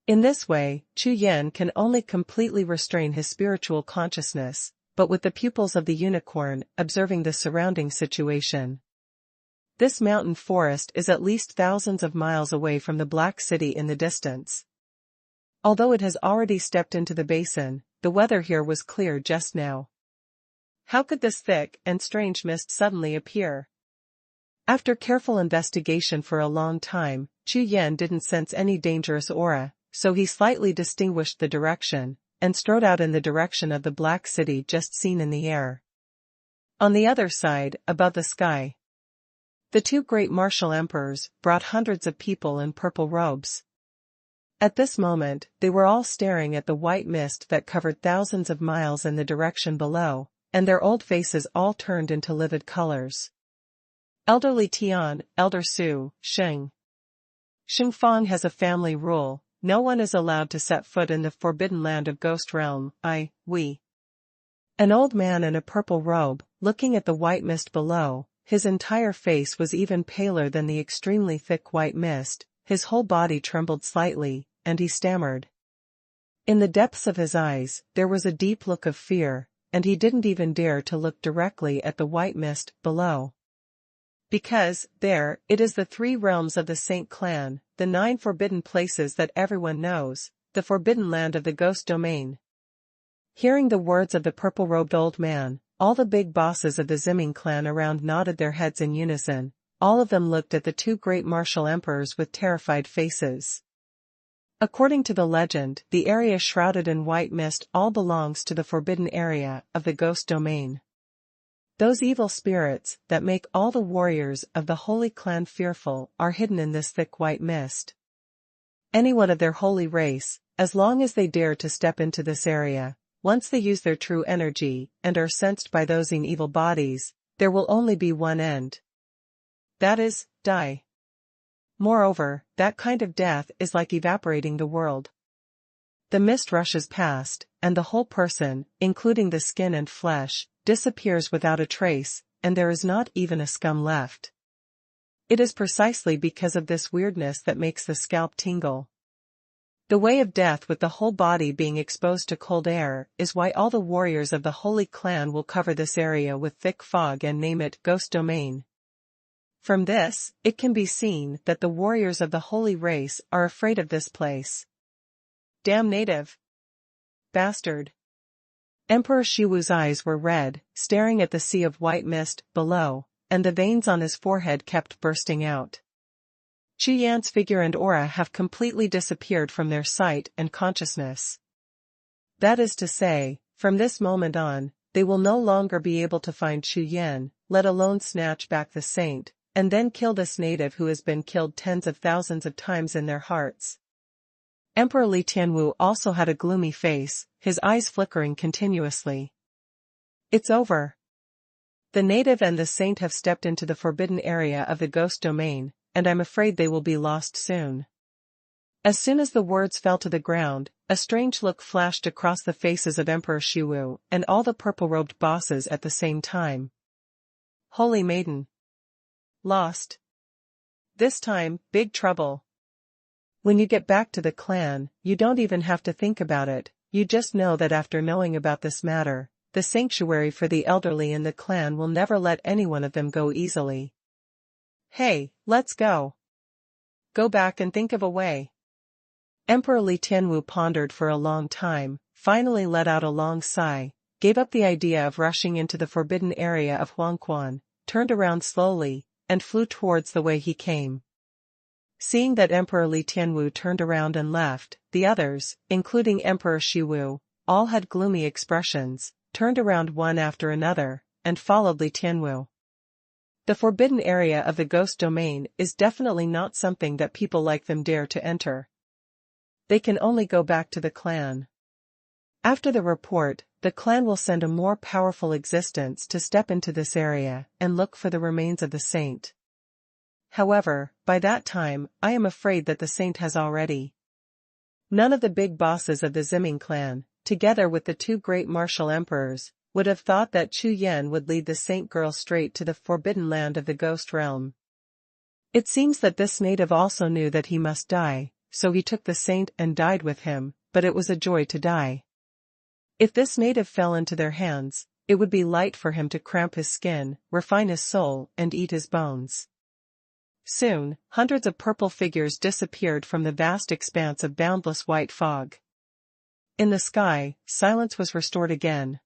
In this way, Chu Yan can only completely restrain his spiritual consciousness, but with the pupils of the unicorn observing the surrounding situation. This mountain forest is at least thousands of miles away from the Black City in the distance. Although it has already stepped into the basin, the weather here was clear just now. How could this thick and strange mist suddenly appear? After careful investigation for a long time, Chu Yan didn't sense any dangerous aura, so he slightly distinguished the direction, and strode out in the direction of the Black City just seen in the air. On the other side, above the sky, the two great martial emperors brought hundreds of people in purple robes. At this moment, they were all staring at the white mist that covered thousands of miles in the direction below, and their old faces all turned into livid colors. Elderly Tian, Elder Su, Sheng. Fang has a family rule. No one is allowed to set foot in the forbidden land of Ghost Realm, we. An old man in a purple robe, looking at the white mist below, his entire face was even paler than the extremely thick white mist, his whole body trembled slightly, and he stammered. In the depths of his eyes, there was a deep look of fear, and he didn't even dare to look directly at the white mist below. Because, there, it is the 3 realms of the Saint Clan, the 9 forbidden places that everyone knows, the forbidden land of the ghost domain. Hearing the words of the purple-robed old man, all the big bosses of the Ziming clan around nodded their heads in unison. All of them looked at the 2 great martial emperors with terrified faces. According to the legend, the area shrouded in white mist all belongs to the forbidden area of the ghost domain. Those evil spirits that make all the warriors of the holy clan fearful are hidden in this thick white mist. Anyone of their holy race, as long as they dare to step into this area, once they use their true energy and are sensed by those in evil bodies, there will only be one end. That is, die. Moreover, that kind of death is like evaporating the world. The mist rushes past, and the whole person, including the skin and flesh, disappears without a trace, and there is not even a scum left. It is precisely because of this weirdness that makes the scalp tingle. The way of death with the whole body being exposed to cold air is why all the warriors of the Holy Clan will cover this area with thick fog and name it Ghost Domain. From this, it can be seen that the warriors of the holy race are afraid of this place. Damn native! Bastard! Emperor Shiwu's eyes were red, staring at the sea of white mist below, and the veins on his forehead kept bursting out. Chu Yan's figure and aura have completely disappeared from their sight and consciousness. That is to say, from this moment on, they will no longer be able to find Chu Yan, let alone snatch back the saint, and then kill this native who has been killed tens of thousands of times in their hearts. Emperor Li Tianwu also had a gloomy face, his eyes flickering continuously. It's over. The native and the saint have stepped into the forbidden area of the ghost domain, and I'm afraid they will be lost soon. As soon as the words fell to the ground, a strange look flashed across the faces of Emperor Shiwu and all the purple-robed bosses at the same time. Holy Maiden. Lost. This time, big trouble. When you get back to the clan, you don't even have to think about it, you just know that after knowing about this matter, the sanctuary for the elderly in the clan will never let any one of them go easily. Hey, let's go. Go back and think of a way. Emperor Li Tianwu pondered for a long time, finally let out a long sigh, gave up the idea of rushing into the forbidden area of Xuanhuan, turned around slowly, and flew towards the way he came. Seeing that Emperor Li Tianwu turned around and left, the others, including Emperor Shiwu, all had gloomy expressions, turned around one after another, and followed Li Tianwu. The forbidden area of the ghost domain is definitely not something that people like them dare to enter. They can only go back to the clan. After the report, the clan will send a more powerful existence to step into this area and look for the remains of the saint. However, by that time, I am afraid that the saint has already. None of the big bosses of the Ziming clan, together with the two great martial emperors, would have thought that Chu Yan would lead the saint girl straight to the forbidden land of the ghost realm. It seems that this native also knew that he must die, so he took the saint and died with him, but it was a joy to die. If this native fell into their hands, it would be light for him to cramp his skin, refine his soul, and eat his bones. Soon, hundreds of purple figures disappeared from the vast expanse of boundless white fog. In the sky, silence was restored again.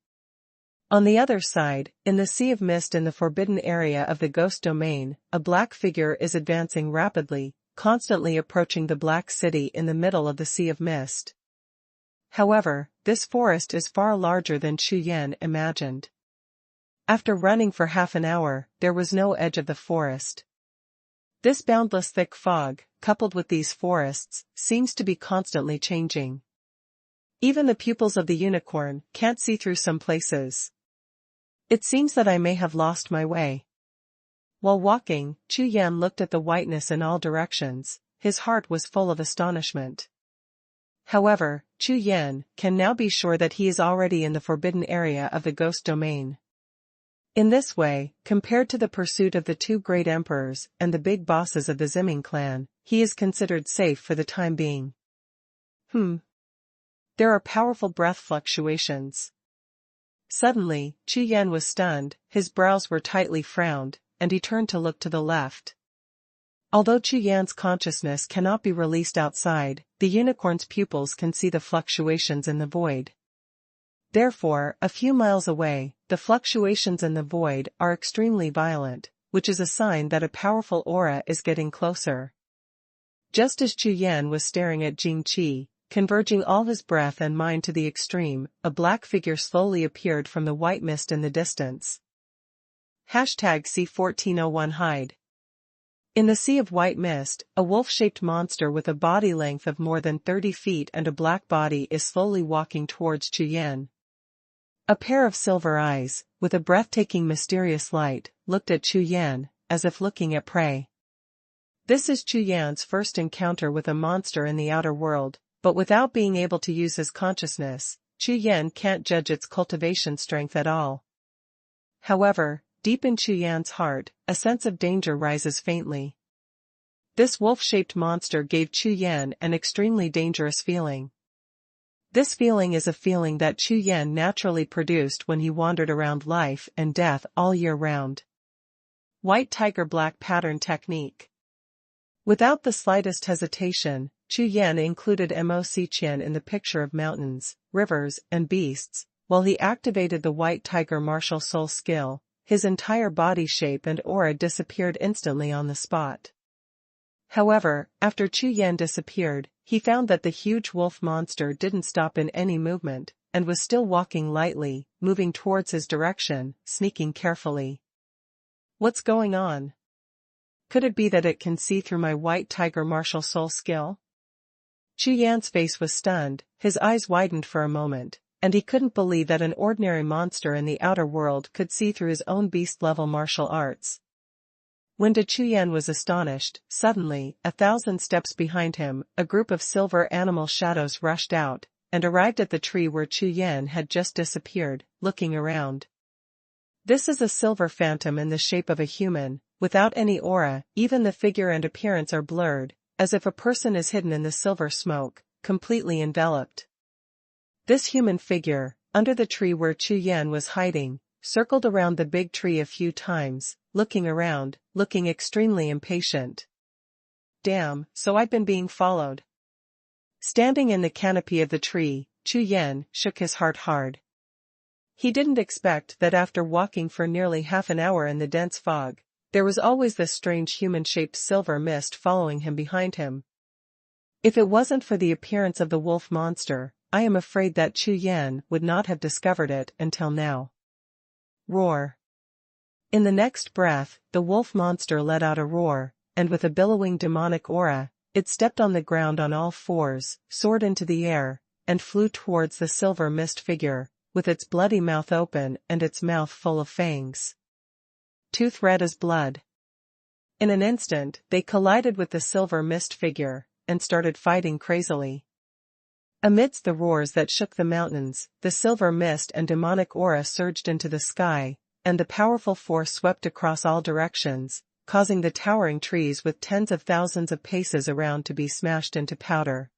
On the other side, in the sea of mist in the forbidden area of the ghost domain, a black figure is advancing rapidly, constantly approaching the black city in the middle of the sea of mist. However, this forest is far larger than Chu Yan imagined. After running for half an hour, there was no edge of the forest. This boundless thick fog, coupled with these forests, seems to be constantly changing. Even the pupils of the unicorn can't see through some places. It seems that I may have lost my way. While walking, Chu Yan looked at the whiteness in all directions, his heart was full of astonishment. However, Chu Yan can now be sure that he is already in the forbidden area of the ghost domain. In this way, compared to the pursuit of the two great emperors and the big bosses of the Ziming clan, he is considered safe for the time being. There are powerful breath fluctuations. Suddenly, Chu Yan was stunned, his brows were tightly frowned, and he turned to look to the left. Although Chu Yan's consciousness cannot be released outside, the unicorn's pupils can see the fluctuations in the void. Therefore, a few miles away, the fluctuations in the void are extremely violent, which is a sign that a powerful aura is getting closer. Just as Chu Yan was staring at Jing Qi, converging all his breath and mind to the extreme, a black figure slowly appeared from the white mist in the distance. #C1401 Hide. In the sea of white mist, a wolf-shaped monster with a body length of more than 30 feet and a black body is slowly walking towards Chu Yan. A pair of silver eyes, with a breathtaking mysterious light, looked at Chu Yan, as if looking at prey. This is Chu Yan's first encounter with a monster in the outer world, but without being able to use his consciousness, Chu Yan can't judge its cultivation strength at all. However, deep in Chu Yan's heart, a sense of danger rises faintly. This wolf-shaped monster gave Chu Yan an extremely dangerous feeling. This feeling is a feeling that Chu Yan naturally produced when he wandered around life and death all year round. White Tiger Black Pattern Technique. Without the slightest hesitation, Chu Yan included Mo Xiqian in the picture of mountains, rivers, and beasts, while he activated the White Tiger martial soul skill. His entire body shape and aura disappeared instantly on the spot. However, after Chu Yan disappeared, he found that the huge wolf monster didn't stop in any movement, and was still walking lightly, moving towards his direction, sneaking carefully. What's going on? Could it be that it can see through my white tiger martial soul skill? Chu Yan's face was stunned, his eyes widened for a moment, and he couldn't believe that an ordinary monster in the outer world could see through his own beast-level martial arts. When Chu Yan was astonished, suddenly, 1,000 steps behind him, a group of silver animal shadows rushed out, and arrived at the tree where Chu Yan had just disappeared, looking around. This is a silver phantom in the shape of a human, without any aura, even the figure and appearance are blurred, as if a person is hidden in the silver smoke, completely enveloped. This human figure, under the tree where Chu Yan was hiding, circled around the big tree a few times, looking around, looking extremely impatient. Damn, so I've been being followed. Standing in the canopy of the tree, Chu Yan shook his heart hard. He didn't expect that after walking for nearly half an hour in the dense fog, there was always this strange human-shaped silver mist following him behind him. If it wasn't for the appearance of the wolf monster, I am afraid that Chu Yan would not have discovered it until now. Roar. In the next breath, the wolf monster let out a roar, and with a billowing demonic aura, it stepped on the ground on all fours, soared into the air, and flew towards the silver mist figure, with its bloody mouth open and its mouth full of fangs. Tooth red as blood. In an instant, they collided with the silver mist figure, and started fighting crazily. Amidst the roars that shook the mountains, the silver mist and demonic aura surged into the sky, and the powerful force swept across all directions, causing the towering trees with tens of thousands of paces around to be smashed into powder.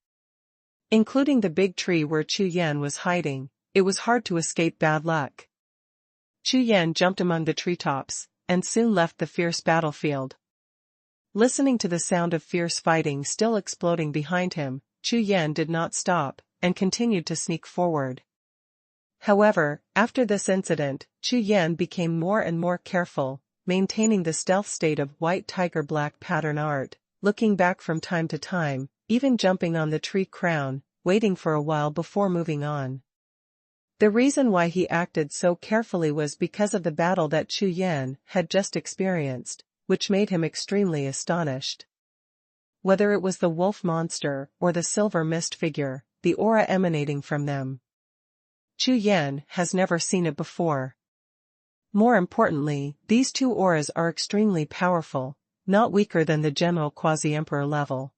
Including the big tree where Chu Yan was hiding, it was hard to escape bad luck. Chu Yan jumped among the treetops, and soon left the fierce battlefield. Listening to the sound of fierce fighting still exploding behind him, Chu Yan did not stop, and continued to sneak forward. However, after this incident, Chu Yan became more and more careful, maintaining the stealth state of white tiger black pattern art, looking back from time to time, even jumping on the tree crown, waiting for a while before moving on. The reason why he acted so carefully was because of the battle that Chu Yan had just experienced, which made him extremely astonished. Whether it was the wolf monster or the silver mist figure, the aura emanating from them, Chu Yan has never seen it before. More importantly, these two auras are extremely powerful, not weaker than the general quasi-emperor level.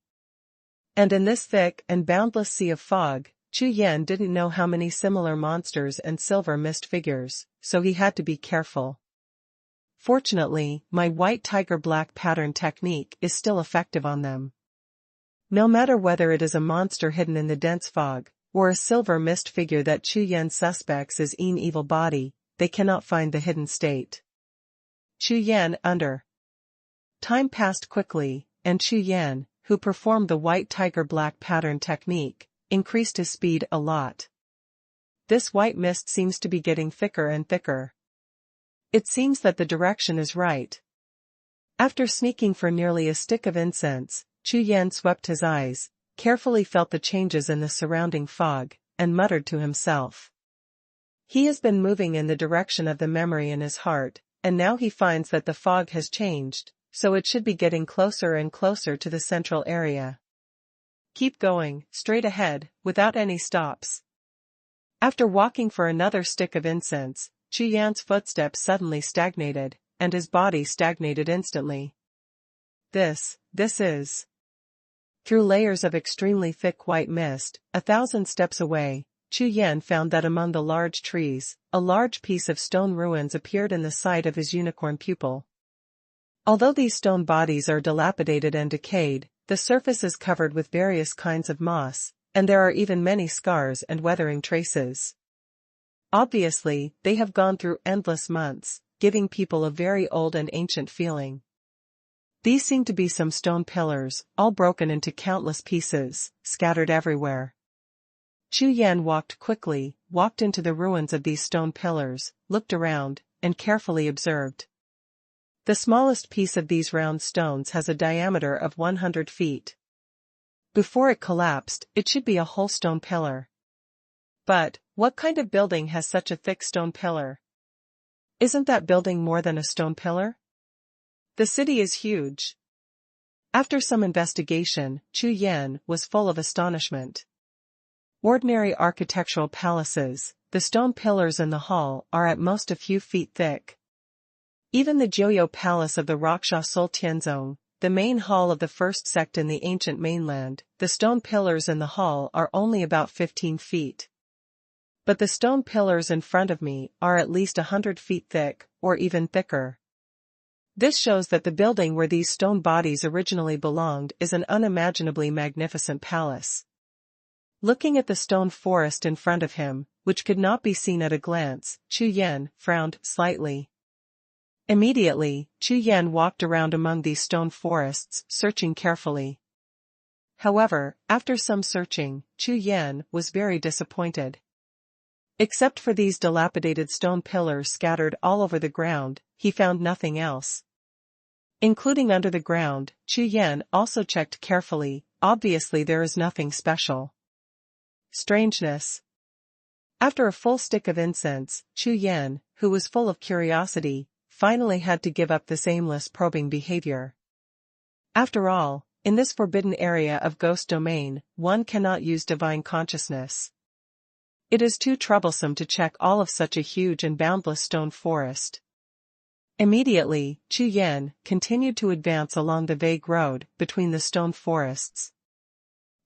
And in this thick and boundless sea of fog, Chu Yan didn't know how many similar monsters and silver mist figures, so he had to be careful. Fortunately, my white tiger black pattern technique is still effective on them. No matter whether it is a monster hidden in the dense fog, or a silver mist figure that Chu Yan suspects is an evil body, they cannot find the hidden state. Chu Yan under. Time passed quickly, and Chu Yan, who performed the white tiger black pattern technique, increased his speed a lot. This white mist seems to be getting thicker and thicker. It seems that the direction is right. After sneaking for nearly a stick of incense, Chu Yan swept his eyes, carefully felt the changes in the surrounding fog, and muttered to himself. He has been moving in the direction of the memory in his heart, and now he finds that the fog has changed, so it should be getting closer and closer to the central area. Keep going, straight ahead, without any stops. After walking for another stick of incense, Chu Yan's footsteps suddenly stagnated, and his body stagnated instantly. This is. Through layers of extremely thick white mist, 1,000 steps away, Chu Yan found that among the large trees, a large piece of stone ruins appeared in the side of his unicorn pupil. Although these stone bodies are dilapidated and decayed, the surface is covered with various kinds of moss, and there are even many scars and weathering traces. Obviously, they have gone through endless months, giving people a very old and ancient feeling. These seem to be some stone pillars, all broken into countless pieces, scattered everywhere. Chu Yan walked quickly, walked into the ruins of these stone pillars, looked around, and carefully observed. The smallest piece of these round stones has a diameter of 100 feet. Before it collapsed, it should be a whole stone pillar. But, what kind of building has such a thick stone pillar? Isn't that building more than a stone pillar? The city is huge, After some investigation, Chu Yan was full of astonishment. Ordinary architectural palaces, the stone pillars in the hall are at most a few feet thick. Even the Jiuxiao Palace of the Raksha Sultianzong, the main hall of the first sect in the ancient mainland, the stone pillars in the hall are only about 15 feet. But the stone pillars in front of me are at least 100 feet thick, or even thicker. This shows that the building where these stone bodies originally belonged is an unimaginably magnificent palace. Looking at the stone forest in front of him, which could not be seen at a glance, Chu Yan frowned slightly. Immediately, Chu Yan walked around among these stone forests, searching carefully. However, after some searching, Chu Yan was very disappointed. Except for these dilapidated stone pillars scattered all over the ground, he found nothing else. Including under the ground, Chu Yan also checked carefully. Obviously there is nothing special. Strangeness. After a full stick of incense, Chu Yan, who was full of curiosity, finally had to give up this aimless probing behavior. After all, in this forbidden area of ghost domain, one cannot use divine consciousness. It is too troublesome to check all of such a huge and boundless stone forest. Immediately, Chu Yan continued to advance along the vague road between the stone forests.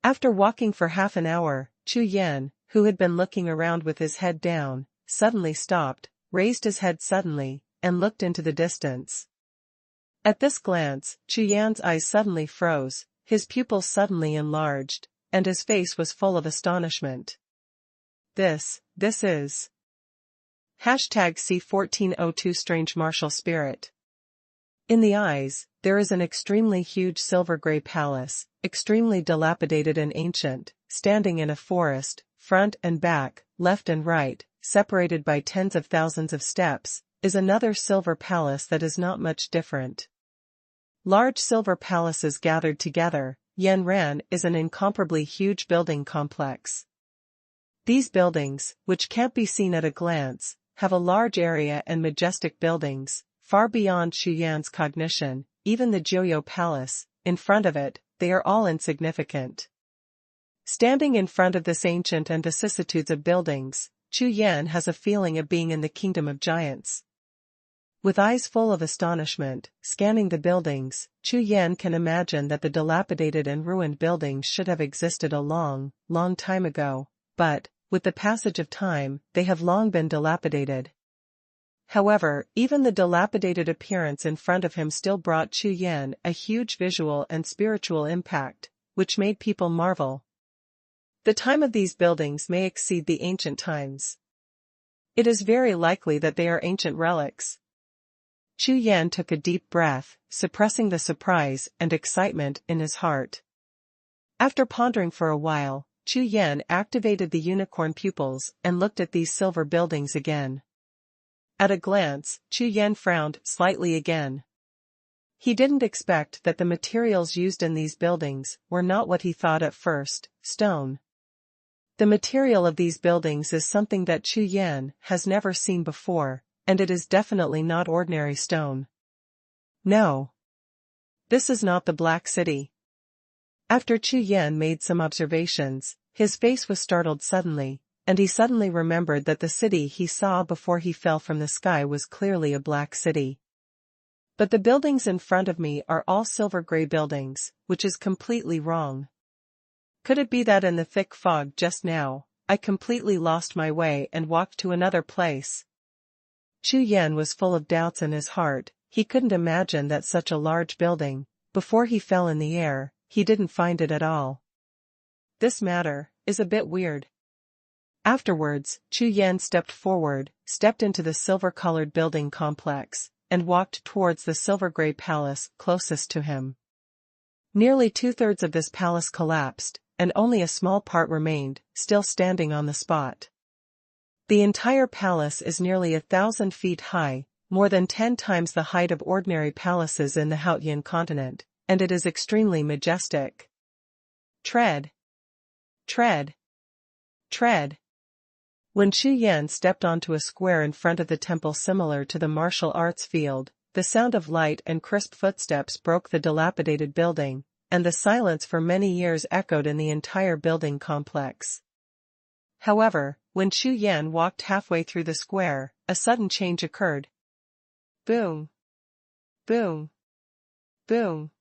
After walking for half an hour, Chu Yan, who had been looking around with his head down, suddenly stopped, raised his head suddenly, and looked into the distance. At this glance, Chu Yan's eyes suddenly froze, his pupils suddenly enlarged, and his face was full of astonishment. This is #C1402 Strange Martial Spirit. In the eyes, there is an extremely huge silver-gray palace, extremely dilapidated and ancient, standing in a forest, front and back, left and right, separated by tens of thousands of steps, is another silver palace that is not much different. Large silver palaces gathered together, Yanran is an incomparably huge building complex. These buildings, which can't be seen at a glance, have a large area and majestic buildings, far beyond Chu Yan's cognition. Even the Jiuxiao Palace, in front of it, they are all insignificant. Standing in front of this ancient and vicissitudes of buildings, Chu Yan has a feeling of being in the kingdom of giants. With eyes full of astonishment, scanning the buildings, Chu Yan can imagine that the dilapidated and ruined buildings should have existed a long, long time ago, but, with the passage of time, they have long been dilapidated. However, even the dilapidated appearance in front of him still brought Chu Yan a huge visual and spiritual impact, which made people marvel. The time of these buildings may exceed the ancient times. It is very likely that they are ancient relics. Chu Yan took a deep breath, suppressing the surprise and excitement in his heart. After pondering for a while, Chu Yan activated the unicorn pupils and looked at these silver buildings again. At a glance, Chu Yan frowned slightly again. He didn't expect that the materials used in these buildings were not what he thought at first, stone. The material of these buildings is something that Chu Yan has never seen before, and it is definitely not ordinary stone. No. This is not the Black City. After Chu Yan made some observations, his face was startled suddenly, and he suddenly remembered that the city he saw before he fell from the sky was clearly a black city. But the buildings in front of me are all silver-gray buildings, which is completely wrong. Could it be that in the thick fog just now, I completely lost my way and walked to another place? Chu Yan was full of doubts in his heart. He couldn't imagine that such a large building, before he fell in the air, he didn't find it at all. This matter is a bit weird. Afterwards, Chu Yan stepped into the silver-colored building complex, and walked towards the silver-gray palace closest to him. Nearly 2/3 of this palace collapsed, and only a small part remained, still standing on the spot. The entire palace is nearly 1,000 feet high, more than 10 times the height of ordinary palaces in the Hautian continent, and it is extremely majestic. Tread. Tread. Tread. When Chu Yan stepped onto a square in front of the temple similar to the martial arts field, the sound of light and crisp footsteps broke the dilapidated building, and the silence for many years echoed in the entire building complex. However, when Chu Yan walked halfway through the square, a sudden change occurred. Boom! Boom! Boom!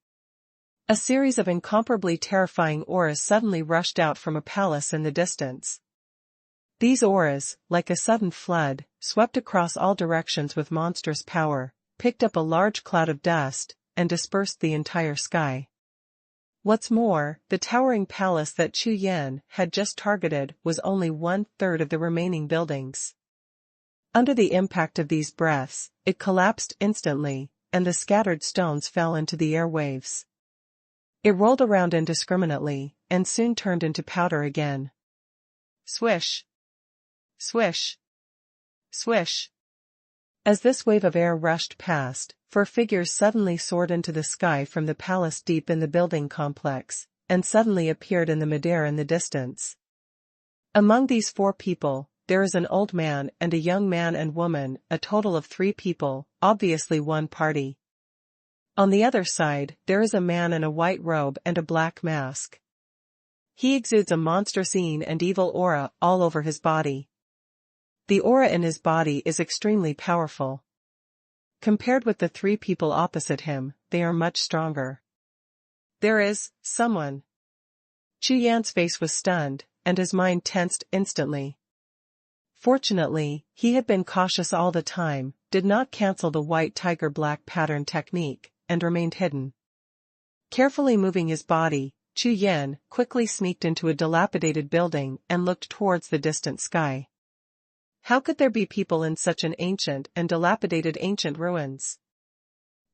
A series of incomparably terrifying auras suddenly rushed out from a palace in the distance. These auras, like a sudden flood, swept across all directions with monstrous power, picked up a large cloud of dust, and dispersed the entire sky. What's more, the towering palace that Chu Yan had just targeted was only 1/3 of the remaining buildings. Under the impact of these breaths, it collapsed instantly, and the scattered stones fell into the airwaves. It rolled around indiscriminately, and soon turned into powder again. Swish! Swish! Swish! As this wave of air rushed past, 4 figures suddenly soared into the sky from the palace deep in the building complex, and suddenly appeared in the midair in the distance. Among these 4 people, there is an old man and a young man and woman, a total of 3 people, obviously one party. On the other side, there is a man in a white robe and a black mask. He exudes a monstrous and evil aura all over his body. The aura in his body is extremely powerful. Compared with the 3 people opposite him, they are much stronger. There is someone. Chu Yan's face was stunned, and his mind tensed instantly. Fortunately, he had been cautious all the time, did not cancel the white tiger black pattern technique, and remained hidden. Carefully moving his body, Chu Yan quickly sneaked into a dilapidated building and looked towards the distant sky. How could there be people in such an ancient and dilapidated ancient ruins?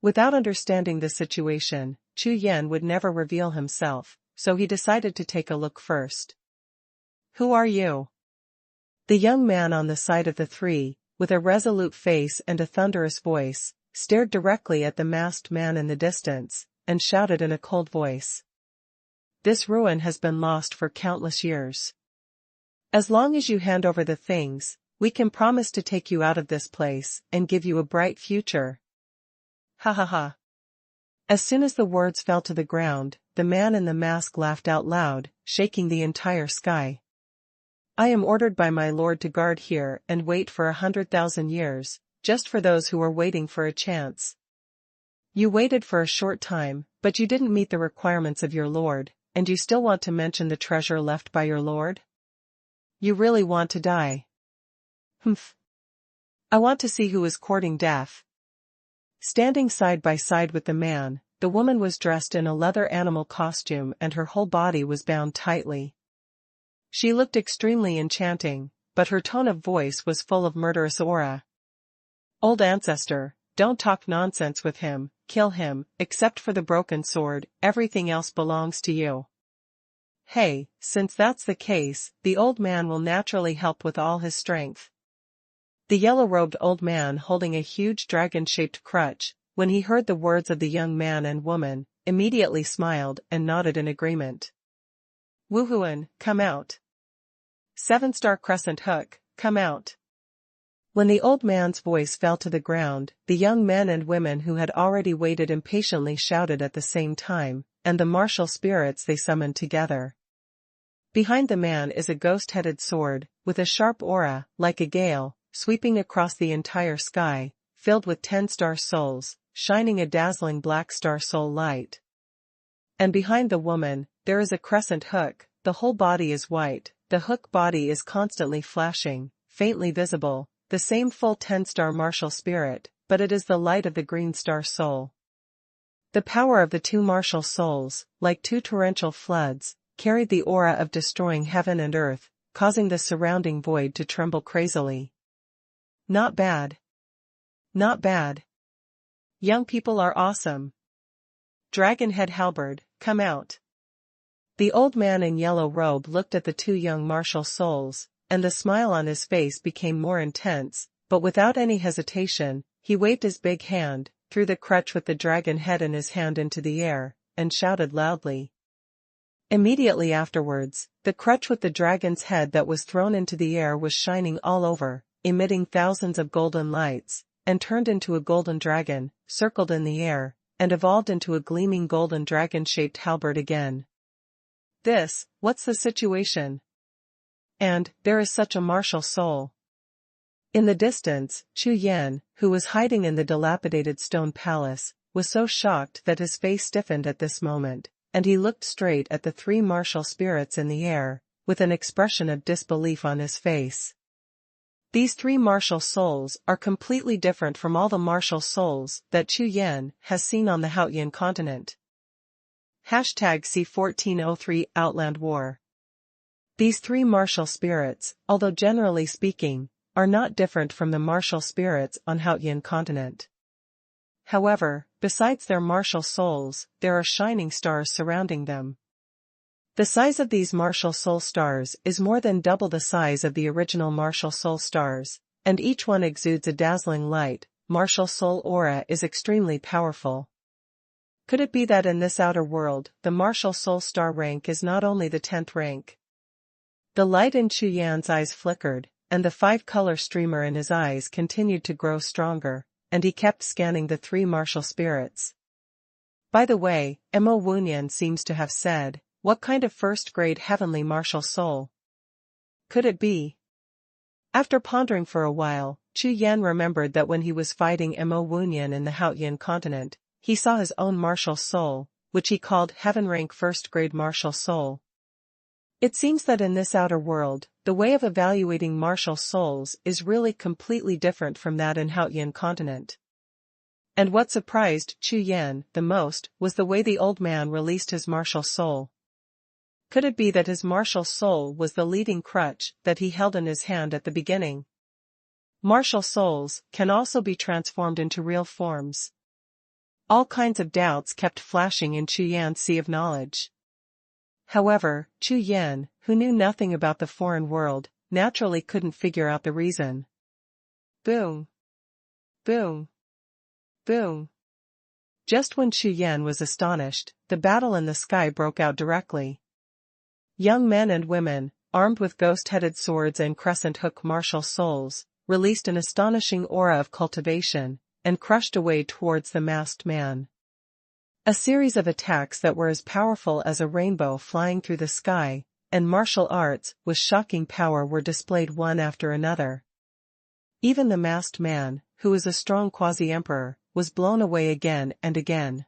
Without understanding the situation, Chu Yan would never reveal himself, so he decided to take a look first. Who are you? The young man on the side of the 3, with a resolute face and a thunderous voice, stared directly at the masked man in the distance, and shouted in a cold voice. This ruin has been lost for countless years. As long as you hand over the things, we can promise to take you out of this place and give you a bright future. Ha ha ha. As soon as the words fell to the ground, the man in the mask laughed out loud, shaking the entire sky. I am ordered by my lord to guard here and wait for 100,000 years, just for those who are waiting for a chance. You waited for a short time, but you didn't meet the requirements of your lord, and you still want to mention the treasure left by your lord? You really want to die? Humph. I want to see who is courting death. Standing side by side with the man, the woman was dressed in a leather animal costume and her whole body was bound tightly. She looked extremely enchanting, but her tone of voice was full of murderous aura. Old ancestor, don't talk nonsense with him, kill him, except for the broken sword, everything else belongs to you. Hey, since that's the case, the old man will naturally help with all his strength. The yellow-robed old man holding a huge dragon-shaped crutch, when he heard the words of the young man and woman, immediately smiled and nodded in agreement. Wuhun, come out. 7-star crescent hook, come out. When the old man's voice fell to the ground, the young men and women who had already waited impatiently shouted at the same time, and the martial spirits they summoned together. Behind the man is a ghost-headed sword, with a sharp aura, like a gale, sweeping across the entire sky, filled with 10-star souls, shining a dazzling black star soul light. And behind the woman, there is a crescent hook, the whole body is white, the hook body is constantly flashing, faintly visible, the same full 10-star martial spirit, but it is the light of the green star soul. The power of the 2 martial souls, like 2 torrential floods, carried the aura of destroying heaven and earth, causing the surrounding void to tremble crazily. Not bad. Not bad. Young people are awesome. Dragonhead halberd, come out. The old man in yellow robe looked at the 2 young martial souls, and the smile on his face became more intense, but without any hesitation, he waved his big hand, threw the crutch with the dragon head in his hand into the air, and shouted loudly. Immediately afterwards, the crutch with the dragon's head that was thrown into the air was shining all over, emitting thousands of golden lights, and turned into a golden dragon, circled in the air, and evolved into a gleaming golden dragon-shaped halberd again. What's the situation? And, there is such a martial soul. In the distance, Chu Yan, who was hiding in the dilapidated stone palace, was so shocked that his face stiffened at this moment, and he looked straight at the three martial spirits in the air, with an expression of disbelief on his face. These three martial souls are completely different from all the martial souls that Chu Yan has seen on the Haotian continent. #C1403 Outland War. These three martial spirits, although generally speaking, are not different from the martial spirits on Haotian continent. However, besides their martial souls, there are shining stars surrounding them. The size of these martial soul stars is more than double the size of the original martial soul stars, and each one exudes a dazzling light. Martial soul aura is extremely powerful. Could it be that in this outer world, the martial soul star rank is not only the 10th rank? The light in Chu Yan's eyes flickered, and the 5-color streamer in his eyes continued to grow stronger, and he kept scanning the three martial spirits. By the way, Mo Wuhun seems to have said, what kind of first-grade heavenly martial soul could it be? After pondering for a while, Chu Yan remembered that when he was fighting Mo Wuhun in the Haotian continent, he saw his own martial soul, which he called heaven-rank first-grade martial soul. It seems that in this outer world, the way of evaluating martial souls is really completely different from that in Haotian continent. And what surprised Chu Yan the most was the way the old man released his martial soul. Could it be that his martial soul was the leading crutch that he held in his hand at the beginning? Martial souls can also be transformed into real forms. All kinds of doubts kept flashing in Chu Yan's sea of knowledge. However, Chu Yan, who knew nothing about the foreign world, naturally couldn't figure out the reason. Boom! Boom! Boom! Just when Chu Yan was astonished, the battle in the sky broke out directly. Young men and women, armed with ghost-headed swords and crescent-hook martial souls, released an astonishing aura of cultivation, and crushed away towards the masked man. A series of attacks that were as powerful as a rainbow flying through the sky, and martial arts with shocking power were displayed one after another. Even the masked man, who is a strong quasi-emperor, was blown away again and again.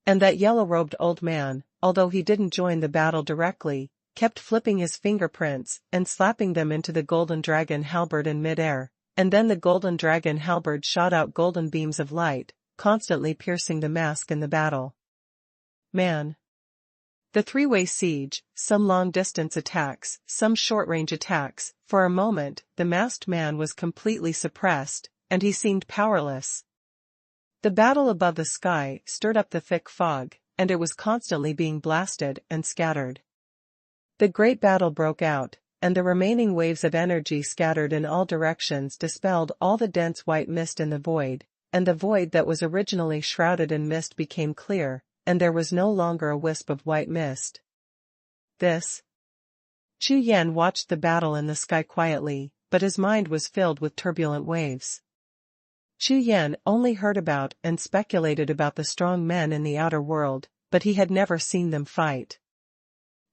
And that yellow-robed old man, although he didn't join the battle directly, kept flipping his fingerprints and slapping them into the golden dragon halberd in mid-air, and then the golden dragon halberd shot out golden beams of light, constantly piercing the mask in the battle. Man. The three-way siege, some long-distance attacks, some short-range attacks. For a moment, the masked man was completely suppressed, and he seemed powerless. The battle above the sky stirred up the thick fog, and it was constantly being blasted and scattered. The great battle broke out, and the remaining waves of energy scattered in all directions dispelled all the dense white mist in the void, and the void that was originally shrouded in mist became clear, and there was no longer a wisp of white mist. Chu Yan watched the battle in the sky quietly, but his mind was filled with turbulent waves. Chu Yan only heard about and speculated about the strong men in the outer world, but he had never seen them fight.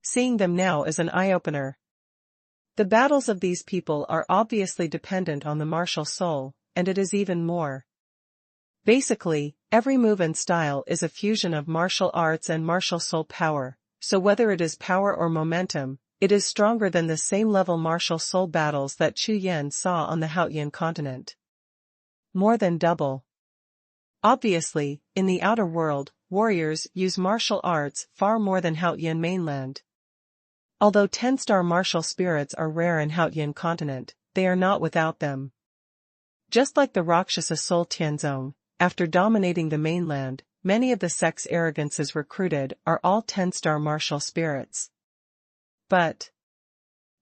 Seeing them now is an eye-opener. The battles of these people are obviously dependent on the martial soul, and it is even more. Basically, every move and style is a fusion of martial arts and martial soul power, so whether it is power or momentum, it is stronger than the same-level martial soul battles that Chu Yan saw on the Haotian continent. More than double. Obviously, in the outer world, warriors use martial arts far more than Haotian mainland. Although 10-star martial spirits are rare in Haotian continent, they are not without them. Just like the Rakshasa soul Tianzong, after dominating the mainland, many of the sect's arrogances recruited are all 10-star martial spirits.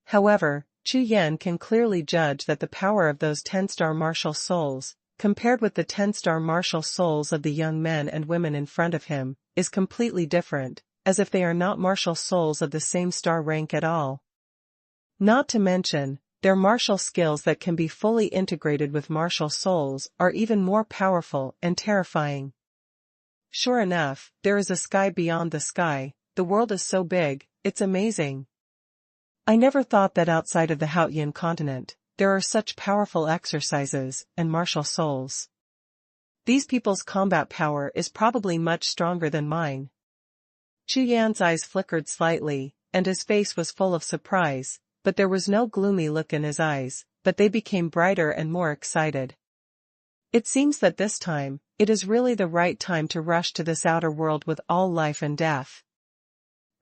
However, Chu Yan can clearly judge that the power of those 10-star martial souls, compared with the 10-star martial souls of the young men and women in front of him, is completely different, as if they are not martial souls of the same star rank at all. Not to mention, Their martial skills that can be fully integrated with martial souls are even more powerful and terrifying. Sure enough, there is a sky beyond the sky. The world is so big, it's amazing. I never thought that outside of the Haotian continent, there are such powerful exercises and martial souls. These people's combat power is probably much stronger than mine. Chu Yan's eyes flickered slightly, and his face was full of surprise, but there was no gloomy look in his eyes, but they became brighter and more excited. It seems that this time, it is really the right time to rush to this outer world with all life and death.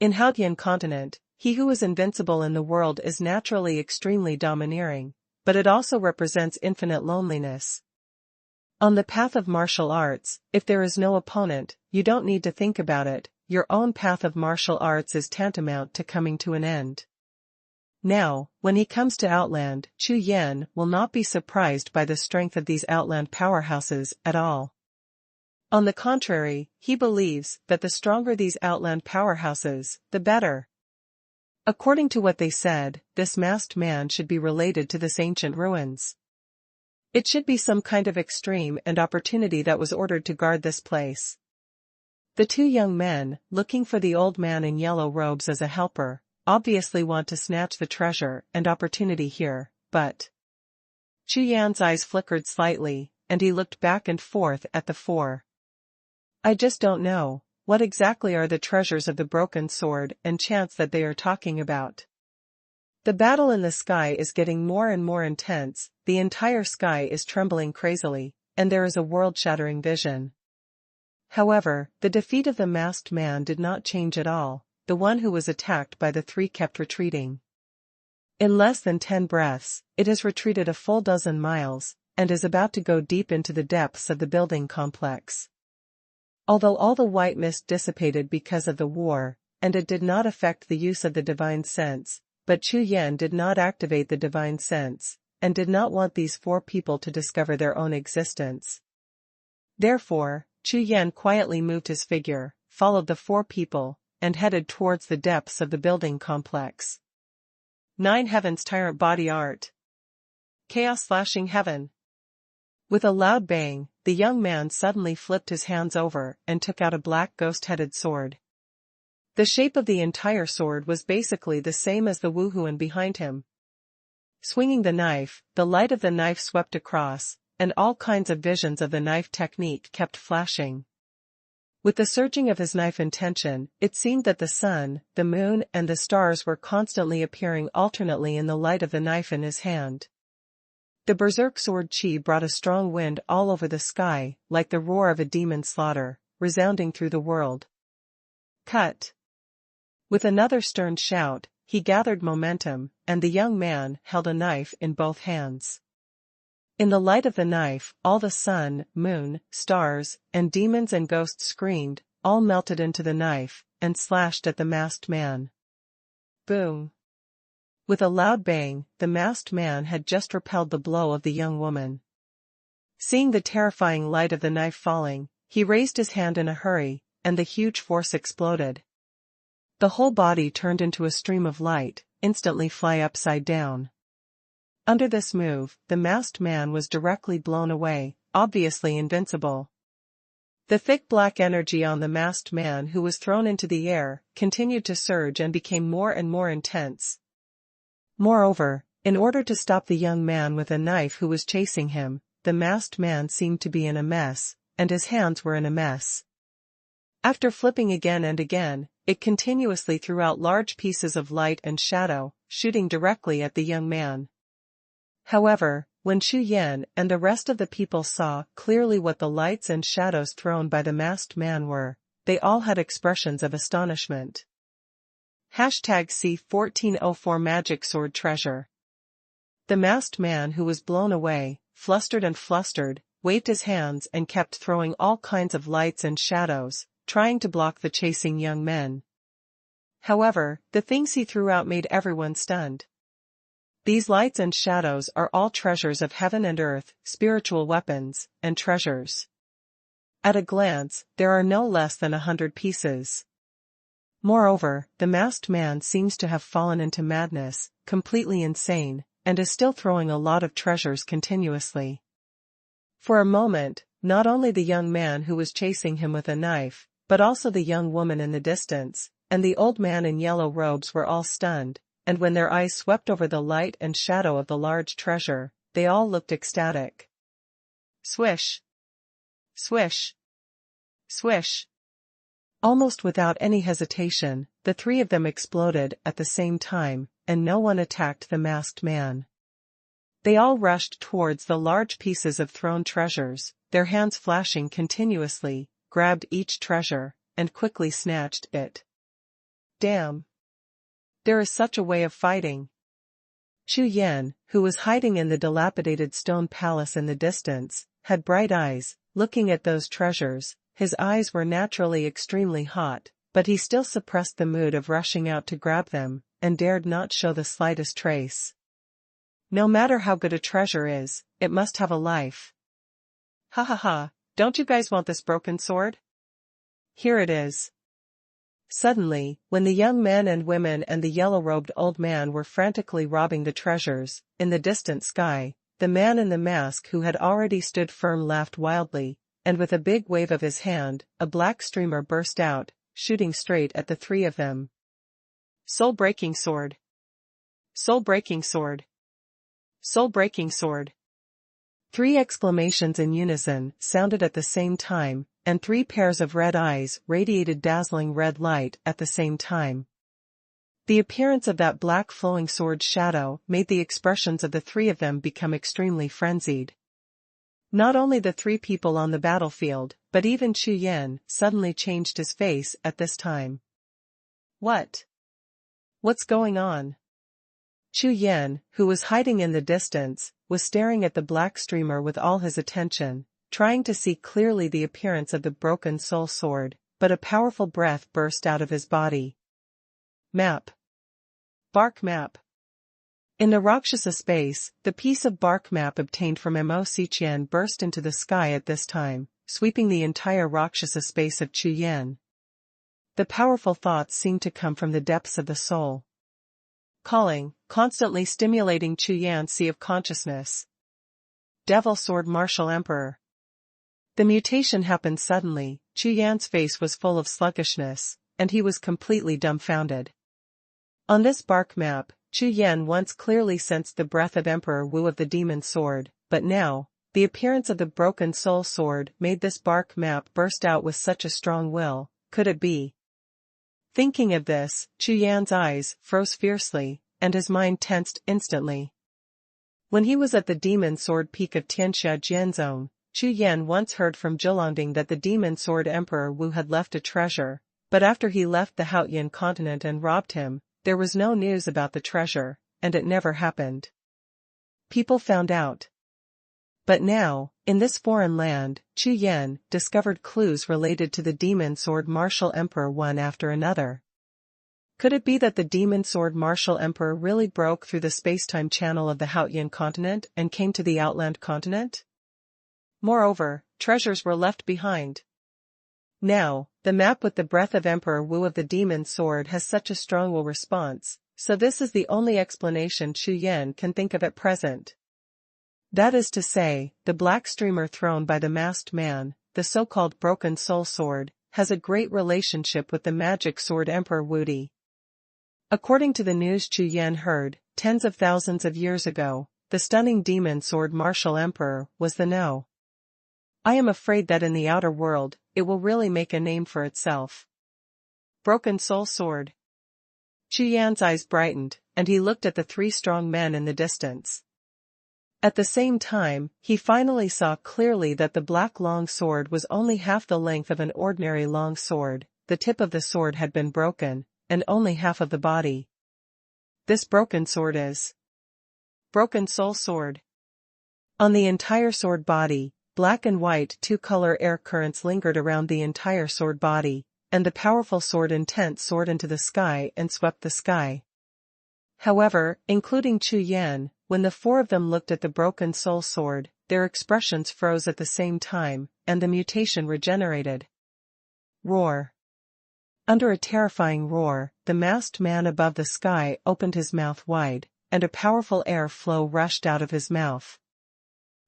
In Haotian continent, he who is invincible in the world is naturally extremely domineering, but it also represents infinite loneliness. On the path of martial arts, if there is no opponent, you don't need to think about it, your own path of martial arts is tantamount to coming to an end. Now, when he comes to Outland, Chu Yan will not be surprised by the strength of these Outland powerhouses at all. On the contrary, he believes that the stronger these Outland powerhouses, the better. According to what they said, this masked man should be related to this ancient ruins. It should be some kind of extreme and opportunity that was ordered to guard this place. The two young men, looking for the old man in yellow robes as a helper, obviously want to snatch the treasure and opportunity here, but... Chu Yan's eyes flickered slightly, and he looked back and forth at the four. I just don't know, what exactly are the treasures of the broken sword and chants that they are talking about? The battle in the sky is getting more and more intense, the entire sky is trembling crazily, and there is a world-shattering vision. However, the defeat of the masked man did not change at all. The one who was attacked by the three kept retreating. In less than 10 breaths, it has retreated a full dozen miles, and is about to go deep into the depths of the building complex. Although all the white mist dissipated because of the war, and it did not affect the use of the divine sense, but Chu Yan did not activate the divine sense, and did not want these four people to discover their own existence. Therefore, Chu Yan quietly moved his figure, followed the four people, and headed towards the depths of the building complex. 9 Heaven's Tyrant Body Art. Chaos Slashing Heaven. With a loud bang, the young man suddenly flipped his hands over and took out a black ghost-headed sword. The shape of the entire sword was basically the same as the Wuhun behind him. Swinging the knife, the light of the knife swept across, and all kinds of visions of the knife technique kept flashing. With the surging of his knife intention, it seemed that the sun, the moon and the stars were constantly appearing alternately in the light of the knife in his hand. The berserk sword chi brought a strong wind all over the sky, like the roar of a demon slaughter, resounding through the world. Cut! With another stern shout, he gathered momentum, and the young man held a knife in both hands. In the light of the knife, all the sun, moon, stars, and demons and ghosts screamed, all melted into the knife, and slashed at the masked man. Boom! With a loud bang, the masked man had just repelled the blow of the young woman. Seeing the terrifying light of the knife falling, he raised his hand in a hurry, and the huge force exploded. The whole body turned into a stream of light, instantly fly upside down. Under this move, the masked man was directly blown away, obviously invincible. The thick black energy on the masked man who was thrown into the air continued to surge and became more and more intense. Moreover, in order to stop the young man with a knife who was chasing him, the masked man seemed to be in a mess, and his hands were in a mess. After flipping again and again, it continuously threw out large pieces of light and shadow, shooting directly at the young man. However, when Chu Yan and the rest of the people saw clearly what the lights and shadows thrown by the masked man were, they all had expressions of astonishment. #C1404 Magic Sword Treasure. The masked man who was blown away, flustered and flustered, waved his hands and kept throwing all kinds of lights and shadows, trying to block the chasing young men. However, the things he threw out made everyone stunned. These lights and shadows are all treasures of heaven and earth, spiritual weapons, and treasures. At a glance, there are no less than 100 pieces. Moreover, the masked man seems to have fallen into madness, completely insane, and is still throwing a lot of treasures continuously. For a moment, not only the young man who was chasing him with a knife, but also the young woman in the distance, and the old man in yellow robes were all stunned, and when their eyes swept over the light and shadow of the large treasure, they all looked ecstatic. Swish! Swish! Swish! Almost without any hesitation, the three of them exploded at the same time, and no one attacked the masked man. They all rushed towards the large pieces of thrown treasures, their hands flashing continuously, grabbed each treasure, and quickly snatched it. Damn! There is such a way of fighting. Chu Yan, who was hiding in the dilapidated stone palace in the distance, had bright eyes, looking at those treasures. His eyes were naturally extremely hot, but he still suppressed the mood of rushing out to grab them, and dared not show the slightest trace. No matter how good a treasure is, it must have a life. Ha ha ha, don't you guys want this broken sword? Here it is. Suddenly, when the young men and women and the yellow-robed old man were frantically robbing the treasures, in the distant sky, the man in the mask who had already stood firm laughed wildly, and with a big wave of his hand, a black streamer burst out, shooting straight at the three of them. Soul-breaking sword! Soul-breaking sword! Soul-breaking sword! 3 exclamations in unison sounded at the same time, and 3 pairs of red eyes radiated dazzling red light at the same time. The appearance of that black flowing sword shadow made the expressions of the 3 of them become extremely frenzied. Not only the 3 people on the battlefield, but even Chu Yan suddenly changed his face at this time. What? What's going on? Chu Yan, who was hiding in the distance, was staring at the black streamer with all his attention, trying to see clearly the appearance of the broken soul sword, but a powerful breath burst out of his body. Map. Bark map. In the Rakshasa space, the piece of bark map obtained from Mo Xiqian burst into the sky at this time, sweeping the entire Rakshasa space of Chu Yan. The powerful thoughts seemed to come from the depths of the soul. Calling, constantly stimulating Chu Yan's sea of consciousness. Devil Sword Martial Emperor. The mutation happened suddenly. Chu Yan's face was full of sluggishness, and he was completely dumbfounded. On this bark map, Chu Yan once clearly sensed the breath of Emperor Wu of the Demon Sword, but now, the appearance of the broken soul sword made this bark map burst out with such a strong will. Could it be? Thinking of this, Chu Yan's eyes froze fiercely, and his mind tensed instantly. When he was at the Demon Sword Peak of Tianxia Jianzong, Chu Yan once heard from Zhilongding that the Demon Sword Emperor Wu had left a treasure, but after he left the Haotian continent and robbed him, there was no news about the treasure, and it never happened. People found out. But now, in this foreign land, Chu Yan discovered clues related to the Demon Sword Martial Emperor one after another. Could it be that the Demon Sword Martial Emperor really broke through the space-time channel of the Haotian continent and came to the Outland continent? Moreover, treasures were left behind. Now, the map with the breath of Emperor Wu of the Demon Sword has such a strong will response, so this is the only explanation Chu Yan can think of at present. That is to say, the black streamer thrown by the masked man, the so-called broken soul sword, has a great relationship with the magic sword Emperor Wudi. According to the news Chu Yan heard, tens of thousands of years ago, the stunning Demon Sword Martial Emperor was the No. I am afraid that in the outer world, it will really make a name for itself. Broken soul sword. Chu Yan's eyes brightened, and he looked at the 3 strong men in the distance. At the same time, he finally saw clearly that the black long sword was only half the length of an ordinary long sword, the tip of the sword had been broken, and only half of the body. This broken sword is Broken Soul Sword. On the entire sword body, black and white 2-color air currents lingered around the entire sword body, and the powerful sword intent soared into the sky and swept the sky. However, including Chu Yan, when the 4 of them looked at the broken soul sword, their expressions froze at the same time, and the mutation regenerated. Roar. Under a terrifying roar, the masked man above the sky opened his mouth wide, and a powerful air flow rushed out of his mouth.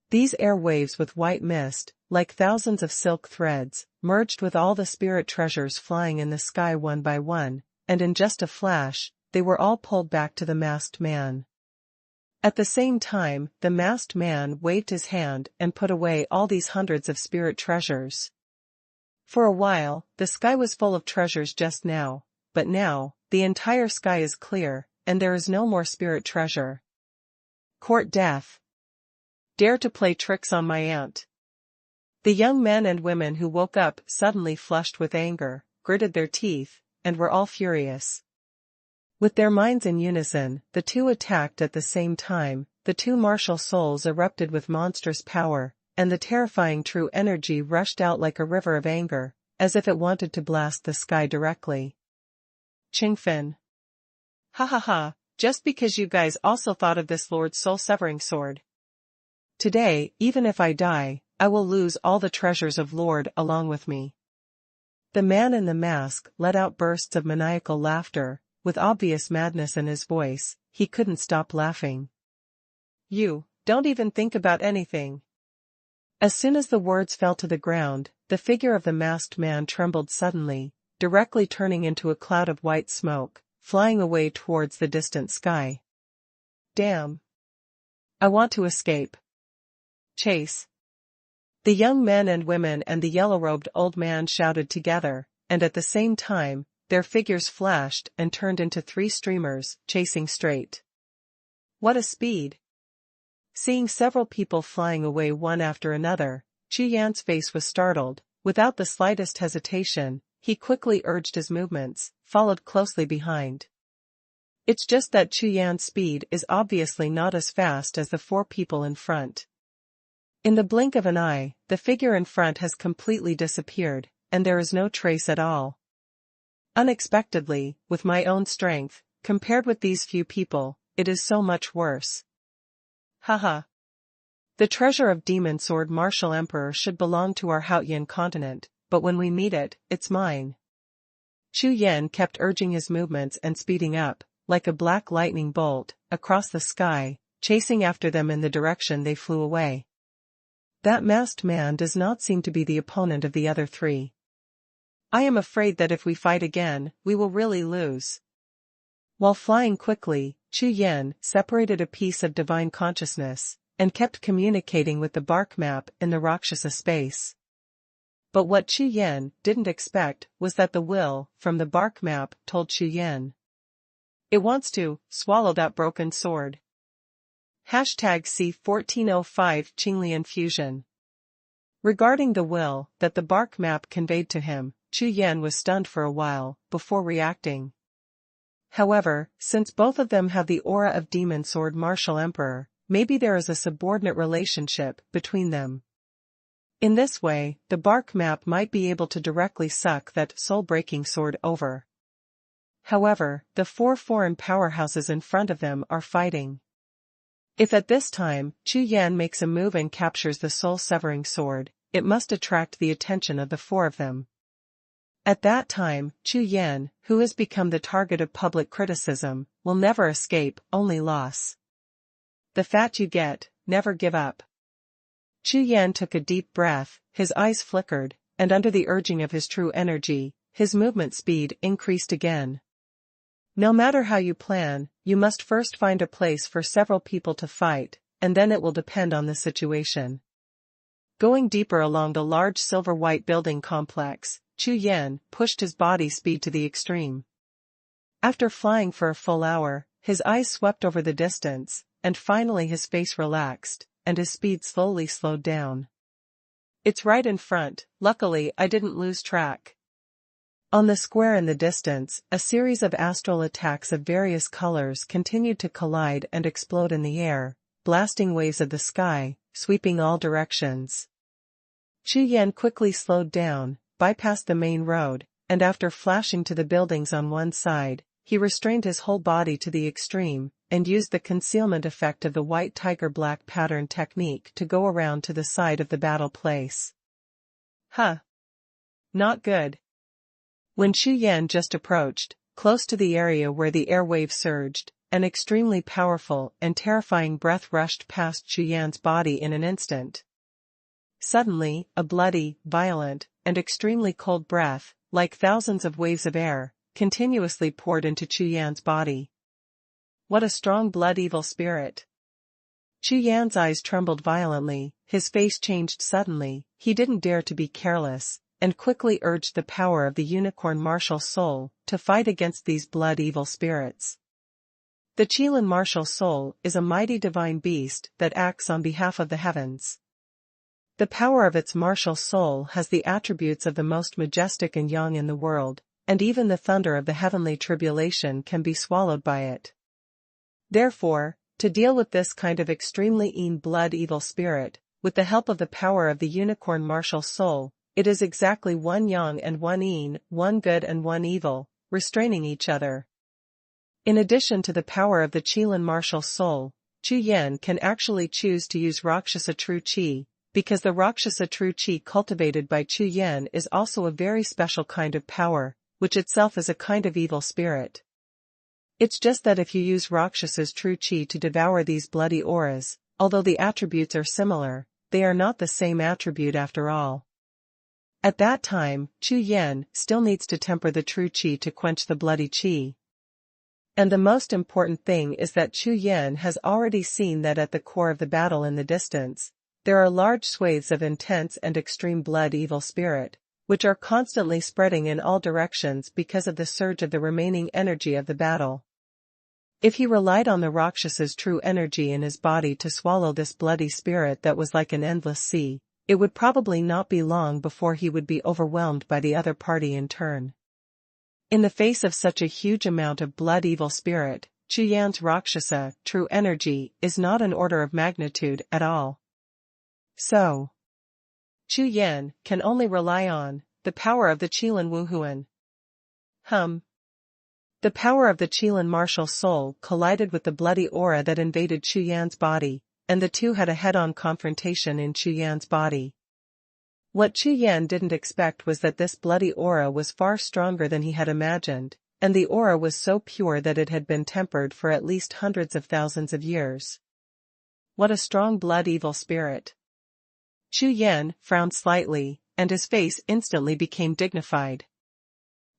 These air waves with white mist, like thousands of silk threads, merged with all the spirit treasures flying in the sky one by one, and in just a flash, they were all pulled back to the masked man. At the same time, the masked man waved his hand and put away all these hundreds of spirit treasures. For a while, the sky was full of treasures just now, but now, the entire sky is clear, and there is no more spirit treasure. Court death. Dare to play tricks on my aunt. The young men and women who woke up suddenly flushed with anger, gritted their teeth, and were all furious. With their minds in unison, the two attacked at the same time. The two martial souls erupted with monstrous power, and the terrifying true energy rushed out like a river of anger, as if it wanted to blast the sky directly. Qingfen. Ha ha ha, just because you guys also thought of this Lord's soul-severing sword. Today, even if I die, I will lose all the treasures of Lord along with me. The man in the mask let out bursts of maniacal laughter, with obvious madness in his voice. He couldn't stop laughing. You, don't even think about anything. As soon as the words fell to the ground, the figure of the masked man trembled suddenly, directly turning into a cloud of white smoke, flying away towards the distant sky. Damn. I want to escape. Chase. The young men and women and the yellow-robed old man shouted together, and at the same time, their figures flashed and turned into three streamers, chasing straight. What a speed! Seeing several people flying away one after another, Chu Yan's face was startled. Without the slightest hesitation, he quickly urged his movements, followed closely behind. It's just that Chu Yan's speed is obviously not as fast as the four people in front. In the blink of an eye, the figure in front has completely disappeared, and there is no trace at all. Unexpectedly, with my own strength, compared with these few people, it is so much worse. Haha. The treasure of Demon Sword Martial Emperor should belong to our Haotian continent, but when we meet it, it's mine. Chu Yan kept urging his movements and speeding up, like a black lightning bolt, across the sky, chasing after them in the direction they flew away. That masked man does not seem to be the opponent of the other three. I am afraid that if we fight again, we will really lose. While flying quickly, Chu Yan separated a piece of divine consciousness, and kept communicating with the bark map in the Rakshasa space. But what Chu Yan didn't expect was that the will from the bark map told Chu Yan. It wants to swallow that broken sword. #C1405 Qinglian Fusion. Regarding the will that the bark map conveyed to him, Chu Yan was stunned for a while, before reacting. However, since both of them have the aura of Demon Sword Martial Emperor, maybe there is a subordinate relationship between them. In this way, the bark map might be able to directly suck that soul-breaking sword over. However, the four foreign powerhouses in front of them are fighting. If at this time, Chu Yan makes a move and captures the soul-severing sword, it must attract the attention of the four of them. At that time, Chu Yan, who has become the target of public criticism, will never escape, only loss. The fat you get, never give up. Chu Yan took a deep breath, his eyes flickered, and under the urging of his true energy, his movement speed increased again. No matter how you plan, you must first find a place for several people to fight, and then it will depend on the situation. Going deeper along the large silver-white building complex, Chu Yan pushed his body speed to the extreme. After flying for a full hour, his eyes swept over the distance, and finally his face relaxed, and his speed slowly slowed down. It's right in front, luckily I didn't lose track. On the square in the distance, a series of astral attacks of various colors continued to collide and explode in the air, blasting waves of the sky, sweeping all directions. Chu Yan quickly slowed down, bypassed the main road, and after flashing to the buildings on one side, he restrained his whole body to the extreme, and used the concealment effect of the white tiger black pattern technique to go around to the side of the battle place. Huh. Not good. When Chu Yan just approached, close to the area where the airwave surged, an extremely powerful and terrifying breath rushed past Chu Yan's body in an instant. Suddenly, a bloody, violent, and extremely cold breath, like thousands of waves of air, continuously poured into Chu Yan's body. What a strong blood-evil spirit! Chu Yan's eyes trembled violently, his face changed suddenly, he didn't dare to be careless, and quickly urged the power of the unicorn martial soul to fight against these blood-evil spirits. The Qilin martial soul is a mighty divine beast that acts on behalf of the heavens. The power of its martial soul has the attributes of the most majestic and yang in the world, and even the thunder of the heavenly tribulation can be swallowed by it. Therefore, to deal with this kind of extremely blood-evil spirit, with the help of the power of the unicorn martial soul, it is exactly one yang and one yin, one good and one evil, restraining each other. In addition to the power of the Qilin martial soul, Chu Yan can actually choose to use Rakshasa true Qi, because the Rakshasa true Qi cultivated by Chu Yan is also a very special kind of power, which itself is a kind of evil spirit. It's just that if you use Rakshasa's true Qi to devour these bloody auras, although the attributes are similar, they are not the same attribute after all. At that time, Chu Yan still needs to temper the true Qi to quench the bloody Qi. And the most important thing is that Chu Yan has already seen that at the core of the battle in the distance, there are large swathes of intense and extreme blood-evil spirit, which are constantly spreading in all directions because of the surge of the remaining energy of the battle. If he relied on the Rakshasa's true energy in his body to swallow this bloody spirit that was like an endless sea, it would probably not be long before he would be overwhelmed by the other party in turn. In the face of such a huge amount of blood-evil spirit, Chu Yan's Rakshasa true energy is not an order of magnitude at all. So, Chu Yan can only rely on the power of the Qilin Wuhun. The power of the Qilin martial soul collided with the bloody aura that invaded Chu Yan's body, and the two had a head-on confrontation in Chu Yan's body. What Chu Yan didn't expect was that this bloody aura was far stronger than he had imagined, and the aura was so pure that it had been tempered for at least hundreds of thousands of years. What a strong blood-evil spirit! Chu Yan frowned slightly, and his face instantly became dignified.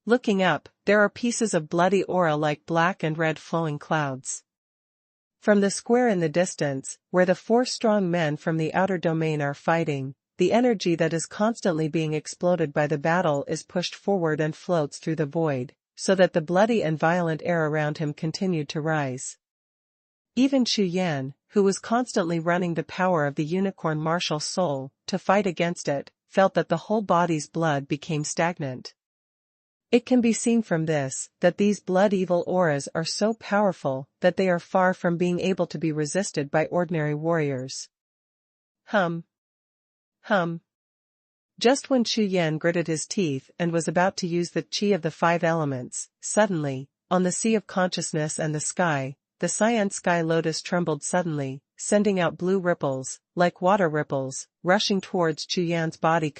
Looking up, there are pieces of bloody aura like black and red flowing clouds. From the square in the distance, where the four strong men from the outer domain are fighting, the energy that is constantly being exploded by the battle is pushed forward and floats through the void, so that the bloody and violent air around him continued to rise. Even Chu Yan, who was constantly running the power of the unicorn martial soul to fight against it, felt that the whole body's blood became stagnant. It can be seen from this, that these blood-evil auras are so powerful that they are far from being able to be resisted by ordinary warriors. Just when Chu Yan gritted his teeth and was about to use the qi of the five elements, suddenly, on the sea of consciousness and the sky, the cyan sky lotus trembled suddenly, sending out blue ripples, like water ripples, rushing towards Chu Yan's body.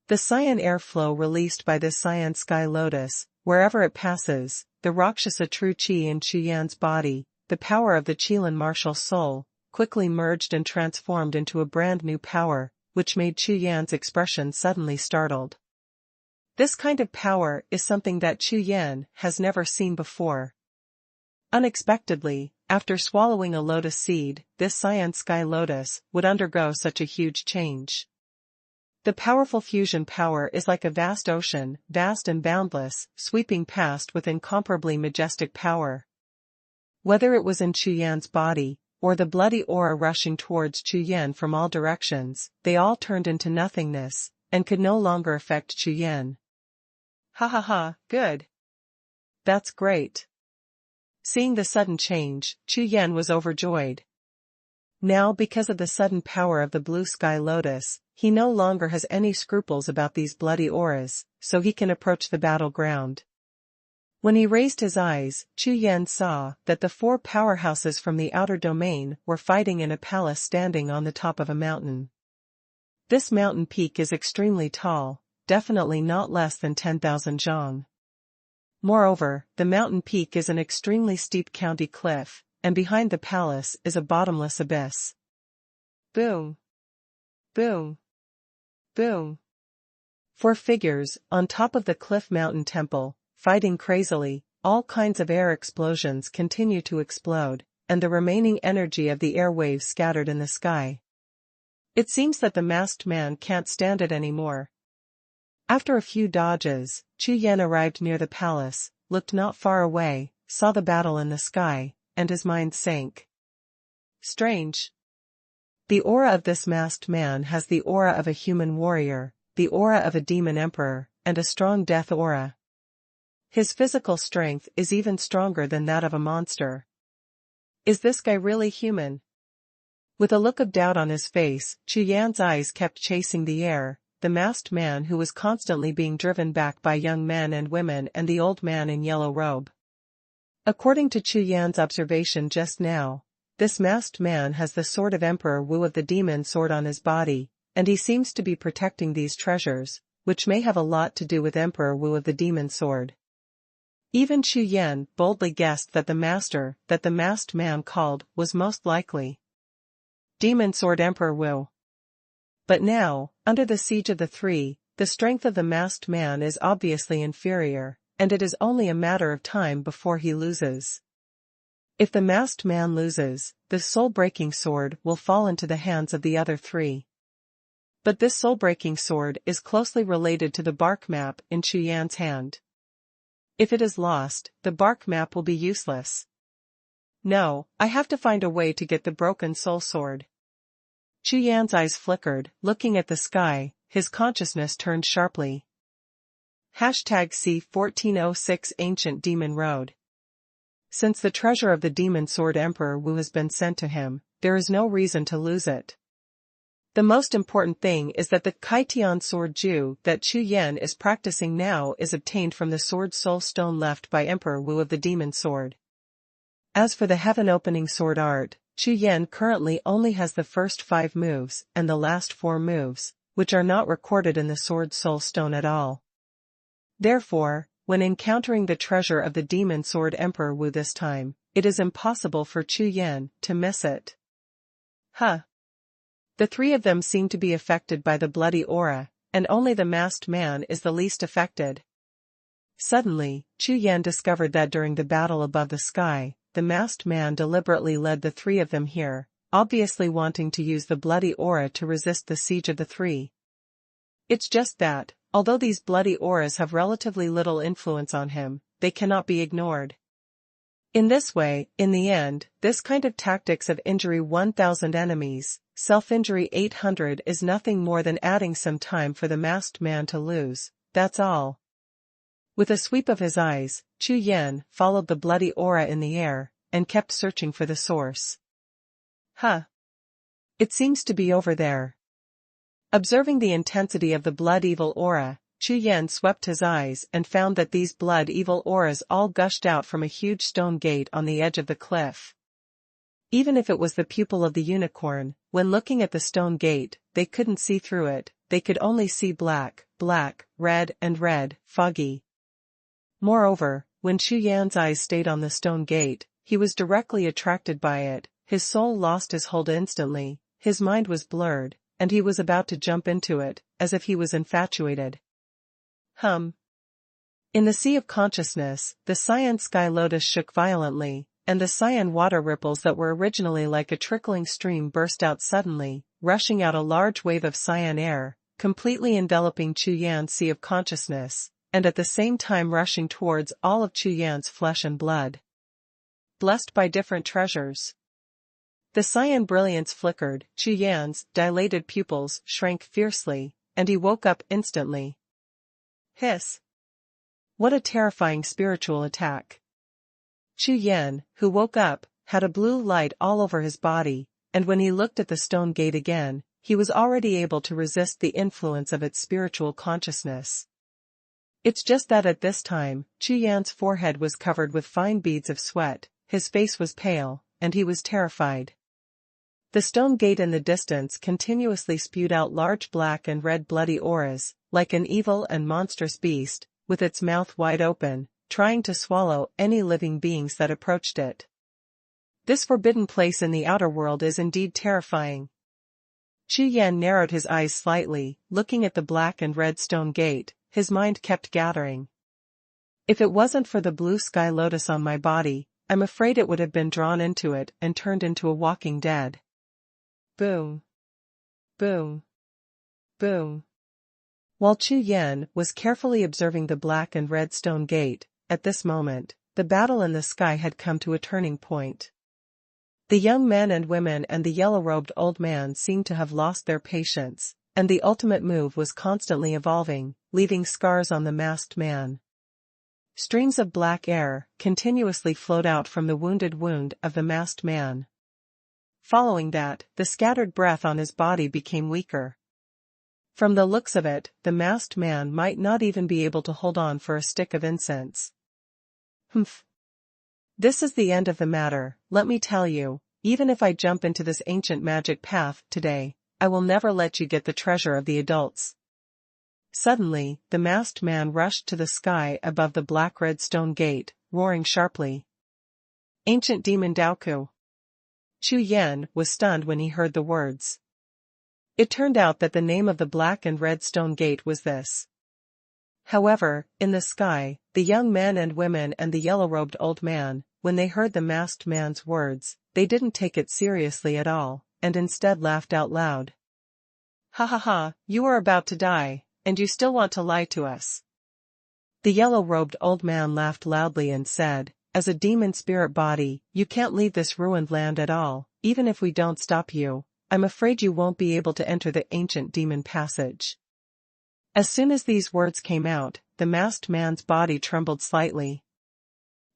The cyan airflow released by this cyan sky lotus, wherever it passes, the Rakshasa true Qi in Chu Yan's body, the power of the Qilin martial soul, quickly merged and transformed into a brand new power, which made Chu Yan's expression suddenly startled. This kind of power is something that Chu Yan has never seen before. Unexpectedly, after swallowing a lotus seed, this cyan sky lotus would undergo such a huge change. The powerful fusion power is like a vast ocean, vast and boundless, sweeping past with incomparably majestic power. Whether it was in Chu Yan's body, or the bloody aura rushing towards Chu Yan from all directions, they all turned into nothingness, and could no longer affect Chu Yan. Good. That's great. Seeing the sudden change, Chu Yan was overjoyed. Now, because of the sudden power of the blue sky lotus, he no longer has any scruples about these bloody auras, so he can approach the battleground. When he raised his eyes, Chu Yan saw that the four powerhouses from the outer domain were fighting in a palace standing on the top of a mountain. This mountain peak is extremely tall, definitely not less than 10,000 zhang. Moreover, the mountain peak is an extremely steep county cliff, and behind the palace is a bottomless abyss. Boom! Boom! Boom! 4 figures, on top of the cliff mountain temple, fighting crazily. All kinds of air explosions continue to explode, and the remaining energy of the airwaves scattered in the sky. It seems that the masked man can't stand it anymore. After a few dodges, Chu Yan arrived near the palace, looked not far away, saw the battle in the sky, and his mind sank. Strange. The aura of this masked man has the aura of a human warrior, the aura of a demon emperor, and a strong death aura. His physical strength is even stronger than that of a monster. Is this guy really human? With a look of doubt on his face, Chu Yan's eyes kept chasing the air, the masked man who was constantly being driven back by young men and women and the old man in yellow robe. According to Chu Yan's observation just now, this masked man has the sword of Emperor Wu of the demon sword on his body, and he seems to be protecting these treasures, which may have a lot to do with Emperor Wu of the demon sword. Even Chu Yan boldly guessed that the masked man called was most likely Demon Sword Emperor Wu. But now, under the siege of the three, the strength of the masked man is obviously inferior, and it is only a matter of time before he loses. If the masked man loses, the soul-breaking sword will fall into the hands of the other three. But this soul-breaking sword is closely related to the bark map in Chu Yan's hand. If it is lost, the bark map will be useless. No, I have to find a way to get the broken soul sword. Chu Yan's eyes flickered, looking at the sky, his consciousness turned sharply. #C1406 Ancient Demon Road. Since the treasure of the demon sword Emperor Wu has been sent to him, there is no reason to lose it. The most important thing is that the Kaitian sword Ju that Chu Yan is practicing now is obtained from the sword soul stone left by Emperor Wu of the demon sword. As for the heaven-opening sword art, Chu Yan currently only has the first 5 moves and the last 4 moves, which are not recorded in the sword soul stone at all. Therefore, when encountering the treasure of the demon sword Emperor Wu this time, it is impossible for Chu Yan to miss it. Huh. The 3 of them seem to be affected by the bloody aura, and only the masked man is the least affected. Suddenly, Chu Yan discovered that during the battle above the sky, the masked man deliberately led the 3 of them here, obviously wanting to use the bloody aura to resist the siege of the 3. It's just that, although these bloody auras have relatively little influence on him, they cannot be ignored. In this way, in the end, this kind of tactics of injury 1,000 enemies, self-injury 800 is nothing more than adding some time for the masked man to lose, that's all. With a sweep of his eyes, Chu Yan followed the bloody aura in the air, and kept searching for the source. Huh. It seems to be over there. Observing the intensity of the blood-evil aura, Chu Yan swept his eyes and found that these blood-evil auras all gushed out from a huge stone gate on the edge of the cliff. Even if it was the pupil of the unicorn, when looking at the stone gate, they couldn't see through it, they could only see black, red, foggy. Moreover, when Chu Yan's eyes stayed on the stone gate, he was directly attracted by it, his soul lost his hold instantly, his mind was blurred, and he was about to jump into it, as if he was infatuated. In the sea of consciousness, the cyan sky lotus shook violently, and the cyan water ripples that were originally like a trickling stream burst out suddenly, rushing out a large wave of cyan air, completely enveloping Chu Yan's sea of consciousness, and at the same time rushing towards all of Chu Yan's flesh and blood. Blessed by different treasures. The cyan brilliance flickered, Chu Yan's dilated pupils shrank fiercely, and he woke up instantly. Hiss! What a terrifying spiritual attack. Chu Yan, who woke up, had a blue light all over his body, and when he looked at the stone gate again, he was already able to resist the influence of its spiritual consciousness. It's just that at this time, Chu Yan's forehead was covered with fine beads of sweat, his face was pale, and he was terrified. The stone gate in the distance continuously spewed out large black and red bloody auras, like an evil and monstrous beast, with its mouth wide open, trying to swallow any living beings that approached it. This forbidden place in the outer world is indeed terrifying. Chu Yan narrowed his eyes slightly, looking at the black and red stone gate. His mind kept gathering. If it wasn't for the blue sky lotus on my body, I'm afraid it would have been drawn into it and turned into a walking dead. Boom. Boom. Boom. While Chu Yan was carefully observing the black and red stone gate, at this moment, the battle in the sky had come to a turning point. The young men and women and the yellow-robed old man seemed to have lost their patience, and the ultimate move was constantly evolving, leaving scars on the masked man. Streams of black air continuously flowed out from the wounded wound of the masked man. Following that, the scattered breath on his body became weaker. From the looks of it, the masked man might not even be able to hold on for a stick of incense. Humph. This is the end of the matter, let me tell you, even if I jump into this ancient magic path today, I will never let you get the treasure of the adults. Suddenly, the masked man rushed to the sky above the black-red stone gate, roaring sharply. Ancient demon Daoku. Chu Yan was stunned when he heard the words. It turned out that the name of the black and red stone gate was this. However, in the sky, the young men and women and the yellow-robed old man, when they heard the masked man's words, they didn't take it seriously at all, and instead laughed out loud. Ha ha ha, you are about to die, and you still want to lie to us. The yellow-robed old man laughed loudly and said, as a demon spirit body, you can't leave this ruined land at all, even if we don't stop you. I'm afraid you won't be able to enter the ancient demon passage. As soon as these words came out, the masked man's body trembled slightly.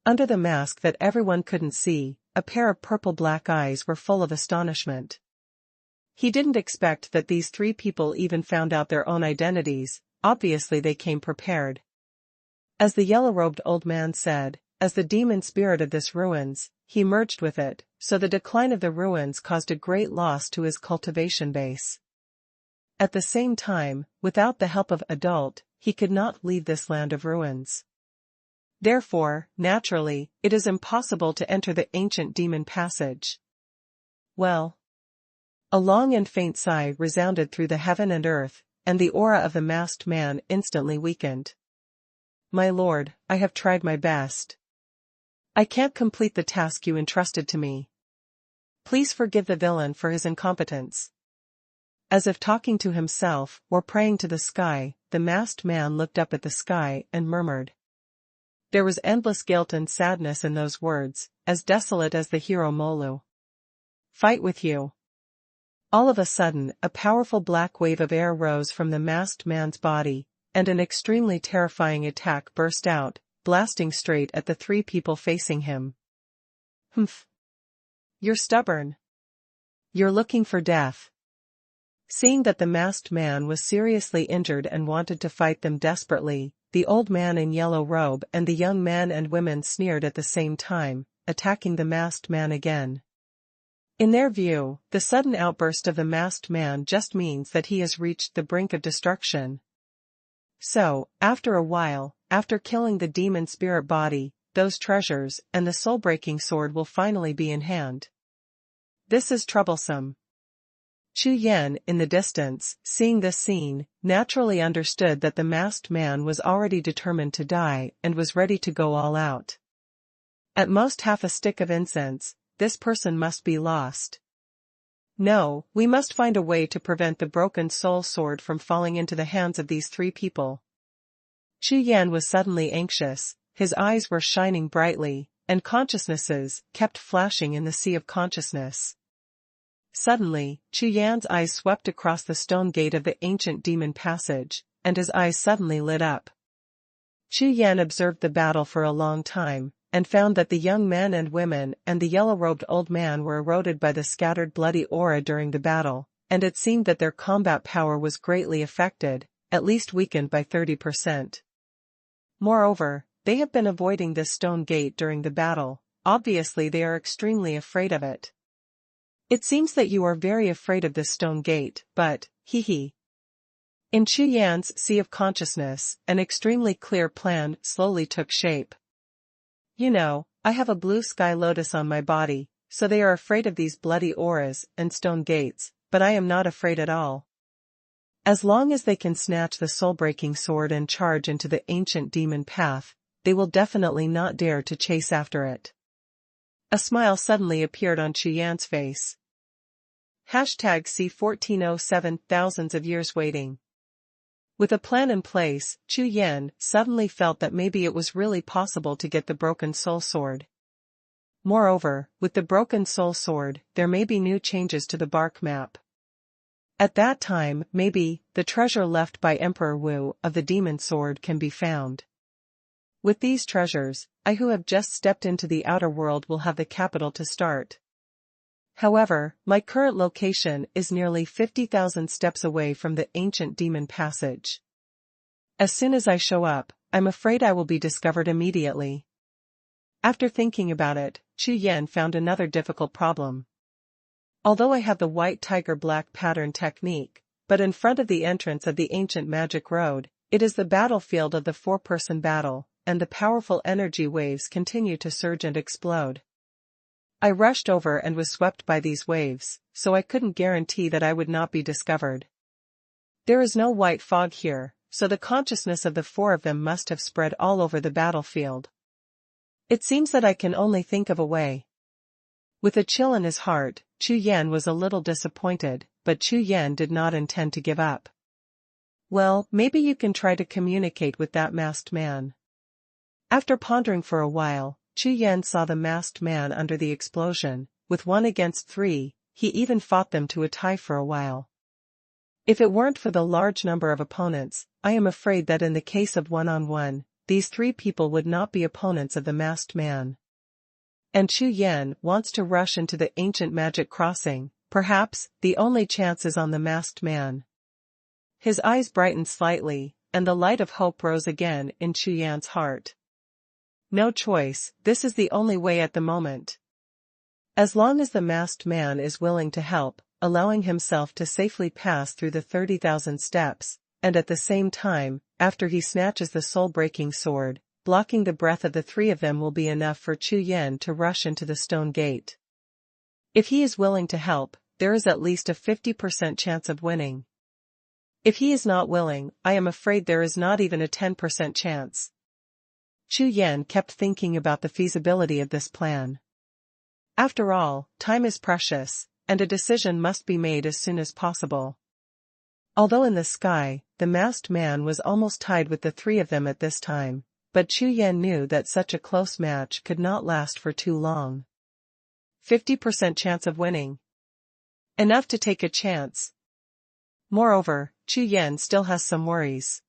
Under the mask that everyone couldn't see, a pair of purple-black eyes were full of astonishment. He didn't expect that these three people even found out their own identities, obviously they came prepared. As the yellow-robed old man said, as the demon spirit of this ruins, he merged with it, so the decline of the ruins caused a great loss to his cultivation base. At the same time, without the help of adult, he could not leave this land of ruins. Therefore, naturally, it is impossible to enter the ancient demon passage. Well. A long and faint sigh resounded through the heaven and earth, and the aura of the masked man instantly weakened. My lord, I have tried my best. I can't complete the task you entrusted to me. Please forgive the villain for his incompetence. As if talking to himself or praying to the sky, the masked man looked up at the sky and murmured. There was endless guilt and sadness in those words, as desolate as the hero Molu. Fight with you. All of a sudden, a powerful black wave of air rose from the masked man's body, and an extremely terrifying attack burst out, blasting straight at the three people facing him. Humph. You're stubborn. You're looking for death. Seeing that the masked man was seriously injured and wanted to fight them desperately, the old man in yellow robe and the young men and women sneered at the same time, attacking the masked man again. In their view, the sudden outburst of the masked man just means that he has reached the brink of destruction. So, after a while, after killing the demon spirit body, those treasures and the soul-breaking sword will finally be in hand. This is troublesome. Chu Yan, in the distance, seeing this scene, naturally understood that the masked man was already determined to die and was ready to go all out. At most half a stick of incense, this person must be lost. No, we must find a way to prevent the broken soul sword from falling into the hands of these three people. Chu Yan was suddenly anxious, his eyes were shining brightly, and consciousnesses kept flashing in the sea of consciousness. Suddenly, Chu Yan's eyes swept across the stone gate of the ancient demon passage, and his eyes suddenly lit up. Chu Yan observed the battle for a long time, and found that the young men and women and the yellow-robed old man were eroded by the scattered bloody aura during the battle, and it seemed that their combat power was greatly affected, at least weakened by 30%. Moreover, they have been avoiding this stone gate during the battle, obviously they are extremely afraid of it. It seems that you are very afraid of this stone gate, but, hee. In Chu Yan's sea of consciousness, an extremely clear plan slowly took shape. You know, I have a blue sky lotus on my body, so they are afraid of these bloody auras and stone gates, but I am not afraid at all. As long as they can snatch the soul-breaking sword and charge into the ancient demon path, they will definitely not dare to chase after it. A smile suddenly appeared on Chu Yan's face. #C1407 Thousands of years waiting. With a plan in place, Chu Yan suddenly felt that maybe it was really possible to get the broken soul sword. Moreover, with the broken soul sword, there may be new changes to the bark map. At that time, maybe, the treasure left by Emperor Wu of the demon sword can be found. With these treasures, I who have just stepped into the outer world will have the capital to start. However, my current location is nearly 50,000 steps away from the ancient demon passage. As soon as I show up, I'm afraid I will be discovered immediately. After thinking about it, Chu Yan found another difficult problem. Although I have the white tiger black pattern technique, but in front of the entrance of the ancient magic road, it is the battlefield of the four-person battle, and the powerful energy waves continue to surge and explode. I rushed over and was swept by these waves, so I couldn't guarantee that I would not be discovered. There is no white fog here, so the consciousness of the four of them must have spread all over the battlefield. It seems that I can only think of a way. With a chill in his heart, Chu Yan was a little disappointed, but Chu Yan did not intend to give up. Well, maybe you can try to communicate with that masked man. After pondering for a while, Chu Yan saw the masked man under the explosion. With 1 against 3, he even fought them to a tie for a while. If it weren't for the large number of opponents, I am afraid that in the case of one-on-one, these 3 people would not be opponents of the masked man. And Chu Yan wants to rush into the ancient magic crossing. Perhaps, the only chance is on the masked man. His eyes brightened slightly, and the light of hope rose again in Chu Yan's heart. No choice, this is the only way at the moment. As long as the masked man is willing to help, allowing himself to safely pass through the 30,000 steps, and at the same time, after he snatches the soul-breaking sword, blocking the breath of the 3 of them will be enough for Chu Yan to rush into the stone gate. If he is willing to help, there is at least a 50% chance of winning. If he is not willing, I am afraid there is not even a 10% chance. Chu Yan kept thinking about the feasibility of this plan. After all, time is precious, and a decision must be made as soon as possible. Although in the sky, the masked man was almost tied with the 3 of them at this time, but Chu Yan knew that such a close match could not last for too long. 50% chance of winning. Enough to take a chance. Moreover, Chu Yan still has some worries.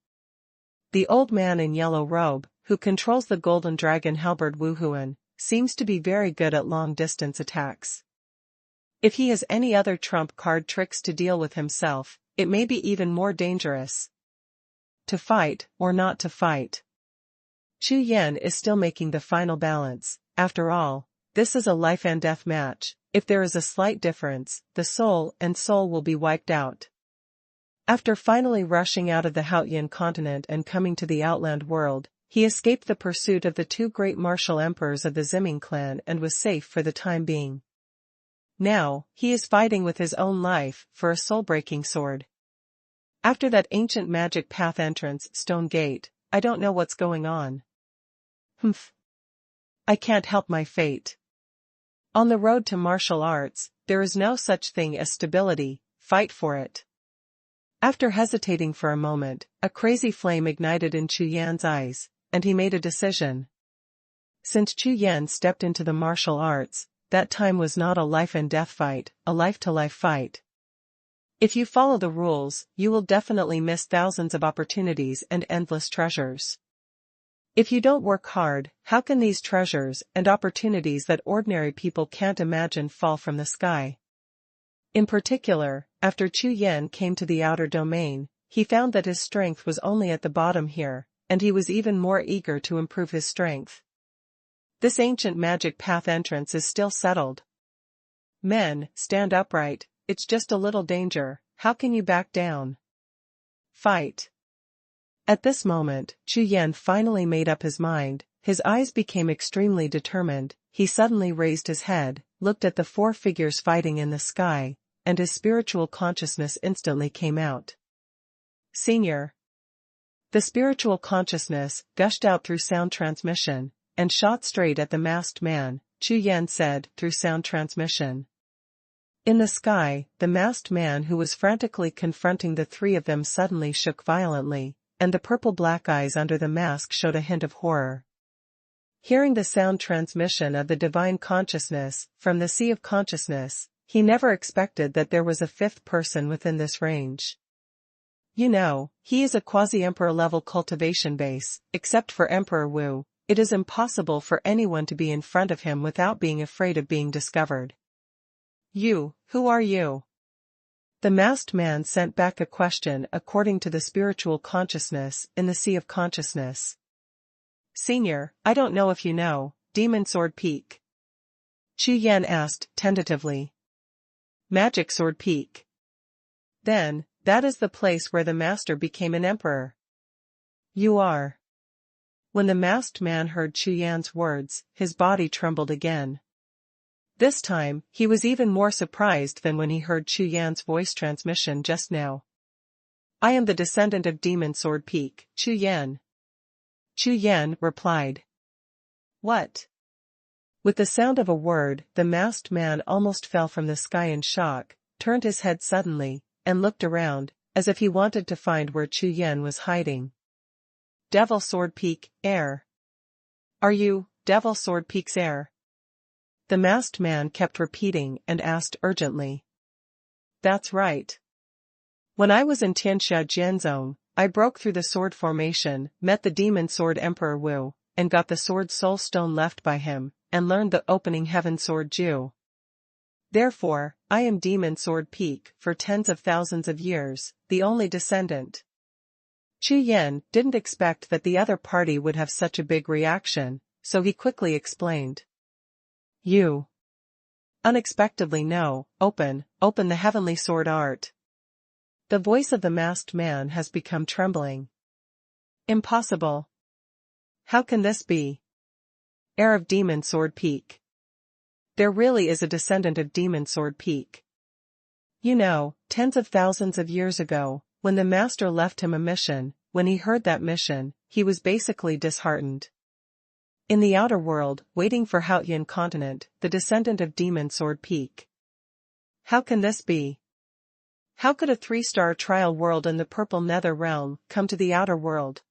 The old man in yellow robe, who controls the golden dragon halberd Wuhun, seems to be very good at long-distance attacks. If he has any other trump card tricks to deal with himself, it may be even more dangerous. To fight, or not to fight. Chu Yan is still making the final balance. After all, this is a life and death match. If there is a slight difference, the soul and soul will be wiped out. After finally rushing out of the Haotian continent and coming to the outland world, he escaped the pursuit of the 2 great martial emperors of the Ziming clan and was safe for the time being. Now, he is fighting with his own life for a soul-breaking sword. After that ancient magic path entrance, stone gate, I don't know what's going on. I can't help my fate. On the road to martial arts, there is no such thing as stability, fight for it. After hesitating for a moment, a crazy flame ignited in Chu Yan's eyes, and he made a decision. Since Chu Yan stepped into the martial arts, that time was not a life and death fight, a life-to-life fight. If you follow the rules, you will definitely miss thousands of opportunities and endless treasures. If you don't work hard, how can these treasures and opportunities that ordinary people can't imagine fall from the sky? In particular, after Chu Yan came to the outer domain, he found that his strength was only at the bottom here, and he was even more eager to improve his strength. This ancient magic path entrance is still settled. Men, stand upright, it's just a little danger, how can you back down? Fight. At this moment, Chu Yan finally made up his mind. his eyes became extremely determined. He suddenly raised his head, looked at the four figures fighting in the sky, and his spiritual consciousness instantly came out. Senior. The spiritual consciousness gushed out through sound transmission, and shot straight at the masked man, Chu Yan said, through sound transmission. In the sky, the masked man who was frantically confronting the three of them suddenly shook violently, and the purple-black eyes under the mask showed a hint of horror. Hearing the sound transmission of the divine consciousness from the sea of consciousness, he never expected that there was a fifth person within this range. You know, he is a quasi-emperor level cultivation base. Except for Emperor Wu, it is impossible for anyone to be in front of him without being afraid of being discovered. You, who are you? The masked man sent back a question according to the spiritual consciousness in the sea of consciousness. Senior, I don't know if you know, Demon Sword Peak. Chu Yan asked tentatively. Magic Sword Peak. Then, that is the place where the master became an emperor. You are. When the masked man heard Chu Yan's words, his body trembled again. This time, he was even more surprised than when he heard Chu Yan's voice transmission just now. I am the descendant of Demon Sword Peak, Chu Yan. Chu Yan replied. What? With the sound of a word, the masked man almost fell from the sky in shock, turned his head suddenly, and looked around, as if he wanted to find where Chu Yan was hiding. Devil Sword Peak, heir. Are you, Devil Sword Peak's heir? The masked man kept repeating and asked urgently. That's right. When I was in Tianxia Jianzong, I broke through the sword formation, met the demon sword Emperor Wu, and got the sword soul stone left by him, and learned the opening heaven sword Jiu. Therefore, I am Demon Sword Peak for tens of thousands of years, the only descendant. Chu Yan didn't expect that the other party would have such a big reaction, so he quickly explained. You. Unexpectedly no, open the heavenly sword art. The voice of the masked man has become trembling. Impossible. How can this be? Heir of Demon Sword Peak. There really is a descendant of Demon Sword Peak. You know, tens of thousands of years ago, when the master left him a mission, when he heard that mission, he was basically disheartened. In the outer world, waiting for Haotian continent, the descendant of Demon Sword Peak. How can this be? How could a 3-star trial world in the purple nether realm come to the outer world?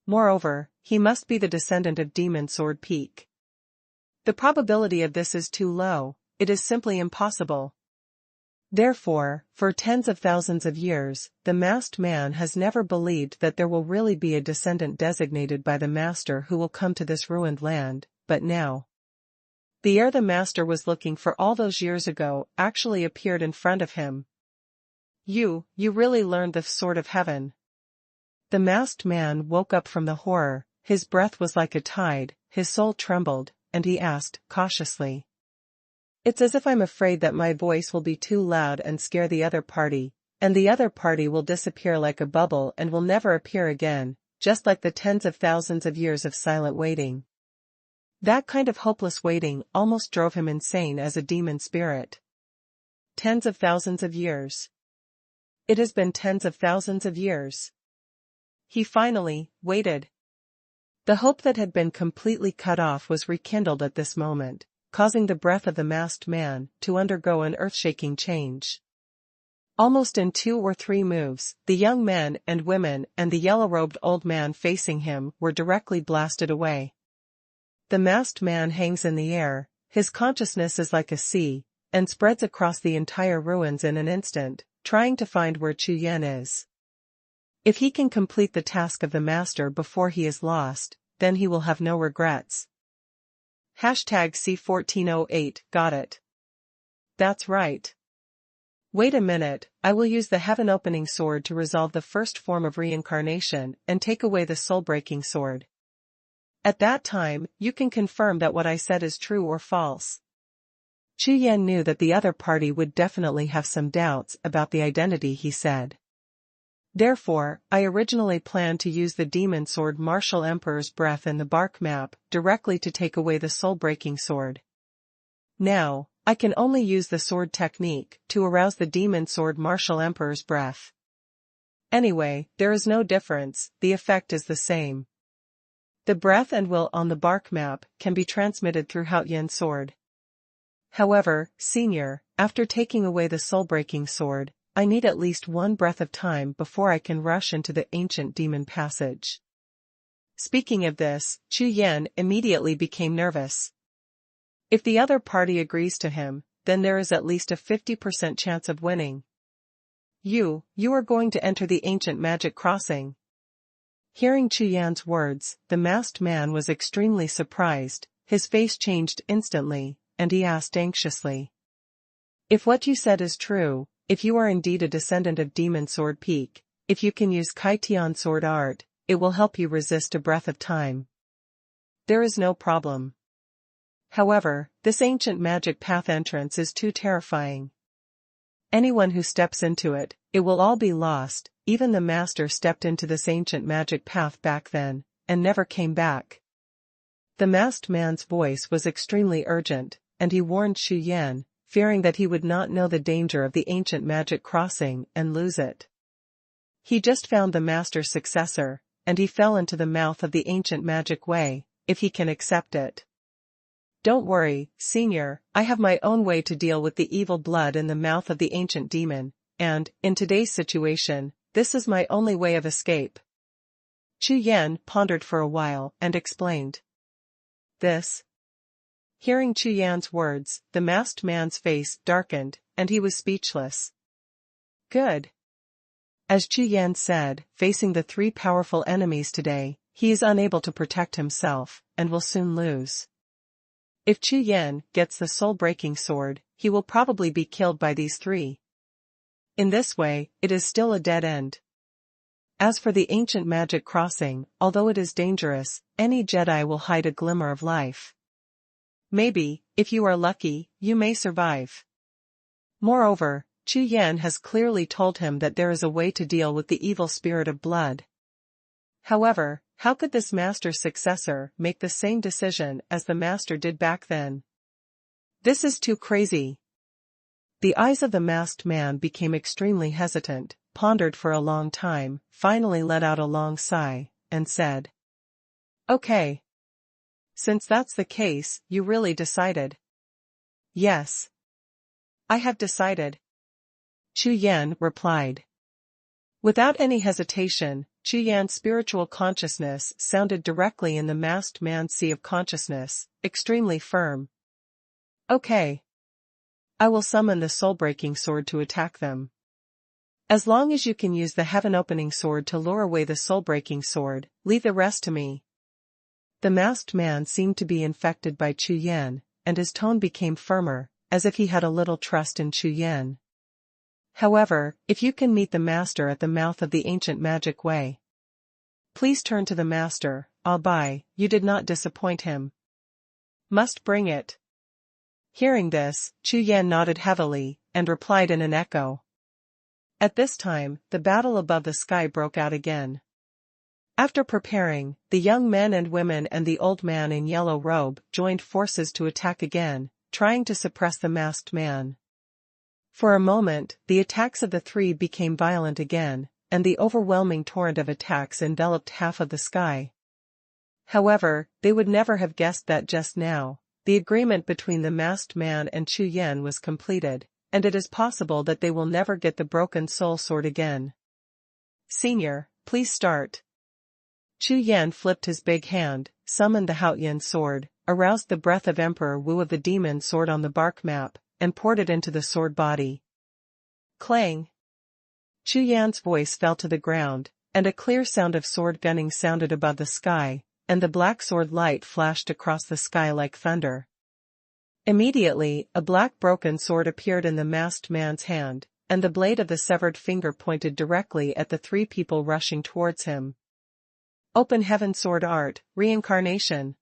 Moreover, he must be the descendant of Demon Sword Peak. The probability of this is too low, it is simply impossible. Therefore, for tens of thousands of years, the masked man has never believed that there will really be a descendant designated by the master who will come to this ruined land, but now. The heir the master was looking for all those years ago actually appeared in front of him. You really learned the sword of heaven. The masked man woke up from the horror, his breath was like a tide, his soul trembled, and he asked, cautiously. It's as if I'm afraid that my voice will be too loud and scare the other party, and the other party will disappear like a bubble and will never appear again, just like the tens of thousands of years of silent waiting. That kind of hopeless waiting almost drove him insane as a demon spirit. Tens of thousands of years. It has been tens of thousands of years. He finally waited. The hope that had been completely cut off was rekindled at this moment, causing the breath of the masked man to undergo an earth-shaking change. Almost in 2 or 3 moves, the young men and women and the yellow-robed old man facing him were directly blasted away. The masked man hangs in the air, his consciousness is like a sea, and spreads across the entire ruins in an instant, trying to find where Chu Yan is. If he can complete the task of the master before he is lost, then he will have no regrets. #C1408, got it. That's right. Wait a minute, I will use the heaven-opening sword to resolve the first form of reincarnation and take away the soul-breaking sword. At that time, you can confirm that what I said is true or false. Chu Yan knew that the other party would definitely have some doubts about the identity he said. Therefore, I originally planned to use the demon sword Martial Emperor's Breath in the bark map directly to take away the soul-breaking sword. Now, I can only use the sword technique to arouse the demon sword Martial Emperor's Breath. Anyway, there is no difference, the effect is the same. The breath and will on the bark map can be transmitted through Hao Yan's sword. However, Senior, after taking away the soul-breaking sword, I need at least one breath of time before I can rush into the ancient demon passage. Speaking of this, Chu Yan immediately became nervous. If the other party agrees to him, then there is at least a 50% chance of winning. You are going to enter the ancient magic crossing. Hearing Chu Yan's words, the masked man was extremely surprised, his face changed instantly, and he asked anxiously. If what you said is true, if you are indeed a descendant of Demon Sword Peak, if you can use Kai Tian sword art, it will help you resist a breath of time. There is no problem. However, this ancient magic path entrance is too terrifying. Anyone who steps into it, it will all be lost. Even the master stepped into this ancient magic path back then, and never came back. The masked man's voice was extremely urgent, and he warned Chu Yan, fearing that he would not know the danger of the ancient magic crossing and lose it. He just found the master's successor, and he fell into the mouth of the ancient magic way, if he can accept it. Don't worry, Senior, I have my own way to deal with the evil blood in the mouth of the ancient demon, and, in today's situation, this is my only way of escape. Chu Yan pondered for a while and explained. This. Hearing Chu Yan's words, the masked man's face darkened, and he was speechless. Good. As Chu Yan said, facing the three powerful enemies today, he is unable to protect himself, and will soon lose. If Chu Yan gets the soul-breaking sword, he will probably be killed by these three. In this way, it is still a dead end. As for the ancient magic crossing, although it is dangerous, any Jedi will hide a glimmer of life. Maybe, if you are lucky, you may survive. Moreover, Chu Yan has clearly told him that there is a way to deal with the evil spirit of blood. However, how could this master's successor make the same decision as the master did back then? This is too crazy. The eyes of the masked man became extremely hesitant, pondered for a long time, finally let out a long sigh, and said. Okay. Since that's the case, you really decided? Yes. I have decided. Chu Yan replied. Without any hesitation, Chu Yan's spiritual consciousness sounded directly in the masked man's sea of consciousness, extremely firm. Okay. I will summon the soul-breaking sword to attack them. As long as you can use the heaven-opening sword to lure away the soul-breaking sword, leave the rest to me. The masked man seemed to be infected by Chu Yan, and his tone became firmer, as if he had a little trust in Chu Yan. However, if you can meet the master at the mouth of the ancient magic way, please turn to the master. You did not disappoint him. Must bring it. Hearing this, Chu Yan nodded heavily, and replied in an echo. At this time, the battle above the sky broke out again. After preparing, the young men and women and the old man in yellow robe joined forces to attack again, trying to suppress the masked man. For a moment, the attacks of the three became violent again, and the overwhelming torrent of attacks enveloped half of the sky. However, they would never have guessed that just now, the agreement between the masked man and Chu Yan was completed, and it is possible that they will never get the broken soul sword again. Senior, please start. Chu Yan flipped his big hand, summoned the Hao Yan sword, aroused the breath of Emperor Wu of the demon sword on the bark map, and poured it into the sword body. Clang! Chu Yan's voice fell to the ground, and a clear sound of sword gunning sounded above the sky, and the black sword light flashed across the sky like thunder. Immediately, a black broken sword appeared in the masked man's hand, and the blade of the severed finger pointed directly at the three people rushing towards him. Open Heaven Sword Art, Reincarnation.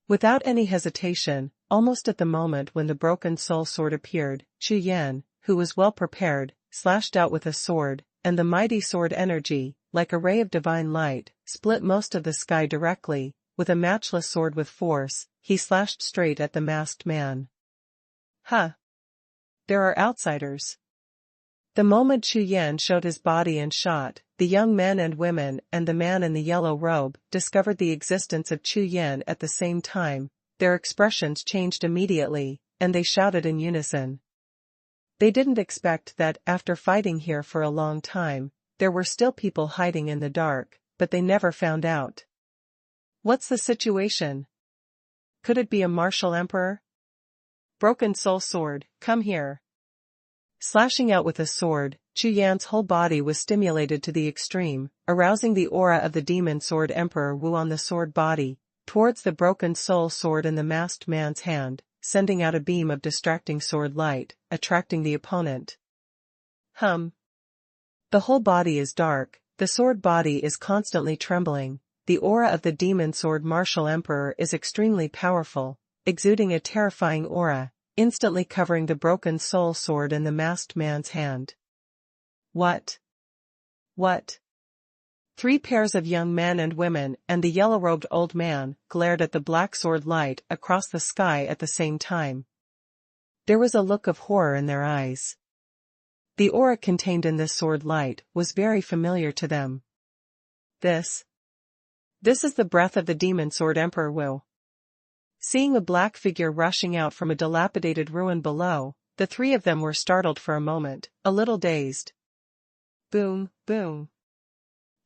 Without any hesitation, almost at the moment when the broken soul sword appeared, Chu Yan, who was well prepared, slashed out with a sword, and the mighty sword energy, like a ray of divine light, split most of the sky directly. With a matchless sword with force, he slashed straight at the masked man. Huh! There are outsiders. The moment Chu Yan showed his body and shot, the young men and women and the man in the yellow robe discovered the existence of Chu Yan at the same time. Their expressions changed immediately, and they shouted in unison. They didn't expect that, after fighting here for a long time, there were still people hiding in the dark, but they never found out. What's the situation? Could it be a martial emperor? Broken Soul Sword, come here. Slashing out with a sword, Chu Yan's whole body was stimulated to the extreme, arousing the aura of the demon sword Emperor Wu on the sword body, towards the broken soul sword in the masked man's hand, sending out a beam of distracting sword light, attracting the opponent. The whole body is dark, the sword body is constantly trembling. The aura of the demon sword martial emperor is extremely powerful, exuding a terrifying aura, instantly covering the broken soul sword in the masked man's hand. What? What? 3 pairs of young men and women and the yellow-robed old man glared at the black sword light across the sky at the same time. There was a look of horror in their eyes. The aura contained in this sword light was very familiar to them. This is the breath of the demon sword Emperor Wu. Seeing a black figure rushing out from a dilapidated ruin below, the 3 of them were startled for a moment, a little dazed. Boom, boom.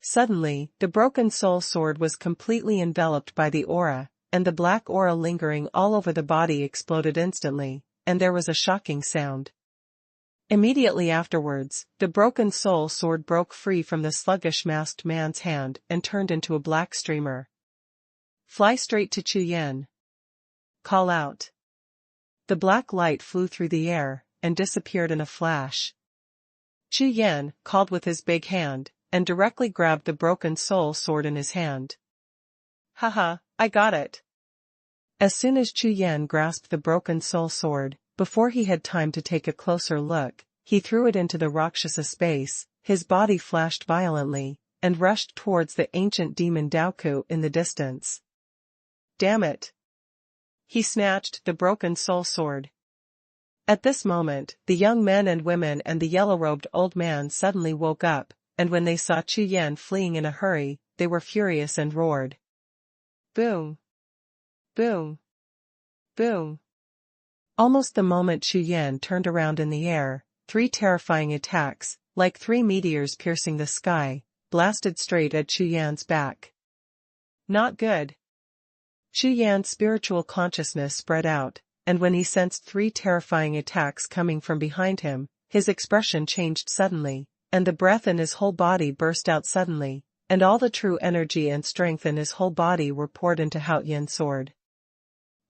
Suddenly, the broken soul sword was completely enveloped by the aura, and the black aura lingering all over the body exploded instantly, and there was a shocking sound. Immediately afterwards, the broken soul sword broke free from the sluggish masked man's hand and turned into a black streamer. Fly straight to Chu Yan. Call out. The black light flew through the air and disappeared in a flash. Chu Yan called with his big hand and directly grabbed the broken soul sword in his hand. Haha, I got it. As soon as Chu Yan grasped the broken soul sword, before he had time to take a closer look, he threw it into the Rakshasa space. His body flashed violently, and rushed towards the ancient demon Daoku in the distance. Damn it! He snatched the broken soul sword. At this moment, the young men and women and the yellow-robed old man suddenly woke up, and when they saw Chu Yan fleeing in a hurry, they were furious and roared. Boom! Boom! Boom! Almost the moment Chu Yan turned around in the air, 3 terrifying attacks, like 3 meteors piercing the sky, blasted straight at Chu Yan's back. Not good. Chu Yan's spiritual consciousness spread out, and when he sensed 3 terrifying attacks coming from behind him, his expression changed suddenly, and the breath in his whole body burst out suddenly, and all the true energy and strength in his whole body were poured into Hao Yan's sword.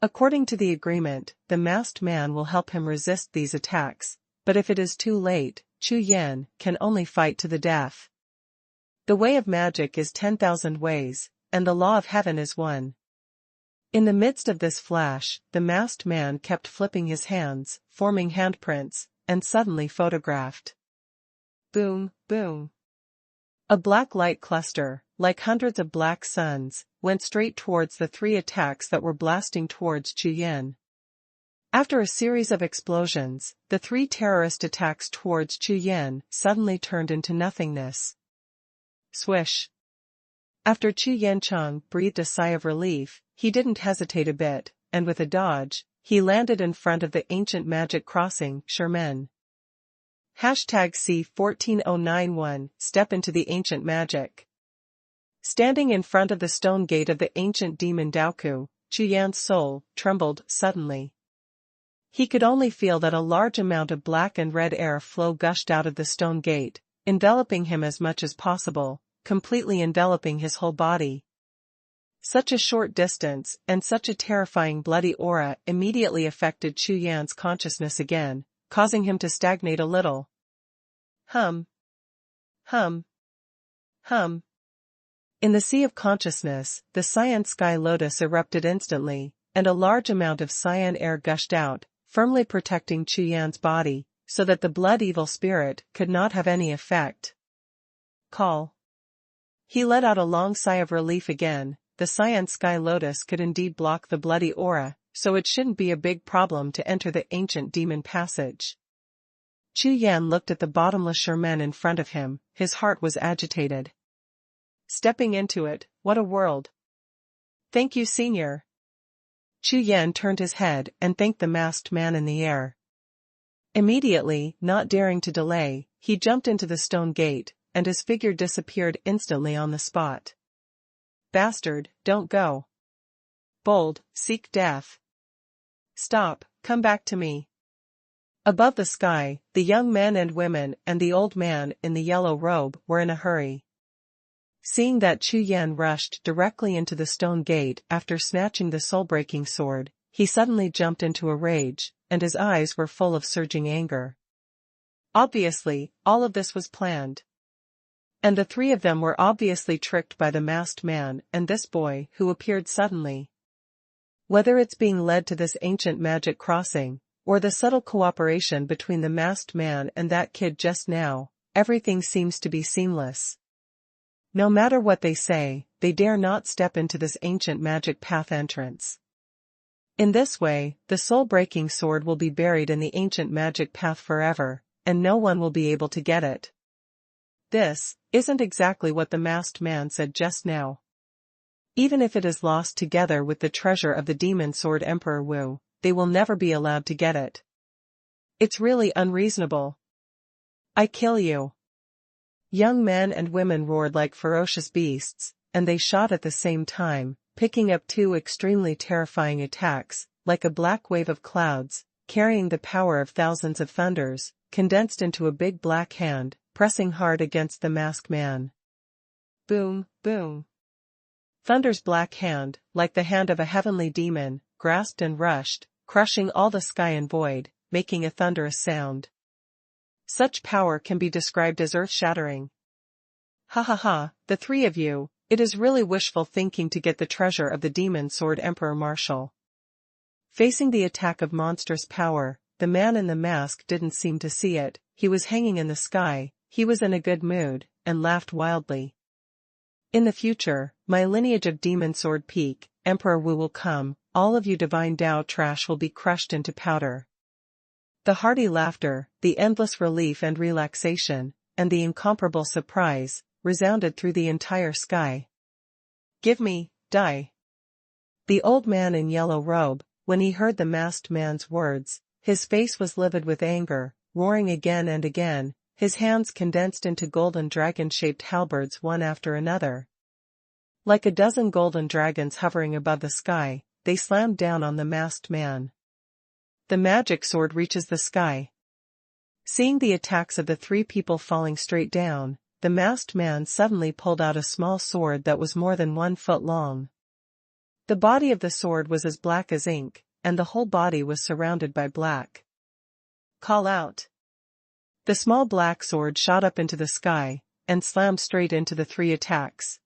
According to the agreement, the masked man will help him resist these attacks, but if it is too late, Chu Yan can only fight to the death. The way of magic is 10,000 ways, and the law of heaven is one. In the midst of this flash, the masked man kept flipping his hands, forming handprints, and suddenly photographed. Boom, boom. A black light cluster, like hundreds of black suns, went straight towards the 3 attacks that were blasting towards Chu Yan. After a series of explosions, the 3 terrorist attacks towards Chu Yan suddenly turned into nothingness. Swish. After Chu Yancheng breathed a sigh of relief, he didn't hesitate a bit, and with a dodge, he landed in front of the ancient magic crossing, Sherman. #C14091 Step into the ancient magic. Standing in front of the stone gate of the ancient demon Daoku, Chu Yan's soul trembled suddenly. He could only feel that a large amount of black and red air flow gushed out of the stone gate, enveloping him as much as possible, completely enveloping his whole body. Such a short distance and such a terrifying bloody aura immediately affected Chu Yan's consciousness again, causing him to stagnate a little. Hum. Hum. Hum. In the sea of consciousness, the cyan sky lotus erupted instantly, and a large amount of cyan air gushed out, firmly protecting Chu Yan's body, so that the blood evil spirit could not have any effect. Call. He let out a long sigh of relief again. The cyan sky lotus could indeed block the bloody aura, so it shouldn't be a big problem to enter the ancient demon passage. Chu Yan looked at the bottomless Sherman in front of him, his heart was agitated. Stepping into it, what a world. Thank you, Senior. Chu Yan turned his head and thanked the masked man in the air. Immediately, not daring to delay, he jumped into the stone gate, and his figure disappeared instantly on the spot. Bastard, don't go. Bold, seek death. Stop, come back to me. Above the sky, the young men and women and the old man in the yellow robe were in a hurry. Seeing that Chu Yan rushed directly into the stone gate after snatching the soul-breaking sword, he suddenly jumped into a rage, and his eyes were full of surging anger. Obviously, all of this was planned. And the three of them were obviously tricked by the masked man and this boy who appeared suddenly. Whether it's being led to this ancient magic crossing, or the subtle cooperation between the masked man and that kid just now, everything seems to be seamless. No matter what they say, they dare not step into this ancient magic path entrance. In this way, the soul-breaking sword will be buried in the ancient magic path forever, and no one will be able to get it. This isn't exactly what the masked man said just now. Even if it is lost together with the treasure of the demon sword Emperor Wu, they will never be allowed to get it. It's really unreasonable. I kill you. Young men and women roared like ferocious beasts, and they shot at the same time, picking up two extremely terrifying attacks, like a black wave of clouds, carrying the power of thousands of thunders, condensed into a big black hand, pressing hard against the masked man. Boom, boom. Thunder's black hand, like the hand of a heavenly demon, grasped and rushed, crushing all the sky and void, making a thunderous sound. Such power can be described as earth-shattering. Ha ha ha, the three of you, it is really wishful thinking to get the treasure of the demon sword Emperor Marshal. Facing the attack of monstrous power, the man in the mask didn't seem to see it. He was hanging in the sky, he was in a good mood, and laughed wildly. In the future, my lineage of demon sword peak, Emperor Wu will come, all of you divine Tao trash will be crushed into powder. The hearty laughter, the endless relief and relaxation, and the incomparable surprise, resounded through the entire sky. Give me, die. The old man in yellow robe, when he heard the masked man's words, his face was livid with anger, roaring again and again, his hands condensed into golden dragon-shaped halberds one after another. Like a dozen golden dragons hovering above the sky, they slammed down on the masked man. The magic sword reaches the sky. Seeing the attacks of the three people falling straight down, the masked man suddenly pulled out a small sword that was more than 1 foot long. The body of the sword was as black as ink, and the whole body was surrounded by black. Call out. The small black sword shot up into the sky, and slammed straight into the three attacks.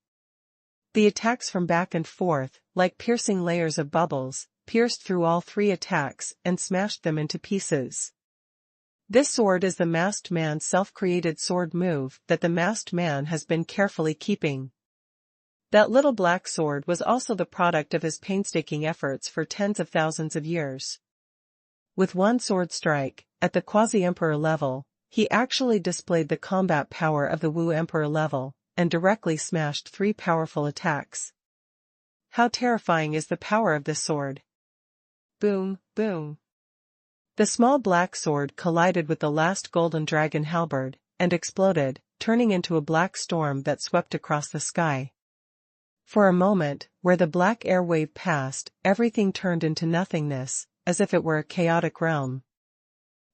The attacks from back and forth, like piercing layers of bubbles, pierced through all three attacks and smashed them into pieces. This sword is the masked man's self-created sword move that the masked man has been carefully keeping. That little black sword was also the product of his painstaking efforts for tens of thousands of years. With one sword strike, at the quasi-emperor level, he actually displayed the combat power of the Wu emperor level, and directly smashed three powerful attacks. How terrifying is the power of this sword! Boom, boom. The small black sword collided with the last golden dragon halberd, and exploded, turning into a black storm that swept across the sky. For a moment, where the black air wave passed, everything turned into nothingness, as if it were a chaotic realm.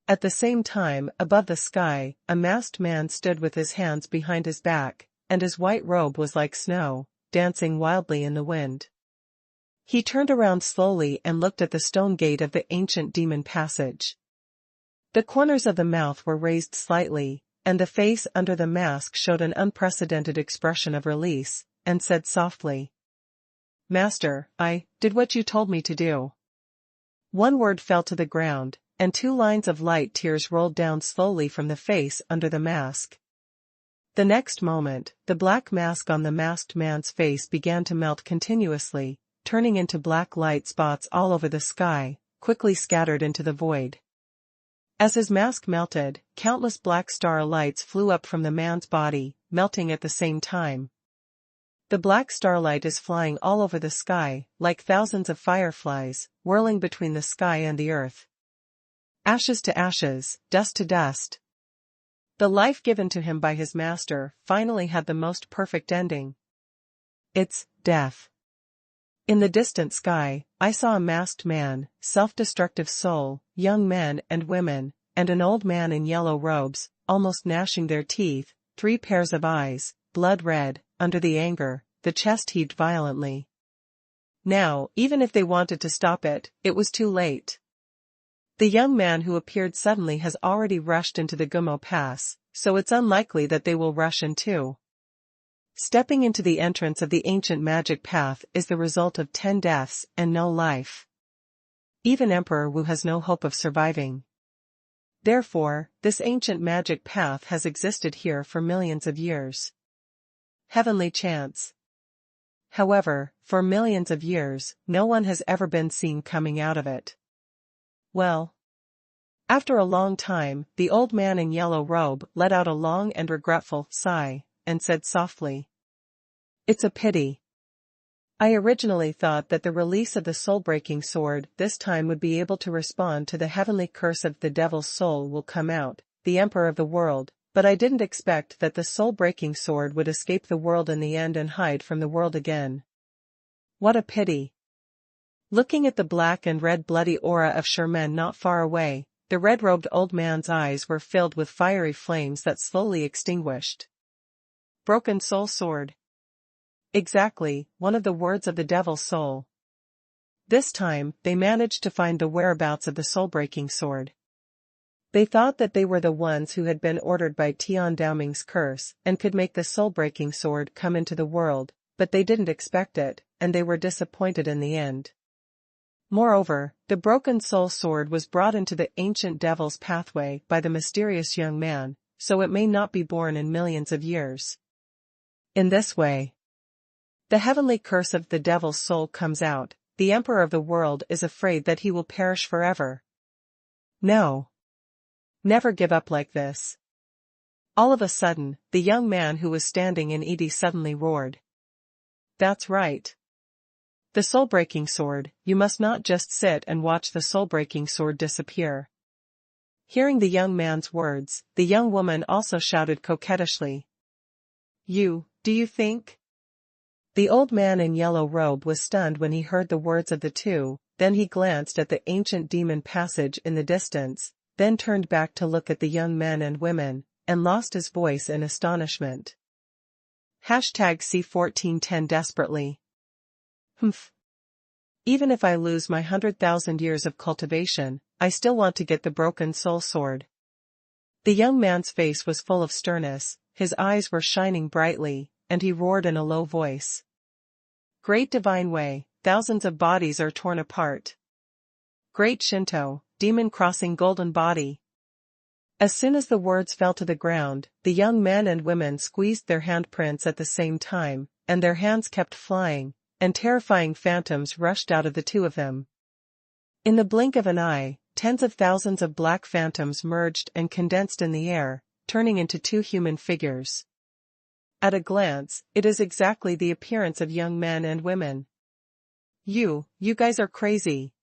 At the same time, above the sky, a masked man stood with his hands behind his back, and his white robe was like snow, dancing wildly in the wind. He turned around slowly and looked at the stone gate of the ancient demon passage. The corners of the mouth were raised slightly, and the face under the mask showed an unprecedented expression of release, and said softly, "Master, I did what you told me to do." One word fell to the ground, and 2 lines of light tears rolled down slowly from the face under the mask. The next moment, the black mask on the masked man's face began to melt continuously, turning into black light spots all over the sky, quickly scattered into the void. As his mask melted, countless black star lights flew up from the man's body, melting at the same time. The black starlight is flying all over the sky, like thousands of fireflies, whirling between the sky and the earth. Ashes to ashes, dust to dust. The life given to him by his master finally had the most perfect ending. It's death. In the distant sky, I saw a masked man, self-destructive soul, young men and women, and an old man in yellow robes, almost gnashing their teeth, 3 pairs of eyes, blood red. Under the anger, the chest heaved violently. Now, even if they wanted to stop it, it was too late. The young man who appeared suddenly has already rushed into the Gumo Pass, so it's unlikely that they will rush in too. Stepping into the entrance of the ancient magic path is the result of 10 deaths and no life. Even Emperor Wu has no hope of surviving. Therefore, this ancient magic path has existed here for millions of years. Heavenly chance. However, for millions of years, no one has ever been seen coming out of it. Well. After a long time, the old man in yellow robe let out a long and regretful sigh, and said softly, "It's a pity. I originally thought that the release of the soul-breaking sword this time would be able to respond to the heavenly curse of the devil's soul will come out, the emperor of the world. But I didn't expect that the soul-breaking sword would escape the world in the end and hide from the world again. What a pity." Looking at the black and red bloody aura of Sherman not far away, the red-robed old man's eyes were filled with fiery flames that slowly extinguished. Broken soul sword. Exactly, one of the words of the devil's soul. This time, they managed to find the whereabouts of the soul-breaking sword. They thought that they were the ones who had been ordered by Tian Daoming's curse and could make the soul-breaking sword come into the world, but they didn't expect it, and they were disappointed in the end. Moreover, the broken soul sword was brought into the ancient devil's pathway by the mysterious young man, so it may not be born in millions of years. In this way, the heavenly curse of the devil's soul comes out. The emperor of the world is afraid that he will perish forever. No. Never give up like this. All of a sudden, the young man who was standing in Edie suddenly roared. That's right. The soul-breaking sword, you must not just sit and watch the soul-breaking sword disappear. Hearing the young man's words, the young woman also shouted coquettishly. Do you think? The old man in yellow robe was stunned when he heard the words of the two, then he glanced at the ancient demon passage in the distance, then turned back to look at the young men and women, and lost his voice in astonishment. #C1410 desperately. Humph. Even if I lose my 100,000 years of cultivation, I still want to get the broken soul sword. The young man's face was full of sternness, his eyes were shining brightly, and he roared in a low voice. Great divine way, thousands of bodies are torn apart. Great Shinto, demon crossing golden body. As soon as the words fell to the ground, the young men and women squeezed their handprints at the same time, and their hands kept flying, and terrifying phantoms rushed out of the two of them. In the blink of an eye, tens of thousands of black phantoms merged and condensed in the air, turning into 2 human figures. At a glance, it is exactly the appearance of young men and women. You guys are crazy.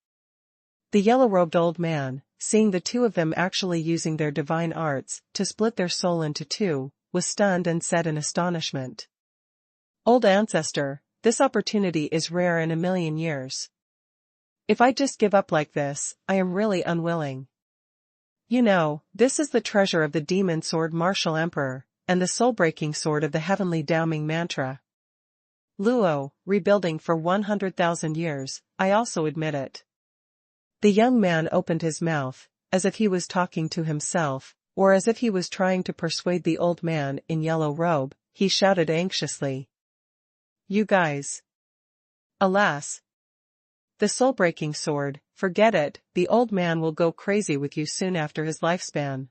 The yellow-robed old man, seeing the two of them actually using their divine arts to split their soul into 2, was stunned and said in astonishment. Old ancestor, this opportunity is rare in a million years. If I just give up like this, I am really unwilling. You know, this is the treasure of the demon sword martial emperor, and the soul-breaking sword of the heavenly Daoming mantra. Luo, rebuilding for 100,000 years, I also admit it. The young man opened his mouth, as if he was talking to himself, or as if he was trying to persuade the old man in yellow robe. He shouted anxiously. You guys. Alas. The soul-breaking sword, forget it, the old man will go crazy with you soon after his lifespan.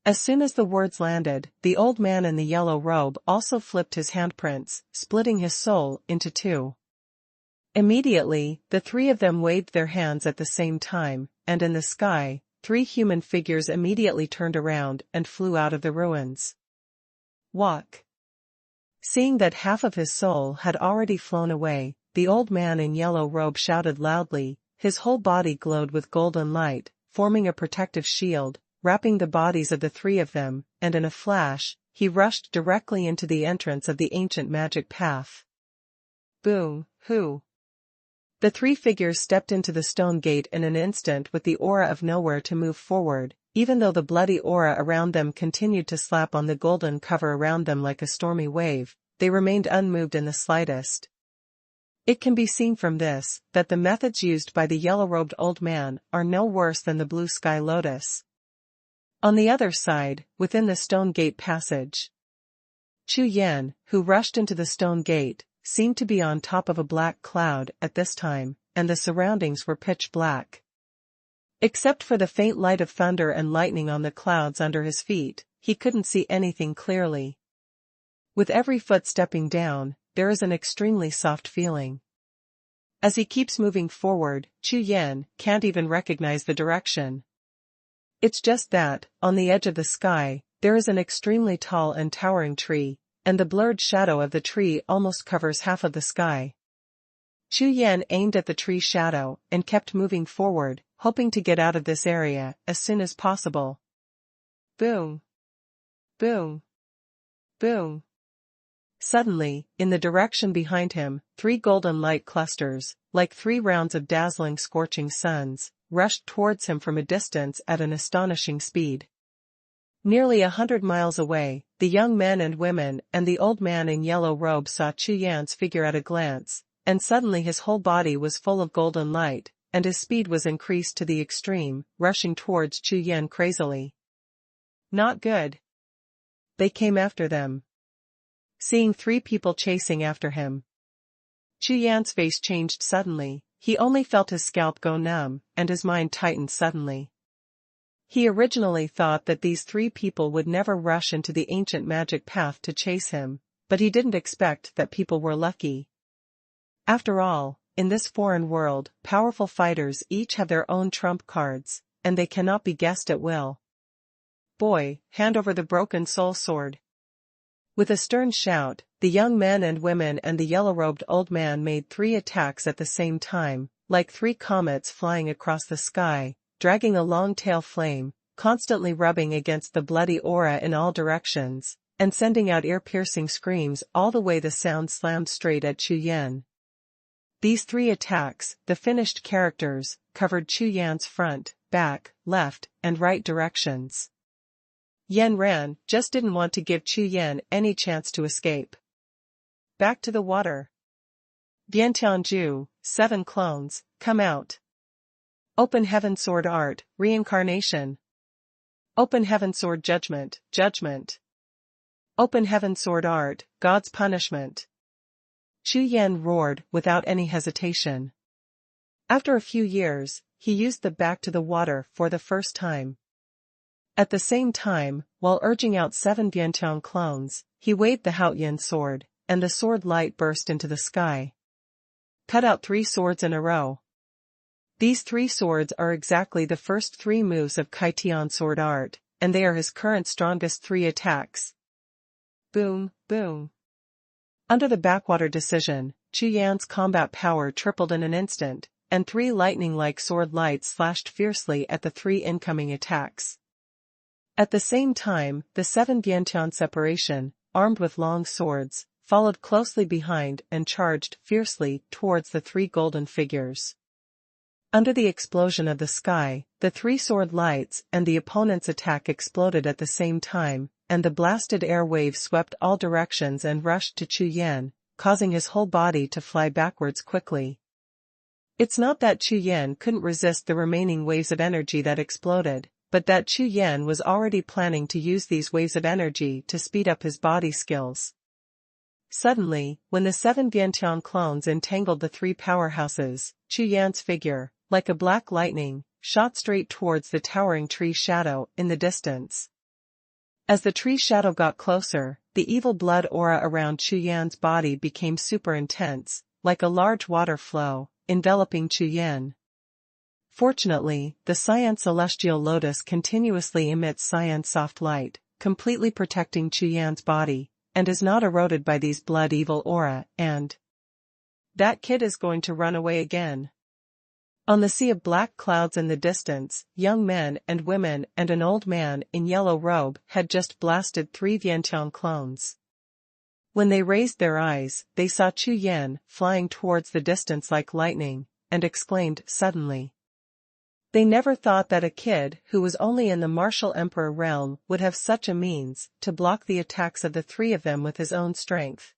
As soon as the words landed, the old man in the yellow robe also flipped his handprints, splitting his soul into two. Immediately, the three of them waved their hands at the same time, and in the sky, three human figures immediately turned around and flew out of the ruins. Walk. Seeing that half of his soul had already flown away, the old man in yellow robe shouted loudly, his whole body glowed with golden light, forming a protective shield, wrapping the bodies of the three of them, and in a flash, he rushed directly into the entrance of the ancient magic path. Boom, hoo. The three figures stepped into the stone gate in an instant with the aura of nowhere to move forward, even though the bloody aura around them continued to slap on the golden cover around them like a stormy wave, they remained unmoved in the slightest. It can be seen from this, that the methods used by the yellow-robed old man are no worse than the blue sky lotus. On the other side, within the stone gate passage, Chu Yan, who rushed into the stone gate, seemed to be on top of a black cloud at this time, and the surroundings were pitch black. Except for the faint light of thunder and lightning on the clouds under his feet, he couldn't see anything clearly. With every foot stepping down, there is an extremely soft feeling. As he keeps moving forward, Chu Yan can't even recognize the direction. It's just that, on the edge of the sky, there is an extremely tall and towering tree, and the blurred shadow of the tree almost covers half of the sky. Chu Yan aimed at the tree shadow and kept moving forward, hoping to get out of this area as soon as possible. Boom. Boom. Boom. Suddenly, in the direction behind him, three golden light clusters, like three rounds of dazzling scorching suns, rushed towards him from a distance at an astonishing speed. Nearly 100 miles away, the young men and women and the old man in yellow robe saw Chu Yan's figure at a glance, and suddenly his whole body was full of golden light, and his speed was increased to the extreme, rushing towards Chu Yan crazily. Not good. They came after them. Seeing three people chasing after him, Chu Yan's face changed suddenly, he only felt his scalp go numb, and his mind tightened suddenly. He originally thought that these three people would never rush into the ancient magic path to chase him, but he didn't expect that people were lucky. After all, in this foreign world, powerful fighters each have their own trump cards, and they cannot be guessed at will. Boy, hand over the broken soul sword. With a stern shout, the young men and women and the yellow-robed old man made three attacks at the same time, like three comets flying across the sky, dragging a long tail flame, constantly rubbing against the bloody aura in all directions, and sending out ear-piercing screams all the way the sound slammed straight at Chu Yan. These three attacks, the finished characters, covered Chu Yan's front, back, left, and right directions. Yan ran, just didn't want to give Chu Yan any chance to escape. Back to the water. Biantianju, 7 clones, come out. Open Heaven Sword Art, Reincarnation. Open Heaven Sword Judgment, Judgment. Open Heaven Sword Art, God's Punishment. Chu Yan roared without any hesitation. After a few years, he used the back to the water for the first time. At the same time, while urging out 7 Biantian clones, he waved the Haoyan sword, and the sword light burst into the sky. Cut out 3 swords in a row. These 3 swords are exactly the first 3 moves of Kaitian sword art, and they are his current strongest 3 attacks. Boom, boom. Under the backwater decision, Chu Yan's combat power tripled in an instant, and 3 lightning-like sword lights slashed fiercely at the 3 incoming attacks. At the same time, the 7 Biantian separation, armed with long swords, followed closely behind and charged fiercely towards the 3 golden figures. Under the explosion of the sky, the 3 sword lights and the opponent's attack exploded at the same time, and the blasted air waves swept all directions and rushed to Chu Yan, causing his whole body to fly backwards quickly. It's not that Chu Yan couldn't resist the remaining waves of energy that exploded, but that Chu Yan was already planning to use these waves of energy to speed up his body skills. Suddenly, when the 7 Biantian clones entangled the 3 powerhouses, Chu Yan's figure, like a black lightning, shot straight towards the towering tree shadow in the distance. As the tree shadow got closer, the evil blood aura around Chu Yan's body became super intense, like a large water flow, enveloping Chu Yan. Fortunately, the cyan celestial lotus continuously emits cyan soft light, completely protecting Chu Yan's body, and is not eroded by these blood evil aura, and that kid is going to run away again. On the sea of black clouds in the distance, young men and women and an old man in yellow robe had just blasted 3 Vientiane clones. When they raised their eyes, they saw Chu Yan flying towards the distance like lightning, and exclaimed suddenly. They never thought that a kid who was only in the martial emperor realm would have such a means to block the attacks of the 3 of them with his own strength.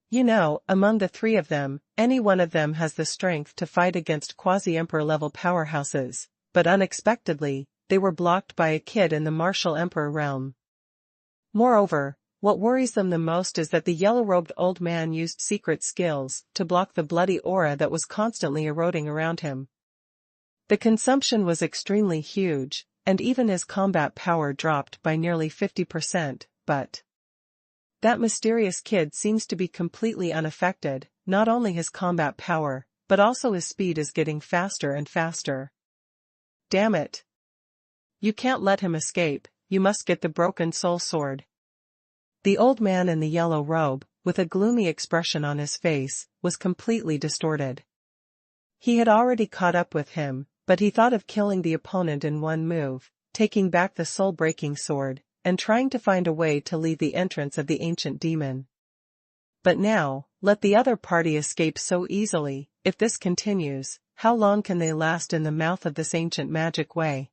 You know, among the 3 of them, any one of them has the strength to fight against quasi-emperor level powerhouses, but unexpectedly, they were blocked by a kid in the martial emperor realm. Moreover, what worries them the most is that the yellow-robed old man used secret skills to block the bloody aura that was constantly eroding around him. The consumption was extremely huge, and even his combat power dropped by nearly 50%, but that mysterious kid seems to be completely unaffected. Not only his combat power, but also his speed is getting faster and faster. Damn it. You can't let him escape, you must get the broken soul sword. The old man in the yellow robe, with a gloomy expression on his face, was completely distorted. He had already caught up with him, but he thought of killing the opponent in one move, taking back the soul-breaking sword, and trying to find a way to leave the entrance of the ancient demon. But now, let the other party escape so easily. If this continues, how long can they last in the mouth of this ancient magic way?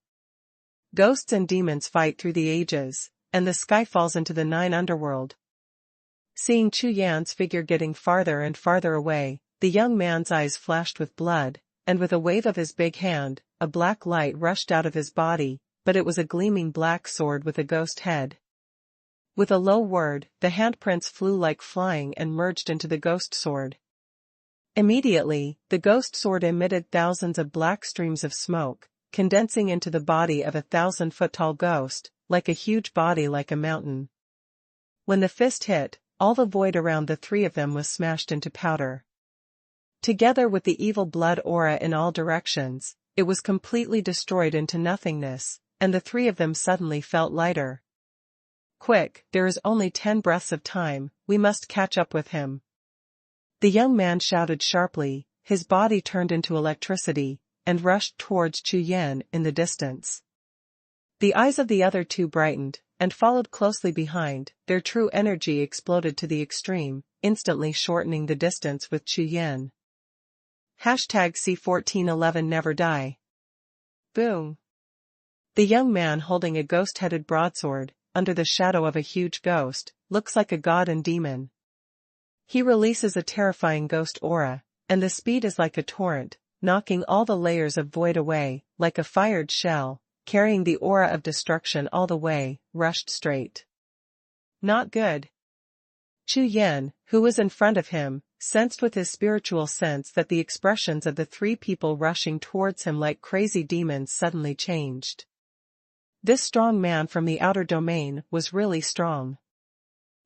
Ghosts and demons fight through the ages, and the sky falls into the 9 underworld. Seeing Chu Yan's figure getting farther and farther away, the young man's eyes flashed with blood, and with a wave of his big hand, a black light rushed out of his body, but it was a gleaming black sword with a ghost head. With a low word, the handprints flew like flying and merged into the ghost sword. Immediately, the ghost sword emitted thousands of black streams of smoke, condensing into the body of a 1,000-foot-tall ghost, like a huge body like a mountain. When the fist hit, all the void around the 3 of them was smashed into powder. Together with the evil blood aura in all directions, it was completely destroyed into nothingness, and the 3 of them suddenly felt lighter. Quick, there is only 10 breaths of time, we must catch up with him. The young man shouted sharply, his body turned into electricity, and rushed towards Chu Yan in the distance. The eyes of the other 2 brightened, and followed closely behind. Their true energy exploded to the extreme, instantly shortening the distance with Chu Yan. #C1411 Never Die. Boom. The young man holding a ghost-headed broadsword, under the shadow of a huge ghost, looks like a god and demon. He releases a terrifying ghost aura, and the speed is like a torrent, knocking all the layers of void away, like a fired shell, carrying the aura of destruction all the way, rushed straight. Not good. Chu Yan, who was in front of him, sensed with his spiritual sense that the expressions of the 3 people rushing towards him like crazy demons suddenly changed. This strong man from the outer domain was really strong.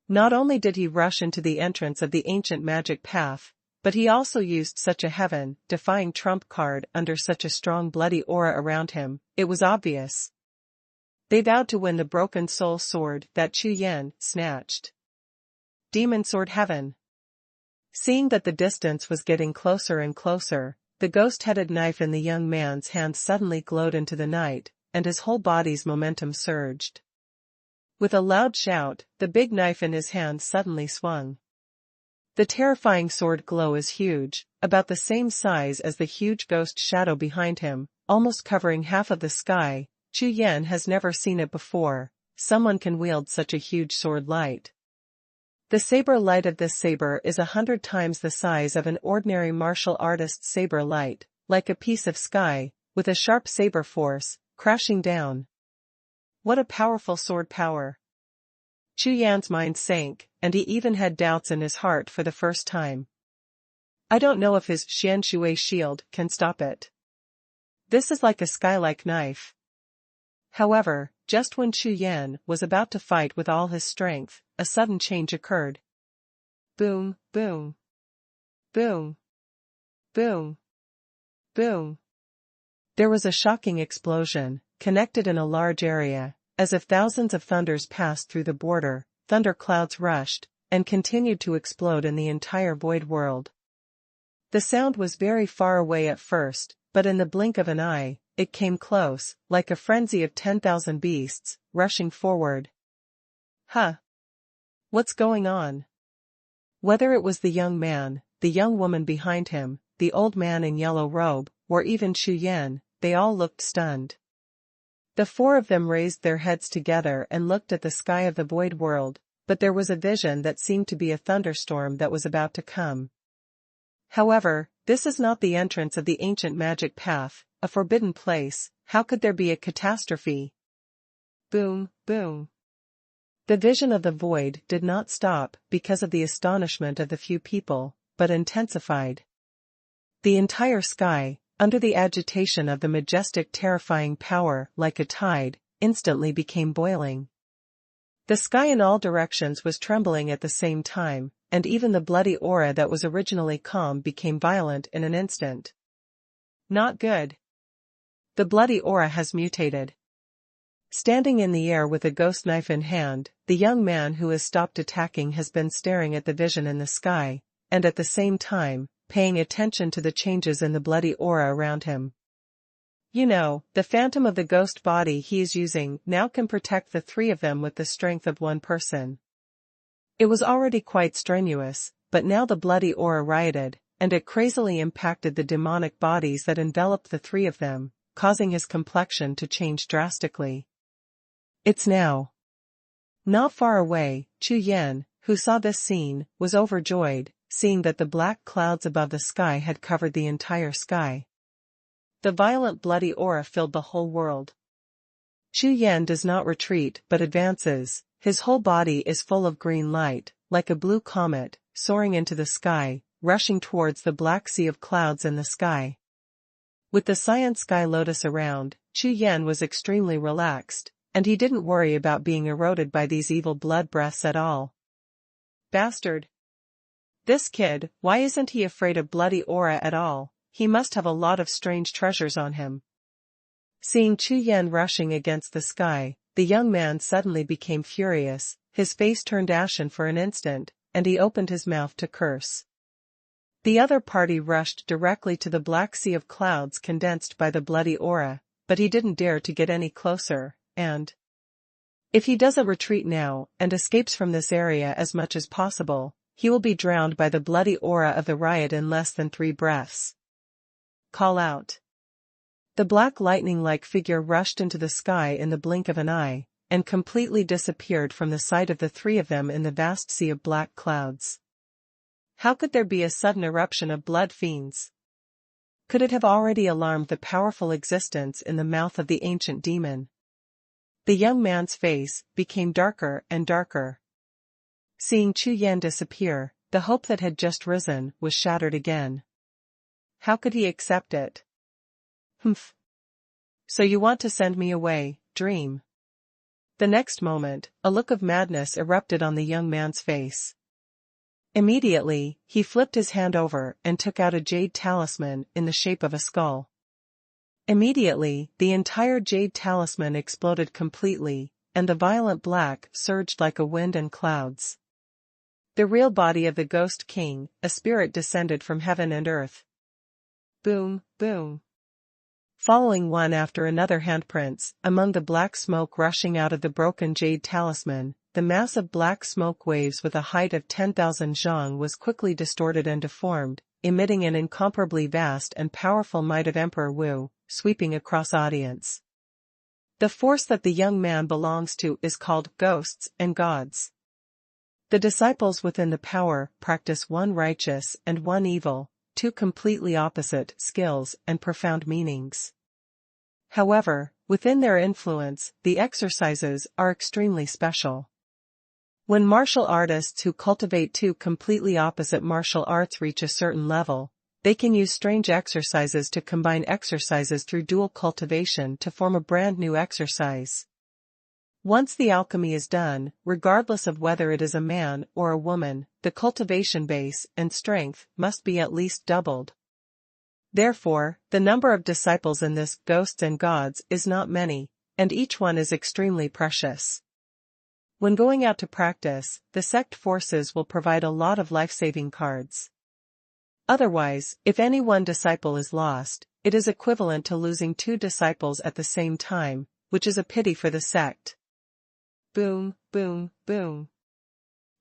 Not only did he rush into the entrance of the ancient magic path, but he also used such a heaven-defying trump card under such a strong bloody aura around him. It was obvious. They vowed to win the broken soul sword that Chu Yan snatched. Demon Sword Heaven. Seeing that the distance was getting closer and closer, the ghost-headed knife in the young man's hand suddenly glowed into the night, and his whole body's momentum surged. With a loud shout, the big knife in his hand suddenly swung. The terrifying sword glow is huge, about the same size as the huge ghost shadow behind him, almost covering half of the sky. Chu Yan has never seen it before. Someone can wield such a huge sword light. The saber light of this saber is 100 times the size of an ordinary martial artist's saber light, like a piece of sky, with a sharp saber force, crashing down. What a powerful sword power! Chu Yan's mind sank, and he even had doubts in his heart for the first time. I don't know if his Xian Shui shield can stop it. This is like a sky-like knife. However, just when Chu Yan was about to fight with all his strength, a sudden change occurred. Boom, boom. Boom. Boom. Boom. There was a shocking explosion, connected in a large area, as if thousands of thunders passed through the border, thunder clouds rushed, and continued to explode in the entire void world. The sound was very far away at first, but in the blink of an eye, it came close, like a frenzy of 10,000 beasts, rushing forward. Huh? What's going on? Whether it was the young man, the young woman behind him, the old man in yellow robe, or even Chu Yan, they all looked stunned. The four of them raised their heads together and looked at the sky of the void world, but there was a vision that seemed to be a thunderstorm that was about to come. However, this is not the entrance of the ancient magic path, a forbidden place. How could there be a catastrophe? Boom, boom. The vision of the void did not stop because of the astonishment of the few people, but intensified. The entire sky, under the agitation of the majestic terrifying power like a tide, instantly became boiling. The sky in all directions was trembling at the same time, and even the bloody aura that was originally calm became violent in an instant. Not good. The bloody aura has mutated. Standing in the air with a ghost knife in hand, the young man who has stopped attacking has been staring at the vision in the sky, and at the same time, paying attention to the changes in the bloody aura around him. You know, the phantom of the ghost body he is using now can protect the three of them with the strength of one person. It was already quite strenuous, but now the bloody aura rioted, and it crazily impacted the demonic bodies that enveloped the three of them, causing his complexion to change drastically. It's now. Not far away, Chu Yan, who saw this scene, was overjoyed, seeing that the black clouds above the sky had covered the entire sky. The violent bloody aura filled the whole world. Chu Yan does not retreat but advances, his whole body is full of green light, like a blue comet, soaring into the sky, rushing towards the black sea of clouds in the sky. With the cyan sky lotus around, Chu Yan was extremely relaxed, and he didn't worry about being eroded by these evil blood breaths at all. Bastard! This kid, why isn't he afraid of bloody aura at all? He must have a lot of strange treasures on him. Seeing Chu Yan rushing against the sky, the young man suddenly became furious, his face turned ashen for an instant, and he opened his mouth to curse. The other party rushed directly to the black sea of clouds condensed by the bloody aura, but he didn't dare to get any closer, and if he doesn't retreat now and escapes from this area as much as possible, he will be drowned by the bloody aura of the riot in less than 3 breaths. Call out. The black lightning-like figure rushed into the sky in the blink of an eye, and completely disappeared from the sight of the three of them in the vast sea of black clouds. How could there be a sudden eruption of blood fiends? Could it have already alarmed the powerful existence in the mouth of the ancient demon? The young man's face became darker and darker. Seeing Chu Yan disappear, the hope that had just risen was shattered again. How could he accept it? Humph. So you want to send me away, dream? The next moment, a look of madness erupted on the young man's face. Immediately, he flipped his hand over and took out a jade talisman in the shape of a skull. Immediately, the entire jade talisman exploded completely, and the violent black surged like a wind and clouds. The real body of the Ghost King, a spirit descended from heaven and earth. Boom, boom. Following one after another handprints, among the black smoke rushing out of the broken jade talisman, the mass of black smoke waves with a height of 10,000 zhang was quickly distorted and deformed, emitting an incomparably vast and powerful might of Emperor Wu, sweeping across audience. The force that the young man belongs to is called ghosts and gods. The disciples within the power practice one righteous and one evil, 2 completely opposite skills and profound meanings. However, within their influence, the exercises are extremely special. When martial artists who cultivate 2 completely opposite martial arts reach a certain level, they can use strange exercises to combine exercises through dual cultivation to form a brand new exercise. Once the alchemy is done, regardless of whether it is a man or a woman, the cultivation base and strength must be at least doubled. Therefore, the number of disciples in this Ghosts and Gods is not many, and each one is extremely precious. When going out to practice, the sect forces will provide a lot of life-saving cards. Otherwise, if any one disciple is lost, it is equivalent to losing 2 disciples at the same time, which is a pity for the sect. Boom, boom, boom.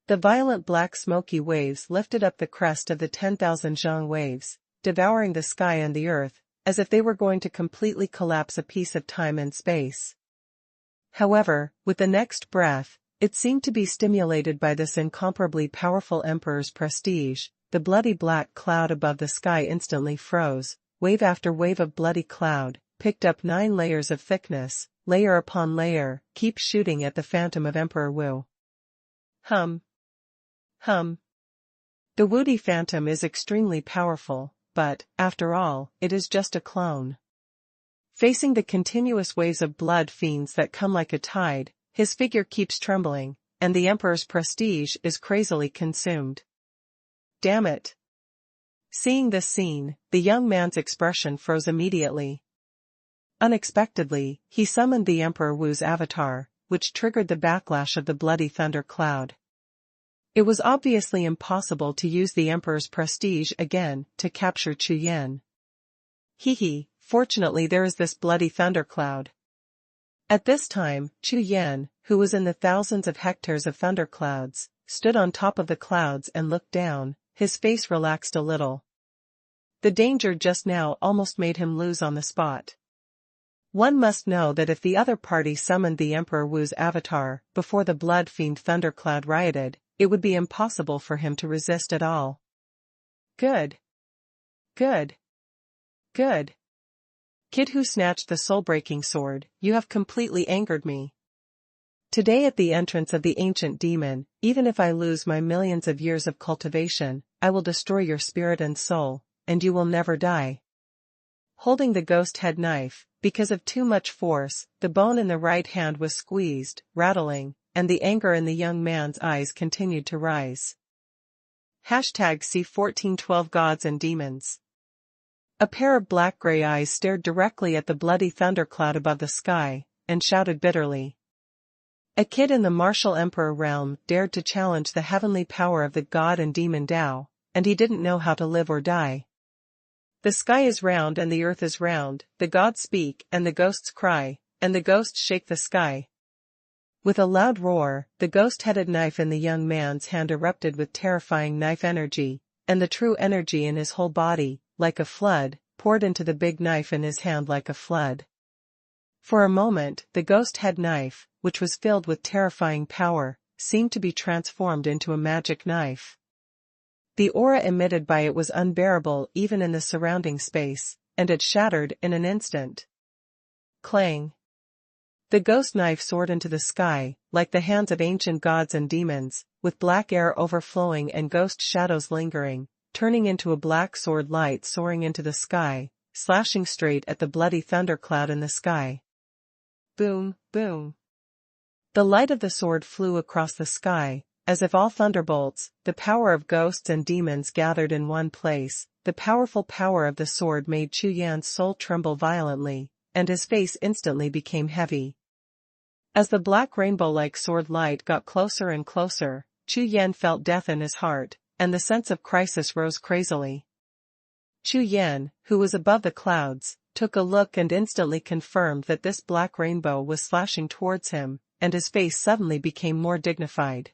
The violent black smoky waves lifted up the crest of the 10,000 zhang waves, devouring the sky and the earth, as if they were going to completely collapse a piece of time and space. However, with the next breath, it seemed to be stimulated by this incomparably powerful emperor's prestige. The bloody black cloud above the sky instantly froze. Wave after wave of bloody cloud, picked up 9 layers of thickness, layer upon layer, keep shooting at the phantom of Emperor Wu. Hum. Hum. The Wudi phantom is extremely powerful, but, after all, it is just a clone. Facing the continuous waves of blood fiends that come like a tide, his figure keeps trembling, and the Emperor's prestige is crazily consumed. Damn it. Seeing this scene, the young man's expression froze immediately. Unexpectedly, he summoned the Emperor Wu's avatar, which triggered the backlash of the bloody thunder cloud. It was obviously impossible to use the Emperor's prestige again to capture Chu Yan. Fortunately there is this bloody thundercloud. At this time, Chu Yan, who was in the thousands of hectares of thunderclouds, stood on top of the clouds and looked down, his face relaxed a little. The danger just now almost made him lose on the spot. One must know that if the other party summoned the Emperor Wu's avatar before the blood fiend thundercloud rioted, it would be impossible for him to resist at all. Good. Good. Good. Kid who snatched the soul-breaking sword, you have completely angered me. Today at the entrance of the ancient demon, even if I lose my millions of years of cultivation, I will destroy your spirit and soul, and you will never die. Holding the ghost head knife, because of too much force, the bone in the right hand was squeezed, rattling, and the anger in the young man's eyes continued to rise. #C1412 Gods and Demons. A pair of black-gray eyes stared directly at the bloody thundercloud above the sky, and shouted bitterly. A kid in the martial emperor realm dared to challenge the heavenly power of the god and demon Tao, and he didn't know how to live or die. The sky is round and the earth is round, the gods speak and the ghosts cry, and the ghosts shake the sky. With a loud roar, the ghost-headed knife in the young man's hand erupted with terrifying knife energy, and the true energy in his whole body, like a flood, poured into the big knife in his hand like a flood. For a moment, the ghost-head knife, which was filled with terrifying power, seemed to be transformed into a magic knife. The aura emitted by it was unbearable even in the surrounding space, and it shattered in an instant. Clang. The ghost knife soared into the sky, like the hands of ancient gods and demons, with black air overflowing and ghost shadows lingering, turning into a black sword light soaring into the sky, slashing straight at the bloody thundercloud in the sky. Boom, boom. The light of the sword flew across the sky, as if all thunderbolts, the power of ghosts and demons gathered in one place. The powerful power of the sword made Chu Yan's soul tremble violently, and his face instantly became heavy. As the black rainbow-like sword light got closer and closer, Chu Yan felt death in his heart, and the sense of crisis rose crazily. Chu Yan, who was above the clouds, took a look and instantly confirmed that this black rainbow was slashing towards him, and his face suddenly became more dignified.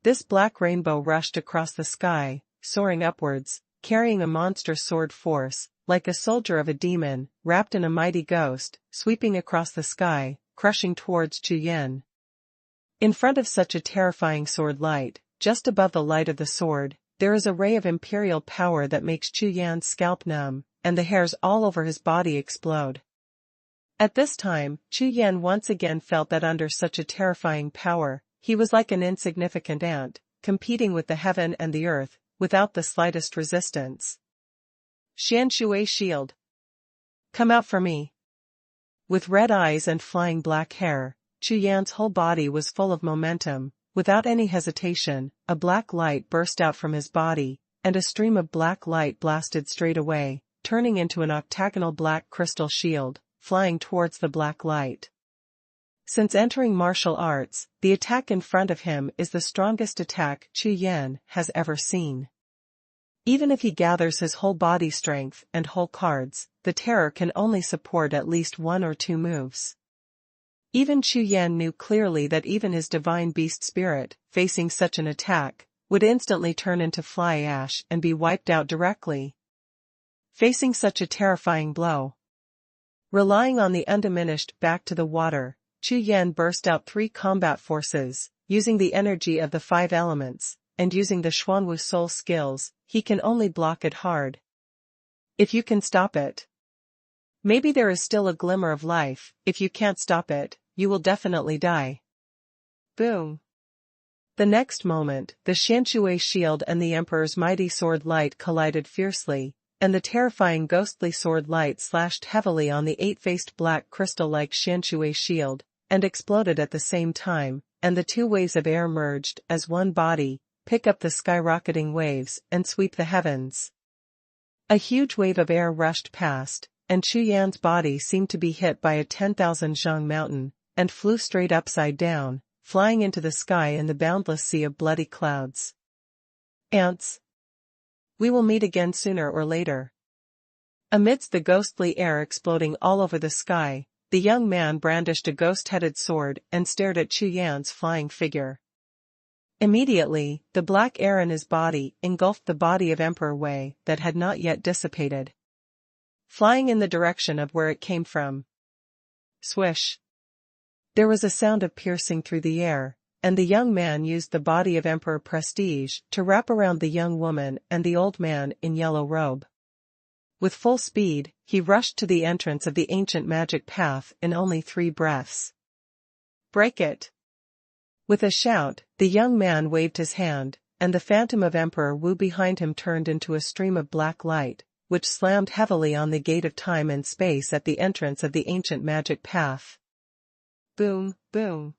This black rainbow rushed across the sky, soaring upwards, carrying a monster sword force, like a soldier of a demon, wrapped in a mighty ghost, sweeping across the sky, crushing towards Chu Yan. In front of such a terrifying sword light, just above the light of the sword, there is a ray of imperial power that makes Chu Yan's scalp numb, and the hairs all over his body explode. At this time, Chu Yan once again felt that under such a terrifying power, he was like an insignificant ant, competing with the heaven and the earth, without the slightest resistance. Xian Shui shield. Come out for me. With red eyes and flying black hair, Chu Yan's whole body was full of momentum. Without any hesitation, a black light burst out from his body, and a stream of black light blasted straight away, turning into an octagonal black crystal shield, flying towards the black light. Since entering martial arts, the attack in front of him is the strongest attack Chu Yan has ever seen. Even if he gathers his whole body strength and whole cards, the terror can only support at least 1 or 2 moves. Even Chu Yan knew clearly that even his divine beast spirit, facing such an attack, would instantly turn into fly ash and be wiped out directly. Facing such a terrifying blow. Relying on the undiminished back to the water, Chu Yan burst out 3 combat forces, using the energy of the 5 elements, and using the Xuanhuan soul skills, he can only block it hard. If you can stop it. Maybe there is still a glimmer of life. If you can't stop it, you will definitely die. Boom. The next moment, the Xuanhuan shield and the Emperor's mighty sword light collided fiercely, and the terrifying ghostly sword light slashed heavily on the 8-faced black crystal-like Xuanhuan shield, and exploded at the same time, and the 2 waves of air merged as one body, pick up the skyrocketing waves and sweep the heavens. A huge wave of air rushed past, and Chu Yan's body seemed to be hit by a 10,000 zhang mountain, and flew straight upside down, flying into the sky in the boundless sea of bloody clouds. Ants. We will meet again sooner or later. Amidst the ghostly air exploding all over the sky, the young man brandished a ghost-headed sword and stared at Chu Yan's flying figure. Immediately, the black air in his body engulfed the body of Emperor Wei that had not yet dissipated. Flying in the direction of where it came from. Swish. There was a sound of piercing through the air, and the young man used the body of Emperor Prestige to wrap around the young woman and the old man in yellow robe. With full speed, he rushed to the entrance of the ancient magic path in only 3 breaths. Break it! With a shout, the young man waved his hand, and the phantom of Emperor Wu behind him turned into a stream of black light, which slammed heavily on the gate of time and space at the entrance of the ancient magic path. Boom, boom.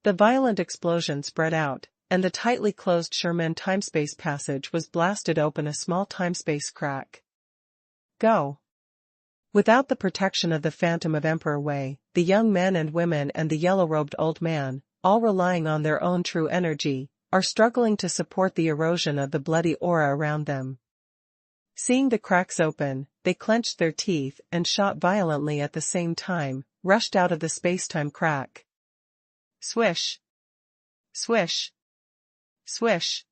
The violent explosion spread out, and the tightly closed Sherman timespace passage was blasted open, a small timespace crack. Go. Without the protection of the phantom of Emperor Wei, the young men and women and the yellow-robed old man, all relying on their own true energy, are struggling to support the erosion of the bloody aura around them. Seeing the cracks open, they clenched their teeth and shot violently at the same time, rushed out of the space-time crack. Swish. Swish. Swish.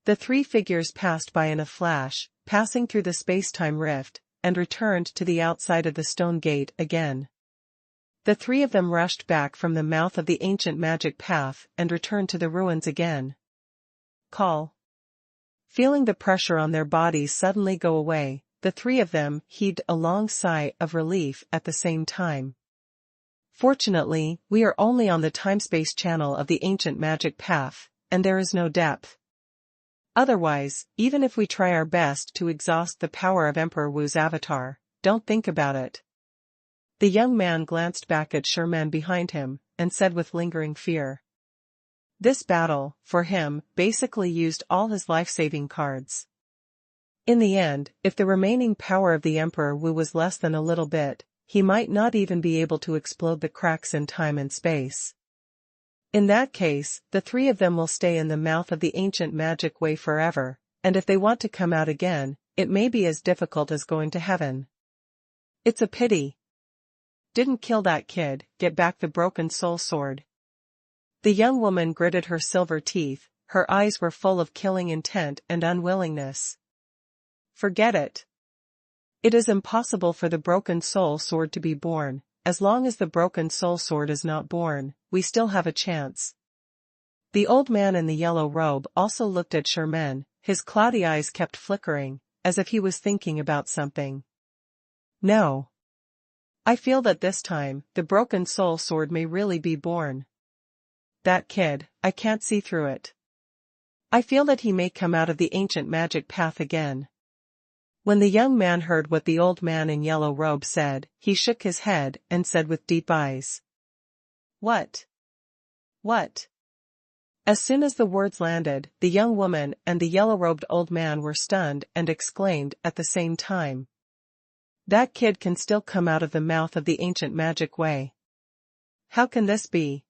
The 3 figures passed by in a flash, passing through the space-time rift, and returned to the outside of the stone gate again. The 3 of them rushed back from the mouth of the ancient magic path and returned to the ruins again. Call. Feeling the pressure on their bodies suddenly go away, the 3 of them heaved a long sigh of relief at the same time. Fortunately, we are only on the time-space channel of the ancient magic path, and there is no depth. Otherwise, even if we try our best to exhaust the power of Emperor Wu's avatar, don't think about it. The young man glanced back at Sherman behind him, and said with lingering fear. This battle, for him, basically used all his life-saving cards. In the end, if the remaining power of the Emperor Wu was less than a little bit, he might not even be able to explode the cracks in time and space. In that case, the 3 of them will stay in the mouth of the ancient magic way forever, and if they want to come out again, it may be as difficult as going to heaven. It's a pity. Didn't kill that kid, get back the broken soul sword. The young woman gritted her silver teeth, her eyes were full of killing intent and unwillingness. Forget it. It is impossible for the broken soul sword to be born. As long as the broken soul sword is not born, we still have a chance. The old man in the yellow robe also looked at Sherman, his cloudy eyes kept flickering, as if he was thinking about something. No. I feel that this time, the broken soul sword may really be born. That kid, I can't see through it. I feel that he may come out of the ancient magic path again. When the young man heard what the old man in yellow robe said, he shook his head and said with deep eyes. What? What? As soon as the words landed, the young woman and the yellow-robed old man were stunned and exclaimed at the same time. That kid can still come out of the mouth of the ancient magic way. How can this be?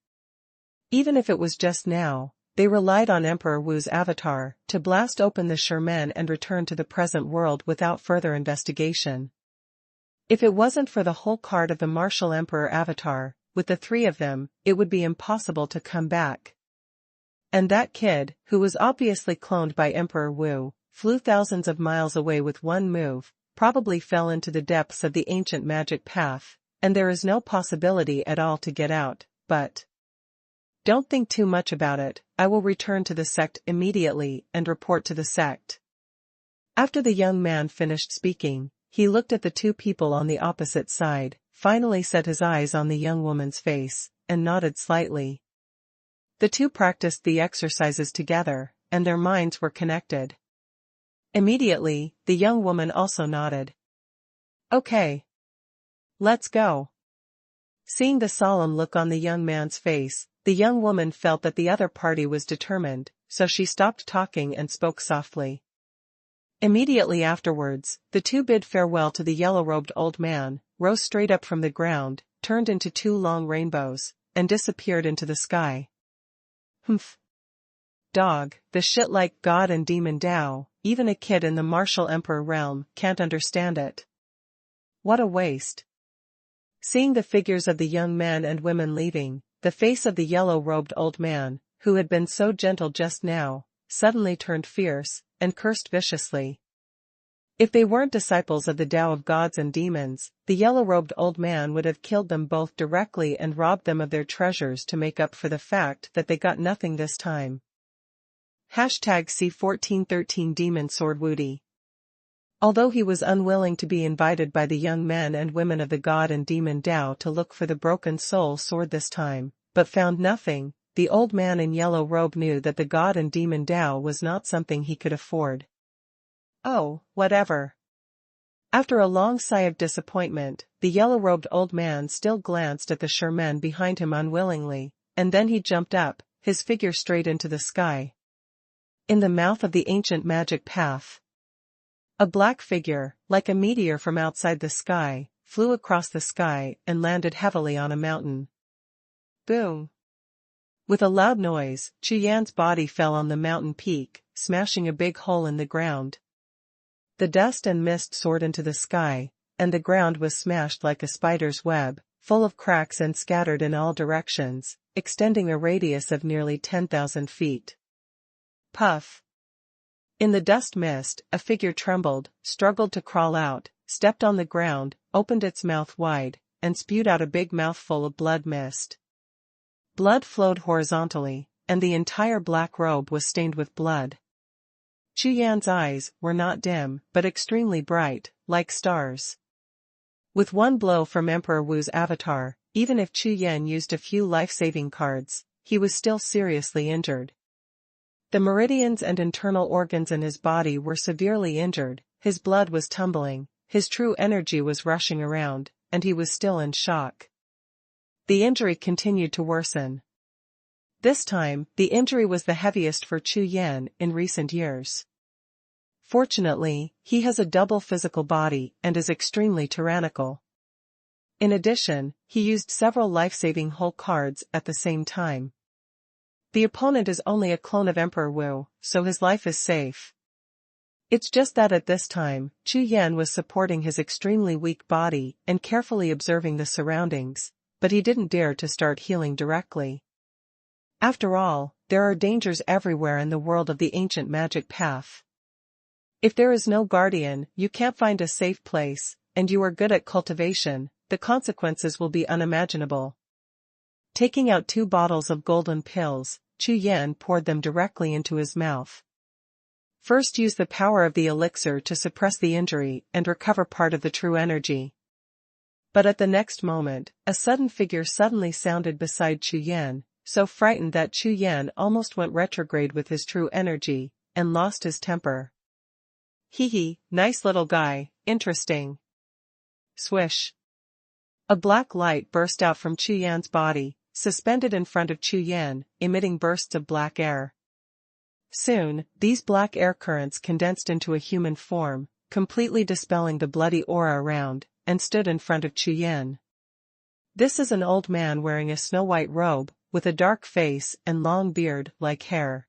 Even if it was just now, they relied on Emperor Wu's avatar to blast open the Sherman and return to the present world without further investigation. If it wasn't for the whole card of the martial emperor avatar, with the three of them, it would be impossible to come back. And that kid, who was obviously cloned by Emperor Wu, flew thousands of miles away with one move, probably fell into the depths of the ancient magic path, and there is no possibility at all to get out, but... Don't think too much about it, I will return to the sect immediately and report to the sect. After the young man finished speaking, he looked at the two people on the opposite side, finally set his eyes on the young woman's face, and nodded slightly. The two practiced the exercises together, and their minds were connected. Immediately, the young woman also nodded. Okay. Let's go. Seeing the solemn look on the young man's face, the young woman felt that the other party was determined, so she stopped talking and spoke softly. Immediately afterwards, the two bid farewell to the yellow-robed old man, rose straight up from the ground, turned into two long rainbows, and disappeared into the sky. Humph. Dog, the shit like God and Demon Dao, even a kid in the martial emperor realm can't understand it. What a waste. Seeing the figures of the young men and women leaving, the face of the yellow-robed old man, who had been so gentle just now, suddenly turned fierce, and cursed viciously. If they weren't disciples of the Tao of gods and demons, the yellow-robed old man would have killed them both directly and robbed them of their treasures to make up for the fact that they got nothing this time. #C1413 Demon Sword Woody. Although he was unwilling to be invited by the young men and women of the God and Demon Dao to look for the broken soul sword this time, but found nothing, the old man in yellow robe knew that the God and Demon Dao was not something he could afford. Oh, whatever. After a long sigh of disappointment, the yellow-robed old man still glanced at the Sherman behind him unwillingly, and then he jumped up, his figure straight into the sky. In the mouth of the ancient magic path, a black figure, like a meteor from outside the sky, flew across the sky and landed heavily on a mountain. Boom! With a loud noise, Chu Yan's body fell on the mountain peak, smashing a big hole in the ground. The dust and mist soared into the sky, and the ground was smashed like a spider's web, full of cracks and scattered in all directions, extending a radius of nearly 10,000 feet. Puff! In the dust mist, a figure trembled, struggled to crawl out, stepped on the ground, opened its mouth wide, and spewed out a big mouthful of blood mist. Blood flowed horizontally, and the entire black robe was stained with blood. Chu Yan's eyes were not dim, but extremely bright, like stars. With one blow from Emperor Wu's avatar, even if Chu Yan used a few life-saving cards, he was still seriously injured. The meridians and internal organs in his body were severely injured, his blood was tumbling, his true energy was rushing around, and he was still in shock. The injury continued to worsen. This time, the injury was the heaviest for Chu Yan in recent years. Fortunately, he has a double physical body and is extremely tyrannical. In addition, he used several life-saving whole cards at the same time. The opponent is only a clone of Emperor Wu, so his life is safe. It's just that at this time, Chu Yan was supporting his extremely weak body and carefully observing the surroundings, but he didn't dare to start healing directly. After all, there are dangers everywhere in the world of the ancient magic path. If there is no guardian, you can't find a safe place, and you are good at cultivation, the consequences will be unimaginable. Taking out 2 bottles of golden pills, Chu Yan poured them directly into his mouth. First, use the power of the elixir to suppress the injury and recover part of the true energy. But at the next moment, a sudden figure suddenly sounded beside Chu Yan, so frightened that Chu Yan almost went retrograde with his true energy, and lost his temper. Hee, nice little guy, interesting. Swish. A black light burst out from Chu Yan's body, suspended in front of Chu Yan, emitting bursts of black air. Soon, these black air currents condensed into a human form, completely dispelling the bloody aura around, and stood in front of Chu Yan. This is an old man wearing a snow-white robe, with a dark face and long beard like hair.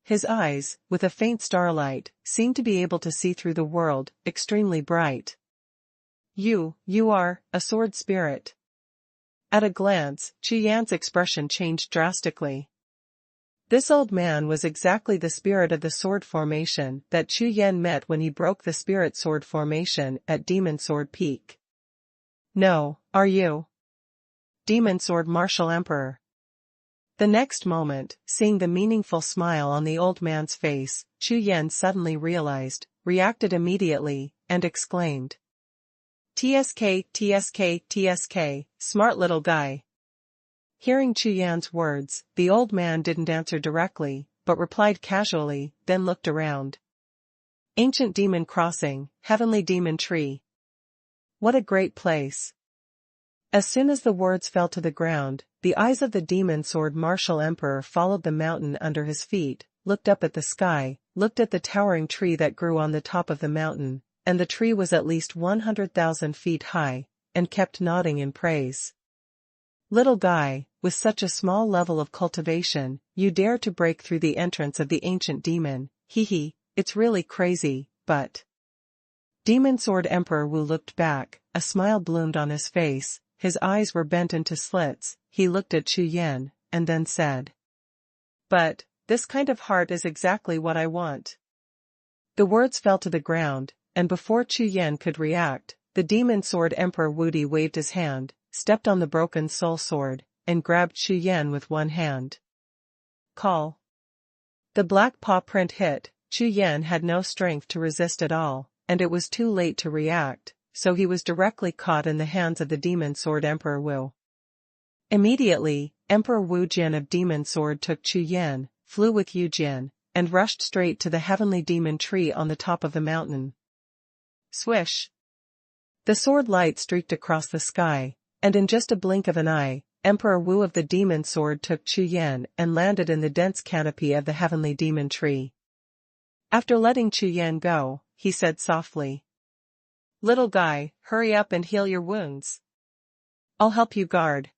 His eyes, with a faint starlight, seemed to be able to see through the world, extremely bright. You are a sword spirit." At a glance, Chu Yan's expression changed drastically. This old man was exactly the spirit of the sword formation that Chu Yan met when he broke the spirit sword formation at Demon Sword Peak. "No, are you?" Demon Sword Martial Emperor. The next moment, seeing the meaningful smile on the old man's face, Chu Yan suddenly reacted immediately, and exclaimed, "TSK, TSK, TSK, smart little guy." Hearing Chu Yan's words, the old man didn't answer directly, but replied casually, then looked around. "Ancient Demon Crossing, Heavenly Demon Tree. What a great place." As soon as the words fell to the ground, the eyes of the Demon Sword Martial Emperor followed the mountain under his feet, looked up at the sky, looked at the towering tree that grew on the top of the mountain, and the tree was at least 100,000 feet high, and kept nodding in praise. "Little guy, with such a small level of cultivation, you dare to break through the entrance of the ancient demon, hee, it's really crazy, but..." Demon Sword Emperor Wu looked back, a smile bloomed on his face, his eyes were bent into slits, he looked at Chu Yan, and then said, "But, this kind of heart is exactly what I want." The words fell to the ground, and before Chu Yan could react, the Demon Sword Emperor Wu waved his hand, stepped on the broken soul sword, and grabbed Chu Yan with one hand. "Call." The black paw print hit, Chu Yan had no strength to resist at all, and it was too late to react, so he was directly caught in the hands of the Demon Sword Emperor Wu. Immediately, Emperor Wu Jian of Demon Sword took Chu Yan, flew with Yu Jian, and rushed straight to the heavenly demon tree on the top of the mountain. Swish! The sword light streaked across the sky, and in just a blink of an eye, Emperor Wu of the Demon Sword took Chu Yan and landed in the dense canopy of the heavenly demon tree. After letting Chu Yan go, he said softly, "Little guy, hurry up and heal your wounds. I'll help you guard."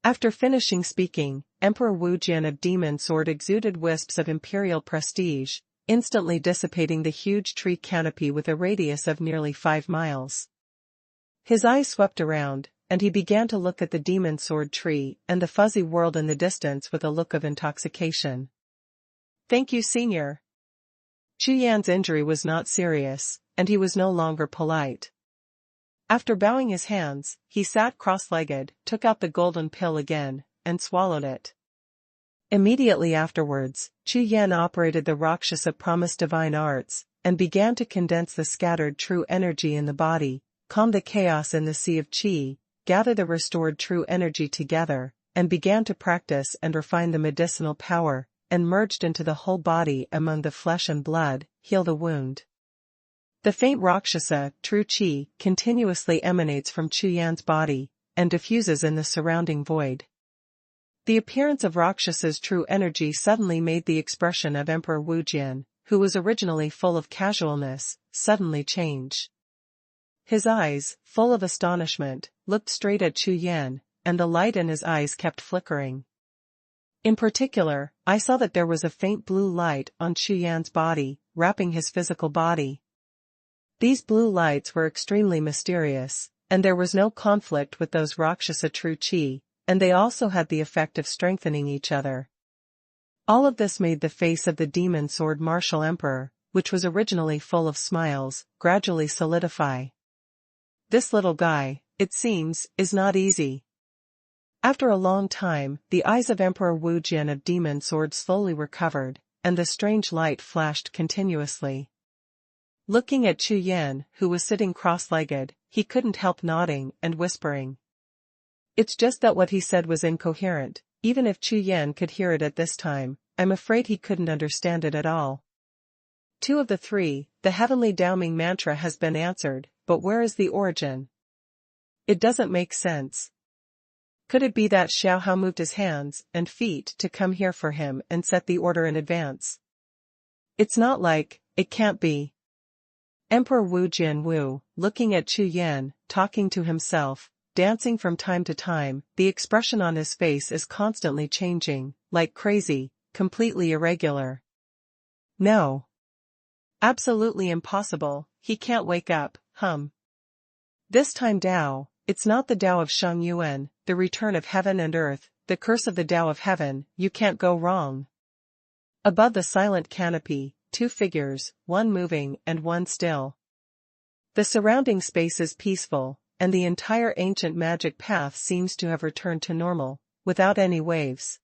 After finishing speaking, Emperor Wu Jian of Demon Sword exuded wisps of imperial prestige, instantly dissipating the huge tree canopy with a radius of nearly 5 miles. His eyes swept around, and he began to look at the Demon Sword tree and the fuzzy world in the distance with a look of intoxication. "Thank you, Senior." Chu Yan's injury was not serious, and he was no longer polite. After bowing his hands, he sat cross-legged, took out the golden pill again, and swallowed it. Immediately afterwards, Chu Yan operated the Rakshasa promised divine arts, and began to condense the scattered true energy in the body, calm the chaos in the sea of qi, gather the restored true energy together, and began to practice and refine the medicinal power, and merged into the whole body among the flesh and blood, heal the wound. The faint Rakshasa, true qi, continuously emanates from Chu Yan's body, and diffuses in the surrounding void. The appearance of Rakshasa's true energy suddenly made the expression of Emperor Wu Jian, who was originally full of casualness, suddenly change. His eyes, full of astonishment, looked straight at Chu Yan, and the light in his eyes kept flickering. In particular, I saw that there was a faint blue light on Chu Yan's body, wrapping his physical body. These blue lights were extremely mysterious, and there was no conflict with those Rakshasa true qi, and they also had the effect of strengthening each other. All of this made the face of the Demon Sword Martial Emperor, which was originally full of smiles, gradually solidify. This little guy, it seems, is not easy. After a long time, the eyes of Emperor Wu Jian of Demon Sword slowly recovered, and the strange light flashed continuously. Looking at Chu Yan, who was sitting cross-legged, he couldn't help nodding and whispering. It's just that what he said was incoherent. Even if Chu Yan could hear it at this time, I'm afraid he couldn't understand it at all. 2 of the 3, the heavenly Daoming mantra has been answered, but where is the origin? It doesn't make sense. Could it be that Xiaohao moved his hands and feet to come here for him and set the order in advance? It's not like, it can't be. Emperor Wu Jianwu, looking at Chu Yan, talking to himself, dancing from time to time, the expression on his face is constantly changing, like crazy, completely irregular. No. Absolutely impossible, he can't wake up, This time Tao, it's not the Tao of Xuanhuan, the return of heaven and earth, the curse of the Tao of heaven, you can't go wrong. Above the silent canopy, two figures, one moving and one still. The surrounding space is peaceful, and the entire ancient magic path seems to have returned to normal, without any waves.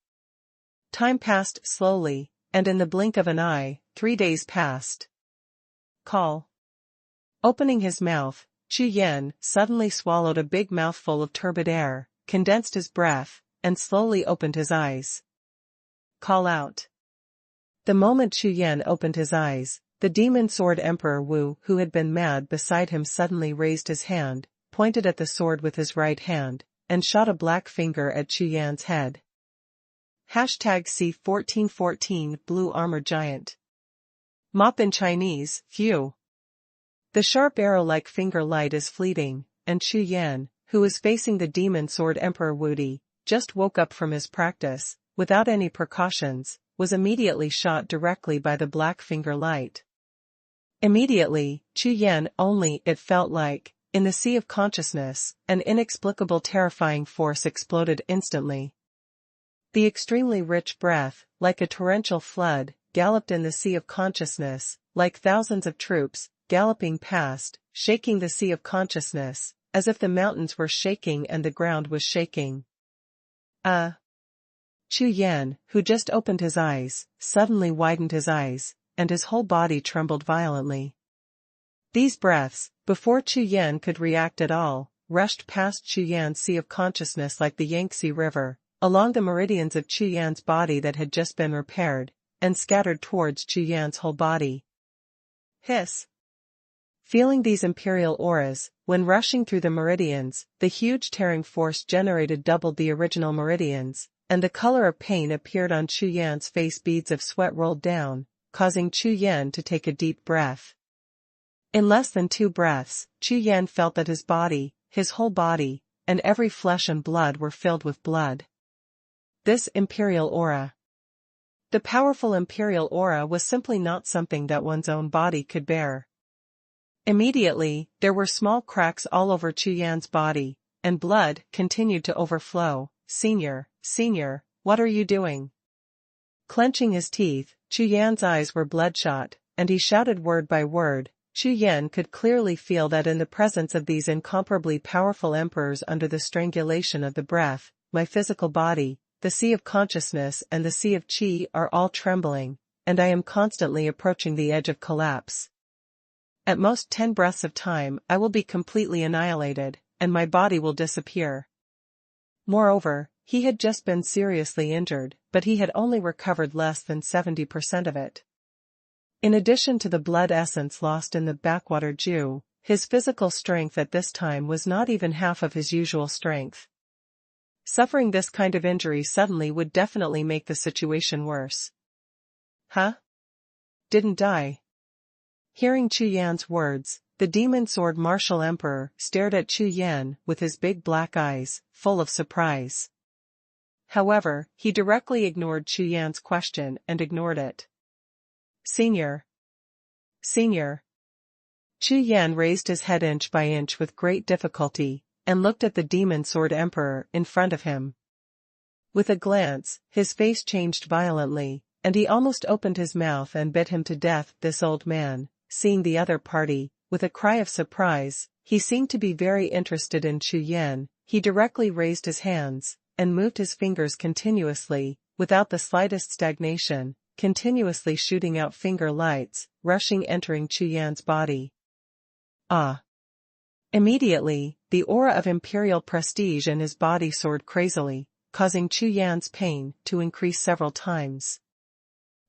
Time passed slowly, and in the blink of an eye, 3 days passed. Call. Opening his mouth, Chu Yan suddenly swallowed a big mouthful of turbid air, condensed his breath, and slowly opened his eyes. Call out. The moment Chu Yan opened his eyes, the demon sword Emperor Wu, who had been mad beside him, suddenly raised his hand, pointed at the sword with his right hand, and shot a black finger at Chu Yan's head. #C1414 Blue Armor Giant. Mop in Chinese, Phew. The sharp arrow-like finger light is fleeting, and Chu Yan, who was facing the demon sword Emperor Wu, just woke up from his practice, without any precautions, was immediately shot directly by the black finger light. Immediately, Chu Yan only, it felt like, in the sea of consciousness, an inexplicable terrifying force exploded instantly. The extremely rich breath, like a torrential flood, galloped in the sea of consciousness, like thousands of troops, galloping past, shaking the sea of consciousness, as if the mountains were shaking and the ground was shaking. Chu Yan, who just opened his eyes, suddenly widened his eyes, and his whole body trembled violently. These breaths, before Chu Yan could react at all, rushed past Chu Yan's sea of consciousness like the Yangtze River, along the meridians of Chu Yan's body that had just been repaired, and scattered towards Chu Yan's whole body. Hiss. Feeling these imperial auras, when rushing through the meridians, the huge tearing force generated doubled the original meridians, and the color of pain appeared on Chu Yan's face. Beads of sweat rolled down, causing Chu Yan to take a deep breath. In less than 2 breaths, Chu Yan felt that his body, his whole body, and every flesh and blood were filled with blood. This imperial aura. The powerful imperial aura was simply not something that one's own body could bear. Immediately, there were small cracks all over Chu Yan's body, and blood continued to overflow. Senior, what are you doing? Clenching his teeth, Chu Yan's eyes were bloodshot, and he shouted word by word. Chu Yan could clearly feel that in the presence of these incomparably powerful emperors, under the strangulation of the breath, my physical body, the sea of consciousness and the sea of qi are all trembling, and I am constantly approaching the edge of collapse. At most 10 breaths of time I will be completely annihilated, and my body will disappear. Moreover, he had just been seriously injured, but he had only recovered less than 70% of it. In addition to the blood essence lost in the backwater Jiu, his physical strength at this time was not even half of his usual strength. Suffering this kind of injury suddenly would definitely make the situation worse. Didn't die. Hearing Chu Yan's words, the demon sword martial emperor stared at Chu Yan with his big black eyes, full of surprise. However, he directly ignored Chu Yan's question and ignored it. Senior. Chu Yan raised his head inch by inch with great difficulty, and looked at the demon sword emperor in front of him. With a glance, his face changed violently, and he almost opened his mouth and bit him to death. This old man, seeing the other party, with a cry of surprise, he seemed to be very interested in Chu Yan. He directly raised his hands, and moved his fingers continuously, without the slightest stagnation, continuously shooting out finger lights, rushing entering Chu Yan's body. Immediately, the aura of imperial prestige in his body soared crazily, causing Chu Yan's pain to increase several times.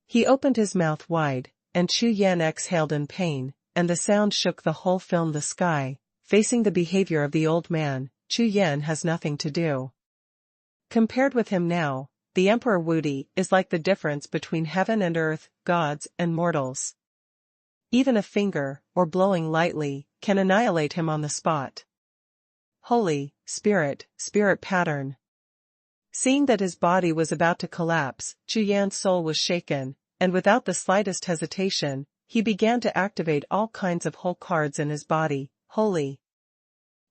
He opened his mouth wide, and Chu Yan exhaled in pain, and the sound shook the whole film. The sky, facing the behavior of the old man, Chu Yan has nothing to do. Compared with him now, the Emperor Wudi is like the difference between heaven and earth, gods and mortals. Even a finger, or blowing lightly, can annihilate him on the spot. Holy Spirit pattern. Seeing that his body was about to collapse, Chu Yan's soul was shaken, and without the slightest hesitation, he began to activate all kinds of whole cards in his body. Holy.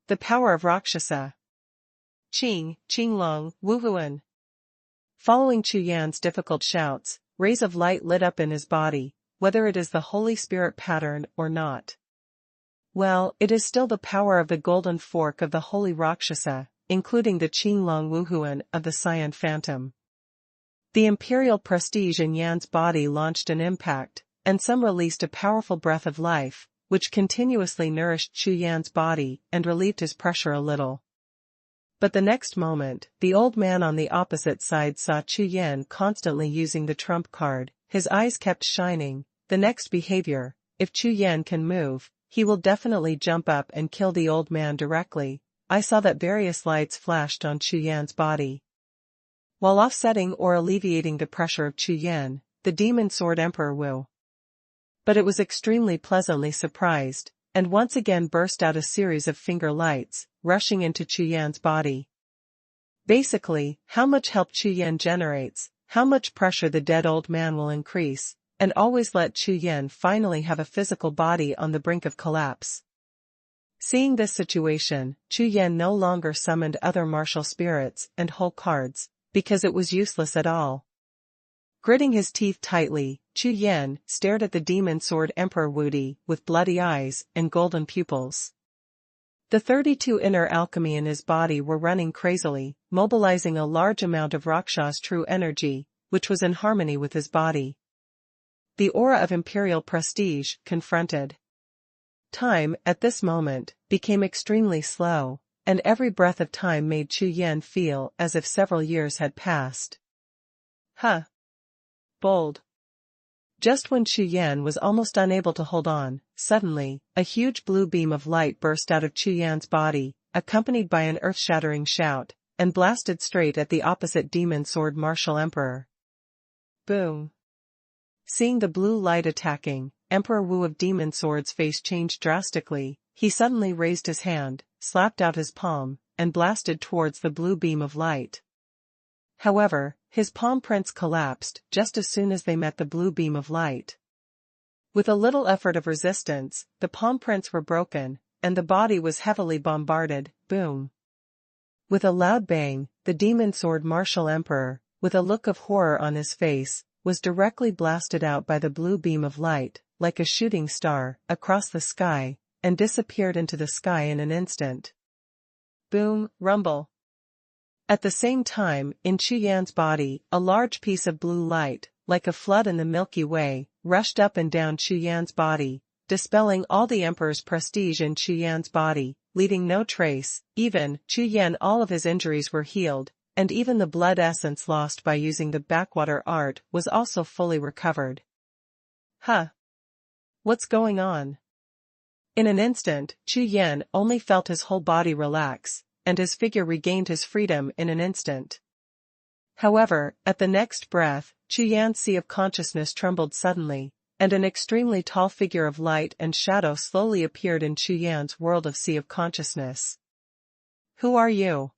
The power of Rakshasa. Qinglong, Wuhun. Following Chu Yan's difficult shouts, rays of light lit up in his body, whether it is the Holy Spirit pattern or not. Well, it is still the power of the golden fork of the Holy Rakshasa, including the Qinglong Wuhun of the Cyan Phantom. The imperial prestige in Yan's body launched an impact, and some released a powerful breath of life, which continuously nourished Chu Yan's body and relieved his pressure a little. But the next moment, the old man on the opposite side saw Chu Yan constantly using the trump card. His eyes kept shining. The next behavior, if Chu Yan can move, he will definitely jump up and kill the old man directly. I saw that various lights flashed on Chu Yan's body. While offsetting or alleviating the pressure of Chu Yan, the demon sword Emperor Wu. But it was extremely pleasantly surprised, and once again burst out a series of finger lights, rushing into Chu Yan's body. Basically, how much help Chu Yan generates, how much pressure the dead old man will increase, and always let Chu Yan finally have a physical body on the brink of collapse. Seeing this situation, Chu Yan no longer summoned other martial spirits and whole cards, because it was useless at all. Gritting his teeth tightly, Chu Yan stared at the demon sword Emperor Wudi with bloody eyes and golden pupils. The 32 inner alchemy in his body were running crazily, mobilizing a large amount of Raksha's true energy, which was in harmony with his body. The aura of imperial prestige confronted. Time, at this moment, became extremely slow, and every breath of time made Chu Yan feel as if several years had passed. Bold. Just when Chu Yan was almost unable to hold on, suddenly, a huge blue beam of light burst out of Chu Yan's body, accompanied by an earth-shattering shout, and blasted straight at the opposite demon sword martial emperor. Boom. Seeing the blue light attacking, Emperor Wu of Demon Sword's face changed drastically. He suddenly raised his hand, slapped out his palm, and blasted towards the blue beam of light. However, his palm prints collapsed just as soon as they met the blue beam of light. With a little effort of resistance, the palm prints were broken, and the body was heavily bombarded. Boom. With a loud bang, the demon sword martial emperor, with a look of horror on his face, was directly blasted out by the blue beam of light, like a shooting star, across the sky, and disappeared into the sky in an instant. Boom, rumble. At the same time, in Chu Yan's body, a large piece of blue light, like a flood in the Milky Way, rushed up and down Chu Yan's body, dispelling all the emperor's prestige in Chu Yan's body, leaving no trace. Even Chu Yan, all of his injuries were healed, and even the blood essence lost by using the backwater art was also fully recovered. What's going on? In an instant, Chu Yan only felt his whole body relax, and his figure regained his freedom in an instant. However, at the next breath, Chu Yan's sea of consciousness trembled suddenly, and an extremely tall figure of light and shadow slowly appeared in Chu Yan's world of sea of consciousness. Who are you?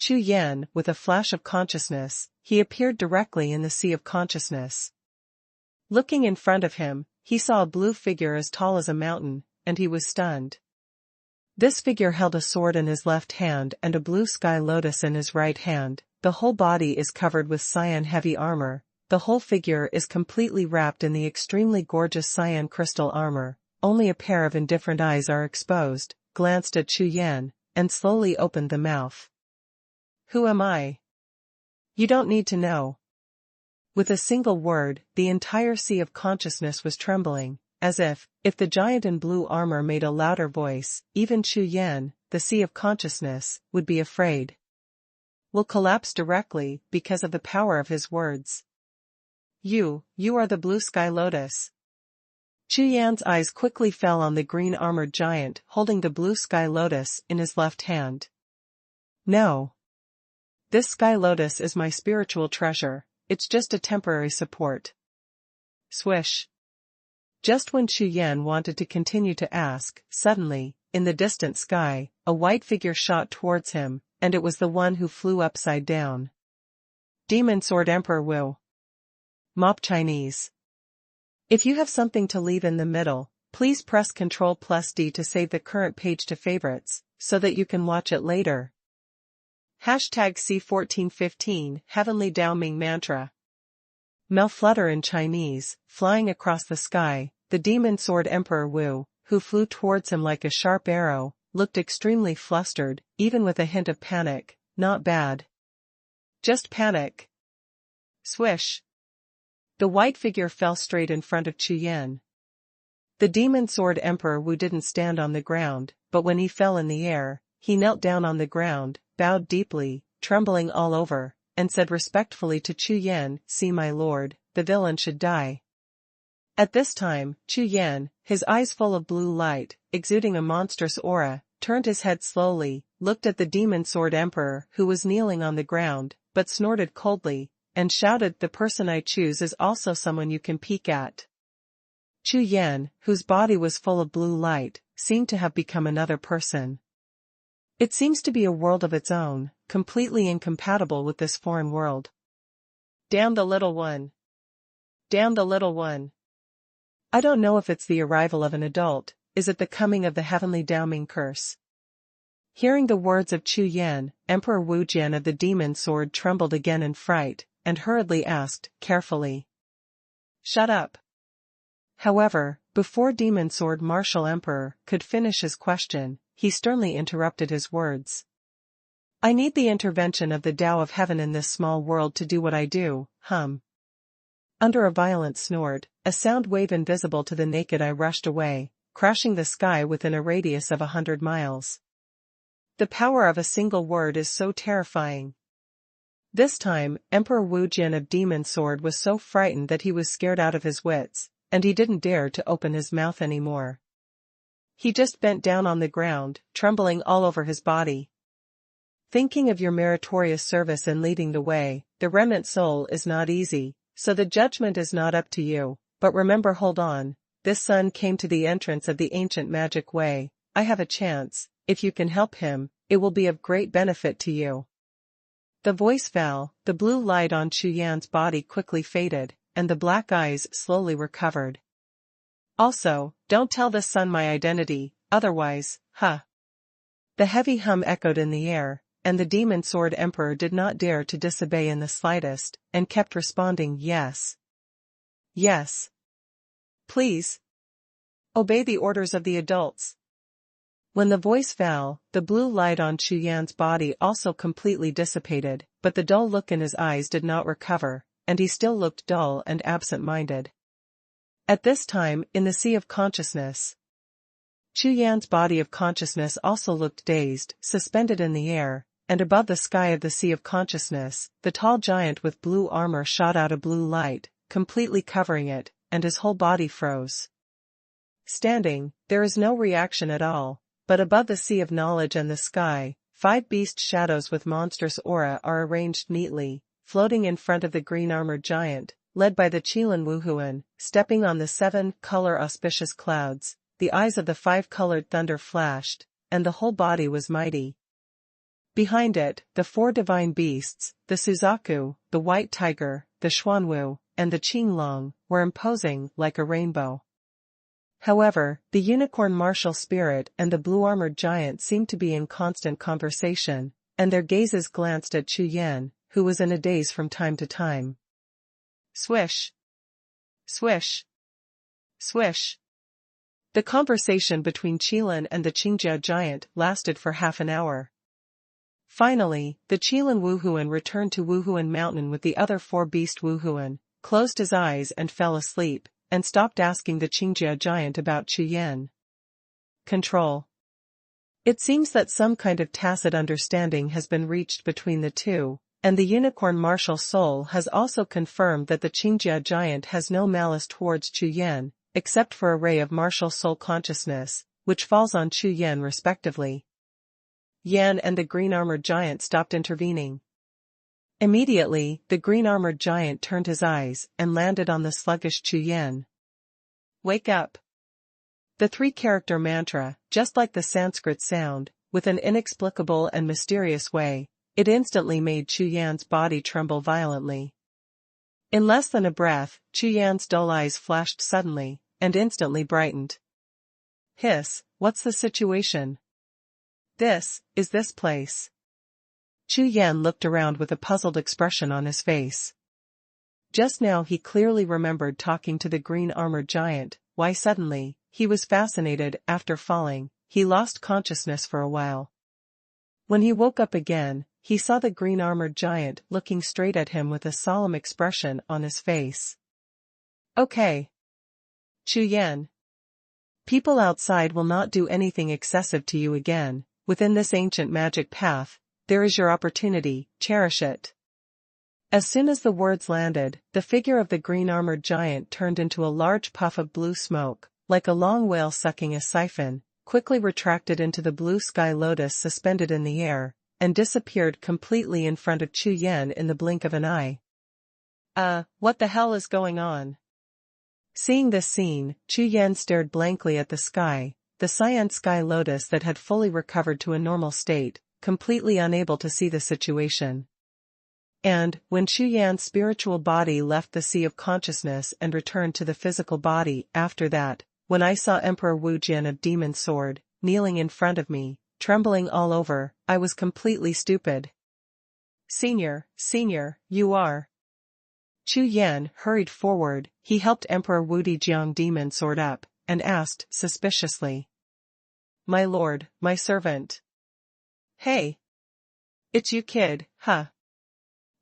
Chu Yan, with a flash of consciousness, he appeared directly in the sea of consciousness. Looking in front of him, he saw a blue figure as tall as a mountain, and he was stunned. This figure held a sword in his left hand and a blue sky lotus in his right hand. The whole body is covered with cyan heavy armor. The whole figure is completely wrapped in the extremely gorgeous cyan crystal armor. Only a pair of indifferent eyes are exposed, glanced at Chu Yan, and slowly opened the mouth. Who am I? You don't need to know. With a single word, the entire sea of consciousness was trembling, as if the giant in blue armor made a louder voice, even Chu Yan, the sea of consciousness, would be afraid. Will collapse directly because of the power of his words. You are the blue sky lotus. Chu Yan's eyes quickly fell on the green armored giant holding the blue sky lotus in his left hand. No. This sky lotus is my spiritual treasure, it's just a temporary support. Swish. Just when Chu Yan wanted to continue to ask, suddenly, in the distant sky, a white figure shot towards him, and it was the one who flew upside down. Demon Sword Emperor Wu. Mop Chinese. If you have something to leave in the middle, please press Ctrl+D to save the current page to favorites, so that you can watch it later. Hashtag C1415 Heavenly Daoming Mantra. Flutter in Chinese, flying across the sky, the Demon Sword Emperor Wu, who flew towards him like a sharp arrow, looked extremely flustered, even with a hint of panic. Not bad. Just panic. Swish. The white figure fell straight in front of Chu Yan. The Demon Sword Emperor Wu didn't stand on the ground, but when he fell in the air, he knelt down on the ground, bowed deeply, trembling all over, and said respectfully to Chu Yan, "See my lord, the villain should die." At this time, Chu Yan, his eyes full of blue light, exuding a monstrous aura, turned his head slowly, looked at the Demon Sword Emperor who was kneeling on the ground, but snorted coldly, and shouted, "The person I choose is also someone you can peek at." Chu Yan, whose body was full of blue light, seemed to have become another person. It seems to be a world of its own, completely incompatible with this foreign world. Damn the little one. Damn the little one. I don't know if it's the arrival of an adult, is it the coming of the heavenly Daoming curse? Hearing the words of Chu Yan, Emperor Wu Jian of the Demon Sword trembled again in fright, and hurriedly asked, carefully, "Shut up." However, before Demon Sword Martial Emperor could finish his question, he sternly interrupted his words. "I need the intervention of the Tao of Heaven in this small world to do what I do, Under a violent snort, a sound wave invisible to the naked eye rushed away, crashing the sky within a radius of 100 miles. The power of a single word is so terrifying. This time, Emperor Wu Jian of Demon Sword was so frightened that he was scared out of his wits, and he didn't dare to open his mouth anymore. He just bent down on the ground, trembling all over his body. Thinking of your meritorious service in leading the way, the remnant soul is not easy, so the judgment is not up to you, but remember, hold on, this son came to the entrance of the ancient magic way, I have a chance, if you can help him, it will be of great benefit to you. The voice fell, the blue light on Chu Yan's body quickly faded, and the black eyes slowly recovered. Also, don't tell this son my identity, otherwise, The heavy hum echoed in the air, and the Demon Sword Emperor did not dare to disobey in the slightest, and kept responding, "Yes. Yes. Please. Obey the orders of the adults." When the voice fell, the blue light on Chu Yan's body also completely dissipated, but the dull look in his eyes did not recover, and he still looked dull and absent-minded. At this time, in the Sea of Consciousness, Chu Yan's body of consciousness also looked dazed, suspended in the air, and above the sky of the Sea of Consciousness, the tall giant with blue armor shot out a blue light, completely covering it, and his whole body froze. Standing, there is no reaction at all, but above the Sea of Knowledge and the sky, 5 beast shadows with monstrous aura are arranged neatly, floating in front of the green-armored giant, led by the Qilin Wuhun, stepping on the 7-color auspicious clouds. The eyes of the 5-colored thunder flashed, and the whole body was mighty. Behind it, the 4 divine beasts, the Suzaku, the white tiger, the Xuanhuan, and the Qinglong, were imposing like a rainbow. However, the unicorn martial spirit and the blue-armored giant seemed to be in constant conversation, and their gazes glanced at Chu Yan, who was in a daze from time to time. Swish. Swish. Swish. The conversation between Qilin and the Qingjiao giant lasted for half an hour. Finally, the Qilin Wuhun returned to Wuhun Mountain with the other 4 beast Wuhun, closed his eyes and fell asleep, and stopped asking the Qingjiao giant about Chu Yan. Control. It seems that some kind of tacit understanding has been reached between the two, and the unicorn martial soul has also confirmed that the Qingjiao giant has no malice towards Chu Yan, except for a ray of martial soul consciousness, which falls on Chu Yan respectively. Yan and the green-armored giant stopped intervening. Immediately, the green-armored giant turned his eyes and landed on the sluggish Chu Yan. Wake up! The three-character mantra, just like the Sanskrit sound, with an inexplicable and mysterious way, it instantly made Chu Yan's body tremble violently. In less than a breath, Chu Yan's dull eyes flashed suddenly, and instantly brightened. Hiss, what's the situation? This place. Chu Yan looked around with a puzzled expression on his face. Just now he clearly remembered talking to the green-armored giant. Why suddenly, he was fascinated. After falling, he lost consciousness for a while. When he woke up again, he saw the green-armored giant looking straight at him with a solemn expression on his face. Okay. Chu Yan. People outside will not do anything excessive to you again. Within this ancient magic path, there is your opportunity, cherish it. As soon as the words landed, the figure of the green-armored giant turned into a large puff of blue smoke, like a long whale sucking a siphon, quickly retracted into the blue sky lotus suspended in the air, and disappeared completely in front of Chu Yan in the blink of an eye. What the hell is going on? Seeing this scene, Chu Yan stared blankly at the sky, the cyan sky lotus that had fully recovered to a normal state, completely unable to see the situation. And, when Chu Yan's spiritual body left the sea of consciousness and returned to the physical body after that, when I saw Emperor Wujian of Demon Sword, kneeling in front of me, trembling all over, I was completely stupid. Senior, you are. Chu Yan hurried forward, he helped Emperor Wujiang Demon Sword up, and asked suspiciously. My lord, my servant. Hey! It's you kid, huh?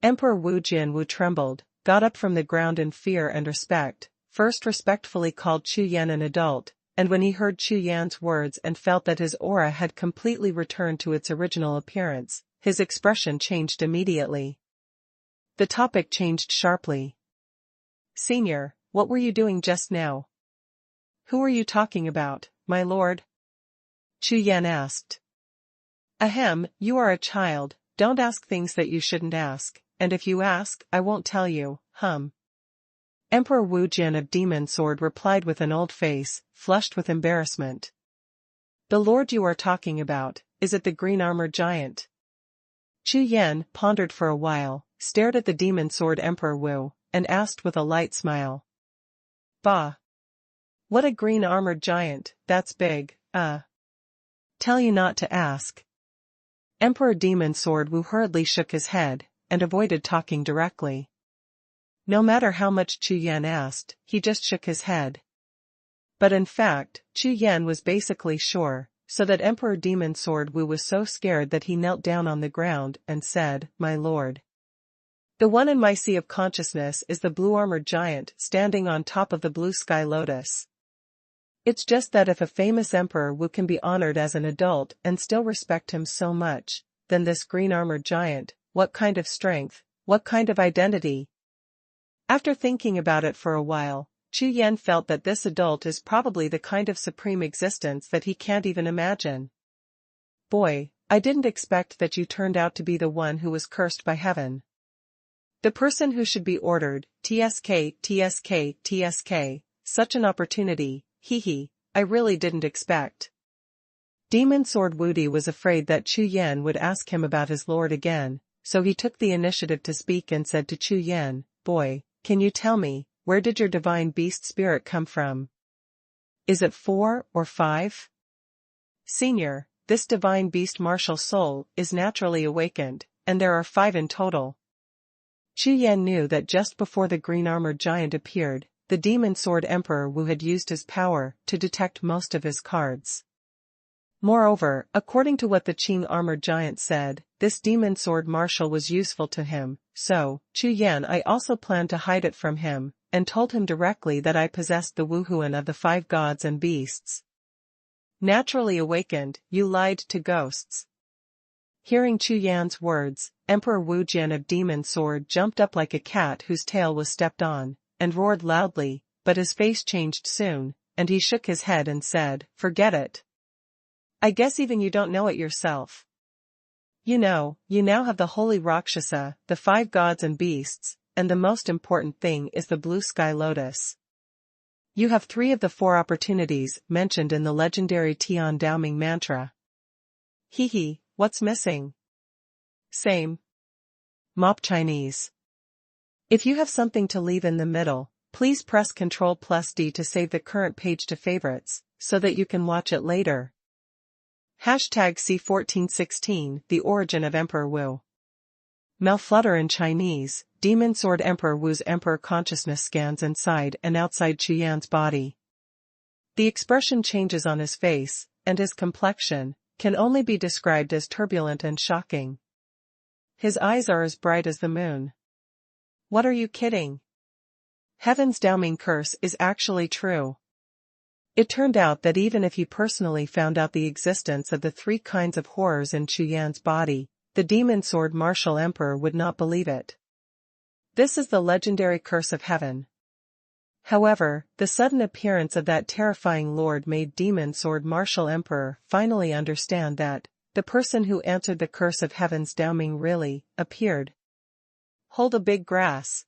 Emperor Wu Jianwu trembled, got up from the ground in fear and respect, first respectfully called Chu Yan an adult, and when he heard Chu Yan's words and felt that his aura had completely returned to its original appearance, his expression changed immediately. The topic changed sharply. Senior, what were you doing just now? Who are you talking about, my lord? Chu Yan asked. Ahem, you are a child, don't ask things that you shouldn't ask, and if you ask, I won't tell you, Emperor Wujian of Demon Sword replied with an old face, flushed with embarrassment. The lord you are talking about, is it the green-armored giant? Chu Yan pondered for a while, stared at the Demon Sword Emperor Wu, and asked with a light smile. Bah! What a green-armored giant, that's big, Tell you not to ask. Emperor Demon Sword Wu hurriedly shook his head, and avoided talking directly. No matter how much Chu Yan asked, he just shook his head. But in fact, Chu Yan was basically sure, so that Emperor Demon Sword Wu was so scared that he knelt down on the ground and said, My lord. The one in my sea of consciousness is the blue-armored giant standing on top of the blue sky lotus. It's just that if a famous Emperor Wu can be honored as an adult and still respect him so much, then this green-armored giant, what kind of strength, what kind of identity? After thinking about it for a while, Chu Yan felt that this adult is probably the kind of supreme existence that he can't even imagine. Boy, I didn't expect that you turned out to be the one who was cursed by heaven. The person who should be ordered, TSK, such an opportunity. Hee, I really didn't expect. Demon Sword Wudi was afraid that Chu Yan would ask him about his lord again, so he took the initiative to speak and said to Chu Yan, Boy, can you tell me, where did your divine beast spirit come from? Is it 4 or 5? Senior, this divine beast martial soul is naturally awakened, and there are 5 in total. Chu Yan knew that just before the green-armored giant appeared, the Demon Sword Emperor Wu had used his power to detect most of his cards. Moreover, according to what the Qing armored giant said, this Demon Sword martial was useful to him, so, Chu Yan I also planned to hide it from him, and told him directly that I possessed the Wuhun of the 5 gods and beasts. Naturally awakened, you lied to ghosts. Hearing Chu Yan's words, Emperor Wujian of Demon Sword jumped up like a cat whose tail was stepped on, and roared loudly, but his face changed soon, and he shook his head and said, Forget it. I guess even you don't know it yourself. You now have the holy Rakshasa, the 5 gods and beasts, and the most important thing is the blue sky lotus. You have 3 of the 4 opportunities mentioned in the legendary Tian-Daoming mantra. Hehe, what's missing? Same. Mop Chinese. If you have something to leave in the middle, please press Ctrl+D to save the current page to favorites, so that you can watch it later. #C1416 The Origin of Emperor Wu. Malflutter in Chinese, Demon Sword Emperor Wu's emperor consciousness scans inside and outside Chu Yan's body. The expression changes on his face, and his complexion can only be described as turbulent and shocking. His eyes are as bright as the moon. What are you kidding? Heaven's Daoming curse is actually true. It turned out that even if he personally found out the existence of the 3 kinds of horrors in Chu Yan's body, the demon sword martial emperor would not believe it. This is the legendary curse of heaven. However, the sudden appearance of that terrifying lord made demon sword martial emperor finally understand that the person who answered the curse of heaven's Daoming really appeared. Hold a big grass.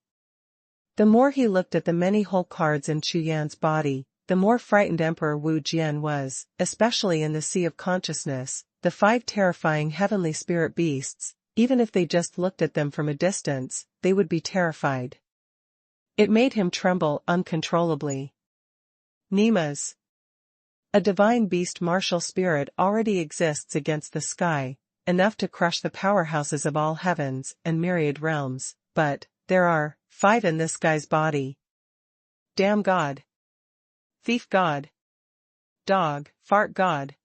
The more he looked at the many whole cards in Chu Yan's body, the more frightened Emperor Wu Jian was, especially in the Sea of Consciousness, the 5 terrifying heavenly spirit beasts. Even if they just looked at them from a distance, they would be terrified. It made him tremble uncontrollably. Nimas. A divine beast martial spirit already exists against the sky, enough to crush the powerhouses of all heavens and myriad realms, but there are 5 in this guy's body. Damn God. Thief God. Dog, fart God.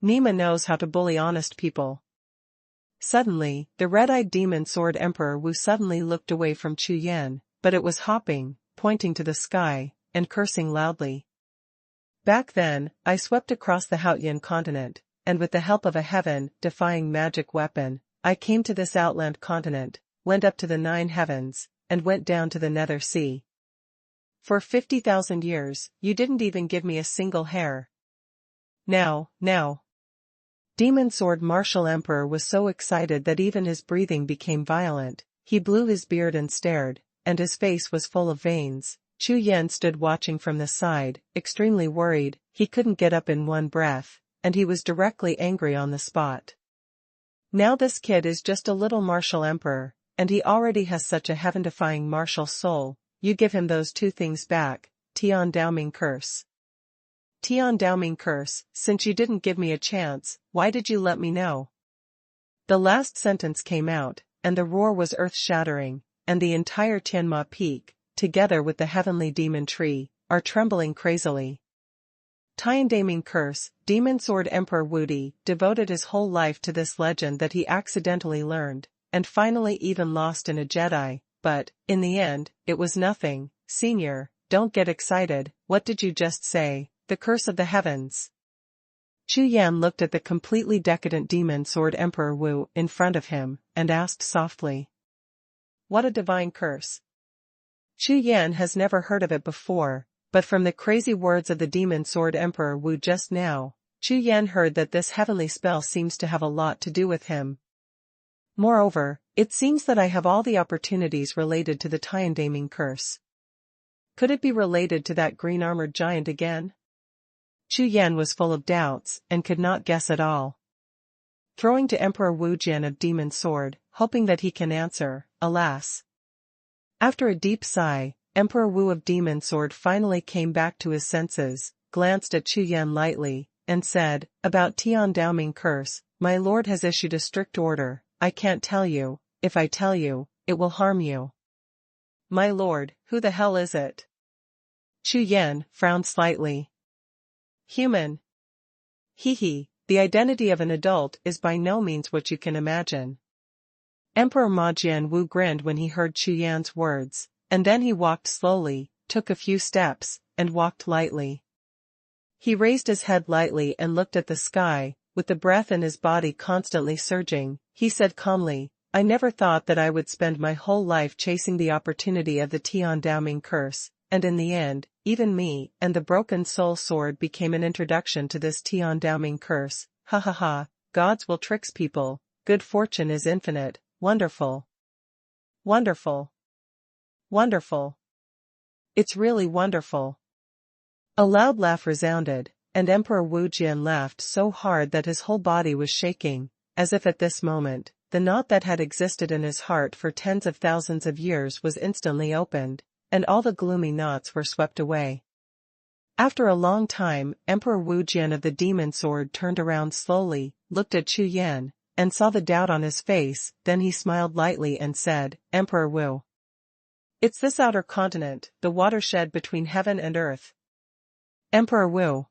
Nima knows how to bully honest people. Suddenly, the red-eyed demon sword Emperor Wu suddenly looked away from Chu Yan, but it was hopping, pointing to the sky, and cursing loudly. Back then, I swept across the Haotian continent, and with the help of a heaven-defying magic weapon, I came to this outland continent, went up to the 9 heavens, and went down to the nether sea. For 50,000 years, you didn't even give me a single hair. Now. Demon Sword Martial Emperor was so excited that even his breathing became violent. He blew his beard and stared, and his face was full of veins. Chu Yan stood watching from the side, extremely worried. He couldn't get up in one breath, and he was directly angry on the spot. Now this kid is just a little martial emperor, and he already has such a heaven-defying martial soul. You give him those 2 things back. Tian-Daoming curse. Tian-Daoming curse, since you didn't give me a chance, why did you let me know? The last sentence came out, and the roar was earth-shattering, and the entire Tianma Peak, together with the heavenly demon tree, are trembling crazily. Tian-Daoming curse, Demon Sword Emperor Wudi devoted his whole life to this legend that he accidentally learned, and finally even lost in a Jedi, but, in the end, it was nothing. Senior, don't get excited. What did you just say? The curse of the heavens. Chu Yan looked at the completely decadent demon sword Emperor Wu in front of him, and asked softly. What a divine curse. Chu Yan has never heard of it before, but from the crazy words of the demon sword Emperor Wu just now, Chu Yan heard that this heavenly spell seems to have a lot to do with him. Moreover, it seems that I have all the opportunities related to the Tian-Daoming curse. Could it be related to that green-armored giant again? Chu Yan was full of doubts, and could not guess at all. Throwing to Emperor Wu Jian of Demon Sword, hoping that he can answer, alas. After a deep sigh, Emperor Wu of Demon Sword finally came back to his senses, glanced at Chu Yan lightly, and said, about Tian-Daoming curse, my lord has issued a strict order. I can't tell you. If I tell you, it will harm you. My lord, who the hell is it? Chu Yan frowned slightly. Human. Hehe, the identity of an adult is by no means what you can imagine. Emperor Ma Jianwu grinned when he heard Chu Yan's words, and then he walked slowly, took a few steps, and walked lightly. He raised his head lightly and looked at the sky, with the breath in his body constantly surging. He said calmly, I never thought that I would spend my whole life chasing the opportunity of the Tian-Daoming curse, and in the end, even me and the broken soul sword became an introduction to this Tian-Daoming curse. Ha ha ha, gods will tricks people, good fortune is infinite, wonderful. Wonderful. Wonderful. It's really wonderful. A loud laugh resounded, and Emperor Wu Jian laughed so hard that his whole body was shaking, as if at this moment, the knot that had existed in his heart for tens of thousands of years was instantly opened, and all the gloomy knots were swept away. After a long time, Emperor Wu Jian of the Demon Sword turned around slowly, looked at Chu Yan, and saw the doubt on his face. Then he smiled lightly and said, "Emperor Wu. It's this outer continent, the watershed between heaven and earth." "Emperor Wu,"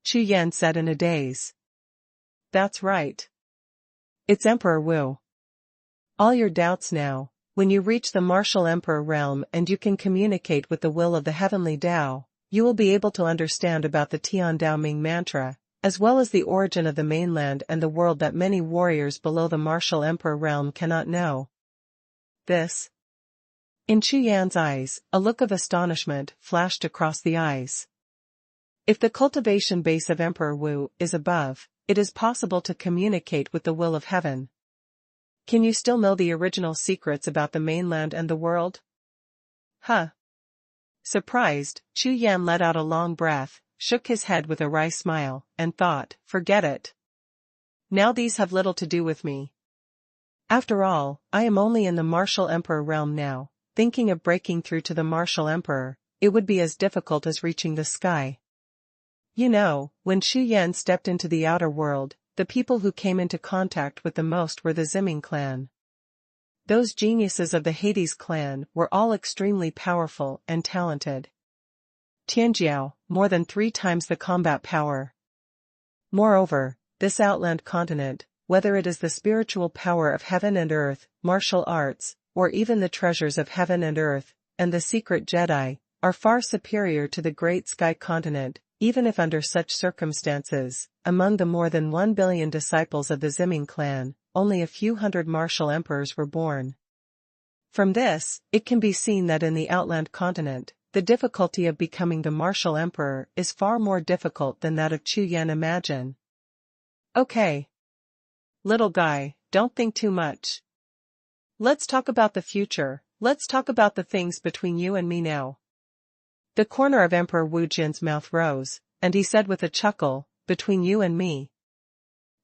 Chu Yan said in a daze. "That's right. It's Emperor Wu. All your doubts now, when you reach the martial emperor realm and you can communicate with the will of the heavenly Tao, you will be able to understand about the Tian Dao Ming mantra, as well as the origin of the mainland and the world that many warriors below the martial emperor realm cannot know." This. In Chu Yan's eyes, a look of astonishment flashed across the eyes. If the cultivation base of Emperor Wu is above, it is possible to communicate with the will of heaven. Can you still know the original secrets about the mainland and the world? Huh. Surprised, Chu Yan let out a long breath, shook his head with a wry smile, and thought, forget it. Now these have little to do with me. After all, I am only in the martial emperor realm now. Thinking of breaking through to the martial emperor, it would be as difficult as reaching the sky. You know, when Chu Yan stepped into the outer world, the people who came into contact with the most were the Ziming clan. Those geniuses of the Hades clan were all extremely powerful and talented. Tianjiao, more than 3 times the combat power. Moreover, this outland continent, whether it is the spiritual power of heaven and earth, martial arts, or even the treasures of heaven and earth, and the secret Jedi, are far superior to the great sky continent, even if under such circumstances, among the more than 1 billion disciples of the Ziming clan, only a few hundred martial emperors were born. From this, it can be seen that in the outland continent, the difficulty of becoming the martial emperor is far more difficult than that of Chu Yan imagine. Okay. Little guy, don't think too much. Let's talk about the future, let's talk about the things between you and me now. The corner of Emperor Wu Jian's mouth rose, and he said with a chuckle, between you and me.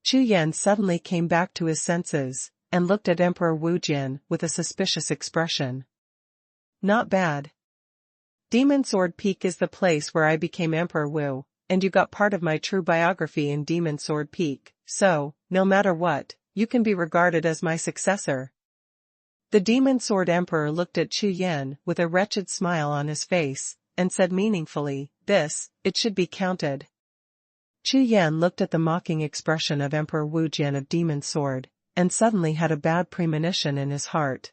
Chu Yan suddenly came back to his senses, and looked at Emperor Wu Jian with a suspicious expression. Not bad. Demon Sword Peak is the place where I became Emperor Wu, and you got part of my true biography in Demon Sword Peak, so, no matter what, you can be regarded as my successor. The Demon Sword Emperor looked at Chu Yan with a wretched smile on his face, and said meaningfully, it should be counted. Chu Yan looked at the mocking expression of Emperor Wu Jian of Demon Sword, and suddenly had a bad premonition in his heart.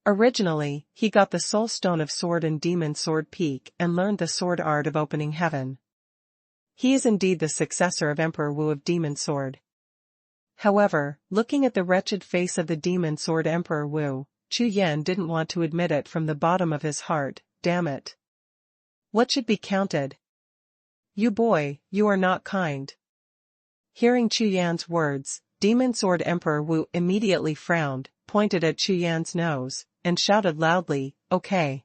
Originally, he got the Soul Stone of Sword in Demon Sword Peak and learned the sword art of opening heaven. He is indeed the successor of Emperor Wu of Demon Sword. However, looking at the wretched face of the Demon Sword Emperor Wu, Chu Yan didn't want to admit it from the bottom of his heart. Damn it. What should be counted? You boy, you are not kind. Hearing Chu Yan's words, Demon Sword Emperor Wu immediately frowned, pointed at Chu Yan's nose, and shouted loudly, okay.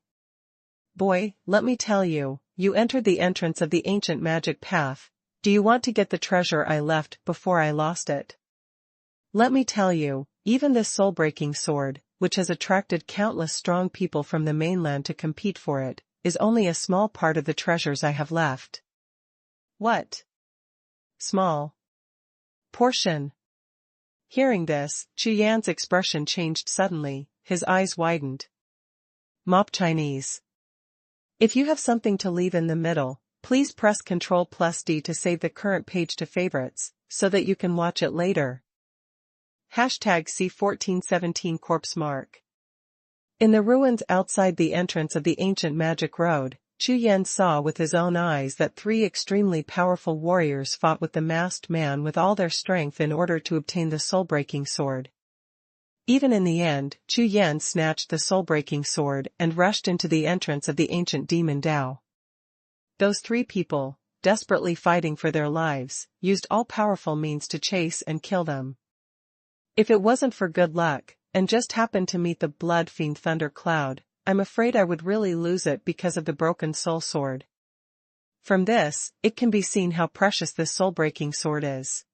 Boy, let me tell you, you entered the entrance of the ancient magic path. Do you want to get the treasure I left before I lost it? Let me tell you, even this soul-breaking sword, which has attracted countless strong people from the mainland to compete for it, is only a small part of the treasures I have left. What? Small portion. Hearing this, Chu Yan's expression changed suddenly, his eyes widened. Mop Chinese. If you have something to leave in the middle, please press Ctrl+D to save the current page to favorites, so that you can watch it later. #C1417 Corpse Mark. In the ruins outside the entrance of the ancient magic road, Chu Yan saw with his own eyes that 3 extremely powerful warriors fought with the masked man with all their strength in order to obtain the soul-breaking sword. Even in the end, Chu Yan snatched the soul-breaking sword and rushed into the entrance of the ancient demon Dao. Those 3 people, desperately fighting for their lives, used all powerful means to chase and kill them. If it wasn't for good luck, and just happened to meet the blood fiend Thunder Cloud, I'm afraid I would really lose it because of the broken soul sword. From this, it can be seen how precious this soul-breaking sword is.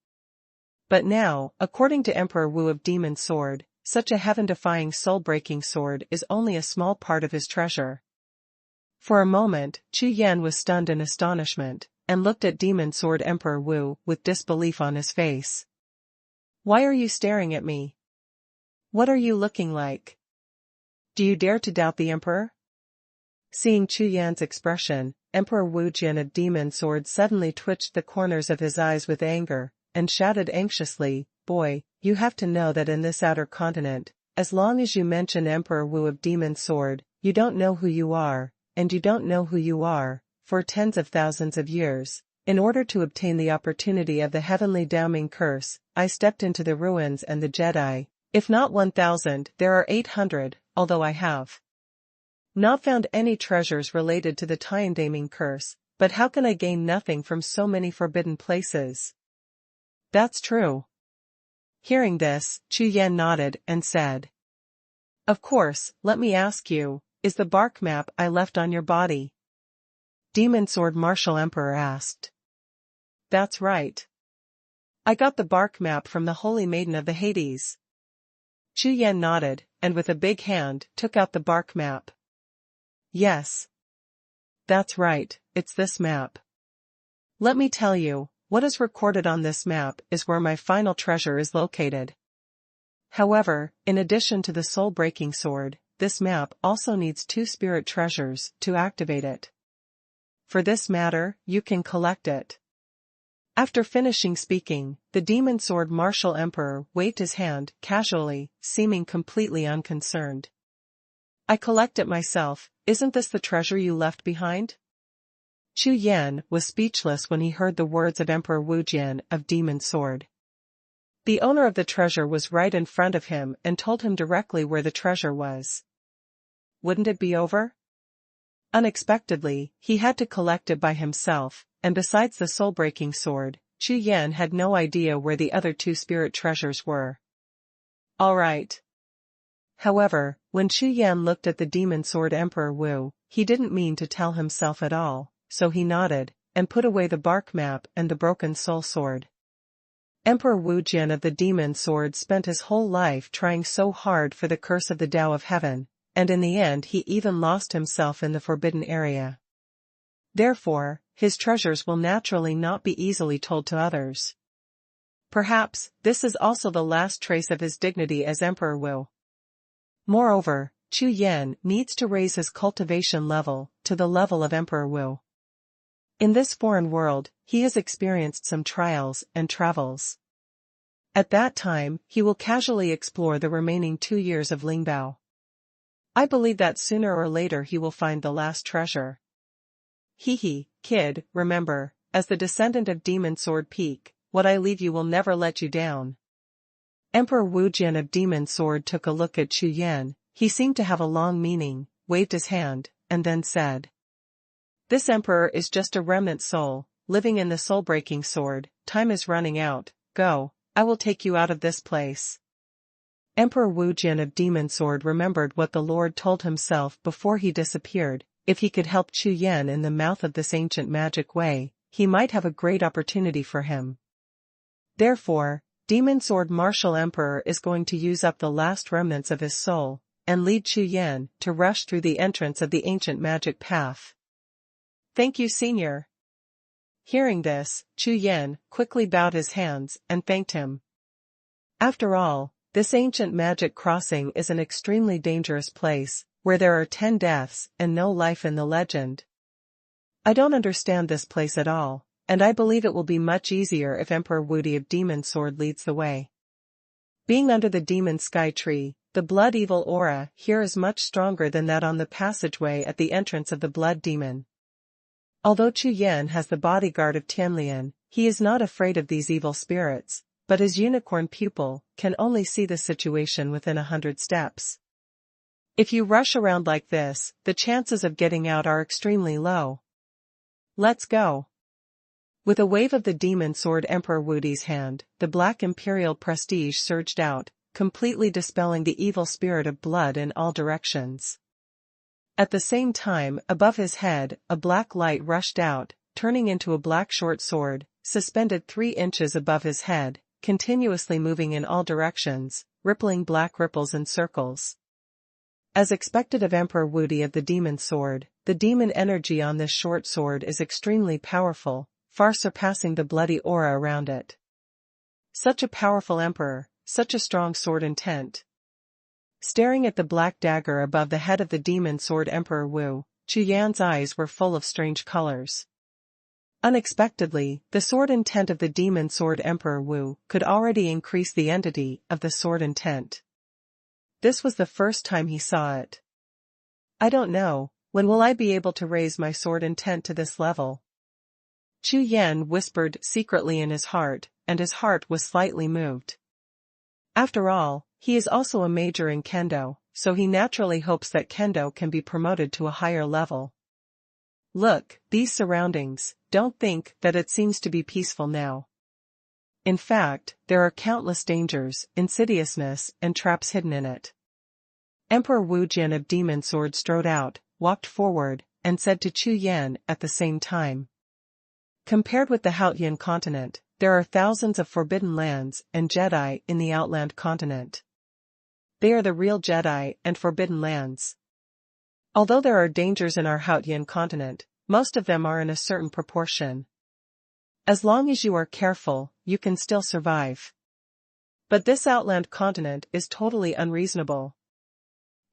But now, according to Emperor Wu of Demon Sword, such a heaven-defying soul-breaking sword is only a small part of his treasure. For a moment, Chu Yan was stunned in astonishment, and looked at Demon Sword Emperor Wu with disbelief on his face. Why are you staring at me? What are you looking like? Do you dare to doubt the Emperor? Seeing Chu Yan's expression, Emperor Wu Jian of Demon Sword suddenly twitched the corners of his eyes with anger, and shouted anxiously, Boy, you have to know that in this outer continent, as long as you mention Emperor Wu of Demon Sword, you don't know who you are, and you don't know who you are, for tens of thousands of years. In order to obtain the opportunity of the heavenly Daoming curse, I stepped into the ruins and the Jedi. If not 1,000, there are 800, although I have not found any treasures related to the Daoming curse, but how can I gain nothing from so many forbidden places? That's true. Hearing this, Chu Yan nodded and said, Of course, let me ask you, is the bark map I left on your body? Demon Sword Martial Emperor asked. That's right. I got the bark map from the Holy Maiden of the Hades. Chu Yan nodded, and with a big hand, took out the bark map. Yes. That's right, it's this map. Let me tell you, what is recorded on this map is where my final treasure is located. However, in addition to the soul-breaking sword, this map also needs 2 spirit treasures to activate it. For this matter, you can collect it. After finishing speaking, the Demon Sword Martial Emperor waved his hand casually, seeming completely unconcerned. I collect it myself, isn't this the treasure you left behind? Chu Yan was speechless when he heard the words of Emperor Wu Jian of Demon Sword. The owner of the treasure was right in front of him and told him directly where the treasure was. Wouldn't it be over? Unexpectedly, he had to collect it by himself, and besides the soul-breaking sword, Chu Yan had no idea where the other 2 spirit treasures were. All right. However, when Chu Yan looked at the Demon Sword Emperor Wu, he didn't mean to tell himself at all, so he nodded, and put away the bark map and the broken soul sword. Emperor Wu Jian of the Demon Sword spent his whole life trying so hard for the curse of the Tao of Heaven, and in the end he even lost himself in the forbidden area. Therefore, his treasures will naturally not be easily told to others. Perhaps, this is also the last trace of his dignity as Emperor Wu. Moreover, Chu Yan needs to raise his cultivation level to the level of Emperor Wu. In this foreign world, he has experienced some trials and travels. At that time, he will casually explore the remaining 2 years of Lingbao. I believe that sooner or later he will find the last treasure. Hee, kid, remember, as the descendant of Demon Sword Peak, what I leave you will never let you down. Emperor Wu Jian of Demon Sword took a look at Chu Yan. He seemed to have a long meaning, waved his hand, and then said, This emperor is just a remnant soul, living in the soul-breaking sword. Time is running out, go, I will take you out of this place. Emperor Wu Jian of Demon Sword remembered what the Lord told himself before he disappeared. If he could help Chu Yan in the mouth of this ancient magic way, he might have a great opportunity for him. Therefore, Demon Sword Martial Emperor is going to use up the last remnants of his soul, and lead Chu Yan to rush through the entrance of the ancient magic path. Thank you, Senior. Hearing this, Chu Yan quickly bowed his hands and thanked him. After all, this ancient magic crossing is an extremely dangerous place, where there are 10 deaths and no life in the legend. I don't understand this place at all, and I believe it will be much easier if Emperor Wu Di of Demon Sword leads the way. Being under the Demon Sky Tree, the blood evil aura here is much stronger than that on the passageway at the entrance of the Blood Demon. Although Chu Yan has the bodyguard of Tianlian, he is not afraid of these evil spirits, but his unicorn pupil can only see the situation within 100 steps. If you rush around like this, the chances of getting out are extremely low. Let's go. With a wave of the demon sword Emperor Wudi's hand, the black imperial prestige surged out, completely dispelling the evil spirit of blood in all directions. At the same time, above his head, a black light rushed out, turning into a black short sword, suspended 3 inches above his head, continuously moving in all directions, rippling black ripples and circles. As expected of Emperor Wudi of the demon sword, the demon energy on this short sword is extremely powerful, far surpassing the bloody aura around it. Such a powerful emperor, such a strong sword intent. Staring at the black dagger above the head of the demon sword Emperor Wu, Chu Yan's eyes were full of strange colors. Unexpectedly, the sword intent of the demon sword Emperor Wu could already increase the entity of the sword intent. This was the first time he saw it. I don't know, when will I be able to raise my sword intent to this level? Chu Yan whispered secretly in his heart, and his heart was slightly moved. After all, he is also a major in Kendo, so he naturally hopes that Kendo can be promoted to a higher level. Look, these surroundings, don't think that it seems to be peaceful now. In fact, there are countless dangers, insidiousness, and traps hidden in it. Emperor Wu Jin of Demon Sword strode out, walked forward, and said to Chu Yan at the same time. Compared with the Haotian continent, there are thousands of forbidden lands and Jedi in the Outland continent. They are the real Jedi and forbidden lands. Although there are dangers in our Haotian continent, most of them are in a certain proportion. As long as you are careful, you can still survive. But this Outland continent is totally unreasonable.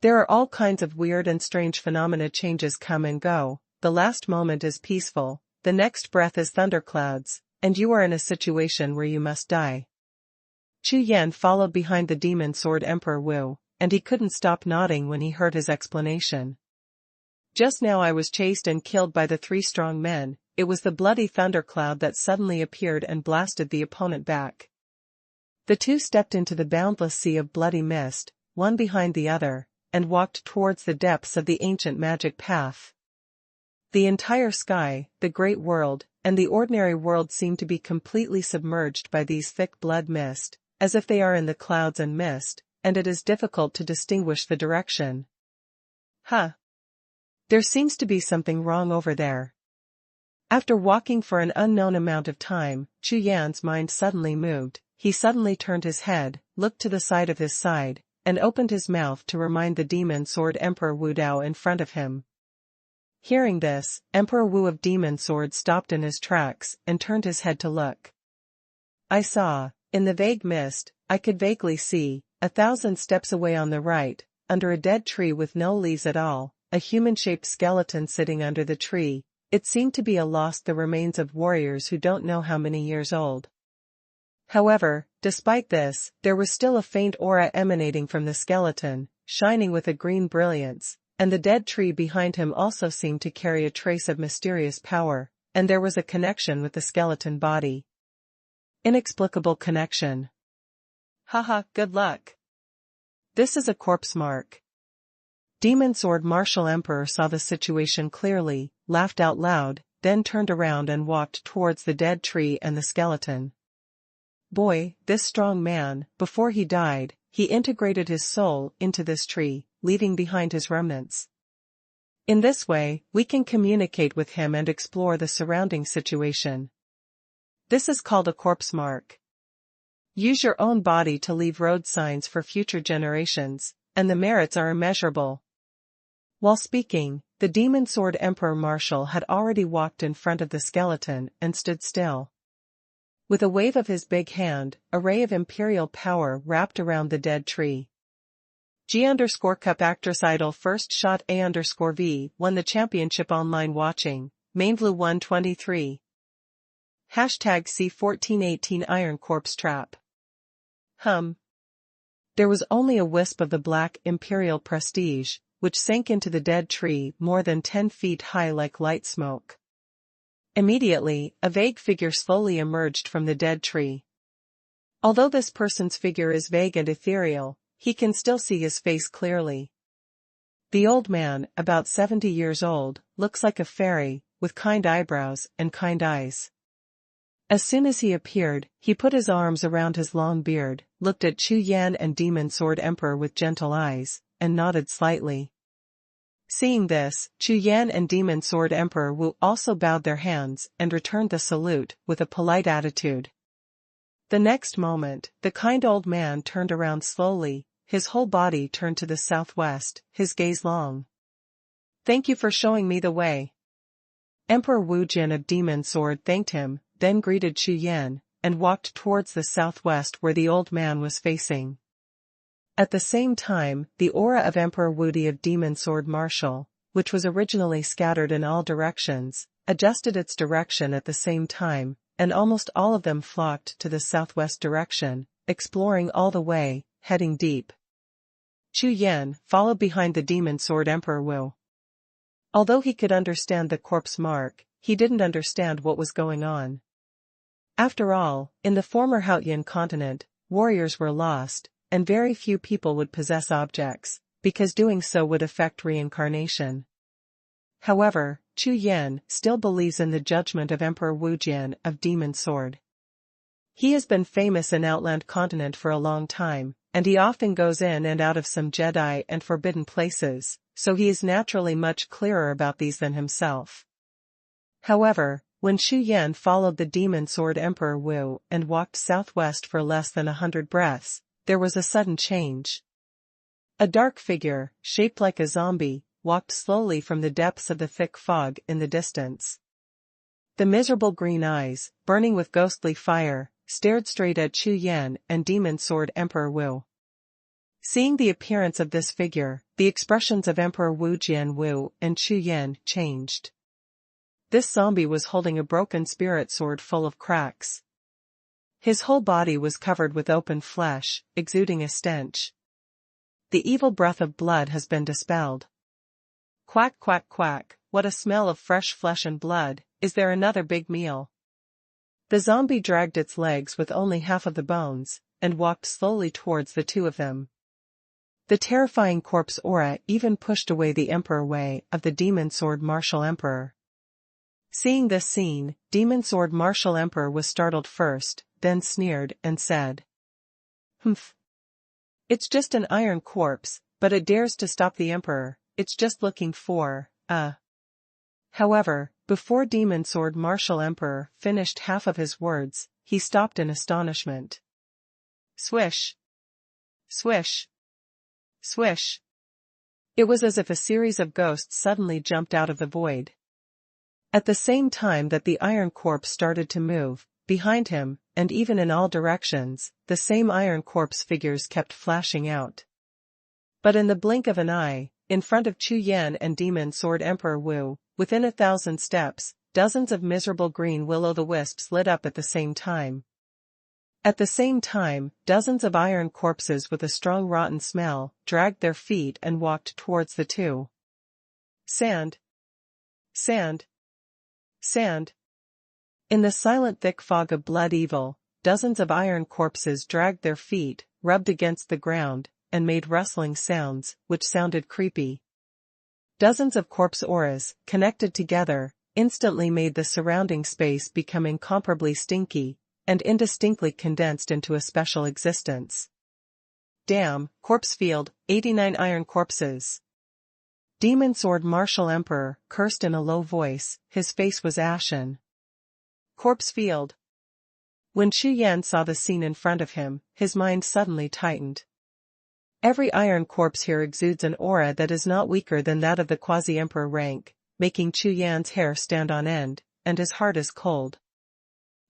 There are all kinds of weird and strange phenomena, changes come and go, the last moment is peaceful, the next breath is thunderclouds, and you are in a situation where you must die. Chu Yan followed behind the demon sword Emperor Wu, and he couldn't stop nodding when he heard his explanation. Just now I was chased and killed by the 3 strong men, it was the bloody thundercloud that suddenly appeared and blasted the opponent back. The 2 stepped into the boundless sea of bloody mist, one behind the other, and walked towards the depths of the ancient magic path. The entire sky, the great world, and the ordinary world seem to be completely submerged by these thick blood mist, as if they are in the clouds and mist, and it is difficult to distinguish the direction. Huh. There seems to be something wrong over there. After walking for an unknown amount of time, Chu Yan's mind suddenly moved, he suddenly turned his head, looked to the side of his side, and opened his mouth to remind the demon sword Emperor Wu Dao in front of him. Hearing this, Emperor Wu of Demon Sword stopped in his tracks and turned his head to look. I saw, in the vague mist, I could vaguely see, 1,000 steps away on the right, under a dead tree with no leaves at all, a human-shaped skeleton sitting under the tree. It seemed to be the remains of warriors who don't know how many years old. However, despite this, there was still a faint aura emanating from the skeleton, shining with a green brilliance, and the dead tree behind him also seemed to carry a trace of mysterious power, and there was a connection with the skeleton body. Inexplicable connection. Haha, good luck. This is a corpse mark. Demon Sword Martial Emperor saw the situation clearly, laughed out loud, then turned around and walked towards the dead tree and the skeleton. Boy, this strong man, before he died, he integrated his soul into this tree, leaving behind his remnants. In this way, we can communicate with him and explore the surrounding situation. This is called a corpse mark. Use your own body to leave road signs for future generations, and the merits are immeasurable. While speaking, the Demon Sword Emperor Marshal had already walked in front of the skeleton and stood still. With a wave of his big hand, a ray of imperial power wrapped around the dead tree. G_Cup Actress Idol First Shot A_V won the championship online watching, Mainvlu 123. Hashtag C1418 Iron Corpse Trap. There was only a wisp of the black imperial prestige, which sank into the dead tree more than 10 feet high like light smoke. Immediately, a vague figure slowly emerged from the dead tree. Although this person's figure is vague and ethereal, he can still see his face clearly. The old man, about 70 years old, looks like a fairy, with kind eyebrows and kind eyes. As soon as he appeared, he put his arms around his long beard, looked at Chu Yan and Demon Sword Emperor with gentle eyes, and nodded slightly. Seeing this, Chu Yan and Demon Sword Emperor Wu also bowed their hands and returned the salute with a polite attitude. The next moment, the kind old man turned around slowly, his whole body turned to the southwest, his gaze long. "Thank you for showing me the way." Emperor Wu Jin of Demon Sword thanked him, then greeted Chu Yan, and walked towards the southwest where the old man was facing. At the same time, the aura of Emperor Wudi of Demon Sword Martial, which was originally scattered in all directions, adjusted its direction at the same time, and almost all of them flocked to the southwest direction, exploring all the way, heading deep. Chu Yan followed behind the Demon Sword Emperor Wu. Although he could understand the corpse mark, he didn't understand what was going on. After all, in the former Haotian continent, warriors were lost, and very few people would possess objects, because doing so would affect reincarnation. However, Chu Yan still believes in the judgment of Emperor Wu Jian of Demon Sword. He has been famous in Outland Continent for a long time, and he often goes in and out of some Jedi and forbidden places, so he is naturally much clearer about these than himself. However, when Chu Yan followed the Demon Sword Emperor Wu and walked southwest for less than 100 breaths, there was a sudden change. A dark figure, shaped like a zombie, walked slowly from the depths of the thick fog in the distance. The miserable green eyes, burning with ghostly fire, stared straight at Chu Yan and Demon Sword Emperor Wu. Seeing the appearance of this figure, the expressions of Emperor Wu Jian Wu and Chu Yan changed. This zombie was holding a broken spirit sword full of cracks. His whole body was covered with open flesh, exuding a stench. The evil breath of blood has been dispelled. Quack quack quack, what a smell of fresh flesh and blood, is there another big meal? The zombie dragged its legs with only half of the bones, and walked slowly towards the two of them. The terrifying corpse aura even pushed away the Emperor Wei of the Demon Sword Martial Emperor. Seeing this scene, Demon Sword Martial Emperor was startled first, then sneered and said, "Humph. It's just an iron corpse, but it dares to stop the Emperor, it's just looking for, However, before Demon Sword Martial Emperor finished half of his words, he stopped in astonishment. Swish! Swish! Swish! It was as if a series of ghosts suddenly jumped out of the void. At the same time that the iron corpse started to move, behind him, and even in all directions, the same iron corpse figures kept flashing out. But in the blink of an eye, in front of Chu Yan and Demon Sword Emperor Wu, within 1,000 steps, dozens of miserable green will-o'-the-wisps lit up at the same time. At the same time, dozens of iron corpses with a strong rotten smell dragged their feet and walked towards the two. Sand! Sand! Sand! In the silent thick fog of blood evil, dozens of iron corpses dragged their feet, rubbed against the ground, and made rustling sounds, which sounded creepy. Dozens of corpse auras, connected together, instantly made the surrounding space become incomparably stinky, and indistinctly condensed into a special existence. Damn, corpse field, 89 iron corpses. Demon Sword Martial Emperor cursed in a low voice, his face was ashen. Corpse field. When Chu Yan saw the scene in front of him, his mind suddenly tightened. Every iron corpse here exudes an aura that is not weaker than that of the quasi-emperor rank, making Chu Yan's hair stand on end, and his heart is cold.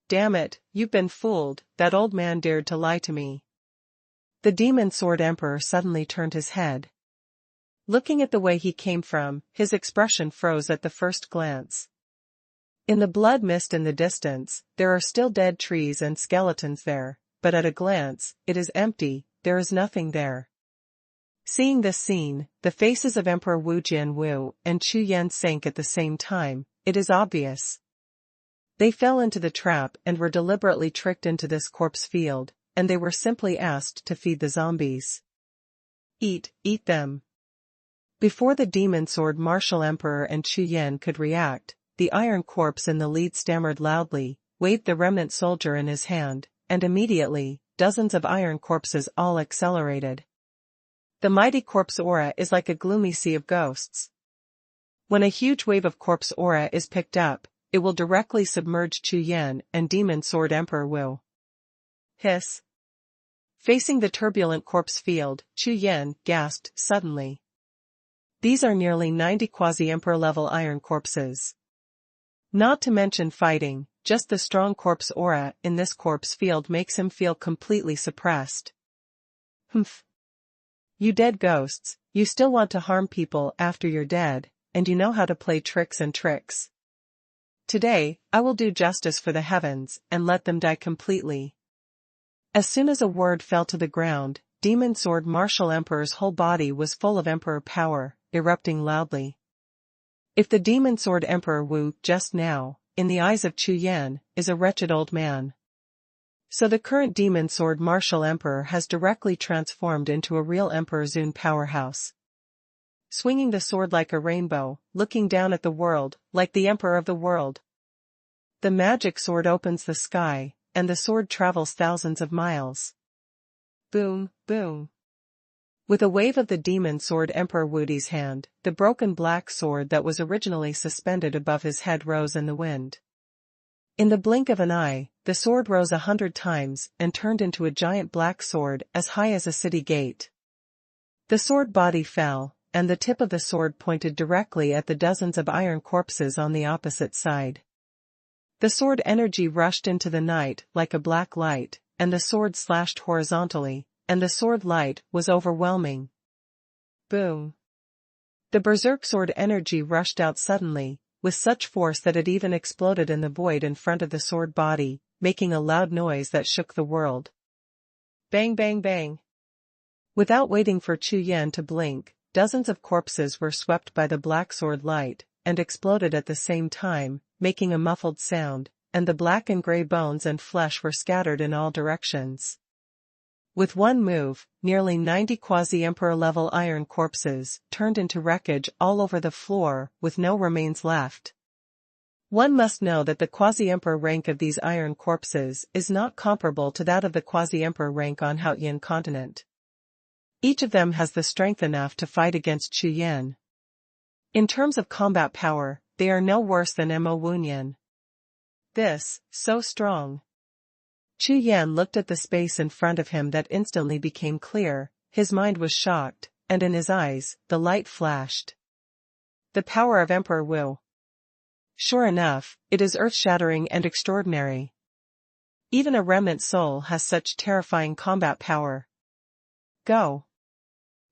Damn it, you've been fooled, that old man dared to lie to me. The Demon Sword Emperor suddenly turned his head. Looking at the way he came from, his expression froze at the first glance. In the blood mist in the distance, there are still dead trees and skeletons there, but at a glance, it is empty, there is nothing there. Seeing this scene, the faces of Emperor Wu Jian Wu and Chu Yan sank at the same time, it is obvious. They fell into the trap and were deliberately tricked into this corpse field, and they were simply asked to feed the zombies. Eat them. Before the Demon Sword Martial Emperor and Chu Yan could react, the iron corpse in the lead stammered loudly, waved the remnant soldier in his hand, and immediately, dozens of iron corpses all accelerated. The mighty corpse aura is like a gloomy sea of ghosts. When a huge wave of corpse aura is picked up, it will directly submerge Chu Yan and Demon Sword Emperor Wu. Hiss. Facing the turbulent corpse field, Chu Yan gasped suddenly. These are nearly 90 quasi-emperor level iron corpses. Not to mention fighting, just the strong corpse aura in this corpse field makes him feel completely suppressed. Humph. You dead ghosts, you still want to harm people after you're dead, and you know how to play tricks and tricks. Today, I will do justice for the heavens and let them die completely. As soon as a word fell to the ground, Demon Sword Martial Emperor's whole body was full of emperor power, erupting loudly. If the Demon Sword Emperor Wu just now, in the eyes of Chu Yan, is a wretched old man, so the current Demon Sword Martial Emperor has directly transformed into a real Emperor Zun powerhouse. Swinging the sword like a rainbow, looking down at the world, like the Emperor of the world. The magic sword opens the sky, and the sword travels thousands of miles. Boom, boom. With a wave of the Demon Sword Emperor Wudi's hand, the broken black sword that was originally suspended above his head rose in the wind. In the blink of an eye, the sword rose 100 times and turned into a giant black sword as high as a city gate. The sword body fell, and the tip of the sword pointed directly at the dozens of iron corpses on the opposite side. The sword energy rushed into the night like a black light, and the sword slashed horizontally, and the sword light was overwhelming. Boom. The berserk sword energy rushed out suddenly, with such force that it even exploded in the void in front of the sword body, making a loud noise that shook the world. Bang bang bang. Without waiting for Chu Yan to blink, dozens of corpses were swept by the black sword light, and exploded at the same time, making a muffled sound, and the black and gray bones and flesh were scattered in all directions. With one move, nearly 90 quasi-emperor level iron corpses turned into wreckage all over the floor, with no remains left. One must know that the quasi-emperor rank of these iron corpses is not comparable to that of the quasi-emperor rank on Haotian continent. Each of them has the strength enough to fight against Chu Yan. In terms of combat power, they are no worse than Mo Wunyan. This, so strong. Chu Yan looked at the space in front of him that instantly became clear, his mind was shocked, and in his eyes, the light flashed. The power of Emperor Wu. Sure enough, it is earth-shattering and extraordinary. Even a remnant soul has such terrifying combat power. Go.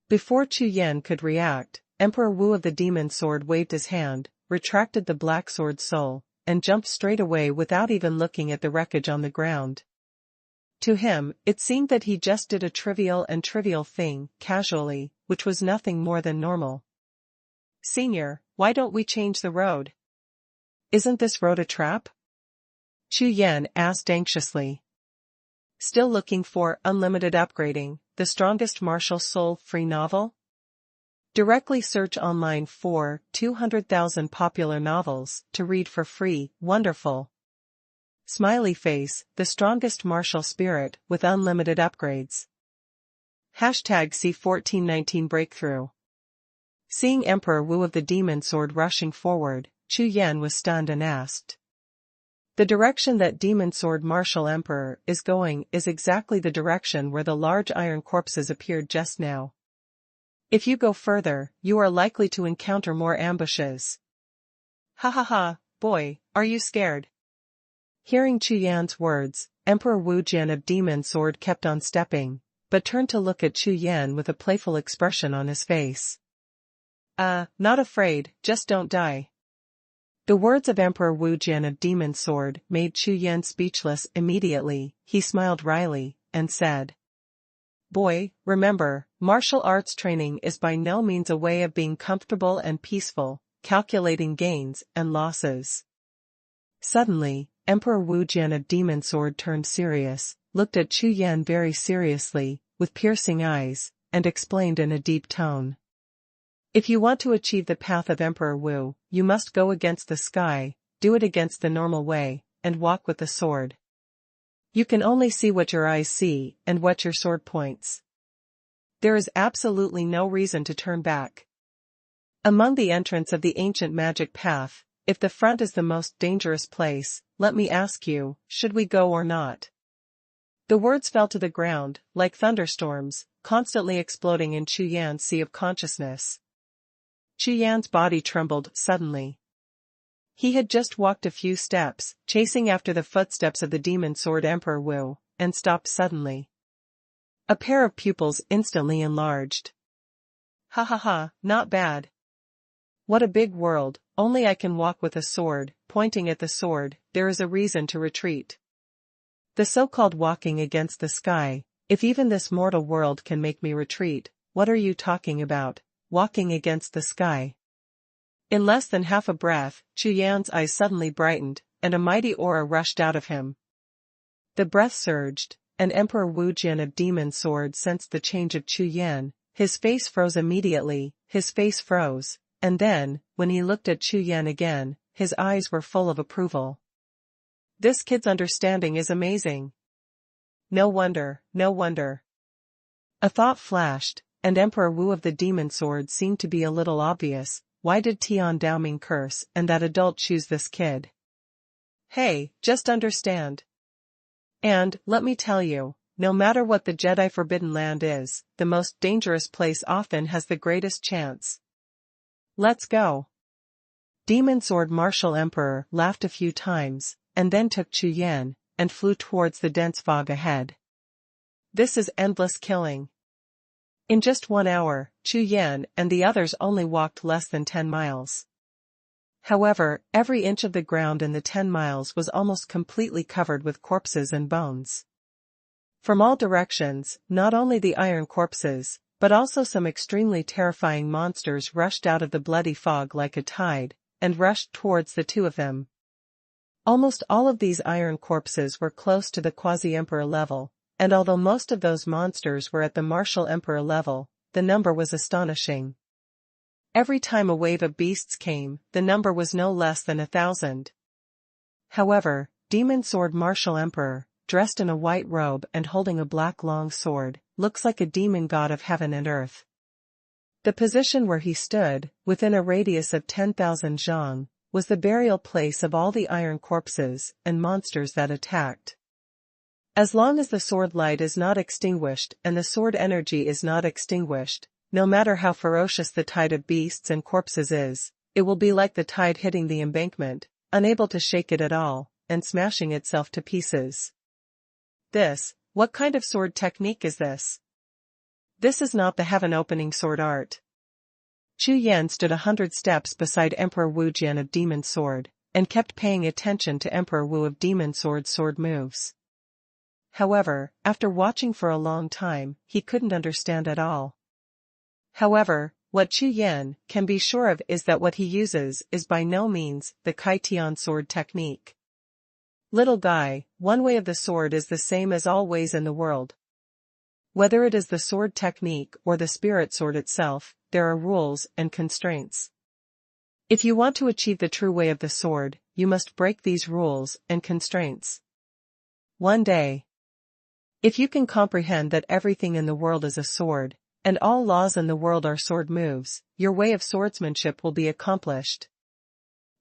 Before Chu Yan could react, Emperor Wu of the Demon Sword waved his hand, retracted the black sword soul, and jumped straight away without even looking at the wreckage on the ground. To him, it seemed that he just did a trivial thing, casually, which was nothing more than normal. Senior, why don't we change the road? Isn't this road a trap? Chu Yan asked anxiously. Still looking for Unlimited Upgrading, the strongest martial soul free novel? Directly search online for 200,000 popular novels to read for free. Wonderful. Smiley face, the strongest martial spirit with unlimited upgrades. Hashtag C1419 breakthrough. Seeing Emperor Wu of the Demon Sword rushing forward, Chu Yan was stunned and asked. The direction that Demon Sword Martial Emperor is going is exactly the direction where the large iron corpses appeared just now. If you go further, you are likely to encounter more ambushes. Ha ha ha, boy, are you scared? Hearing Chu Yan's words, Emperor Wu Jian of Demon Sword kept on stepping, but turned to look at Chu Yan with a playful expression on his face. Not afraid, just don't die. The words of Emperor Wu Jian of Demon Sword made Chu Yan speechless immediately. He smiled wryly, and said, Boy, remember, martial arts training is by no means a way of being comfortable and peaceful, calculating gains and losses. Suddenly, Emperor Wu Jian of Demon Sword turned serious, looked at Chu Yan very seriously, with piercing eyes, and explained in a deep tone. If you want to achieve the path of Emperor Wu, you must go against the sky, do it against the normal way, and walk with the sword. You can only see what your eyes see and what your sword points. There is absolutely no reason to turn back. Among the entrants of the ancient magic path, if the front is the most dangerous place, let me ask you, should we go or not? The words fell to the ground, like thunderstorms, constantly exploding in Chu Yan's sea of consciousness. Chu Yan's body trembled suddenly. He had just walked a few steps, chasing after the footsteps of the demon sword Emperor Wu, and stopped suddenly. A pair of pupils instantly enlarged. Ha ha ha, not bad. What a big world, only I can walk with a sword, pointing at the sword, there is a reason to retreat. The so-called walking against the sky, if even this mortal world can make me retreat, what are you talking about, walking against the sky? In less than half a breath, Chu Yan's eyes suddenly brightened, and a mighty aura rushed out of him. The breath surged, and Emperor Wu Jian of Demon Sword sensed the change of Chu Yan. His face froze immediately, his face froze, and then, when he looked at Chu Yan again, his eyes were full of approval. This kid's understanding is amazing. No wonder, no wonder. A thought flashed, and Emperor Wu of the Demon Sword seemed to be a little obvious. Why did Tian Daoming curse and that adult choose this kid? Hey, just understand. And, let me tell you, no matter what the Jedi Forbidden Land is, the most dangerous place often has the greatest chance. Let's go. Demon Sword Martial Emperor laughed a few times, and then took Chu Yan, and flew towards the dense fog ahead. This is endless killing. In just 1 hour, Chu Yan and the others only walked less than 10 miles. However, every inch of the ground in the 10 miles was almost completely covered with corpses and bones. From all directions, not only the iron corpses, but also some extremely terrifying monsters rushed out of the bloody fog like a tide, and rushed towards the two of them. Almost all of these iron corpses were close to the quasi-emperor level, and although most of those monsters were at the martial emperor level, the number was astonishing. Every time a wave of beasts came, the number was no less than 1,000. However, Demon Sword Martial Emperor, dressed in a white robe and holding a black long sword, looks like a demon god of heaven and earth. The position where he stood, within a radius of 10,000 zhang, was the burial place of all the iron corpses and monsters that attacked. As long as the sword light is not extinguished and the sword energy is not extinguished, no matter how ferocious the tide of beasts and corpses is, it will be like the tide hitting the embankment, unable to shake it at all, and smashing itself to pieces. What kind of sword technique is this? This is not the heaven-opening sword art. Chu Yan stood 100 steps beside Emperor Wu Jian of Demon Sword, and kept paying attention to Emperor Wu of Demon Sword's sword moves. However, after watching for a long time, he couldn't understand at all. However, what Chu Yan can be sure of is that what he uses is by no means the Kai Tian sword technique. Little guy, one way of the sword is the same as all ways in the world. Whether it is the sword technique or the spirit sword itself, there are rules and constraints. If you want to achieve the true way of the sword, you must break these rules and constraints. One day. If you can comprehend that everything in the world is a sword, and all laws in the world are sword moves, your way of swordsmanship will be accomplished.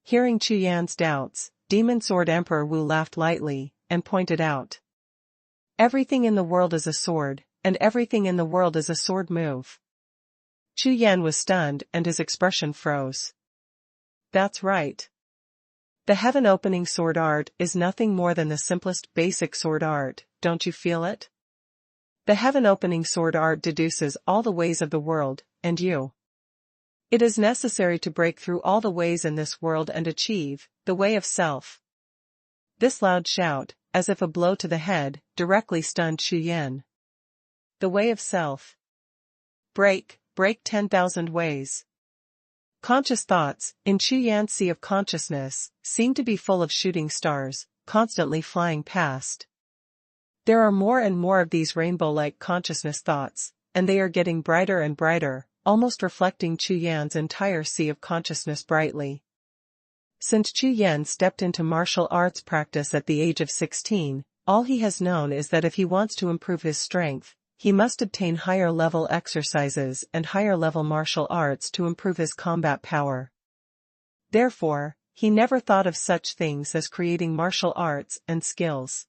Hearing Chu Yan's doubts, Demon Sword Emperor Wu laughed lightly, and pointed out. Everything in the world is a sword, and everything in the world is a sword move. Chu Yan was stunned and his expression froze. That's right. The heaven-opening sword art is nothing more than the simplest basic sword art, don't you feel it? The heaven-opening sword art deduces all the ways of the world, and you. It is necessary to break through all the ways in this world and achieve the way of self. This loud shout, as if a blow to the head, directly stunned Chu Yan. The way of self. Break 10,000 ways. Conscious thoughts, in Chu Yan's sea of consciousness, seemed to be full of shooting stars, constantly flying past. There are more and more of these rainbow-like consciousness thoughts, and they are getting brighter and brighter, almost reflecting Chu Yan's entire sea of consciousness brightly. Since Chu Yan stepped into martial arts practice at the age of 16, all he has known is that if he wants to improve his strength, he must obtain higher-level exercises and higher-level martial arts to improve his combat power. Therefore, he never thought of such things as creating martial arts and skills.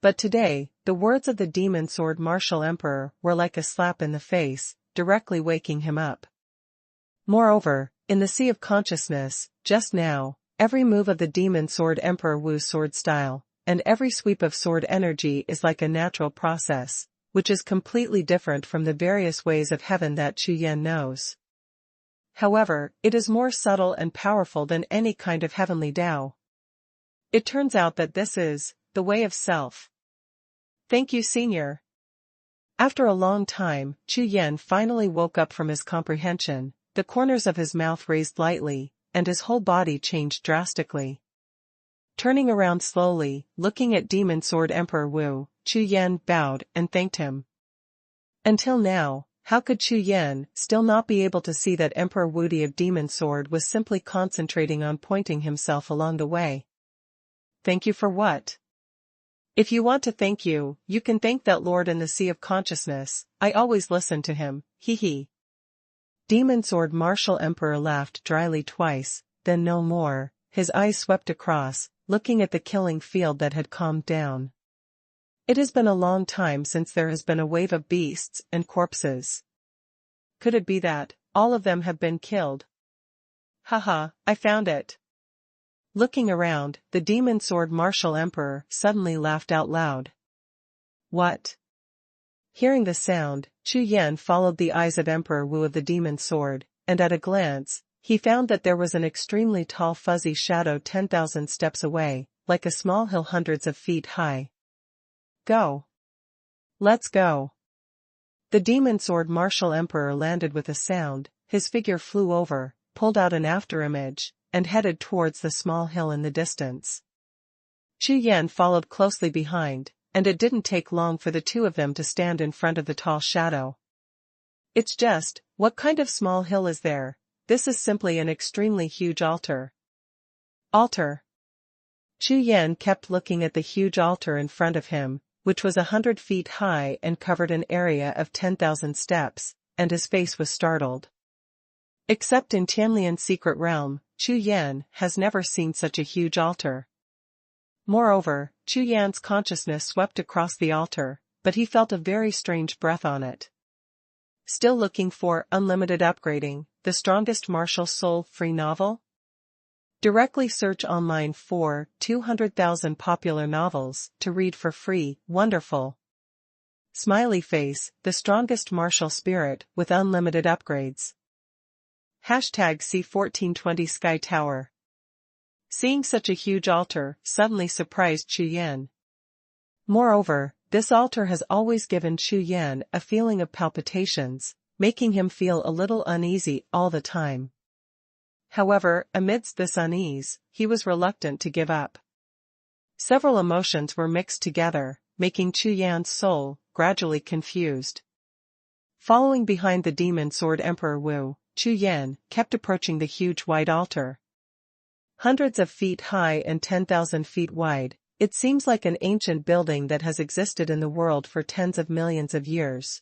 But today, the words of the Demon Sword Martial Emperor were like a slap in the face, directly waking him up. Moreover, in the Sea of Consciousness, just now, every move of the Demon Sword Emperor Wu's sword style, and every sweep of sword energy is like a natural process, which is completely different from the various ways of heaven that Chu Yan knows. However, it is more subtle and powerful than any kind of heavenly Tao. It turns out that this is the way of self. Thank you, Senior. After a long time, Chu Yan finally woke up from his comprehension, the corners of his mouth raised lightly, and his whole body changed drastically. Turning around slowly, looking at Demon Sword Emperor Wu, Chu Yan bowed and thanked him. Until now, how could Chu Yan still not be able to see that Emperor Wu of Demon Sword was simply concentrating on pointing himself along the way? Thank you for what? If you want to thank you, you can thank that Lord in the Sea of Consciousness. I always listen to him, hee. Demon Sword Martial Emperor laughed dryly twice, then no more, his eyes swept across, looking at the killing field that had calmed down. It has been a long time since there has been a wave of beasts and corpses. Could it be that all of them have been killed? Haha, I found it. Looking around, the Demon Sword Martial Emperor suddenly laughed out loud. What? Hearing the sound, Chu Yan followed the eyes of Emperor Wu of the Demon Sword, and at a glance, he found that there was an extremely tall fuzzy shadow 10,000 steps away, like a small hill hundreds of feet high. Go. Let's go. The Demon Sword Martial Emperor landed with a sound, his figure flew over, pulled out an afterimage, and headed towards the small hill in the distance. Chu Yan followed closely behind, and it didn't take long for the two of them to stand in front of the tall shadow. It's just, what kind of small hill is there? This is simply an extremely huge altar. Altar. Chu Yan kept looking at the huge altar in front of him, which was 100 feet high and covered an area of 10,000 steps, and his face was startled. Except in Tianlian's secret realm, Chu Yan has never seen such a huge altar. Moreover, Chu Yan's consciousness swept across the altar, but he felt a very strange breath on it. Still looking for unlimited upgrading, the strongest martial soul free novel? Directly search online for 200,000 popular novels to read for free. Wonderful. Smiley face, the strongest martial spirit with unlimited upgrades. Hashtag C1420 Sky Tower. Seeing such a huge altar suddenly surprised Chu Yan. Moreover, this altar has always given Chu Yan a feeling of palpitations, making him feel a little uneasy all the time. However, amidst this unease, he was reluctant to give up. Several emotions were mixed together, making Chu Yan's soul gradually confused. Following behind the Demon Sword Emperor Wu, Chu Yan kept approaching the huge white altar. Hundreds of feet high and 10,000 feet wide, it seems like an ancient building that has existed in the world for tens of millions of years.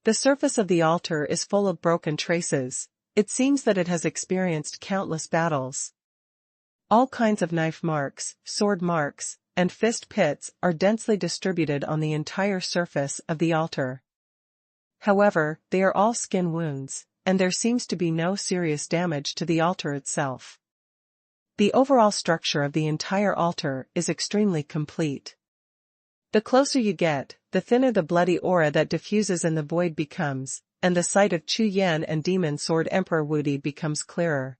The surface of the altar is full of broken traces. It seems that it has experienced countless battles. All kinds of knife marks, sword marks, and fist pits are densely distributed on the entire surface of the altar. However, they are all skin wounds, and there seems to be no serious damage to the altar itself. The overall structure of the entire altar is extremely complete. The closer you get, the thinner the bloody aura that diffuses in the void becomes, and the sight of Chu Yan and Demon Sword Emperor Wu becomes clearer.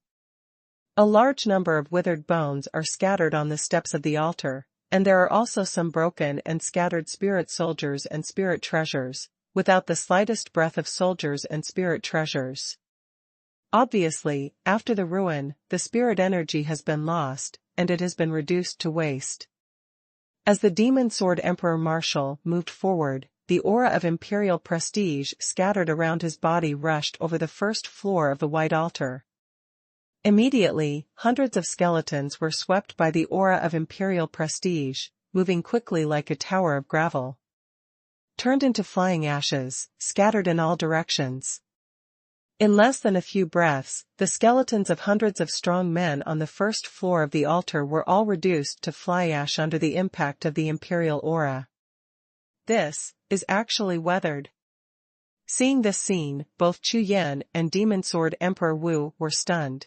A large number of withered bones are scattered on the steps of the altar, and there are also some broken and scattered spirit soldiers and spirit treasures, without the slightest breath of soldiers and spirit treasures. Obviously, after the ruin, the spirit energy has been lost, and it has been reduced to waste. As the Demon Sword Emperor Martial moved forward, the aura of imperial prestige scattered around his body rushed over the first floor of the white altar. Immediately, hundreds of skeletons were swept by the aura of imperial prestige, moving quickly like a tower of gravel. Turned into flying ashes, scattered in all directions. In less than a few breaths, the skeletons of hundreds of strong men on the first floor of the altar were all reduced to fly ash under the impact of the imperial aura. This is actually weathered. Seeing this scene, both Chu Yan and Demon Sword Emperor Wu were stunned.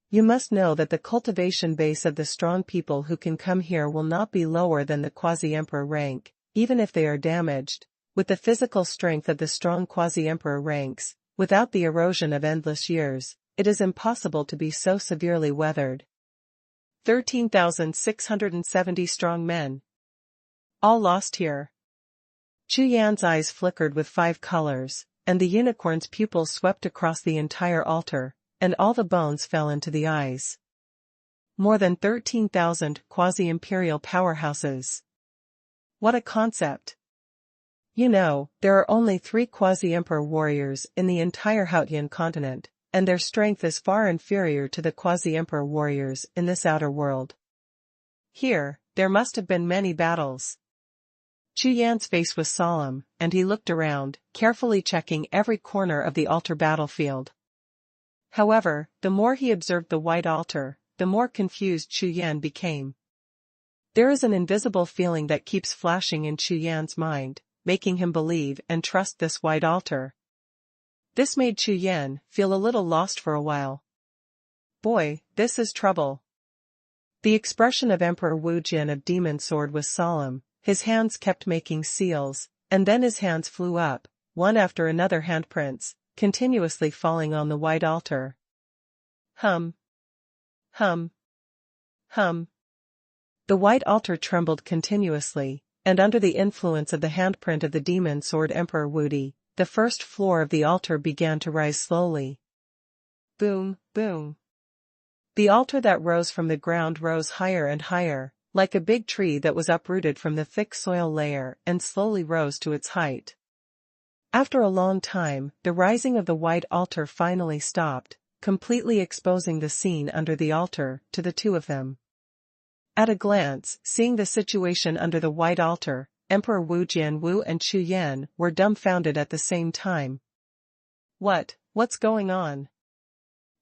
You must know that the cultivation base of the strong people who can come here will not be lower than the quasi-emperor rank, even if they are damaged. With the physical strength of the strong quasi-emperor ranks, without the erosion of endless years, it is impossible to be so severely weathered. 13,670 strong men. All lost here. Chu Yan's eyes flickered with 5 colors, and the unicorn's pupils swept across the entire altar, and all the bones fell into the eyes. More than 13,000 quasi-imperial powerhouses. What a concept! You know, there are only 3 quasi-emperor warriors in the entire Hautian continent, and their strength is far inferior to the quasi-emperor warriors in this outer world. Here, there must have been many battles. Chu Yan's face was solemn, and he looked around, carefully checking every corner of the altar battlefield. However, the more he observed the white altar, the more confused Chu Yan became. There is an invisible feeling that keeps flashing in Chu Yan's mind, making him believe and trust this white altar. This made Chu Yan feel a little lost for a while. Boy, this is trouble. The expression of Emperor Wu Jin of Demon Sword was solemn, his hands kept making seals, and then his hands flew up, one after another handprints, continuously falling on the white altar. Hum. Hum. Hum. The white altar trembled continuously, and under the influence of the handprint of the Demon Sword Emperor Wudi, the first floor of the altar began to rise slowly. Boom, boom. The altar that rose from the ground rose higher and higher, like a big tree that was uprooted from the thick soil layer and slowly rose to its height. After a long time, the rising of the white altar finally stopped, completely exposing the scene under the altar to the two of them. At a glance, seeing the situation under the white altar, Emperor Wu Jianwu and Chu Yan were dumbfounded at the same time. What's going on?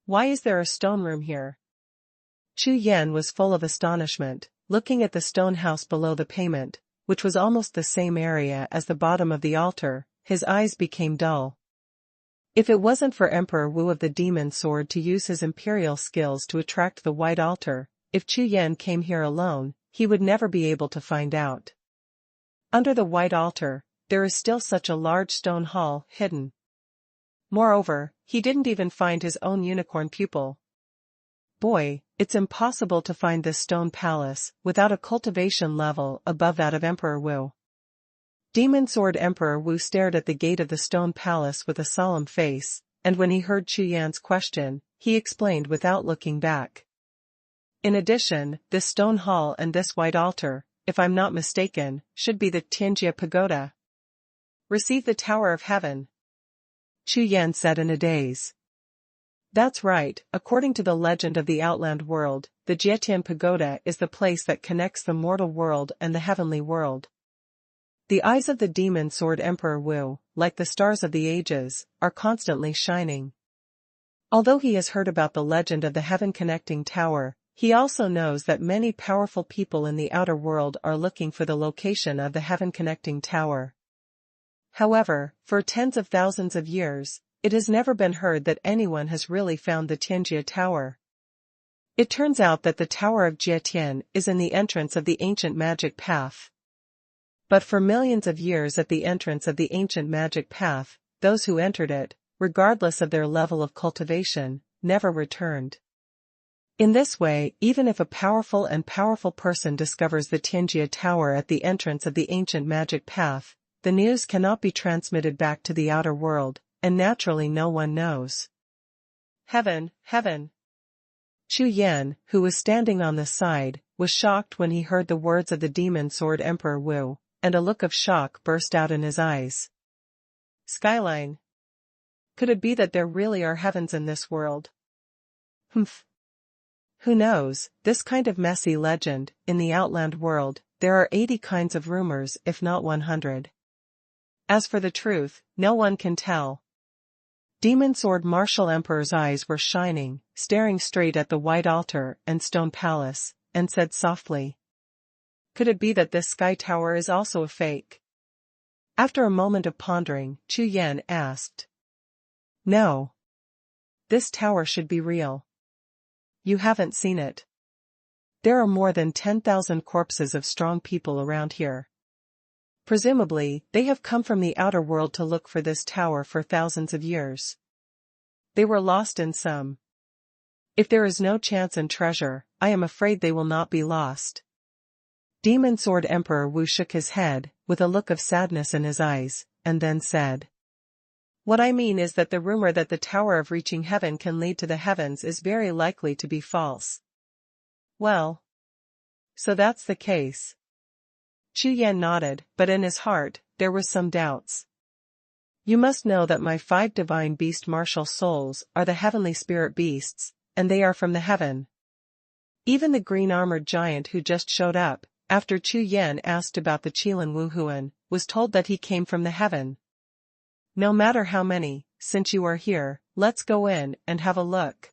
Why is there a stone room here? Chu Yan was full of astonishment, looking at the stone house below the pavement, which was almost the same area as the bottom of the altar. His eyes became dull. If it wasn't for Emperor Wu of the Demon Sword to use his imperial skills to attract the white altar, if Chu Yan came here alone, he would never be able to find out. Under the white altar, there is still such a large stone hall hidden. Moreover, he didn't even find his own unicorn pupil. Boy, it's impossible to find this stone palace without a cultivation level above that of Emperor Wu. Demon Sword Emperor Wu stared at the gate of the stone palace with a solemn face, and when he heard Chu Yan's question, he explained without looking back. In addition, this stone hall and this white altar, if I'm not mistaken, should be the Tianjia Pagoda. Receive the Tower of Heaven. Chu Yan said in a daze. That's right, according to the legend of the Outland world, the Jietian Pagoda is the place that connects the mortal world and the heavenly world. The eyes of the Demon Sword Emperor Wu, like the stars of the ages, are constantly shining. Although he has heard about the legend of the heaven-connecting tower, he also knows that many powerful people in the outer world are looking for the location of the heaven-connecting tower. However, for tens of thousands of years, it has never been heard that anyone has really found the Tianjia Tower. It turns out that the Tower of Jietian is in the entrance of the ancient magic path. But for millions of years at the entrance of the ancient magic path, those who entered it, regardless of their level of cultivation, never returned. In this way, even if a powerful person discovers the Tianjia Tower at the entrance of the ancient magic path, the news cannot be transmitted back to the outer world, and naturally no one knows. Heaven, heaven. Chu Yan, who was standing on the side, was shocked when he heard the words of the Demon Sword Emperor Wu, and a look of shock burst out in his eyes. Skyline. Could it be that there really are heavens in this world? Humph. Who knows, this kind of messy legend, in the Outland world, there are 80 kinds of rumors if not 100. As for the truth, no one can tell. Demon Sword Martial Emperor's eyes were shining, staring straight at the white altar and stone palace, and said softly. Could it be that this sky tower is also a fake? After a moment of pondering, Chu Yan asked. No. This tower should be real. You haven't seen it. There are more than 10,000 corpses of strong people around here. Presumably, they have come from the outer world to look for this tower for thousands of years. They were lost in some. If there is no chance and treasure, I am afraid they will not be lost. Demon Sword Emperor Wu shook his head, with a look of sadness in his eyes, and then said. What I mean is that the rumor that the Tower of Reaching Heaven can lead to the heavens is very likely to be false. Well. So that's the case. Chu Yan nodded, but in his heart, there was some doubts. You must know that my 5 divine beast martial souls are the heavenly spirit beasts, and they are from the heaven. Even the green-armored giant who just showed up, after Chu Yan asked about the Qilin Wuhun, was told that he came from the heaven. No matter how many, since you are here, let's go in and have a look.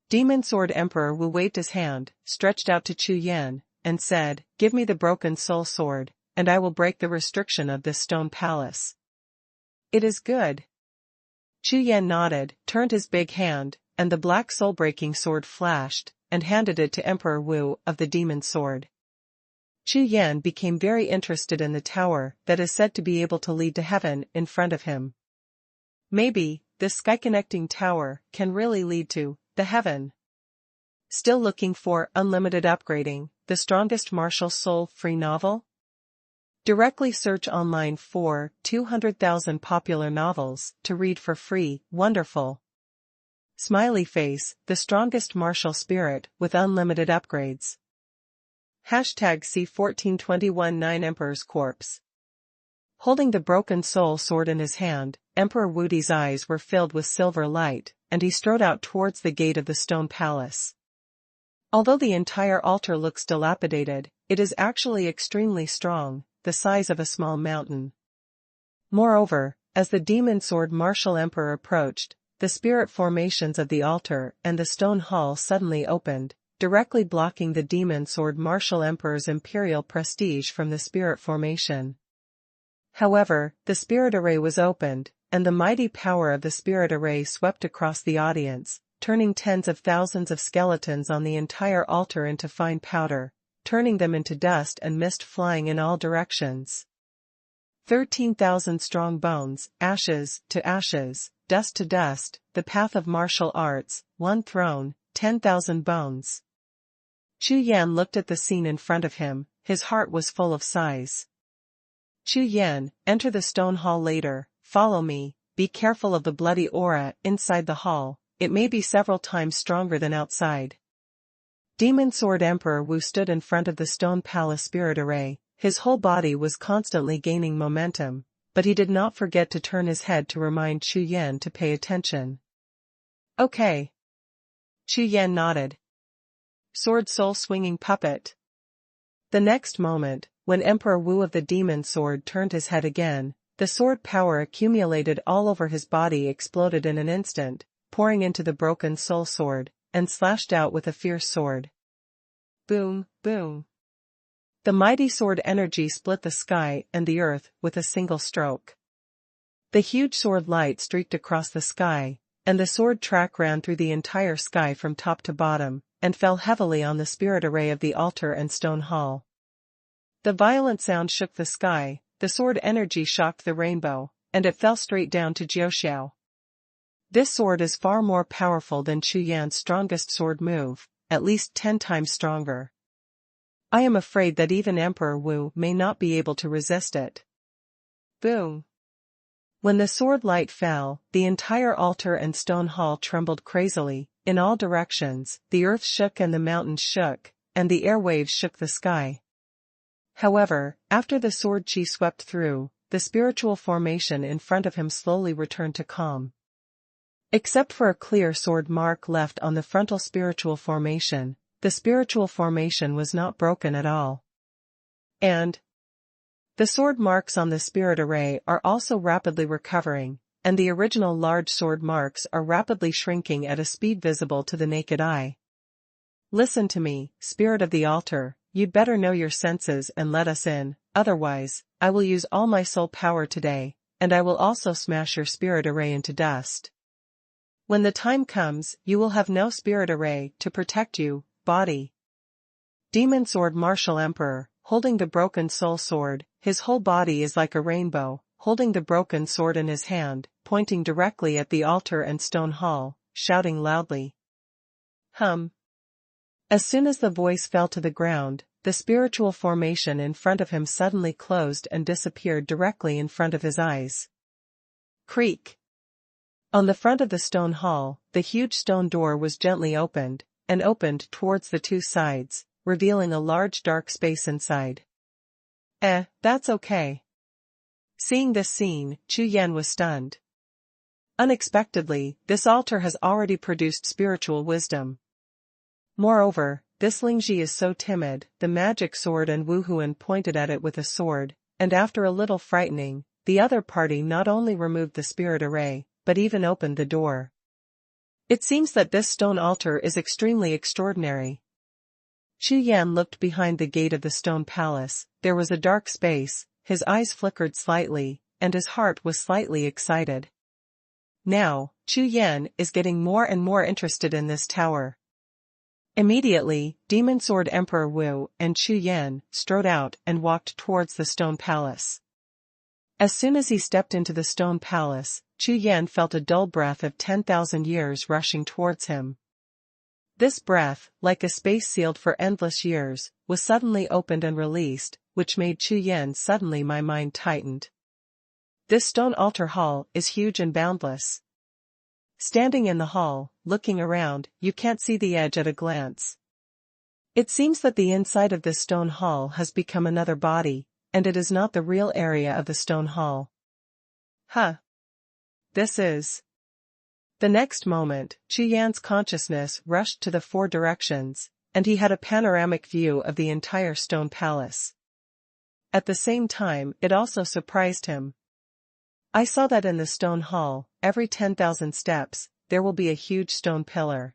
Demon Sword Emperor Wu waved his hand, stretched out to Chu Yan, and said, Give me the broken soul sword, and I will break the restriction of this stone palace. It is good. Chu Yan nodded, turned his big hand, and the black soul-breaking sword flashed, and handed it to Emperor Wu of the Demon Sword. Chu Yan became very interested in the tower that is said to be able to lead to heaven in front of him. Maybe, this sky-connecting tower can really lead to the heaven. Still looking for Unlimited Upgrading, the strongest martial soul free novel? Directly search online for 200,000 popular novels to read for free. Wonderful. Smiley face, the strongest martial spirit with unlimited upgrades. #C14219 Emperor's Corpse. Holding the broken soul sword in his hand, Emperor Wudi's eyes were filled with silver light, and he strode out towards the gate of the stone palace. Although the entire altar looks dilapidated, it is actually extremely strong, the size of a small mountain. Moreover, as the Demon Sword Martial Emperor approached, the spirit formations of the altar and the stone hall suddenly opened, directly blocking the Demon Sword Martial Emperor's imperial prestige from the spirit formation. However, the spirit array was opened, and the mighty power of the spirit array swept across the audience, turning tens of thousands of skeletons on the entire altar into fine powder, turning them into dust and mist flying in all directions. 13,000 strong bones, ashes to ashes, dust to dust, the path of martial arts, one throne, 10,000 bones. Chu Yan looked at the scene in front of him, his heart was full of sighs. Chu Yan, enter the stone hall later, follow me, be careful of the bloody aura inside the hall. It may be several times stronger than outside. Demon Sword Emperor Wu stood in front of the stone palace spirit array, his whole body was constantly gaining momentum, but he did not forget to turn his head to remind Chu Yan to pay attention. Okay. Chu Yan nodded. Sword soul swinging puppet. The next moment, when Emperor Wu of the Demon Sword turned his head again, the sword power accumulated all over his body exploded in an instant, pouring into the broken soul sword, and slashed out with a fierce sword. Boom, boom. The mighty sword energy split the sky and the earth with a single stroke. The huge sword light streaked across the sky, and the sword track ran through the entire sky from top to bottom, and fell heavily on the spirit array of the altar and stone hall. The violent sound shook the sky, the sword energy shocked the rainbow, and it fell straight down to Jiuxiao. This sword is far more powerful than Chu Yan's strongest sword move, at least 10 times stronger. I am afraid that even Emperor Wu may not be able to resist it. Boom. When the sword light fell, the entire altar and stone hall trembled crazily, in all directions, the earth shook and the mountains shook, and the airwaves shook the sky. However, after the sword chi swept through, the spiritual formation in front of him slowly returned to calm. Except for a clear sword mark left on the frontal spiritual formation, the spiritual formation was not broken at all. And the sword marks on the spirit array are also rapidly recovering, and the original large sword marks are rapidly shrinking at a speed visible to the naked eye. Listen to me, spirit of the altar, you'd better know your senses and let us in, otherwise, I will use all my soul power today, and I will also smash your spirit array into dust. When the time comes, you will have no spirit array to protect you, body. Demon Sword Martial Emperor, holding the broken soul sword, his whole body is like a rainbow, holding the broken sword in his hand, pointing directly at the altar and stone hall, shouting loudly. As soon as the voice fell to the ground, the spiritual formation in front of him suddenly closed and disappeared directly in front of his eyes. Creak. On the front of the stone hall, the huge stone door was gently opened, and opened towards the two sides, revealing a large dark space inside. That's okay. Seeing this scene, Chu Yan was stunned. Unexpectedly, this altar has already produced spiritual wisdom. Moreover, this Lingji is so timid, the magic sword and Wuhun pointed at it with a sword, and after a little frightening, the other party not only removed the spirit array, but even opened the door. It seems that this stone altar is extremely extraordinary. Chu Yan looked behind the gate of the stone palace, there was a dark space, his eyes flickered slightly, and his heart was slightly excited. Now, Chu Yan is getting more and more interested in this tower. Immediately, Demon Sword Emperor Wu and Chu Yan strode out and walked towards the stone palace. As soon as he stepped into the stone palace, Chu Yan felt a dull breath of 10,000 years rushing towards him. This breath, like a space sealed for endless years, was suddenly opened and released, which made Chu Yan suddenly my mind tightened. This stone altar hall is huge and boundless. Standing in the hall, looking around, you can't see the edge at a glance. It seems that the inside of this stone hall has become another body, and it is not the real area of the stone hall. This is. The next moment, Chu Yan's consciousness rushed to the four directions, and he had a panoramic view of the entire stone palace. At the same time, it also surprised him. I saw that in the stone hall, every 10,000 steps, there will be a huge stone pillar.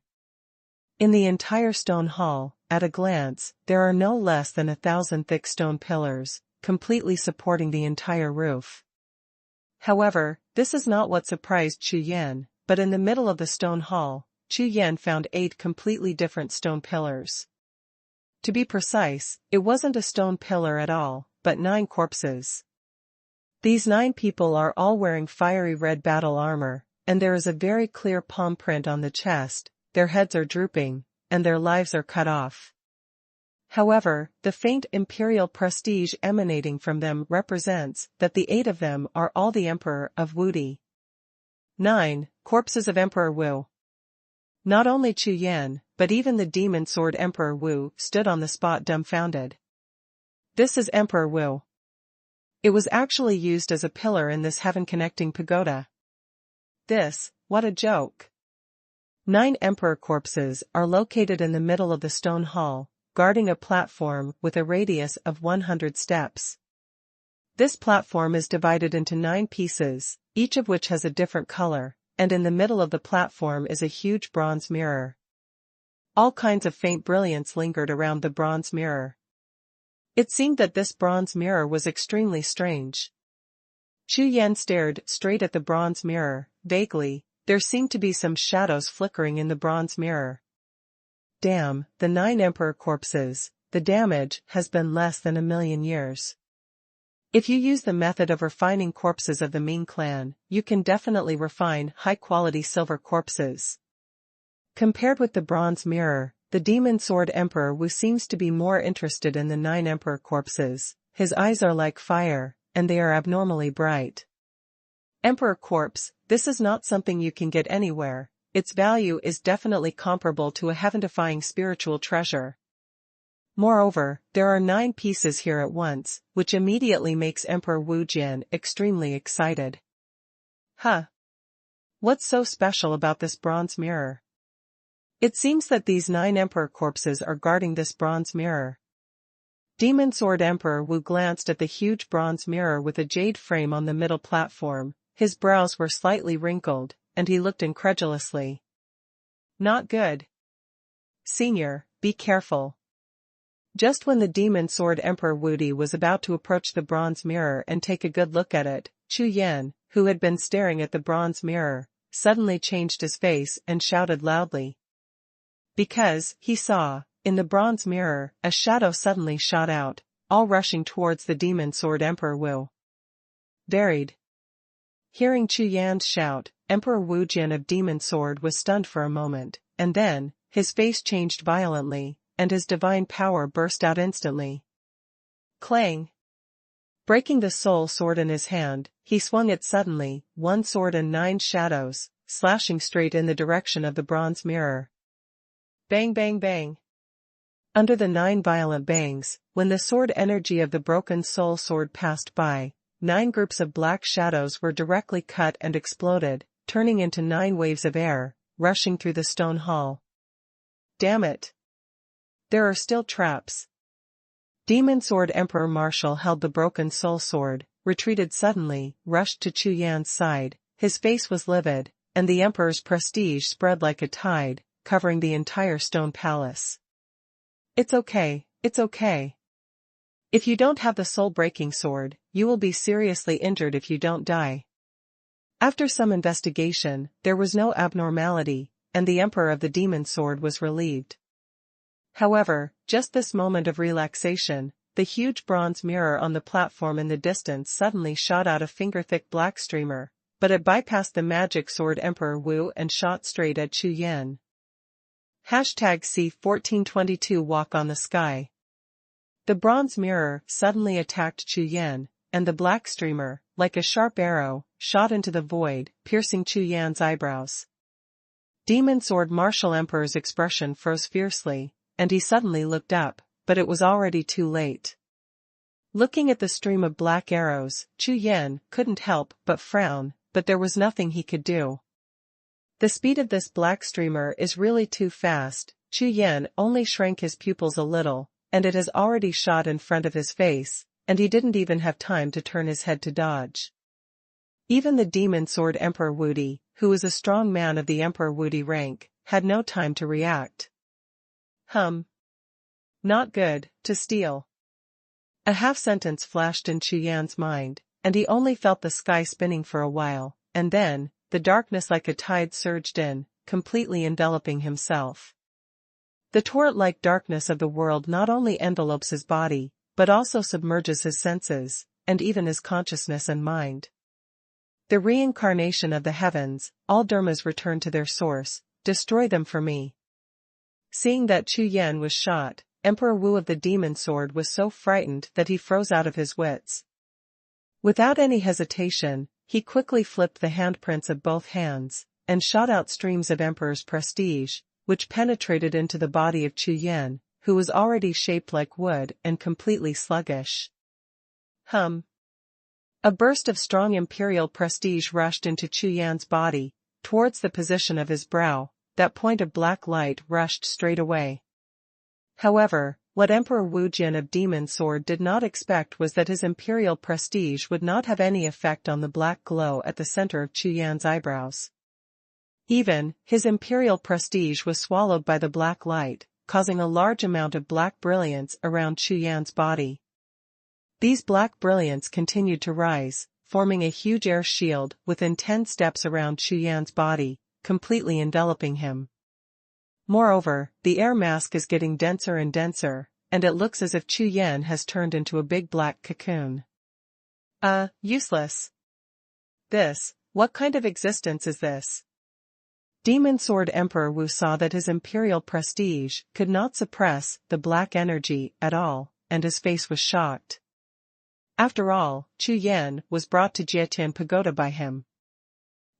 In the entire stone hall, at a glance, there are no less than 1,000 thick stone pillars, completely supporting the entire roof. However, this is not what surprised Chu Yan, but in the middle of the stone hall, Chu Yan found 8 completely different stone pillars. To be precise, it wasn't a stone pillar at all, but 9 corpses. These 9 people are all wearing fiery red battle armor, and there is a very clear palm print on the chest, their heads are drooping, and their lives are cut off. However, the faint imperial prestige emanating from them represents that the 8 of them are all the Emperor of Wuti. 9 corpses of Emperor Wu. Not only Chu Yan, but even the Demon Sword Emperor Wu stood on the spot dumbfounded. This is Emperor Wu. It was actually used as a pillar in this heaven-connecting pagoda. What a joke. 9 emperor corpses are located in the middle of the stone hall, guarding a platform with a radius of 100 steps. This platform is divided into 9 pieces, each of which has a different color, and in the middle of the platform is a huge bronze mirror. All kinds of faint brilliance lingered around the bronze mirror. It seemed that this bronze mirror was extremely strange. Chu Yan stared straight at the bronze mirror, vaguely, there seemed to be some shadows flickering in the bronze mirror. Damn, the 9 emperor corpses, the damage has been less than 1,000,000 years. If you use the method of refining corpses of the Ming clan, you can definitely refine high-quality silver corpses. Compared with the bronze mirror, the Demon Sword Emperor Wu seems to be more interested in the 9 emperor corpses. His eyes are like fire, and they are abnormally bright. Emperor corpse, this is not something you can get anywhere. Its value is definitely comparable to a heaven-defying spiritual treasure. Moreover, there are 9 pieces here at once, which immediately makes Emperor Wu Jian extremely excited. What's so special about this bronze mirror? It seems that these 9 emperor corpses are guarding this bronze mirror. Demon Sword Emperor Wu glanced at the huge bronze mirror with a jade frame on the middle platform. His brows were slightly wrinkled, and he looked incredulously. Not good. Senior, be careful. Just when the Demon Sword Emperor Wudi was about to approach the bronze mirror and take a good look at it, Chu Yan, who had been staring at the bronze mirror, suddenly changed his face and shouted loudly. Because, he saw, in the bronze mirror, a shadow suddenly shot out, all rushing towards the Demon Sword Emperor Wu. Buried. Hearing Chu Yan's shout, Emperor Wu Jian of Demon Sword was stunned for a moment, and then, his face changed violently, and his divine power burst out instantly. Clang! Breaking the soul sword in his hand, he swung it suddenly, 1 sword and 9 shadows, slashing straight in the direction of the bronze mirror. Bang bang bang! Under the 9 violent bangs, when the sword energy of the broken soul sword passed by, 9 groups of black shadows were directly cut and exploded, turning into 9 waves of air, rushing through the stone hall. Damn it! There are still traps. Demon Sword Emperor Marshal held the broken soul sword, retreated suddenly, rushed to Chu Yan's side. His face was livid, and the emperor's prestige spread like a tide, covering the entire stone palace. It's okay, it's okay. If you don't have the soul-breaking sword, you will be seriously injured if you don't die. After some investigation, there was no abnormality, and the emperor of the demon sword was relieved. However, just this moment of relaxation, the huge bronze mirror on the platform in the distance suddenly shot out a finger-thick black streamer, but it bypassed the magic sword Emperor Wu and shot straight at Chu Yan. #C1422 Walk on the Sky. The bronze mirror suddenly attacked Chu Yan, and the black streamer, like a sharp arrow, shot into the void, piercing Chu Yan's eyebrows. Demon Sword Martial Emperor's expression froze fiercely, and he suddenly looked up, but it was already too late. Looking at the stream of black arrows, Chu Yan couldn't help but frown, but there was nothing he could do. The speed of this black streamer is really too fast. Chu Yan only shrank his pupils a little, and it has already shot in front of his face, and he didn't even have time to turn his head to dodge. Even the Demon Sword Emperor Wudi, who was a strong man of the Emperor Wudi rank, had no time to react. Not good, to steal. A half-sentence flashed in Chu Yan's mind, and he only felt the sky spinning for a while, and then, the darkness like a tide surged in, completely enveloping himself. The torrent-like darkness of the world not only envelopes his body, but also submerges his senses, and even his consciousness and mind. The reincarnation of the heavens, all dharmas return to their source, destroy them for me. Seeing that Chu Yan was shot, Emperor Wu of the Demon Sword was so frightened that he froze out of his wits. Without any hesitation, he quickly flipped the handprints of both hands, and shot out streams of Emperor's prestige, which penetrated into the body of Chu Yan, who was already shaped like wood and completely sluggish. A burst of strong imperial prestige rushed into Chu Yan's body, towards the position of his brow. That point of black light rushed straight away. However, what Emperor Wu Jian of Demon Sword did not expect was that his imperial prestige would not have any effect on the black glow at the center of Chu Yan's eyebrows. Even, his imperial prestige was swallowed by the black light, causing a large amount of black brilliance around Chu Yan's body. These black brilliance continued to rise, forming a huge air shield within 10 steps around Chu Yan's body, completely enveloping him. Moreover, the air mask is getting denser and denser, and it looks as if Chu Yan has turned into a big black cocoon. Useless. What kind of existence is this? Demon Sword Emperor Wu saw that his imperial prestige could not suppress the black energy at all, and his face was shocked. After all, Chu Yan was brought to Jietian Pagoda by him.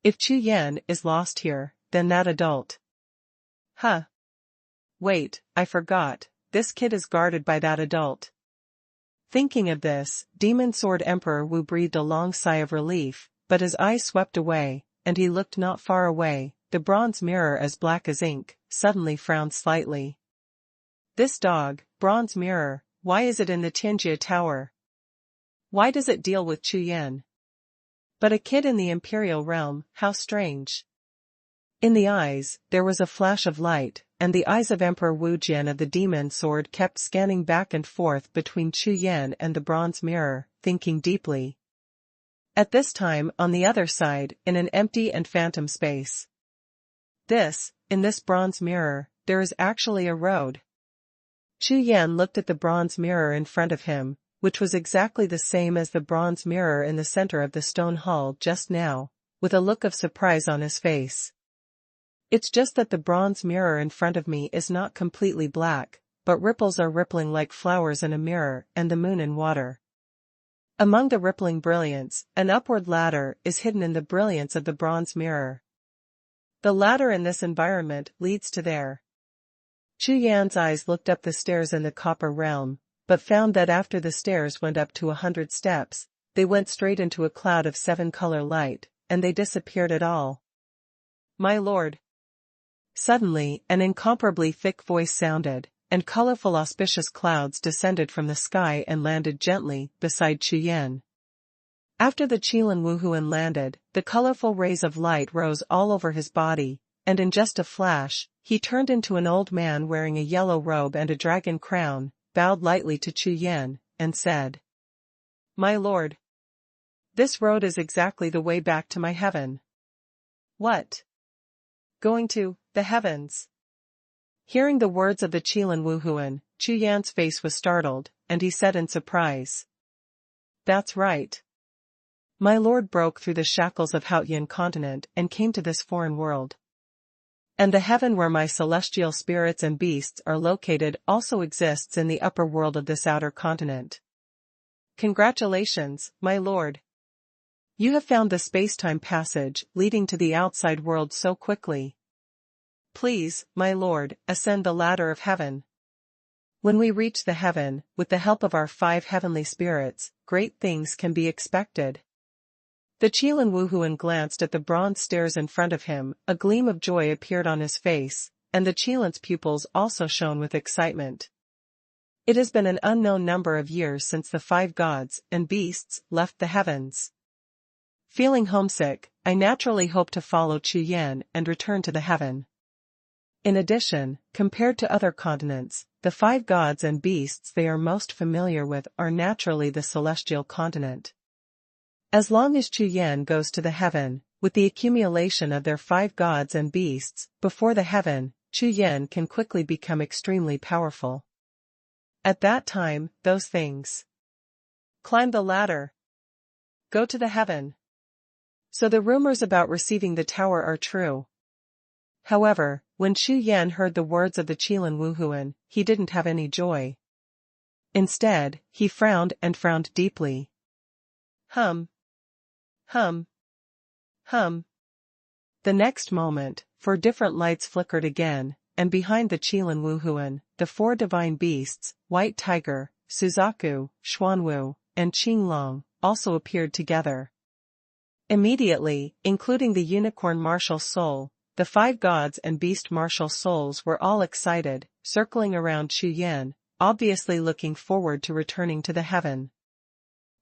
If Chu Yan is lost here, then that adult. Wait, I forgot, this kid is guarded by that adult. Thinking of this, Demon Sword Emperor Wu breathed a long sigh of relief, but his eyes swept away, and he looked not far away. The bronze mirror, as black as ink, suddenly frowned slightly. This dog, bronze mirror, why is it in the Tianjia Tower? Why does it deal with Chu Yan? But a kid in the imperial realm, how strange. In the eyes, there was a flash of light, and the eyes of Emperor Wu Jian of the demon sword kept scanning back and forth between Chu Yan and the bronze mirror, thinking deeply. At this time, on the other side, in an empty and phantom space. In this bronze mirror, there is actually a road. Chu Yan looked at the bronze mirror in front of him, which was exactly the same as the bronze mirror in the center of the stone hall just now, with a look of surprise on his face. It's just that the bronze mirror in front of me is not completely black, but ripples are rippling like flowers in a mirror and the moon in water. Among the rippling brilliance, an upward ladder is hidden in the brilliance of the bronze mirror. The ladder in this environment leads to there. Chu Yan's eyes looked up the stairs in the copper realm, but found that after the stairs went up to 100 steps, they went straight into a cloud of 7-color light, and they disappeared at all. My lord. Suddenly, an incomparably thick voice sounded, and colorful auspicious clouds descended from the sky and landed gently beside Chu Yan. After the Qilin Wuhun landed, the colorful rays of light rose all over his body, and in just a flash, he turned into an old man wearing a yellow robe and a dragon crown, bowed lightly to Chu Yan, and said, My lord. This road is exactly the way back to my heaven. What? Going to the heavens? Hearing the words of the Qilin Wuhun, Chu Yan's face was startled, and he said in surprise. That's right. My lord broke through the shackles of Haotian continent and came to this foreign world. And the heaven where my celestial spirits and beasts are located also exists in the upper world of this outer continent. Congratulations, my lord. You have found the space-time passage leading to the outside world so quickly. Please, my lord, ascend the ladder of heaven. When we reach the heaven, with the help of our 5 heavenly spirits, great things can be expected. The Qilin Wuhun glanced at the bronze stairs in front of him, a gleam of joy appeared on his face, and the Qilin's pupils also shone with excitement. It has been an unknown number of years since the 5 gods and beasts left the heavens. Feeling homesick, I naturally hope to follow Chu Yan and return to the heaven. In addition, compared to other continents, the 5 gods and beasts they are most familiar with are naturally the celestial continent. As long as Chu Yan goes to the heaven, with the accumulation of their 5 gods and beasts, before the heaven, Chu Yan can quickly become extremely powerful. At that time, those things. Climb the ladder. Go to the heaven. So the rumors about receiving the tower are true. However, when Chu Yan heard the words of the Qilin Wuhun, he didn't have any joy. Instead, he frowned and frowned deeply. Hum. Hum. Hum. The next moment, 4 different lights flickered again, and behind the Qilin Wuhun, the 4 divine beasts, White Tiger, Suzaku, Xuanhuan, and Qinglong, also appeared together. Immediately, including the unicorn martial soul, the 5 gods and beast martial souls were all excited, circling around Chu Yan, obviously looking forward to returning to the heaven.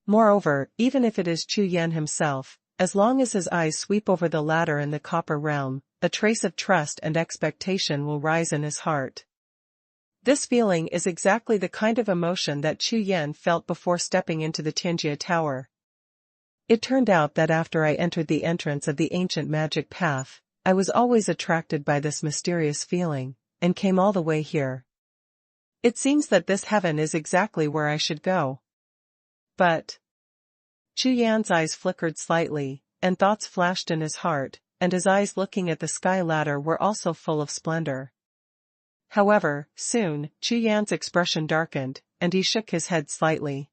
Moreover, even if it is Chu Yan himself, as long as his eyes sweep over the ladder in the copper realm, a trace of trust and expectation will rise in his heart. This feeling is exactly the kind of emotion that Chu Yan felt before stepping into the Tianjia Tower. It turned out that after I entered the entrance of the ancient magic path, I was always attracted by this mysterious feeling, and came all the way here. It seems that this heaven is exactly where I should go. But Chu Yan's eyes flickered slightly, and thoughts flashed in his heart, and his eyes looking at the sky ladder were also full of splendor. However, soon, Chu Yan's expression darkened, and he shook his head slightly.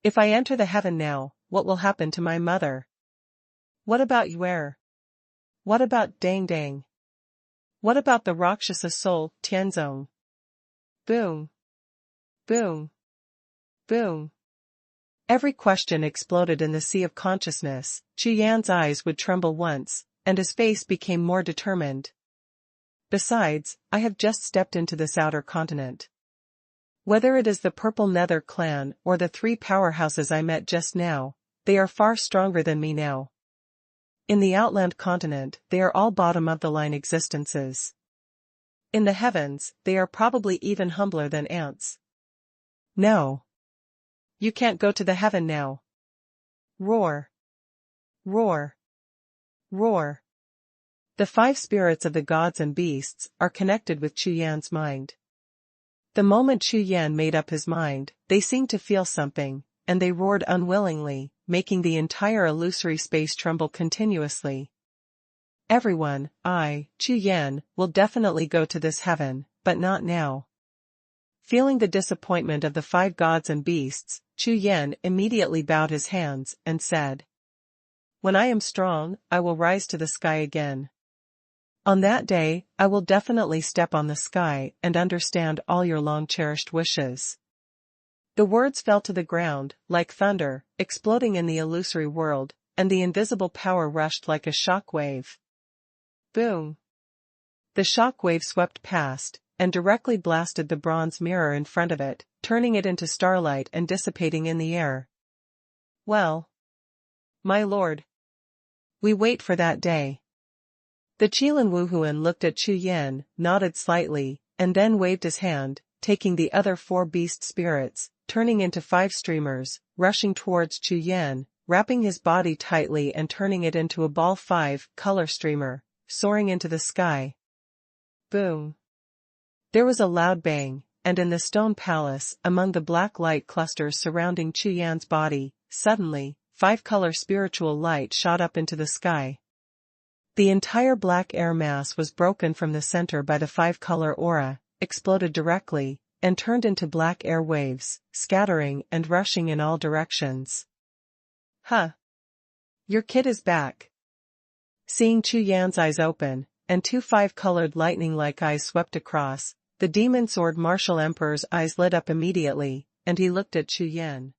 If I enter the heaven now, what will happen to my mother? What about Yuer? What about Dang? What about the Rakshasa soul, Tianzong? Boom. Boom. Boom. Every question exploded in the sea of consciousness. Chu Yan's eyes would tremble once, and his face became more determined. Besides, I have just stepped into this outer continent. Whether it is the Purple Nether clan or the three powerhouses I met just now, they are far stronger than me now. In the Outland continent, they are all bottom-of-the-line existences. In the heavens, they are probably even humbler than ants. No. You can't go to the heaven now. Roar. Roar. Roar. The five spirits of the gods and beasts are connected with Chu Yan's mind. The moment Chu Yan made up his mind, they seemed to feel something, and they roared unwillingly, making the entire illusory space tremble continuously. Everyone, Chu Yan, will definitely go to this heaven, but not now. Feeling the disappointment of the five gods and beasts, Chu Yan immediately bowed his hands and said, "When I am strong, I will rise to the sky again. On that day, I will definitely step on the sky and understand all your long-cherished wishes." The words fell to the ground, like thunder, exploding in the illusory world, and the invisible power rushed like a shock wave. Boom! The shock wave swept past, and directly blasted the bronze mirror in front of it, turning it into starlight and dissipating in the air. Well, my lord, we wait for that day. The Qilin Wuhun looked at Chu Yan, nodded slightly, and then waved his hand, taking the other four beast spirits, turning into five streamers, rushing towards Chu Yan, wrapping his body tightly and turning it into a ball five-color streamer, soaring into the sky. Boom! There was a loud bang, and in the stone palace, among the black light clusters surrounding Chu Yan's body, suddenly, five-color spiritual light shot up into the sky. The entire black air mass was broken from the center by the five-color aura, exploded directly, and turned into black air waves, scattering and rushing in all directions. Huh! Your kid is back. Seeing Chu Yan's eyes open, and two five-colored lightning-like eyes swept across, the demon sword martial emperor's eyes lit up immediately, and he looked at Chu Yan.